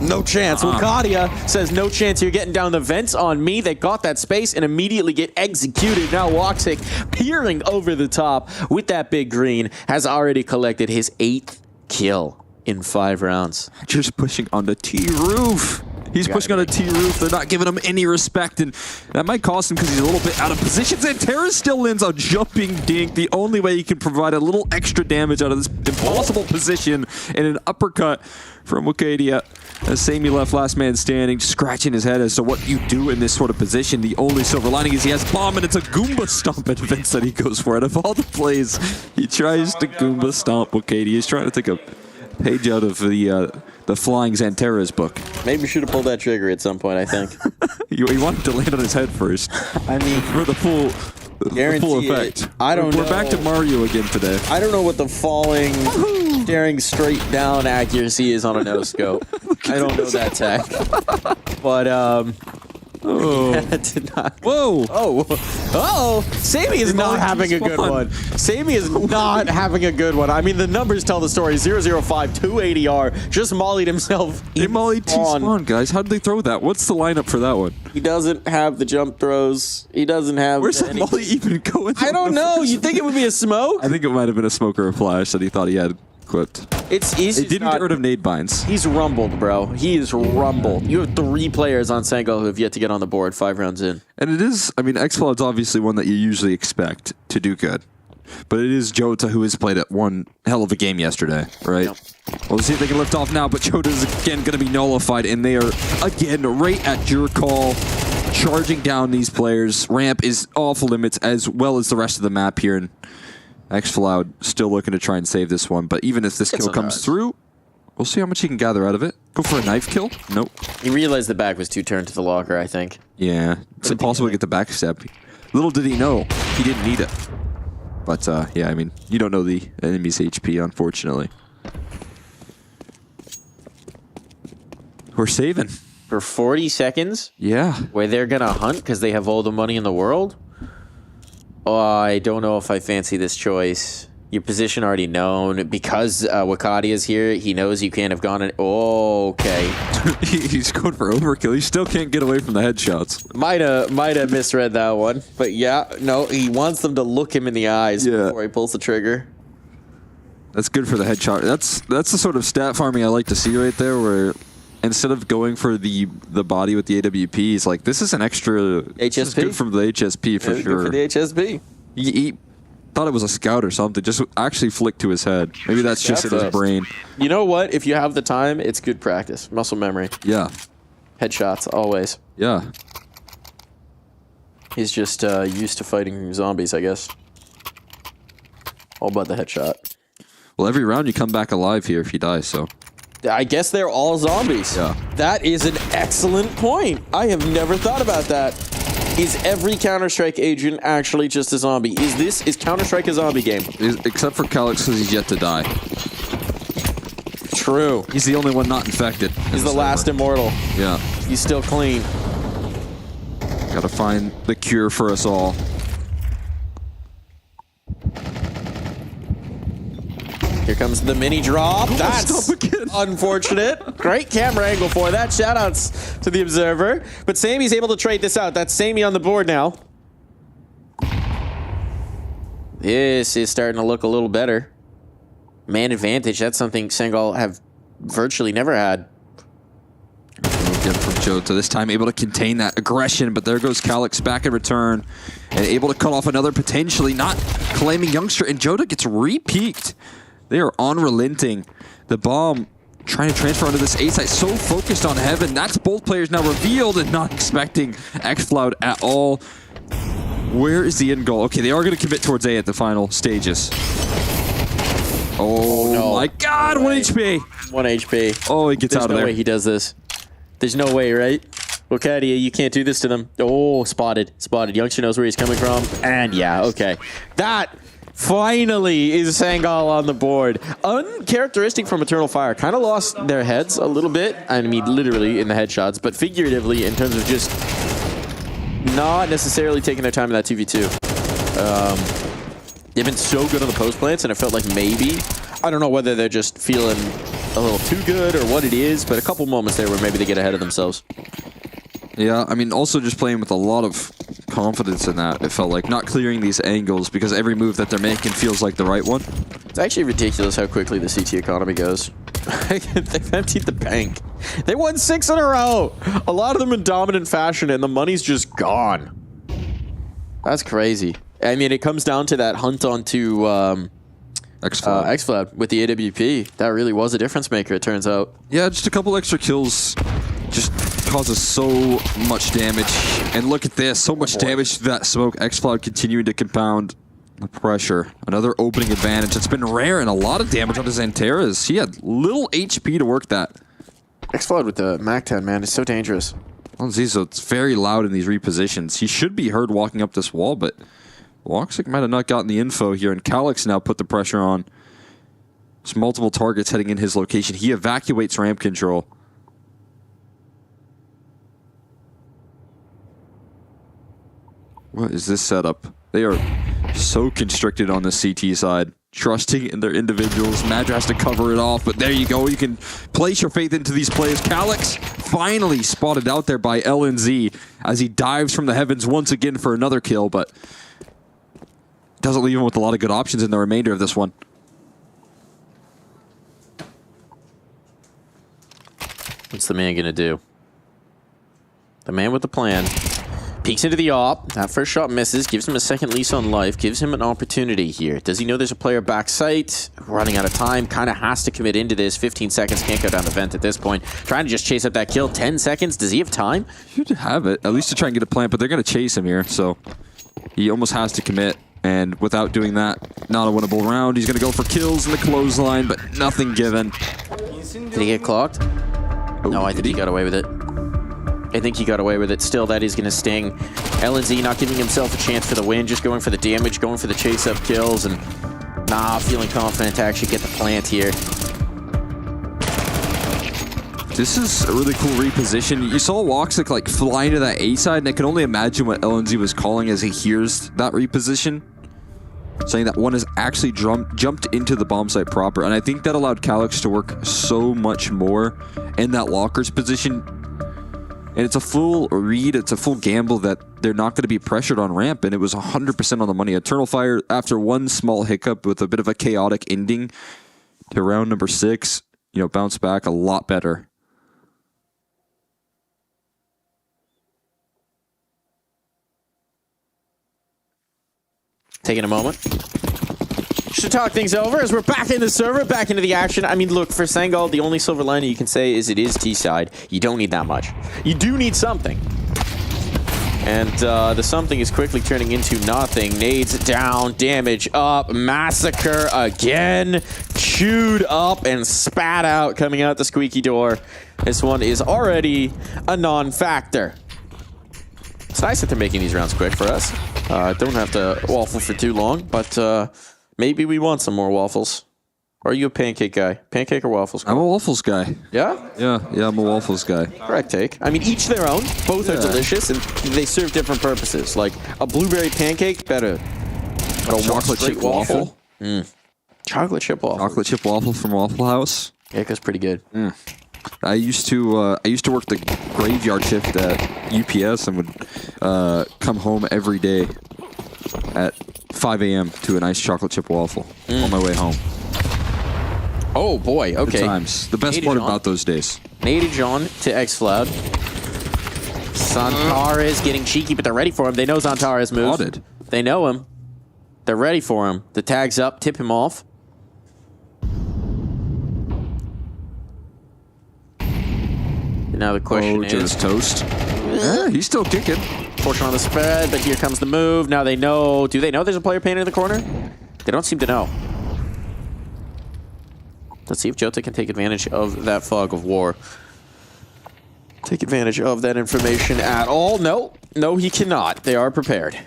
no chance. Wakadia says no chance. You're getting down the vents on me. They got that space and immediately get executed. Now Woxic, peering over the top with that big green, has already collected his 8th kill in 5 rounds. Just pushing on the T roof. He's pushing on a T roof. They're not giving him any respect, and that might cost him because he's a little bit out of position. Santera still lands a jumping dink. The only way he can provide a little extra damage out of this impossible position, and an uppercut from Wakadia. As Sammy left last man standing, scratching his head as to what you do in this sort of position. The only silver lining is he has bomb, and it's a Goomba stomp at Vince that he goes for. Out of all the plays, he tries to Goomba stomp Wakadia. He's trying to take a page out of the Flying Xantera's book. Maybe we should have pulled that trigger at some point, I think. He wanted to land on his head first. I mean, for the full effect. I don't know. We're back to Mario again today. I don't know what the falling, staring straight down accuracy is on a no-scope. I don't know that tech. But, did not. Whoa! Oh! Sammy is not having a good one. Sammy is not having a good one. I mean, the numbers tell the story. 005, 2 ADR, just mollied himself. They mollied T-Spawn, guys. How did they throw that? What's the lineup for that one? He doesn't have the jump throws. He doesn't have. Where's the molly even going? I don't know. You think it would be a smoke? I think it might have been a smoke or a flash that he thought he had clipped. He didn't get rid of nade binds. He's rumbled, bro. He is rumbled. You have 3 players on Sengo who have yet to get on the board 5 rounds in. And it is, I mean, X-Cloud's obviously one that you usually expect to do good. But it is Jota who has played at one hell of a game yesterday, right? Yep. We'll see if they can lift off now, but Jota's again going to be nullified, and they are, again, right at your call, charging down these players. Ramp is off limits as well as the rest of the map here, and X-Cloud still looking to try and save this one, but even if this kill comes through, we'll see how much he can gather out of it. Go for a knife kill? Nope. He realized the back was too turned to the locker, I think. Yeah, it's impossible to get the backstab. Little did he know, he didn't need it. But, yeah, I mean, you don't know the enemy's HP, unfortunately. We're saving. For 40 seconds? Yeah. Where they're going to hunt because they have all the money in the world? Oh, I don't know if I fancy this choice. Your position already known. Because Wakadia is here, he knows you can't have gone in. Oh, okay. He's going for overkill. He still can't get away from the headshots. Might have misread that one. But yeah, no, he wants them to look him in the eyes before he pulls the trigger. That's good for the headshot. That's the sort of stat farming I like to see right there, where instead of going for the body with the AWP, he's like, this is an extra HSP. This is good from the HSP for sure. Good for the HSP. He thought it was a scout or something, just actually flicked to his head. Maybe that's just in his brain. You know what? If you have the time, it's good practice. Muscle memory. Yeah. Headshots, always. Yeah. He's just used to fighting zombies, I guess. All about the headshot. Well, every round you come back alive here if you die, so. I guess they're all zombies. Yeah. That is an excellent point. I have never thought about that. Is every Counter-Strike agent actually just a zombie? Is Counter-Strike a zombie game? Except for Calix, because he's yet to die. True. He's the only one not infected. He's the last immortal. Yeah. He's still clean. Gotta find the cure for us all. Here comes the mini drop. That's unfortunate. Great camera angle for that. Shoutouts to the Observer. But Sammy's able to trade this out. That's Sammy on the board now. This is starting to look a little better. Man advantage. That's something Senegal have virtually never had. Again from Jota, this time able to contain that aggression, but there goes Calix back in return and able to cut off another potentially not claiming youngster, and Jota gets re-peaked. They are unrelenting. The bomb trying to transfer onto this A site, so focused on Heaven. That's both players now revealed and not expecting Xfloud at all. Where is the end goal? Okay, they are going to commit towards A at the final stages. Oh no. My God, 1 HP. 1 HP. Oh, he gets out of there. There's no way he does this. There's no way, right? Okadia, you can't do this to them. Oh, spotted. Spotted. Youngster knows where he's coming from. And yeah, okay. That finally is Senegal on the board. Uncharacteristic from Eternal Fire. Kind of lost their heads a little bit. I mean, literally in the headshots, but figuratively in terms of just not necessarily taking their time in that 2v2. They've been so good on the post plants, and it felt like maybe, I don't know whether they're just feeling a little too good or what it is, but a couple moments there where maybe they get ahead of themselves. Yeah, I mean, also just playing with a lot of confidence in that. It felt like not clearing these angles because every move that they're making feels like the right one. It's actually ridiculous how quickly the CT economy goes. They've emptied the bank. They won 6 in a row. A lot of them in dominant fashion, and the money's just gone. That's crazy. I mean, it comes down to that hunt onto Xfloud with the AWP. That really was a difference maker, it turns out. Yeah, just a couple extra kills just causes so much damage. And look at this, so much damage to that smoke. Xfloud continuing to compound the pressure. Another opening advantage. It's been rare and a lot of damage onto Xanteras. He had little HP to work that. Xfloud with the MAC-10, man, is so dangerous. Well, Zizo, it's very loud in these repositions. He should be heard walking up this wall, but Woxic might have not gotten the info here, and Calix now put the pressure on. There's multiple targets heading in his location. He evacuates ramp control. What is this setup? They are so constricted on the CT side, trusting in their individuals. Madra has to cover it off, but there you go. You can place your faith into these players. Calix finally spotted out there by LNZ as he dives from the heavens once again for another kill, but doesn't leave him with a lot of good options in the remainder of this one. What's the man gonna do? The man with the plan. Peeks into the op. That first shot misses. Gives him a second lease on life. Gives him an opportunity here. Does he know there's a player back site? Running out of time. Kind of has to commit into this. 15 seconds. Can't go down the vent at this point. Trying to just chase up that kill. 10 seconds. Does he have time? Should have it. At least to try and get a plant, but they're going to chase him here. So he almost has to commit. And without doing that, not a winnable round. He's going to go for kills in the clothesline, but nothing given. Did he get clocked? Oh, no, I think he got away with it. I think he got away with it. Still, that is going to sting. LNZ not giving himself a chance for the win, just going for the damage, going for the chase-up kills, and feeling confident to actually get the plant here. This is a really cool reposition. You saw Woxic like fly into that A side, and I can only imagine what LNZ was calling as he hears that reposition. Saying that one has actually jumped into the bomb site proper, and I think that allowed Calix to work so much more in that Lockers position. And it's a full read, it's a full gamble that they're not going to be pressured on ramp, and it was 100% on the money. Eternal Fire, after one small hiccup with a bit of a chaotic ending to round number 6, bounced back a lot better. Taking a moment to talk things over as we're back in the server, back into the action. I mean, look, for Senegal, the only silver lining you can say is it is T-side. You don't need that much. You do need something. And the something is quickly turning into nothing. Nades down, damage up, massacre again. Chewed up and spat out coming out the squeaky door. This one is already a non-factor. It's nice that they're making these rounds quick for us. Don't have to waffle for too long, but maybe we want some more waffles. Or are you a pancake guy? Pancake or waffles guy? I'm a waffles guy. Yeah? Yeah, I'm a waffles guy. Correct take. I mean, each their own. Both are delicious, and they serve different purposes. Like, a blueberry pancake, better. A chocolate chip waffle. Chocolate chip waffle. Chocolate chip waffle from Waffle House. Yeah, it goes pretty good. I used to work the graveyard shift at UPS and would come home every day at 5 a.m. to a nice chocolate chip waffle on my way home. Oh boy, okay. Good times. The best part about those days. Nada John to Xfloud. Zantares getting cheeky, but they're ready for him. They know Zantares moves. Spotted. They know him. They're ready for him. The tag's up, tip him off. And now the question is... toast. Yeah, he's still kicking. Portion on the spread, but here comes the move. Now they know... Do they know there's a player painted in the corner? They don't seem to know. Let's see if Jota can take advantage of that fog of war. Take advantage of that information at all. No, he cannot. They are prepared.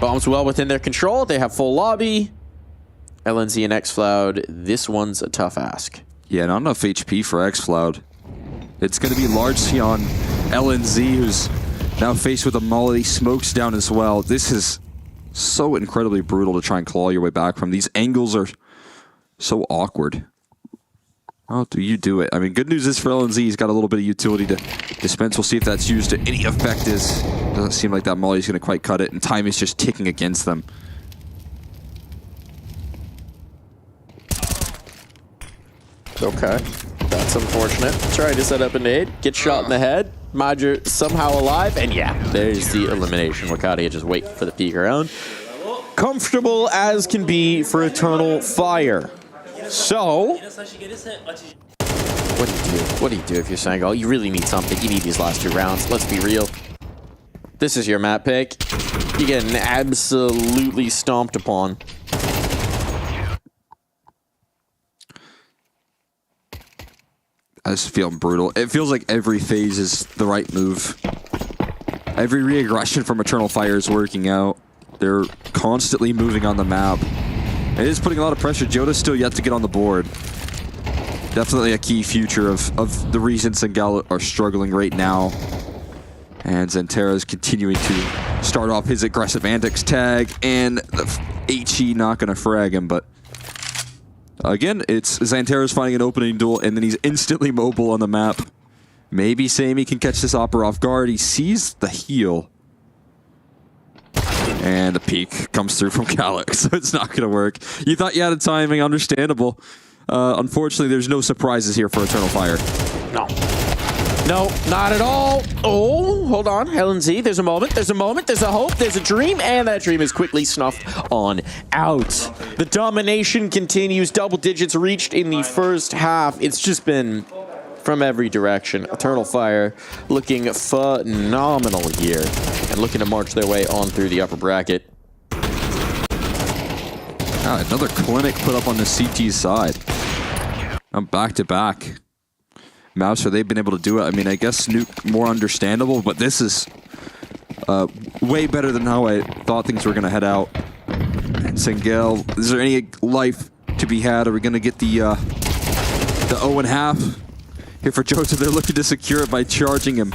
Bombs well within their control. They have full lobby. LNZ and Xfloud, this one's a tough ask. Yeah, not enough HP for Xfloud. It's going to be large C on LNZ, who's now faced with a Molly. Smokes down as well. This is so incredibly brutal to try and claw your way back from. These angles are so awkward. How do you do it? I mean, good news is for LNZ, he's got a little bit of utility to dispense. We'll see if that's used to any effect. Doesn't seem like that Molly's going to quite cut it, and time is just ticking against them. Okay. That's unfortunate. Trying to set up a nade. Get shot in the head. Madger somehow alive. And yeah, there's the elimination. Wakadia just waiting for the peek around. Comfortable as can be for Eternal Fire. So... What do you do if you're saying, oh, you really need something? You need these last 2 rounds. Let's be real. This is your map pick. You're getting absolutely stomped upon. I just feel brutal. It feels like every phase is the right move. Every re-aggression from Eternal Fire is working out. They're constantly moving on the map. It is putting a lot of pressure. Jota's still yet to get on the board. Definitely a key feature of the reason Sengal are struggling right now. And Zantera is continuing to start off his aggressive antics tag, and the HE not going to frag him, but again, it's Zantera's finding an opening duel, and then he's instantly mobile on the map. Maybe Sammy can catch this Opera off guard. He sees the heal. And the peek comes through from Calyx, so it's not going to work. You thought you had a timing, understandable. Unfortunately, there's no surprises here for Eternal Fire. No, not at all. Oh, hold on. LNZ, there's a moment, there's a hope, there's a dream, and that dream is quickly snuffed on out. The domination continues. Double digits reached in the first half. It's just been from every direction. Eternal Fire looking phenomenal here and looking to march their way on through the upper bracket. Another clinic put up on the CT side. Back-to-back. Mouse, they've been able to do it. I mean, I guess Nuke more understandable, but this is way better than how I thought things were going to head out. And Sengel, is there any life to be had? Are we going to get the 0.5 here for Jota? They're looking to secure it by charging him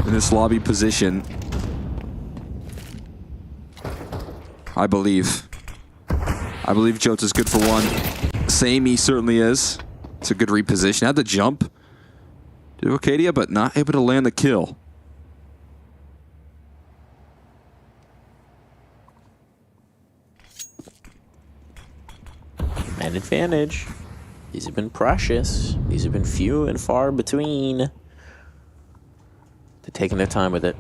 in this lobby position. I believe Jota's good for one. Samey certainly is. It's a good reposition. Had the jump to Wakadia, but not able to land the kill. Man advantage. These have been precious. These have been few and far between. They're taking their time with it.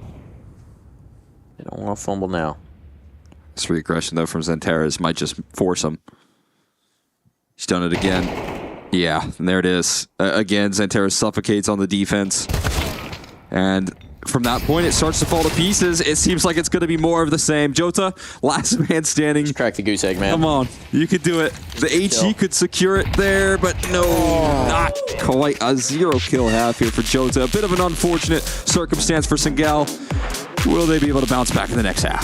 They don't want to fumble now. This regression, though, from Zantares might just force him. He's done it again. Yeah, and there it is. Again, Zantares suffocates on the defense. And from that point, it starts to fall to pieces. It seems like it's going to be more of the same. Jota, last man standing. Just crack the goose egg, man. Come on. You could do it. The HE could secure it there, but no, not quite. A 0-kill half here for Jota. A bit of an unfortunate circumstance for Singal. Will they be able to bounce back in the next half?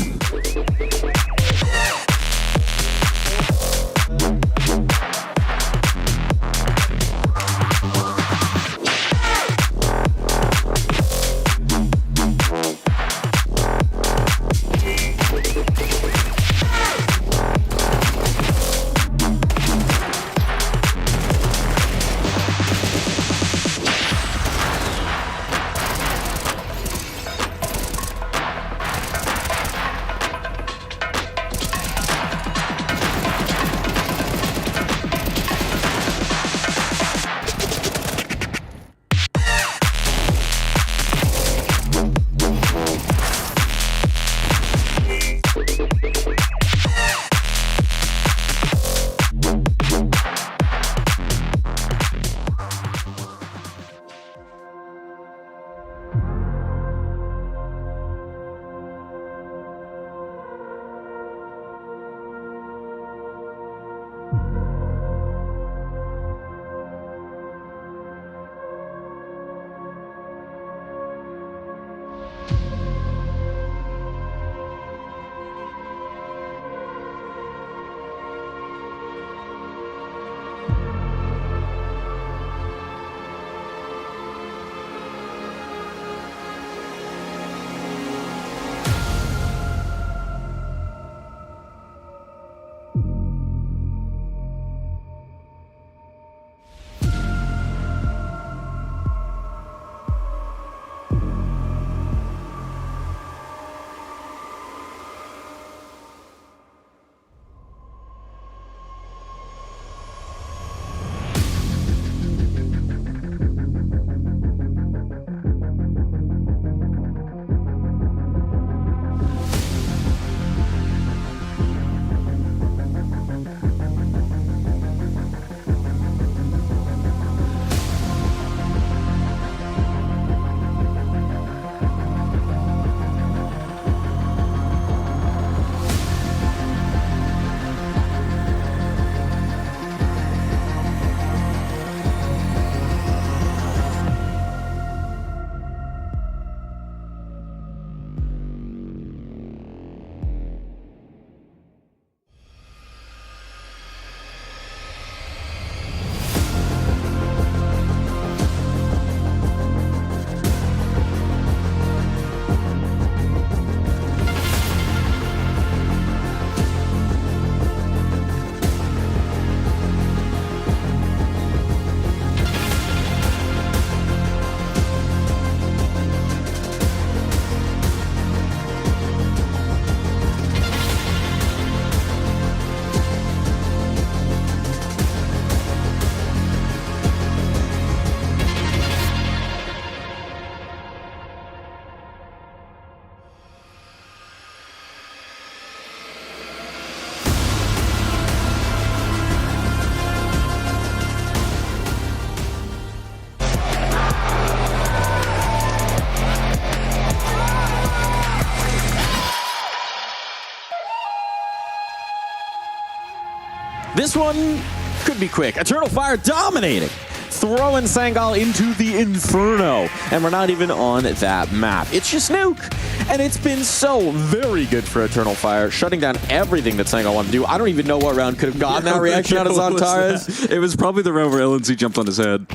This one could be quick. Eternal Fire dominating. Throwing Sangal into the Inferno. And we're not even on that map. It's just Nuke. And it's been so very good for Eternal Fire, shutting down everything that Sangal wanted to do. I don't even know what round could have gotten that reaction out of Zantares. It was probably the round where LNC jumped on his head.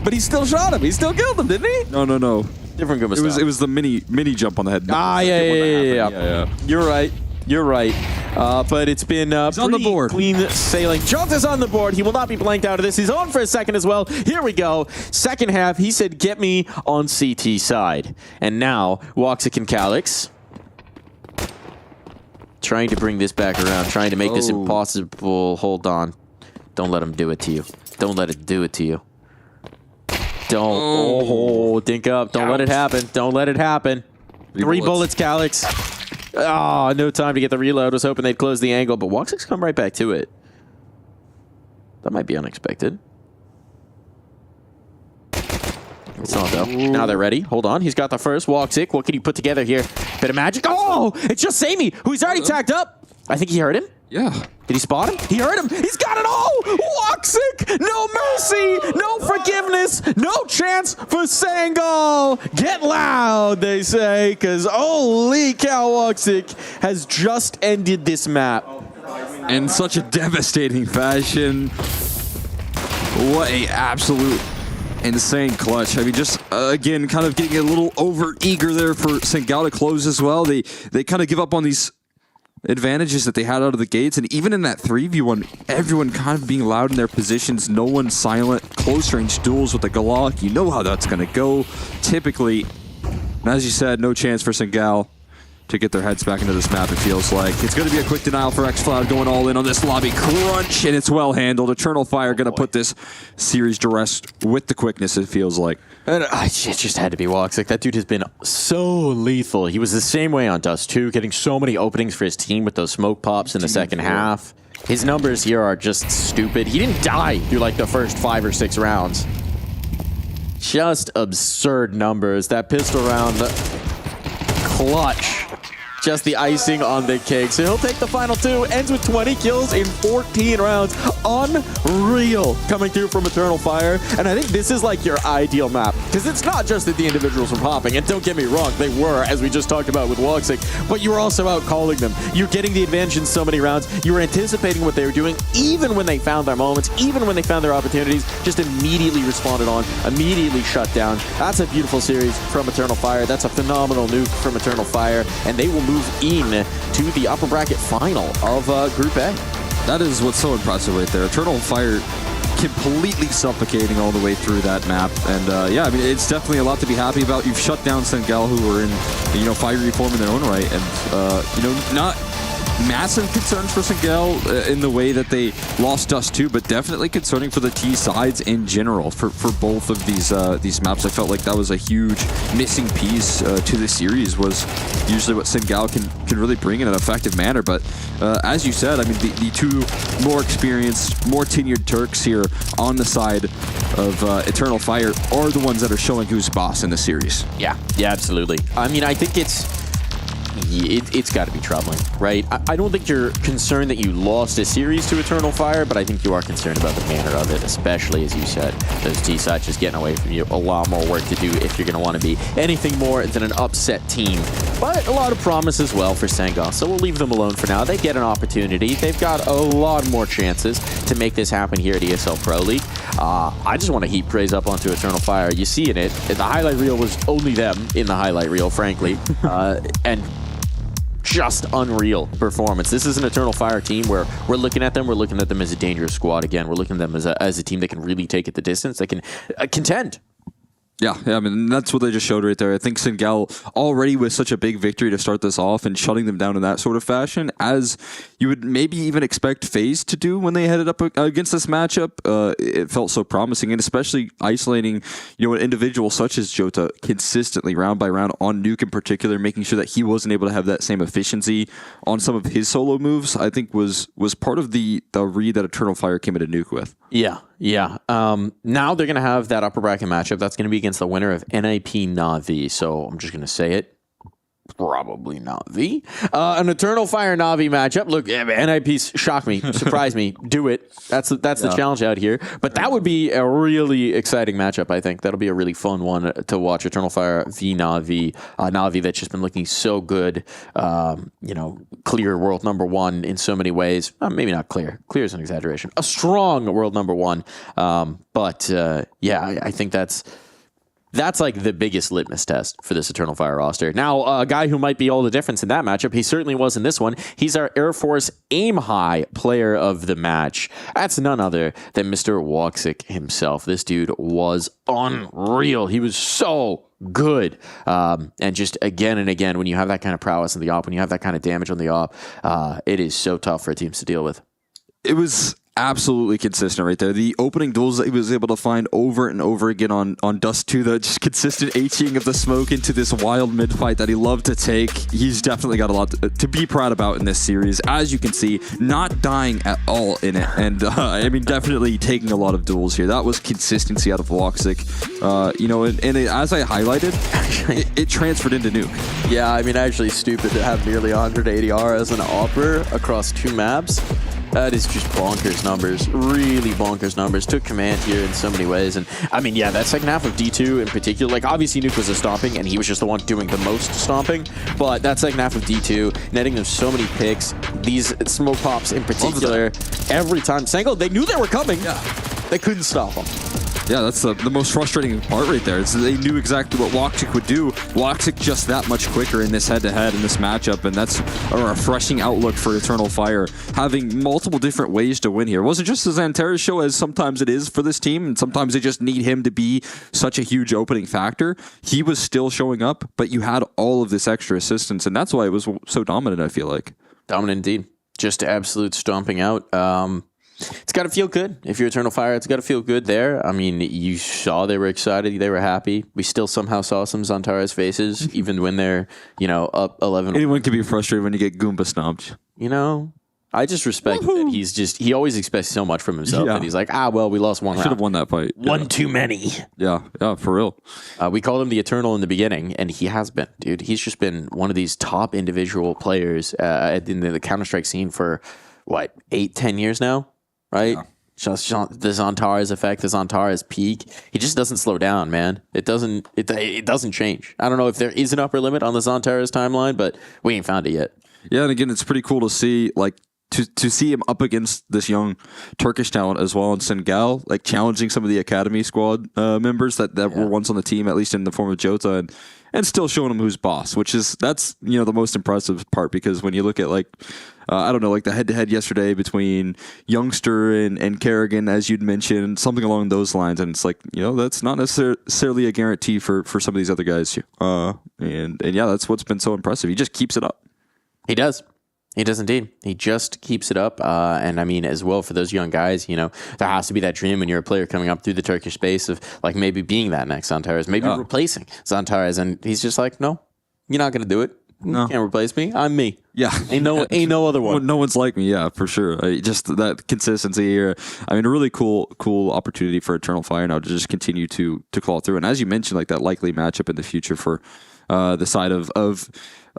But he still shot him. He still killed him, didn't he? No. Different good It was the mini jump on the head. Yeah. You're right. But it's been on the board. Clean sailing. Jota's on the board. He will not be blanked out of this. He's on for a second as well. Here we go. Second half, he said, get me on CT side. And now, Woxic and Calyx trying to bring this back around, trying to make this impossible. Hold on. Don't let him do it to you. Don't let it do it to you. Don't. Dink up. Don't let it happen. Don't let it happen. Three bullets, Calyx. Oh, no time to get the reload. Was hoping they'd close the angle, but Woxic's come right back to it. That might be unexpected. It's not though. Now they're ready. Hold on. He's got the first. Woxic. What can he put together here? Bit of magic. Oh! It's just Sammy, who's already tagged up. I think he heard him. Yeah. Did he spot him? He heard him. He's got it all. Woxic. No mercy. No forgiveness. No chance for Sangal. Get loud, they say, because holy cow, Woxic has just ended this map. In such a devastating fashion. What a absolute insane clutch. I mean, just again, kind of getting a little over eager there for Sangal to close as well. They kind of give up on these advantages that they had out of the gates, and even in that 3v1, everyone kind of being loud in their positions, no one silent, close range duels with the Galak. You know how that's going to go typically. And as you said, no chance for Sangal to get their heads back into this map, it feels like. It's going to be a quick denial for xCloud going all in on this lobby crunch, and it's well handled. Eternal Fire going to put this series to rest with the quickness, it feels like. And it just had to be Woxic. That dude has been so lethal. He was the same way on Dust 2, getting so many openings for his team with those smoke pops in the second half. His numbers here are just stupid. He didn't die through like the first 5 or 6 rounds. Just absurd numbers. That pistol round, clutch. Just the icing on the cake. So he'll take the final 2. Ends with 20 kills in 14 rounds. Unreal coming through from Eternal Fire. And I think this is like your ideal map. Because it's not just that the individuals were popping. And don't get me wrong, they were, as we just talked about with Woxic. But you were also out calling them. You're getting the advantage in so many rounds. You were anticipating what they were doing, even when they found their moments, even when they found their opportunities. Just immediately responded on, immediately shut down. That's a beautiful series from Eternal Fire. That's a phenomenal nuke from Eternal Fire. And they will move in to the upper bracket final of Group A. That is what's so impressive right there. Eternal Fire completely suffocating all the way through that map. And yeah, I mean, it's definitely a lot to be happy about. You've shut down Sangal, who were in, fiery form in their own right. And, not massive concerns for Sangal in the way that they lost Dust 2, but definitely concerning for the T sides in general for both of these maps. I felt like that was a huge missing piece to the series, was usually what Sangal can really bring in an effective manner. But as you said, I mean, the two more experienced, more tenured Turks here on the side of Eternal Fire are the ones that are showing who's boss in the series. Yeah, absolutely. I mean, I think it's got to be troubling, right? I don't think you're concerned that you lost a series to Eternal Fire, but I think you are concerned about the manner of it, especially, as you said, those T-sides just getting away from you. A lot more work to do if you're going to want to be anything more than an upset team. But a lot of promise as well for Sangal, so we'll leave them alone for now. They get an opportunity. They've got a lot more chances to make this happen here at ESL Pro League. I just want to heap praise up onto Eternal Fire. You see in it, the highlight reel was only them in the highlight reel, frankly. And just unreal performance. This is an Eternal Fire team where we're looking at them as a dangerous squad again. We're looking at them as a team that can really take it the distance, that can contend. Yeah, I mean, that's what they just showed right there. I think Sangal already with such a big victory to start this off and shutting them down in that sort of fashion, as you would maybe even expect FaZe to do when they headed up against this matchup. It felt so promising, and especially isolating, an individual such as Jota consistently round by round on Nuke in particular, making sure that he wasn't able to have that same efficiency on some of his solo moves, I think was part of the read that Eternal Fire came into Nuke with. Yeah. Now they're going to have that upper bracket matchup. That's going to be against the winner of NIP Na'Vi. So I'm just going to say it. Probably Na'Vi. An Eternal Fire Na'Vi matchup. Look, NIP shock me, surprise me, do it. That's the challenge out here. But that would be a really exciting matchup, I think. That'll be a really fun one to watch. Eternal Fire v Na'Vi. Na'Vi that's just been looking so good. Clear world number 1 in so many ways. Maybe not clear. Clear is an exaggeration. A strong world number 1. I think that's like the biggest litmus test for this Eternal Fire roster. Now, a guy who might be all the difference in that matchup, he certainly was in this one. He's our Air Force Aim High player of the match. That's none other than Mr. Woxic himself. This dude was unreal. He was so good. And just again and again, when you have that kind of prowess in the op, when you have that kind of damage on the op, it is so tough for teams to deal with. It was absolutely consistent right there. The opening duels that he was able to find over and over again on Dust 2, the just consistent H-ing of the smoke into this wild mid-fight that he loved to take. He's definitely got a lot to be proud about in this series. As you can see, not dying at all in it. And I mean, definitely taking a lot of duels here. That was consistency out of Woxic. And as I highlighted, it transferred into Nuke. Yeah, I mean, actually stupid to have nearly 180 R as an AWPer across 2 maps. That is just bonkers numbers, really bonkers numbers. Took command here in so many ways. And I mean, yeah, that second half of D2 in particular, like obviously Nuke was a stomping and he was just the one doing the most stomping. But that second half of D2, netting them so many picks, these smoke pops in particular, every time. Sango, they knew they were coming. Yeah. They couldn't stop them. Yeah, that's the most frustrating part right there. They knew exactly what Woxic would do. Woxic just that much quicker in this head-to-head in this matchup, and that's a refreshing outlook for Eternal Fire, having multiple different ways to win here. It wasn't just the Xanterra show, as sometimes it is for this team, and sometimes they just need him to be such a huge opening factor. He was still showing up, but you had all of this extra assistance, and that's why it was so dominant, I feel like. Dominant indeed. Just absolute stomping out. It's got to feel good. If you're Eternal Fire, it's got to feel good there. I mean, you saw they were excited. They were happy. We still somehow saw some Xanterra's faces, even when they're, up 11. Anyone can be frustrated when you get Goomba stomped. I just respect that he always expects so much from himself. Yeah. And he's like, well, we lost one round. Should have won that fight. One too many. Yeah, for real. We called him the Eternal in the beginning, and he has been, dude. He's just been one of these top individual players in the Counter-Strike scene for, 8-10 years now? Right? Yeah. Just the Xanterra's effect, the Xanterra's peak. He just doesn't slow down, man. It doesn't change. I don't know if there is an upper limit on the Xanterra's timeline, but we ain't found it yet. Yeah, and again, it's pretty cool to see, to see him up against this young Turkish talent as well in Sengal, challenging some of the academy squad members that were once on the team, at least in the form of Jota, and still showing him who's boss, that's the most impressive part, because when you look at the head-to-head yesterday between Youngster and Kerrigan, as you'd mentioned, something along those lines, and it's that's not necessarily a guarantee for some of these other guys. And yeah, that's what's been so impressive. He just keeps it up. He does. He does indeed. He just keeps it up. And I mean, as well, for those young guys, there has to be that dream when you're a player coming up through the Turkish space of maybe being that next Xanterra's, maybe replacing Xanterra's. And he's just like, no, you're not going to do it. No. You can't replace me. I'm me. Yeah. Ain't no other one. No one's like me. Yeah, for sure. Just that consistency here. I mean, a really cool opportunity for Eternal Fire now to just continue to claw through. And as you mentioned, that likely matchup in the future for the side of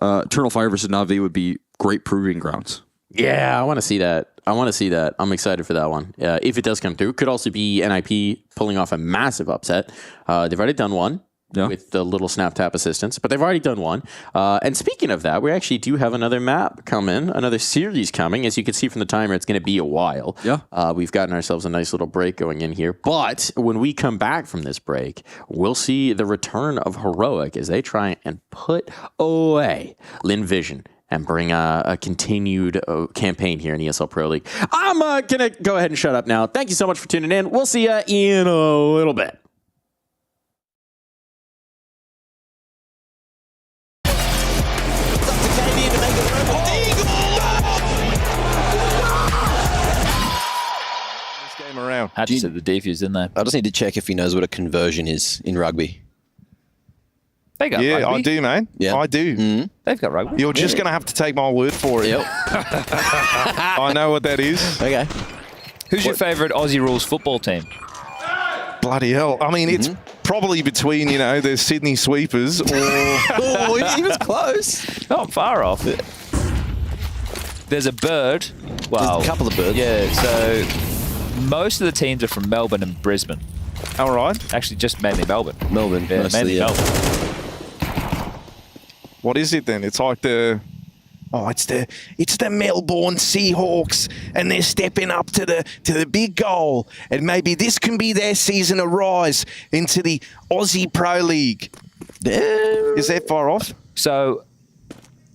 Eternal Fire versus Na'Vi would be great proving grounds. Yeah, I want to see that. I'm excited for that one. If it does come through, could also be NIP pulling off a massive upset. They've already done one. Yeah. With the little snap tap assistance, but they've already done one. And speaking of that, we actually do have another map coming, another series coming. As you can see from the timer, it's going to be a while. Yeah. We've gotten ourselves a nice little break going in here. But when we come back from this break, we'll see the return of Heroic as they try and put away Lin Vision and bring a continued campaign here in ESL Pro League. I'm going to go ahead and shut up now. Thank you so much for tuning in. We'll see you in a little bit. Around. Had to set the defuse, didn't they? I just need to check if he knows what a conversion is in rugby. They got rugby. I do, man. Yeah. I do. Mm-hmm. They've got rugby. You're just going to have to take my word for it. Yep. I know what that is. Okay. Who's your favourite Aussie rules football team? Bloody hell. I mean, it's probably between, the Sydney Sweepers or... Oh, he was close. Not far off. There's a bird. Wow. There's a couple of birds. Yeah, so... Most of the teams are from Melbourne and Brisbane. All right. Actually, just mainly Melbourne. Melbourne, yeah, mostly, mainly Melbourne. What is it then? It's like the... Oh, it's the Melbourne Seahawks, and they're stepping up to the big goal. And maybe this can be their season of rise into the Aussie Pro League. Is that far off? So...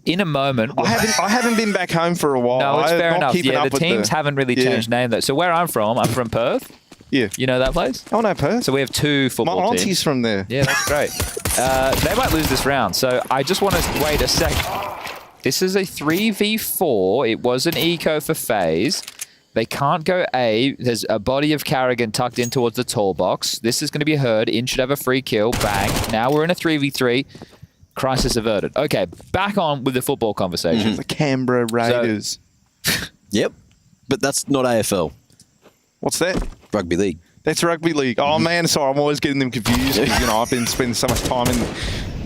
In a moment... I haven't been back home for a while. No, it's fair enough. Yeah, the teams haven't really changed name, though. So where I'm from Perth. Yeah. You know that place? Oh, no, Perth. So we have 2 football teams. My auntie's from there. Yeah, that's great. They might lose this round. So I just want to wait a sec. This is a 3v4. It was an eco for FaZe. They can't go A. There's a body of Carrigan tucked in towards the tall box. This is going to be heard. In should have a free kill. Bang. Now we're in a 3v3. Crisis averted. Okay, back on with the football conversation. The Canberra Raiders. Yep. But that's not AFL. What's that? Rugby league. That's rugby league. Oh, man, sorry. I'm always getting them confused because, I've been spending so much time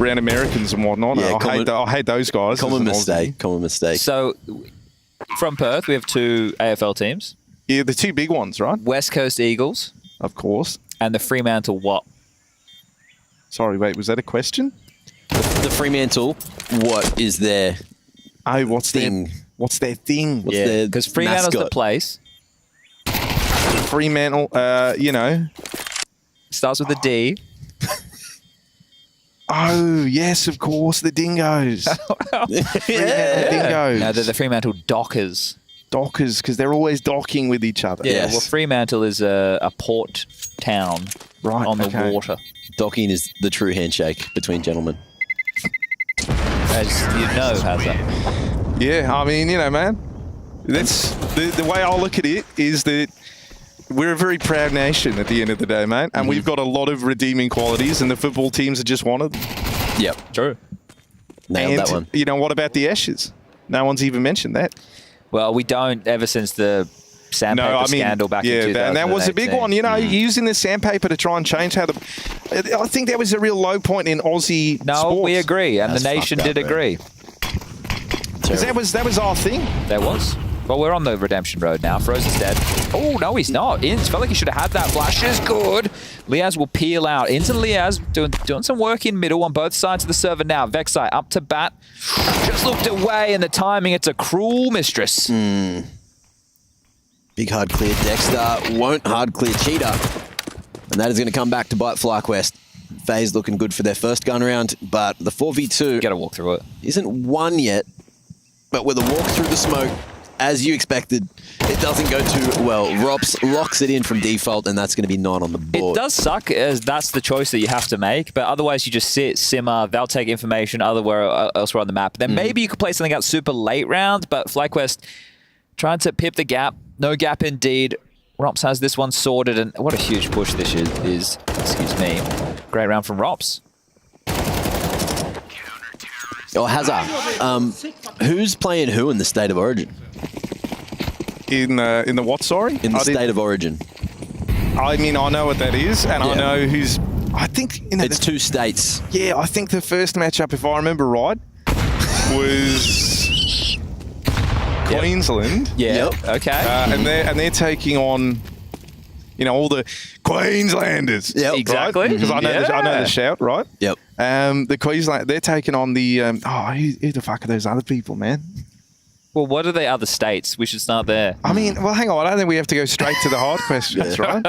around Americans and whatnot. Yeah, I hate those guys. Common mistake. So, from Perth, we have 2 AFL teams. Yeah, the 2 big ones, right? West Coast Eagles. Of course. And the Fremantle what? Sorry, wait, was that a question? The Fremantle, what is their what's thing? What's their thing? What's their because Fremantle's mascot? the place. Fremantle, starts with a D. Oh, yes, of course, the Dingoes. Yeah. Dingoes. No, they're the Fremantle Dockers. Dockers, because they're always docking with each other. Yeah, well, Fremantle is a port town on the water. Docking is the true handshake between gentlemen. As you know, Hazza. Yeah, I mean, man, that's the way I look at it is that we're a very proud nation at the end of the day, mate, and we've got a lot of redeeming qualities, and the football teams are just one of them. Yep. True. Nailed that one. What about the Ashes? No one's even mentioned that. Well, we don't ever since the sandpaper scandal back in 2018. And that was a big one. Using the sandpaper to try and change how I think that was a real low point in Aussie sports. We agree, and the nation did agree. Because that was our thing. There was. Well, we're on the redemption road now. Frozen's dead. Oh, no, he's not. It felt like he should have had that. Flash is good. Liaz will peel out. Into Liaz, doing some work in middle on both sides of the server now. Vexai up to bat. Just looked away, and the timing, it's a cruel mistress. Big hard clear Dexter. Won't hard clear Cheetah. And that is going to come back to bite FlyQuest. FaZe looking good for their first gun round, but the 4v2... Got to walk through it. Isn't won yet, but with a walk through the smoke, as you expected, it doesn't go too well. Rops locks it in from default, and that's going to be 9 on the board. It does suck, as that's the choice that you have to make, but otherwise you just sit, simmer, they'll take information elsewhere on the map. Then maybe you could play something out super late round, but FlyQuest trying to pip the gap. No gap indeed. Rops has this one sorted, and what a huge push this is. Excuse me. Great round from Rops. Hazza, who's playing who in the State of Origin? In the what, sorry? In the State of Origin. I mean, I know what that is, and I know who's... I think... it's 2 states. Yeah, I think the first matchup, if I remember right, was Queensland. Yeah, okay. And they're taking on... all the Queenslanders. Yep. Exactly. Because I know the shout, right? Yep. The Queensland, they're taking on the... who the fuck are those other people, man? Well, what are the other states? We should start there. I mean, well, hang on. I don't think we have to go straight to the hard questions, right?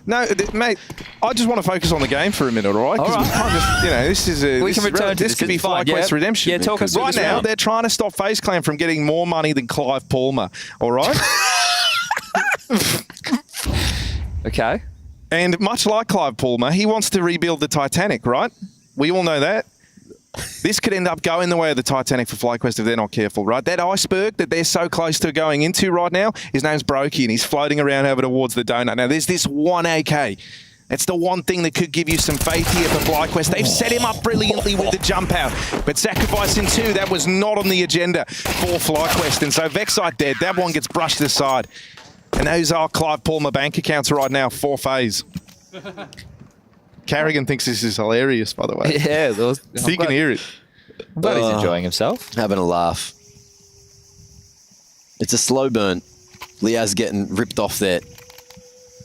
No, mate, I just want to focus on the game for a minute, all right? Because we can't just, this is a... We can return to this could be FlyQuest Redemption. Yeah, talk us through right this now, round. they're trying to stop FaZe Clan from getting more money than Clive Palmer, all right? Okay. And much like Clive Palmer, he wants to rebuild the Titanic, right? We all know that. This could end up going the way of the Titanic for FlyQuest if they're not careful, right? That iceberg that they're so close to going into right now, his name's Brokey, and he's floating around over towards the donut. Now, there's this 1 AK. It's the one thing that could give you some faith here for FlyQuest. They've set him up brilliantly with the jump out, but sacrificing 2, that was not on the agenda for FlyQuest. And so Vexite dead. That one gets brushed aside. And those are Clive Palmer bank accounts right now for FaZe. Carrigan thinks this is hilarious, by the way. Yeah, he can hear it. I'm glad he's enjoying himself. Having a laugh. It's a slow burn. Liaz getting ripped off there.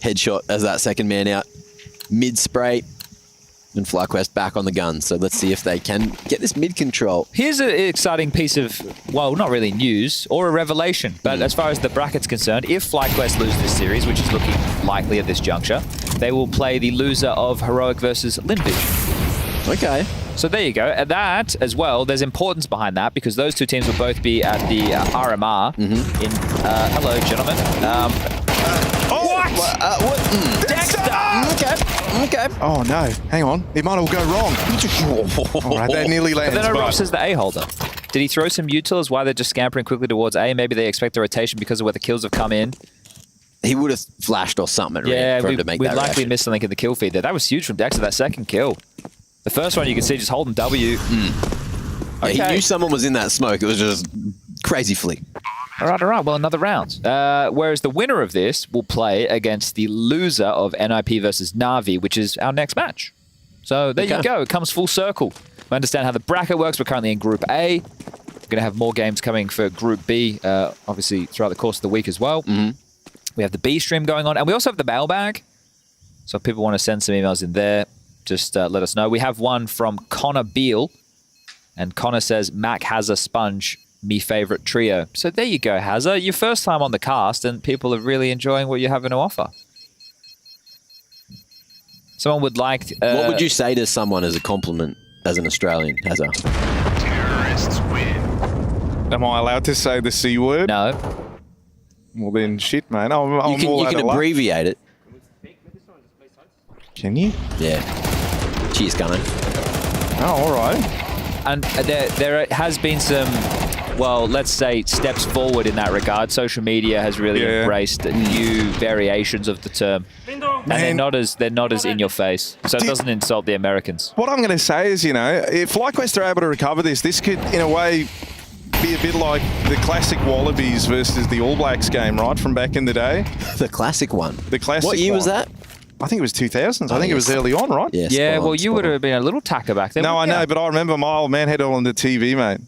Headshot as that second man out. Mid-spray. And FlyQuest back on the gun. So let's see if they can get this mid-control. Here's an exciting piece of, well, not really news or a revelation, but as far as the bracket's concerned, if FlyQuest lose this series, which is looking likely at this juncture, they will play the loser of Heroic versus Linvish. Okay. So there you go. And that, as well, there's importance behind that because those 2 teams will both be at the RMR in... hello, gentlemen. What? Dexter! Okay. Oh, no. Hang on. It might all go wrong. All right, that nearly lands. But then Ross is the A-holder. Did he throw some util as why they're just scampering quickly towards A? Maybe they expect the rotation because of where the kills have come in. He would have flashed or something for him to make we'd that likely reaction. missed something in the kill feed there. That was huge from Dexter, that second kill. The first one you can see just holding W. Yeah, he knew someone was in that smoke. It was just crazy flick. All right. Well, another round. Whereas the winner of this will play against the loser of NIP versus Na'Vi, which is our next match. So there you go. It comes full circle. We understand how the bracket works. We're currently in Group A. We're going to have more games coming for Group B, obviously, throughout the course of the week as well. We have the B stream going on, and we also have the mailbag. So if people want to send some emails in there, just let us know. We have one from Connor Beale, and Connor says, Mac has a sponge, me favorite trio. So there you go, Hazza. Your first time on the cast, and people are really enjoying what you're having to offer. Someone would like to, what would you say to someone as a compliment as an Australian, Hazza? Terrorists win. Am I allowed to say the C word? No. Well then, shit, man. I'm You can abbreviate it. Can you? Yeah. Cheers, Gunner. Oh, all right. And there has been some, well, let's say, steps forward in that regard. Social media has really embraced new variations of the term. And they're not as in your face. So it doesn't insult the Americans. What I'm going to say is, if FlyQuest are able to recover this could, in a way, be a bit like the classic Wallabies versus the All Blacks game, right, from back in the day. The classic one. The classic What year was that? I think it was 2000s. I think it was early on, right? Yeah, well, you would have been a little tacker back then. No, I know, but I remember my old man had it on the TV, mate.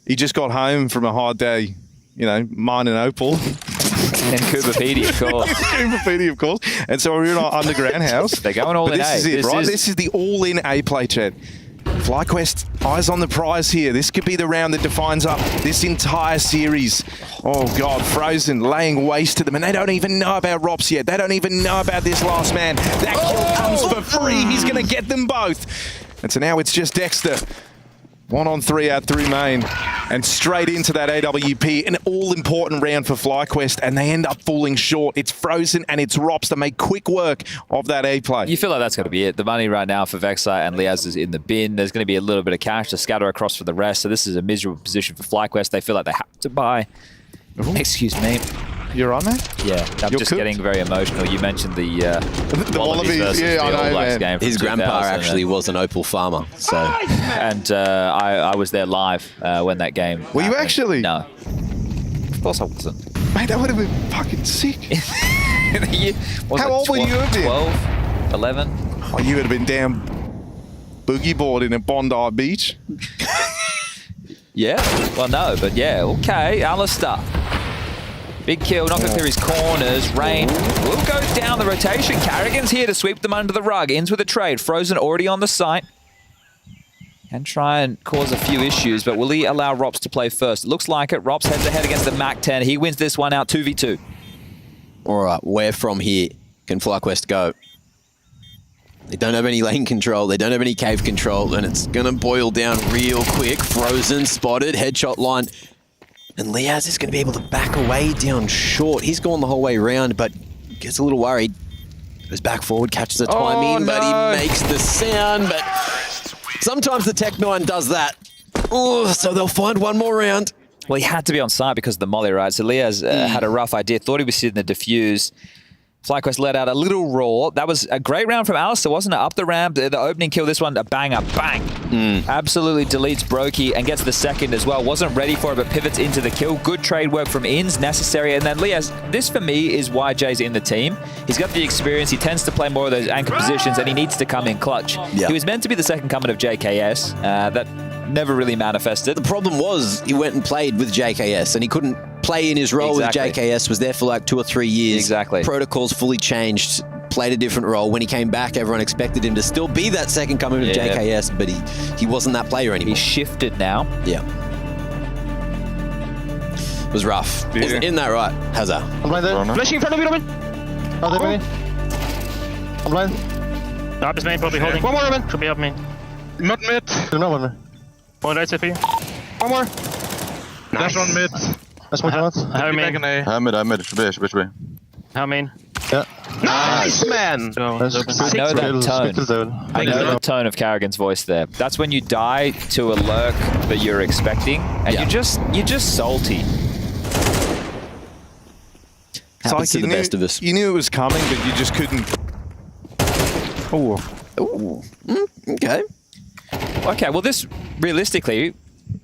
He just got home from a hard day, mining opal. And Cooper Petey, of course. Cooper Petey, of course. And so we were in our underground house. They're going all in this A. Is it, right? This is the all-in A play, Chad. FlyQuest, eyes on the prize here. This could be the round that defines up this entire series. Oh, God, Frozen laying waste to them. And they don't even know about Rops yet. They don't even know about this last man. That kill comes for free. He's going to get them both. And so now it's just Dexter. 1-on-3 out through main. And straight into that AWP. An all-important round for FlyQuest. And they end up falling short. It's Frozen and it's Rops to make quick work of that A play. You feel like that's going to be it. The money right now for Vexite and Liaz is in the bin. There's going to be a little bit of cash to scatter across for the rest. So this is a miserable position for FlyQuest. They feel like they have to buy. Ooh. Excuse me. You're on there? Yeah, I'm just getting very emotional. You mentioned the Wallabies versus the All Blacks game. His grandpa actually was an opal farmer. So, and I was there live when that game. Were you actually? No. Of course I wasn't. Mate, that would have been fucking sick. How old would you have been? 12, 11. Oh, you would have been down boogie boarding at Bondi Beach. Yeah. Well, no, but yeah. Okay, Alistair. Big kill, not going to clear his corners. Rain will go down the rotation. Carrigan's here to sweep them under the rug. Ends with a trade. Frozen already on the site. And try and cause a few issues, but will he allow Rops to play first? It looks like it. Rops heads ahead against the Mac-10. He wins this one out 2v2. All right, where from here can FlyQuest go? They don't have any lane control. They don't have any cave control, and it's going to boil down real quick. Frozen, spotted, headshot line. And Liaz is going to be able to back away down short. He's gone the whole way around, but gets a little worried. Goes back forward, catches the timing, but he makes the sound. But sometimes the Tech 9 does that. Oh, so they'll find one more round. Well, he had to be on site because of the molly, right? So Liaz had a rough idea, thought he was sitting the defuse. FlyQuest let out a little roar. That was a great round from Alistair, wasn't it? Up the ramp, the opening kill, this one, a banger, bang. Absolutely deletes Brokey and gets the second as well. Wasn't ready for it, but pivots into the kill. Good trade work from Inns, necessary. And then Liaz, this for me is why Jay's in the team. He's got the experience. He tends to play more of those anchor positions, and he needs to come in clutch. Yeah. He was meant to be the second coming of JKS. That never really manifested. The problem was he went and played with JKS, and he couldn't play in his role with JKS, was there for like 2 or 3 years. Exactly. Protocols fully changed, played a different role. When he came back, everyone expected him to still be that second coming of JKS, but he wasn't that player anymore. He's shifted now. Yeah. It was rough. Yeah. Isn't that right, Hazza? I'm blind there. Flashing in front of you, Robin. Oh, there, Robin. I'm blind. Up his main, probably holding. One more, Robin. Should be up main. Not mid. No one. One right CP. One more. Nice. That's one mid. That's one shot. How main? I'm mid. Should be. How main? Yeah. Nice, man! I know that tone. I know the tone of Carrigan's voice there. That's when you die to a lurk that you're expecting, and you're just salty. It's like to the best of us. You knew it was coming, but you just couldn't. Oh. Okay. Okay, well, this, realistically,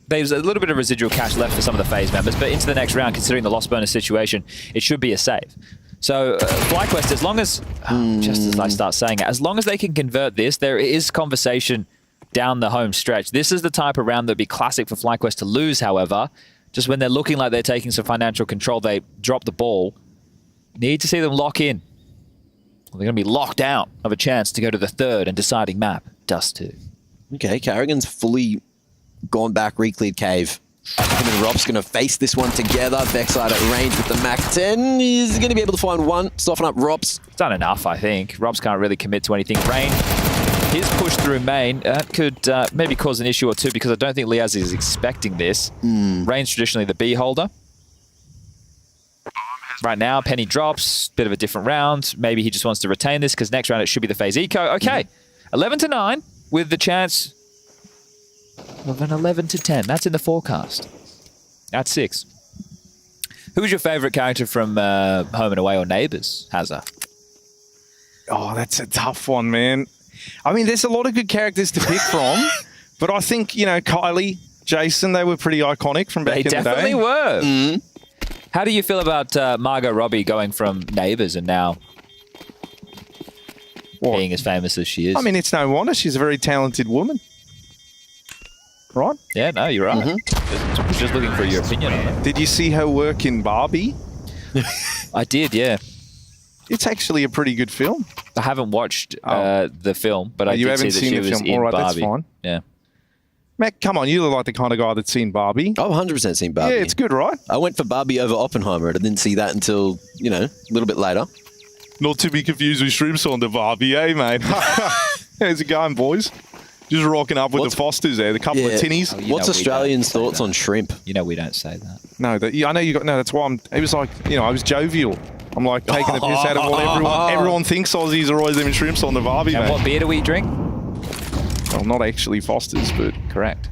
there's a little bit of residual cash left for some of the FaZe members, but into the next round, considering the loss bonus situation, it should be a save. So, FlyQuest, as long as, just as I start saying it, as long as they can convert this, there is conversation down the home stretch. This is the type of round that would be classic for FlyQuest to lose, however. Just when they're looking like they're taking some financial control, they drop the ball. Need to see them lock in. They're going to be locked out of a chance to go to the third and deciding map, Dust 2. Okay, Carrigan's fully gone back, re-cleared cave. Him and Rob's going to face this one together. Vexite at range with the Mac 10. He's going to be able to find one, soften up Rob's. Done enough, I think. Robs can't really commit to anything. Rain, his push through main could maybe cause an issue or two because I don't think Liaz is expecting this. Rain's traditionally the B holder. Right now, Penny drops, bit of a different round. Maybe he just wants to retain this because next round it should be the FaZe Eco. Okay, 11-9 with the chance of an 11-10. That's in the forecast. At 6. Who's your favorite character from Home and Away or Neighbours, Hazza? Oh, that's a tough one, man. I mean, there's a lot of good characters to pick from, but I think, you know, Kylie, Jason, they were pretty iconic from back in the day. They definitely were. How do you feel about Margot Robbie going from Neighbours and now being as famous as she is? I mean, it's no wonder. She's a very talented woman. Right? Yeah, no, you're right. Just looking for your opinion on it. Did you see her work in Barbie? I did, yeah. It's actually a pretty good film. I haven't watched the film, but I you did haven't see that seen she the was film. in All right, Barbie. that's fine. Yeah. Mac, come on, you look like the kind of guy that's seen Barbie. I've 100% seen Barbie. Yeah, it's good, right? I went for Barbie over Oppenheimer, and I didn't see that until, you know, a little bit later. Not to be confused with Shrimps on the Barbie, eh, mate? How's it going, boys? Just rocking up with the Fosters there, the couple of tinnies. What's Australians' thoughts on shrimp? You know we don't say that. No, I know you got. No, that's why it was like, you know, I was jovial. I'm like taking the piss out of what everyone thinks Aussies are always having shrimps on the Barbie. And mate. what beer do we drink? Well, not actually Foster's, but correct.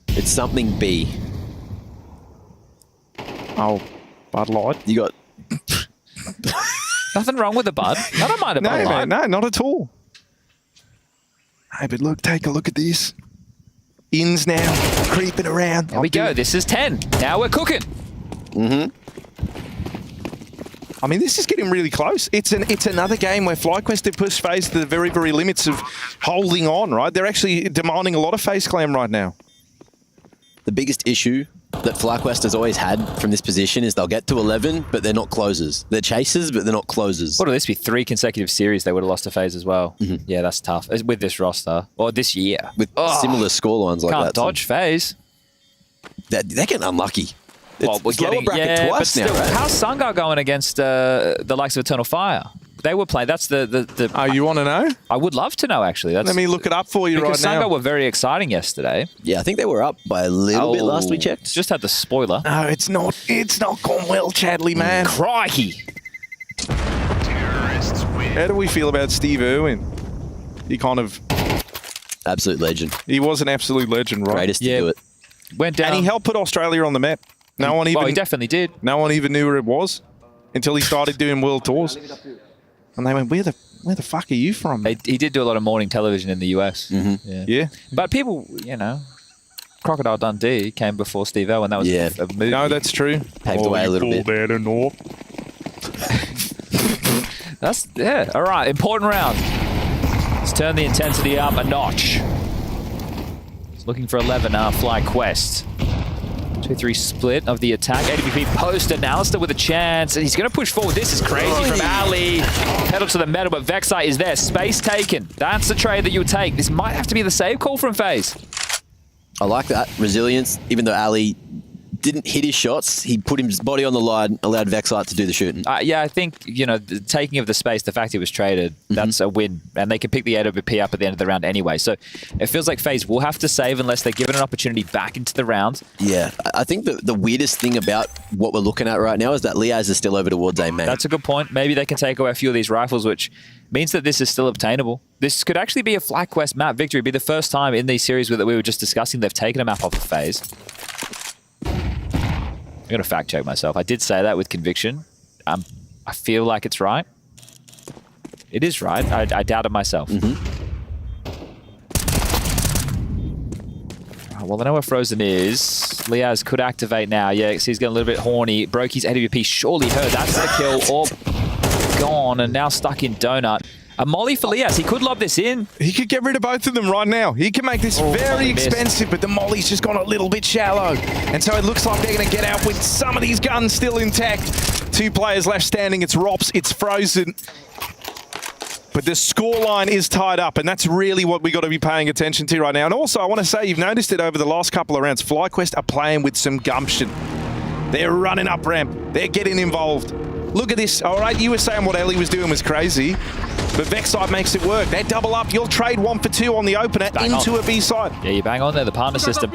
It's something B. Oh, Bud Light. You got nothing wrong with the Bud. I don't mind a Bud Light. No, not at all. Hey, but look, take a look at this. Ins now, creeping around. There we go. This is 10. Now we're cooking. I mean, this is getting really close. It's another game where FlyQuest have pushed FaZe to the very, very limits of holding on, right? They're actually demanding a lot of FaZe Clan right now. the biggest issue that FlyQuest has always had from this position is they'll get to 11, but they're not closers. They're chasers, but they're not closers. What would this be? 3 consecutive series they would have lost to FaZe as well. Yeah, that's tough. With this roster. Or this year. With similar scorelines like Can't that. dodge FaZe. They're getting unlucky. Well, It's lower bracket twice now, right? How's Sungar going against the likes of Eternal Fire? They were playing. That's the. Oh, you want to know? I would love to know, actually. Let me look it up for you right now. Because Sungar were very exciting yesterday. Yeah, I think they were up by a little bit last we checked. Just had the spoiler. No, it's not gone well, Chadley, man. Crikey. How do we feel about Steve Irwin? He kind of... Absolute legend. He was an absolute legend, right? Greatest to do it. Went down. And he helped put Australia on the map. No one even... Well, he definitely did. No one even knew where it was until he started doing world tours. And they went, where the fuck are you from? He did do a lot of morning television in the US. Yeah. But people, you know, Crocodile Dundee came before Steve Irwin. That was a movie. No, that's true. Paved the way a little bit. That's, yeah. All right, important round. Let's turn the intensity up a notch. It's looking for 11 FlyQuest. 2-3 split of the attack. AWP post and Alistair with a chance, and he's going to push forward. This is crazy from Ali. Pedal to the metal, but Vexite is there. Space taken. That's the trade that you would take. This might have to be the save call from FaZe. I like that. Resilience, even though Ali didn't hit his shots. He put his body on the line, allowed Vexite to do the shooting. Yeah, I think, the taking of the space, the fact he was traded, that's a win. And they can pick the AWP up at the end of the round anyway. So it feels like FaZe will have to save unless they're given an opportunity back into the round. Yeah, I think the weirdest thing about what we're looking at right now is that Liaz is still over towards A main. That's a good point. Maybe they can take away a few of these rifles, which means that this is still obtainable. This could actually be a FlyQuest map victory. It'd be the first time in these series that we were just discussing they've taken a map off of FaZe. I'm going to fact check myself. I did say that with conviction. I feel like it's right. It is right. I doubted myself. Well, I know where Frozen is. Liaz could activate now. Yeah, he's getting a little bit horny. Brokey's AWP surely heard. That's the kill. Or gone and now stuck in Donut. A molly for Liaz. He could lob this in. He could get rid of both of them right now. He can make this very expensive, but the molly's just gone a little bit shallow. And so it looks like they're going to get out with some of these guns still intact. 2 players left standing. It's Rops, it's Frozen. But the scoreline is tied up, and that's really what we got to be paying attention to right now. And also, I want to say, you've noticed it over the last couple of rounds, FlyQuest are playing with some gumption. They're running up ramp. They're getting involved. Look at this. All right, you were saying what Ellie was doing was crazy, but Vexite makes it work. They double up. You'll trade 1 for 2 on the opener into a B side. Yeah, you bang on there, the partner system.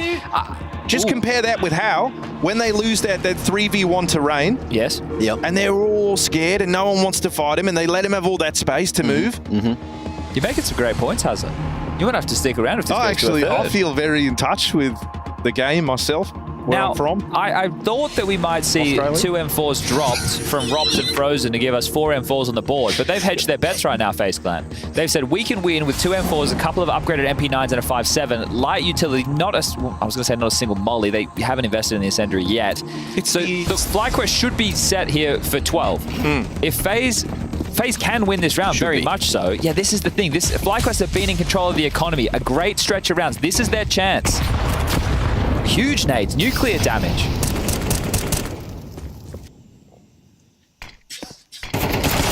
Just compare that with how, when they lose that 3v1 terrain, yes, and they're all scared and no one wants to fight him and they let him have all that space to move. You're making some great points, Hazard. You won't have to stick around if this goes to a third. I feel very in touch with the game myself. Where now, I'm from. I thought that we might see Australia. 2 M4s dropped from Rops and Frozen to give us 4 M4s on the board, but they've hedged their bets right now, FaZe Clan. They've said we can win with 2 M4s, a couple of upgraded MP9s, and a 5.7. Light utility, not a single molly. They haven't invested in the Incendiary yet. So the FlyQuest should be set here for 12. If FaZe can win this round, very much so. Yeah, this is the thing. FlyQuest have been in control of the economy. A great stretch of rounds. This is their chance. Huge nades, nuclear damage.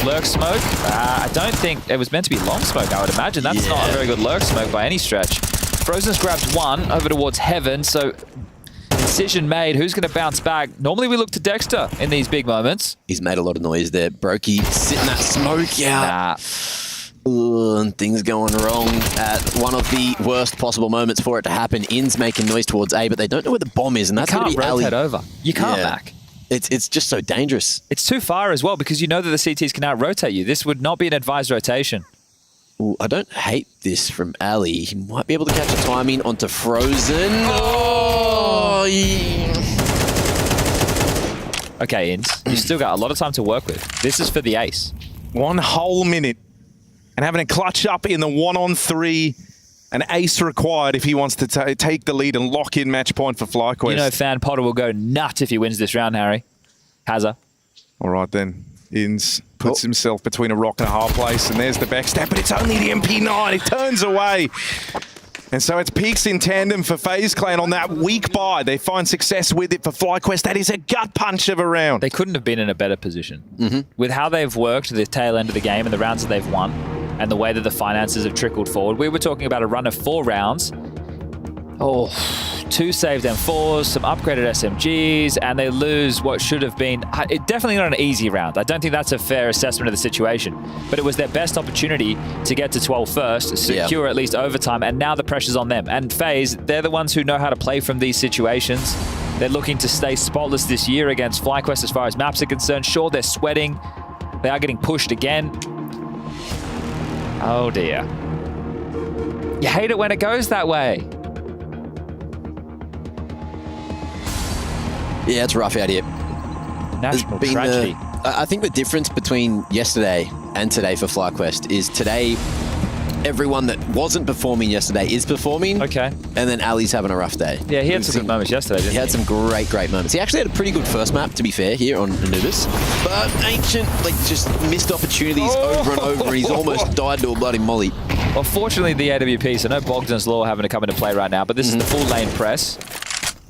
Lurk smoke. I don't think it was meant to be long smoke, I would imagine. That's not a very good lurk smoke by any stretch. Frozen's grabbed 1 over towards Heaven, so decision made. Who's going to bounce back? Normally we look to Dexter in these big moments. He's made a lot of noise there. Brokey sitting that smoke out. And things going wrong at one of the worst possible moments for it to happen. In's making noise towards A, but they don't know where the bomb is, and that's going to be rotate over. You can't back. It's just so dangerous. It's too far as well because you know that the CTs can out-rotate you. This would not be an advised rotation. Ooh, I don't hate this from Ali. He might be able to catch a timing onto Frozen. Oh, yeah. Okay, Ins, you've still got a lot of time to work with. This is for the ace. 1 whole minute. And having a clutch up in the 1-on-3, an ace required if he wants to take the lead and lock in match point for FlyQuest. You know Fan Potter will go nuts if he wins this round, Harry. Hazza. All right then. Ins puts himself between a rock and a hard place, and there's the backstab, but it's only the MP9. It turns away. And so it's peaks in tandem for FaZe Clan on that weak buy. They find success with it for FlyQuest. That is a gut punch of a round. They couldn't have been in a better position. With how they've worked the tail end of the game and the rounds that they've won, and the way that the finances have trickled forward. We were talking about a run of 4 rounds. 2 saved M4s, some upgraded SMGs, and they lose what should have been definitely not an easy round. I don't think that's a fair assessment of the situation, but it was their best opportunity to get to 12 first, secure at least overtime, and now the pressure's on them. And FaZe, they're the ones who know how to play from these situations. They're looking to stay spotless this year against FlyQuest as far as maps are concerned. Sure, they're sweating. They are getting pushed again. Oh dear. You hate it when it goes that way. Yeah, it's rough out here. National tragedy. I think the difference between yesterday and today for FlyQuest is today, everyone that wasn't performing yesterday is performing. Okay. And then Ali's having a rough day. Yeah, he had some good moments yesterday, didn't he? He had some great moments. He actually had a pretty good first map, to be fair, here on Anubis. But Ancient, just missed opportunities over and over. He's almost died to a bloody molly. Well, fortunately, the AWP, so no Bogdan's Law having to come into play right now, but this is the full lane press.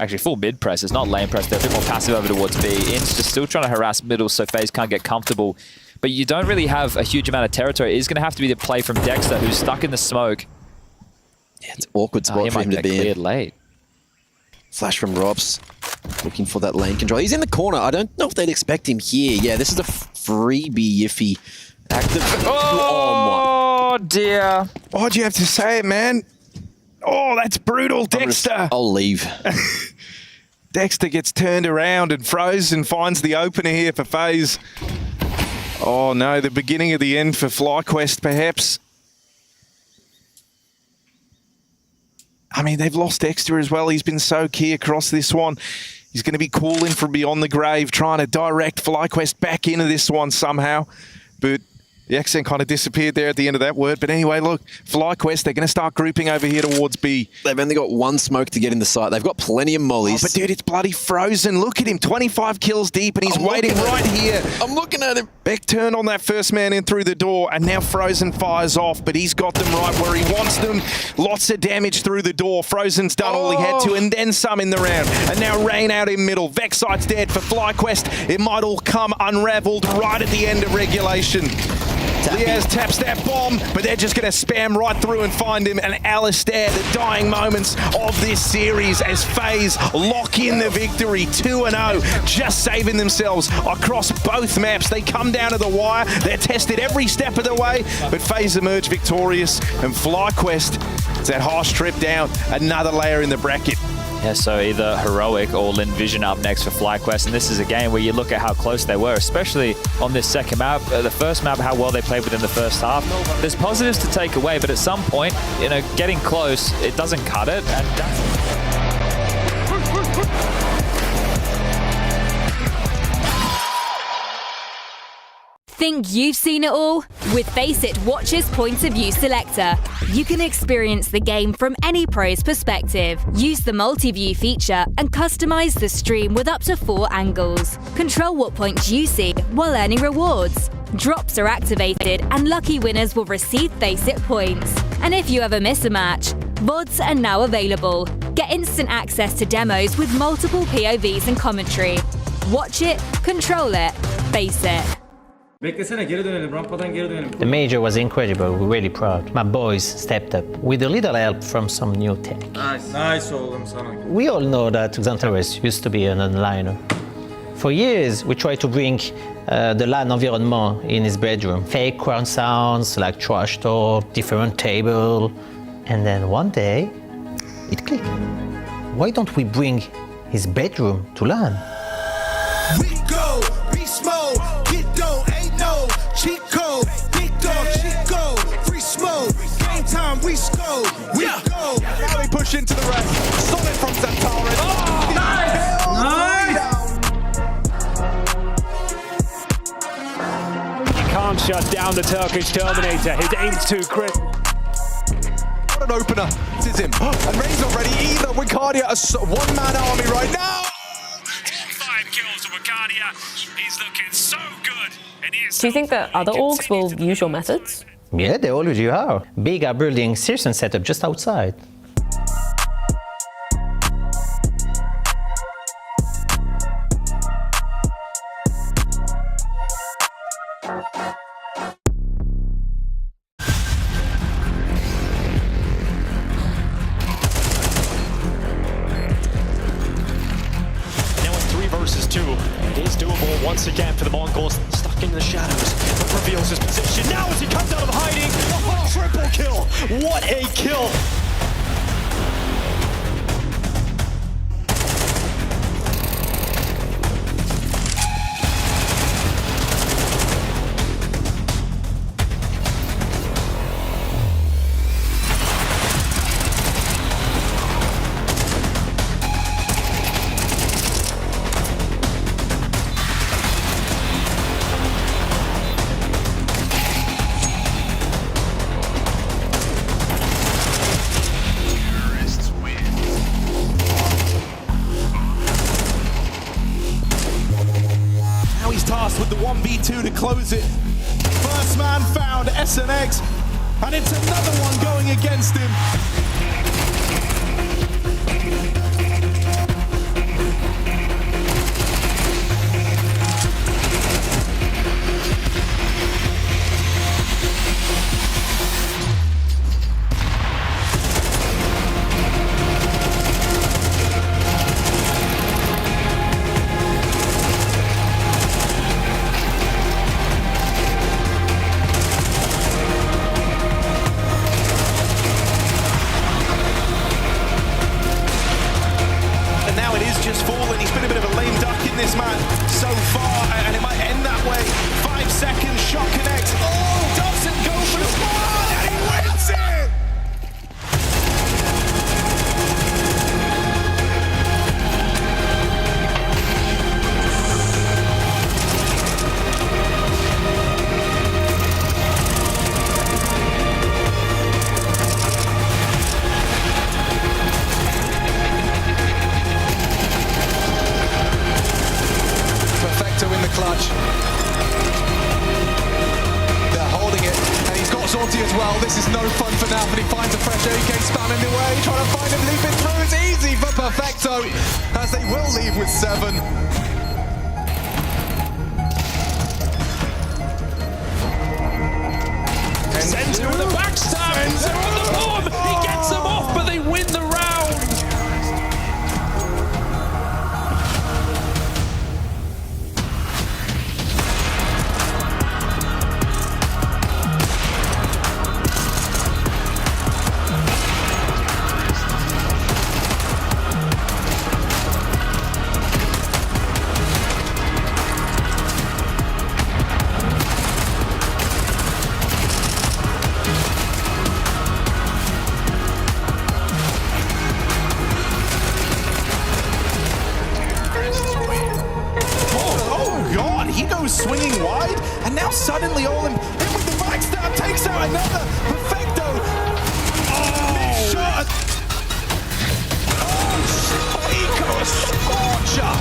Actually, full mid press. It's not lane press. They're a bit more passive over towards B. In's just still trying to harass middle so FaZe can't get comfortable. But you don't really have a huge amount of territory. It is going to have to be the play from Dexter, who's stuck in the smoke. Yeah, it's an awkward spot for him to be in. Cleared late. Flash from Robs. looking for that lane control. He's in the corner. I don't know if they'd expect him here. Yeah, this is a freebie Yiffy. Active. Oh, dear. Why'd you have to say it, man? Oh, that's brutal, Dexter. I'll leave. Dexter gets turned around and Frozen finds the opener here for FaZe. Oh no, the beginning of the end for FlyQuest, perhaps. I mean, they've lost Dexter as well. He's been so key across this one. He's going to be calling from beyond the grave, trying to direct FlyQuest back into this one somehow. But the accent kind of disappeared there at the end of that word. But anyway, look, FlyQuest, they're going to start grouping over here towards B. They've only got one smoke to get in the site. They've got plenty of mollies. Oh, but dude, it's bloody Frozen. Look at him, 25 kills deep, and he's waiting right here. I'm looking at him. Beck turned on that first man in through the door, and now Frozen fires off, but he's got them right where he wants them. Lots of damage through the door. Frozen's done all he had to, and then some in the round. And now Rain out in middle. Vexite's dead for FlyQuest. It might all come unraveled right at the end of regulation. Liaz taps that bomb, but they're just going to spam right through and find him. And Alistair, the dying moments of this series as FaZe lock in the victory. 2-0, just saving themselves across both maps. They come down to the wire. They're tested every step of the way, but FaZe emerge victorious. And FlyQuest, it's that harsh trip down, another layer in the bracket. Yeah, so either Heroic or Lin Vision up next for FlyQuest, and this is a game where you look at how close they were, especially on this second map. The first map, how well they played within the first half. There's positives to take away, but at some point, you know, getting close, it doesn't cut it. And Think you've seen it all? With FACEIT Watch's Point of View Selector, you can experience the game from any pro's perspective. Use the multi-view feature and customize the stream with up to 4 angles. Control what points you see while earning rewards. Drops are activated and lucky winners will receive FACEIT points. And if you ever miss a match, VODs are now available. Get instant access to demos with multiple POVs and commentary. Watch it, control it, FACEIT. The major was incredible. We're really proud. My boys stepped up with a little help from some new tech. Nice. We all know that Xantares used to be an onliner. For years, we tried to bring the LAN environment in his bedroom. Fake crowd sounds like trash talk, different table. And then one day, it clicked. Why don't we bring his bedroom to LAN? We go, beast mode, get dough, ain't no cheat code. Big dog, Chico, free smoke, game time, we score, we go. Now they push into the rest, solid from Xantares. Oh, nice! You can't shut down the Turkish Terminator. His aim's too quick. What an opener, this is him. And Rain's not ready either. Wicardia, a one-man army right now. He's looking so good. Do you think that other orgs will use your methods? Yeah, they already are. Big are building Searson setup just outside. Once again for the Mongols, stuck in the shadows, but reveals his position. Now as he comes out of hiding, oh, triple kill! What a kill! With the 1v2 to close it. First man found, SNX, and it's another one going against him. this man so far, and it might end that way. 5 seconds, shot connects. Oh, doesn't go for the spot, and he wins it! Perfecto in the clutch. They're holding it, and he's got Zorti as well. This is no fun for now, but he finds a fresh AK spamming the way, trying to find him leaping through. It's easy for Perfecto, as they will leave with 7. Senzu with a backstab. They're on the board. He gets them off, but they win the round. Swinging wide, and now suddenly all in with the backstab takes out another Perfecto. Oh, shot. Oh, Eco, a scorcher.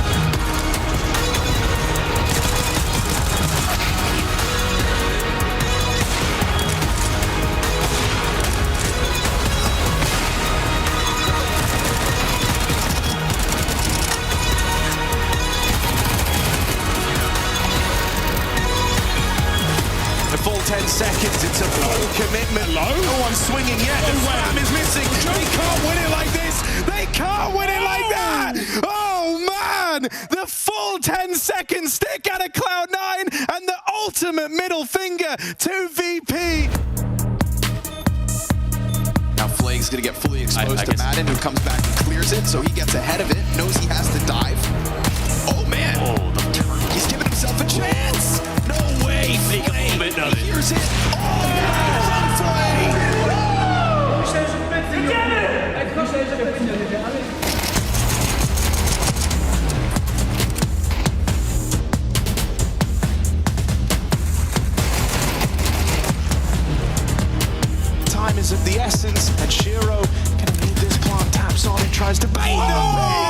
The full 10 seconds, it's a full commitment. No one's swinging yet. The spam is missing. They can't win it like this. They can't win it like that. Oh, man. The full 10 seconds stick out of Cloud9 and the ultimate middle finger to VP. Now Flag's going to get fully exposed to Madden, who comes back and clears it, so he gets ahead of it, knows he has to dive. Oh, man. He's giving himself a chance. No way. Here's it. Oh, time is of the essence, and Shiro gonna need this plant. Taps on and tries to bait them.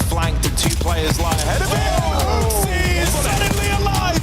Flanked and 2 players lie ahead of him. Oopsie is suddenly alive.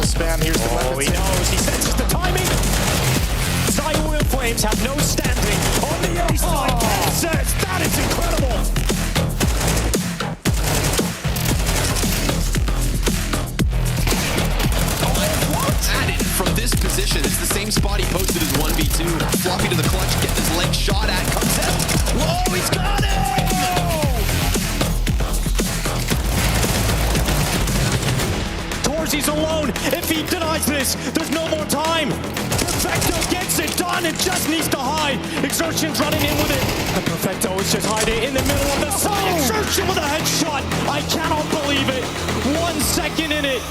Spam, here's the weapon. He knows, he senses the timing. Zai Oil Flames have no standing on the A side. Says that is incredible. Added from this position, it's the same spot he posted as 1v2. Floppy to the clutch, get his leg shot at, comes out. Whoa, he's got it! scores. He's alone. If he denies this, there's no more time. Perfecto gets it done and just needs to hide. Exertion's running in with it. And Perfecto is just hiding in the middle of the side. Exertion with a headshot. I cannot believe it. 1 second in it.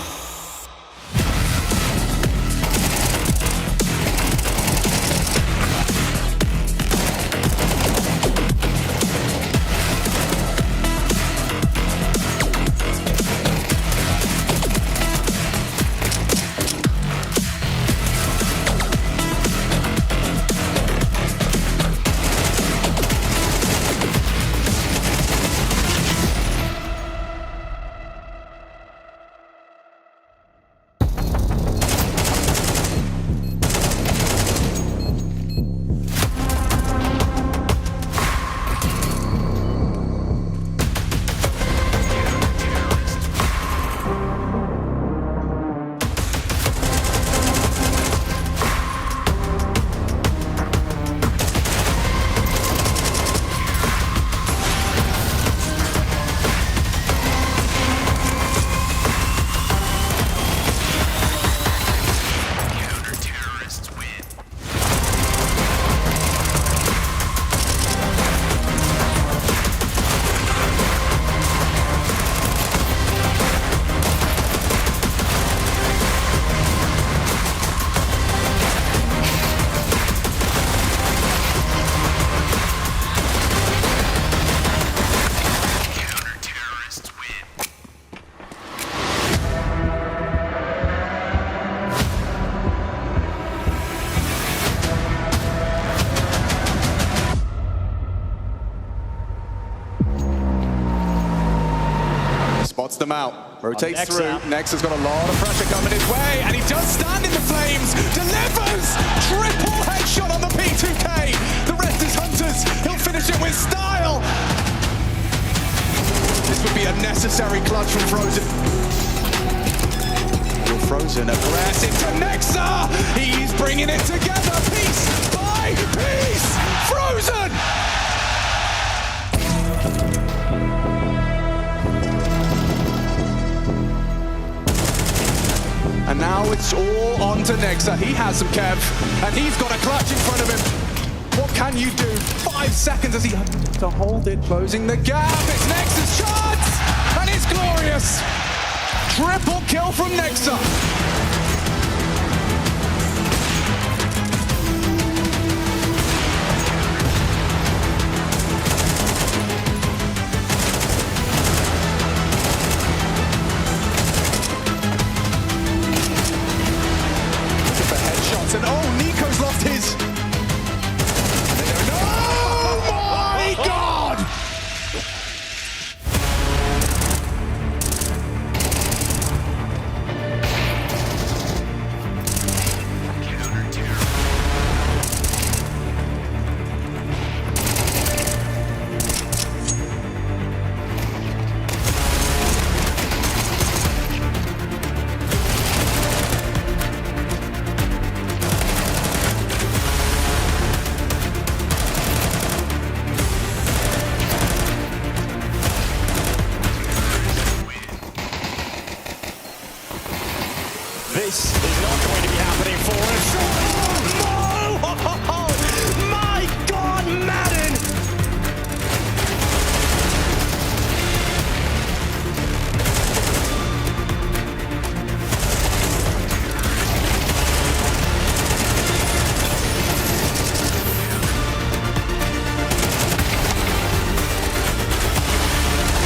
Spots them out, rotates Nexa. through. Nexa's got a lot of pressure coming his way, and he does stand in the flames. Delivers! Triple headshot on the P2K. The rest is Hunters. He'll finish it with style. This would be a necessary clutch from Frozen. Frozen aggressive to Nexa. He's bringing it together, piece by piece. Frozen! And now it's all on to Nexa. He has some Kev, and he's got a clutch in front of him. What can you do? 5 seconds as he to hold it, closing the gap. It's Nexa's chance, and it's glorious. Triple kill from Nexa. And oh, Nico's lost his. Oh my God! This is not going to be happening for us. Oh, my God, Madden!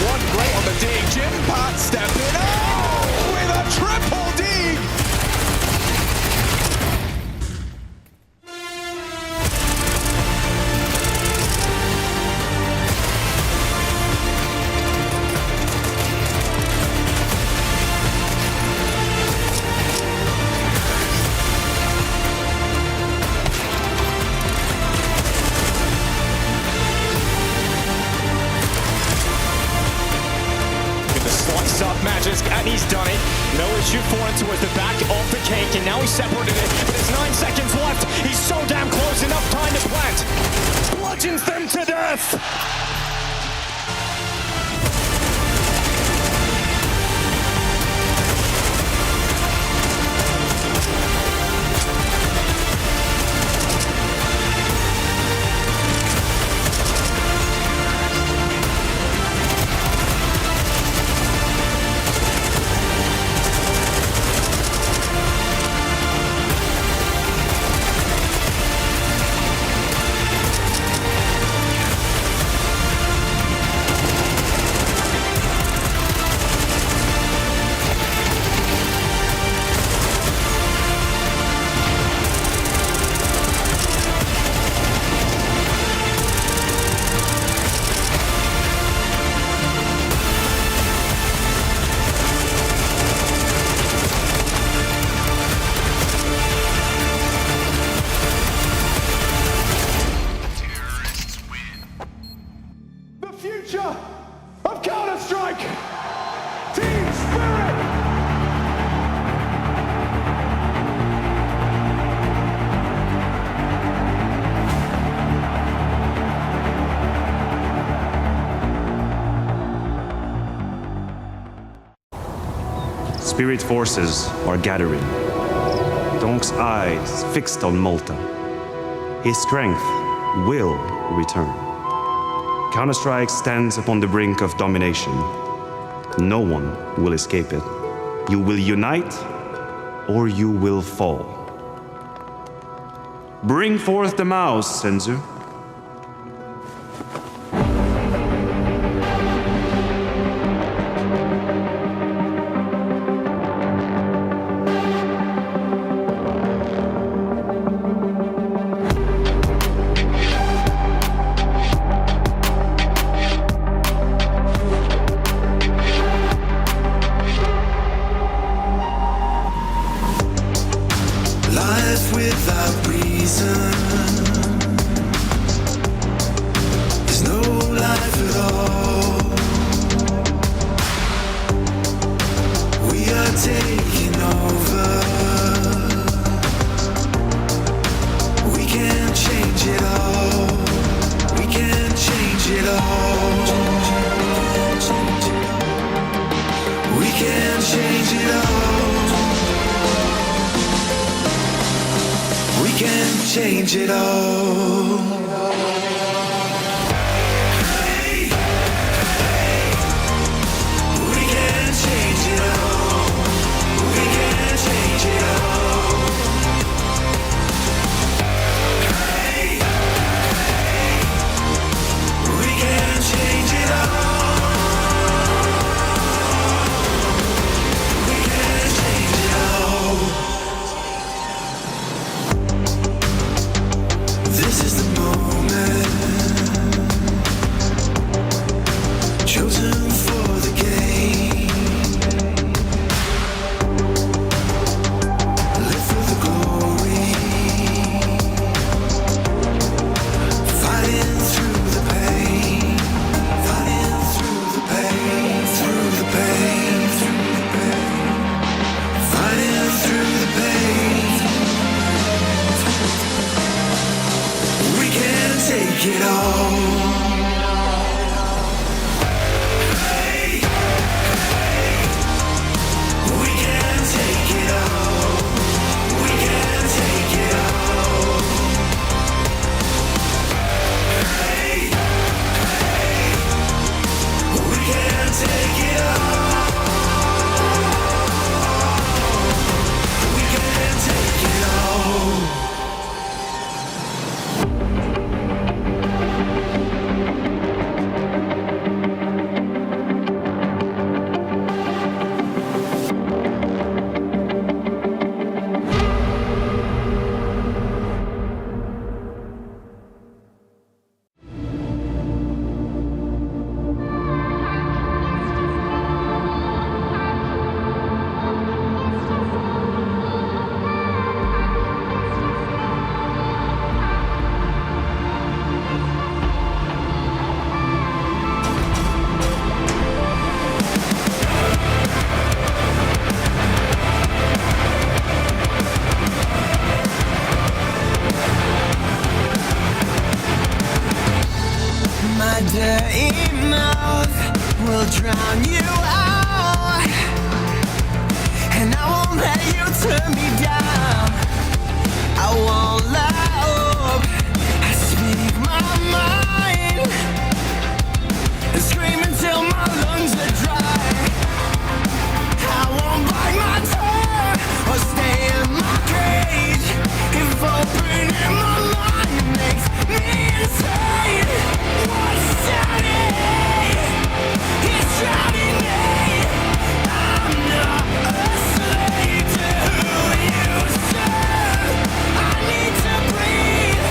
One great on the dig. Jim Pat stepping out with a triple dig. Slice up Magic, and he's done it. No issue for him towards the back of the cake, and now he's separated it. But there's 9 seconds left. He's so damn close, enough time to plant. Bludgeons them to death. future of Counter-Strike. Team Spirit. Spirit forces are gathering. Donk's eyes fixed on Malta. His strength will return. Counter-Strike stands upon the brink of domination. No one will escape it. You will unite, or you will fall. Bring forth the mouse, Senzu. Life without reason is no life at all. We are taking over. We can change it all. We can change it all. We can change it all. We can change it all. Hey, hey. We can change it all. We can change it all. Hey, hey. We can change it all. We can change it all. This is the moment chosen for the game. Live for the glory, fighting through the pain, fighting through the pain, through the pain, through the pain, fighting through the pain. We can take it all. Hey, hey. We can take it all. We can take it all. Hey, hey. We can take it all. We can take it all. My dirty mouth will drown you out, and I won't let you turn me down. I won't let up. I speak my mind and scream until my lungs are dry. I won't bite my tongue or stay in my cage if opening my mind makes me insane. What's drowning? It's drowning me. I'm not a slave to who you serve. I need to breathe.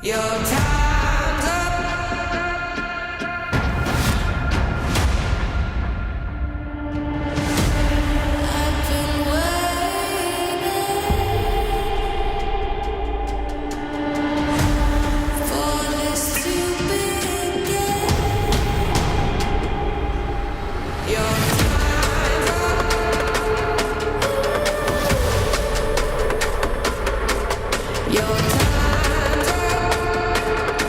Your time's up. I've been waiting for this to begin. Your time's up. Your time's up.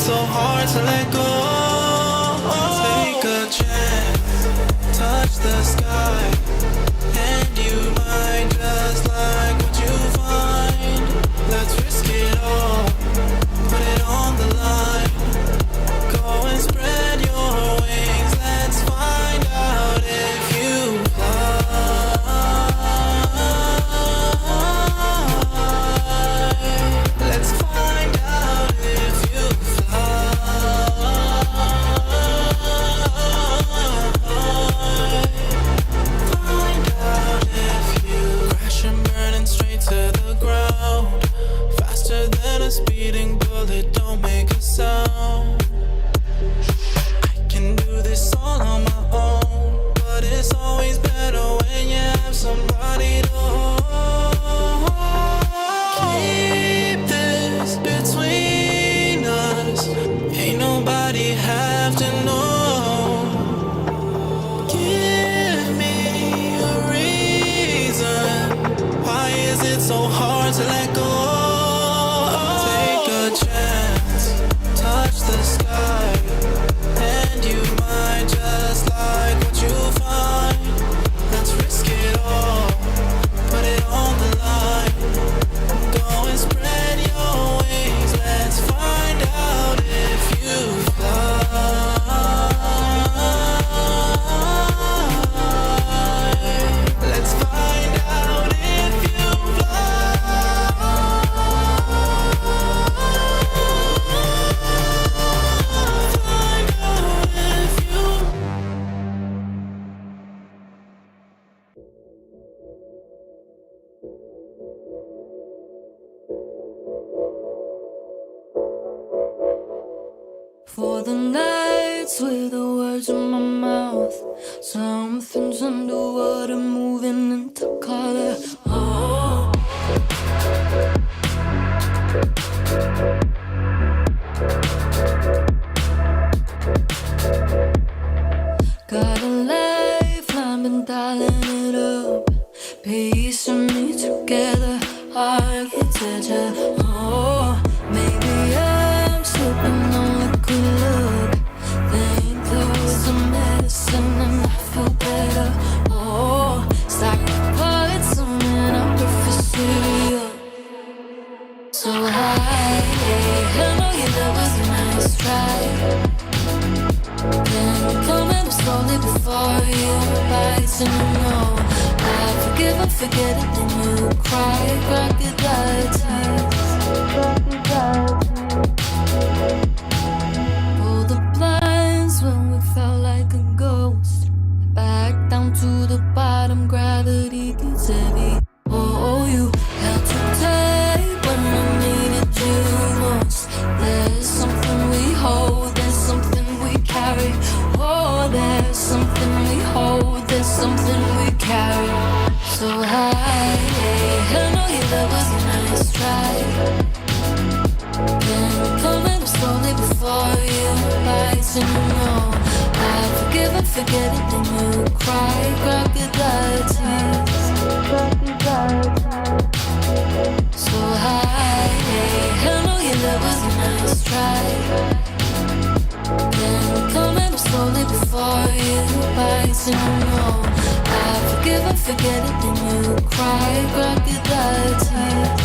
so hard to let go? Take a chance, touch the sky, and you might just like what you find. Let's risk it all, put it on the line. Go and spread your wings, let's find out if you fly. Let's find out if you find out if you crash and burning straight to the ground, faster than a speeding bullet, don't make a sound. I can do this all on my own, but it's always better when you have somebody to hold. Keep this between us, ain't nobody have to know. Give me a reason, why is it so hard to let go? Take a chance, touch the sky, and you might just like what you find. Let's risk it all, put it on the line. Go and spread your wings, let's find out if you fly. Let's find out if you for the nights with the words in my mouth, something's underwater moving into color. Oh. Got a lifeline, been dialing it up, piecing me together, architecture. Oh, maybe I'm slipping on liquid love. Think there was a medicine and I feel better. Oh, it's like the poets summon up the cereal. So high, I know you, that was a nice try. Then coming slowly before you bites, and you know I forgive and forget it, then you cry, crocodile tears. Pull the blinds when we felt like a ghost. Back down to the bottom, gravity gets heavy. Oh, you held too tight when I needed you most. There's something we hold, there's something we carry. Oh, there's something we hold, there's something we carry. So high, I know you, that was a nice try. Then coming up slowly before you bites, and you know I forgive and forget it, then you cry, crocodile tears. So high, I know you, that was a nice try. Then coming up slowly before you bites, and you know I forgive and forget it, then you cry, crocodile tears.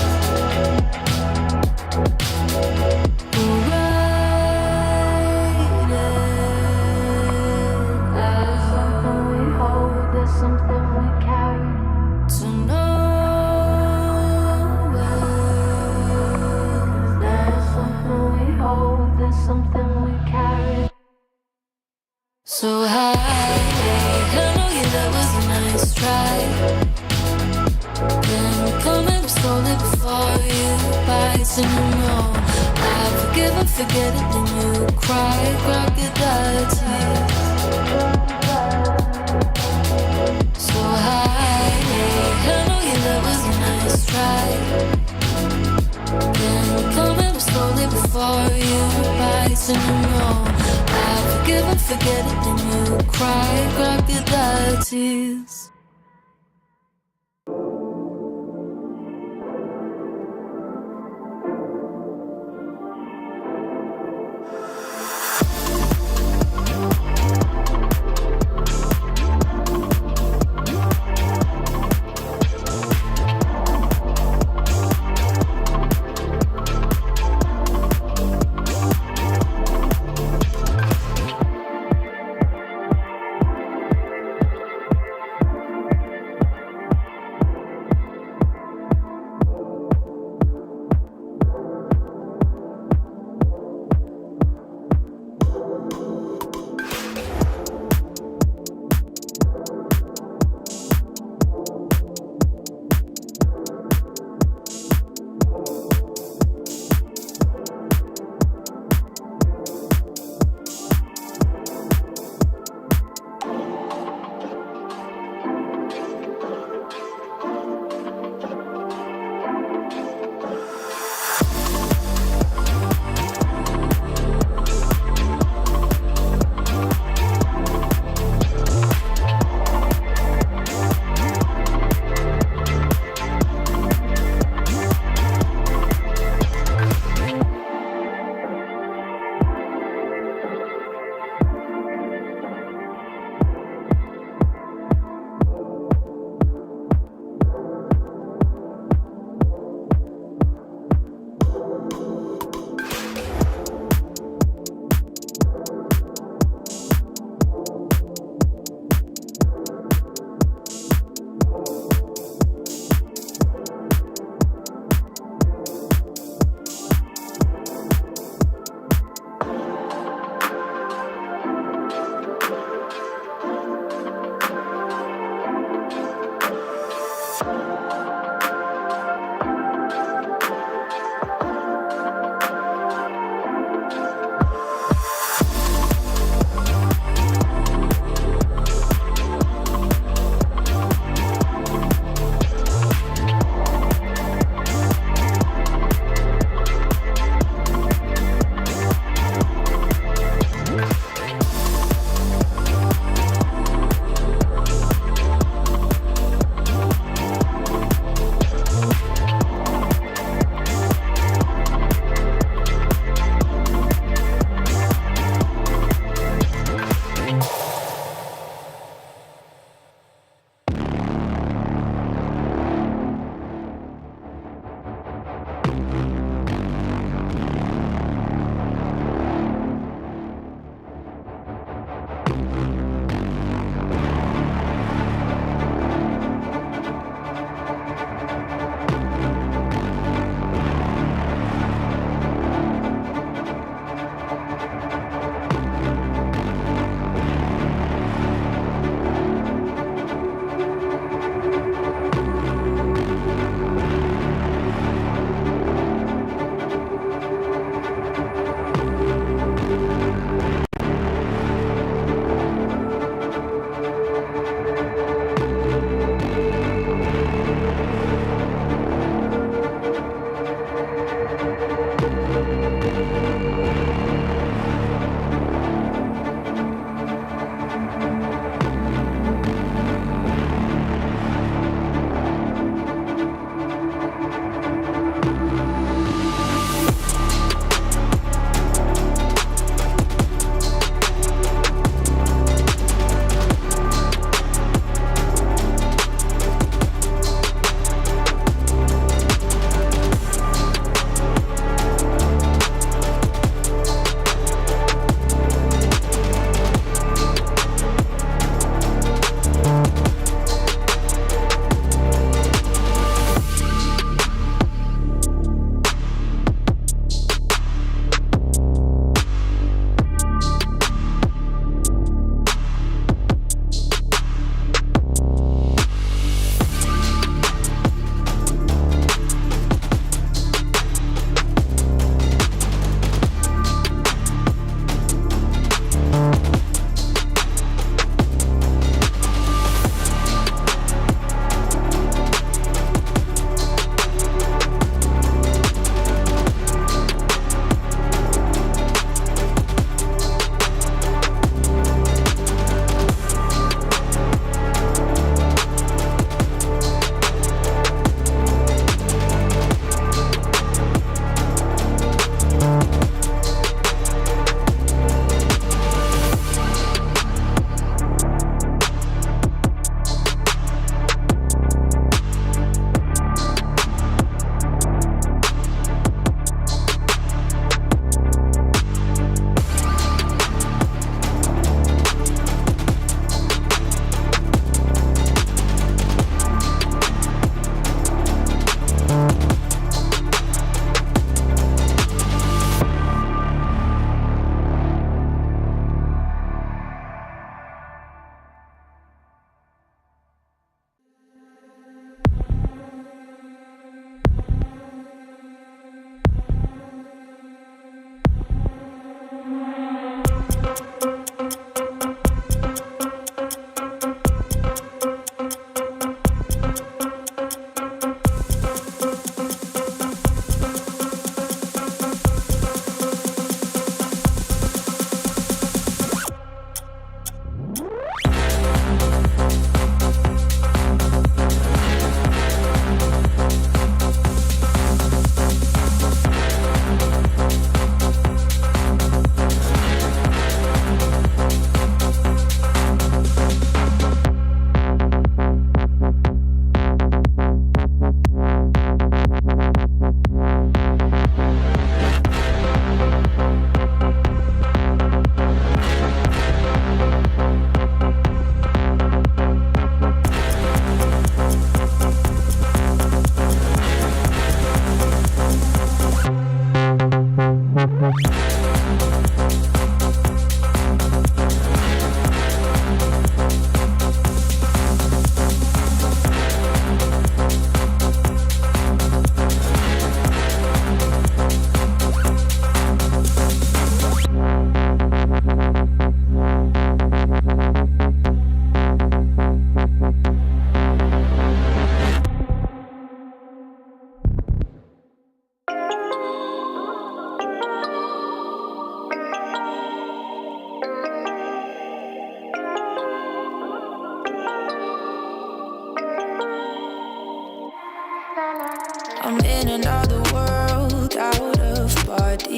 So high, I know you, that was a nice try. Then coming slowly before you bites, and you know I forgive and forget it, then you cry, crocodile tears. So high, I know you, that was a nice try. Then coming slowly before you bites, and you know I forgive and forget it, then you cry, crocodile tears.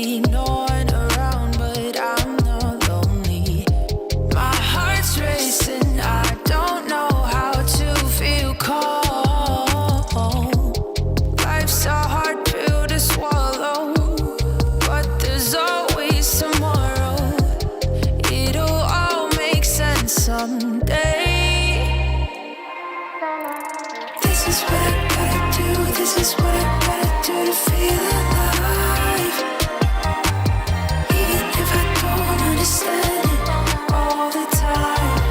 me, no one around, but I'm not lonely. My heart's racing, I don't know how to feel calm. Life's a hard pill to swallow, but there's always tomorrow. It'll all make sense someday. This is what I gotta do, this is what I gotta do to feel alive. Even if I don't understand it all the time,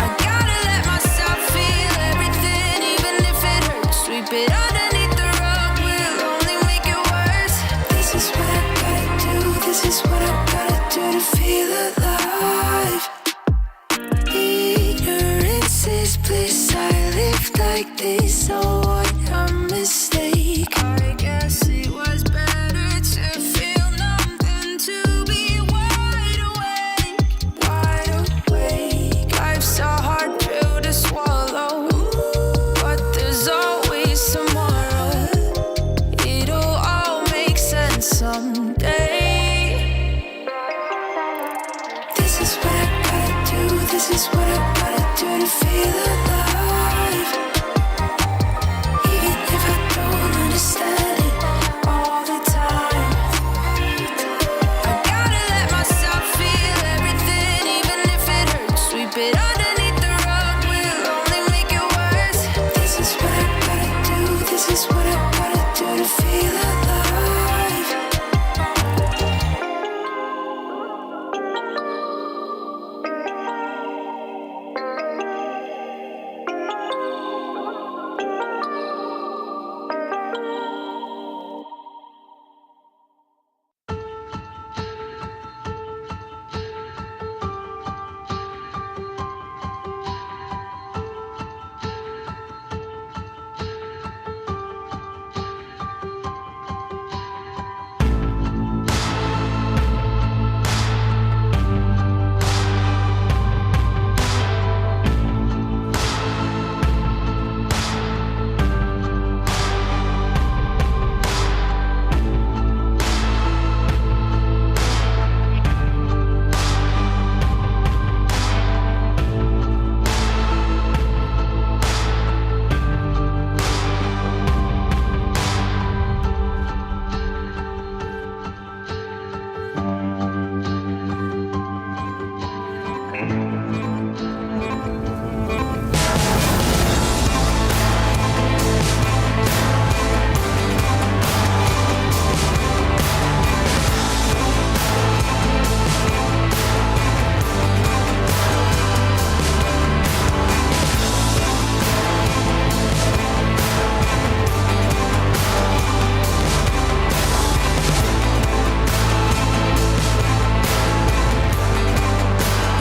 I gotta let myself feel everything, even if it hurts. Sweep it underneath the rug, will only make it worse. This is what I gotta do, this is what I gotta do to feel alive. Ignorance is bliss, I live like this, so what a mistake. I guess it was better to feel numb than to be wide awake. Wide awake. Life's a hard pill to swallow, but there's always tomorrow. It'll all make sense someday. This is what I gotta do, this is what I gotta do to feel alive. Even if I don't understand it all the time, I gotta let myself feel everything, even if it hurts. Sweep it underneath the rug, will only make it worse. This is what I gotta do, this is what I gotta do to feel alive.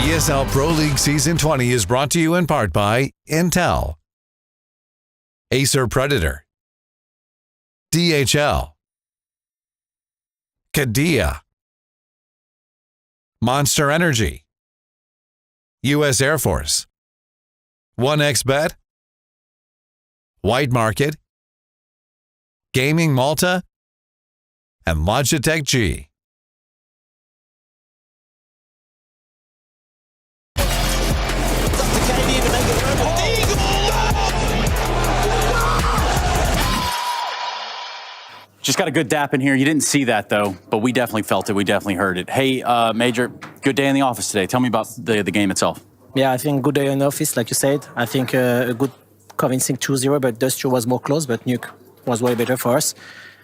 ESL Pro League Season 20 is brought to you in part by Intel, Acer Predator, DHL, Qiddiya, Monster Energy, U.S. Air Force, 1xBet, White Market, Gaming Malta, and Logitech G. Just got a good dap in here. You didn't see that, though, but we definitely felt it. We definitely heard it. Hey, Major, good day in the office today. Tell me about the game itself. Yeah, I think good day in the office, like you said. I think a good convincing 2-0, but Dustro was more close, but Nuke was way better for us.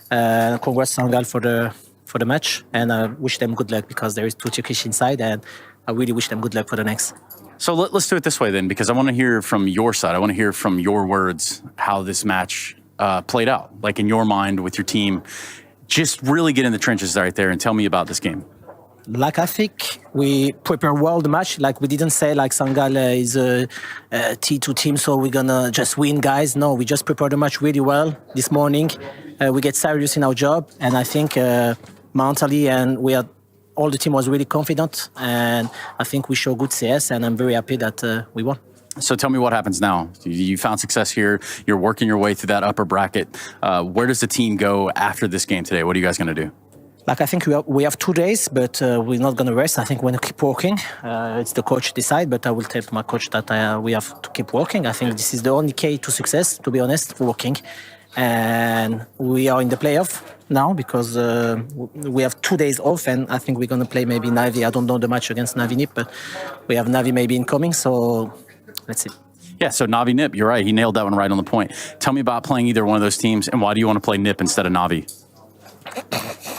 Congrats, Sangal, for the match, and I wish them good luck because there is 2 Turkish inside, and I really wish them good luck for the next. So let's do it this way then, because I want to hear from your side. I want to hear from your words how this match played out, like in your mind with your team. Just really get in the trenches right there and tell me about this game. Like, I think we prepare well the match. Like, we didn't say like Sangal is a T2 team, so we're gonna just win, guys. No, we just prepared the match really well this morning. We get serious in our job, and I think mentally, and all the team was really confident, and I think we show good CS, and I'm very happy that we won. So tell me what happens now. You found success here. You're working your way through that upper bracket. Where does the team go after this game today? What are you guys going to do? Like I think we have 2 days, but we're not gonna rest. I think we're gonna keep working. It's the coach decide, but I will tell my coach that we have to keep working. I think this is the only key to success, to be honest, working. And we are in the playoff now because we have 2 days off, and I think we're gonna play maybe Navi. I don't know the match against Navi Nip, but we have Navi maybe incoming. So let's see. Yeah, so Navi Nip, you're right. He nailed that one right on the point. Tell me about playing either one of those teams, and why do you want to play Nip instead of Navi?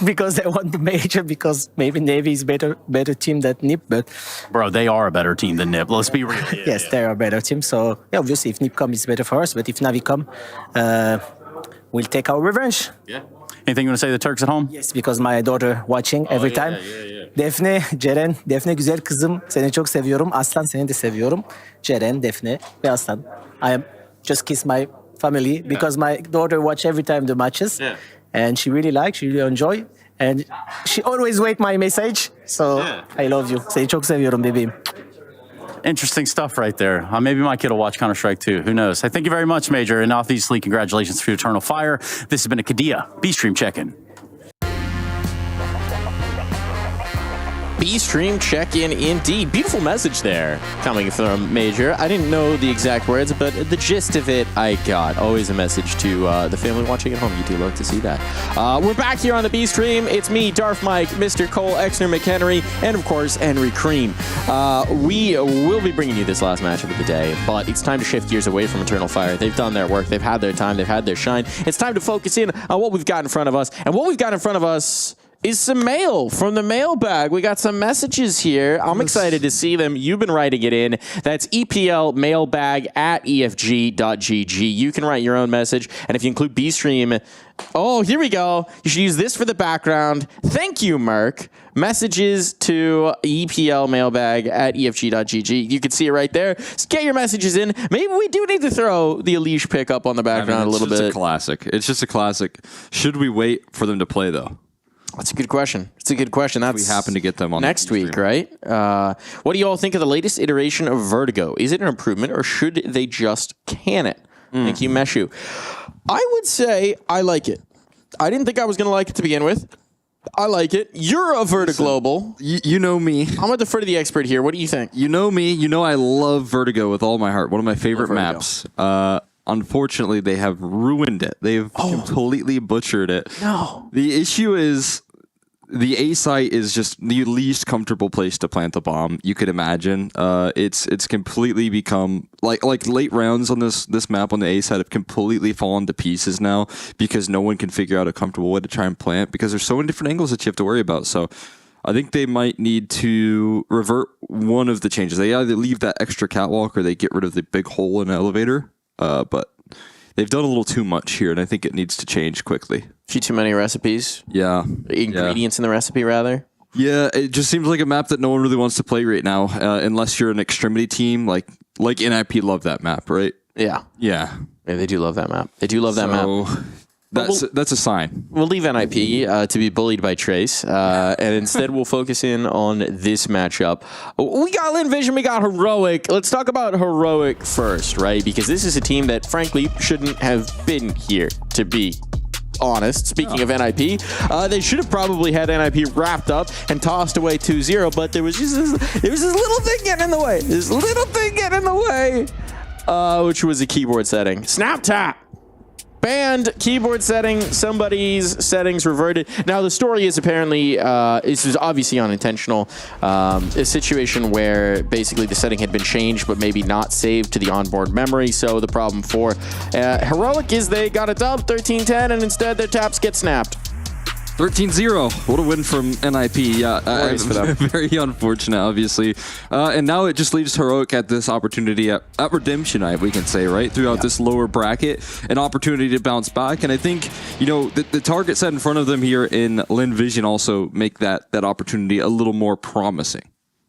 Because they won the major, because maybe Navy is better team than NIP, but bro, they are a better team than NIP. Let's be real. Yes, they are a better team. So yeah, obviously, if NIP come, it's better for us. But if Navi come, we'll take our revenge. Yeah. Anything you want to say to the Turks at home? Yes, because my daughter watching every time. Defne, Ceren, Defne güzel kızım. Seni çok seviyorum. Aslan seni de seviyorum. Ceren, Defne ve Aslan. I am just kiss my family because my daughter watch every time the matches. Yeah. And she really enjoy. And she always wait my message. So I love you. Seni çok seviyorum bebeğim. Interesting stuff right there. Maybe my kid will watch Counter-Strike too. Who knows? Thank you very much, Major. And obviously, congratulations for your Eternal Fire. This has been a Kadia B-Stream check-in. B-Stream check-in indeed. Beautiful message there coming from Major. I didn't know the exact words, but the gist of it I got. Always a message to the family watching at home. You do love to see that. We're back here on the B-Stream. It's me, Darth Mike, Mr. Cole, Exner McHenry, and of course, Henry Cream. We will be bringing you this last matchup of the day, but it's time to shift gears away from Eternal Fire. They've done their work. They've had their time. They've had their shine. It's time to focus in on what we've got in front of us. And what we've got in front of us is some mail from the mailbag. We got some messages here. I'm excited to see them. You've been writing it in. That's EPL mailbag at efg.gg. You can write your own message. And if you include B-Stream, oh, here we go. You should use this for the background. Thank you, Mark. Messages to EPL mailbag at efg.gg. You can see it right there. Just get your messages in. Maybe we do need to throw the Elish pick up on the background a little bit. It's a classic. It's just a classic. Should we wait for them to play, though? That's a good question. It's a good question. That's we happen to get them on next week, right? What do you all think of the latest iteration of Vertigo? Is it an improvement, or should they just can it? Thank you, Meshu. I would say I like it. I didn't think I was going to like it to begin with. I like it. You're a Vertiglobal. You know me. I'm going to defer to the expert here. What do you think? You know me. You know I love Vertigo with all my heart. One of my favorite maps. Unfortunately, they have ruined it. They've completely butchered it. No. The issue is the A site is just the least comfortable place to plant the bomb you could imagine. It's completely become like late rounds on this map on the A site have completely fallen to pieces now because no one can figure out a comfortable way to try and plant because there's so many different angles that you have to worry about. So I think they might need to revert one of the changes. They either leave that extra catwalk or they get rid of the big hole in the elevator. But they've done a little too much here, and I think it needs to change quickly. Few too many recipes? Yeah. Ingredients in the recipe, rather? Yeah, it just seems like a map that no one really wants to play right now, unless you're an extremity team. Like NIP love that map, right? Yeah. Yeah. Yeah, they do love that map. They do love that map. That's a sign. We'll leave NIP to be bullied by Trace, and instead we'll focus in on this matchup. We got Lin Vision, we got Heroic. Let's talk about Heroic first, right? Because this is a team that, frankly, shouldn't have been here, to be honest. Speaking of NIP, they should have probably had NIP wrapped up and tossed away 2-0, but there was just this little thing getting in the way. This little thing getting in the way, which was a keyboard setting. Snap tap. Banned keyboard setting, somebody's settings reverted. Now, the story is apparently, this is obviously unintentional, a situation where basically the setting had been changed, but maybe not saved to the onboard memory. So the problem for Heroic is they got a dub, 13-10, and instead their taps get snapped. 13-0. What a win from NIP. Yeah, very unfortunate, obviously. And now it just leaves Heroic at this opportunity at redemption night, we can say, right? Throughout this lower bracket, an opportunity to bounce back. And I think, you know, the target set in front of them here in Lin Vision also make that opportunity a little more promising.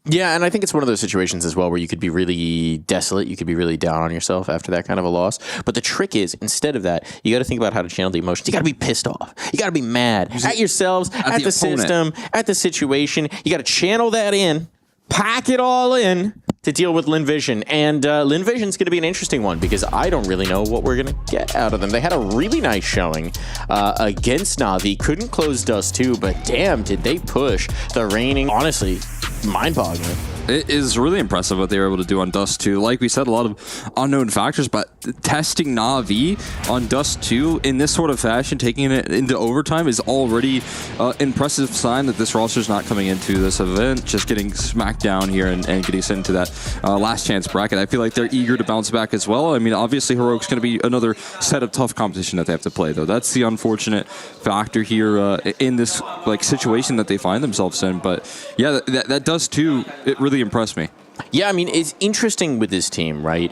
Yeah, and I think it's one of those situations as well where you could be really desolate, you could be really down on yourself after that kind of a loss. But the trick is, instead of that, you got to think about how to channel the emotions. You got to be pissed off. You got to be mad at yourselves, at the system, at the situation. You got to channel that in, pack it all in, to deal with Lin Vision. And Lin Vision's going to be an interesting one because I don't really know what we're going to get out of them. They had a really nice showing against Na'Vi. Couldn't close Dust 2, but damn, did they push the reigning, honestly, mind-boggling. It is really impressive what they were able to do on Dust 2. Like we said, a lot of unknown factors, but testing Na'Vi on Dust 2 in this sort of fashion, taking it into overtime, is already an impressive sign that this roster is not coming into this event just getting smacked down here and getting sent into that last chance bracket. I feel like they're eager to bounce back as well. I mean, obviously, Heroic's going to be another set of tough competition that they have to play, though. That's the unfortunate factor here in this like situation that they find themselves in. But yeah, that Dust 2, it really impressed me. Yeah, I mean, it's interesting with this team, right?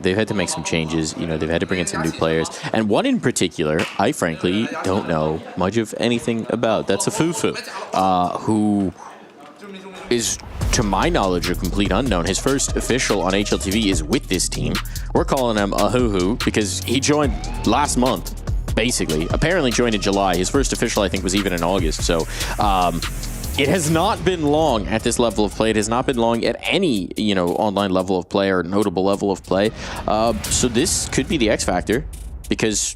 They've had to make some changes. You know, they've had to bring in some new players. And one in particular, I frankly don't know much of anything about. That's a Fufu, who is, to my knowledge, a complete unknown. His first official on HLTV is with this team. We're calling him a hoo-hoo because he joined last month, basically. Apparently joined in July. His first official, I think, was even in August. So, it has not been long at this level of play. It has not been long at any, you know, online level of play or notable level of play. So this could be the X factor because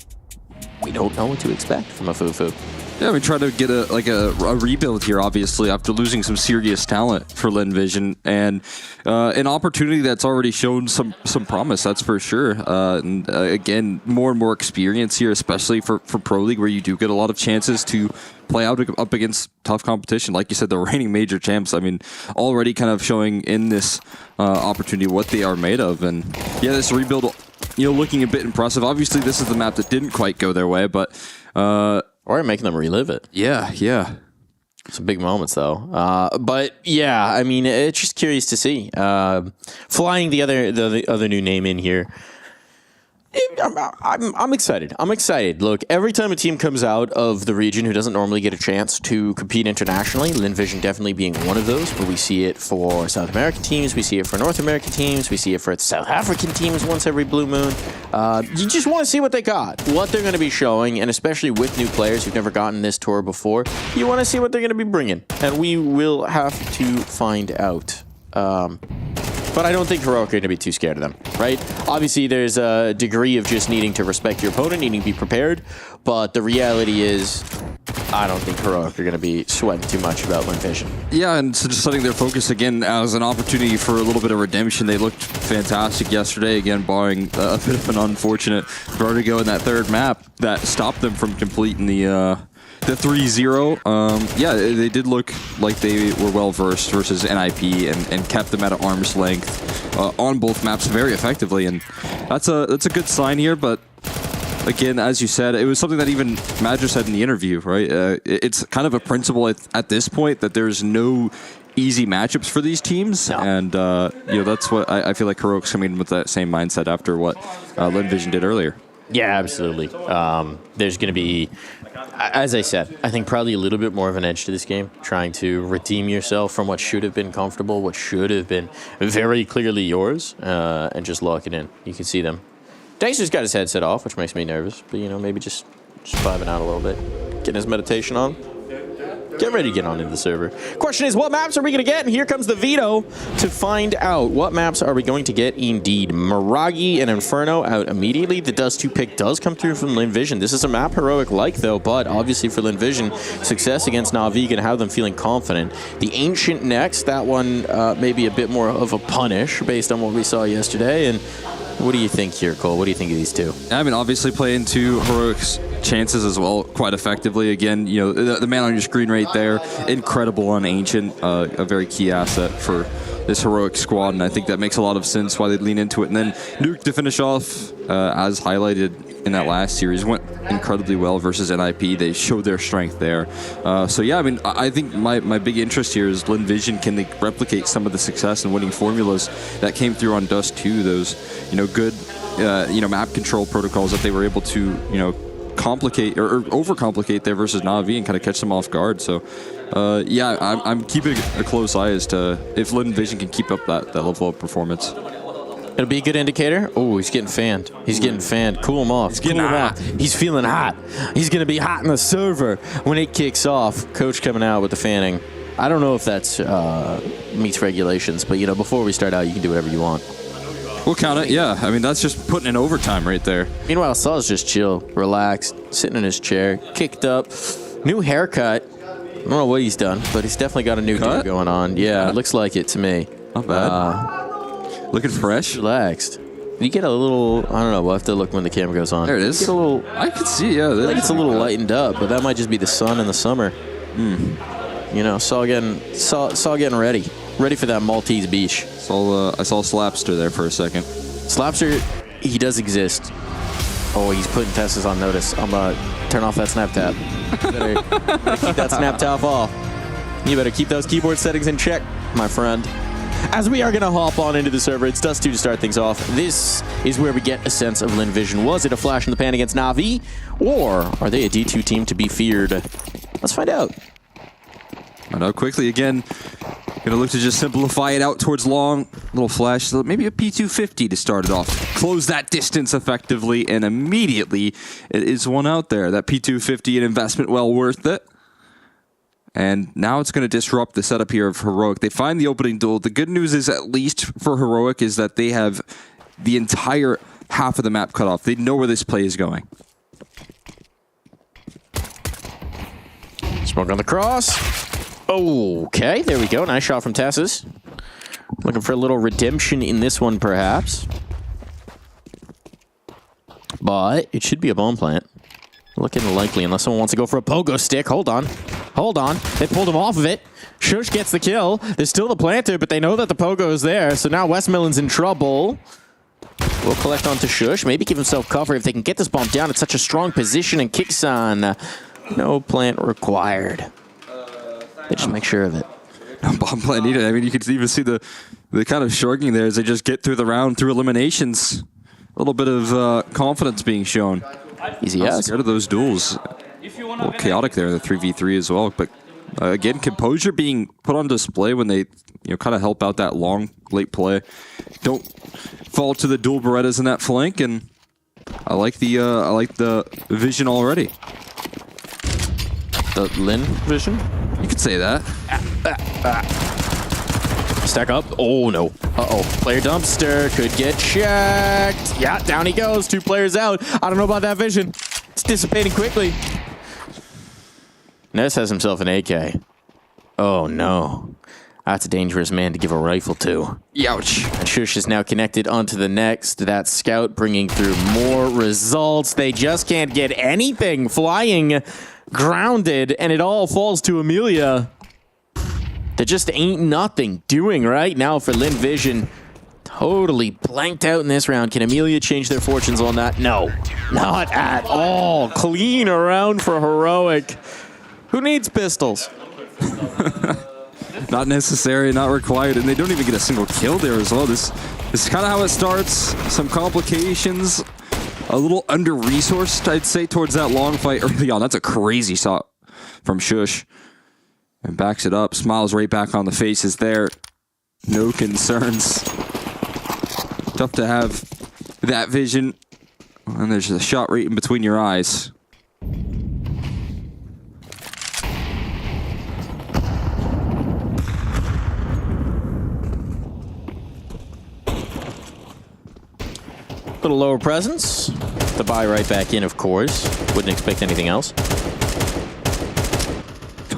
we don't know what to expect from a Fufu. Yeah, we try to get a rebuild here, obviously, after losing some serious talent for Lin Vision, and an opportunity that's already shown some promise, that's for sure. And again, more and more experience here, especially for Pro League, where you do get a lot of chances to play out up against tough competition. Like you said, the reigning major champs, I mean, already kind of showing in this opportunity what they are made of. And yeah, this rebuild, you know, looking a bit impressive. Obviously, this is the map that didn't quite go their way, but... or making them relive it. Yeah. Some big moments, though. But yeah, I mean, it's just curious to see. Flying the other new name in here. I'm excited. I'm excited. Look, every time a team comes out of the region who doesn't normally get a chance to compete internationally, Lin Vision definitely being one of those, where we see it for South American teams, we see it for North American teams, we see it for South African teams once every blue moon. You just want to see what they got, what they're going to be showing, and especially with new players who've never gotten this tour before, you want to see what they're going to be bringing, and we will have to find out. But I don't think Heroic are going to be too scared of them, right? Obviously, there's a degree of just needing to respect your opponent, needing to be prepared. But the reality is, I don't think Heroic are going to be sweating too much about Lin Vision. Yeah, and so just setting their focus again as an opportunity for a little bit of redemption. They looked fantastic yesterday, again, barring a bit of an unfortunate vertigo in that third map that stopped them from completing the 3-0. Yeah, they did look like they were well-versed versus NIP and kept them at an arm's length on both maps very effectively. And that's a good sign here, but again, as you said, it was something that even Madra said in the interview, right? It's kind of a principle at this point that there's no easy matchups for these teams, and you know, that's what I feel like Heroic's coming in with that same mindset after what Lin Vision did earlier. Yeah, absolutely. There's going to be, as I said, I think probably a little bit more of an edge to this game, trying to redeem yourself from what should have been comfortable, what should have been very clearly yours, and just lock it in. You can see them. Dicer's got his headset off, which makes me nervous, but, you know, maybe just vibing out a little bit, getting his meditation on. Get ready to get on into the server. Question is, what maps are we going to get? And here comes the veto to find out. What maps are we going to get indeed? Miragi and Inferno out immediately. The Dust 2 pick does come through from Lin Vision. This is a map Heroic like, though, but obviously for Lin Vision, success against Na'Vi can have them feeling confident. The Ancient next, that one maybe a bit more of a punish based on what we saw yesterday. And what do you think here, Cole? What do you think of these two? I mean, obviously play into Heroic's chances as well quite effectively. Again, you know, the man on your screen right there, incredible on Ancient, a very key asset for this Heroic squad, and I think that makes a lot of sense why they'd lean into it. And then Nuke to finish off, as highlighted in that last series, went incredibly well versus NIP. They showed their strength there. So yeah, I mean, I think my big interest here is Lin Vision. Can they replicate some of the success and winning formulas that came through on Dust 2? Those, you know, good, you know, map control protocols that they were able to, you know, complicate or overcomplicate there versus Na'Vi and kind of catch them off guard. So yeah, I'm keeping a close eye as to if Lin Vision can keep up that level of performance. It'll be a good indicator. Oh, he's getting fanned. He's getting fanned. Cool him off. He's getting hot. He's feeling hot. He's going to be hot in the server when it kicks off. Coach coming out with the fanning. I don't know if that's meets regulations, but, before we start out, you can do whatever you want. We'll count it, yeah. I mean, that's just putting in overtime right there. Meanwhile, Saul's just chill, relaxed, sitting in his chair, kicked up, new haircut. I don't know what he's done, but he's definitely got a new do going on. Yeah, it looks like it to me. Not bad. Looking fresh. Relaxed. You get a little, I don't know, we'll have to look when the camera goes on. There it is. You get a little, I can see, yeah. Like it's a little lightened up, but that might just be the sun in the summer. Saul getting ready. Ready for that Maltese beach. I saw Slapster there for a second. Slapster, he does exist. Oh, he's putting Tessa's on notice. I'm turn off that snap tap. You better keep that snap tap off. You better keep those keyboard settings in check, my friend. As we are going to hop on into the server, it's Dust 2 to start things off. This is where we get a sense of Lin Vision. Was it a flash in the pan against Na'Vi? Or are they a D2 team to be feared? Let's find out. Find out quickly again. Gonna look to just simplify it out towards long. Little flash, so maybe a P250 to start it off. Close that distance effectively, and immediately it is one out there. That P250, an investment well worth it. And now it's going to disrupt the setup here of Heroic. They find the opening duel. The good news is, at least for Heroic, is that they have the entire half of the map cut off. They know where this play is going. Smoke on the cross. Okay, there we go. Nice shot from Tassus. Looking for a little redemption in this one, perhaps. But it should be a bomb plant. Looking likely, unless someone wants to go for a pogo stick. Hold on. Hold on. They pulled him off of it. Shush gets the kill. There's still the planter, but they know that the pogo is there. So now Westmillen's in trouble. We'll collect onto Shush. Maybe give himself cover if they can get this bomb down. It's such a strong position, and kicks on. No plant required. They just make sure of it. No bomb plant needed. I mean, you could even see the kind of shrugging there as they just get through the round through eliminations. A little bit of confidence being shown. Easy as. Scared of those duels. A little chaotic there in the 3v3 as well. But again, composure being put on display when they kind of help out that long late play. Don't fall to the dual Berettas in that flank, and I like the vision already. The Lin vision? You could say that. Stack up. Oh, no. Uh-oh. Player dumpster could get checked. Yeah, down he goes. 2 players out. I don't know about that vision. It's dissipating quickly. Ness has himself an AK. Oh, no. That's a dangerous man to give a rifle to. Ouch. And Shush is now connected onto the next. That scout bringing through more results. They just can't get anything flying. Grounded, and it all falls to Amelia. There just ain't nothing doing right now for Lin Vision. Totally blanked out in this round. Can Amelia change their fortunes on that? No, not at all. Clean around for Heroic. Who needs pistols? Not necessary, not required, and they don't even get a single kill there as well. This is kind of how it starts. Some complications. A little under-resourced, I'd say, towards that long fight early on. That's a crazy shot from Shush. And backs it up. Smiles right back on the faces there. No concerns. Tough to have that vision. And there's a shot right in between your eyes. Little lower presence. The buy right back in, of course. Wouldn't expect anything else.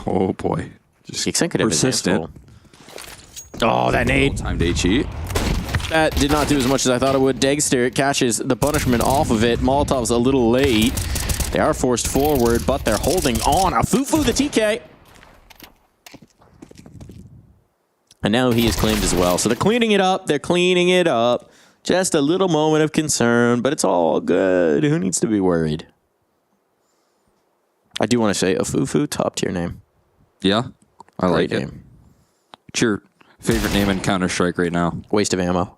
Oh boy. Just persistent. Oh, that nade. Timed HE. That did not do as much as I thought it would. Degster catches the punishment off of it. Molotov's a little late. They are forced forward, but they're holding on. A Fufu the TK. And now he is claimed as well. So they're cleaning it up. They're cleaning it up. Just a little moment of concern, but it's all good. Who needs to be worried? I do want to say a Fufu, top tier name. Yeah, I Great like name. it. What's your favorite name in Counter-Strike right now? Waste of ammo.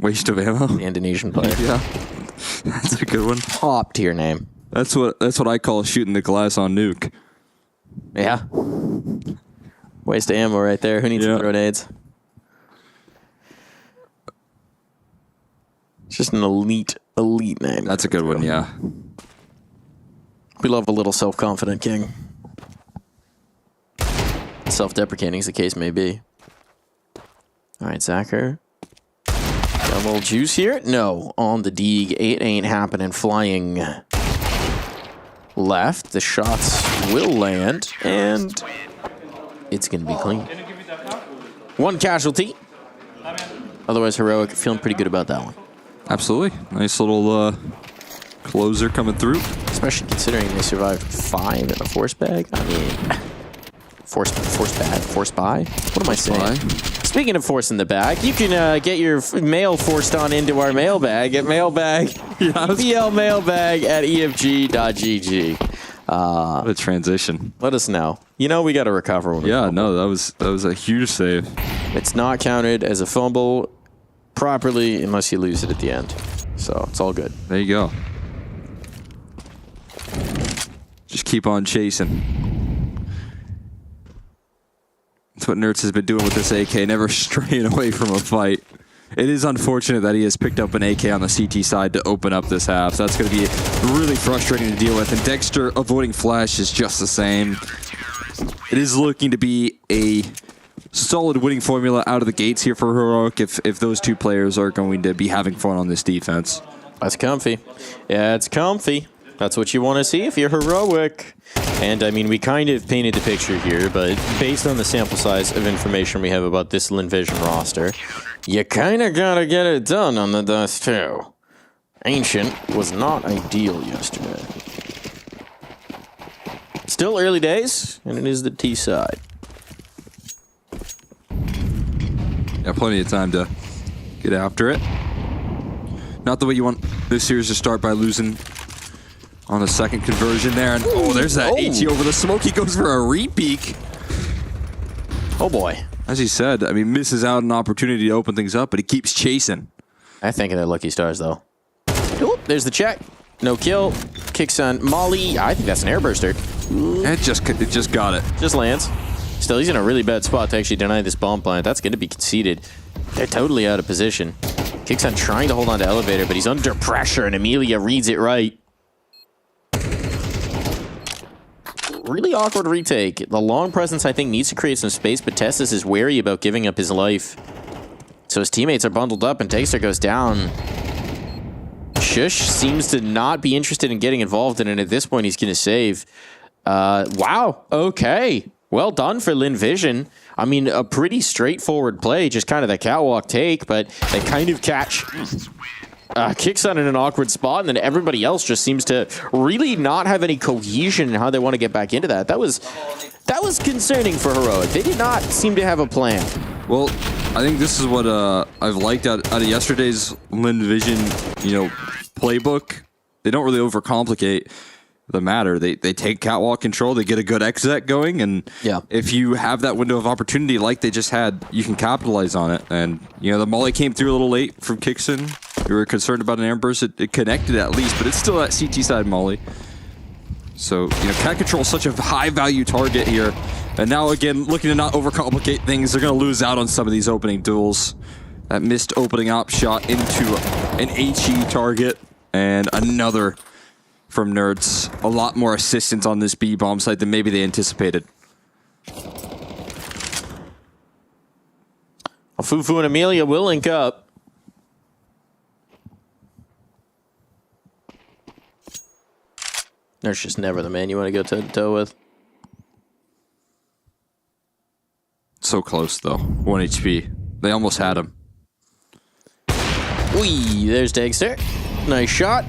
Waste of ammo? The Indonesian player. Yeah, that's a good one. Top tier name. That's what I call shooting the glass on nuke. Yeah. Waste of ammo right there. Who needs to throw nades? It's just an elite name. That's a good one, yeah. We love a little self-confident king. self-deprecating as the case may be. All right, Zachar. Got a little juice here. No, on the Deeg. It ain't happening. Flying left. The shots will land, and it's going to be clean. One casualty. Otherwise, Heroic feeling pretty good about that one. Absolutely. Nice little closer coming through. Especially considering they survived 5 in a force bag. I mean, force buy? What am I saying? Speaking of force in the bag, you can get your mail forced on into our mailbag at EPL mailbag at efg.gg. What a transition. Let us know. You know we got to recover. Yeah, no, that was a huge save. It's not counted as a fumble properly unless you lose it at the end. So it's all good. There you go. Just keep on chasing. That's what Nerds has been doing with this AK, never straying away from a fight. It is unfortunate that he has picked up an AK on the CT side to open up this half. So that's going to be really frustrating to deal with. And Dexter avoiding flash is just the same. It is looking to be a solid winning formula out of the gates here for Heroic if those two players are going to be having fun on this defense. That's comfy. Yeah, it's comfy. That's what you want to see if you're Heroic. And, I mean, we kind of painted the picture here, but based on the sample size of information we have about this Linvision roster, you kind of got to get it done on the dust, too. Ancient was not ideal yesterday. Still early days, and it is the T side. Yeah, plenty of time to get after it. Not the way you want this series to start by losing on a second conversion there. And there's that AT over the smoke. He goes for a repeak. Oh boy. As he said, I mean, misses out an opportunity to open things up, but he keeps chasing. I think of their lucky stars, though. Oop, there's the check. No kill. Kicks on Molly. I think that's an airburster. It just got it. Just lands. Still, he's in a really bad spot to actually deny this bomb plant. That's going to be conceded. They're totally out of position. Kicks on trying to hold on to elevator, but he's under pressure, and Amelia reads it right. Really awkward retake. The long presence, I think, needs to create some space, but Testis is wary about giving up his life. So his teammates are bundled up, and Dexter goes down. Shush seems to not be interested in getting involved, and at this point, he's going to save. Wow. Okay. Well done for Linvision. I mean, a pretty straightforward play, just kind of the catwalk take, but they kind of catch... kicks on in an awkward spot, and then everybody else just seems to really not have any cohesion in how they want to get back into that. That was concerning for Heroic. They did not seem to have a plan. Well, I think this is what I've liked out of yesterday's Linvision, playbook. They don't really overcomplicate the matter. They take catwalk control, they get a good exec going, and if you have that window of opportunity like they just had, you can capitalize on it. And the molly came through a little late from Kixon. We were concerned about an air burst. It connected at least, but it's still that CT side molly. So cat control is such a high value target here, and now again looking to not overcomplicate things. They're going to lose out on some of these opening duels. That missed opening op shot into an HE target, and another from Nerds. A lot more assistance on this B bomb site than maybe they anticipated. Fufu and Amelia will link up. Nerds just never the man you want to go toe to toe with. So close though. 1 HP. They almost had him. Whee! There's Dexter. Nice shot.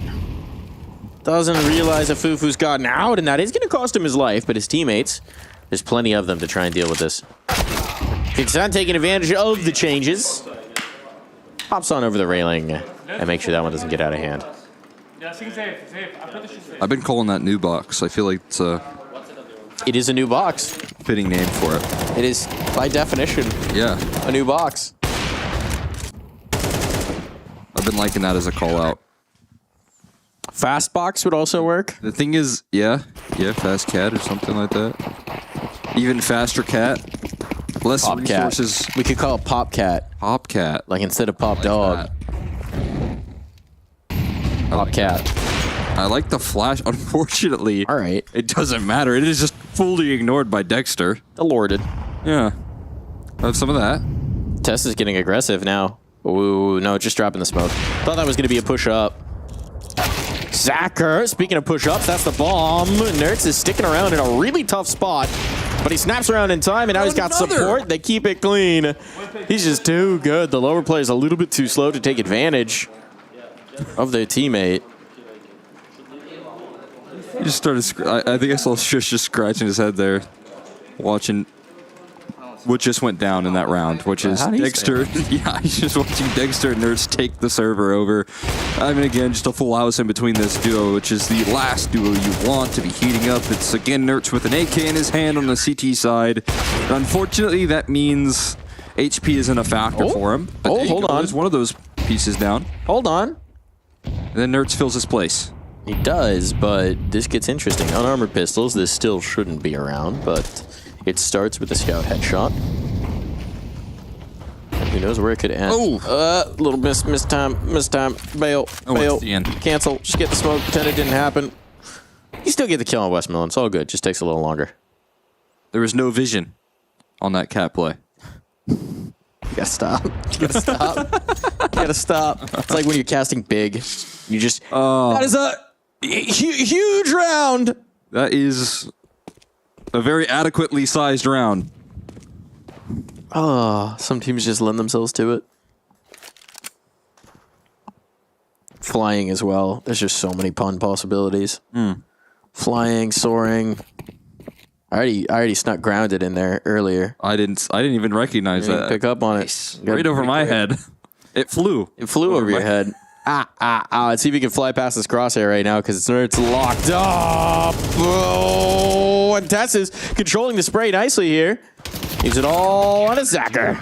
Doesn't realize that Fufu's gotten out, and that is going to cost him his life, but his teammates, there's plenty of them to try and deal with this. Kixon taking advantage of the changes. Hops on over the railing and make sure that one doesn't get out of hand. I've been calling that new box. I feel like it's it is a new box. Fitting name for it. It is, by definition, a new box. I've been liking that as a call out. Fast box would also work. The thing is, fast cat or something like that. Even faster cat. Less pop resources. Cat. We could call it Pop Cat. Pop Cat. Like instead of Pop Dog. Pop Cat. I like the flash. Unfortunately, all right, it doesn't matter. It is just fully ignored by Dexter. Alerted. Yeah. I have some of that. Tess is getting aggressive now. Ooh, no, just dropping the smoke. Thought that was going to be a push-up. Zacher, speaking of push-ups, that's the bomb. Nertz is sticking around in a really tough spot, but he snaps around in time, and now he's got support. They keep it clean. He's just too good. The lower player is a little bit too slow to take advantage of their teammate. He just started, I think I saw Shush just scratching his head there, watching what just went down in that round, which is Dexter. Yeah, he's just watching Dexter and Nertz take the server over. I mean, again, just a full house in between this duo, which is the last duo you want to be heating up. It's, again, Nertz with an AK in his hand on the CT side. And unfortunately, that means HP isn't a factor for him. But hold on. There's one of those pieces down. Hold on. And then Nertz fills his place. He does, but this gets interesting. Unarmored pistols, this still shouldn't be around, but it starts with a scout headshot. And who knows where it could end. Oh! Little miss time. Bail. It's the end. Cancel. Just get the smoke. Pretend it didn't happen. You still get the kill on Westmoreland. It's all good. Just takes a little longer. There was no vision on that cat play. You gotta stop. You gotta stop. You gotta stop. It's like when you're casting big. You just... that is a huge round! That is a very adequately sized round. Oh, some teams just lend themselves to it. Flying as well. There's just so many pun possibilities. Flying, soaring. I already snuck grounded in there earlier. I didn't even recognize that. Pick up on it. Right over my head. It flew. It flew over your head. Let's see if we can fly past this crosshair right now because it's locked up. Oh, and Tess is controlling the spray nicely here. Leaves it all on a Zacher,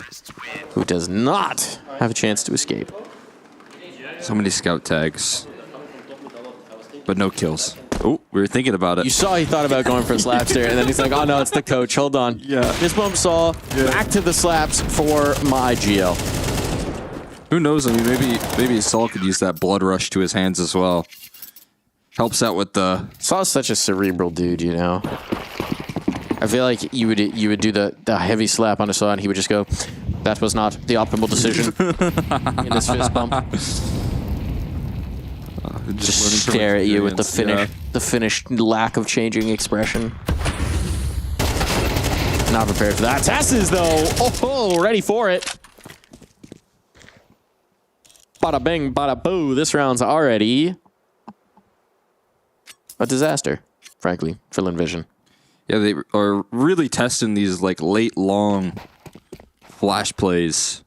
who does not have a chance to escape. So many scout tags, but no kills. Oh, we were thinking about it. You saw he thought about going for a slap stare, and then he's like, oh no, it's the coach. Hold on. Yeah. This bump saw. Back to the slaps for my GL. Who knows? I mean, maybe Saul could use that blood rush to his hands as well. Helps out with the... Saul's such a cerebral dude, you know. I feel like you would do the heavy slap on his saw, and he would just go, that was not the optimal decision in this fist bump. Just stare at you with the finished lack of changing expression. Not prepared for that. Tess though. Oh, ready for it. Bada bing, bada boo. This round's already a disaster, frankly, for Linvision. Yeah, they are really testing these like late, long flash plays,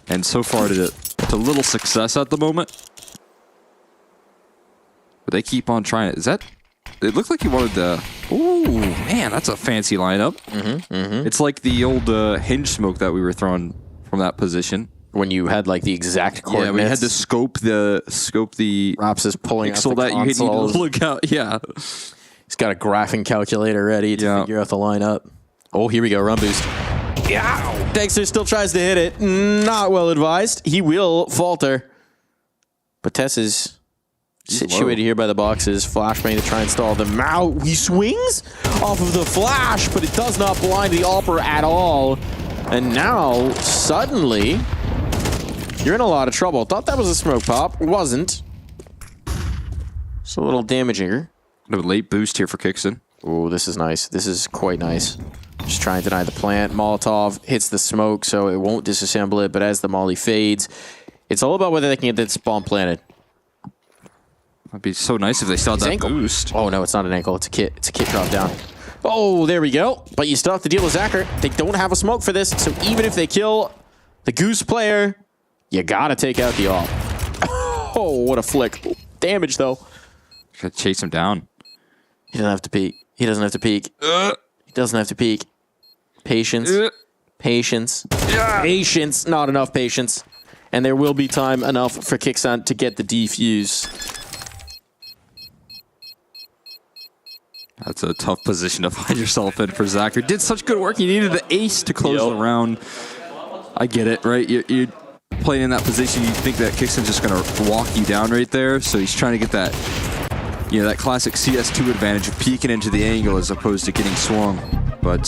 and so far to little success at the moment. But they keep on trying it. Is that? It looked like he wanted the... Ooh, man, that's a fancy lineup. It's like the old hinge smoke that we were throwing from that position. When you had like the exact coordinates. Yeah, we had to scope the Raps is pulling pixel that you need to look out. Yeah. He's got a graphing calculator ready to figure out the lineup. Oh, here we go. Run boost. Yeah. Dexter still tries to hit it. Not well advised. He will falter. But Tess is situated here by the boxes. Flashbang to try and stall them out. He swings off of the flash, but it does not blind the AWPer at all. And now, suddenly, you're in a lot of trouble. Thought that was a smoke pop. Wasn't. It's a little damaging. A late boost here for Kickson. Oh, this is nice. This is quite nice. Just trying to deny the plant. Molotov hits the smoke, so it won't disassemble it. But as the molly fades, it's all about whether they can get this bomb planted. It'd be so nice if they still had that boost. Oh, no, it's not an ankle. It's a kit. It's a kit drop down. Oh, there we go. But you still have to deal with Zacher. They don't have a smoke for this, so even if they kill the Goose player, you gotta take out the AWP. Oh, what a flick. Damage, though. Gotta chase him down. He doesn't have to peek. He doesn't have to peek. He doesn't have to peek. Patience. Patience. Patience. Not enough patience. And there will be time enough for Kicksan to get the defuse. That's a tough position to find yourself in for Zacher. Did such good work. You needed the ace to close the round. I get it, right? You're playing in that position. You think that Kicksan's just going to walk you down right there. So he's trying to get that, you know, that classic CS2 advantage of peeking into the angle as opposed to getting swung. But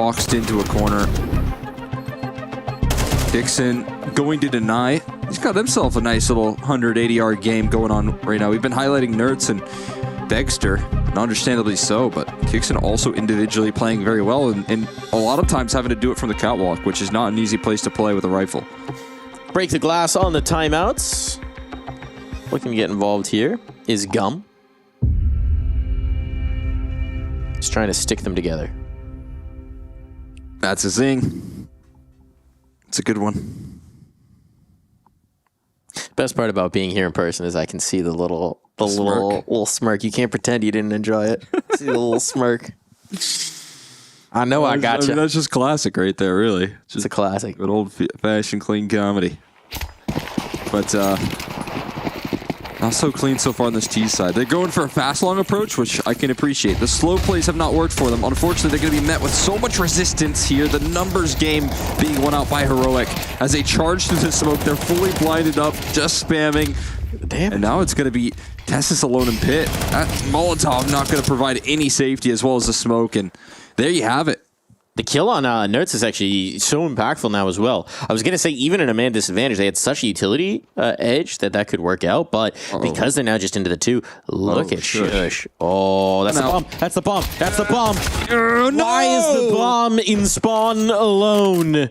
boxed into a corner. Dixon going to deny. He's got himself a nice little 180-yard game going on right now. We've been highlighting Nertz and Dexter, and understandably so, but Kixon also individually playing very well, and a lot of times having to do it from the catwalk, which is not an easy place to play with a rifle. Break the glass on the timeouts. Looking to get involved here is Gum. He's trying to stick them together. That's a zing. It's a good one. Best part about being here in person is I can see the little smirk. You can't pretend you didn't enjoy it. See the little smirk. I know I got you. mean, that's just classic right there, really. It's a classic. Good old-fashioned clean comedy. But not so clean so far on this T side. They're going for a fast-long approach, which I can appreciate. The slow plays have not worked for them. Unfortunately, they're going to be met with so much resistance here. The numbers game being won out by Heroic. As they charge through the smoke, they're fully blinded up, just spamming. Damn. And now it's going to be Tessus alone in pit. That Molotov not going to provide any safety as well as the smoke. And there you have it. The kill on Nertz is actually so impactful now as well. I was going to say, even in a man disadvantage, they had such a utility edge that could work out. But because they're now just into the 2, look at Shush. Oh, that's the bomb. That's the bomb. That's the bomb. No! Why is the bomb in spawn alone?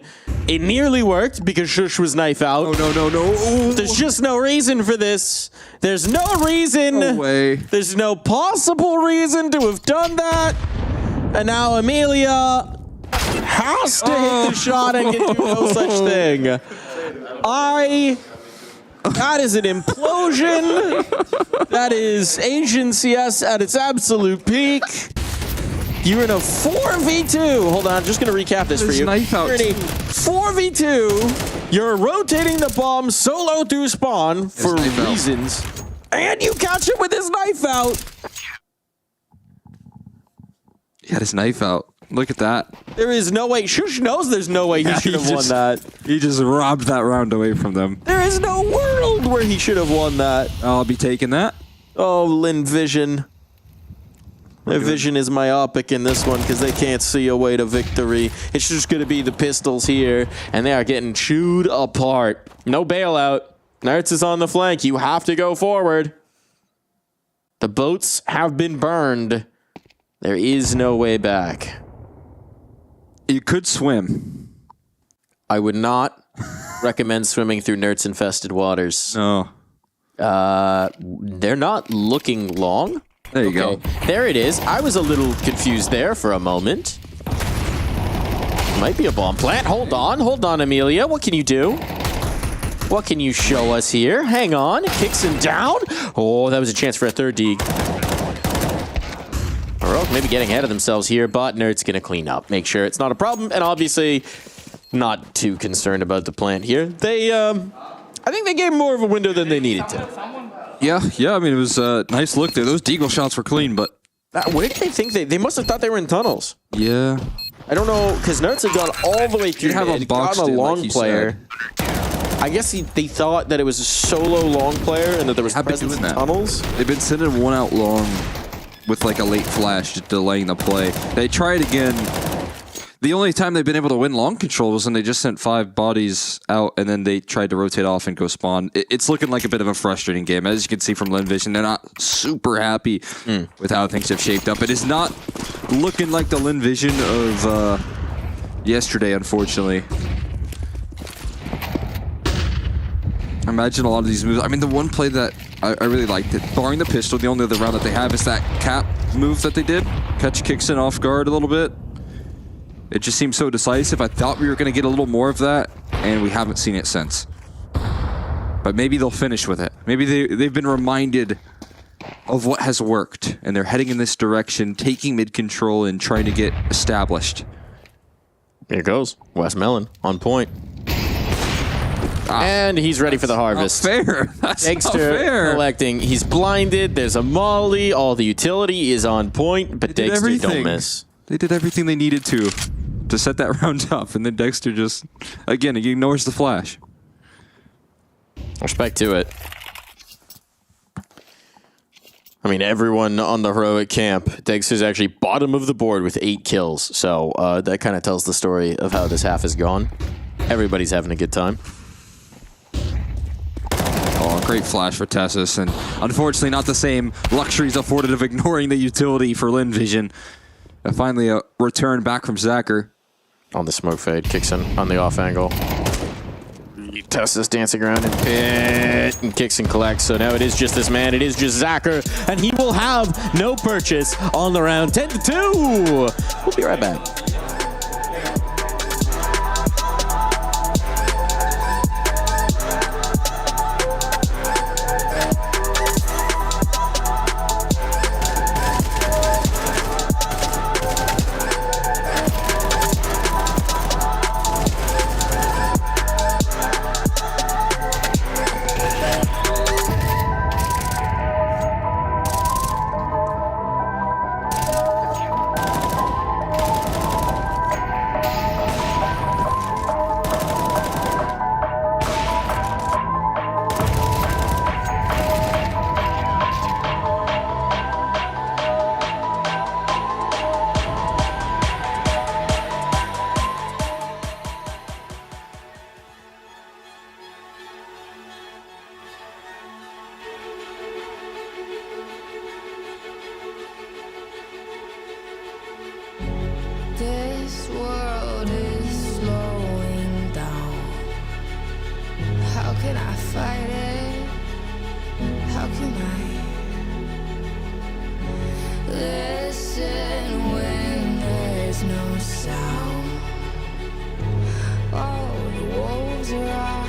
It nearly worked because Shush was knife out. Oh, no. There's just no reason for this. There's no reason. No way. There's no possible reason to have done that. And now Amelia has to hit the shot and do no such thing. That is an implosion. That is Asian CS at its absolute peak. You're in a 4v2. Hold on, I'm just going to recap this for you. Knife out. You're in a 4v2. You're rotating the bomb solo through spawn for reasons. And you catch it with his knife out. He had his knife out. Look at that. There is no way. Shush knows there's no way he should have won that. He just robbed that round away from them. There is no world where he should have won that. I'll be taking that. Oh, Lin Vision. Their vision is myopic in this one because they can't see a way to victory. It's just going to be the pistols here, and they are getting chewed apart. No bailout. Nertz is on the flank. You have to go forward. The boats have been burned. There is no way back. You could swim. I would not recommend swimming through Nertz-infested waters. No. They're not looking long. There you go. There it is. I was a little confused there for a moment. Might be a bomb plant. Hold on, Amelia. What can you do? What can you show us here? Hang on. Kicks him down. Oh, that was a chance for a third dig. Heroic maybe getting ahead of themselves here, but Nertz gonna clean up. Make sure it's not a problem, and obviously not too concerned about the plant here. They, I think they gave more of a window than they needed to. Yeah, I mean, it was a nice look there. Those deagle shots were clean, but... Where did they think they must have thought they were in tunnels. Yeah. I don't know, because Nertz had gone all the way through. Have got a long player. I guess they thought that it was a solo long player and that there was presence in tunnels. They've been sending one out long with like a late flash, just delaying the play. They tried again. The only time they've been able to win long control was when they just sent 5 bodies out and then they tried to rotate off and go spawn. It's looking like a bit of a frustrating game. As you can see from Lin Vision, they're not super happy with how things have shaped up. It is not looking like the Lin Vision of yesterday, unfortunately. Imagine a lot of these moves. I mean, the one play that I really liked it, barring the pistol, the only other round that they have is that cap move that they did. Catch Kixon off guard a little bit. It just seems so decisive. I thought we were going to get a little more of that, and we haven't seen it since. But maybe they'll finish with it. Maybe they've been reminded of what has worked, and they're heading in this direction, taking mid control and trying to get established. Here goes. Wes Mellon on point. And he's ready for the harvest. Not fair. That's Dexter not fair. collecting. He's blinded. There's a molly. All the utility is on point, but Dexter don't miss. They did everything they needed to set that round up, and then Dexter just, again, he ignores the flash. Respect to it. I mean, everyone on the heroic camp. Degs is actually bottom of the board with 8 kills. So that kind of tells the story of how this half has gone. Everybody's having a good time. Oh, great flash for Tessus, and unfortunately not the same luxuries afforded of ignoring the utility for Lin Vision. And finally a return back from Zacher. On the smoke fade, kicks in on the off angle. Tessus dancing around in pit and kicks and collects. So now it is just this man. It is just Zacher, and he will have no purchase on the round. 10-2. We'll be right back. This world is slowing down. How can I fight it? How can I listen when there's no sound? Oh, the wolves are out.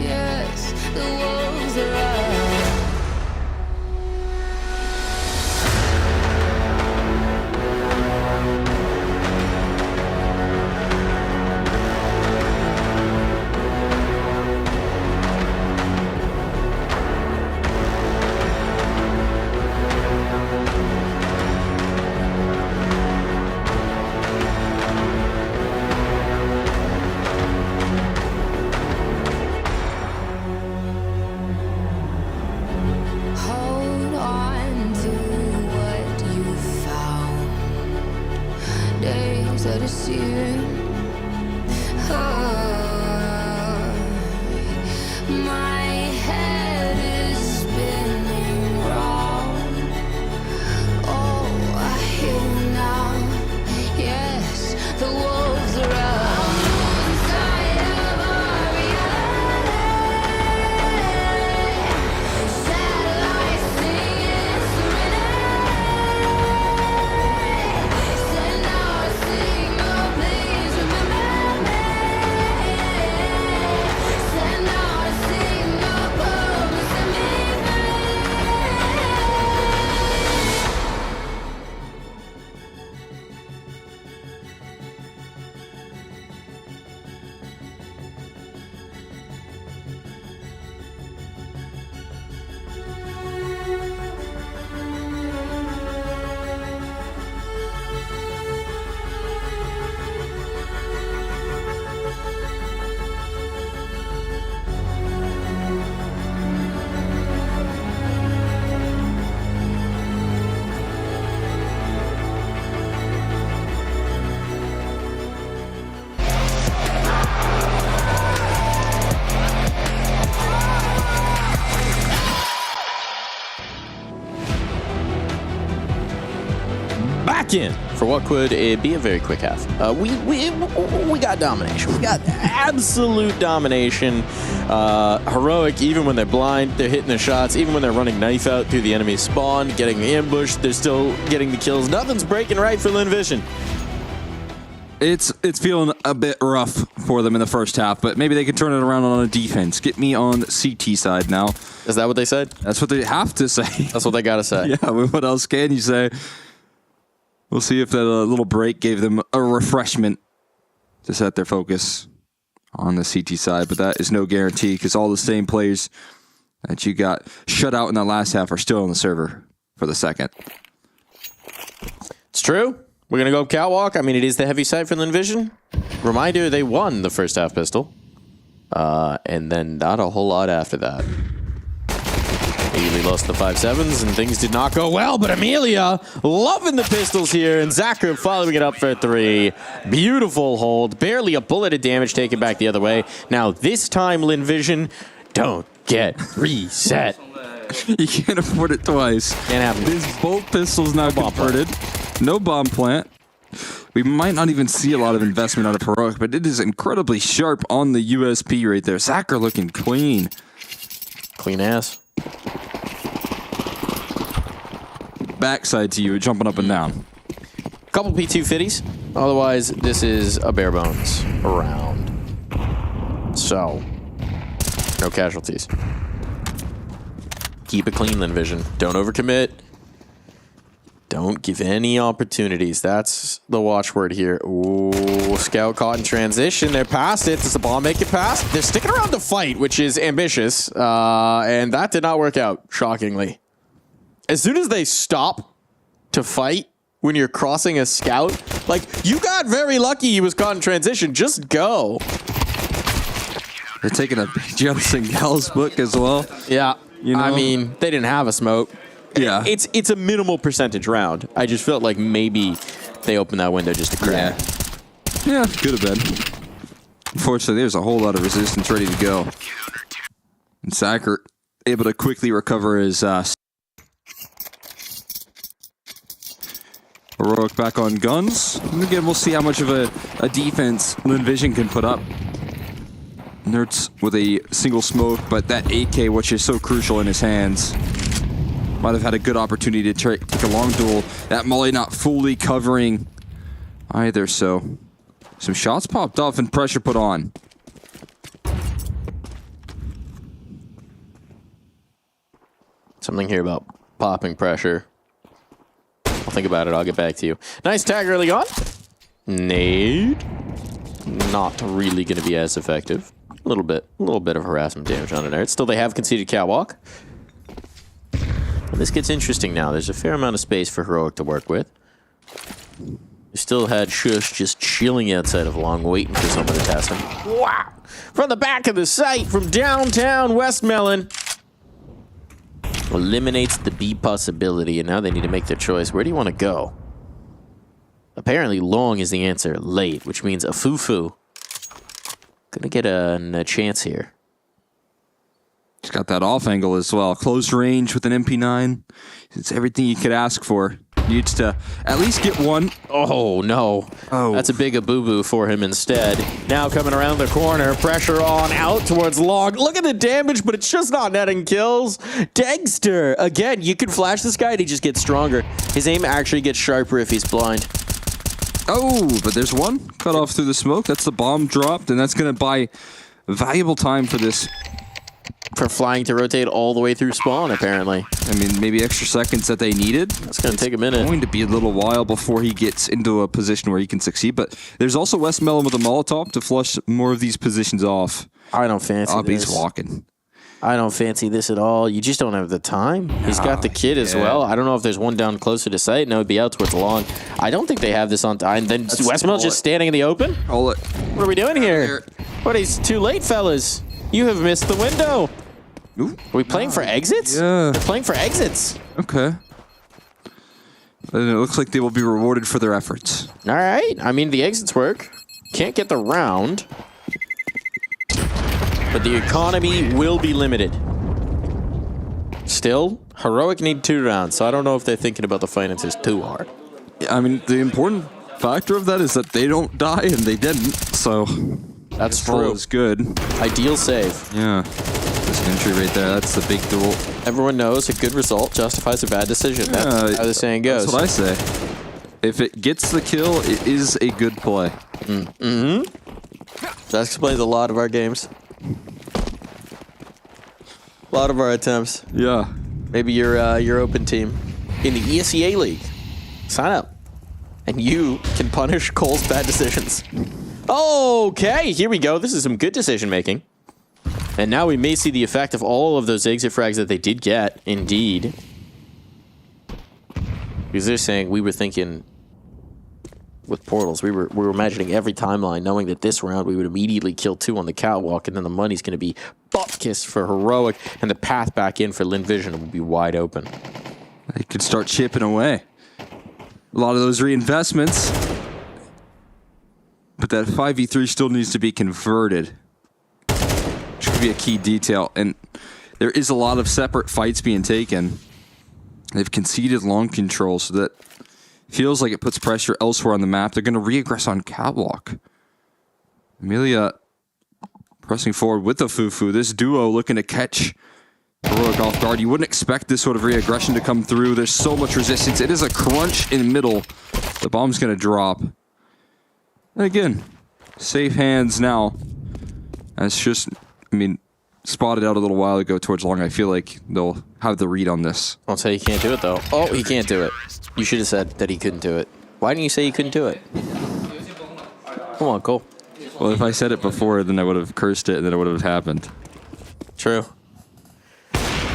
Yes, the wolves are out. Hold on to what you found. Days are deceiving. My head is spinning round. Oh, I hear now. Yes, the wolves are out. Inside of our reality. Satellites singing serenade. Send out a signal, please remember me. Send out a signal, promise to me free. Back in for what could be a very quick half. We got domination. We got absolute domination. Heroic, even when they're blind, they're hitting their shots. Even when they're running knife out through the enemy spawn, getting ambushed, they're still getting the kills. Nothing's breaking right for Lin Vision. It's feeling a bit rough for them in the first half, but maybe they can turn it around on a defense. Get me on the CT side now. Is that what they said? That's what they have to say. That's what they gotta say. Yeah, what else can you say? We'll see if that little break gave them a refreshment to set their focus on the CT side, but that is no guarantee because all the same players that you got shut out in that last half are still on the server for the second. It's true. We're going to go catwalk. I mean, it is the heavy side for Lin Vision. Reminder, they won the first half pistol. And then not a whole lot after that. He lost the 5-7s and things did not go well, but Amelia loving the pistols here, and Zachary following it up for 3. Beautiful hold, barely a bullet of damage taken back the other way. Now this time, Linvision, don't get reset. You can't afford it twice. Can't happen. These both pistols now converted. No bomb plant. We might not even see a lot of investment out of Heroic, but it is incredibly sharp on the USP right there. Zachary looking clean. Clean ass. Backside to you, jumping up and down. Couple P2 fitties. Otherwise, this is a bare bones round. So, no casualties. Keep it clean, Linvision. Don't overcommit. Don't give any opportunities. That's the watchword here. Ooh, Scout caught in transition. They're past it. Does the bomb make it past? They're sticking around to fight, which is ambitious. And that did not work out, shockingly. As soon as they stop to fight when you're crossing a scout, like, you got very lucky he was caught in transition. Just go. They're taking a Jonathan Gal's book as well. Yeah. You know? I mean, they didn't have a smoke. Yeah. It's a minimal percentage round. I just felt like maybe they opened that window just to crack. Yeah, could have been. Unfortunately, there's a whole lot of resistance ready to go. And Sacker able to quickly recover his Heroic back on guns. And again, we'll see how much of a defense Linvision can put up. Nerds with a single smoke, but that AK, which is so crucial in his hands, might have had a good opportunity to take a long duel. That molly not fully covering either, so some shots popped off and pressure put on. Something here about popping pressure. I'll think about it. I'll get back to you. Nice tag early on. Nade. Not really going to be as effective. A little bit of harassment damage on it there. Still, they have conceded catwalk. And this gets interesting now. There's a fair amount of space for Heroic to work with. You still had Shush just chilling outside of Long, waiting for someone to test him. Wow! From the back of the site, from downtown Westmelon. Eliminates the B possibility, and now they need to make their choice. Where do you want to go? Apparently, Long is the answer. Late, which means a Fufu. Gonna get a chance here. He's got that off angle as well. Close range with an MP9. It's everything you could ask for. Needs to at least get one. Oh, no. Oh. That's a big a-boo-boo for him instead. Now coming around the corner. Pressure on out towards Long. Look at the damage, but it's just not netting kills. Dexter. Again, you can flash this guy and he just gets stronger. His aim actually gets sharper if he's blind. Oh, but there's one cut off through the smoke. That's the bomb dropped, and that's going to buy valuable time for this. For flying to rotate all the way through spawn, apparently. I mean, maybe extra seconds that they needed. That's going to take a minute. It's going to be a little while before he gets into a position where he can succeed, but there's also Westmelon with a Molotov to flush more of these positions off. I don't fancy this. He's walking. I don't fancy this at all. You just don't have the time. He's got the kid as well. I don't know if there's one down closer to sight. No, it'd be out towards Long. I don't think they have this on time. Then Westmelon just standing in the open? Hold it. What are we doing here? What, he's too late, fellas. You have missed the window. Ooh. Are we playing for exits? Yeah. We're playing for exits. Okay. And it looks like they will be rewarded for their efforts. All right. I mean, the exits work. Can't get the round. But the economy will be limited. Still, Heroic need 2 rounds, so I don't know if they're thinking about the finances too hard. I mean, the important factor of that is that they don't die, and they didn't, so... That's true. Is good. Ideal save. Yeah. This entry right there, that's the big duel. Everyone knows a good result justifies a bad decision. That's how the saying goes. That's what I say. If it gets the kill, it is a good play. Mm-hmm. That explains a lot of our games. A lot of our attempts. Yeah. Maybe your open team in the ESEA League. Sign up. And you can punish Cole's bad decisions. Okay, here we go. This is some good decision making. And now we may see the effect of all of those exit frags that they did get, indeed. Because they're saying we were thinking with portals. We were imagining every timeline, knowing that this round we would immediately kill 2 on the catwalk, and then the money's going to be butt kiss for Heroic, and the path back in for Lin Vision will be wide open. They could start chipping away. A lot of those reinvestments. But that 5v3 still needs to be converted. Which could be a key detail. And there is a lot of separate fights being taken. They've conceded long control, so that feels like it puts pressure elsewhere on the map. They're going to re-aggress on catwalk. Amelia pressing forward with the Fufu. This duo looking to catch Heroic off guard. You wouldn't expect this sort of re-aggression to come through. There's so much resistance. It is a crunch in the middle. The bomb's going to drop. And again, safe hands now. That's just, I mean, spotted out a little while ago towards long. I feel like they'll have the read on this. I'll say he can't do it, though. Oh, he can't do it. You should have said that he couldn't do it. Why didn't you say he couldn't do it? Come on, Cole. Well, if I said it before, then I would have cursed it, and then it would have happened. True.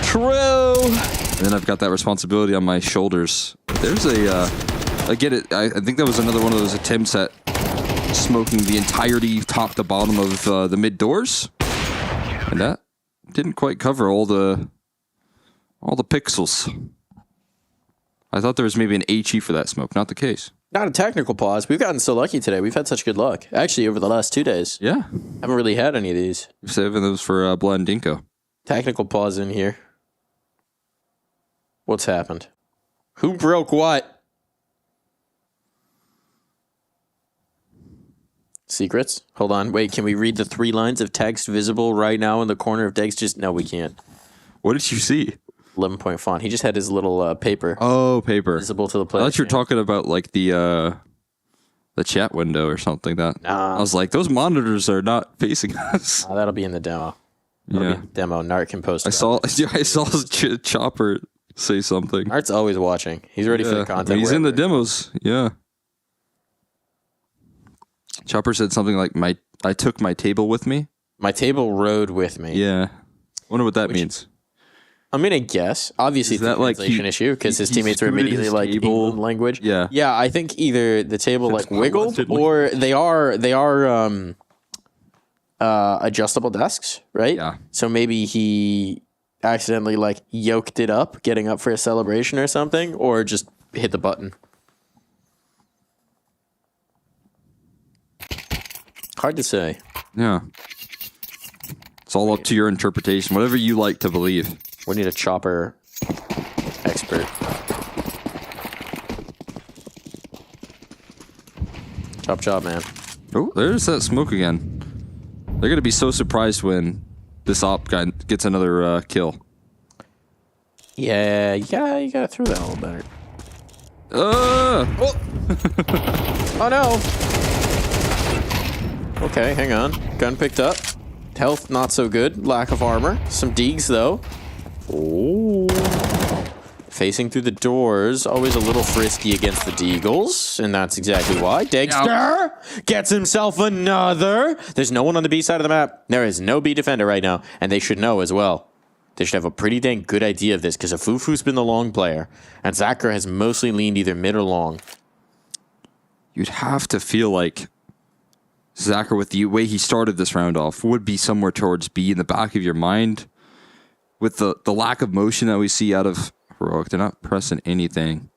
True. And then I've got that responsibility on my shoulders. There's a, I get it. I think that was another one of those attempts at smoking the entirety top to bottom of the mid doors, and that didn't quite cover all the pixels. I thought there was maybe an HE for that smoke. Not the case. Not a technical pause. We've gotten so lucky today. We've had such good luck. Actually, over the last 2 days. Yeah. Haven't really had any of these. We're saving those for Blood and Dinko. Technical pause in here. What's happened? Who broke what? Secrets? Hold on. Wait, can we read the 3 lines of text visible right now in the corner of Dexter's? No, we can't. What did you see? 11-point font. He just had his little paper. Oh, paper. Visible to the player. I thought you were talking about like the chat window or something like that. Nah. I was like, those monitors are not facing us. That'll be in the demo. That'll be in the demo. Nart can post. I saw Chopper say something. Nart's always watching. He's ready for the content. He's in the demos. Yeah. Chopper said something like, I took my table with me. My table rode with me. Yeah. Wonder what that means. I'm gonna guess. Obviously, it's a translation issue because his teammates are immediately like England language. Yeah. Yeah, I think either the table like wiggled or they are adjustable desks, right? Yeah. So maybe he accidentally like yoked it up, getting up for a celebration or something, or just hit the button. Hard to say. Yeah. It's all up to your interpretation, whatever you like to believe. We need a Chopper expert. Chop, man. Oh, there's that smoke again. They're going to be so surprised when this op guy gets another kill. Yeah, you gotta throw that a little better. Oh! Oh no! Okay, hang on. Gun picked up. Health not so good. Lack of armor. Some deegs though. Oh. Facing through the doors. Always a little frisky against the deagles. And that's exactly why. Dexter gets himself another. There's no one on the B side of the map. There is no B defender right now. And they should know as well. They should have a pretty dang good idea of this because Fufu's been the long player. And Zacher has mostly leaned either mid or long. You'd have to feel like Zacher, with the way he started this round off, would be somewhere towards B in the back of your mind. With the lack of motion that we see out of Heroic, they're not pressing anything.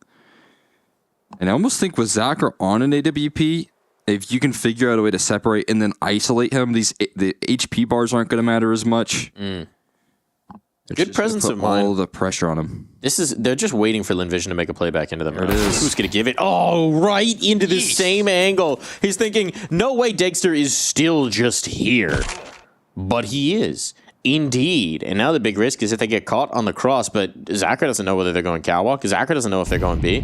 And I almost think with Zacher on an AWP, if you can figure out a way to separate and then isolate him, the HP bars aren't going to matter as much. Good presence of mind. All the pressure on him. They're just waiting for Lin Vision to make a play back into them. Who's going to give it? Oh, right into the same angle. He's thinking, no way Dexter is still just here. But he is. Indeed. And now the big risk is if they get caught on the cross, but Zacher doesn't know whether they're going catwalk. Zacher doesn't know if they're going B.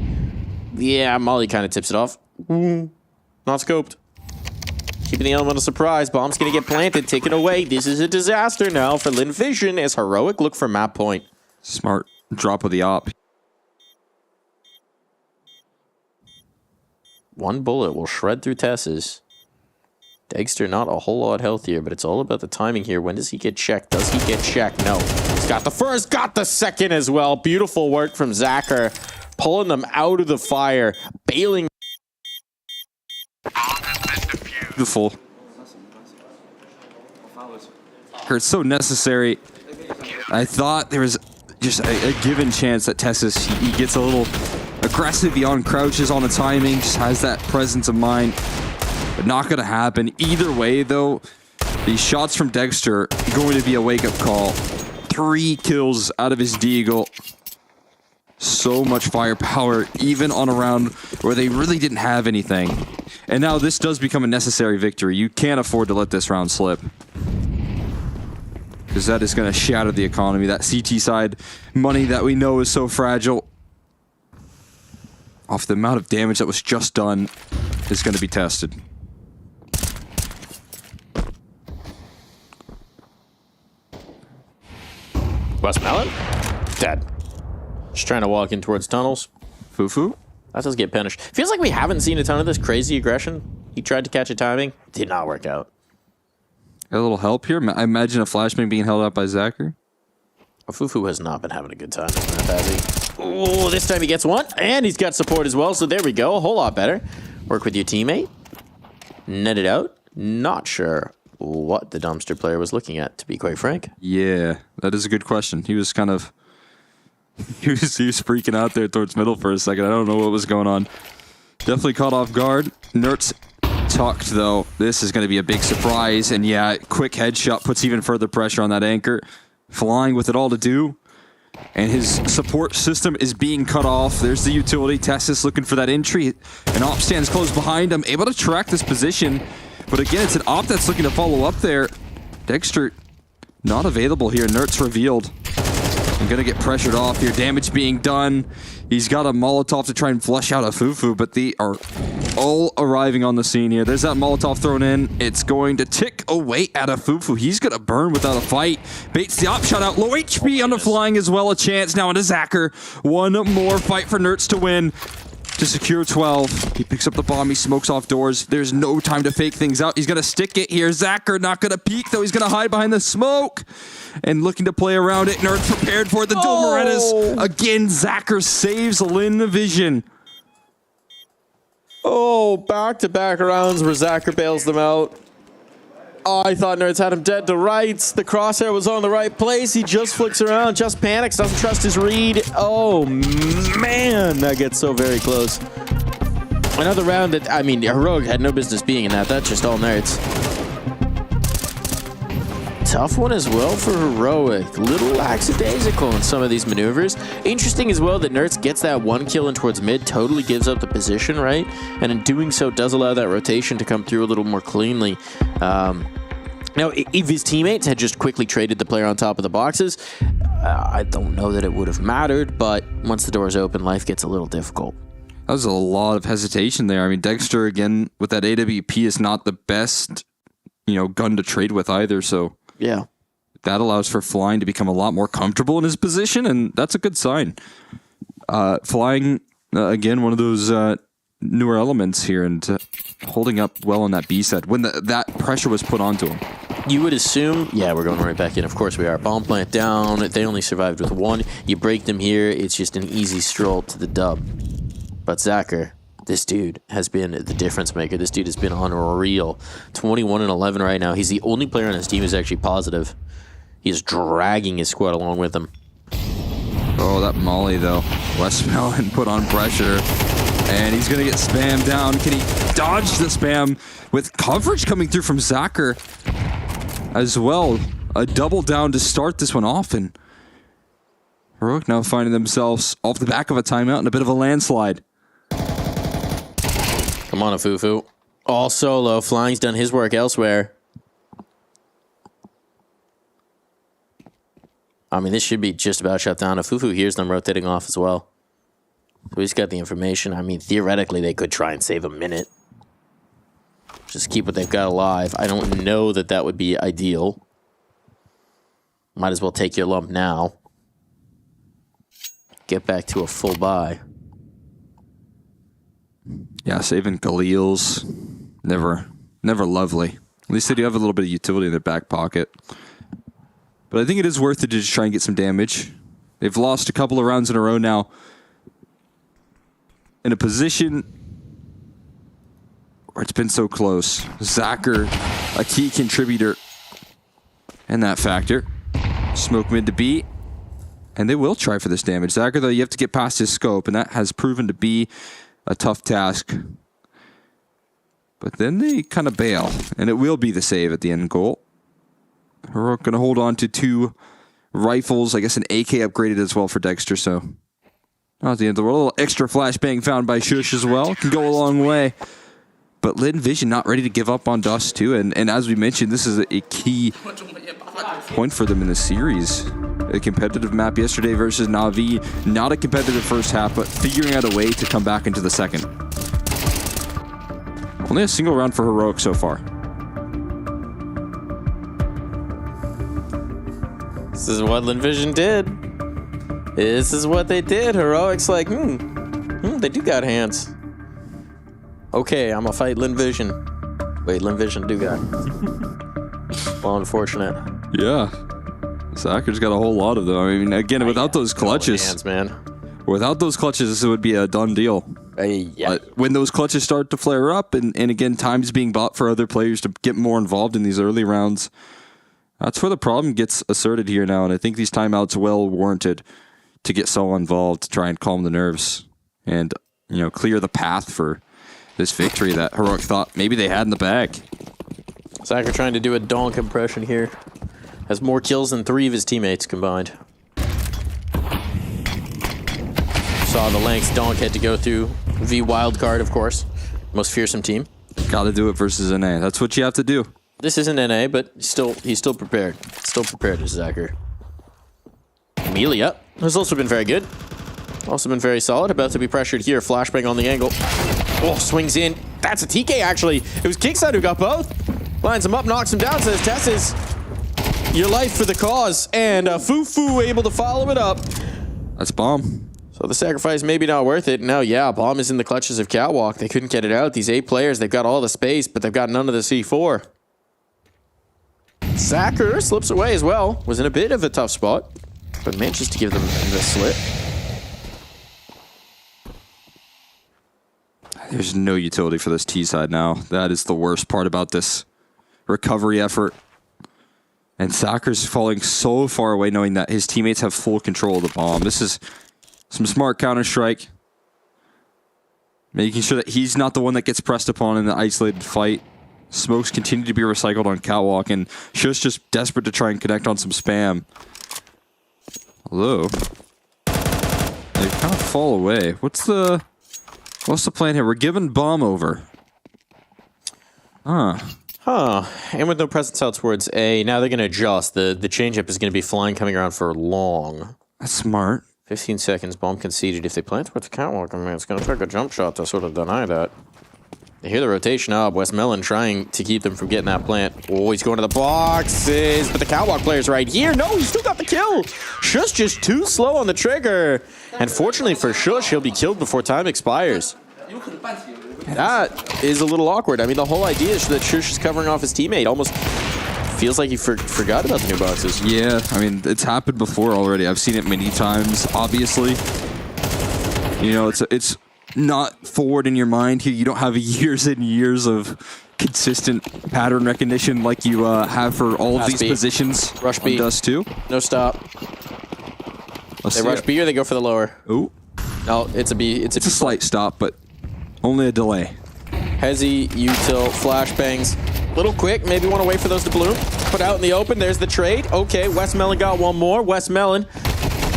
Yeah, Molly kind of tips it off. Not scoped. Keeping the element of surprise. Bomb's going to get planted. Taken away. This is a disaster now for Lin Vision as Heroic look for map point. Smart drop of the op. One bullet will shred through Tess's. Dexter not a whole lot healthier, but it's all about the timing here. When does he get checked? Does he get checked? No. He's got the first, got the second as well. Beautiful work from Zacher. Pulling them out of the fire. Bailing beautiful. It's so necessary. I thought there was just a given chance that Tessus, he gets a little aggressive. He uncrouches on the timing, just has that presence of mind. But not going to happen. Either way, though, these shots from Dexter going to be a wake-up call. 3 kills out of his Deagle. So much firepower, even on a round where they really didn't have anything. And now this does become a necessary victory. You can't afford to let this round slip. Because that is going to shatter the economy. That CT side money that we know is so fragile, off the amount of damage that was just done, is going to be tested. Westmelon? Dead. Just trying to walk in towards tunnels. Fufu? That does get punished. Feels like we haven't seen a ton of this crazy aggression. He tried to catch a timing. Did not work out. Got a little help here. I imagine a flashbang being held up by Zacher. Fufu has not been having a good time. Oh, this time he gets one. And he's got support as well. So there we go. A whole lot better. Work with your teammate. Net it out. Not sure what the dumpster player was looking at, to be quite frank. Yeah, that is a good question. He was kind of... he was freaking out there towards middle for a second. I don't know what was going on. Definitely caught off guard. Nertz tucked, though. This is going to be a big surprise. And yeah, quick headshot puts even further pressure on that anchor. Flying with it all to do. And his support system is being cut off. There's the utility. Tessus looking for that entry. An op stands close behind him. Able to track this position. But again, it's an op that's looking to follow up there. Dexter not available here. Nertz revealed. I'm going to get pressured off here. Damage being done. He's got a Molotov to try and flush out a Fufu, but they are all arriving on the scene here. There's that Molotov thrown in. It's going to tick away at a Fufu. He's going to burn without a fight. Baits the op shot out. Low HP on the flying as well. A chance now into Zacher. One more fight for Nertz to win. To secure 12. He picks up the bomb. He smokes off doors. There's no time to fake things out. He's going to stick it here. Zacher not going to peek, though. He's going to hide behind the smoke. And looking to play around it. Nertz prepared for the dual Morettas. Again, Zacher saves Lin Vision. Oh, back-to-back rounds where Zacher bails them out. Oh, I thought Nertz had him dead to rights. The crosshair was on the right place. He just flicks around, just panics, doesn't trust his read. Oh, man, that gets so very close. Another round that, I mean, Heroic had no business being in that. That's just all Nertz. Tough one as well for Heroic. Little lackadaisical in some of these maneuvers. Interesting as well that Nertz gets that 1 kill in towards mid, totally gives up the position, right? And in doing so, does allow that rotation to come through a little more cleanly. Now, if his teammates had just quickly traded the player on top of the boxes, I don't know that it would have mattered, but once the doors open, life gets a little difficult. That was a lot of hesitation there. I mean, Dexter, again, with that AWP is not the best, gun to trade with either, so... Yeah. That allows for Flying to become a lot more comfortable in his position, and that's a good sign. Flying, again, one of those newer elements here, and holding up well on that B side when that pressure was put onto him. You would assume, yeah, we're going right back in. Of course we are. Bomb plant down. They only survived with 1. You break them here, it's just an easy stroll to the dub. But Zacher, this dude has been the difference maker. This dude has been unreal. 21 and 11 right now. He's the only player on his team who's actually positive. He's dragging his squad along with him. Oh, that Molly, though. Westmelon put on pressure. And he's going to get spammed down. Can he dodge the spam with coverage coming through from Zacher as well? A double down to start this one off. And Heroic now finding themselves off the back of a timeout and a bit of a landslide. Come on, Fufu. All solo. Flying's done his work elsewhere. I mean, this should be just about shut down. Fufu hears them rotating off as well. So he's got the information. I mean, theoretically, they could try and save a minute. Just keep what they've got alive. I don't know that that would be ideal. Might as well take your lump now. Get back to a full buy. Yeah, saving Khalil's never lovely. At least they do have a little bit of utility in their back pocket. But I think it is worth it to just try and get some damage. They've lost a couple of rounds in a row now. In a position It's been so close. Zacher, a key contributor in that factor. Smoke mid to B. And they will try for this damage. Zacher, though, you have to get past his scope, and that has proven to be a tough task. But then they kind of bail, and it will be the save at the end goal. We're going to hold on to 2 rifles. I guess an AK upgraded as well for Dexter, so not the end of the world. A little extra flashbang found by Shush as well. Can go a long way. But Lin Vision not ready to give up on Dust too. And as we mentioned, this is a key point for them in the series. A competitive map yesterday versus Na'Vi. Not a competitive first half, but figuring out a way to come back into the second. Only a single round for Heroic so far. This is what Lin Vision did. This is what they did. Heroic's like, they do got hands. Okay, I'm gonna fight Lin Vision. Wait, Lin Vision do got. Well, unfortunate. Yeah. Zacher's got a whole lot of them. I mean, again, without those clutches. Hands, man. Without those clutches, this would be a done deal. Yeah. When those clutches start to flare up, and again, time's being bought for other players to get more involved in these early rounds, that's where the problem gets asserted here now. And I think these timeouts well warranted to get so involved to try and calm the nerves and, clear the path for this victory that Heroic thought maybe they had in the bag. Zacher trying to do a donk impression here. Has more kills than 3 of his teammates combined. Saw the lengths Donk had to go through. V wildcard, of course. Most fearsome team. Gotta do it versus NA. That's what you have to do. This isn't NA, but he's still prepared. Still prepared as Zacher. Amelia has also been very good. Also been very solid. About to be pressured here. Flashbang on the angle. Oh, swings in. That's a TK, actually. It was Kickside who got both. Lines him up, knocks him down, says, Tesses, your life for the cause. And Fufu able to follow it up. That's Bomb. So the sacrifice maybe not worth it. Now, yeah, Bomb is in the clutches of Catwalk. They couldn't get it out. These 8 players, they've got all the space, but they've got none of the C4. Zacher slips away as well. Was in a bit of a tough spot, but manages to give them the slip. There's no utility for this T side now. That is the worst part about this recovery effort. And Zacher's falling so far away knowing that his teammates have full control of the bomb. This is some smart Counter-Strike. Making sure that he's not the one that gets pressed upon in the isolated fight. Smokes continue to be recycled on Catwalk, and Shush just desperate to try and connect on some spam. Although, they kind of fall away. What's the plan here? We're giving Bomb over. And with no presence out towards A, now they're going to adjust. The changeup is going to be flying, coming around for long. That's smart. 15 seconds, Bomb conceded. If they plant towards the Catwalk, I mean, it's going to take a jump shot to sort of deny that. They hear the rotation up. Westmelon trying to keep them from getting that plant. Oh, he's going to the boxes, but the Catwalk player's right here. No, he still got the kill. Shush just too slow on the trigger. And fortunately for Shush, he'll be killed before time expires. That is a little awkward. I mean, the whole idea is that Shush is covering off his teammate. Almost feels like he forgot about the new boxes. Yeah, I mean, it's happened before already. I've seen it many times, obviously. You know, it's not forward in your mind here. You don't have years and years of consistent pattern recognition like you have for all of these positions. Rush B. Dust too. No stop. They rush B or they go for the lower. Ooh. No, it's a B. It's a slight stop, but only a delay. Hezzy, util, flashbangs. Little quick, maybe want to wait for those to bloom. Put out in the open, there's the trade. Okay, Westmelon got one more. Westmelon,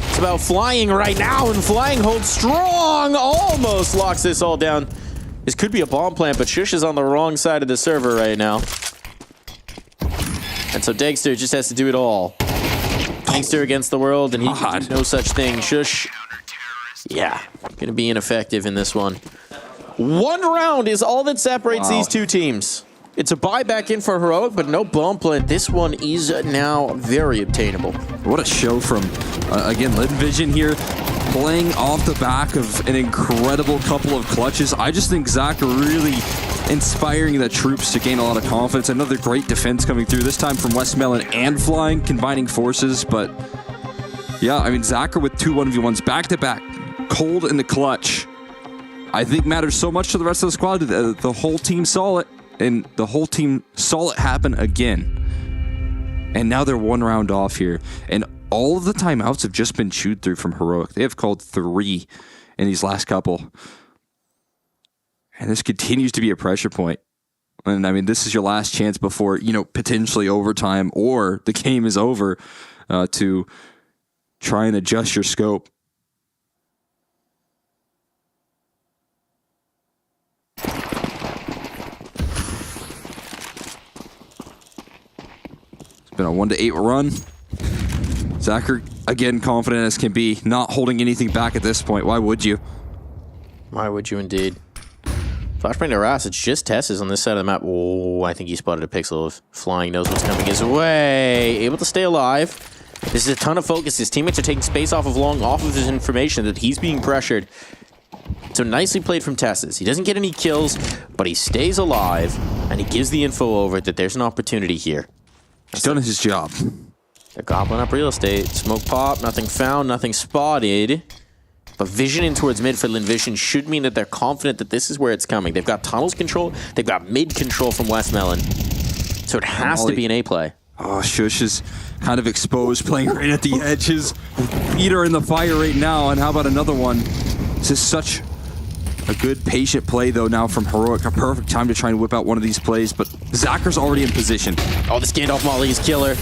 it's about flying right now, and flying holds strong. Almost locks this all down. This could be a bomb plant, but Shush is on the wrong side of the server right now. And so Dexter just has to do it all. Dexter against the world, and he can do no such thing. Shush, yeah, gonna be ineffective in this one. One round is all that separates these two teams. It's a buyback in for Heroic, but no bomb plant. This one is now very obtainable. What a show from, again, Lin Vision here, playing off the back of an incredible couple of clutches. I just think Zacher really inspiring the troops to gain a lot of confidence. Another great defense coming through, this time from Westmelon and Flying, combining forces. But yeah, I mean, Zacher with two 1v1s back-to-back, cold in the clutch. I think matters so much to the rest of the squad. The whole team saw it, and the whole team saw it happen again. And now they're 1 round off here. And all of the timeouts have just been chewed through from Heroic. They have called 3 in these last couple. And this continues to be a pressure point. And I mean, this is your last chance before, potentially overtime or the game is over to try and adjust your scope. It's been a 1-8 run. Zachar, again, confident as can be, not holding anything back at this point. Why would you? Why would you indeed? Flashbang to Ras, it's just Tesses on this side of the map. Oh, I think he spotted a pixel of flying, knows what's coming his way. Able to stay alive. This is a ton of focus. His teammates are taking space off of his information that he's being pressured. So nicely played from Tesses. He doesn't get any kills, but he stays alive, and he gives the info over that there's an opportunity here. He's done his job. They're gobbling up real estate. Smoke pop, nothing found, nothing spotted. But vision in towards mid for Linvision should mean that they're confident that this is where it's coming. They've got tunnels control. They've got mid control from Westmelon. So it has to be an A play. Oh, Shush is kind of exposed, playing right at the edges. Feet are in the fire right now. And how about another one? This is such a good patient play, though, now from Heroic. A perfect time to try and whip out one of these plays. But Zachar's already in position. Oh, the standoff molly is killer.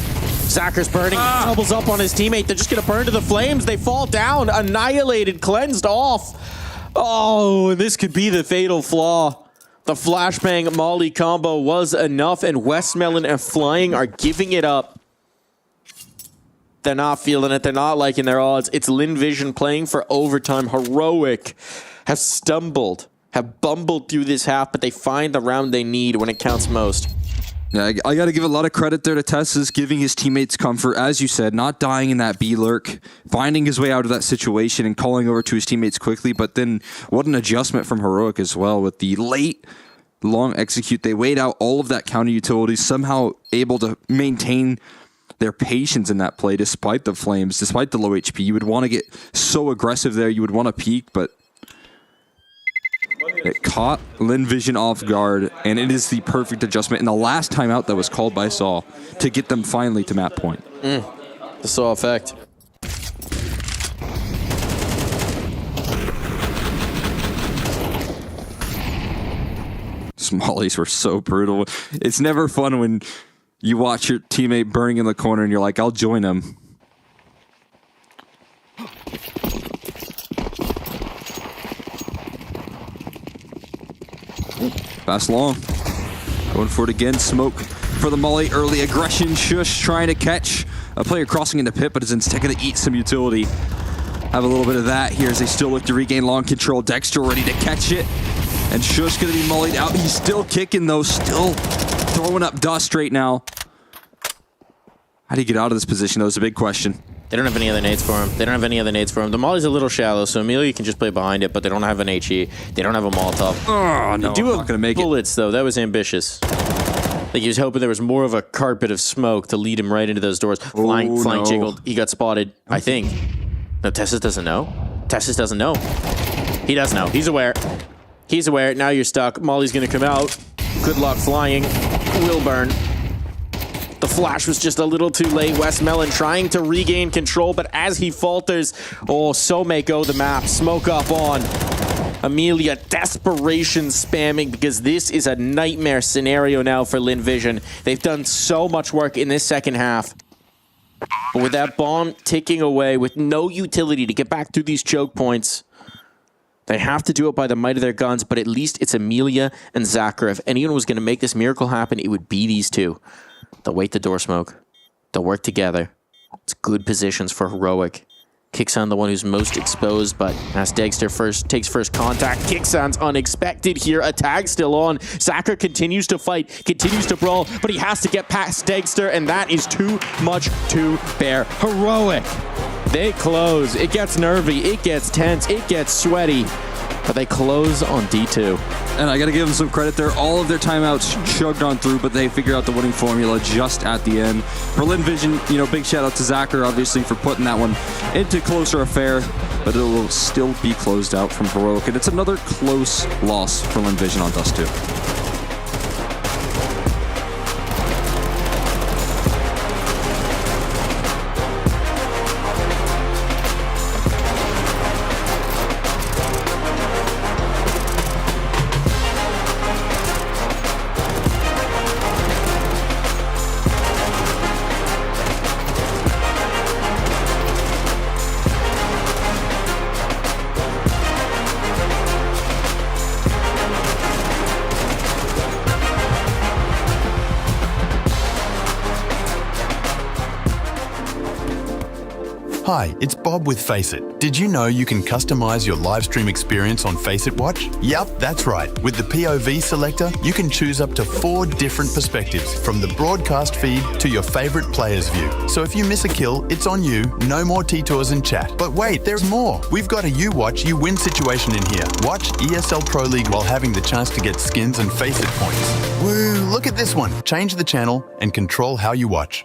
Zachar's burning, doubles up on his teammate. They're just going to burn to the flames. They fall down, annihilated, cleansed off. Oh, this could be the fatal flaw. The flashbang molly combo was enough, and Westmelon and Flying are giving it up. They're not feeling it. They're not liking their odds. It's Linvision playing for overtime. Heroic have stumbled, have bumbled through this half, but they find the round they need when it counts most. Yeah, I got to give a lot of credit there to Tessus, giving his teammates comfort, as you said, not dying in that B lurk, finding his way out of that situation and calling over to his teammates quickly. But then what an adjustment from Heroic as well with the late, long execute. They weighed out all of that counter utility, somehow able to maintain their patience in that play despite the flames, despite the low HP. You would want to get so aggressive there. You would want to peek, but it caught Linvision off guard, and it is the perfect adjustment in the last timeout that was called by Saul to get them finally to map point. The Saul effect. Smollies were so brutal. It's never fun when you watch your teammate burning in the corner and you're like, I'll join him. Pass long. Going for it again. Smoke for the molly. Early aggression. Shush trying to catch a player crossing into pit, but is instead going to eat some utility. Have a little bit of that here as they still look to regain long control. Dexter ready to catch it. And Shush going to be mollied out. He's still kicking though. Still throwing up dust right now. How do you get out of this position? That was a big question. They don't have any other nades for him. The molly's a little shallow, so Amelia can just play behind it, but they don't have an HE. They don't have a Molotov. Oh, no, they do I'm not going to make bullets, though. That was ambitious. Like he was hoping there was more of a carpet of smoke to lead him right into those doors. Flying jiggled. He got spotted, I think. No, Tessus doesn't know. Tessus doesn't know. He does know. He's aware. He's aware. Now you're stuck. Molly's going to come out. Good luck flying. Will burn. The flash was just a little too late. Westmelon trying to regain control, but as he falters, so may go the map. Smoke up on Amelia. Desperation spamming because this is a nightmare scenario now for Linvision. They've done so much work in this second half. But with that bomb ticking away, with no utility to get back through these choke points, they have to do it by the might of their guns, but at least it's Amelia and Zachar. If anyone was going to make this miracle happen, it would be these two. They'll wait the door smoke. They'll work together. It's good positions for Heroic. Kixan, the one who's most exposed, but as Dexter takes first contact, Kixan's unexpected here. A tag still on. Zachar continues to fight, continues to brawl, but he has to get past Dexter, and that is too much to bear. Heroic. They close. It gets nervy. It gets tense. It gets sweaty. But they close on D2. And I got to give them some credit there. All of their timeouts chugged on through, but they figured out the winning formula just at the end. Berlin Vision, big shout out to Zacher, obviously, for putting that one into closer affair, but it will still be closed out from Heroic. And it's another close loss for Berlin Vision on Dust 2. Hi, it's Bob with Faceit. Did you know you can customize your live stream experience on Faceit Watch? Yep, that's right. With the POV selector, you can choose up to 4 different perspectives, from the broadcast feed to your favorite player's view. So if you miss a kill, it's on you, no more T-Tours and chat. But wait, there's more. We've got a you watch, you win situation in here. Watch ESL Pro League while having the chance to get skins and Faceit points. Woo, look at this one. Change the channel and control how you watch.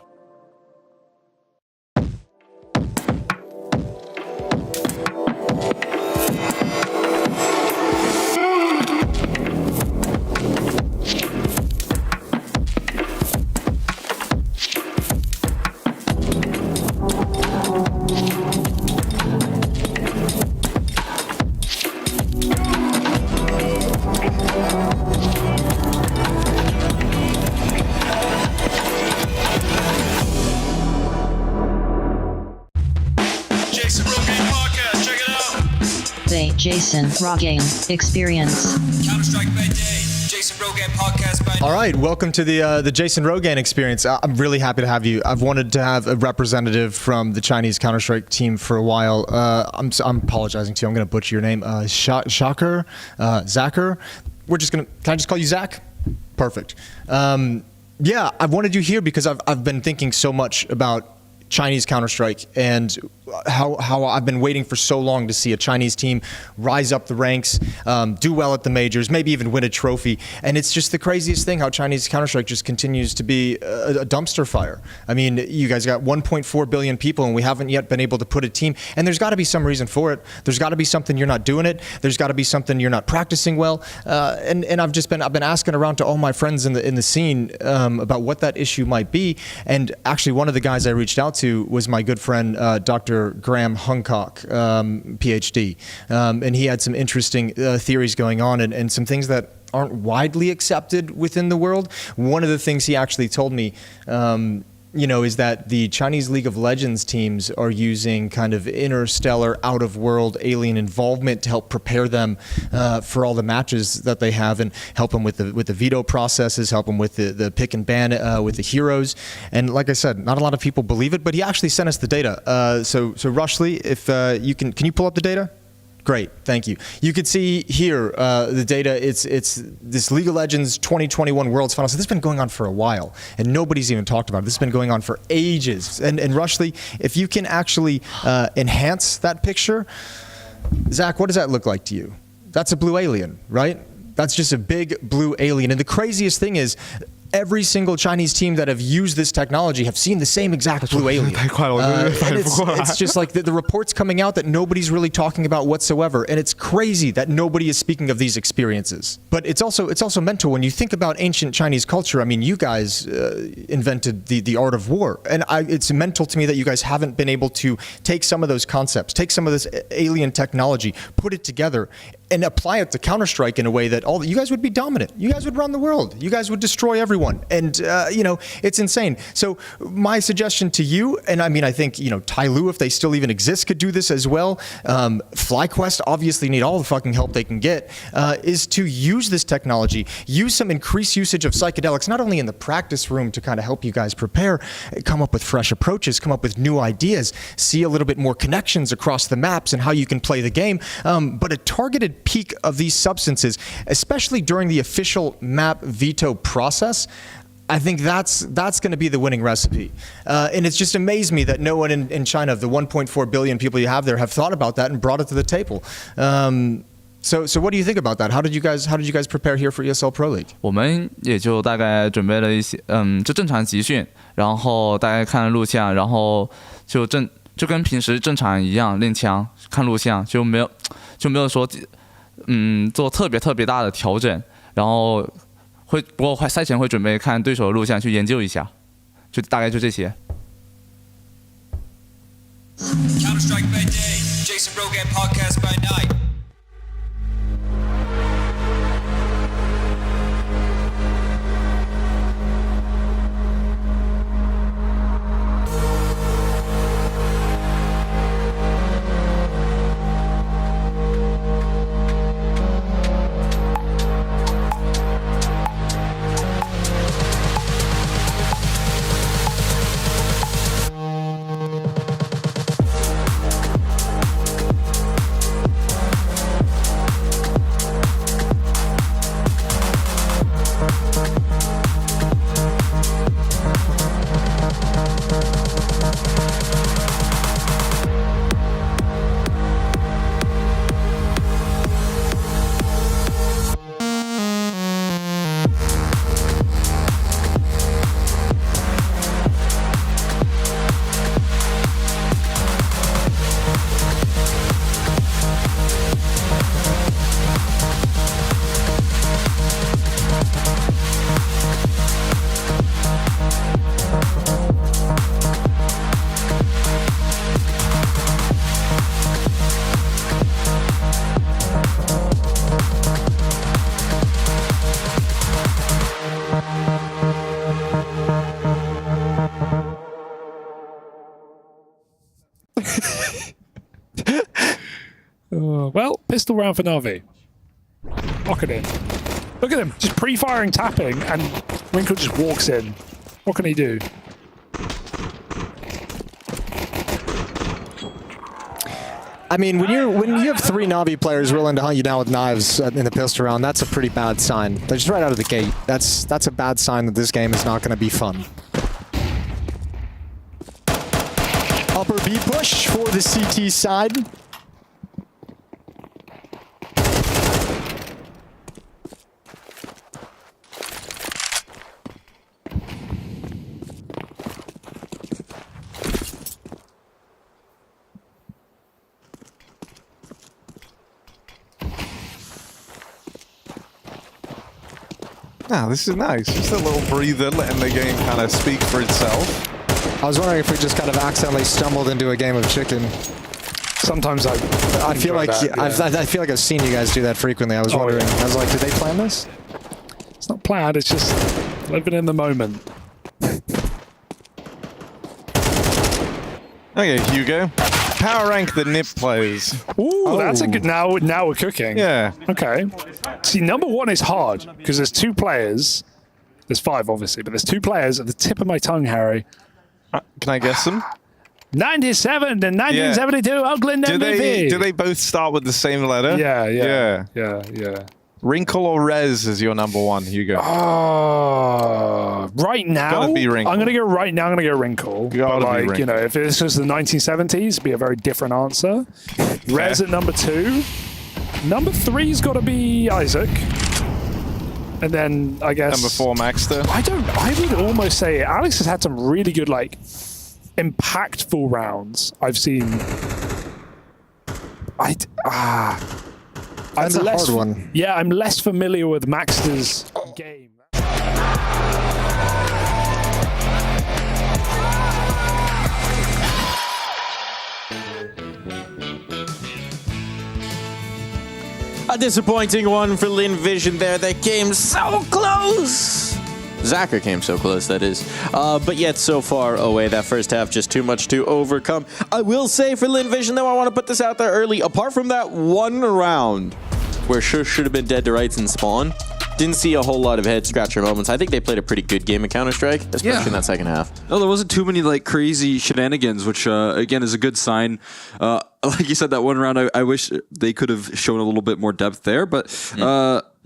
Jason Rogaine Experience. Counter-Strike by day, Jason Rogaine podcast by day. All right, welcome to the Jason Rogaine Experience. I'm really happy to have you. I've wanted to have a representative from the Chinese Counter-Strike team for a while. I'm apologizing to you. I'm going to butcher your name. Zacher. Can I just call you Zach? Perfect. Yeah, I've wanted you here because I've been thinking so much about Chinese Counter-Strike and how I've been waiting for so long to see a Chinese team rise up the ranks, do well at the majors, maybe even win a trophy. And it's just the craziest thing how Chinese Counter-Strike just continues to be a dumpster fire. I mean, you guys got 1.4 billion people and we haven't yet been able to put a team. And there's got to be some reason for it. There's got to be something you're not doing it. There's got to be something you're not practicing well. And I've been asking around to all my friends in the scene about what that issue might be. And actually, one of the guys I reached out to was my good friend, Dr. Graham Huncock, PhD. And he had some interesting theories going on and some things that aren't widely accepted within the world. One of the things he actually told me, is that the Chinese League of Legends teams are using kind of interstellar, out-of-world alien involvement to help prepare them for all the matches that they have and help them with the veto processes, help them with the pick and ban with the heroes. And like I said, not a lot of people believe it, but he actually sent us the data. So Rushley, if you can you pull up the data? Great, thank you. You can see here the data. It's this League of Legends 2021 Worlds Final. So this has been going on for a while, and nobody's even talked about it. This has been going on for ages. And Rushley, if you can actually enhance that picture, Zach, what does that look like to you? That's a blue alien, right? That's just a big blue alien. And the craziest thing is, every single Chinese team that have used this technology have seen the same exact blue alien. And it's just like the reports coming out that nobody's really talking about whatsoever. And it's crazy that nobody is speaking of these experiences. But it's also mental when you think about ancient Chinese culture. I mean, you guys invented the art of war. And it's mental to me that you guys haven't been able to take some of those concepts, take some of this alien technology, put it together, and apply it to Counter-Strike in a way that you guys would be dominant. You guys would run the world. You guys would destroy everyone. And, it's insane. So my suggestion to you, and I mean, I think, Tai Lu, if they still even exist, could do this as well. FlyQuest obviously need all the fucking help they can get, is to use this technology, use some increased usage of psychedelics, not only in the practice room to kind of help you guys prepare, come up with fresh approaches, come up with new ideas, see a little bit more connections across the maps and how you can play the game, but a targeted peak of these substances, especially during the official map veto process. I think that's going to be the winning recipe. And it's just amazed me that no one in China, of the 1.4 billion people you have there, have thought about that and brought it to the table. So what do you think about that? How did you guys prepare here for ESL Pro League? 我们也就大概准备了一些，就正常集训，然后大概看了录像，然后就跟平时正常一样练枪，看录像，就没有说，做特别大的调整，然后不过赛前会准备看对手的录像去研究一下，就大概就这些。Counter-Strike by day, Jason Rogan podcast by night. Well, pistol round for Navi. Lock it in. Look at him, just pre-firing tapping, and Winkle just walks in. What can he do? I mean, when you have 3 Navi players willing to hunt you down with knives in the pistol round, that's a pretty bad sign. They're just right out of the gate. That's a bad sign that this game is not going to be fun. Upper B push for the CT side. Ah, this is nice. Just a little breather, letting the game kind of speak for itself. I was wondering if we just kind of accidentally stumbled into a game of chicken. Sometimes I feel like I feel like I've seen you guys do that frequently. I was wondering. Yeah. I was like, did they plan this? It's not planned. It's just living in the moment. Okay, Hugo. Power rank the NIP players. Ooh, that's a good. Now we're cooking. Yeah. Okay. See, number 1 is hard because there's 2 players. There's 5, obviously, but there's 2 players at the tip of my tongue, Harry. Can I guess them? 97 and 1972 Oakland MVP. Do they both start with the same letter? Yeah. Wrinkle or Rez is your number 1, Hugo? Right now, gotta be Wrinkle. I'm going to go right now. I'm going to go Wrinkle. Gotta but be Wrinkle. You know, if this was the 1970s, it'd be a very different answer. Rez at number 2. Number 3's got to be Isaac. And then I guess number 4, Maxter. I would almost say Alex has had some really good, like, impactful rounds I've seen. That's a hard one. Yeah, I'm less familiar with Maxter's game. A disappointing one for Lin Vision there. That came so close. Zachar came so close, that is. But yet so far away. That first half, just too much to overcome. I will say for Lin Vision, though, I want to put this out there early. Apart from that one round where should have been dead to rights in spawn, didn't see a whole lot of head-scratcher moments. I think they played a pretty good game of Counter-Strike, especially in that second half. No, there wasn't too many like crazy shenanigans, which again is a good sign. Like you said, that one round, I wish they could have shown a little bit more depth there. But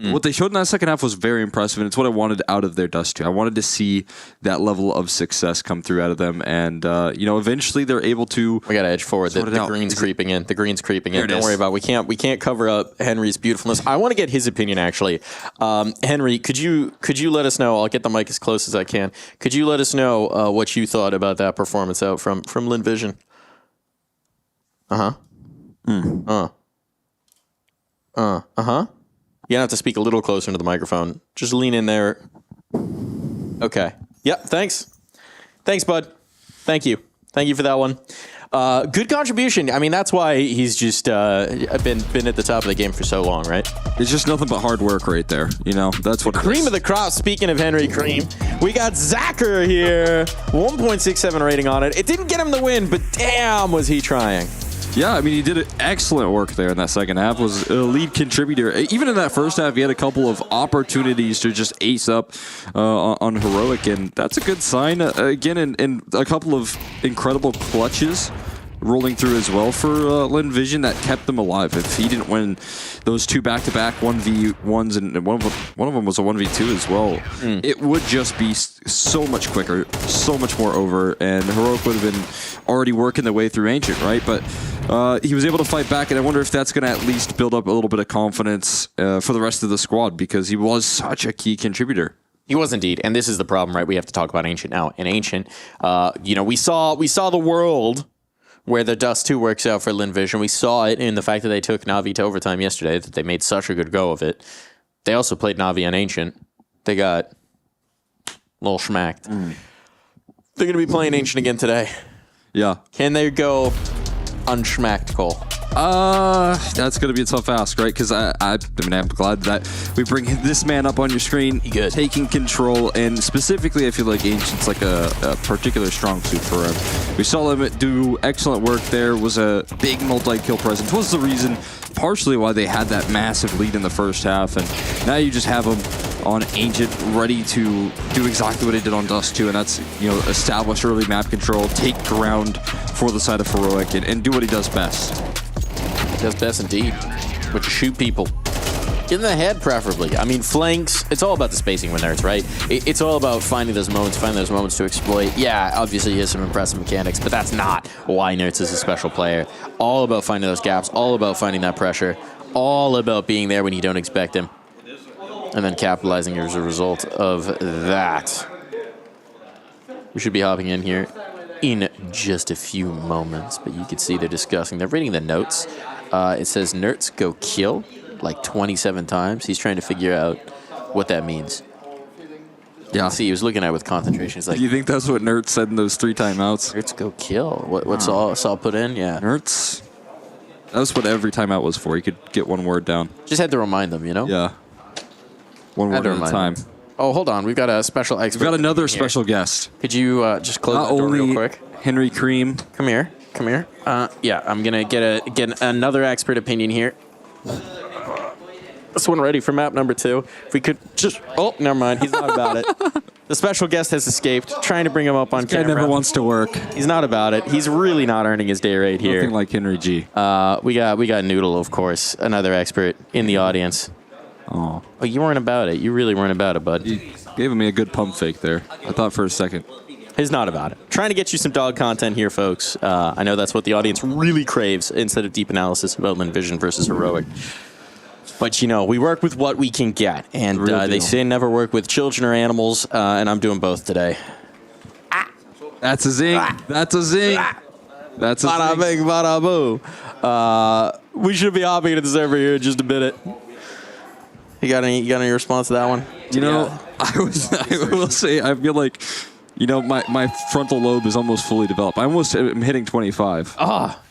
What they showed in that second half was very impressive, and it's what I wanted out of their Dust 2. I wanted to see that level of success come through out of them, and eventually they're able to. We got to edge forward. The green's creeping in. The green's creeping in. Don't worry about it. We can't cover up Henry's beautifulness. I want to get his opinion actually. Henry, could you let us know? I'll get the mic as close as I can. Could you let us know what you thought about that performance out from Lin Vision? Uh-huh. Uh-huh. You have to speak a little closer into the microphone. Just lean in there. Okay. Yep, thanks. Thanks, bud. Thank you. Thank you for that one. Good contribution. I mean, that's why he's just been at the top of the game for so long, right? It's just nothing but hard work right there. That's what cream of the crop. Speaking of Henry Cream, we got Zacher here. 1.67 rating on it. It didn't get him the win, but damn, was he trying. Yeah, I mean, he did excellent work there in that second half. Was a lead contributor. Even in that first half, he had a couple of opportunities to just ace up on Heroic, and that's a good sign. Again, and a couple of incredible clutches rolling through as well for Lin Vision that kept them alive. If he didn't win those two back-to-back 1v1s, and one of them was a 1v2 as well, it would just be so much quicker, so much more over, and Heroic would have been already working their way through Ancient, right? But he was able to fight back, and I wonder if that's going to at least build up a little bit of confidence for the rest of the squad, because he was such a key contributor. He was indeed, and this is the problem, right? We have to talk about Ancient now. In Ancient, we saw the world where the Dust 2 works out for Lin Vision. We saw it in the fact that they took Na'Vi to overtime yesterday, that they made such a good go of it. They also played Na'Vi on Ancient. They got a little schmacked. They're going to be playing Ancient again today. Yeah. Can they go unschmacked, Cole? That's going to be a tough ask, right? Because I'm glad that we bring this man up on your screen, taking control, and specifically, I feel like Ancient's like a particular strong suit for him. We saw him do excellent work there. Was a big multi-kill presence. Was the reason, partially, why they had that massive lead in the first half, and now you just have him on Ancient, ready to do exactly what he did on Dust 2, and that's establish early map control, take ground for the side of Heroic, and do what he does best. Does best indeed, which is shoot people in the head, preferably. I mean, flanks. It's all about the spacing when there's right. It's all about finding those moments to exploit. Yeah, obviously he has some impressive mechanics, but that's not why Nertz is a special player. All about finding those gaps. All about finding that pressure. All about being there when you don't expect him, and then capitalizing as a result of that. We should be hopping in here in just a few moments, but you can see they're discussing. They're reading the notes. It says Nertz go kill like 27 times. He's trying to figure out what that means. Yeah. See, he was looking at it with concentration. He's like, do you think that's what Nertz said in those 3 timeouts? Nertz go kill. What's Saul put in? Yeah. Nertz. That's what every timeout was for. You could get one word down. Just had to remind them, Yeah. One word at a time. Oh, hold on. We've got a special expert. We've got another special guest. Could you just close the door real quick? Henry Cream. Come here. Yeah, I'm gonna get another expert opinion here. This one ready for map number 2. If we could just... Oh, never mind. He's not about it. The special guest has escaped. Trying to bring him up on camera. Guy never wants to work. He's not about it. He's really not earning his day rate here. Nothing like Henry G. We got Noodle, of course, another expert in the audience. Oh, you weren't about it. You really weren't about it, bud. You gave me a good pump fake there. I thought for a second. He's not about it. Trying to get you some dog content here, folks. I know that's what the audience really craves instead of deep analysis about Lin Vision versus Heroic. But, we work with what we can get. And they say never work with children or animals, and I'm doing both today. That's a zing. That's a zing. That's a zing. Bada bing, bada boo. We should be hopping into the server here in just a minute. You got any response to that one? I will say, I feel like, my frontal lobe is almost fully developed. I'm hitting 25.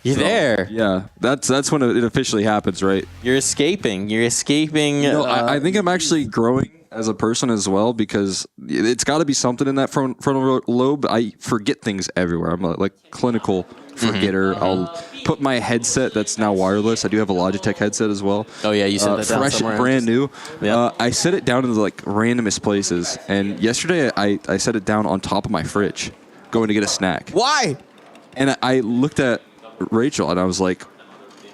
You're there. Yeah, that's when it officially happens, right? You're escaping. I think I'm actually growing as a person as well, because it's got to be something in that frontal lobe. I forget things everywhere. I'm like clinical forgetter. I'll put my headset that's now wireless. I do have a Logitech headset as well. Oh yeah, you set that down fresh somewhere. Brand new. Yeah. I set it down in the randomest places, and yesterday I set it down on top of my fridge, going to get a snack. Why? And I looked at Rachel and I was like,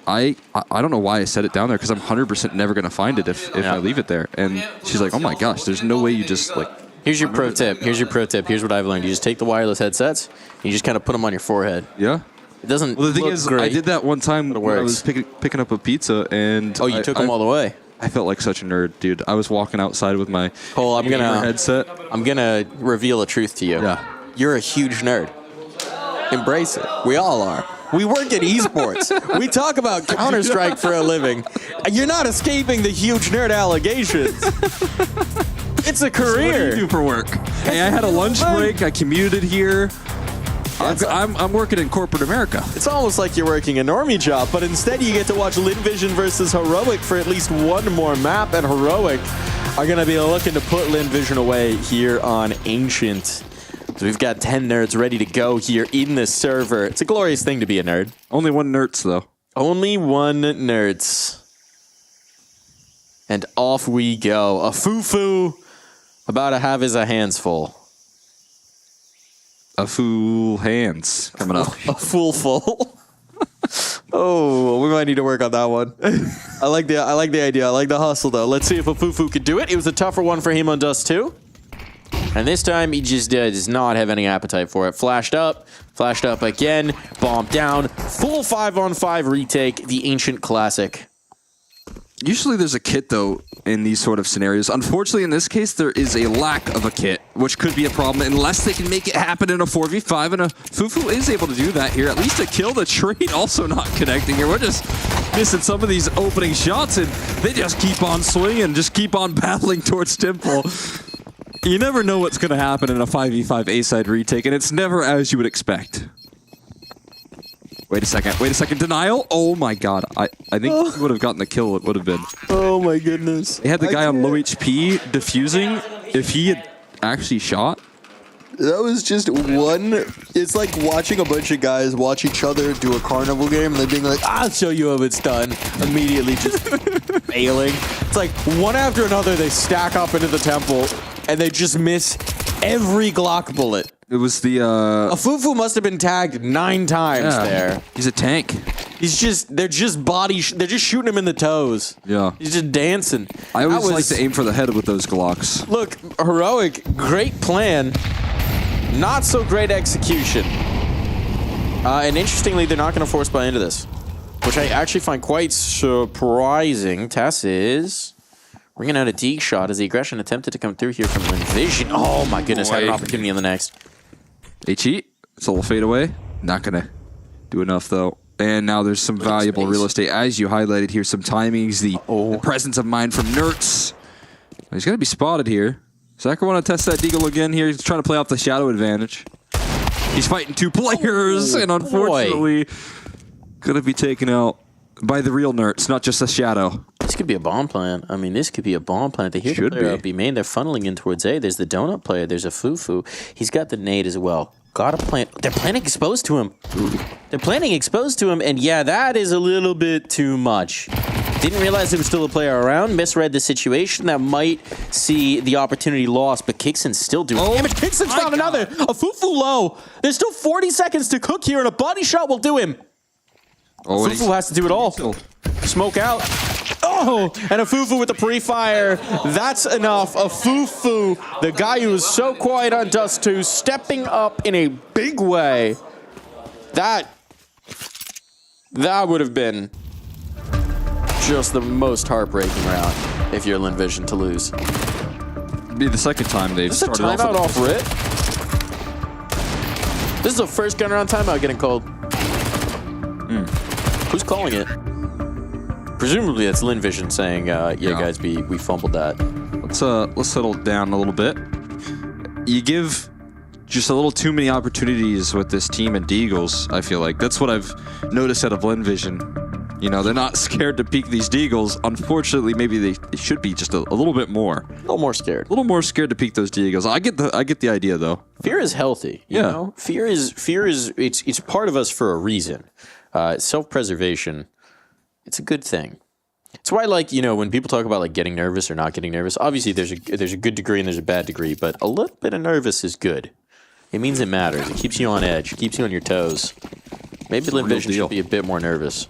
I don't know why I set it down there because I'm 100% never going to find it if I leave it there. And she's like, oh my gosh, there's no way you just like... Here's your pro tip. Here's what I've learned. You just take the wireless headsets, and you just kind of put them on your forehead. Yeah. It doesn't Well, the thing look is, great, I did that one time but it when I works. was picking up a pizza, and... Oh, you took them all the way? I felt like such a nerd, dude. I was walking outside with my Cole, headset. I'm gonna reveal a truth to you. Yeah. You're a huge nerd. Embrace it. We all are. We work at esports. We talk about Counter-Strike for a living. You're not escaping the huge nerd allegations. It's a career. So what do you do for work? Hey, I had a lunch break. I commuted here. I'm working in corporate America. It's almost like you're working a normie job, but instead you get to watch LinVision versus Heroic for at least one more map, and Heroic are going to be looking to put LinVision away here on Ancient. So we've got 10 nerds ready to go here in the server. It's a glorious thing to be a nerd. Only one nerds, though. Only one nerds. And off we go. A Fufu about to have his hands full. A fool hands coming up. A fool full. Oh, we might need to work on that one. I like the idea. I like the hustle though. Let's see if a Fufu could do it. It was a tougher one for him on Dust 2. And this time he just does not have any appetite for it. Flashed up again, bombed down. Full 5-on-5 retake, the Ancient classic. Usually there's a kit, though, in these sort of scenarios. Unfortunately, in this case, there is a lack of a kit, which could be a problem unless they can make it happen in a 4v5, and a Fufu is able to do that here. At least a kill. The trade also not connecting here. We're just missing some of these opening shots, and they just keep on swinging, just keep on battling towards Temple. You never know what's going to happen in a 5v5 A-side retake, and it's never as you would expect. Wait a second. Denial? Oh my god. I think if he would have gotten the kill, it would have been. Oh my goodness. They had the guy on low HP defusing. If he had actually shot. That was just one. It's like watching a bunch of guys watch each other do a carnival game and then being like, I'll show you how it's done. Immediately just failing. It's like one after another they stack up into the temple and they just miss every Glock bullet. It was the A Fufu must have been tagged 9 times there. He's a tank. They're just shooting him in the toes. Yeah. He's just dancing. I always like to aim for the head with those Glocks. Look, Heroic, great plan. Not so great execution. And interestingly, they're not going to force buy into this, which I actually find quite surprising. Tess is bringing out a D shot as the aggression attempted to come through here from LinVision. Oh my goodness, had an opportunity on the next. They cheat. It's a little fade away. Not going to do enough, though. And now there's some valuable real estate. As you highlighted here, some timings, the presence of mind from Nertz. He's going to be spotted here. Zachar want to test that deagle again here. He's trying to play off the shadow advantage. He's fighting 2 players, and unfortunately, going to be taken out by the real Nertz, not just a shadow. This could be a bomb plan. I mean, this could be a bomb plan. They hear the player out B main. They're funneling in towards A. There's the donut player. There's a Fufu. He's got the nade as well. Got to plant. They're planning exposed to him. They're planning exposed to him, and yeah, that is a little bit too much. Didn't realize there was still a player around. Misread the situation. That might see the opportunity lost, but Kixon's still doing damage. Kixon's found another. A Fufu low. There's still 40 seconds to cook here, and a body shot will do him. Fufu has to do it all. Smoke out. Oh, and a Fufu with the pre-fire. That's enough. A Fufu, the guy who was so quiet on Dust 2, stepping up in a big way. That would have been just the most heartbreaking round if you're LinVision to lose. It'd be the second time they've started off. Timeout off Rit. This is the first gun around timeout getting called. Who's calling it? Presumably it's LinVision saying, yeah, guys, we fumbled that. Let's settle down a little bit. You give just a little too many opportunities with this team and Deagles, I feel like. That's what I've noticed out of LinVision. You know, they're not scared to peek these Deagles. Unfortunately, maybe they should be just a little bit more. A little more scared. A little more scared to peek those Deagles. I get the idea, though. Fear is healthy, you know? Fear is it's part of us for a reason. Self-preservation, it's a good thing. It's why, like, you know, when people talk about like getting nervous or not getting nervous, obviously there's a good degree and there's a bad degree, but a little bit of nervous is good. It means it matters. It keeps you on edge. It keeps you on your toes. Maybe LinVision should be a bit more nervous.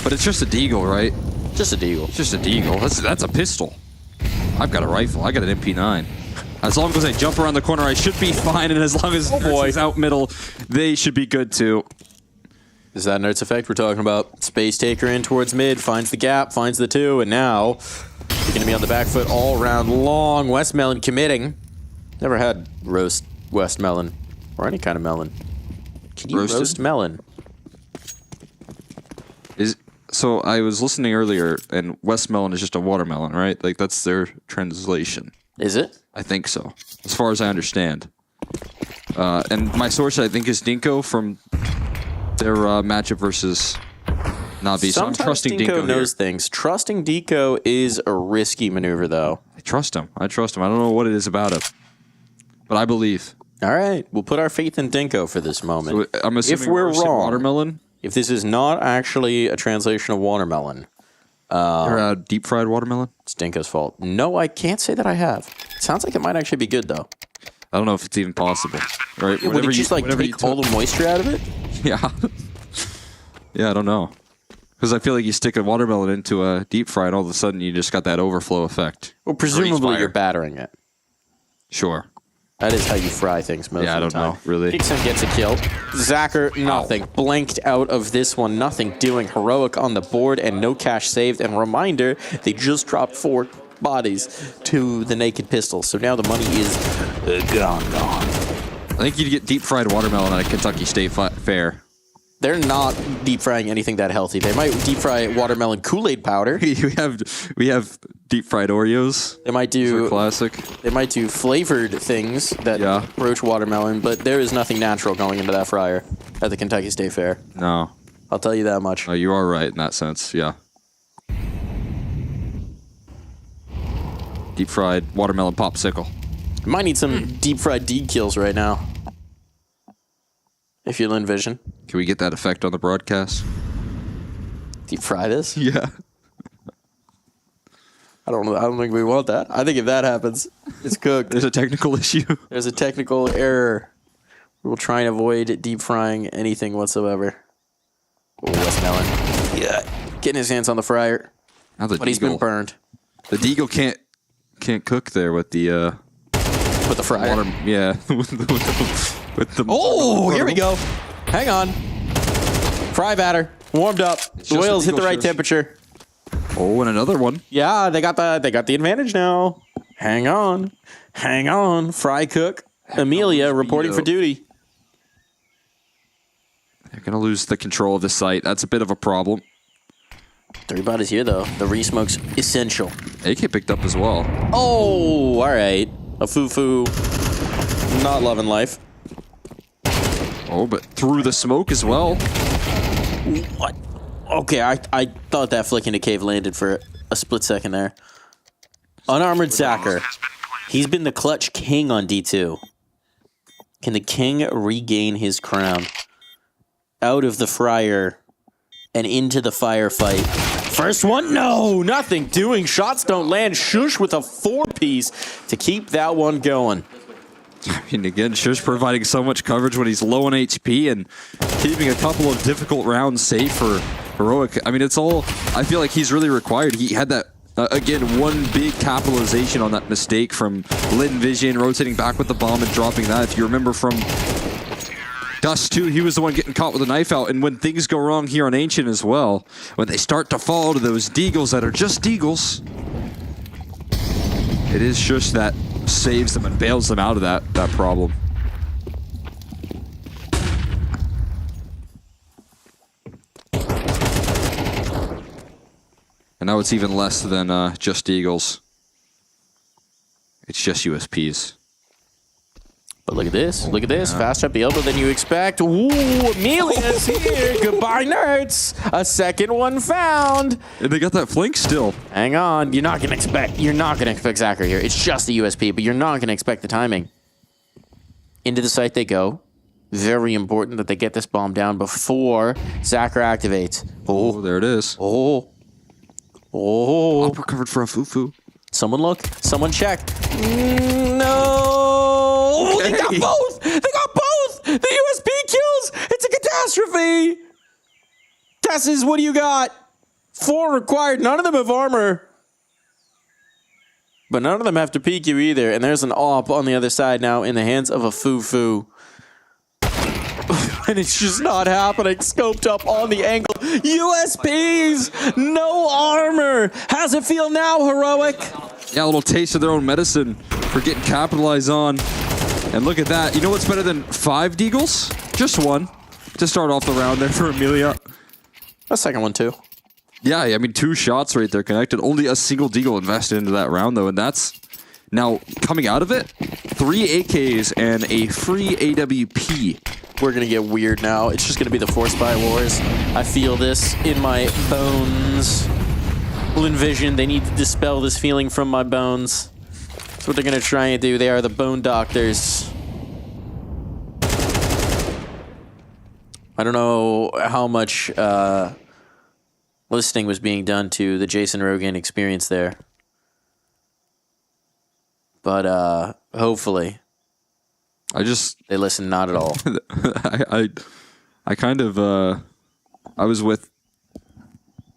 But it's just a deagle, right? Just a deagle. It's just a deagle. That's a pistol. I've got a rifle. I got an MP9. As long as I jump around the corner, I should be fine. And as long as it's out middle, they should be good too. Is that Nerds effect we're talking about? Space Taker in towards mid, finds the gap, finds the 2, and now you're going to be on the back foot all round long. Westmelon committing. Never had roast Westmelon, or any kind of melon. Can you roast melon? So I was listening earlier, and Westmelon is just a watermelon, right? Like, that's their translation. Is it? I think so, as far as I understand. And my source, I think, is Dinko from their matchup versus Navi. So I'm trusting Dinko knows things. Trusting Dinko is a risky maneuver, though. I trust him. I don't know what it is about him, but I believe. All right, we'll put our faith in Dinko for this moment. So I'm assuming if we're wrong, watermelon. If this is not actually a translation of watermelon, or deep fried watermelon, it's Dinko's fault. No, I can't say that I have. It sounds like it might actually be good, though. I don't know if it's even possible. Right? Yeah, would it just like take all the moisture out of it? Yeah. Yeah, I don't know. Because I feel like you stick a watermelon into a deep fry and all of a sudden you just got that overflow effect. Well, presumably you're battering it. Sure. That is how you fry things most of the time. Yeah, I don't know, really. Dixon gets a kill. Zacher, nothing. Blanked out of this one. Nothing doing. Heroic on the board and no cash saved. And reminder, they just dropped 4 bodies to the naked pistol. So now the money is gone. I think you'd get deep fried watermelon at a Kentucky State Fair. They're not deep frying anything that healthy. They might deep fry watermelon Kool-Aid powder. we have deep fried Oreos. They might do classic. They might do flavored things that approach watermelon, but there is nothing natural going into that fryer at the Kentucky State Fair. No, I'll tell you that much. Oh, you are right in that sense. Yeah. Deep fried watermelon popsicle. Might need some deep fried D kills right now. If you'll envision. Can we get that effect on the broadcast? Deep fry this? Yeah. I don't think we want that. I think if that happens, it's cooked. There's a technical issue. There's a technical error. We will try and avoid deep frying anything whatsoever. Oh, Westmelon. Yeah. Getting his hands on the fryer. But he's been burned. The Deagle can't cook there with the fryer. Yeah. Here we go. Hang on. Fry batter. Warmed up. The oils hit the right temperature. Oh, and another one. Yeah, they got the advantage now. Hang on. Fry cook. Amelia reporting for duty. They're going to lose the control of the site. That's a bit of a problem. 3 bodies here, though. The re-smoke's essential. AK picked up as well. Oh, all right. A foo-foo. Not loving life. Oh, but through the smoke as well. What? Okay, I thought that flick into cave landed for a split second there. Unarmored Zacher. He's been the clutch king on D2. Can the king regain his crown? Out of the fryer and into the firefight. First one, no, nothing doing. Shots don't land. Shush with a 4-piece to keep that one going. I mean, again, Shush providing so much coverage when he's low on HP and keeping a couple of difficult rounds safe for Heroic. I mean, it's all, I feel like he's really required. He had that, again, one big capitalization on that mistake from Lin Vision, rotating back with the bomb and dropping that. If you remember from Dust 2, he was the one getting caught with a knife out. And when things go wrong here on Ancient as well, when they start to fall to those Deagles that are just Deagles, it is Shush that saves them and bails them out of that problem. And now it's even less than just Eagles. It's just USPs. But look at this. Look at this. Fast up the elbow than you expect. Ooh, Amelia's here. Goodbye, nerds. A second one found. And they got that flank still. Hang on. You're not gonna expect Zacher here. It's just the USP, but you're not gonna expect the timing. Into the site they go. Very important that they get this bomb down before Zacher activates. Oh, there it is. Oh. Upper covered for a foo-foo. Someone look. Someone check. No. Okay. They got both. The USP kills. It's a catastrophe. Tesses, what do you got? 4 required. None of them have armor. But none of them have to peek you either. And there's an AWP on the other side now in the hands of a Fufu. And it's just not happening. Scoped up on the angle. USPs! No armor! How's it feel now, Heroic? Yeah, a little taste of their own medicine for getting capitalized on. And look at that. You know what's better than 5 deagles? Just 1 to start off the round there for Amelia. A second one, too. Yeah, I mean, 2 shots right there connected. Only a single deagle invested into that round, though, and that's now coming out of it. 3 AKs and a free AWP. We're going to get weird now. It's just going to be the Force Buy Wars. I feel this in my bones. Well, envision, they need to dispel this feeling from my bones. That's what they're going to try and do. They are the bone doctors. I don't know how much listening was being done to the Jason Rogan experience there. But hopefully they listened not at all. I kind of I was with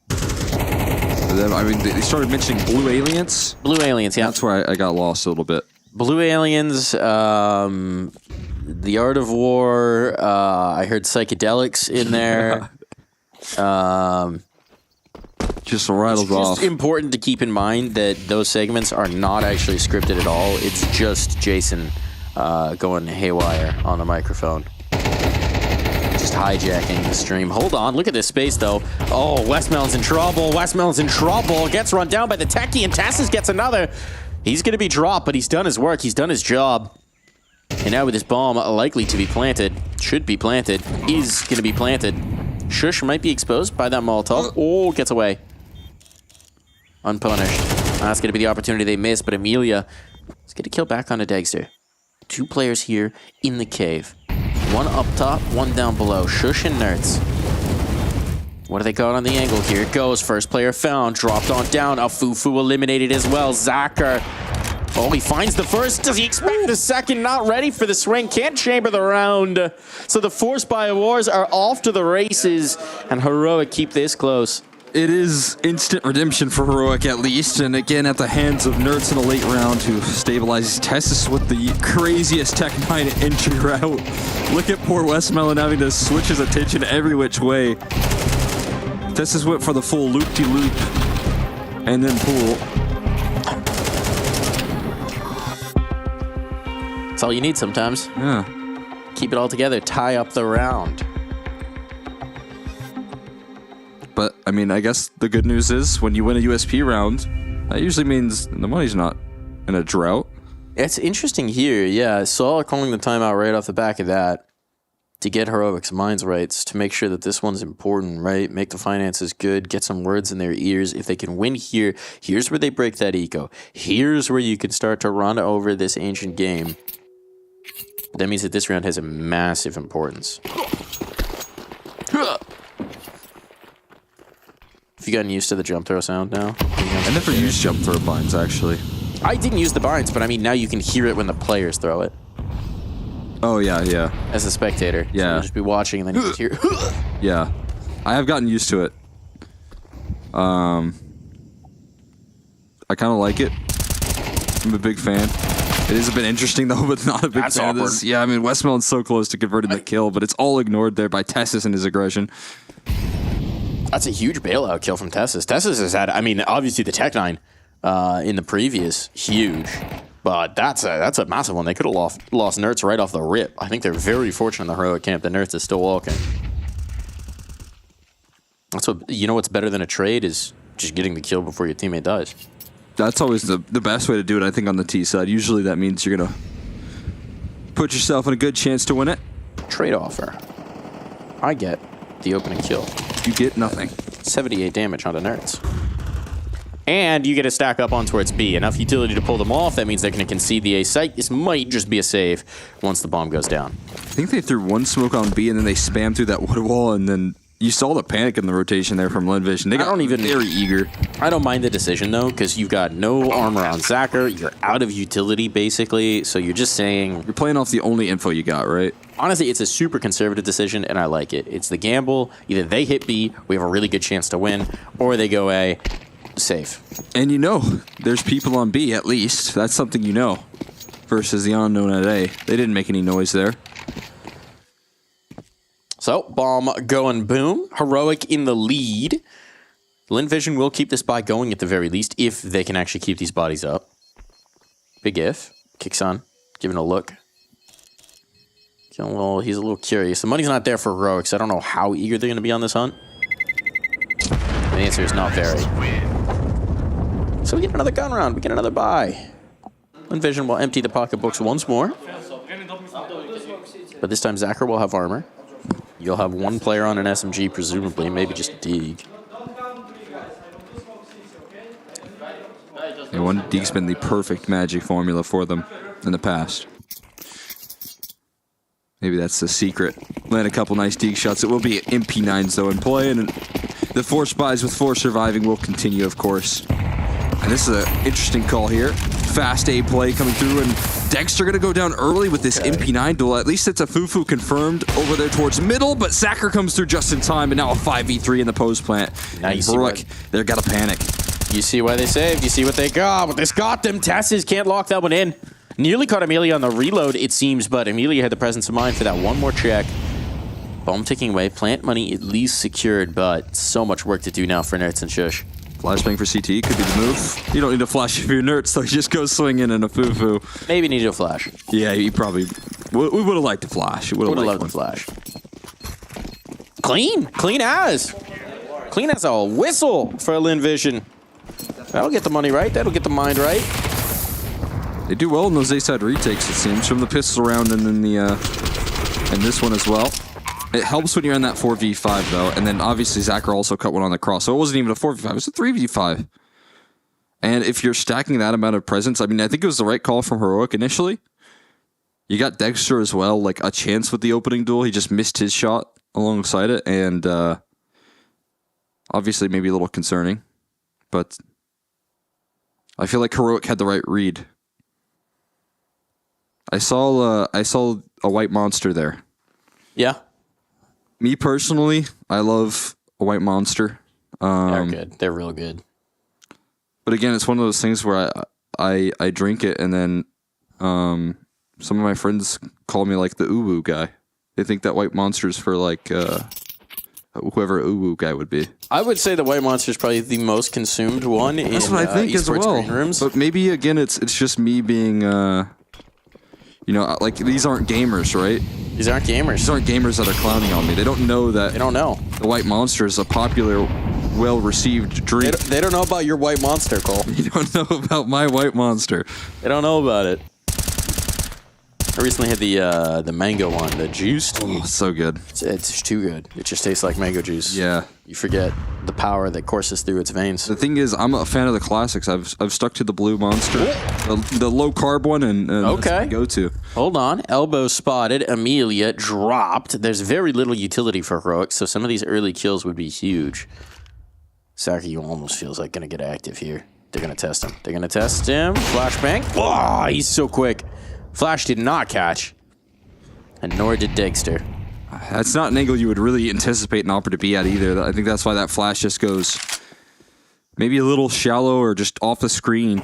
them. I mean, they started mentioning Blue Aliens. Blue Aliens, yeah. That's where I got lost a little bit. Blue Aliens, The Art of War, I heard psychedelics in there. Just rattles off. It's important to keep in mind that those segments are not actually scripted at all. It's just Jason going haywire on the microphone. Just hijacking the stream. Hold on, look at this space though. Oh, Westmelon's in trouble. Westmelon's in trouble. Gets run down by the techie, and Tassis gets another. He's going to be dropped, but he's done his work. He's done his job. And now with this bomb likely to be planted, should be planted, is going to be planted. Shush might be exposed by that Molotov. Oh, gets away. Unpunished. That's going to be the opportunity they missed, but Amelia is going to kill back onto Dexter. 2 players here in the cave. 1 up top, 1 down below. Shush and Nerds. What do they got on the angle? Here it goes. First player found. Dropped on down. A Fufu eliminated as well. Zacher. Oh, he finds the first. Does he expect the second? Not ready for the swing. Can't chamber the round. So the Force Buy Wars are off to the races. And Heroic keep this close. It is instant redemption for Heroic at least, and again at the hands of Nerds in a late round who stabilizes Tessus with the craziest Tech 9 entry route. Look at poor Westmelon having to switch his attention every which way. Tessus went for the full loop-de-loop and then pool. That's all you need sometimes. Yeah. Keep it all together. Tie up the round. But, I mean, I guess the good news is when you win a USP round, that usually means the money's not in a drought. It's interesting here, yeah. Saul calling the timeout right off the back of that to get Heroic's minds right, to make sure that this one's important, right? Make the finances good, get some words in their ears. If they can win here, here's where they break that eco. Here's where you can start to run over this ancient game. That means that this round has a massive importance. Have you gotten used to the jump throw sound now? I never used jump throw binds, actually. I didn't use the binds, but I mean, now you can hear it when the players throw it. Oh, yeah, yeah. As a spectator. Yeah. So you'll just be watching and then you just hear Yeah. I have gotten used to it. I kind of like it. I'm a big fan. It is a bit interesting, though, but not a big fan of this. Yeah, I mean, Westmelon's so close to converting the kill, but it's all ignored there by Tessus and his aggression. That's a huge bailout kill from Tessus. Tessus has had, I mean, obviously the Tech 9 in the previous, huge. But that's a massive one. They could have lost Nerds right off the rip. I think they're very fortunate in the Heroic camp that Nerds is still walking. That's what, you know what's better than a trade is just getting the kill before your teammate dies. That's always the best way to do it, I think, on the T side. Usually that means you're going to put yourself in a good chance to win it. Trade offer. I get the opening kill. You get nothing. 78 damage onto Nerds. And you get to stack up on towards B. Enough utility to pull them off. That means they're going to concede the A site. This might just be a save once the bomb goes down. I think they threw 1 smoke on B and then they spammed through that wood wall and then You saw the panic in the rotation there from Linvision. They got very eager. I don't mind the decision, though, because you've got no armor on Zacher. You're out of utility, basically. So you're just saying... You're playing off the only info you got, right? Honestly, it's a super conservative decision, and I like it. It's the gamble. Either they hit B, we have a really good chance to win, or they go A, safe. And you know, there's people on B, at least. That's something you know. Versus the unknown at A. They didn't make any noise there. So, bomb going boom. Heroic in the lead. Linvision will keep this buy going at the very least, if they can actually keep these bodies up. Big if. Kicks on. Giving a look. He's a little curious. The money's not there for Heroics. I don't know how eager they're going to be on this hunt. The answer is not very. So we get another gun round. We get another buy. Linvision will empty the pocketbooks once more. But this time Zacher will have armor. You'll have one player on an SMG, presumably, maybe just Deeg. Yeah, one Deeg's been the perfect magic formula for them in the past. Maybe that's the secret. Land a couple nice Deeg shots. It will be MP9s, though, in play, and the 4 spies with 4 surviving will continue, of course. And this is an interesting call here. Fast A play coming through, and Dexter gonna go down early with this MP9 duel. At least it's a Fufu confirmed over there towards middle, but Zacher comes through just in time, and now a 5v3 in the post plant. Nice. They're gotta panic. You see why they saved. You see what they got. But this got them. Tesses can't lock that one in. Nearly caught Amelia on the reload, it seems, but Amelia had the presence of mind for that one more check. Bomb ticking away. Plant money at least secured, but so much work to do now for Nerds and Shush. Flashbang for CT could be the move. You don't need a flash if you're Nerds, so you just go swinging in a Fufu. Maybe need a flash. Yeah, you probably... We would have liked a flash. Would have loved the flash. Clean. Clean as. Clean as a whistle for Linvision. That'll get the money right. That'll get the mind right. They do well in those A-side retakes, it seems, from the pistol round and then the and this one as well. It helps when you're in that 4v5 though, and then obviously Zacher also cut one on the cross, so it wasn't even a 4v5, it was a 3v5. And if you're stacking that amount of presence, I mean, I think it was the right call from Heroic initially. You got Dexter as well, like a chance with the opening duel. He just missed his shot alongside it, and obviously maybe a little concerning, but I feel like Heroic had the right read. I saw a white monster there. Yeah. Me personally, I love a white monster. They're good. They're real good. But again, it's one of those things where I drink it, and then some of my friends call me like the uwu guy. They think that white monster is for like whoever uwu guy would be. I would say the white monster is probably the most consumed one. That's what I think as well. Rooms. But maybe again, it's just me being. You know, like, these aren't gamers, right? These aren't gamers. These aren't gamers that are clowning on me. They don't know that... They don't know. The white monster is a popular, well-received drink. They don't know about your white monster, Cole. You don't know about my white monster. They don't know about it. I recently had the mango one, the juiced. Oh, so good. It's too good. It just tastes like mango juice. Yeah. You forget the power that courses through its veins. The thing is, I'm a fan of the classics. I've stuck to the blue monster, the low carb one, and okay. Go to. Hold on, elbow spotted. Amelia dropped. There's very little utility for Heroic, so some of these early kills would be huge. Saki almost feels like gonna get active here. They're gonna test him. They're gonna test him. Flashbang. Oh, he's so quick. Flash did not catch, and nor did Dexter. That's not an angle you would really anticipate an Opera to be at either. I think that's why that flash just goes maybe a little shallow or just off the screen.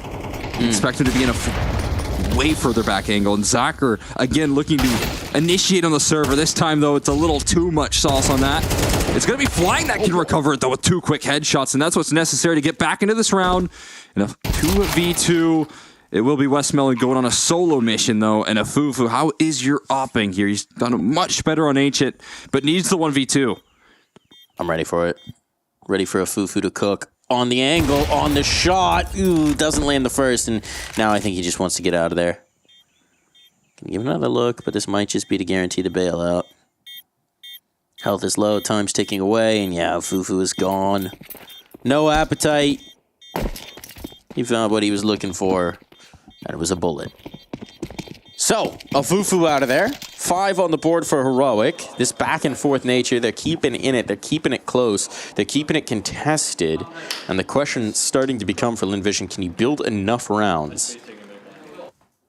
Expect him to be in a way further back angle. And Zacher, again, looking to initiate on the server. This time, though, it's a little too much sauce on that. It's going to be Flying that can recover it, though, with 2 quick headshots, and that's what's necessary to get back into this round. In a 2v2... It will be Westmelon going on a solo mission, though, and a Fufu. How is your opping here? He's done much better on Ancient, but needs the 1v2. I'm ready for it. Ready for a Fufu to cook. On the angle, on the shot. Ooh, doesn't land the first, and now I think he just wants to get out of there. Can give another look, but this might just be to guarantee the bailout. Health is low, time's ticking away, and yeah, Fufu is gone. No appetite. He found what he was looking for. And it was a bullet. So, a Fufu out of there. 5 on the board for Heroic. This back and forth nature, they're keeping in it. They're keeping it close. They're keeping it contested. And the question starting to become for Linvision, can you build enough rounds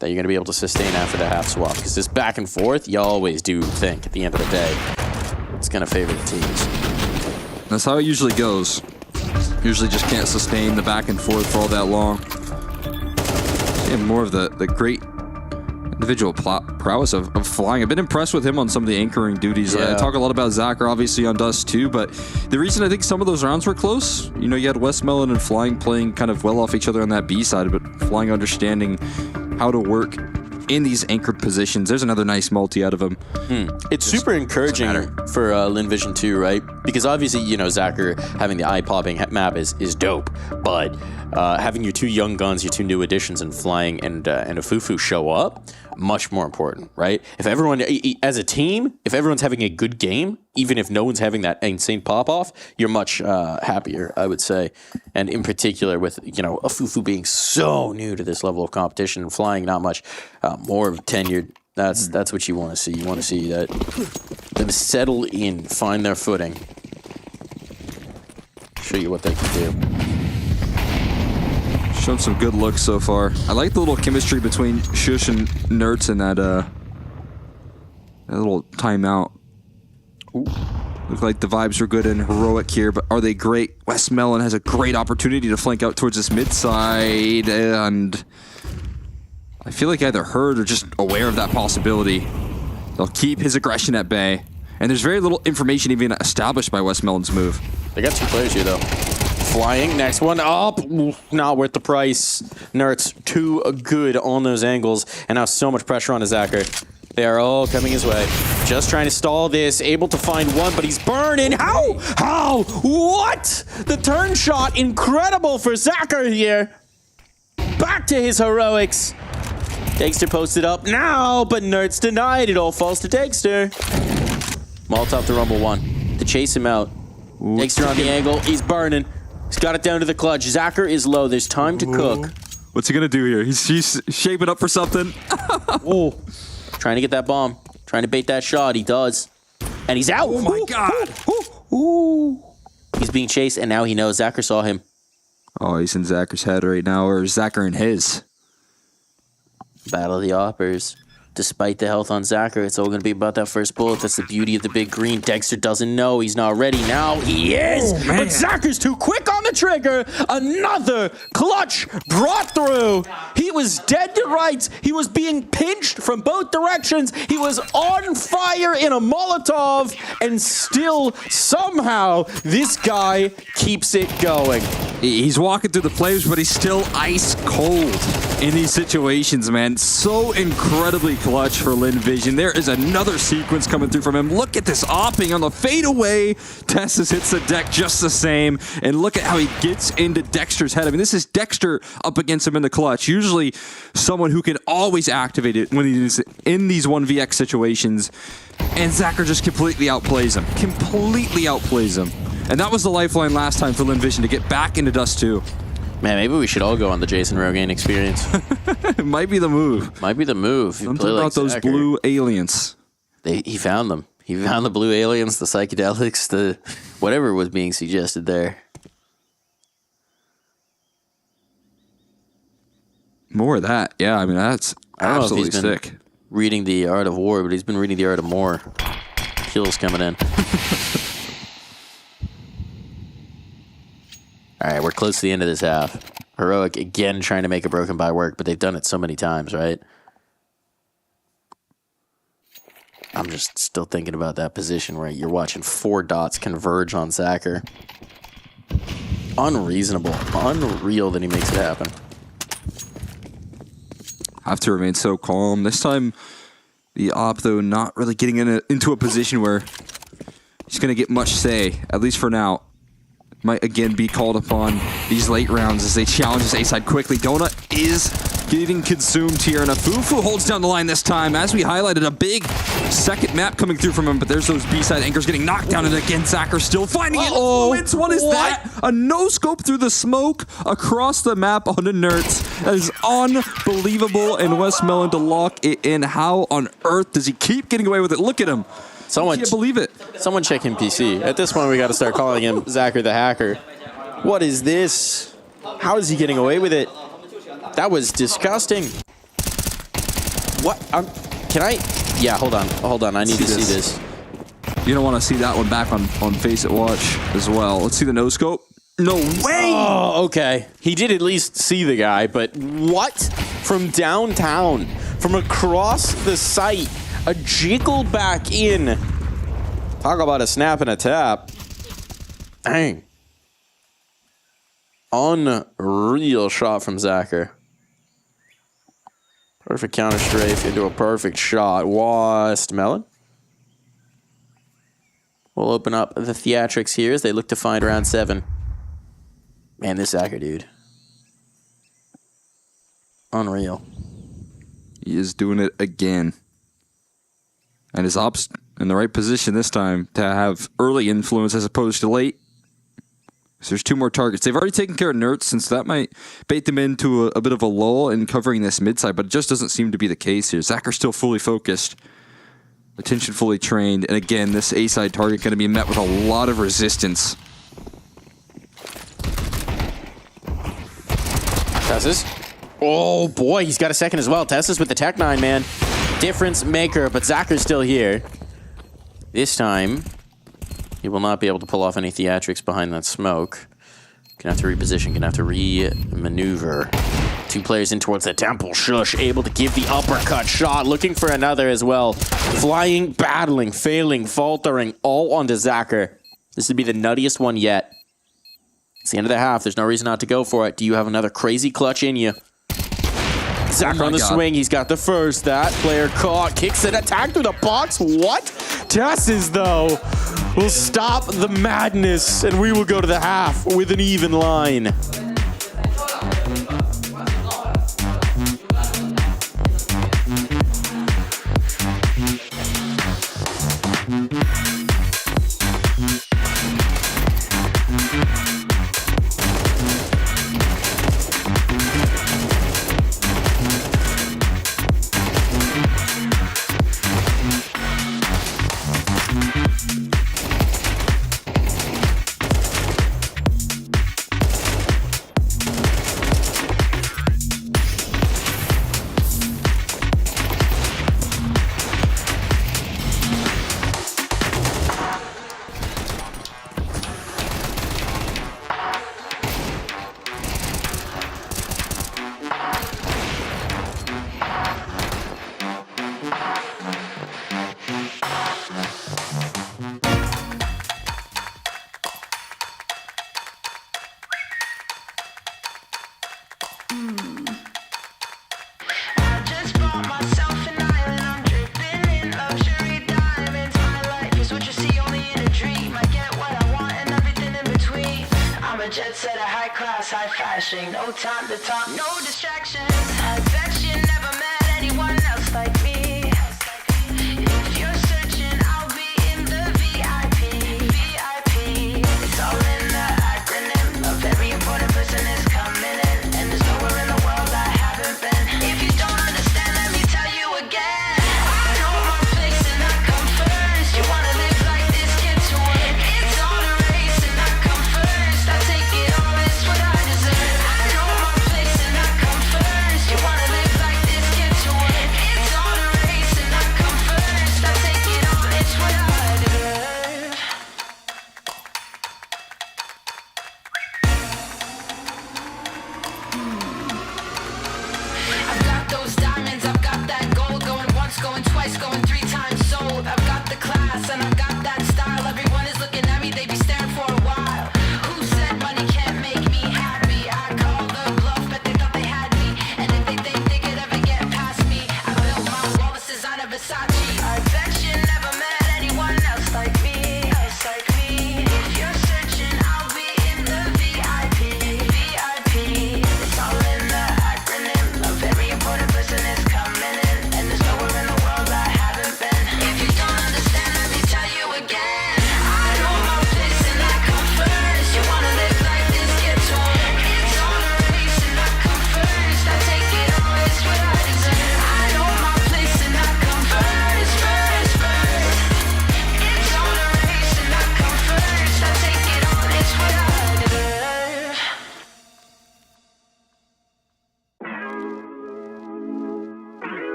that you're going to be able to sustain after the half swap? Because this back and forth, you always do think at the end of the day, it's going to favor the teams. That's how it usually goes. Usually just can't sustain the back and forth for all that long. Yeah, more of the great individual prowess of flying. I've been impressed with him on some of the anchoring duties. Yeah. I talk a lot about Zacher, obviously, on Dust too, but the reason I think some of those rounds were close, you know, you had Westmelon and Flying playing kind of well off each other on that B side, but Flying understanding how to work in these anchored positions. There's another nice multi out of him. It's super encouraging for Linvision too, right? Because obviously, you know, Zacher having the eye-popping map is dope, but having your 2 young guns, your 2 new additions, and Flying and a Fufu show up, much more important, right? If everyone, as a team, if everyone's having a good game, even if no one's having that insane pop-off, you're much happier, I would say. And in particular with, you know, a Fufu being so new to this level of competition and Flying not much more tenured, that's what you want to see. You want to see that them settle in, find their footing, show you what they can do. Shown some good looks so far. I like the little chemistry between Shush and Nerds in that little timeout. Look like the vibes are good in Heroic here, but are they great? Westmelon has a great opportunity to flank out towards this mid side, and I feel like either heard or just aware of that possibility. They'll keep his aggression at bay, and there's very little information even established by Westmelon's move. They got 2 players here, though. Flying, next one up. Not worth the price. Nerds too good on those angles, and now so much pressure on Zacher. They are all coming his way. Just trying to stall this, able to find one, but he's burning. How? How? What? The turn shot, incredible for Zacher here. Back to his Heroics. Dexter posted up now, but Nerds denied. It all falls to Dexter. Molotov to Rumble 1 to chase him out. Dexter on the angle, he's burning. He's got it down to the clutch. Zacher is low. There's time to cook. What's he gonna do here? He's shaping up for something. Trying to get that bomb. Trying to bait that shot. He does. And he's out. Oh my god. He's being chased, and now he knows Zacher saw him. Oh, he's in Zacher's head right now, or Zacher in his. Battle of the Oppers. Despite the health on Zacher, it's all going to be about that first bullet. That's the beauty of the big green. Dexter doesn't know. He's not ready. Now he is. But Zacher's too quick on the trigger. Another clutch brought through. He was dead to rights. He was being pinched from both directions. He was on fire in a Molotov. And still, somehow, this guy keeps it going. He's walking through the flames, but he's still ice cold in these situations, man. So incredibly clutch for Linvision. There is another sequence coming through from him. Look at this opping on the fadeaway. Tessus hits the deck just the same. And look at how he gets into Dexter's head. I mean, this is Dexter up against him in the clutch. Usually someone who can always activate it when he's in these 1vx situations. And Zacher just completely outplays him. Completely outplays him. And that was the lifeline last time for Linvision to get back into Dust 2. Man, maybe we should all go on the Jason Rogaine experience. It might be the move. Might be the move. Something about those blue aliens. He found them. He found the blue aliens, the psychedelics, the whatever was being suggested there. More of that. Yeah, I mean, that's absolutely sick. Reading the Art of War, but he's been reading the Art of More. Kills coming in. All right, we're close to the end of this half. Heroic again trying to make a broken by work, but they've done it so many times, right? I'm just still thinking about that position where you're watching 4 dots converge on Zacher. Unreasonable. Unreal that he makes it happen. Have to remain so calm. This time, the op, though, not really getting into a position where he's going to get much say, at least for now. Might again be called upon these late rounds as they challenge this A-side quickly. Donut is getting consumed here, and Afufu holds down the line this time. As we highlighted, a big second map coming through from him, but there's those B-side anchors getting knocked down, and again, Zacher still finding it. Fluence, what is that? A no-scope through the smoke across the map onto Nerds. That is unbelievable, and Westmelon to lock it in. How on earth does he keep getting away with it? Look at him. I can't believe it. Someone check him PC. At this point, we got to start calling him Zacher the Hacker. What is this? How is he getting away with it? That was disgusting. What? Can I? Yeah, hold on. I need to see this. You don't want to see that one back on Face It Watch as well. Let's see the no-scope. No way! Oh, okay. He did at least see the guy, but what? From downtown, from across the site, a jiggle back in. Talk about a snap and a tap. Dang. Unreal shot from Zacher. Perfect counter strafe into a perfect shot. Westmelon will open up the theatrics here as they look to find round 7. Man, this Zacher dude. Unreal. He is doing it again. And his ops in the right position this time to have early influence as opposed to late. So there's 2 more targets. They've already taken care of Nerds, since that might bait them into a bit of a lull in covering this mid side, but it just doesn't seem to be the case here. Zacher's still fully focused. Attention fully trained. And again, this A-side target going to be met with a lot of resistance. Tessus. Oh boy, he's got a second as well. Tessus with the Tech 9, man. Difference maker, but Zacher's still here. This time, he will not be able to pull off any theatrics behind that smoke. Gonna have to reposition, gonna have to re-maneuver. 2 players in towards the temple. Shush, able to give the uppercut shot. Looking for another as well. Flying, battling, failing, faltering, all onto Zacher. This would be the nuttiest one yet. It's the end of the half. There's no reason not to go for it. Do you have another crazy clutch in you? Zacher on the swing. He's got the first. That player caught. Kicks it. Attack through the box. What? Tessus, though, will stop the madness, and we will go to the half with an even line. Jet set, a high class, high fashion. No time to talk, no distractions. I bet you never met anyone else like me. If you're searching, I'll be in the VIP. It's all in the acronym. A very important person is coming in, and there's nowhere in the world I haven't been. If you don't understand, let me tell you again. I know my place and I come first. You wanna live like this, get to work. It's all a race and I come first. I take it all, it's what I deserve. I know my place and I come first. You wanna live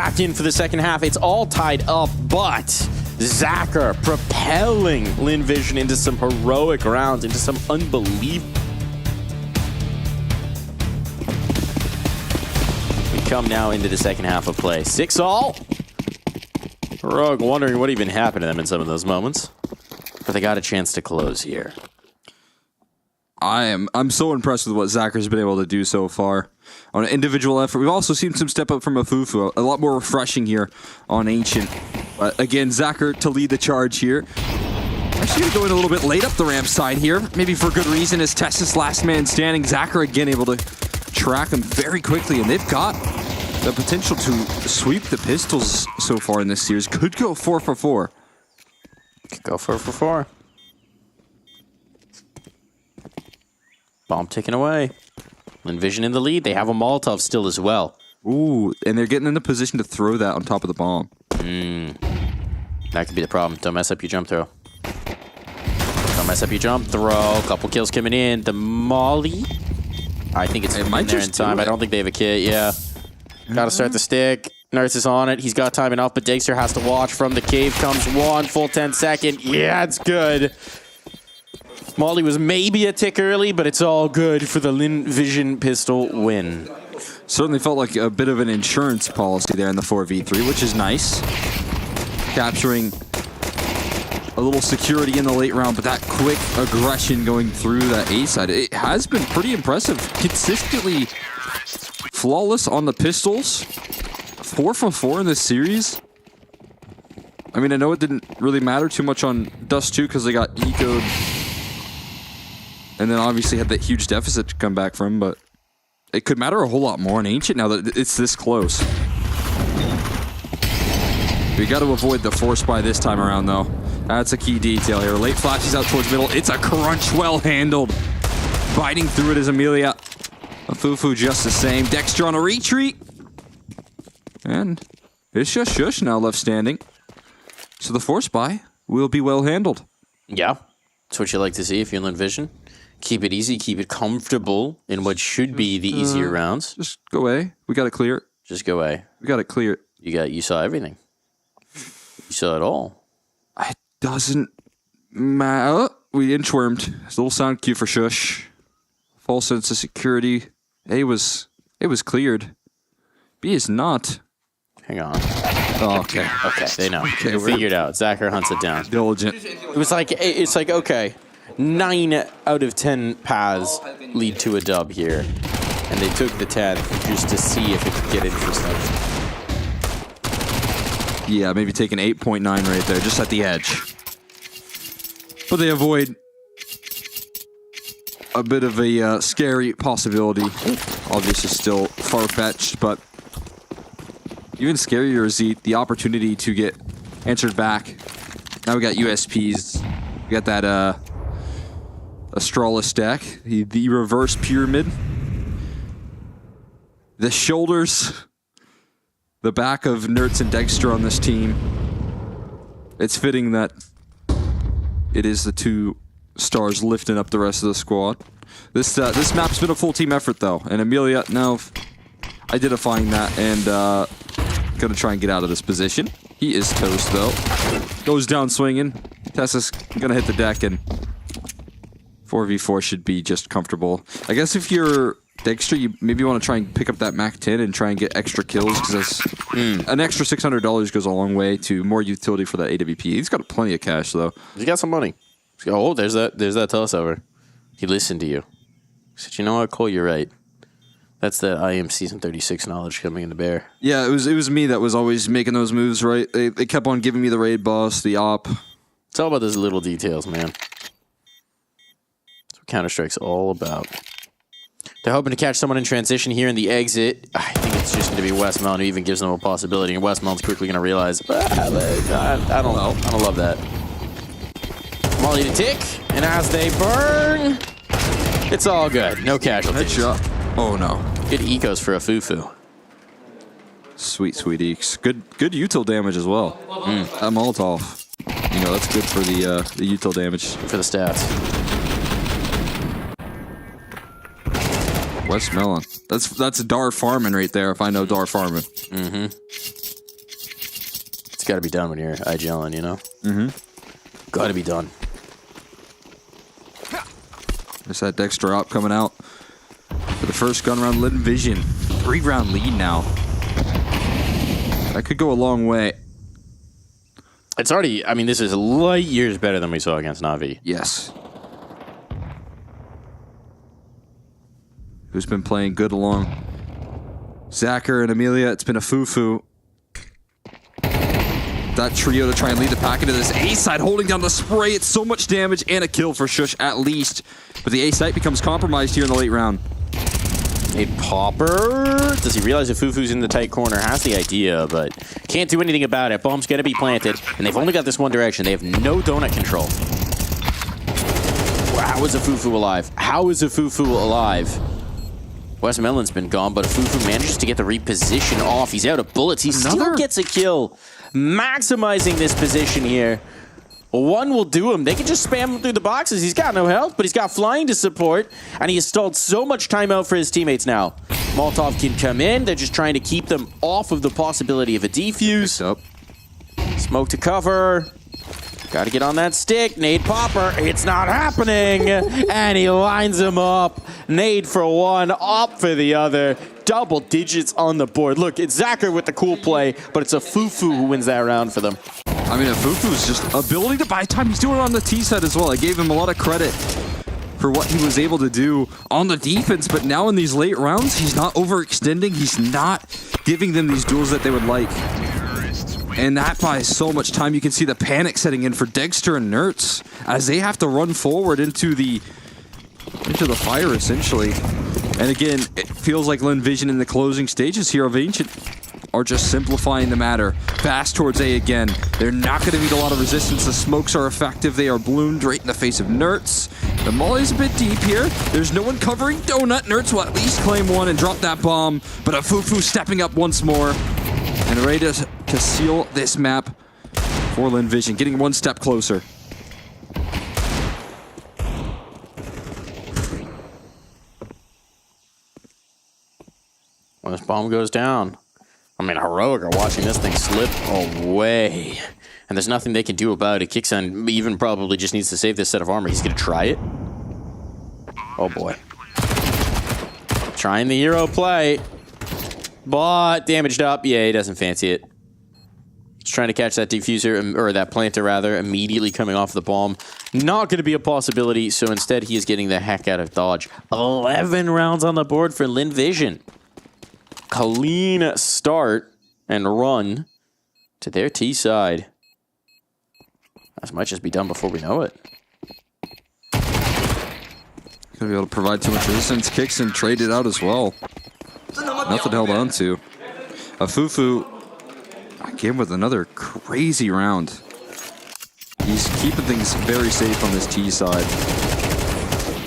back in for the second half. It's all tied up, but Zacher propelling Lin Vision into some heroic rounds, into some unbelievable. We come now into the second half of play. 6-all. Heroic wondering what even happened to them in some of those moments. But they got a chance to close here. I'm so impressed with what Zacher's been able to do so far on an individual effort. We've also seen some step up from Afufu, a lot more refreshing here on Ancient. But again, Zacher to lead the charge here. Actually going to go in a little bit late up the ramp side here, maybe for good reason, as Tessa's last man standing. Zacher again able to track him very quickly, and they've got the potential to sweep the pistols so far in this series. Could go 4 for 4. Could go 4 for 4. Bomb taken away. Lin Vision in the lead. They have a Molotov still as well. Ooh, and they're getting in a position to throw that on top of the bomb. That could be the problem. Don't mess up your jump throw. Don't mess up your jump throw. Couple kills coming in. The Molly. I think it's in there in time. I don't think they have a kit. Yeah. Gotta start the stick. Nurse is on it. He's got time enough, but Dexter has to watch. From the cave comes one. Full 10 second. Yeah, it's good. Molly was maybe a tick early, but it's all good for the Lin Vision pistol win. Certainly felt like a bit of an insurance policy there in the 4v3, which is nice. Capturing a little security in the late round, but that quick aggression going through that A side, it has been pretty impressive. Consistently flawless on the pistols. 4 for 4 in this series. I mean, I know it didn't really matter too much on Dust 2 because they got ecoed. And then obviously had that huge deficit to come back from, but it could matter a whole lot more in Ancient now that it's this close. We got to avoid the force buy this time around, though. That's a key detail here. Late flashes out towards middle. It's a crunch, well handled. Biting through it is Amelia. Afufu just the same. Dexter on a retreat. And it's just Shush now left standing. So the force buy will be well handled. Yeah, that's what you like to see if you're in Vision. Keep it easy, keep it comfortable in what should be the easier rounds. Just go away. We got to clear it. Just go away. We got to clear it. You saw everything. You saw it all. It doesn't matter. We inchwormed. It's a little sound cue for Shush. False sense of security. A was cleared. B is not. Hang on. Oh, okay. Okay, they know. Okay, they figured out. Zacher hunts it down. Diligent. It's like okay. 9 out of 10 paths lead to a dub here. And they took the 10th just to see if it could get interesting. Yeah, maybe take an 8.9 right there, just at the edge. But they avoid a bit of a scary possibility. Obviously still far-fetched, but even scarier is the opportunity to get answered back. Now we got USPs. We got that Astralis deck, the reverse pyramid, the shoulders, the back of Nertz and Dexter on this team. It's fitting that it is the two stars lifting up the rest of the squad. This map's been a full team effort though, and Amelia now identifying that and gonna try and get out of this position. He is toast though. Goes down swinging. Tessa's gonna hit the deck and 4v4 should be just comfortable. I guess if you're Dexter, you maybe want to try and pick up that Mac 10 and try and get extra kills because an extra $600 goes a long way to more utility for that AWP. He's got plenty of cash though. He's got some money. Oh, there's that telesover. He listened to you. He said, "You know what, Cole? You're right. That's the I am season 36 knowledge coming into bear." Yeah, it was me that was always making those moves. Right? They kept on giving me the raid boss, the op. It's all about those little details, man. Counter-Strike's all about. They're hoping to catch someone in transition here in the exit. I think it's just going to be Westmount who even gives them a possibility, and Westmount's quickly going to realize, I don't know. I don't love that. Molly to tick, and as they burn, it's all good. No casualties. Headshot. Oh no. Good ecos for a Fufu. Sweet, sweet eeks. Good util damage as well. That Molotov. You know, that's good for the util damage. For the stats. West Melon. That's Dar Farming right there, if I know Dar Farming. got to be done when you're IGLing, you know? Mm-hmm. Got to be done. There's that Dexter op coming out for the first gun round. Lin Vision, 3-round lead now. That could go a long way. It's already, I mean, this is light years better than we saw against Na'Vi. Yes. Who's been playing good along Zacher and Amelia. It's been a Fufu. That trio to try and lead the pack into this A side, holding down the spray. It's so much damage and a kill for Shush at least. But the A site becomes compromised here in the late round. A popper. Does he realize that Fufu's in the tight corner? Has the idea, but can't do anything about it. Bomb's gonna be planted, and they've only got this one direction. They have no donut control. Wow, how is a Fufu alive? How is a Fufu alive? Westmoreland's been gone, but Fufu manages to get the reposition off. He's out of bullets. He still gets a kill. Maximizing this position here. One will do him. They can just spam him through the boxes. He's got no health, but he's got flying to support, and he has stalled so much time out for his teammates now. Molotov can come in. They're just trying to keep them off of the possibility of a defuse. Smoke to cover. Got to get on that stick. Nade popper. It's not happening. And he lines him up. Nade for one, up for the other. Double digits on the board. Look, it's Zacher with the cool play, but it's a Fufu who wins that round for them. I mean, a Fufu's just ability to buy time. He's doing it on the T side as well. I gave him a lot of credit for what he was able to do on the defense, but now in these late rounds, he's not overextending. He's not giving them these duels that they would like. And that buys so much time. You can see the panic setting in for Dexter and Nertz as they have to run forward into the fire, essentially. And again, it feels like Lin Vision in the closing stages here of Ancient are just simplifying the matter. Fast towards A again. They're not going to meet a lot of resistance. The smokes are effective. They are bloomed right in the face of Nertz. The molly's a bit deep here. There's no one covering Donut. Nertz will at least claim one and drop that bomb. But a Fufu stepping up once more and ready to seal this map for Lin Vision, getting one step closer. When this bomb goes down, I mean, Heroic are watching this thing slip away. And there's nothing they can do about it. Kixan even probably just needs to save this set of armor. He's going to try it. Oh, boy. Trying the hero play. But damaged up. Yeah, he doesn't fancy it. He's trying to catch that diffuser, or that planter, rather, immediately coming off the bomb. Not going to be a possibility, so instead he is getting the heck out of dodge. 11 rounds on the board for Lin Vision. Clean start and run to their T side. This might just be done before we know it. Gonna be able to provide too much resistance. Kicks and trade it out as well. Nothing held on to. A Fufu again with another crazy round. He's keeping things very safe on this T side.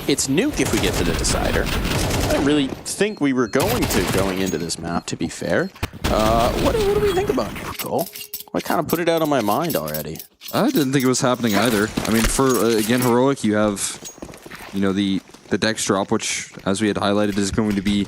It's nuke if we get to the decider. I didn't really think we were going into this map, to be fair. What do we think about nuke, Cole? I kind of put it out of my mind already. I didn't think it was happening either. I mean, for, again, Heroic, you have, you know, the Dex drop, which, as we had highlighted, is going to be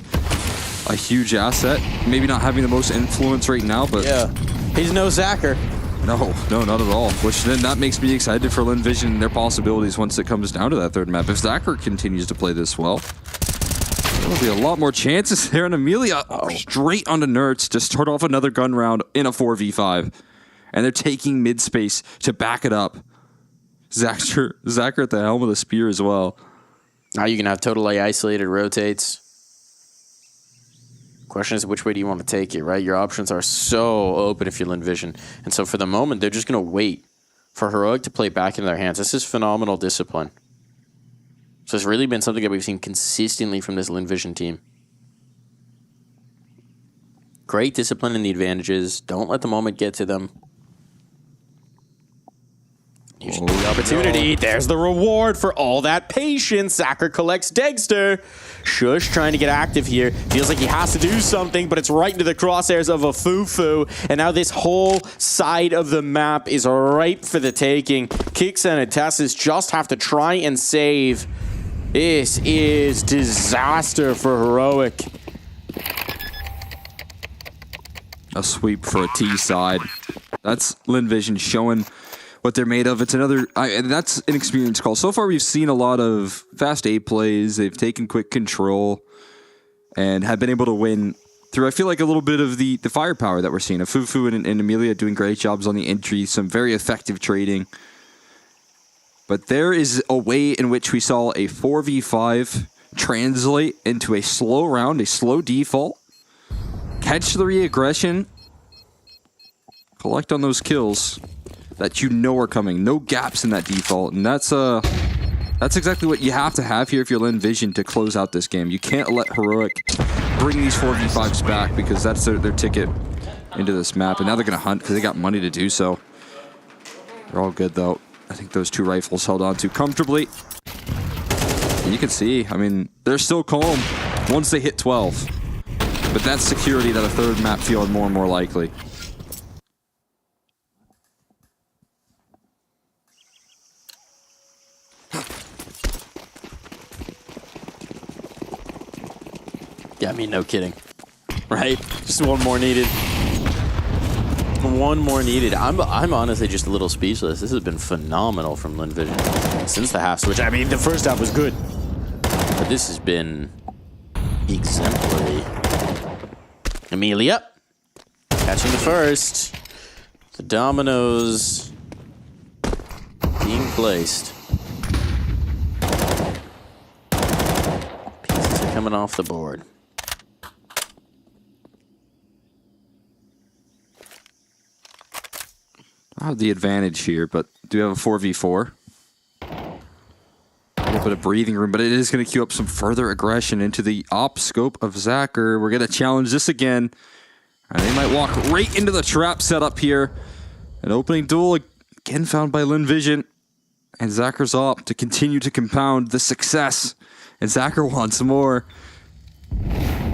a huge asset. Maybe not having the most influence right now, but... Yeah, he's no Zacher. No, not at all. Which then that makes me excited for Lin Vision and their possibilities once it comes down to that third map. If Zacher continues to play this well, there will be a lot more chances there. And Amelia straight onto Nertz to start off another gun round in a 4v5. And they're taking mid-space to back it up. Zacher at the helm of the spear as well. Now you can have totally isolated rotates. Question is, which way do you want to take it, right? Your options are so open if you're Lin Vision. And so for the moment, they're just going to wait for Heroic to play back into their hands. This is phenomenal discipline. So it's really been something that we've seen consistently from this Lin Vision team. Great discipline in the advantages. Don't let the moment get to them. Here's the opportunity. There's the reward for all that patience. Zacher collects Dexter. Shush trying to get active here. Feels like he has to do something, but it's right into the crosshairs of a Fufu. And now this whole side of the map is ripe for the taking. Kixan and Tessus just have to try and save. This is disaster for Heroic. A sweep for a T side. That's Lin Vision showing what they're made of. It's another, that's an experience call. So far, we've seen a lot of fast A plays. They've taken quick control and have been able to win through, I feel like, a little bit of the firepower that we're seeing. Fufu and Amelia doing great jobs on the entry, some very effective trading. But there is a way in which we saw a 4v5 translate into a slow round, a slow default, catch the re-aggression, collect on those kills that you know are coming. No gaps in that default, and that's exactly what you have to have here if you're Lin Vision to close out this game. You can't let Heroic bring these 4v5s back because that's their ticket into this map, and now they're going to hunt because they got money to do so. They're all good, though. I think those 2 rifles held on to comfortably. And you can see, I mean, they're still calm once they hit 12. But that's security that a 3rd map feeling more and more likely. Yeah, I mean, no kidding. Right? Just one more needed. One more needed. I'm honestly just a little speechless. This has been phenomenal from Lin Vision since the half switch. I mean, the first half was good, but this has been exemplary. Amelia catching the first. The dominoes being placed. Pieces are coming off the board. I have the advantage here, but do we have a 4v4? A little bit of breathing room, but it is going to queue up some further aggression into the op scope of Zacher. We're going to challenge this again. And they might walk right into the trap setup here. An opening duel again found by Lin Vision. And Zacher's op to continue to compound the success. And Zacher wants more.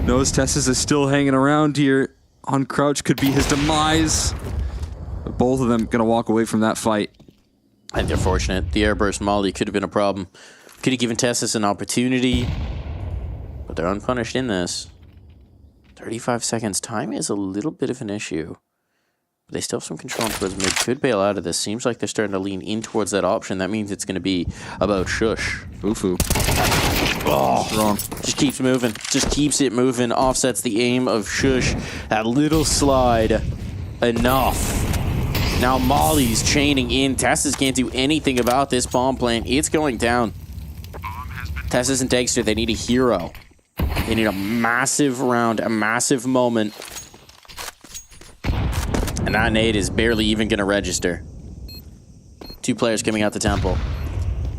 Knows Tessus is still hanging around here. On crouch could be his demise. But both of them going to walk away from that fight. I think they're fortunate. The airburst molly could have been a problem. Could have given Tessus an opportunity. But they're unpunished in this. 35 seconds. Time is a little bit of an issue. But they still have some control towards mid. Could bail out of this. Seems like they're starting to lean in towards that option. That means it's going to be about Shush. Fufu. Oh, wrong. Just keeps moving. Just keeps it moving. Offsets the aim of Shush. That little slide. Enough. Now Molly's chaining in. Tessus can't do anything about this bomb plant. It's going down. Tessus and Dexter, they need a hero. They need a massive round, a massive moment. And that nade is barely even going to register. 2 players coming out the temple.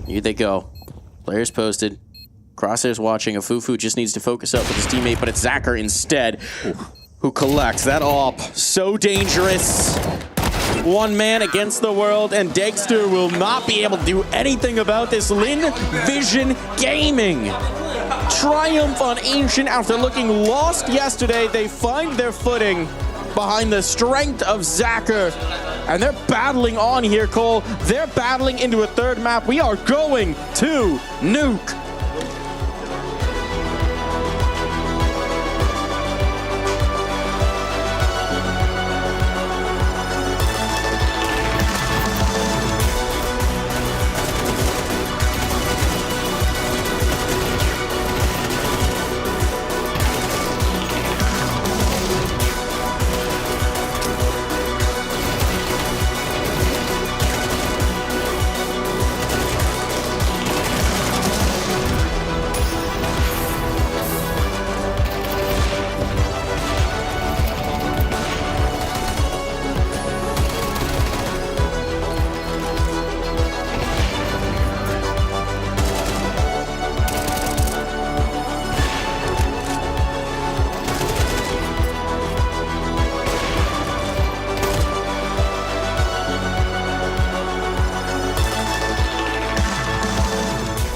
Here they go. Players posted. Crosshairs watching. Afufu just needs to focus up with his teammate, but it's Zacher instead who collects that op. So dangerous. 1 man against the world, and Dexter will not be able to do anything about this. Lin Vision Gaming. Triumph on Ancient after looking lost yesterday. They find their footing behind the strength of Zacher. And they're battling on here, Cole. They're battling into a 3rd map. We are going to Nuke.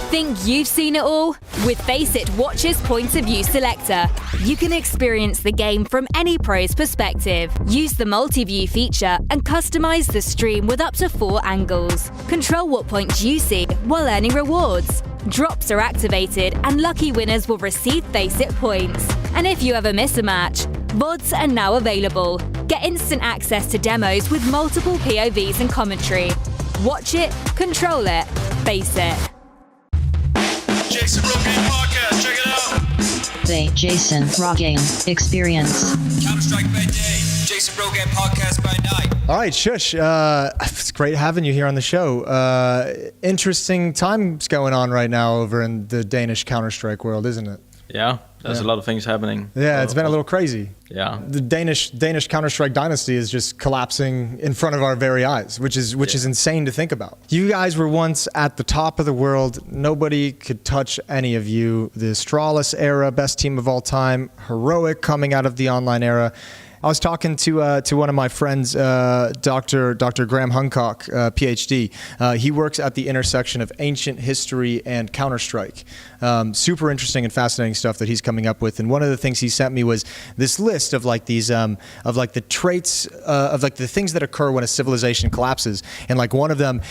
Think you've seen it all? With Faceit Watch's Point of View Selector, you can experience the game from any pro's perspective. Use the multi-view feature and customize the stream with up to 4 angles. Control what point you see while earning rewards. Drops are activated and lucky winners will receive Faceit points. And if you ever miss a match, VODs are now available. Get instant access to demos with multiple POVs and commentary. Watch it, control it, face it. Jason Rogan Podcast, check it out. The Jason Rogan Experience. Counter-Strike by day, Jason Rogan Podcast by night. All right, Shush. It's great having you here on the show. Interesting times going on right now over in the Danish Counter-Strike world, isn't it? Yeah, there's a lot of things happening. Yeah, it's been a little crazy. Yeah. The Danish Counter-Strike dynasty is just collapsing in front of our very eyes, which is insane to think about. You guys were once at the top of the world. Nobody could touch any of you. The Astralis era, best team of all time. Heroic coming out of the online era. I was talking to one of my friends, Dr. Graham Huncock, PhD. He works at the intersection of ancient history and Counter-Strike. Super interesting and fascinating stuff that he's coming up with. And one of the things he sent me was this list of like these of like the traits of like the things that occur when a civilization collapses. And like one of them,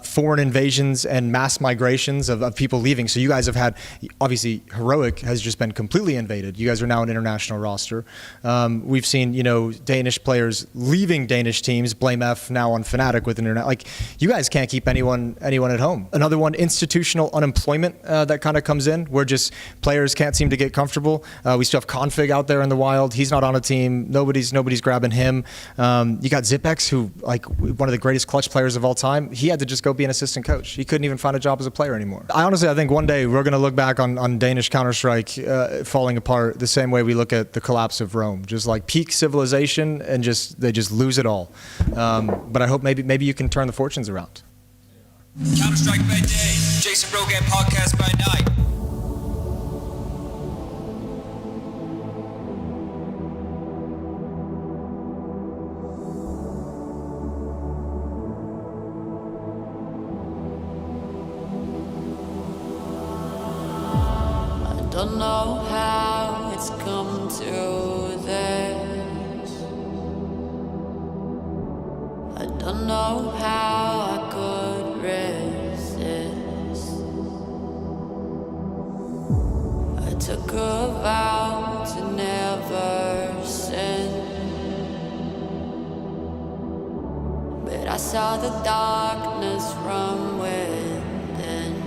foreign invasions and mass migrations of people leaving. So you guys have had, obviously, Heroic has just been completely invaded. You guys are now an international roster. We've seen, Danish players leaving Danish teams, blame F now on Fnatic with internet. Like, you guys can't keep anyone at home. Another one, institutional unemployment that kind of comes in, where just players can't seem to get comfortable. We still have Config out there in the wild. He's not on a team. Nobody's grabbing him. You got Zipex, who, like, one of the greatest clutch players of all time. He had to just go be an assistant coach. He couldn't even find a job as a player anymore. I think one day we're going to look back on Danish Counter-Strike falling apart the same way we look at the collapse of Rome. Just like peak civilization, and they just lose it all. But I hope maybe you can turn the fortunes around. Counter-Strike by day, Jason Rogan Podcast by night. I don't know how it's come to this. I don't know how I could resist. I took a vow to never sin, but I saw the darkness from within.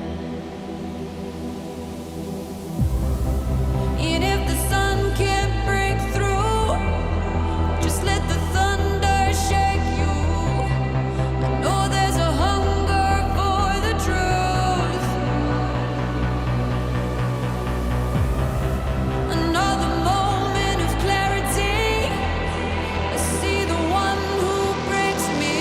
And if the sun can't break through, just let the thunder shake you. I know there's a hunger for the truth. Another moment of clarity. I see the one who breaks me.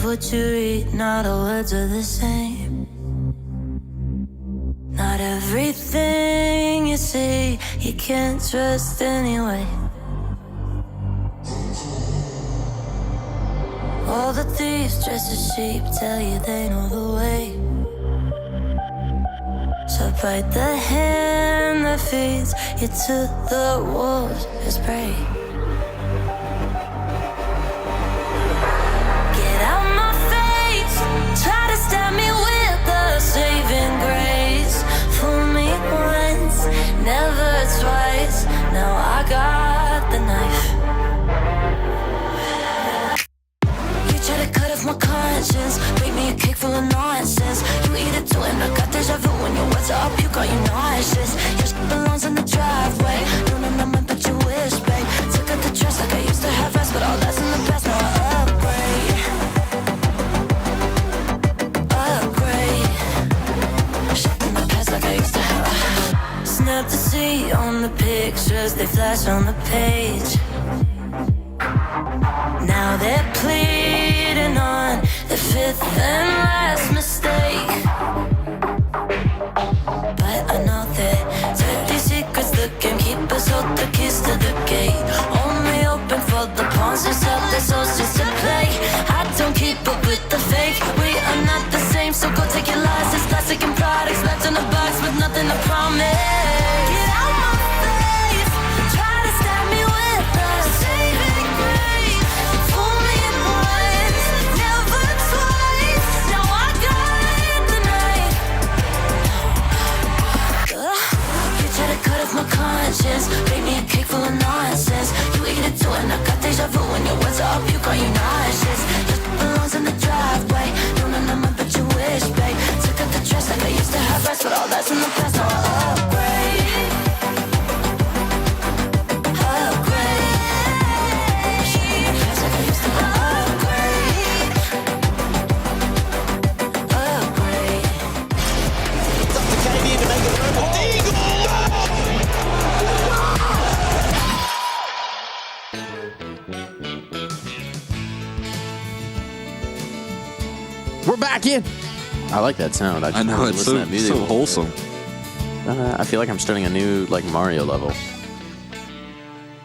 what you read, not all words are the same. Not everything you see, you can't trust anyway. All the thieves dressed as sheep tell you they know the way. So bite the hand that feeds you to the wolves as prey. Get out my face, try to stab me with a saving grace. Fool me once, never twice, now I got the knife. Try to cut off my conscience, bake me a cake full of nonsense. You eat it too and I got deja vu when your words are up, you got you nauseous. Your shit belongs in the driveway, no, no, no, but you wish, babe. Took out the trash like I used to have rest, but all that's in the past, now I upgrade. Upgrade. Shit in the past like I used to have. Snap the C on the pictures, they flash on the page. Now they're pleading on the fifth and last mistake. But I know that dirty secrets the gamekeepers hold the keys to the gate. Only open for the pawns who sell their souls just to play. I don't keep up with the fake. We are not the same, so go take your license. Plastic and products left in a box with nothing to promise. Get out my face, try to stab me with a saving grace. Fool me once, never twice, now I got the knife. You try to cut off my conscience, bake me a cake full of nonsense. You eat it too and I got deja vu when your words are up, you got you nauseous. Your shit belongs in the driveway, no, no, no, but you wish, babe. Took out the trash like I used to have rest, but all that's in the past, now I upgrade. Upgrade. Shit in the past like I used to upgrade. Upgrade. It's up to KB to make it work with Eagle. We're back in. I like that sound. I know, it's listen to that music. so wholesome. I feel like I'm starting a new Mario level.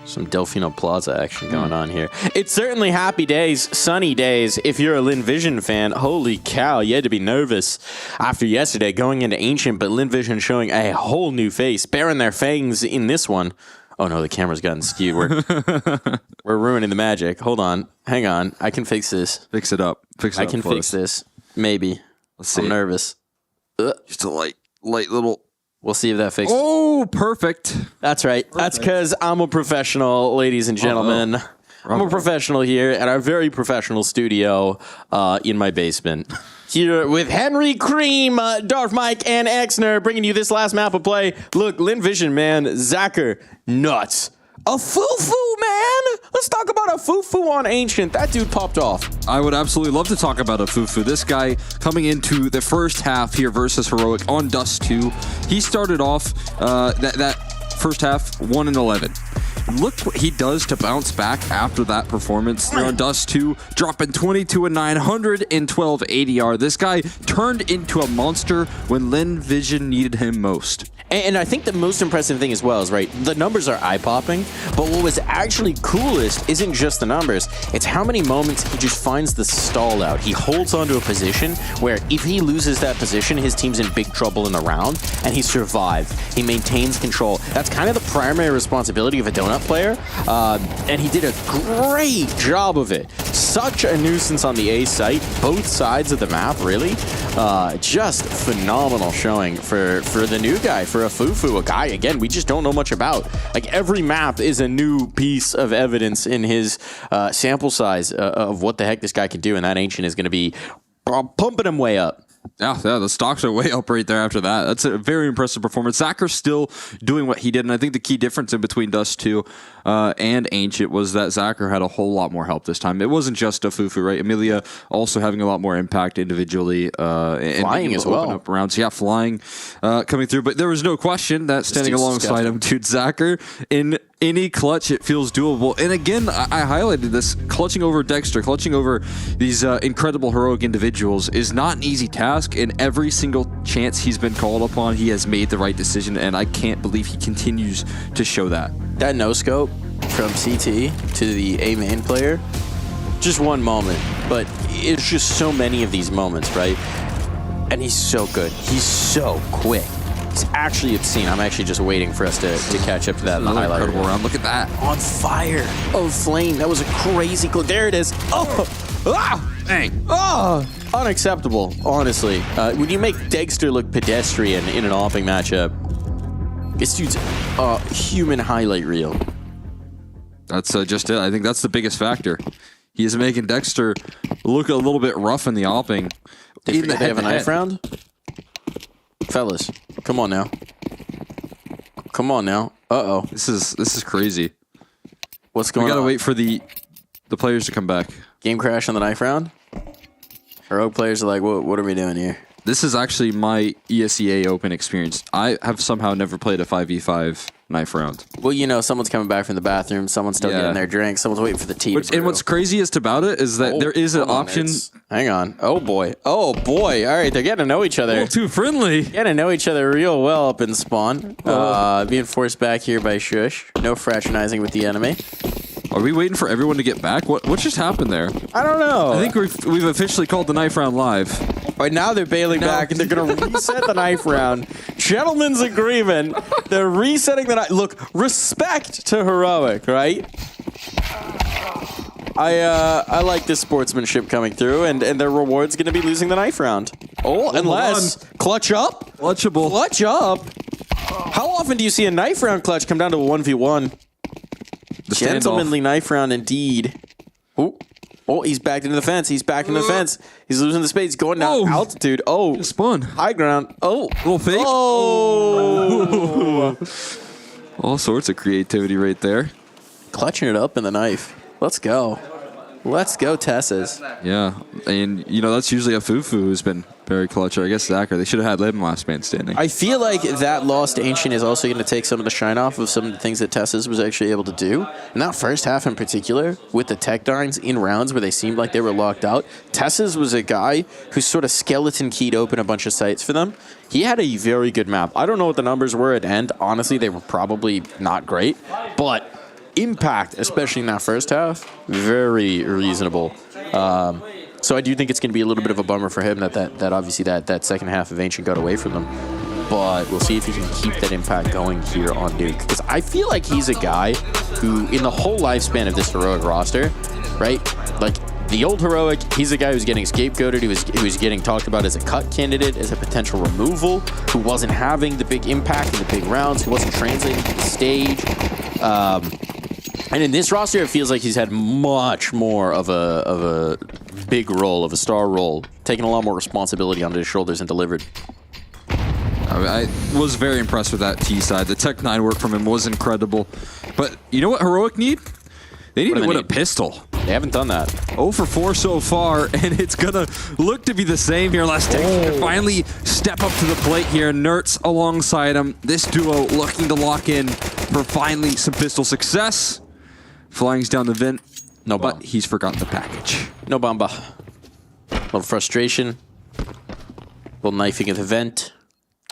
Some Delfino Plaza action going on here. It's certainly happy days, sunny days. If you're a LinVision fan, holy cow, you had to be nervous after yesterday going into Ancient, but LinVision showing a whole new face, baring their fangs in this one. Oh no, the camera's gotten skewed. We're ruining the magic. Hold on, hang on. I can fix this. Fix it up. I can fix this. Maybe. Let's see. I'm nervous. Just a light little. We'll see if that fixes. Oh, perfect. That's right. Perfect. That's because I'm a professional, ladies and gentlemen. I'm a professional here at our very professional studio in my basement. Here with Henry Cream, Darth Mike, and Exner, bringing you this last map of play. Look, LinVision, man, Zacher, nuts. A Fufu, man! Let's talk about a Fufu on Ancient. That dude popped off. I would absolutely love to talk about a Fufu. This guy coming into the first half here versus Heroic on Dust 2. He started off that first half 1-11. Look what he does to bounce back after that performance. They're on Dust 2, dropping 22 and 912 ADR. This guy turned into a monster when LinVision needed him most. And I think the most impressive thing as well is, right, the numbers are eye-popping, but what was actually coolest isn't just the numbers, it's how many moments he just finds the stall out. He holds onto a position where if he loses that position, his team's in big trouble in the round, and he survived. He maintains control. That's kind of the primary responsibility of a Donut player, and he did a great job of it. Such a nuisance on the A site, both sides of the map, really. Just phenomenal showing for the new guy, for a Fufu, a guy, again, we just don't know much about. Like, every map is a new piece of evidence in his sample size of what the heck this guy can do, and that Ancient is going to be pumping him way up. Yeah, the stocks are way up right there after that. That's a very impressive performance. Zachar's still doing what he did, and I think the key difference in between Dust 2 and Ancient was that Zachar had a whole lot more help this time. It wasn't just a Fufu, right? Amelia also having a lot more impact individually. Flying as well. Up rounds. Yeah, flying coming through. But there was no question that standing alongside him, dude, Zachar, in any clutch, it feels doable. And again, I highlighted this, clutching over Dexter, clutching over these incredible heroic individuals is not an easy task, and every single chance he's been called upon, he has made the right decision, and I can't believe he continues to show that. That no-scope from CT to the A main player, just one moment, but it's just so many of these moments, right? And he's so good. He's so quick. It's actually obscene. I'm actually just waiting for us to catch up to that in the highlight. Incredible round. Look at that. On fire. Oh, flame. That was a crazy clip. There it is. Oh. Ah. Dang. Oh. Unacceptable, honestly. When you make Dexter look pedestrian in an opping matchup, this dude's a human highlight reel. That's just it. I think that's the biggest factor. He is making Dexter look a little bit rough in the opping. Did they have a knife round? Fellas, come on now. Come on now. Uh-oh. This is crazy. What's going on? We gotta wait for the players to come back. Game crash on the knife round? Heroic players are like, what are we doing here? This is actually my ESEA Open experience. I have somehow never played a 5v5 knife round. Well, you know, someone's coming back from the bathroom, someone's still getting their drink, someone's waiting for the tea. And what's craziest about it is that there is an option. Hang on. Oh boy. Oh boy. All right, they're getting to know each other. A little too friendly. Getting to know each other real well up in spawn. Being forced back here by Shush. No fraternizing with the enemy. Are we waiting for everyone to get back? What just happened there? I don't know. I think we've officially called the knife round live. But now they're bailing back and they're going to reset the knife round. Gentlemen's agreement. They're resetting the knife. Look, respect to Heroic, right? I like this sportsmanship coming through, and their reward's going to be losing the knife round. Oh, unless clutch up. Clutchable. Clutch up. How often do you see a knife round clutch come down to a 1v1? Gentlemanly knife round indeed. Oh, he's backed into the fence. He's back into the fence. He's losing the space. He's going down altitude. Oh, spun. High ground. Oh, little fake. Oh, all sorts of creativity right there. Clutching it up in the knife. Let's go. Let's go, Tessas. Yeah, and you know that's usually a Fufu who's been very clutch. Or I guess Zachar. They should have had him last man standing. I feel like that lost Ancient is also going to take some of the shine off of some of the things that Tessas was actually able to do. And that first half in particular, with the tech darns in rounds where they seemed like they were locked out, Tessas was a guy who sort of skeleton keyed open a bunch of sites for them. He had a very good map. I don't know what the numbers were at end. Honestly, they were probably not great, but impact, especially in that first half, very reasonable. So I do think it's going to be a little bit of a bummer for him that obviously that second half of Ancient got away from them. But we'll see if he can keep that impact going here on Duke. Because I feel like he's a guy who, in the whole lifespan of this Heroic roster, right? Like, the old Heroic, he's a guy who's getting scapegoated, who's getting talked about as a cut candidate, as a potential removal, who wasn't having the big impact in the big rounds, who wasn't translating to the stage. And in this roster, it feels like he's had much more of a big role, of a star role, taking a lot more responsibility onto his shoulders and delivered. I was very impressed with that T side. The Tech 9 work from him was incredible. But you know what Heroic need? They need to win a pistol. They haven't done that. 0 for 4 so far, and it's going to look to be the same here. Last Dexter to finally step up to the plate here. Nertz alongside him. This duo looking to lock in for finally some pistol success. Flying's down the vent. No bomb. But he's forgotten the package. No bomba. A little frustration. A little knifing at the vent.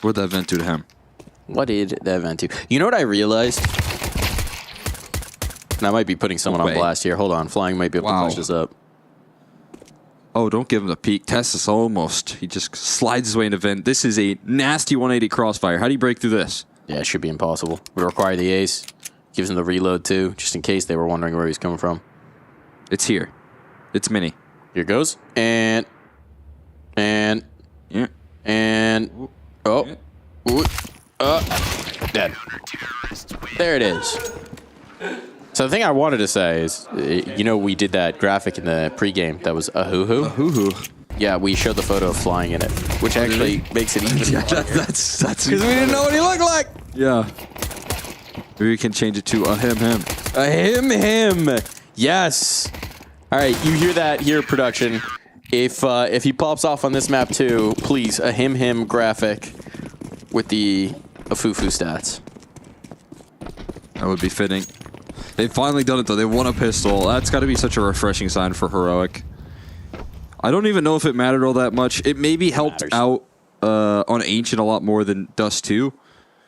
What did that vent do to him? What did that vent do? You know what I realized? And I might be putting someone on blast here. Hold on. Flying might be able to push this up. Oh, don't give him the peek. Tessus almost. He just slides his way into vent. This is a nasty 180 crossfire. How do you break through this? Yeah, it should be impossible. Would require the ace. Gives him the reload too, just in case they were wondering where he's coming from. It's here. It's mini. Here goes. And yeah. And oh. Ooh, dead. There it is. So the thing I wanted to say is, you know, we did that graphic in the pregame that was a hoo-hoo. A hoo-hoo. Yeah, we showed the photo of flying in it, which actually makes it even. That's because we didn't know what he looked like. Yeah. Maybe we can change it to a him. A him. Yes. All right, you hear that here, production. If he pops off on this map too, please, a him graphic with the Afufu stats. That would be fitting. They've finally done it though. They won a pistol. That's got to be such a refreshing sign for Heroic. I don't even know if it mattered all that much. It maybe helped out on Ancient a lot more than Dust 2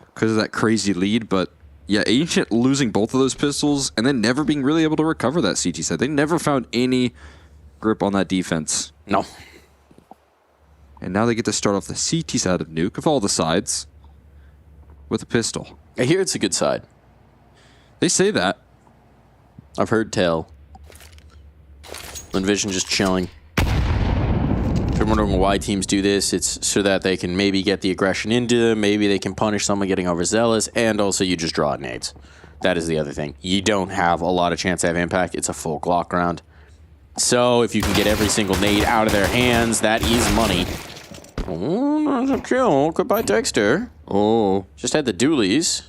because of that crazy lead, but yeah, Ancient losing both of those pistols and then never being really able to recover that CT side. They never found any grip on that defense. No. And now they get to start off the CT side of Nuke, of all the sides, with a pistol. I hear it's a good side. They say that. I've heard tell. Envision just chilling. If you're wondering why teams do this, it's so that they can maybe get the aggression into them, maybe they can punish someone getting overzealous, and also you just draw nades. That is the other thing. You don't have a lot of chance to have impact. It's a full Glock round. So if you can get every single nade out of their hands, that is money. Oh, that's a kill. Goodbye, Dexter. Oh. Just had the dualies.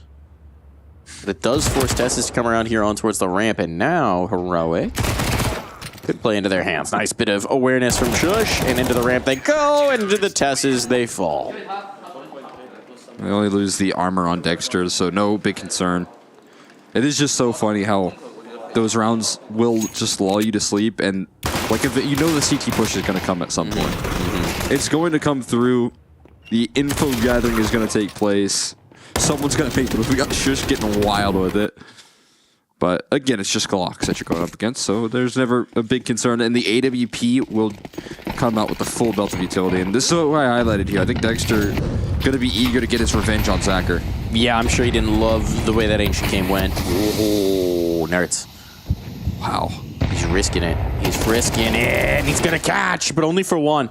But it does force Tessus to come around here on towards the ramp, and now Heroic could play into their hands. Nice bit of awareness from Shush, and into the ramp they go, and into the Tessus they fall. They only lose the armor on Dexter, so no big concern. It is just so funny how those rounds will just lull you to sleep, and like if you know the CT push is going to come at some point. It's going to come through. The info gathering is going to take place. Someone's going to make the move. We got Shush getting wild with it. But again, it's just Glocks that you're going up against, so there's never a big concern. And the AWP will come out with the full belt of utility. And this is what I highlighted here. I think Dexter going to be eager to get his revenge on Zacher. Yeah, I'm sure he didn't love the way that Ancient game went. Oh, nerds. Wow. He's risking it. He's risking it. He's going to catch, but only for one.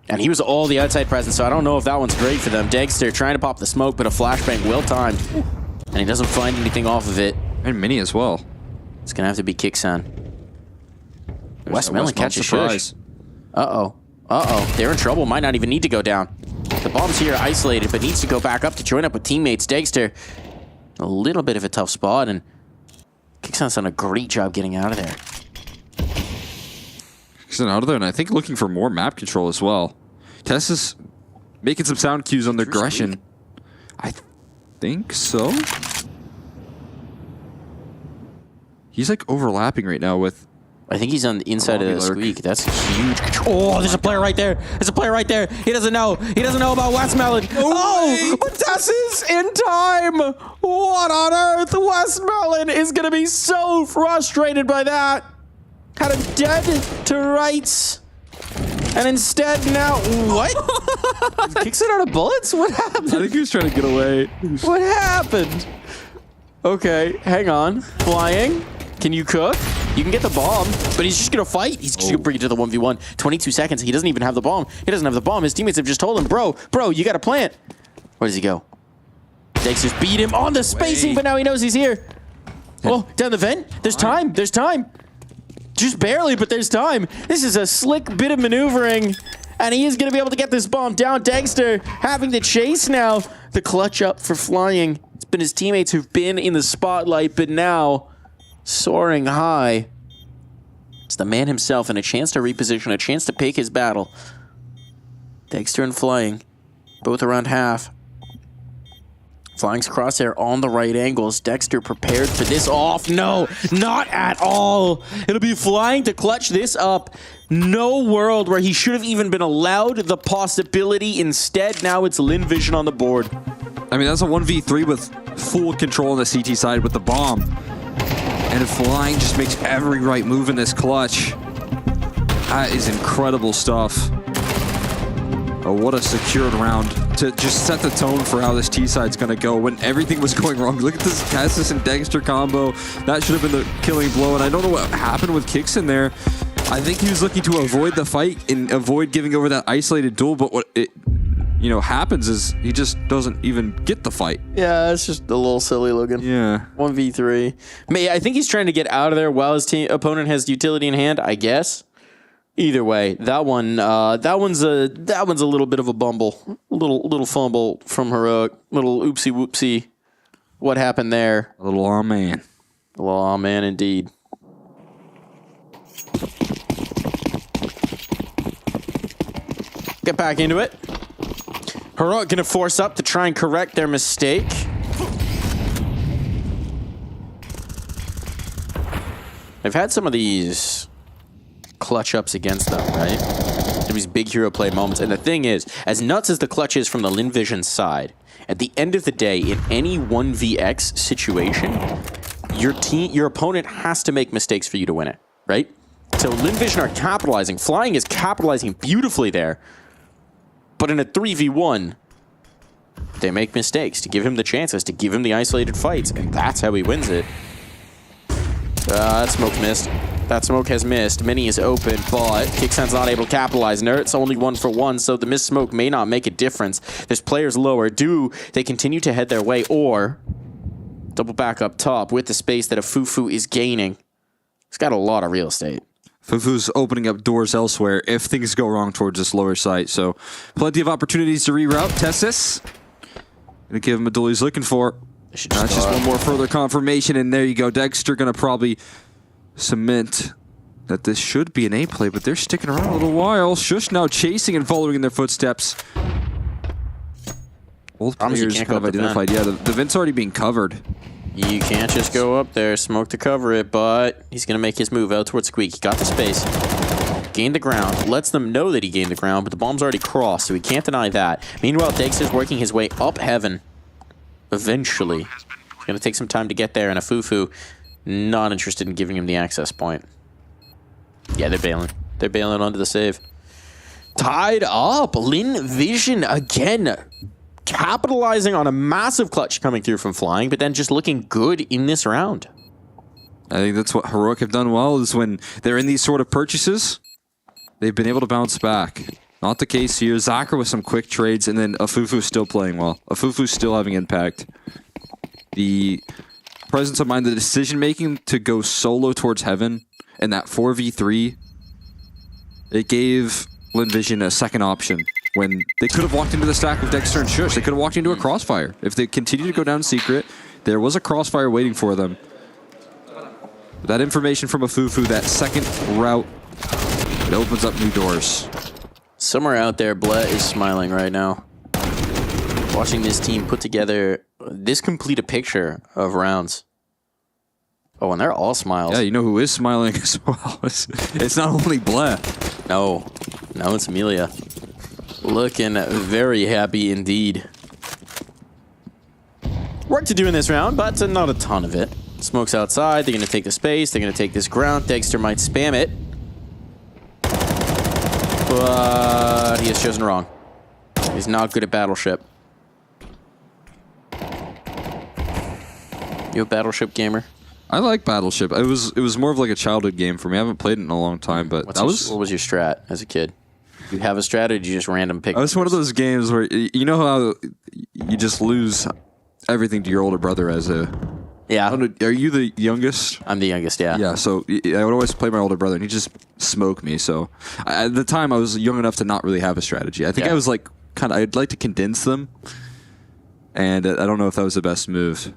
And he was all the outside presence, so I don't know if that one's great for them. Dexter trying to pop the smoke, but a flashbang well timed. And he doesn't find anything off of it. And Mini as well. It's going to have to be Kixan. Westmelon catches surprise. Shush. Uh-oh. They're in trouble. Might not even need to go down. The bomb's here isolated, but needs to go back up to join up with teammates. Dexter, a little bit of a tough spot, and Kixan's done a great job getting out of there. Kixan out of there, and I think looking for more map control as well. Tess is making some sound cues on their aggression. I think so. He's like overlapping right now with... I think he's on the inside of the squeak. That's huge. Oh, there's a player right there. There's a player right there. He doesn't know. He doesn't know about Westmelon. Oh, but Tess is in time. What on earth? Westmelon is going to be so frustrated by that. Had him dead to rights. And instead now... What? Kicks it out of bullets? What happened? I think he was trying to get away. What happened? Okay, hang on. Flying. Can you cook? You can get the bomb, but he's just going to fight. He's just going to bring it to the 1v1. 22 seconds. He doesn't even have the bomb. He doesn't have the bomb. His teammates have just told him, bro, you got to plant. Where does he go? Dexter's beat him on the spacing, but now he knows he's here. Oh, down the vent. There's time. There's time. Just barely, but there's time. This is a slick bit of maneuvering, and he is going to be able to get this bomb down. Dexter having to chase now. The clutch up for flying. It's been his teammates who've been in the spotlight, but now soaring high. It's the man himself, and a chance to reposition, a chance to pick his battle. Dexter and Flying, both around half. Flying's crosshair on the right angles. Dexter prepared for this off. No, not at all. It'll be Flying to clutch this up. No world where he should have even been allowed the possibility. Instead, now it's Lin Vision on the board. I mean, that's a 1v3 with full control on the CT side with the bomb. And if Flying just makes every right move in this clutch, that is incredible stuff. Oh, what a secured round to just set the tone for how this T-side's going to go when everything was going wrong. Look at this Cassis and Dexter combo. That should have been the killing blow, and I don't know what happened with Kicks in there. I think he was looking to avoid the fight and avoid giving over that isolated duel, but what it happens is he just doesn't even get the fight. Yeah, it's just a little silly looking. Yeah. 1v3. I think he's trying to get out of there while his opponent has utility in hand, I guess. Either way, that one's a little bit of a bumble, little fumble from Heroic, little oopsie whoopsie. What happened there? A little aw man. A little aw man indeed. Get back into it. Heroic gonna force up to try and correct their mistake. They've had some of these clutch ups against them, right? These big hero play moments. And the thing is, as nuts as the clutch is from the LinVision side, at the end of the day, in any 1vx situation, your opponent has to make mistakes for you to win it, right? So LinVision are capitalizing. Flying is capitalizing beautifully there. But in a 3v1, they make mistakes to give him the chances, to give him the isolated fights, and that's how he wins it. That smoke missed. That smoke has missed. Mini is open, but Kicksan's not able to capitalize. Nert's only 1 for 1, so the missed smoke may not make a difference. There's players lower. Do they continue to head their way, or double back up top with the space that a Fufu is gaining? He's got a lot of real estate. Fufu's opening up doors elsewhere if things go wrong towards this lower site, so plenty of opportunities to reroute. Tessis gonna give him a duel he's looking for. That's just one more further confirmation, and there you go. Dexter gonna probably cement that this should be an A play, but they're sticking around a little while. Shush now chasing and following in their footsteps. Both players kind of identified. Yeah, the vent's already being covered. You can't just go up there, smoke to cover it, but he's gonna make his move out towards Squeak. He got the space, gained the ground, lets them know that he gained the ground, but the bomb's already crossed, so he can't deny that. Meanwhile, Dexter's working his way up heaven. Eventually. It's gonna take some time to get there, and a Fufu not interested in giving him the access point. Yeah, they're bailing. They're bailing onto the save. Tied up. LinVision again. Capitalizing on a massive clutch coming through from Flying, but then just looking good in this round. I think that's what Heroic have done well, is when they're in these sort of purchases, they've been able to bounce back. Not the case here. Zachar with some quick trades, and then Afufu still playing well. Afufu still having impact. The presence of mind, the decision-making to go solo towards Heaven, and that 4v3, it gave LinVision a second option. When they could have walked into the stack with Dexter and Shush, they could have walked into a crossfire. If they continue to go down secret, there was a crossfire waiting for them. But that information from Afufu, that second route, it opens up new doors. Somewhere out there, Blett is smiling right now. Watching this team put together this complete a picture of rounds. Oh, and they're all smiles. Yeah, you know who is smiling as well? It's not only Blett. No, it's Amelia. Looking very happy indeed. Work to do in this round, but not a ton of it. Smoke's outside. They're going to take the space. They're going to take this ground. Dexter might spam it. But he has chosen wrong. He's not good at Battleship. You a Battleship gamer? I like Battleship. It was more of like a childhood game for me. I haven't played it in a long time, but what was your strat as a kid? You have a strat, or did you just random pick? It was one of those games where you know how you just lose everything to your older brother as a. Yeah. Are you the youngest? I'm the youngest, yeah. Yeah, so I would always play my older brother, and he just smoked me. So at the time, I was young enough to not really have a strategy. I think I was like I'd like to condense them, and I don't know if that was the best move.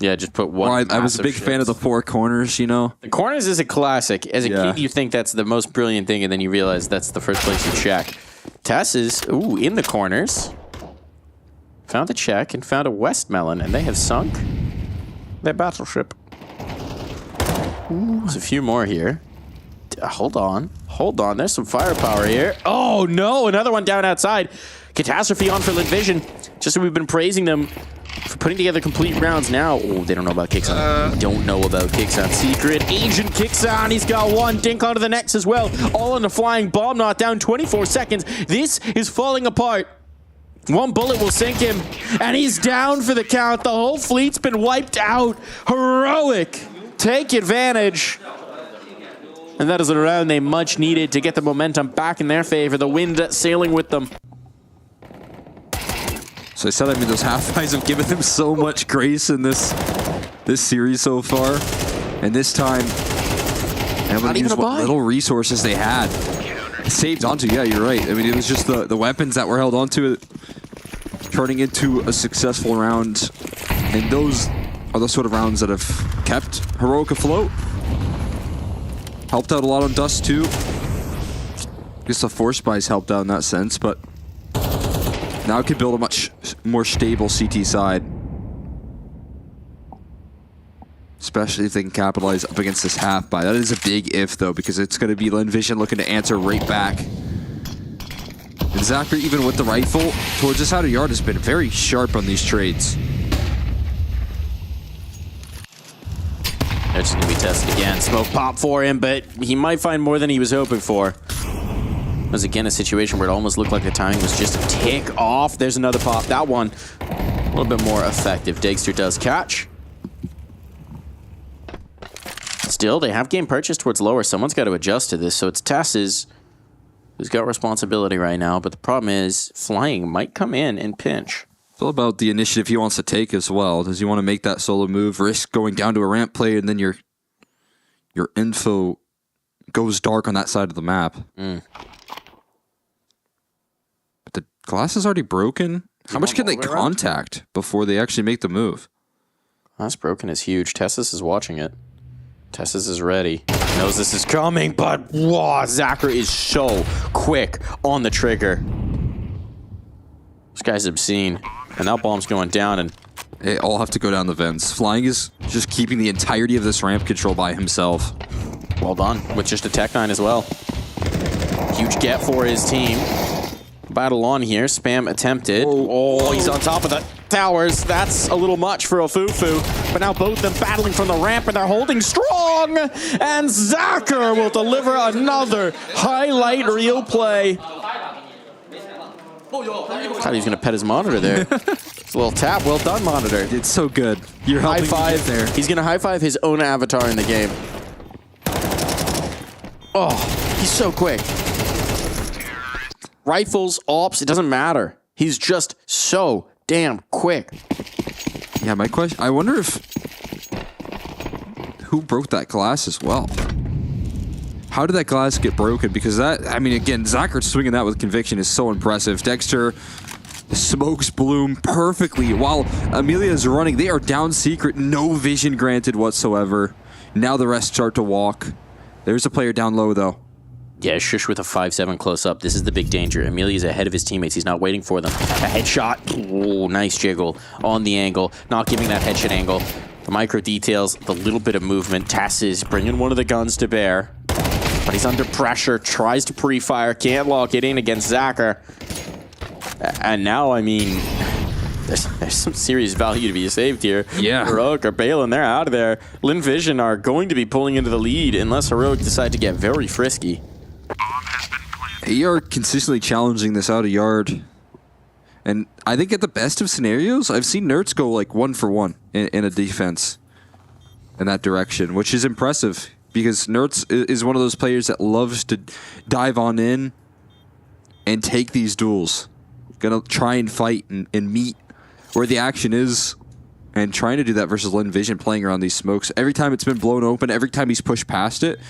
Yeah, just put one. I was a big fan of the 4 corners, you know? The corners is a classic. As a kid, you think that's the most brilliant thing, and then you realize that's the first place you check. Tess is, in the corners. Found a check and found a Westmelon, and they have sunk their Battleship. There's a few more here. Hold on. There's some firepower here. Oh, no. Another one down outside. Catastrophe on for LinVision. Just so we've been praising them for putting together complete rounds now. Oh, they don't know about Kicksan. Don't know about Kicksan. Secret Agent Kicksan. He's got one. Dink onto the next as well. All on the flying bomb. Not down. 24 seconds. This is falling apart. One bullet will sink him. And he's down for the count. The whole fleet's been wiped out. Heroic. Take advantage. And that is a round they much needed to get the momentum back in their favor. The wind sailing with them. So I said, I mean, those half-buys have given them so much grace in this series so far. And this time, And Not even use a what buy. little resources they had. Saved onto, yeah, you're right. I mean, it was just the weapons that were held onto it, turning into a successful round. And those are the sort of rounds that have kept Heroic afloat. Helped out a lot on Dust, too. I guess the Force Buys helped out in that sense, but now it could build a much more stable CT side. Especially if they can capitalize up against this half buy. That is a big if, though, because it's going to be Vision looking to answer right back. And Zachary, even with the rifle, towards this outer yard, has been very sharp on these trades. It's going to be tested again. Smoke pop for him, but he might find more than he was hoping for. It was, again, a situation where it almost looked like the timing was just a tick off. There's another pop. That one, a little bit more effective. Dagster does catch. Still, they have game purchase towards lower. Someone's got to adjust to this, so it's Tess's who's got responsibility right now, but the problem is Flying might come in and pinch. It's all about the initiative he wants to take as well. Does he want to make that solo move, risk going down to a ramp play, and then your info goes dark on that side of the map? But the glass is already broken. How much can they contact before they actually make the move? Glass broken is huge. Tessus is watching it. Tessus is ready. Knows this is coming, but wow, Zachary is so quick on the trigger. This guy's obscene. And that bomb's going down, and they all have to go down the vents. Flying is just keeping the entirety of this ramp control by himself. Well done, with just a Tech 9 as well. Huge get for his team. Battle on here, spam attempted. Oh, he's on top of the towers. That's a little much for a Fufu. But now both of them battling from the ramp, and they're holding strong. And Zacher will deliver another highlight reel play. Thought he was going to pet his monitor there. It's a little tap. Well done, monitor. It's so good. You're helping high five there. He's going to high five his own avatar in the game. Oh, he's so quick. Rifles, ops, it doesn't matter. He's just so damn quick. Yeah, my question, I wonder if who broke that glass as well. How did that glass get broken? Because that, I mean, again, Zachary swinging that with conviction is so impressive. Dexter, the smokes bloom perfectly while Amelia is running. They are down secret, no vision granted whatsoever. Now the rest start to walk. There's a player down low, though. Yeah, Shush with a 5-7 close-up. This is the big danger. Amelia's ahead of his teammates. He's not waiting for them. A headshot. Oh, nice jiggle on the angle. Not giving that headshot angle. The micro details, the little bit of movement. Tass is bringing one of the guns to bear. But he's under pressure. Tries to pre-fire. Can't lock it in against Zacher. And now, I mean, there's some serious value to be saved here. Yeah. Heroic are bailing. They're out of there. Vision are going to be pulling into the lead unless Heroic decide to get very frisky. They are consistently challenging this out of yard. And I think at the best of scenarios, I've seen Nerds go like 1 for 1 in a defense in that direction, which is impressive because Nerds is one of those players that loves to dive on in and take these duels. Gonna try and fight and meet where the action is and trying to do that versus Vision playing around these smokes. Every time it's been blown open, every time he's pushed past it,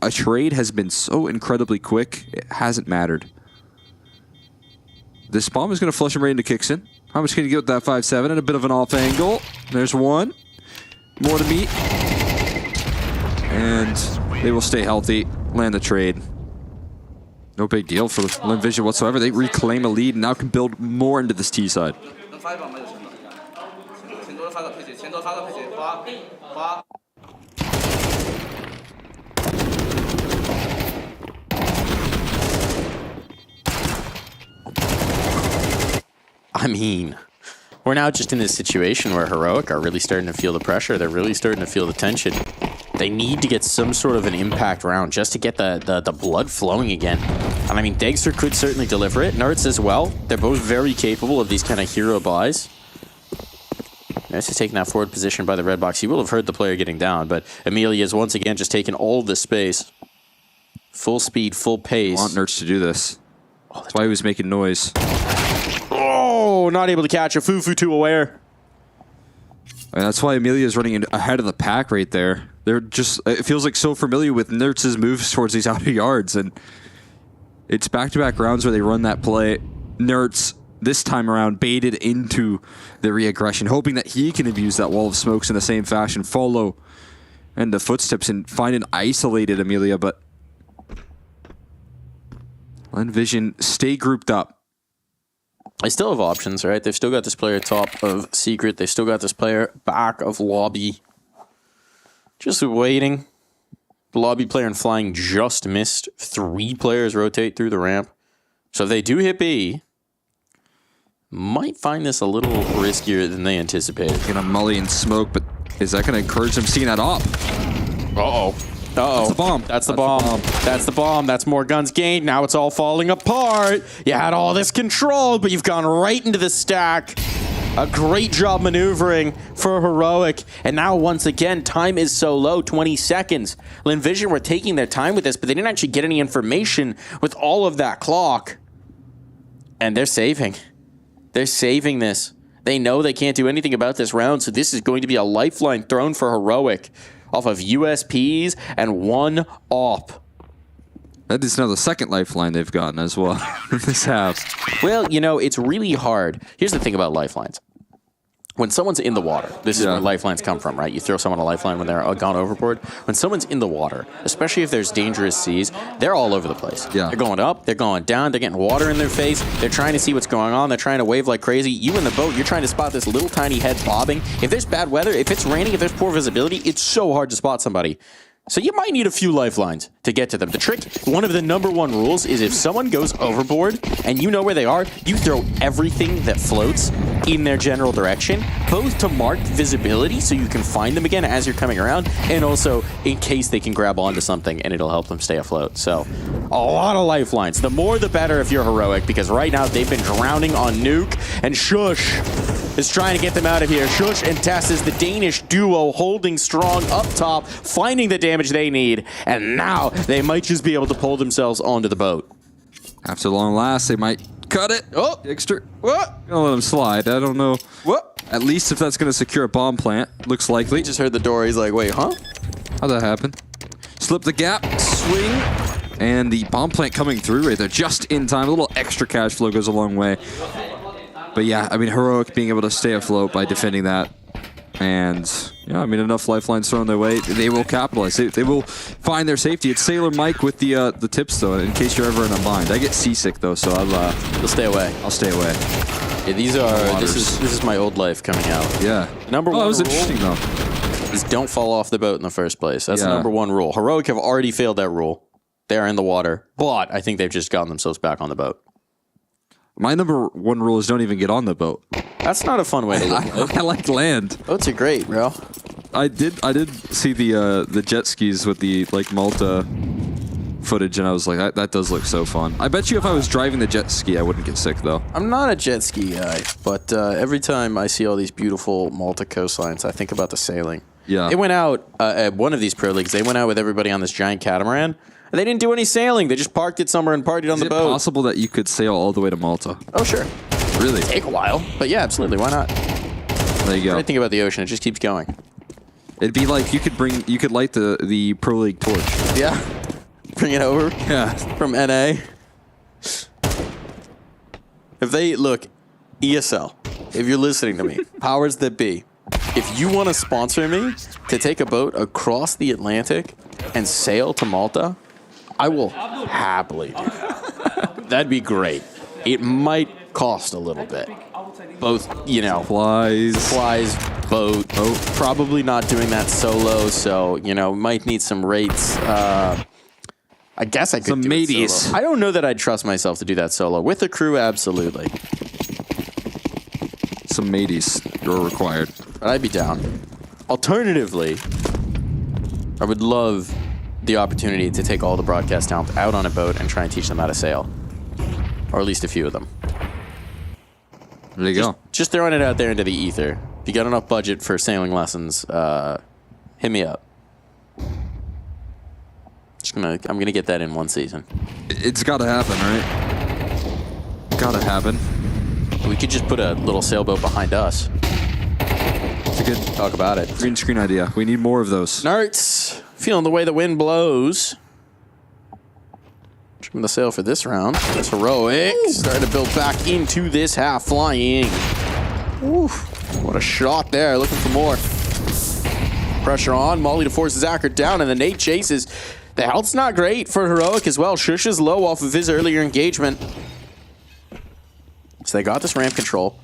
a trade has been so incredibly quick, it hasn't mattered. This bomb is going to flush him right into Kixon. How much can you get with that 5-7 and a bit of an off angle? There's one. More to meet. And they will stay healthy, land the trade. No big deal for Vision whatsoever. They reclaim a lead and now can build more into this T side. I mean, we're now just in this situation where Heroic are really starting to feel the pressure. They're really starting to feel the tension. They need to get some sort of an impact round just to get the blood flowing again. And I mean, Dagster could certainly deliver it. Nerds as well. They're both very capable of these kind of hero buys. Nerds is taking that forward position by the red box. You will have heard the player getting down, but Amelia is once again just taking all of this space. Full speed, full pace. I want Nerds to do this. That's why he was making noise. Oh, not able to catch a Fufu too aware. And that's why Amelia is running ahead of the pack right there. They're just, it feels like so familiar with Nertz's moves towards these outer yards. And it's back-to-back rounds where they run that play. Nertz, this time around, baited into the re-aggression, hoping that he can abuse that wall of smokes in the same fashion, follow in the footsteps and find an isolated Amelia, but Vision stay grouped up. They still have options, right? They've still got this player top of Secret. They've still got this player back of Lobby. Just waiting. The Lobby player in Flying just missed. 3 players rotate through the ramp. So if they do hit B, might find this a little riskier than they anticipated. Gonna mully and smoke, but is that gonna encourage them seeing that op? Uh-oh. Uh-oh. That's the bomb. That's the bomb. That's the bomb. That's more guns gained. Now it's all falling apart. You had all this control, but you've gone right into the stack. A great job maneuvering for Heroic. And now, once again, time is so low, 20 seconds. Linvision were taking their time with this, but they didn't actually get any information with all of that clock. And they're saving. They're saving this. They know they can't do anything about this round, so this is going to be a lifeline thrown for Heroic off of USPs and 1 op. That is now the second lifeline they've gotten as well in this half. Well, you know, it's really hard. Here's the thing about lifelines. When someone's in the water, this is where lifelines come from, right? You throw someone a lifeline when they're gone overboard. When someone's in the water, especially if there's dangerous seas, they're all over the place. Yeah. They're going up, they're going down, they're getting water in their face, they're trying to see what's going on, they're trying to wave like crazy. You in the boat, you're trying to spot this little tiny head bobbing. If there's bad weather, if it's raining, if there's poor visibility, it's so hard to spot somebody. So you might need a few lifelines to get to them. The trick, one of the #1 rules is if someone goes overboard and you know where they are, you throw everything that floats in their general direction, both to mark visibility so you can find them again as you're coming around, and also in case they can grab onto something and it'll help them stay afloat. So a lot of lifelines. The more the better if you're Heroic, because right now they've been drowning on Nuke, and Shush is trying to get them out of here. Shush and Tess is the Danish duo holding strong up top, finding the damage they need, and now they might just be able to pull themselves onto the boat. After long last, they might cut it. Oh, extra. What? Gonna let him slide. I don't know. What? At least if that's gonna secure a bomb plant, looks likely. Just heard the door. He's like, wait, huh? How'd that happen? Slip the gap, swing, and the bomb plant coming through right there, just in time. A little extra cash flow goes a long way. But yeah, I mean, Heroic being able to stay afloat by defending that. And, yeah, I mean, enough lifelines thrown their way. They will capitalize. They will find their safety. It's Sailor Mike with the tips, though, in case you're ever in a bind. I get seasick, though, so You'll stay away. I'll stay away. Yeah, these are... This is my old life coming out. Yeah. #1 that was interesting, though. is don't fall off the boat in the first place. That's the #1 rule. Heroic have already failed that rule. They are in the water. But I think they've just gotten themselves back on the boat. My #1 rule is don't even get on the boat. That's not a fun way to live. I like land. Boats are great, bro. I did see the jet skis with the Malta footage, and I was like, that does look so fun. I bet you if I was driving the jet ski, I wouldn't get sick though. I'm not a jet ski guy, but every time I see all these beautiful Malta coastlines, I think about the sailing. Yeah. They went out at one of these pro leagues. They went out with everybody on this giant catamaran. And they didn't do any sailing. They just parked it somewhere and partied on the boat. Is it possible that you could sail all the way to Malta? Oh, sure. Really? It'd take a while, but yeah, absolutely. Why not? There you go. Great thing about the ocean, it just keeps going. It'd be like you could light the Pro League torch. Yeah. Bring it over. Yeah. From NA. If they look, ESL, if you're listening to me, powers that be, if you want to sponsor me to take a boat across the Atlantic and sail to Malta, I will happily do that. That'd be great. It might cost a little bit. Both, supplies, boat. Probably not doing that solo, so, might need some rates. I guess I could some do mateys. it solo. I don't know that I'd trust myself to do that solo. With the crew, absolutely. Some mateys are required. But I'd be down. Alternatively, I would love the opportunity to take all the broadcast talent out on a boat and try and teach them how to sail. Or at least a few of them. There you go. Just throwing it out there into the ether. If you got enough budget for sailing lessons, hit me up. I'm gonna get that in one season. It's gotta happen, right? Gotta happen. We could just put a little sailboat behind us. It's a good talk about it. Green screen idea. We need more of those. Nerds, feeling the way the wind blows. Trim the sail for this round. That's heroic. Starting to build back into this half, flying. Oof, what a shot there. Looking for more. Pressure on. Molly to force Zachar down, and the nade chases. The health's not great for heroic as well. Shush is low off of his earlier engagement. So they got this ramp control.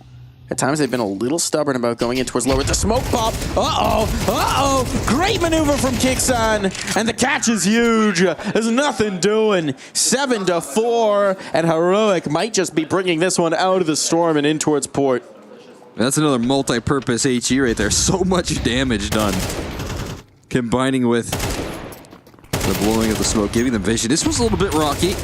At times they've been a little stubborn about going in towards lower. The smoke pop. Great maneuver from Kixan. And the catch is huge. There's nothing doing. 7-4. And heroic might just be bringing this one out of the storm and in towards port. That's another multi-purpose HE right there. So much damage done. Combining with the blowing of the smoke, giving them vision. This was a little bit rocky.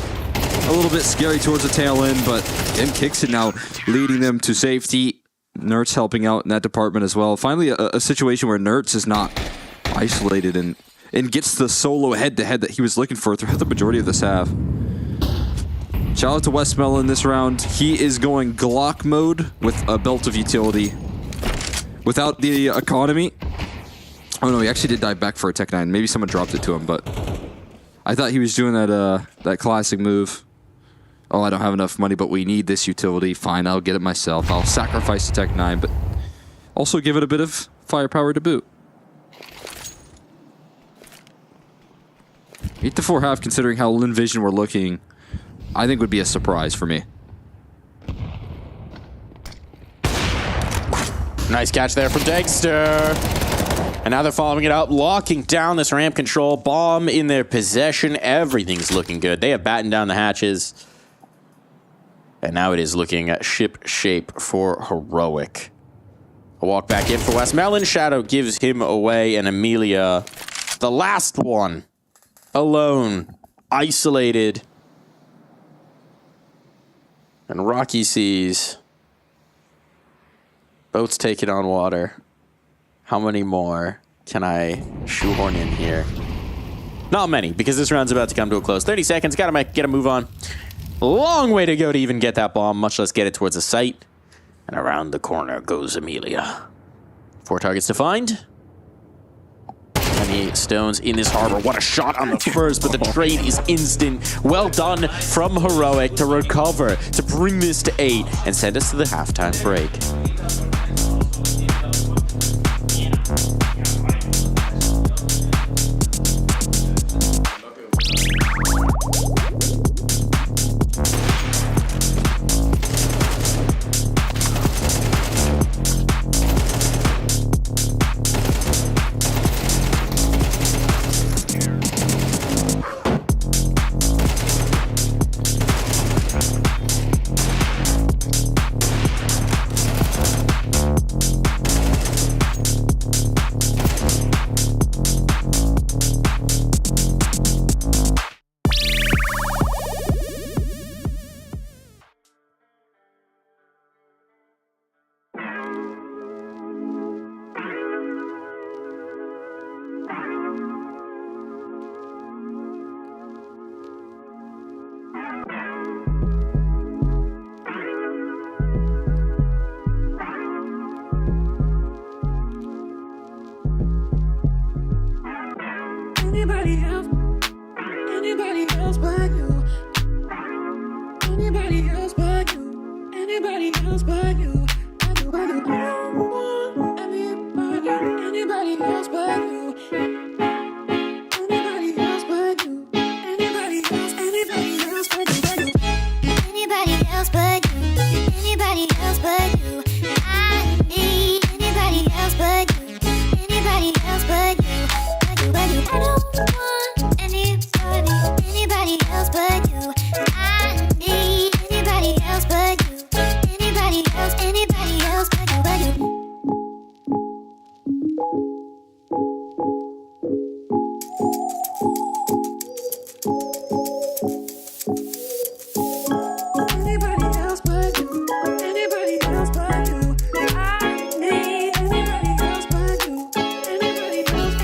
A little bit scary towards the tail end, but again, Kixan now leading them to safety. Nertz helping out in that department as well. Finally, a situation where Nertz is not isolated and gets the solo head-to-head that he was looking for throughout the majority of this half. Shout out to Westmelon this round. He is going Glock mode with a belt of utility. Without the economy. Oh no, he actually did dive back for a Tech 9. Maybe someone dropped it to him, but I thought he was doing that classic move. Oh, I don't have enough money, but we need this utility. Fine, I'll get it myself. I'll sacrifice the Tech 9, but also give it a bit of firepower to boot. 8-4 half, considering how Lin Vision were looking, I think would be a surprise for me. Nice catch there from Dexter. And now they're following it up, locking down this ramp control. Bomb in their possession. Everything's looking good. They have battened down the hatches. And now it is looking at ship shape for heroic. A walk back in for Westmelon. Shadow gives him away, and Amelia, the last one, alone, isolated. And Rocky sees boats taking on water. How many more can I shoehorn in here? Not many, because this round's about to come to a close. 30 seconds, gotta get a move on. Long way to go to even get that bomb, much less get it towards the site. And around the corner goes Amelia. 4 targets to find. Many stones in this harbor. What a shot on the first, but the trade is instant. Well done from Heroic to recover, to bring this to 8, and send us to the halftime break. Anybody else but you. Anybody else but you. Anybody else but you. Anybody else but you. Anybody else but you. Anybody else but you. Anybody else but you. Anybody else but you. I need anybody else but you. Anybody else but you. I don't want anybody else but you. I need anybody else but you. Anybody else but you. Anybody else but you. Anybody else but you. I need anybody else but you. Anybody else.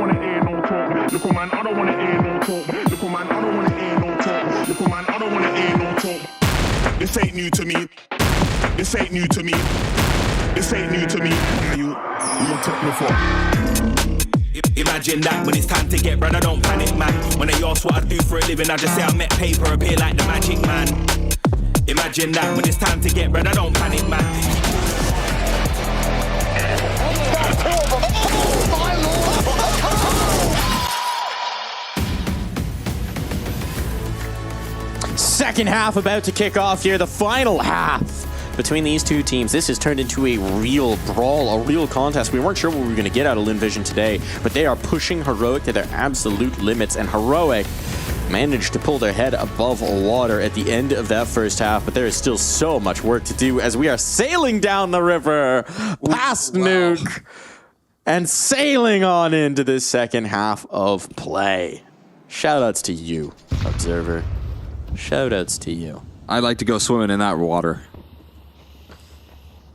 wanna hear no talk. Look, man, I don't wanna hear no talk. Look, man, I don't wanna hear no talk. Look, man, I don't wanna hear no talk. This ain't new to me. This ain't new to me. This ain't new to me. You don't take me for. Imagine that when it's time to get bread, I don't panic, man. When they ask what I do for a living, I just say I met paper, appear like the magic man. Imagine that when it's time to get bread, I don't panic, man. Second half about to kick off here, the final half between these two teams. This has turned into a real brawl, a real contest. We weren't sure what we were going to get out of Linvision today, but they are pushing Heroic to their absolute limits, and Heroic managed to pull their head above water at the end of that first half, but there is still so much work to do as we are sailing down the river past Nuke and sailing on into this second half of play. Shoutouts to you, Observer. Shoutouts to you. I like to go swimming in that water.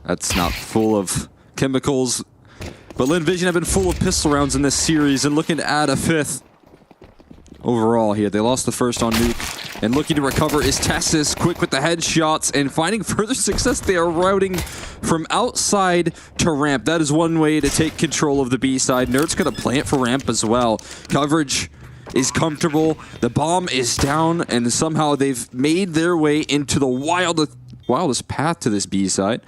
That's not full of chemicals. But Linvision have been full of pistol rounds in this series and looking to add a fifth overall here. They lost the first on Nuke. And looking to recover is Tessis, quick with the headshots and finding further success. They are routing from outside to ramp. That is one way to take control of the B side. Nerd's going to plant for ramp as well. Coverage is comfortable. The bomb is down, and somehow they've made their way into the wildest path to this B side.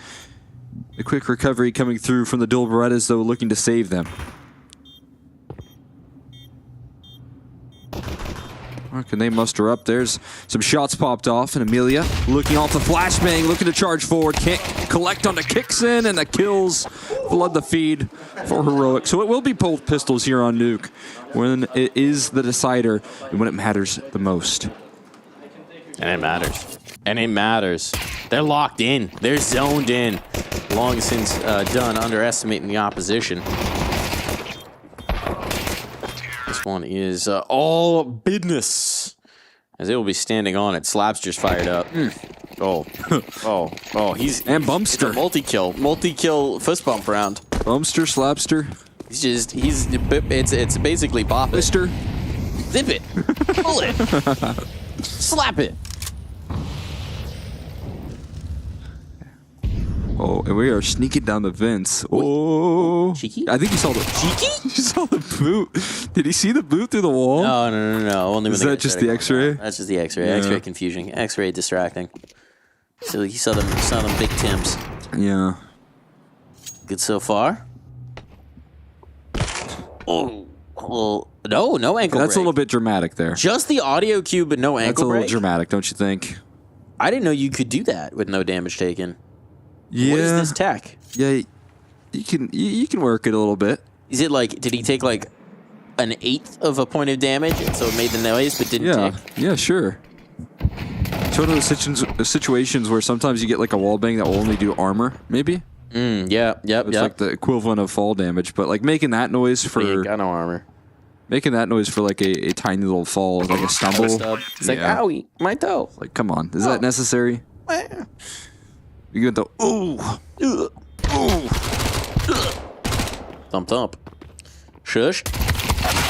A quick recovery coming through from the dual Berettas, though, looking to save them. What can they muster up? There's some shots popped off, and Amelia looking off the flashbang, looking to charge forward. Can't collect on the kicks in, and the kills flood the feed for Heroic. So it will be both pistols here on Nuke when it is the decider and when it matters the most. And it matters. And it matters. They're locked in. They're zoned in. Long since done underestimating the opposition. This one is all business, as they will be standing on it. Slaps just fired up. Oh, he's and Bumpster. Multi-kill fist bump round. Bumpster, Slapster. It's basically bop it. Mister. Zip it. Pull it. Slap it. Oh, and we are sneaking down the vents. Oh, cheeky. I think you saw the cheeky. You saw the boot. Did he see the boot through the wall? No. Only is that just the X-ray? That's just the X-ray. Yeah. X-ray confusion. X-ray distracting. So you saw them big Tims. Yeah. Good so far. Oh, well, no ankle That's break. a little bit dramatic there. Just the audio cue, but no ankle That's a little break? dramatic, don't you think? I didn't know you could do that with no damage taken. Yeah. What is this tech? Yeah, you can work it a little bit. Is it like, did he take like an eighth of a point of damage, and so it made the noise, but didn't take? Yeah, sure. It's one of those situations where sometimes you get like a wall bang that will only do armor, maybe? Yep. It's like the equivalent of fall damage, but like making that noise for... He ain't got no armor. Making that noise for like a tiny little fall, like a stumble. It's like, owie, my toe. Like, come on, is that necessary? You get the ooh. Thump. Shush.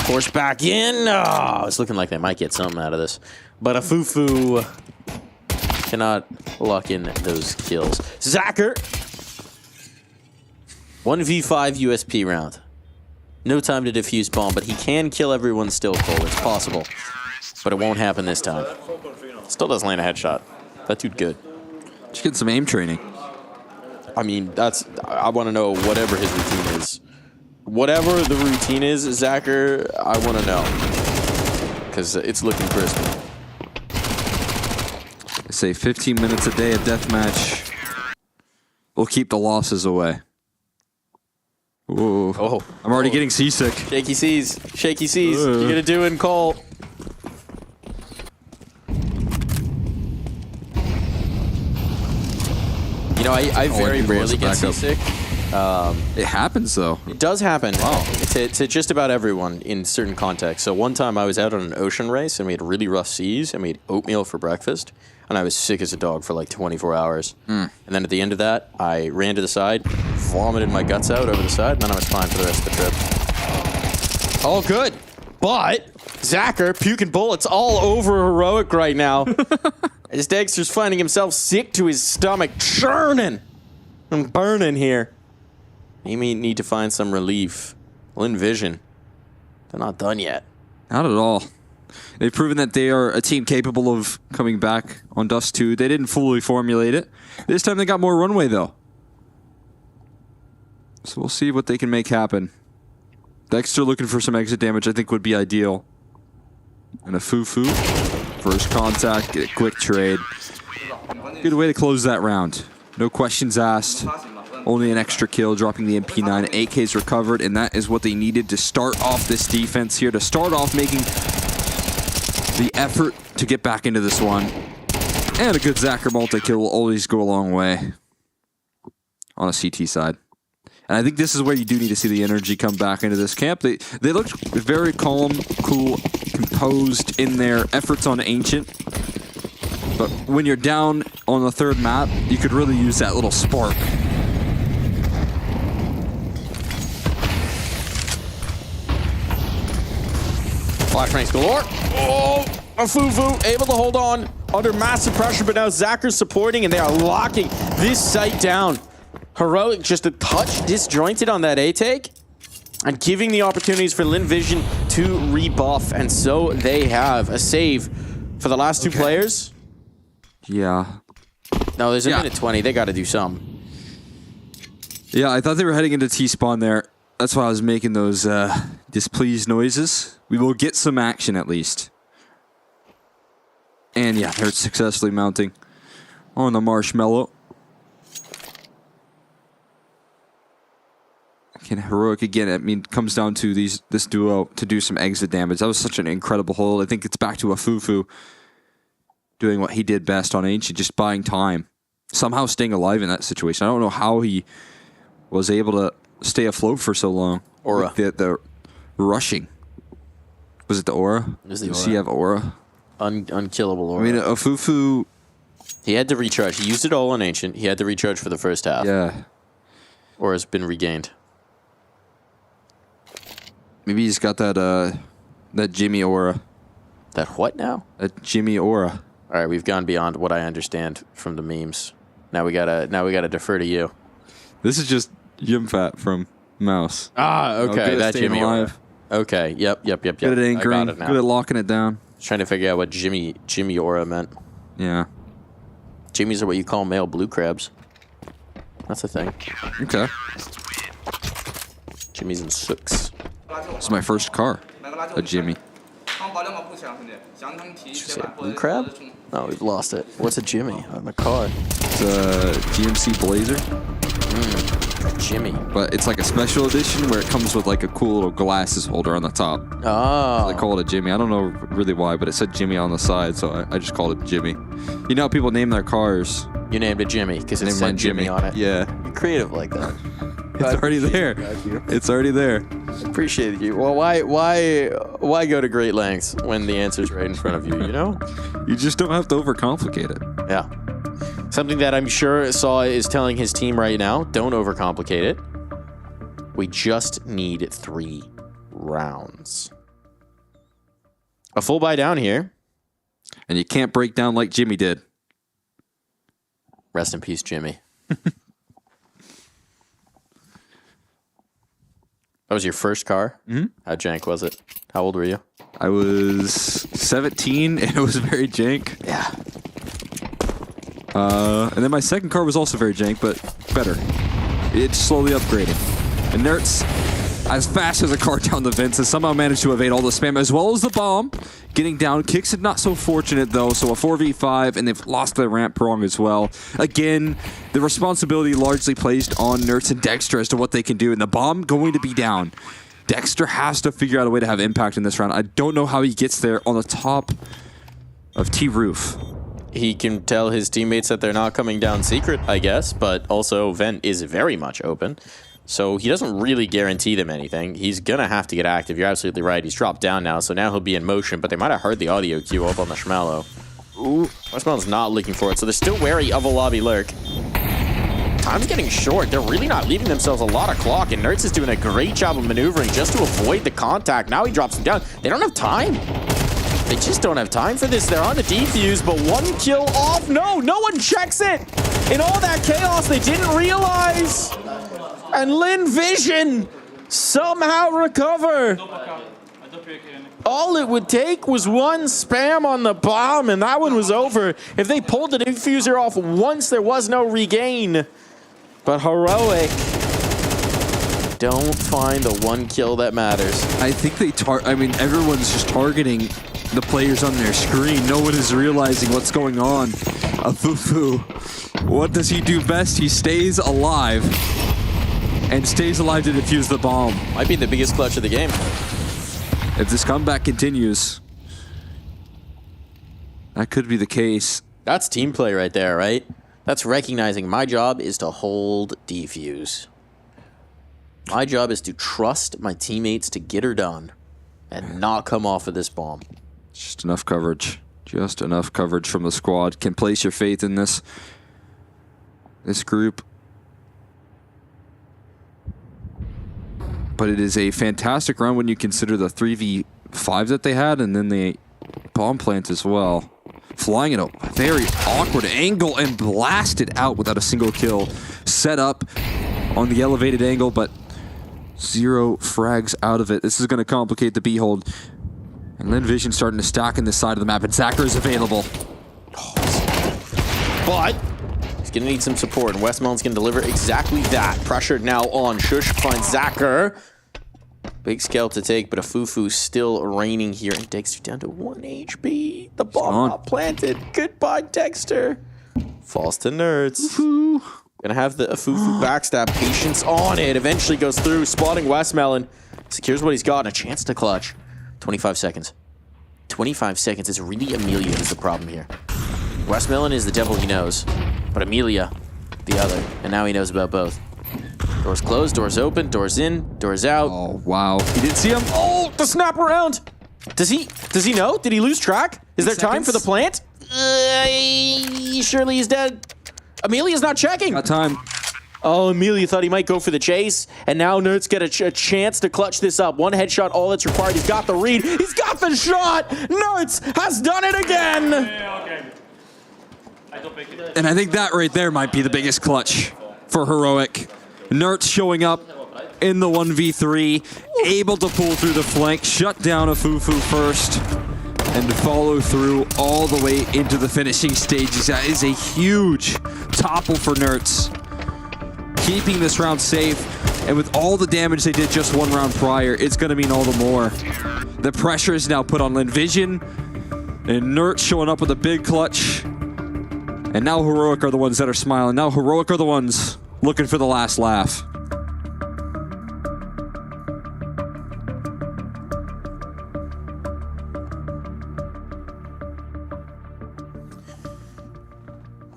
Force back in. Oh, it's looking like they might get something out of this. But a Fufu cannot lock in those kills. Zacher. 1v5 USP round. No time to defuse bomb, but he can kill everyone still, Cole. It's possible. But it won't happen this time. Still doesn't land a headshot. That dude good. Just getting some aim training. I mean, I want to know whatever his routine is. Whatever the routine is, Zacher, I want to know. Because it's looking crispy. I say 15 minutes a day of deathmatch will keep the losses away. Ooh. Oh. I'm already getting seasick. Shaky seas. Shaky seas. You're going to do it, Cole. You know, I very rarely get seasick. It happens, though. It does happen. Wow. To just about everyone in certain contexts. So one time I was out on an ocean race, and we had really rough seas, and we had oatmeal for breakfast, and I was sick as a dog for like 24 hours. And then at the end of that, I ran to the side, vomited my guts out over the side, and then I was fine for the rest of the trip. All good. But Zacher puking bullets all over Heroic right now. As Dexter's finding himself sick to his stomach, churning and burning here. He may need to find some relief. Lin Vision, they're not done yet. Not at all. They've proven that they are a team capable of coming back on Dust 2. They didn't fully formulate it. This time they got more runway, though. So we'll see what they can make happen. Dexter looking for some exit damage, I think would be ideal. And a Fufu. First contact, get a quick trade. Good way to close that round. No questions asked. Only an extra kill, dropping the MP9. AK's recovered, and that is what they needed to start off this defense here, to start off making the effort to get back into this one. And a good Zacher multi-kill will always go a long way on a CT side. And I think this is where you do need to see the energy come back into this camp. They looked very calm, cool, composed in their efforts on Ancient. But when you're down on the third map, you could really use that little spark. Flashbangs galore. Oh, a Fufu able to hold on under massive pressure, but now Zacher's supporting, and they are locking this site down. Heroic just a touch disjointed on that A-take, and giving the opportunities for Lin Vision to rebuff, and so they have a save for the last two players. Yeah. No, there's a minute 20. They got to do some. Yeah, I thought they were heading into T-spawn there. That's why I was making those displeased noises. We will get some action at least. And yeah, they're successfully mounting on the Marshmallow. Can Heroic again, I mean, comes down to this duo to do some exit damage. That was such an incredible hold. I think it's back to a Fufu doing what he did best on Ancient, just buying time. Somehow staying alive in that situation. I don't know how he was able to stay afloat for so long. Aura. Like the rushing. Was it the aura? Does he have aura? Unkillable aura. I mean, a Fufu... He had to recharge. He used it all on Ancient. He had to recharge for the first half. Yeah. Or has been regained. Maybe he's got that Jimmy aura. That what now? That Jimmy aura. All right, we've gone beyond what I understand from the memes. Now we gotta defer to you. This is just Yimfat from Mouse. Ah, okay, that's Jimmy aura. Okay, yep. Good at anchoring, good at locking it down. Trying to figure out what Jimmy aura meant. Yeah. Jimmies are what you call male blue crabs. That's a thing. Okay. Jimmy's and Sooks. It's my first car, a Jimmy. Did you say a blue crab? No, we've lost it. What's a Jimmy on the car? It's a GMC Blazer. Jimmy. But it's like a special edition where it comes with like a cool little glasses holder on the top. Oh. So they call it a Jimmy. I don't know really why, but it said Jimmy on the side, so I just called it Jimmy. You know how people name their cars? You named it Jimmy because it said Jimmy on it. Yeah. You're creative like that. It's already there. It's already there. Appreciate you. Well, why go to great lengths when the answer's right in front of you, you know? You just don't have to overcomplicate it. Yeah. Something that I'm sure Saw is telling his team right now, don't overcomplicate it. We just need 3 rounds. A full buy down here. And you can't break down like Jimmy did. Rest in peace, Jimmy. That was your first car? Mm-hmm. How jank was it? How old were you? I was 17, and it was very jank. Yeah. And then my second car was also very jank, but better. It's slowly upgrading. And Nertz, as fast as a car down the vents, has somehow managed to evade all the spam, as well as the bomb. Getting down. Kicks it not so fortunate, though, so a 4v5, and they've lost their ramp prong as well. Again, the responsibility largely placed on Nertz and Dexter as to what they can do, and the bomb going to be down. Dexter has to figure out a way to have impact in this round. I don't know how he gets there on the top of T-Roof. He can tell his teammates that they're not coming down secret, I guess, but also Vent is very much open. So he doesn't really guarantee them anything. He's going to have to get active. You're absolutely right. He's dropped down now, so now he'll be in motion, but they might have heard the audio cue up on the Schmallow. Ooh, Marshmallow's not looking for it, so they're still wary of a lobby lurk. time's getting short. They're really not leaving themselves a lot of clock, and Nerds is doing a great job of maneuvering just to avoid the contact. Now he drops him down. They don't have time. They just don't have time for this. They're on the defuse, but one kill off. No one checks it. In all that chaos, they didn't realize. And Lin Vision somehow recover. All it would take was one spam on the bomb, and that one was over. If they pulled the diffuser off once, there was no regain. But Heroic don't find the one kill that matters. I think everyone's just targeting the players on their screen. No one is realizing what's going on. Fufu, what does he do best? He stays alive. And stays alive to defuse the bomb. Might be the biggest clutch of the game. If this comeback continues, that could be the case. That's team play right there, right? That's recognizing my job is to hold defuse. My job is to trust my teammates to get her done and not come off of this bomb. Just enough coverage. Just enough coverage from the squad. Can place your faith in this group. But it is a fantastic round when you consider the 3v5 that they had, and then the bomb plant as well. Flying at a very awkward angle and blasted out without a single kill. Set up on the elevated angle, but 0 frags out of it. This is going to complicate the B-hold. And Lin Vision starting to stack in this side of the map, and Zacher is available. But he's going to need some support, and Westmelon's going to deliver exactly that. Pressured now on. Shush finds Zacher. Big scalp to take, but a Fufu still reigning here, and Dexter down to 1 HP. The bomb not planted. Goodbye, Dexter. Falls to Nerds. Fufu. Gonna have the Fufu backstab. Patience on it. Eventually goes through, spotting Westmelon. Secures what he's got, and a chance to clutch. 25 seconds. 25 seconds. It's really Amelia who's the problem here. Westmelon is the devil he knows, but Amelia, the other. And now he knows about both. Doors closed, doors open, doors in, doors out. Oh, wow. He didn't see him. Oh, the snap around. Does he know? Did he lose track? Is there time for the plant? Surely he's dead. Amelia's not checking. Got time. Oh, Amelia thought he might go for the chase, and now Nerds get a chance to clutch this up. One headshot, all that's required. He's got the read. He's got the shot. Nerds has done it again. And I think that right there might be the biggest clutch for Heroic. Nerds showing up in the 1v3, able to pull through the flank, shut down a Fufu first, and follow through all the way into the finishing stages. That is a huge topple for Nerds. Keeping this round safe, and with all the damage they did just 1 round prior, it's going to mean all the more. The pressure is now put on Lin Vision, and Nerds showing up with a big clutch. And now Heroic are the ones that are smiling. Now Heroic are the ones looking for the last laugh.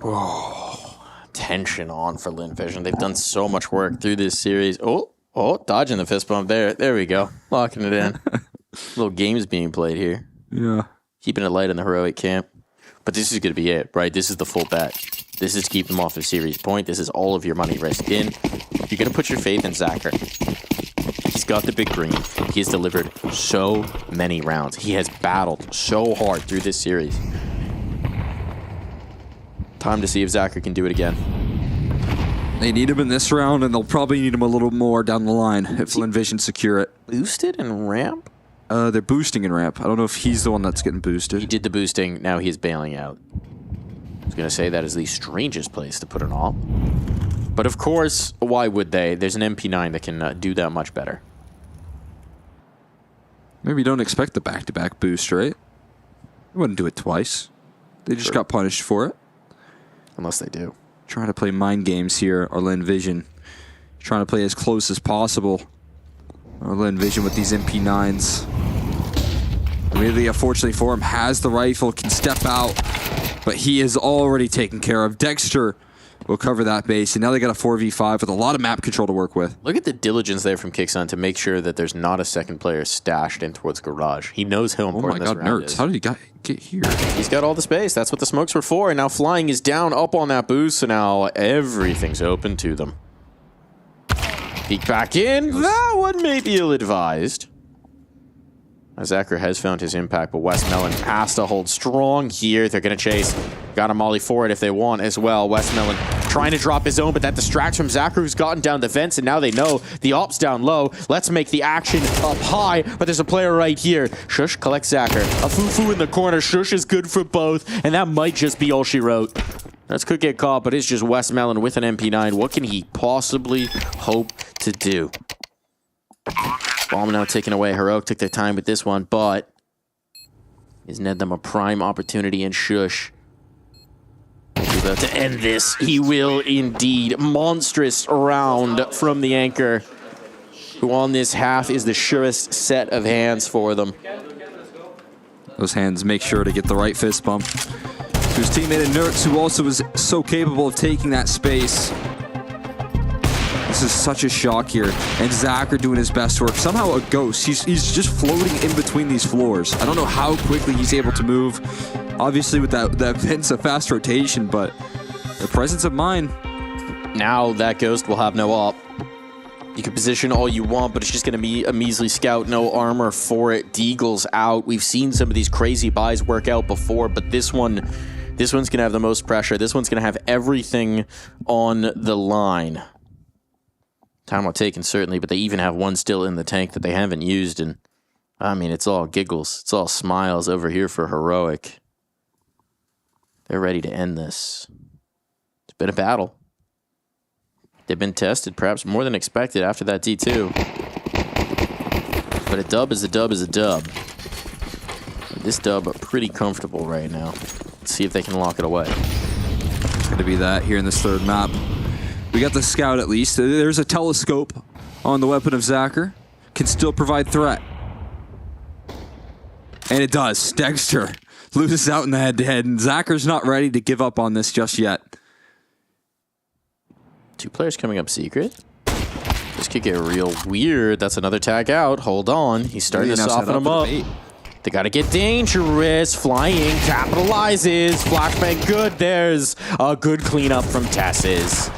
Oh, tension on for Lin Vision. They've done so much work through this series. Oh, dodging the fist bump there. There we go. Locking it in. Little games being played here. Yeah. Keeping it light in the Heroic camp. But this is going to be it, right? This is the full bet. This is to keep them off a series point. This is all of your money risk in. You're going to put your faith in Zacher. He's got the big green. He has delivered so many rounds. He has battled so hard through this series. Time to see if Zacher can do it again. They need him in this round, and they'll probably need him a little more down the line if Lin Vision secure it. Boosted and ramp? They're boosting in ramp. I don't know if he's the one that's getting boosted. He did the boosting. Now he's bailing out. I was going to say that is the strangest place to put an AWP. But of course, why would they? There's an MP9 that can do that much better. Maybe don't expect the back-to-back boost, right? They wouldn't do it twice. They just got punished for it. Unless they do. Trying to play mind games here, or Lin Vision. Trying to play as close as possible. Or Lin Vision with these MP9s. Amelia, unfortunately for him, has the rifle, can step out, but he is already taken care of. Dexter will cover that base. And now they got a 4v5 with a lot of map control to work with. Look at the diligence there from Kicksun to make sure that there's not a second player stashed in towards Garage. He knows how important this round is. How did he get here? He's got all the space. That's what the smokes were for. And now Flying is down up on that boost. So now everything's open to them. Peek back in. That one may be ill-advised. Zacher has found his impact, but Westmelon has to hold strong here. They're going to chase. Got a molly for it if they want as well. Westmelon trying to drop his own, but that distracts from Zacher, who's gotten down the vents, and now they know the op's down low. Let's make the action up high, but there's a player right here. Shush collects Zacher. A Fufu in the corner. Shush is good for both, and that might just be all she wrote. That could get caught, but it's just Westmelon with an MP9. What can he possibly hope to do? Bomb now taken away. Heroic took their time with this one, but is Ned them a prime opportunity? And Shush he's about to end this. He will indeed. Monstrous round from the Anchor, who on this half is the surest set of hands for them. Those hands make sure to get the right fist bump to his teammate Inerts, who also is so capable of taking that space. This is such a shock here. And Zacher doing his best work. Somehow a ghost. He's just floating in between these floors. I don't know how quickly he's able to move. Obviously with that Vince, a fast rotation, but the presence of mind. Now that ghost will have no op. You can position all you want, but it's just going to be a measly scout. No armor for it. Deagle's out. We've seen some of these crazy buys work out before, but this one's going to have the most pressure. This one's going to have everything on the line. Time well taken, certainly, but they even have one still in the tank that they haven't used, and I mean, it's all giggles. It's all smiles over here for Heroic. They're ready to end this. It's been a battle. They've been tested, perhaps more than expected after that D2. But a dub is a dub is a dub. This dub pretty comfortable right now. Let's see if they can lock it away. It's going to be that here in this third map. We got the scout at least. There's a telescope on the weapon of Zacher. Can still provide threat. And it does. Dexter loses out in the head-to-head, and Zacher's not ready to give up on this just yet. Two players coming up secret. This could get real weird. That's another tag out. Hold on. He's starting to soften them up. They got to get dangerous. Flying capitalizes. Flashbang good. There's a good cleanup from Tesses.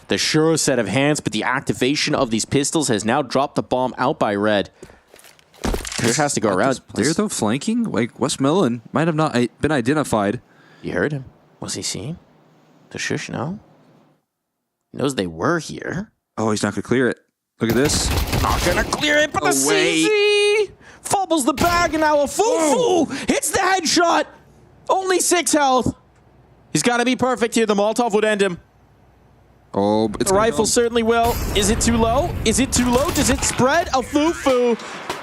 The sure set of hands, but the activation of these pistols has now dropped the bomb out by Red. This has to go around. Player though flanking? Like Westmelon might have not been identified. You heard him. Was he seen? Does Shush know? He knows they were here. Oh, he's not going to clear it. Look at this. Not going to clear it, but the CZ fumbles the bag, and now a Fufu hits the headshot. Only 6 health. He's got to be perfect here. The Molotov would end him. Oh, the rifle certainly will. Is it too low? Is it too low? Does it spread? A Fufu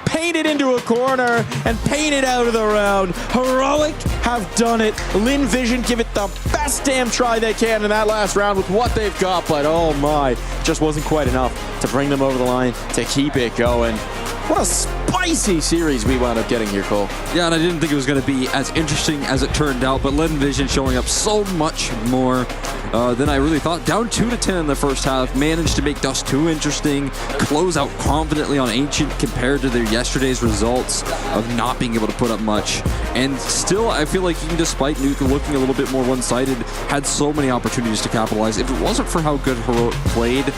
painted into a corner and painted out of the round. Heroic have done it. Lin Vision give it the best damn try they can in that last round with what they've got, but oh my, just wasn't quite enough to bring them over the line to keep it going. What a spicy series we wound up getting here, Cole. Yeah, and I didn't think it was going to be as interesting as it turned out, but Lin Vision showing up so much more than I really thought. Down 2-10 in the first half, managed to make Dust 2 interesting, close out confidently on Ancient compared to their yesterday's results of not being able to put up much. And still, I feel like even despite Nuke looking a little bit more one-sided, had so many opportunities to capitalize. If it wasn't for how good Heroic played,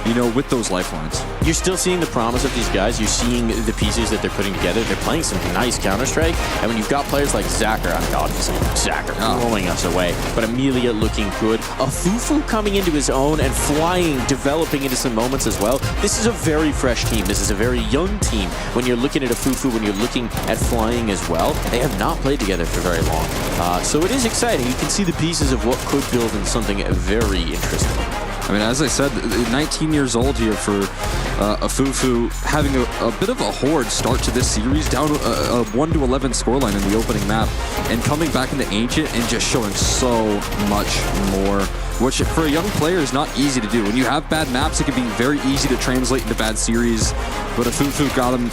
you know, with those lifelines. You're still seeing the promise of these guys. You're seeing the pieces that they're putting together. They're playing some nice Counter-Strike. And when you've got players like Zacher, I mean, obviously Zacher blowing us away, but Amelia looking good. A Fufu coming into his own and Flying, developing into some moments as well. This is a very fresh team. This is a very young team. When you're looking at a Fufu, when you're looking at Flying as well, they have not played together for very long. So it is exciting. You can see the pieces of what could build in something very interesting. I mean, as I said, 19 years old here for a Fufu, having a bit of a horde start to this series, down a 1-11 scoreline in the opening map, and coming back into Ancient and just showing so much more. which for a young player is not easy to do. When you have bad maps, it can be very easy to translate into bad series. But Afufu got him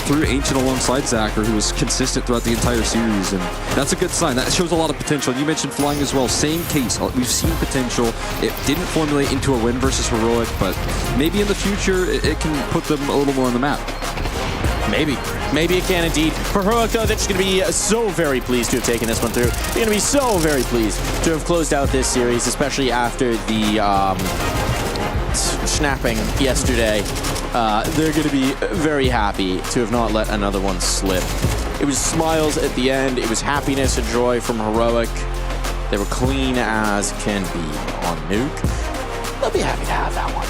through Ancient alongside Zacher, who was consistent throughout the entire series, and that's a good sign. That shows a lot of potential. You mentioned flying as well. Same case. We've seen potential. It didn't formulate into a win versus Heroic, but maybe in the future it can put them a little more on the map. Maybe. Maybe it can indeed. For Heroic, though, they're just going to be so very pleased to have taken this one through. They're going to be so very pleased to have closed out this series, especially after the snapping yesterday. They're going to be very happy to have not let another one slip. It was smiles at the end. It was happiness and joy from Heroic. They were clean as can be on Nuke. They'll be happy to have that one.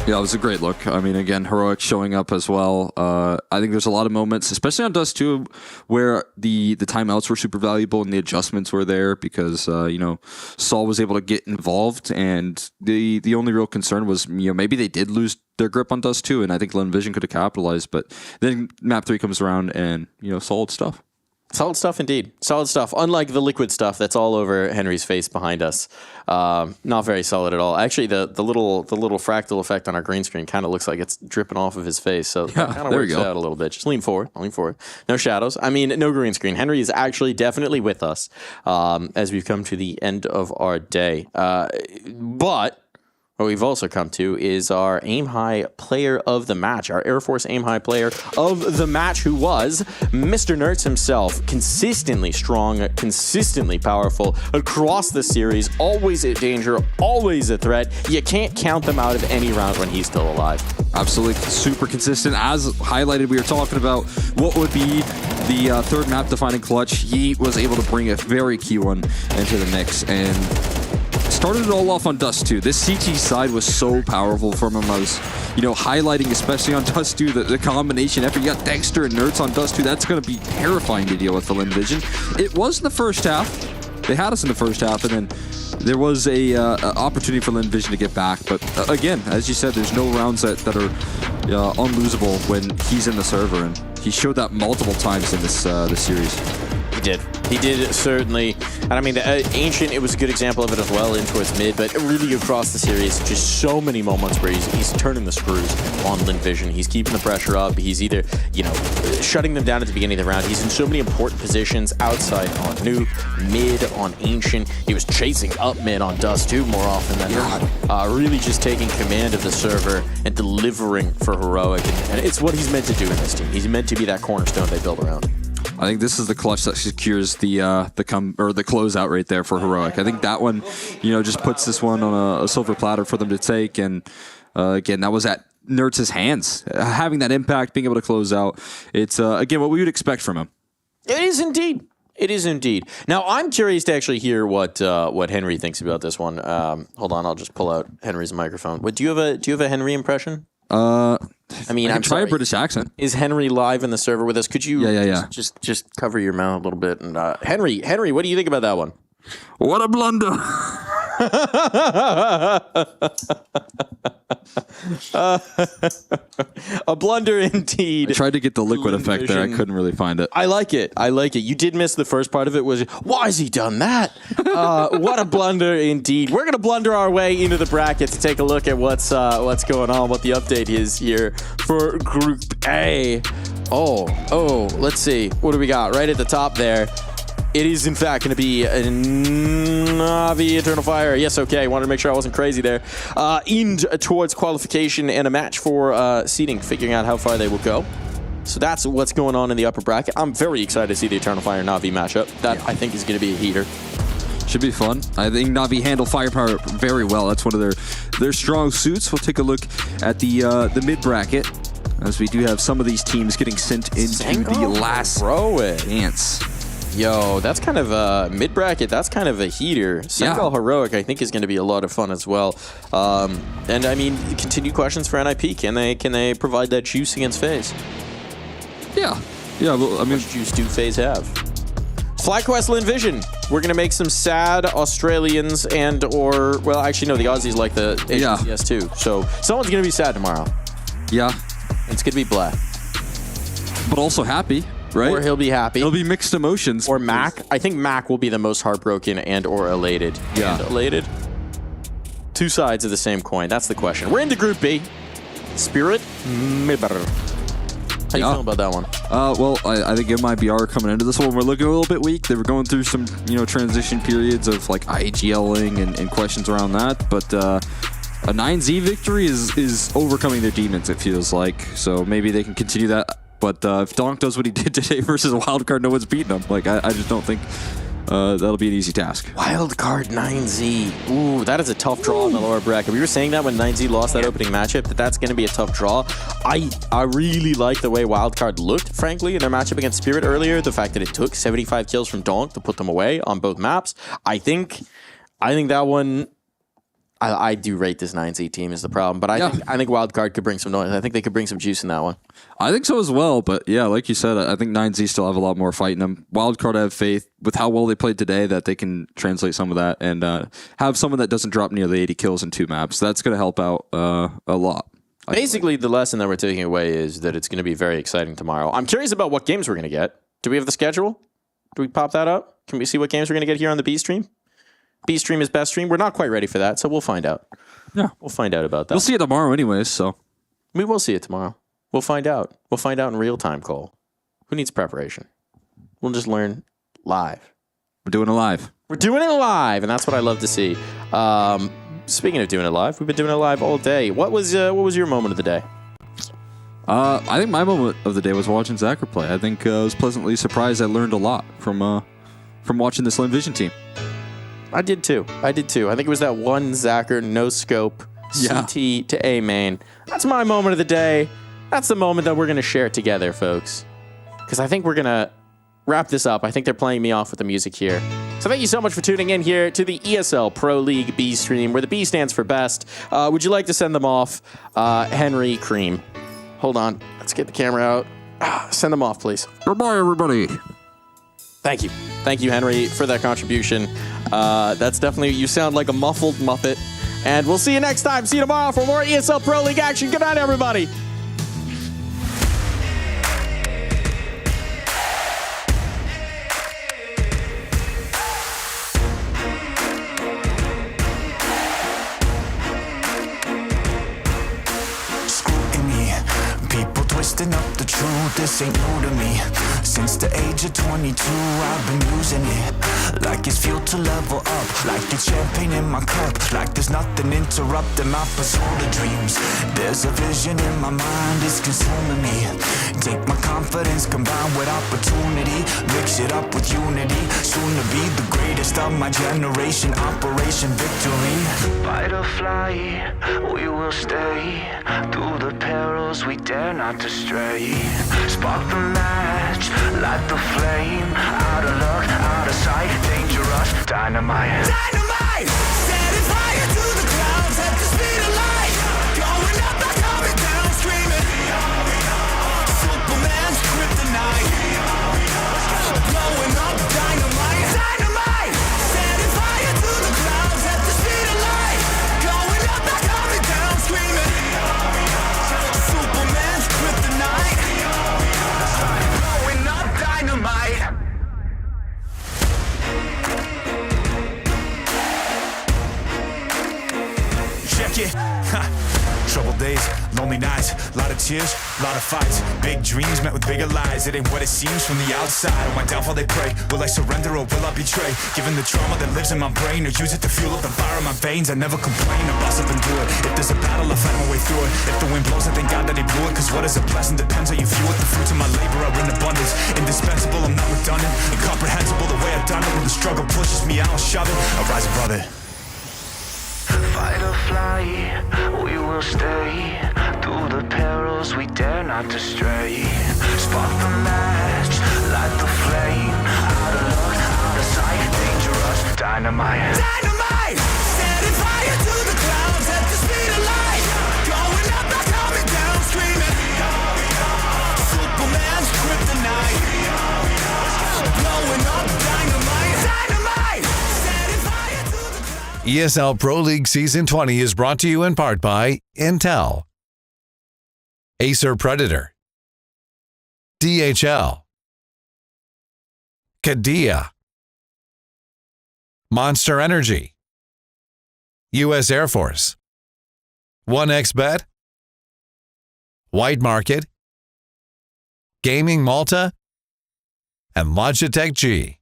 Yeah, it was a great look. I mean, again, Heroic showing up as well. I think there's a lot of moments, especially on Dust 2, where the timeouts were super valuable and the adjustments were there because, Saul was able to get involved, and the only real concern was, maybe they did lose their grip on Dust 2, and I think Lone Vision could have capitalized, but then Map 3 comes around and, solid stuff. Solid stuff indeed. Solid stuff. Unlike the liquid stuff that's all over Henry's face behind us. Not very solid at all. Actually, the little fractal effect on our green screen kind of looks like it's dripping off of his face. So that kind of works out a little bit. Just lean forward. No shadows. I mean, no green screen. Henry is actually definitely with us as we've come to the end of our day. But what we've also come to is our Aim High player of the match, our Air Force Aim High player of the match, who was Mr. Nerds himself. Consistently strong, consistently powerful across the series, always a danger, always a threat. You can't count them out of any round when he's still alive. Absolutely super consistent. As highlighted, we were talking about what would be the third map defining clutch. He was able to bring a very key one into the mix and started it all off on Dust 2. This CT side was so powerful from him. I was, highlighting, especially on Dust 2, the combination effort. You got Dexter and Nerds on Dust 2. That's going to be terrifying to deal with for Lone Vision. It was in the first half. They had us in the first half, and then there was a opportunity for Lone Vision to get back. But again, as you said, there's no rounds that are unlosable when he's in the server, and he showed that multiple times in this series. He did, certainly. And I mean, Ancient, it was a good example of it as well in towards mid, but really across the series, just so many moments where he's turning the screws on Lone Vision. He's keeping the pressure up. He's either, shutting them down at the beginning of the round. He's in so many important positions outside on Nuke, mid on Ancient. He was chasing up mid on Dust 2 more often than not. Really just taking command of the server and delivering for Heroic. And it's what he's meant to do in this team. He's meant to be that cornerstone they build around. I think this is the clutch that secures the closeout right there for Heroic. I think that one, just puts this one on a silver platter for them to take. And again, that was at Nerds' hands. Having that impact, being able to close out, it's again what we would expect from him. It is indeed. It is indeed. Now, I'm curious to actually hear what Henry thinks about this one. Hold on, I'll just pull out Henry's microphone. Do you have a Henry impression? I'm try a British accent. Is Henry live in the server with us? Could you just cover your mouth a little bit? And Henry, what do you think about that one? What a blunder! A blunder indeed. I tried to get the liquid effect there. I couldn't really find it. I like it. You did miss the first part of it. Was why has he done that? What a blunder indeed. We're gonna blunder our way into the bracket to take a look at what's going on, what the update is here for Group A. Oh, let's see. What do we got right at the top there? It is, in fact, going to be a Na'Vi Eternal Fire. Yes, okay. Wanted to make sure I wasn't crazy there. Towards qualification and a match for seeding, figuring out how far they will go. So that's what's going on in the upper bracket. I'm very excited to see the Eternal Fire Na'Vi matchup. That, I think, is going to be a heater. Should be fun. I think Na'Vi handle firepower very well. That's one of their strong suits. We'll take a look at the mid bracket, as we do have some of these teams getting sent into the last dance. Yo, that's kind of a mid-bracket. That's kind of a heater. Senegal Heroic, I think, is going to be a lot of fun as well. And, I mean, continued questions for NIP. Can they provide that juice against FaZe? Yeah. Well, I mean, what juice do FaZe have? FlyQuest Lone Vision. We're going to make some sad Australians the Aussies like the ACS too. So someone's going to be sad tomorrow. Yeah. It's going to be Black. But also happy. Right? Or he'll be happy. It'll be mixed emotions. Or Mac. I think Mac will be the most heartbroken and or elated. Yeah. And elated. Two sides of the same coin. That's the question. We're into Group B. Spirit Mibber. How you feeling about that one? Well, I think MIBR coming into this one, we're looking a little bit weak. They were going through some, transition periods of like IGLing and questions around that. But a 9Z victory is overcoming their demons, it feels like. So maybe they can continue that. But if Donk does what he did today versus a wildcard, no one's beating him. Like, I just don't think that'll be an easy task. Wildcard 9Z. Ooh, that is a tough draw in the lower bracket. We were saying that when 9Z lost that opening matchup, that's going to be a tough draw. I really like the way Wildcard looked, frankly, in their matchup against Spirit earlier. The fact that it took 75 kills from Donk to put them away on both maps. I think that one... I do rate this 9Z team is the problem, but I think Wildcard could bring some noise. I think they could bring some juice in that one. I think so as well, but yeah, like you said, I think 9Z still have a lot more fight in them. Wildcard, I have faith with how well they played today that they can translate some of that and have someone that doesn't drop nearly 80 kills in 2 maps. That's going to help out a lot. Basically, the lesson that we're taking away is that it's going to be very exciting tomorrow. I'm curious about what games we're going to get. Do we have the schedule? Do we pop that up? Can we see what games we're going to get here on the B stream? B stream is best stream. We're not quite ready for that, so we'll find out. Yeah. We'll find out about that. We'll see it tomorrow anyways, so. We will see it tomorrow. We'll find out. We'll find out in real time, Cole. Who needs preparation? We'll just learn live. We're doing it live. We're doing it live, and that's what I love to see. Speaking of doing it live, we've been doing it live all day. What was your moment of the day? I think my moment of the day was watching Zacher play. I think I was pleasantly surprised. I learned a lot from watching this Lane Vision team. I did too. I think it was that one Zacher no scope CT to A main. That's my moment of the day. That's the moment that we're going to share together, folks. Because I think we're going to wrap this up. I think they're playing me off with the music here. So thank you so much for tuning in here to the ESL Pro League B stream, where the B stands for best. Would you like to send them off? Henry Cream. Hold on. Let's get the camera out. Send them off, please. Goodbye, everybody. Thank you. Thank you, Henry, for that contribution. That's definitely, you sound like a muffled Muppet. And we'll see you next time. See you tomorrow for more ESL Pro League action. Good night, everybody. Twisting up the truth, this ain't new to me. Since the age of 22, I've been using it like it's fuel to level up, like it's champagne in my cup, like there's nothing interrupting my pursuit of dreams. There's a vision in my mind, it's consuming me. Take my confidence combined with opportunity, mix it up with unity, soon to be the greatest of my generation. Operation Victory. Fight or fly, we will stay through the perils we dare not to stray. Spark the match, light the flame. Out of luck, out of sight, dangerous, dynamite. Dynamite! Setting fire to the clouds at the speed of light. Going up, not coming down, screaming. Superman's kryptonite. Blowing up, dynamite. Dynamite! Setting fire to the clouds at the speed of light. Going up, not coming down, screaming. Superman's kryptonite. Blowing up, dynamite. Check it. Troubled days, lonely nights, lot of tears, lot of fights. Big dreams met with bigger lies. It ain't what it seems from the outside. On my downfall they pray. Will I surrender or will I betray? Given the trauma that lives in my brain, or use it to fuel up the fire in my veins. I never complain, I boss up and do it. If there's a battle, I fight my way through it. If the wind blows, I thank God that he blew it. Cause what is a blessing depends how you view it. The fruits of my labor are in abundance. Indispensable, I'm not redundant. Incomprehensible the way I've done it. When the struggle pushes me, I'll shove it. I rise above it. Fight or fly, we will stay through the perils we dare not to stray. Spark the match, light the flame. Out of luck, out of sight, dangerous, dynamite. Dynamite! Setting fire to the clouds at the speed of light. Going up, not coming down, screaming. Superman's kryptonite. Blowing up, dynamite. Dynamite! Setting fire to the clouds. ESL Pro League Season 20 is brought to you in part by Intel, Acer Predator, DHL, Kadia, Monster Energy, U.S. Air Force, 1xBet, White Market, Gaming Malta, and Logitech G.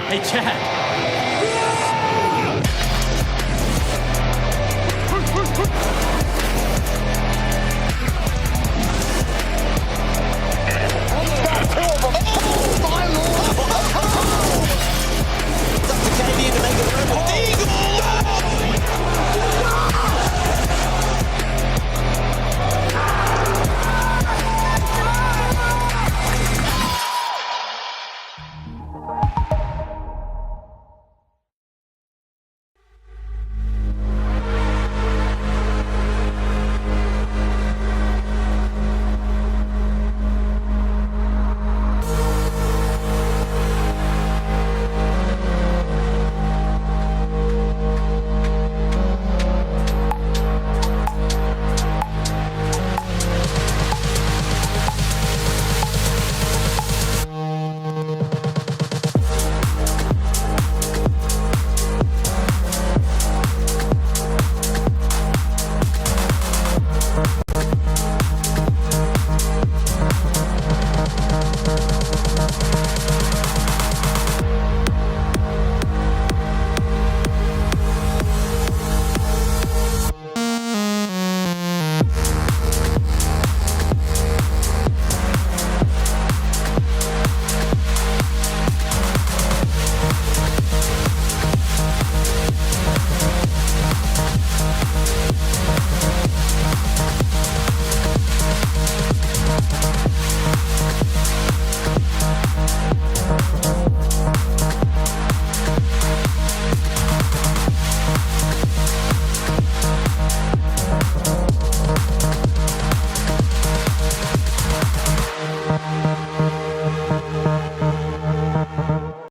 Hey, Chad.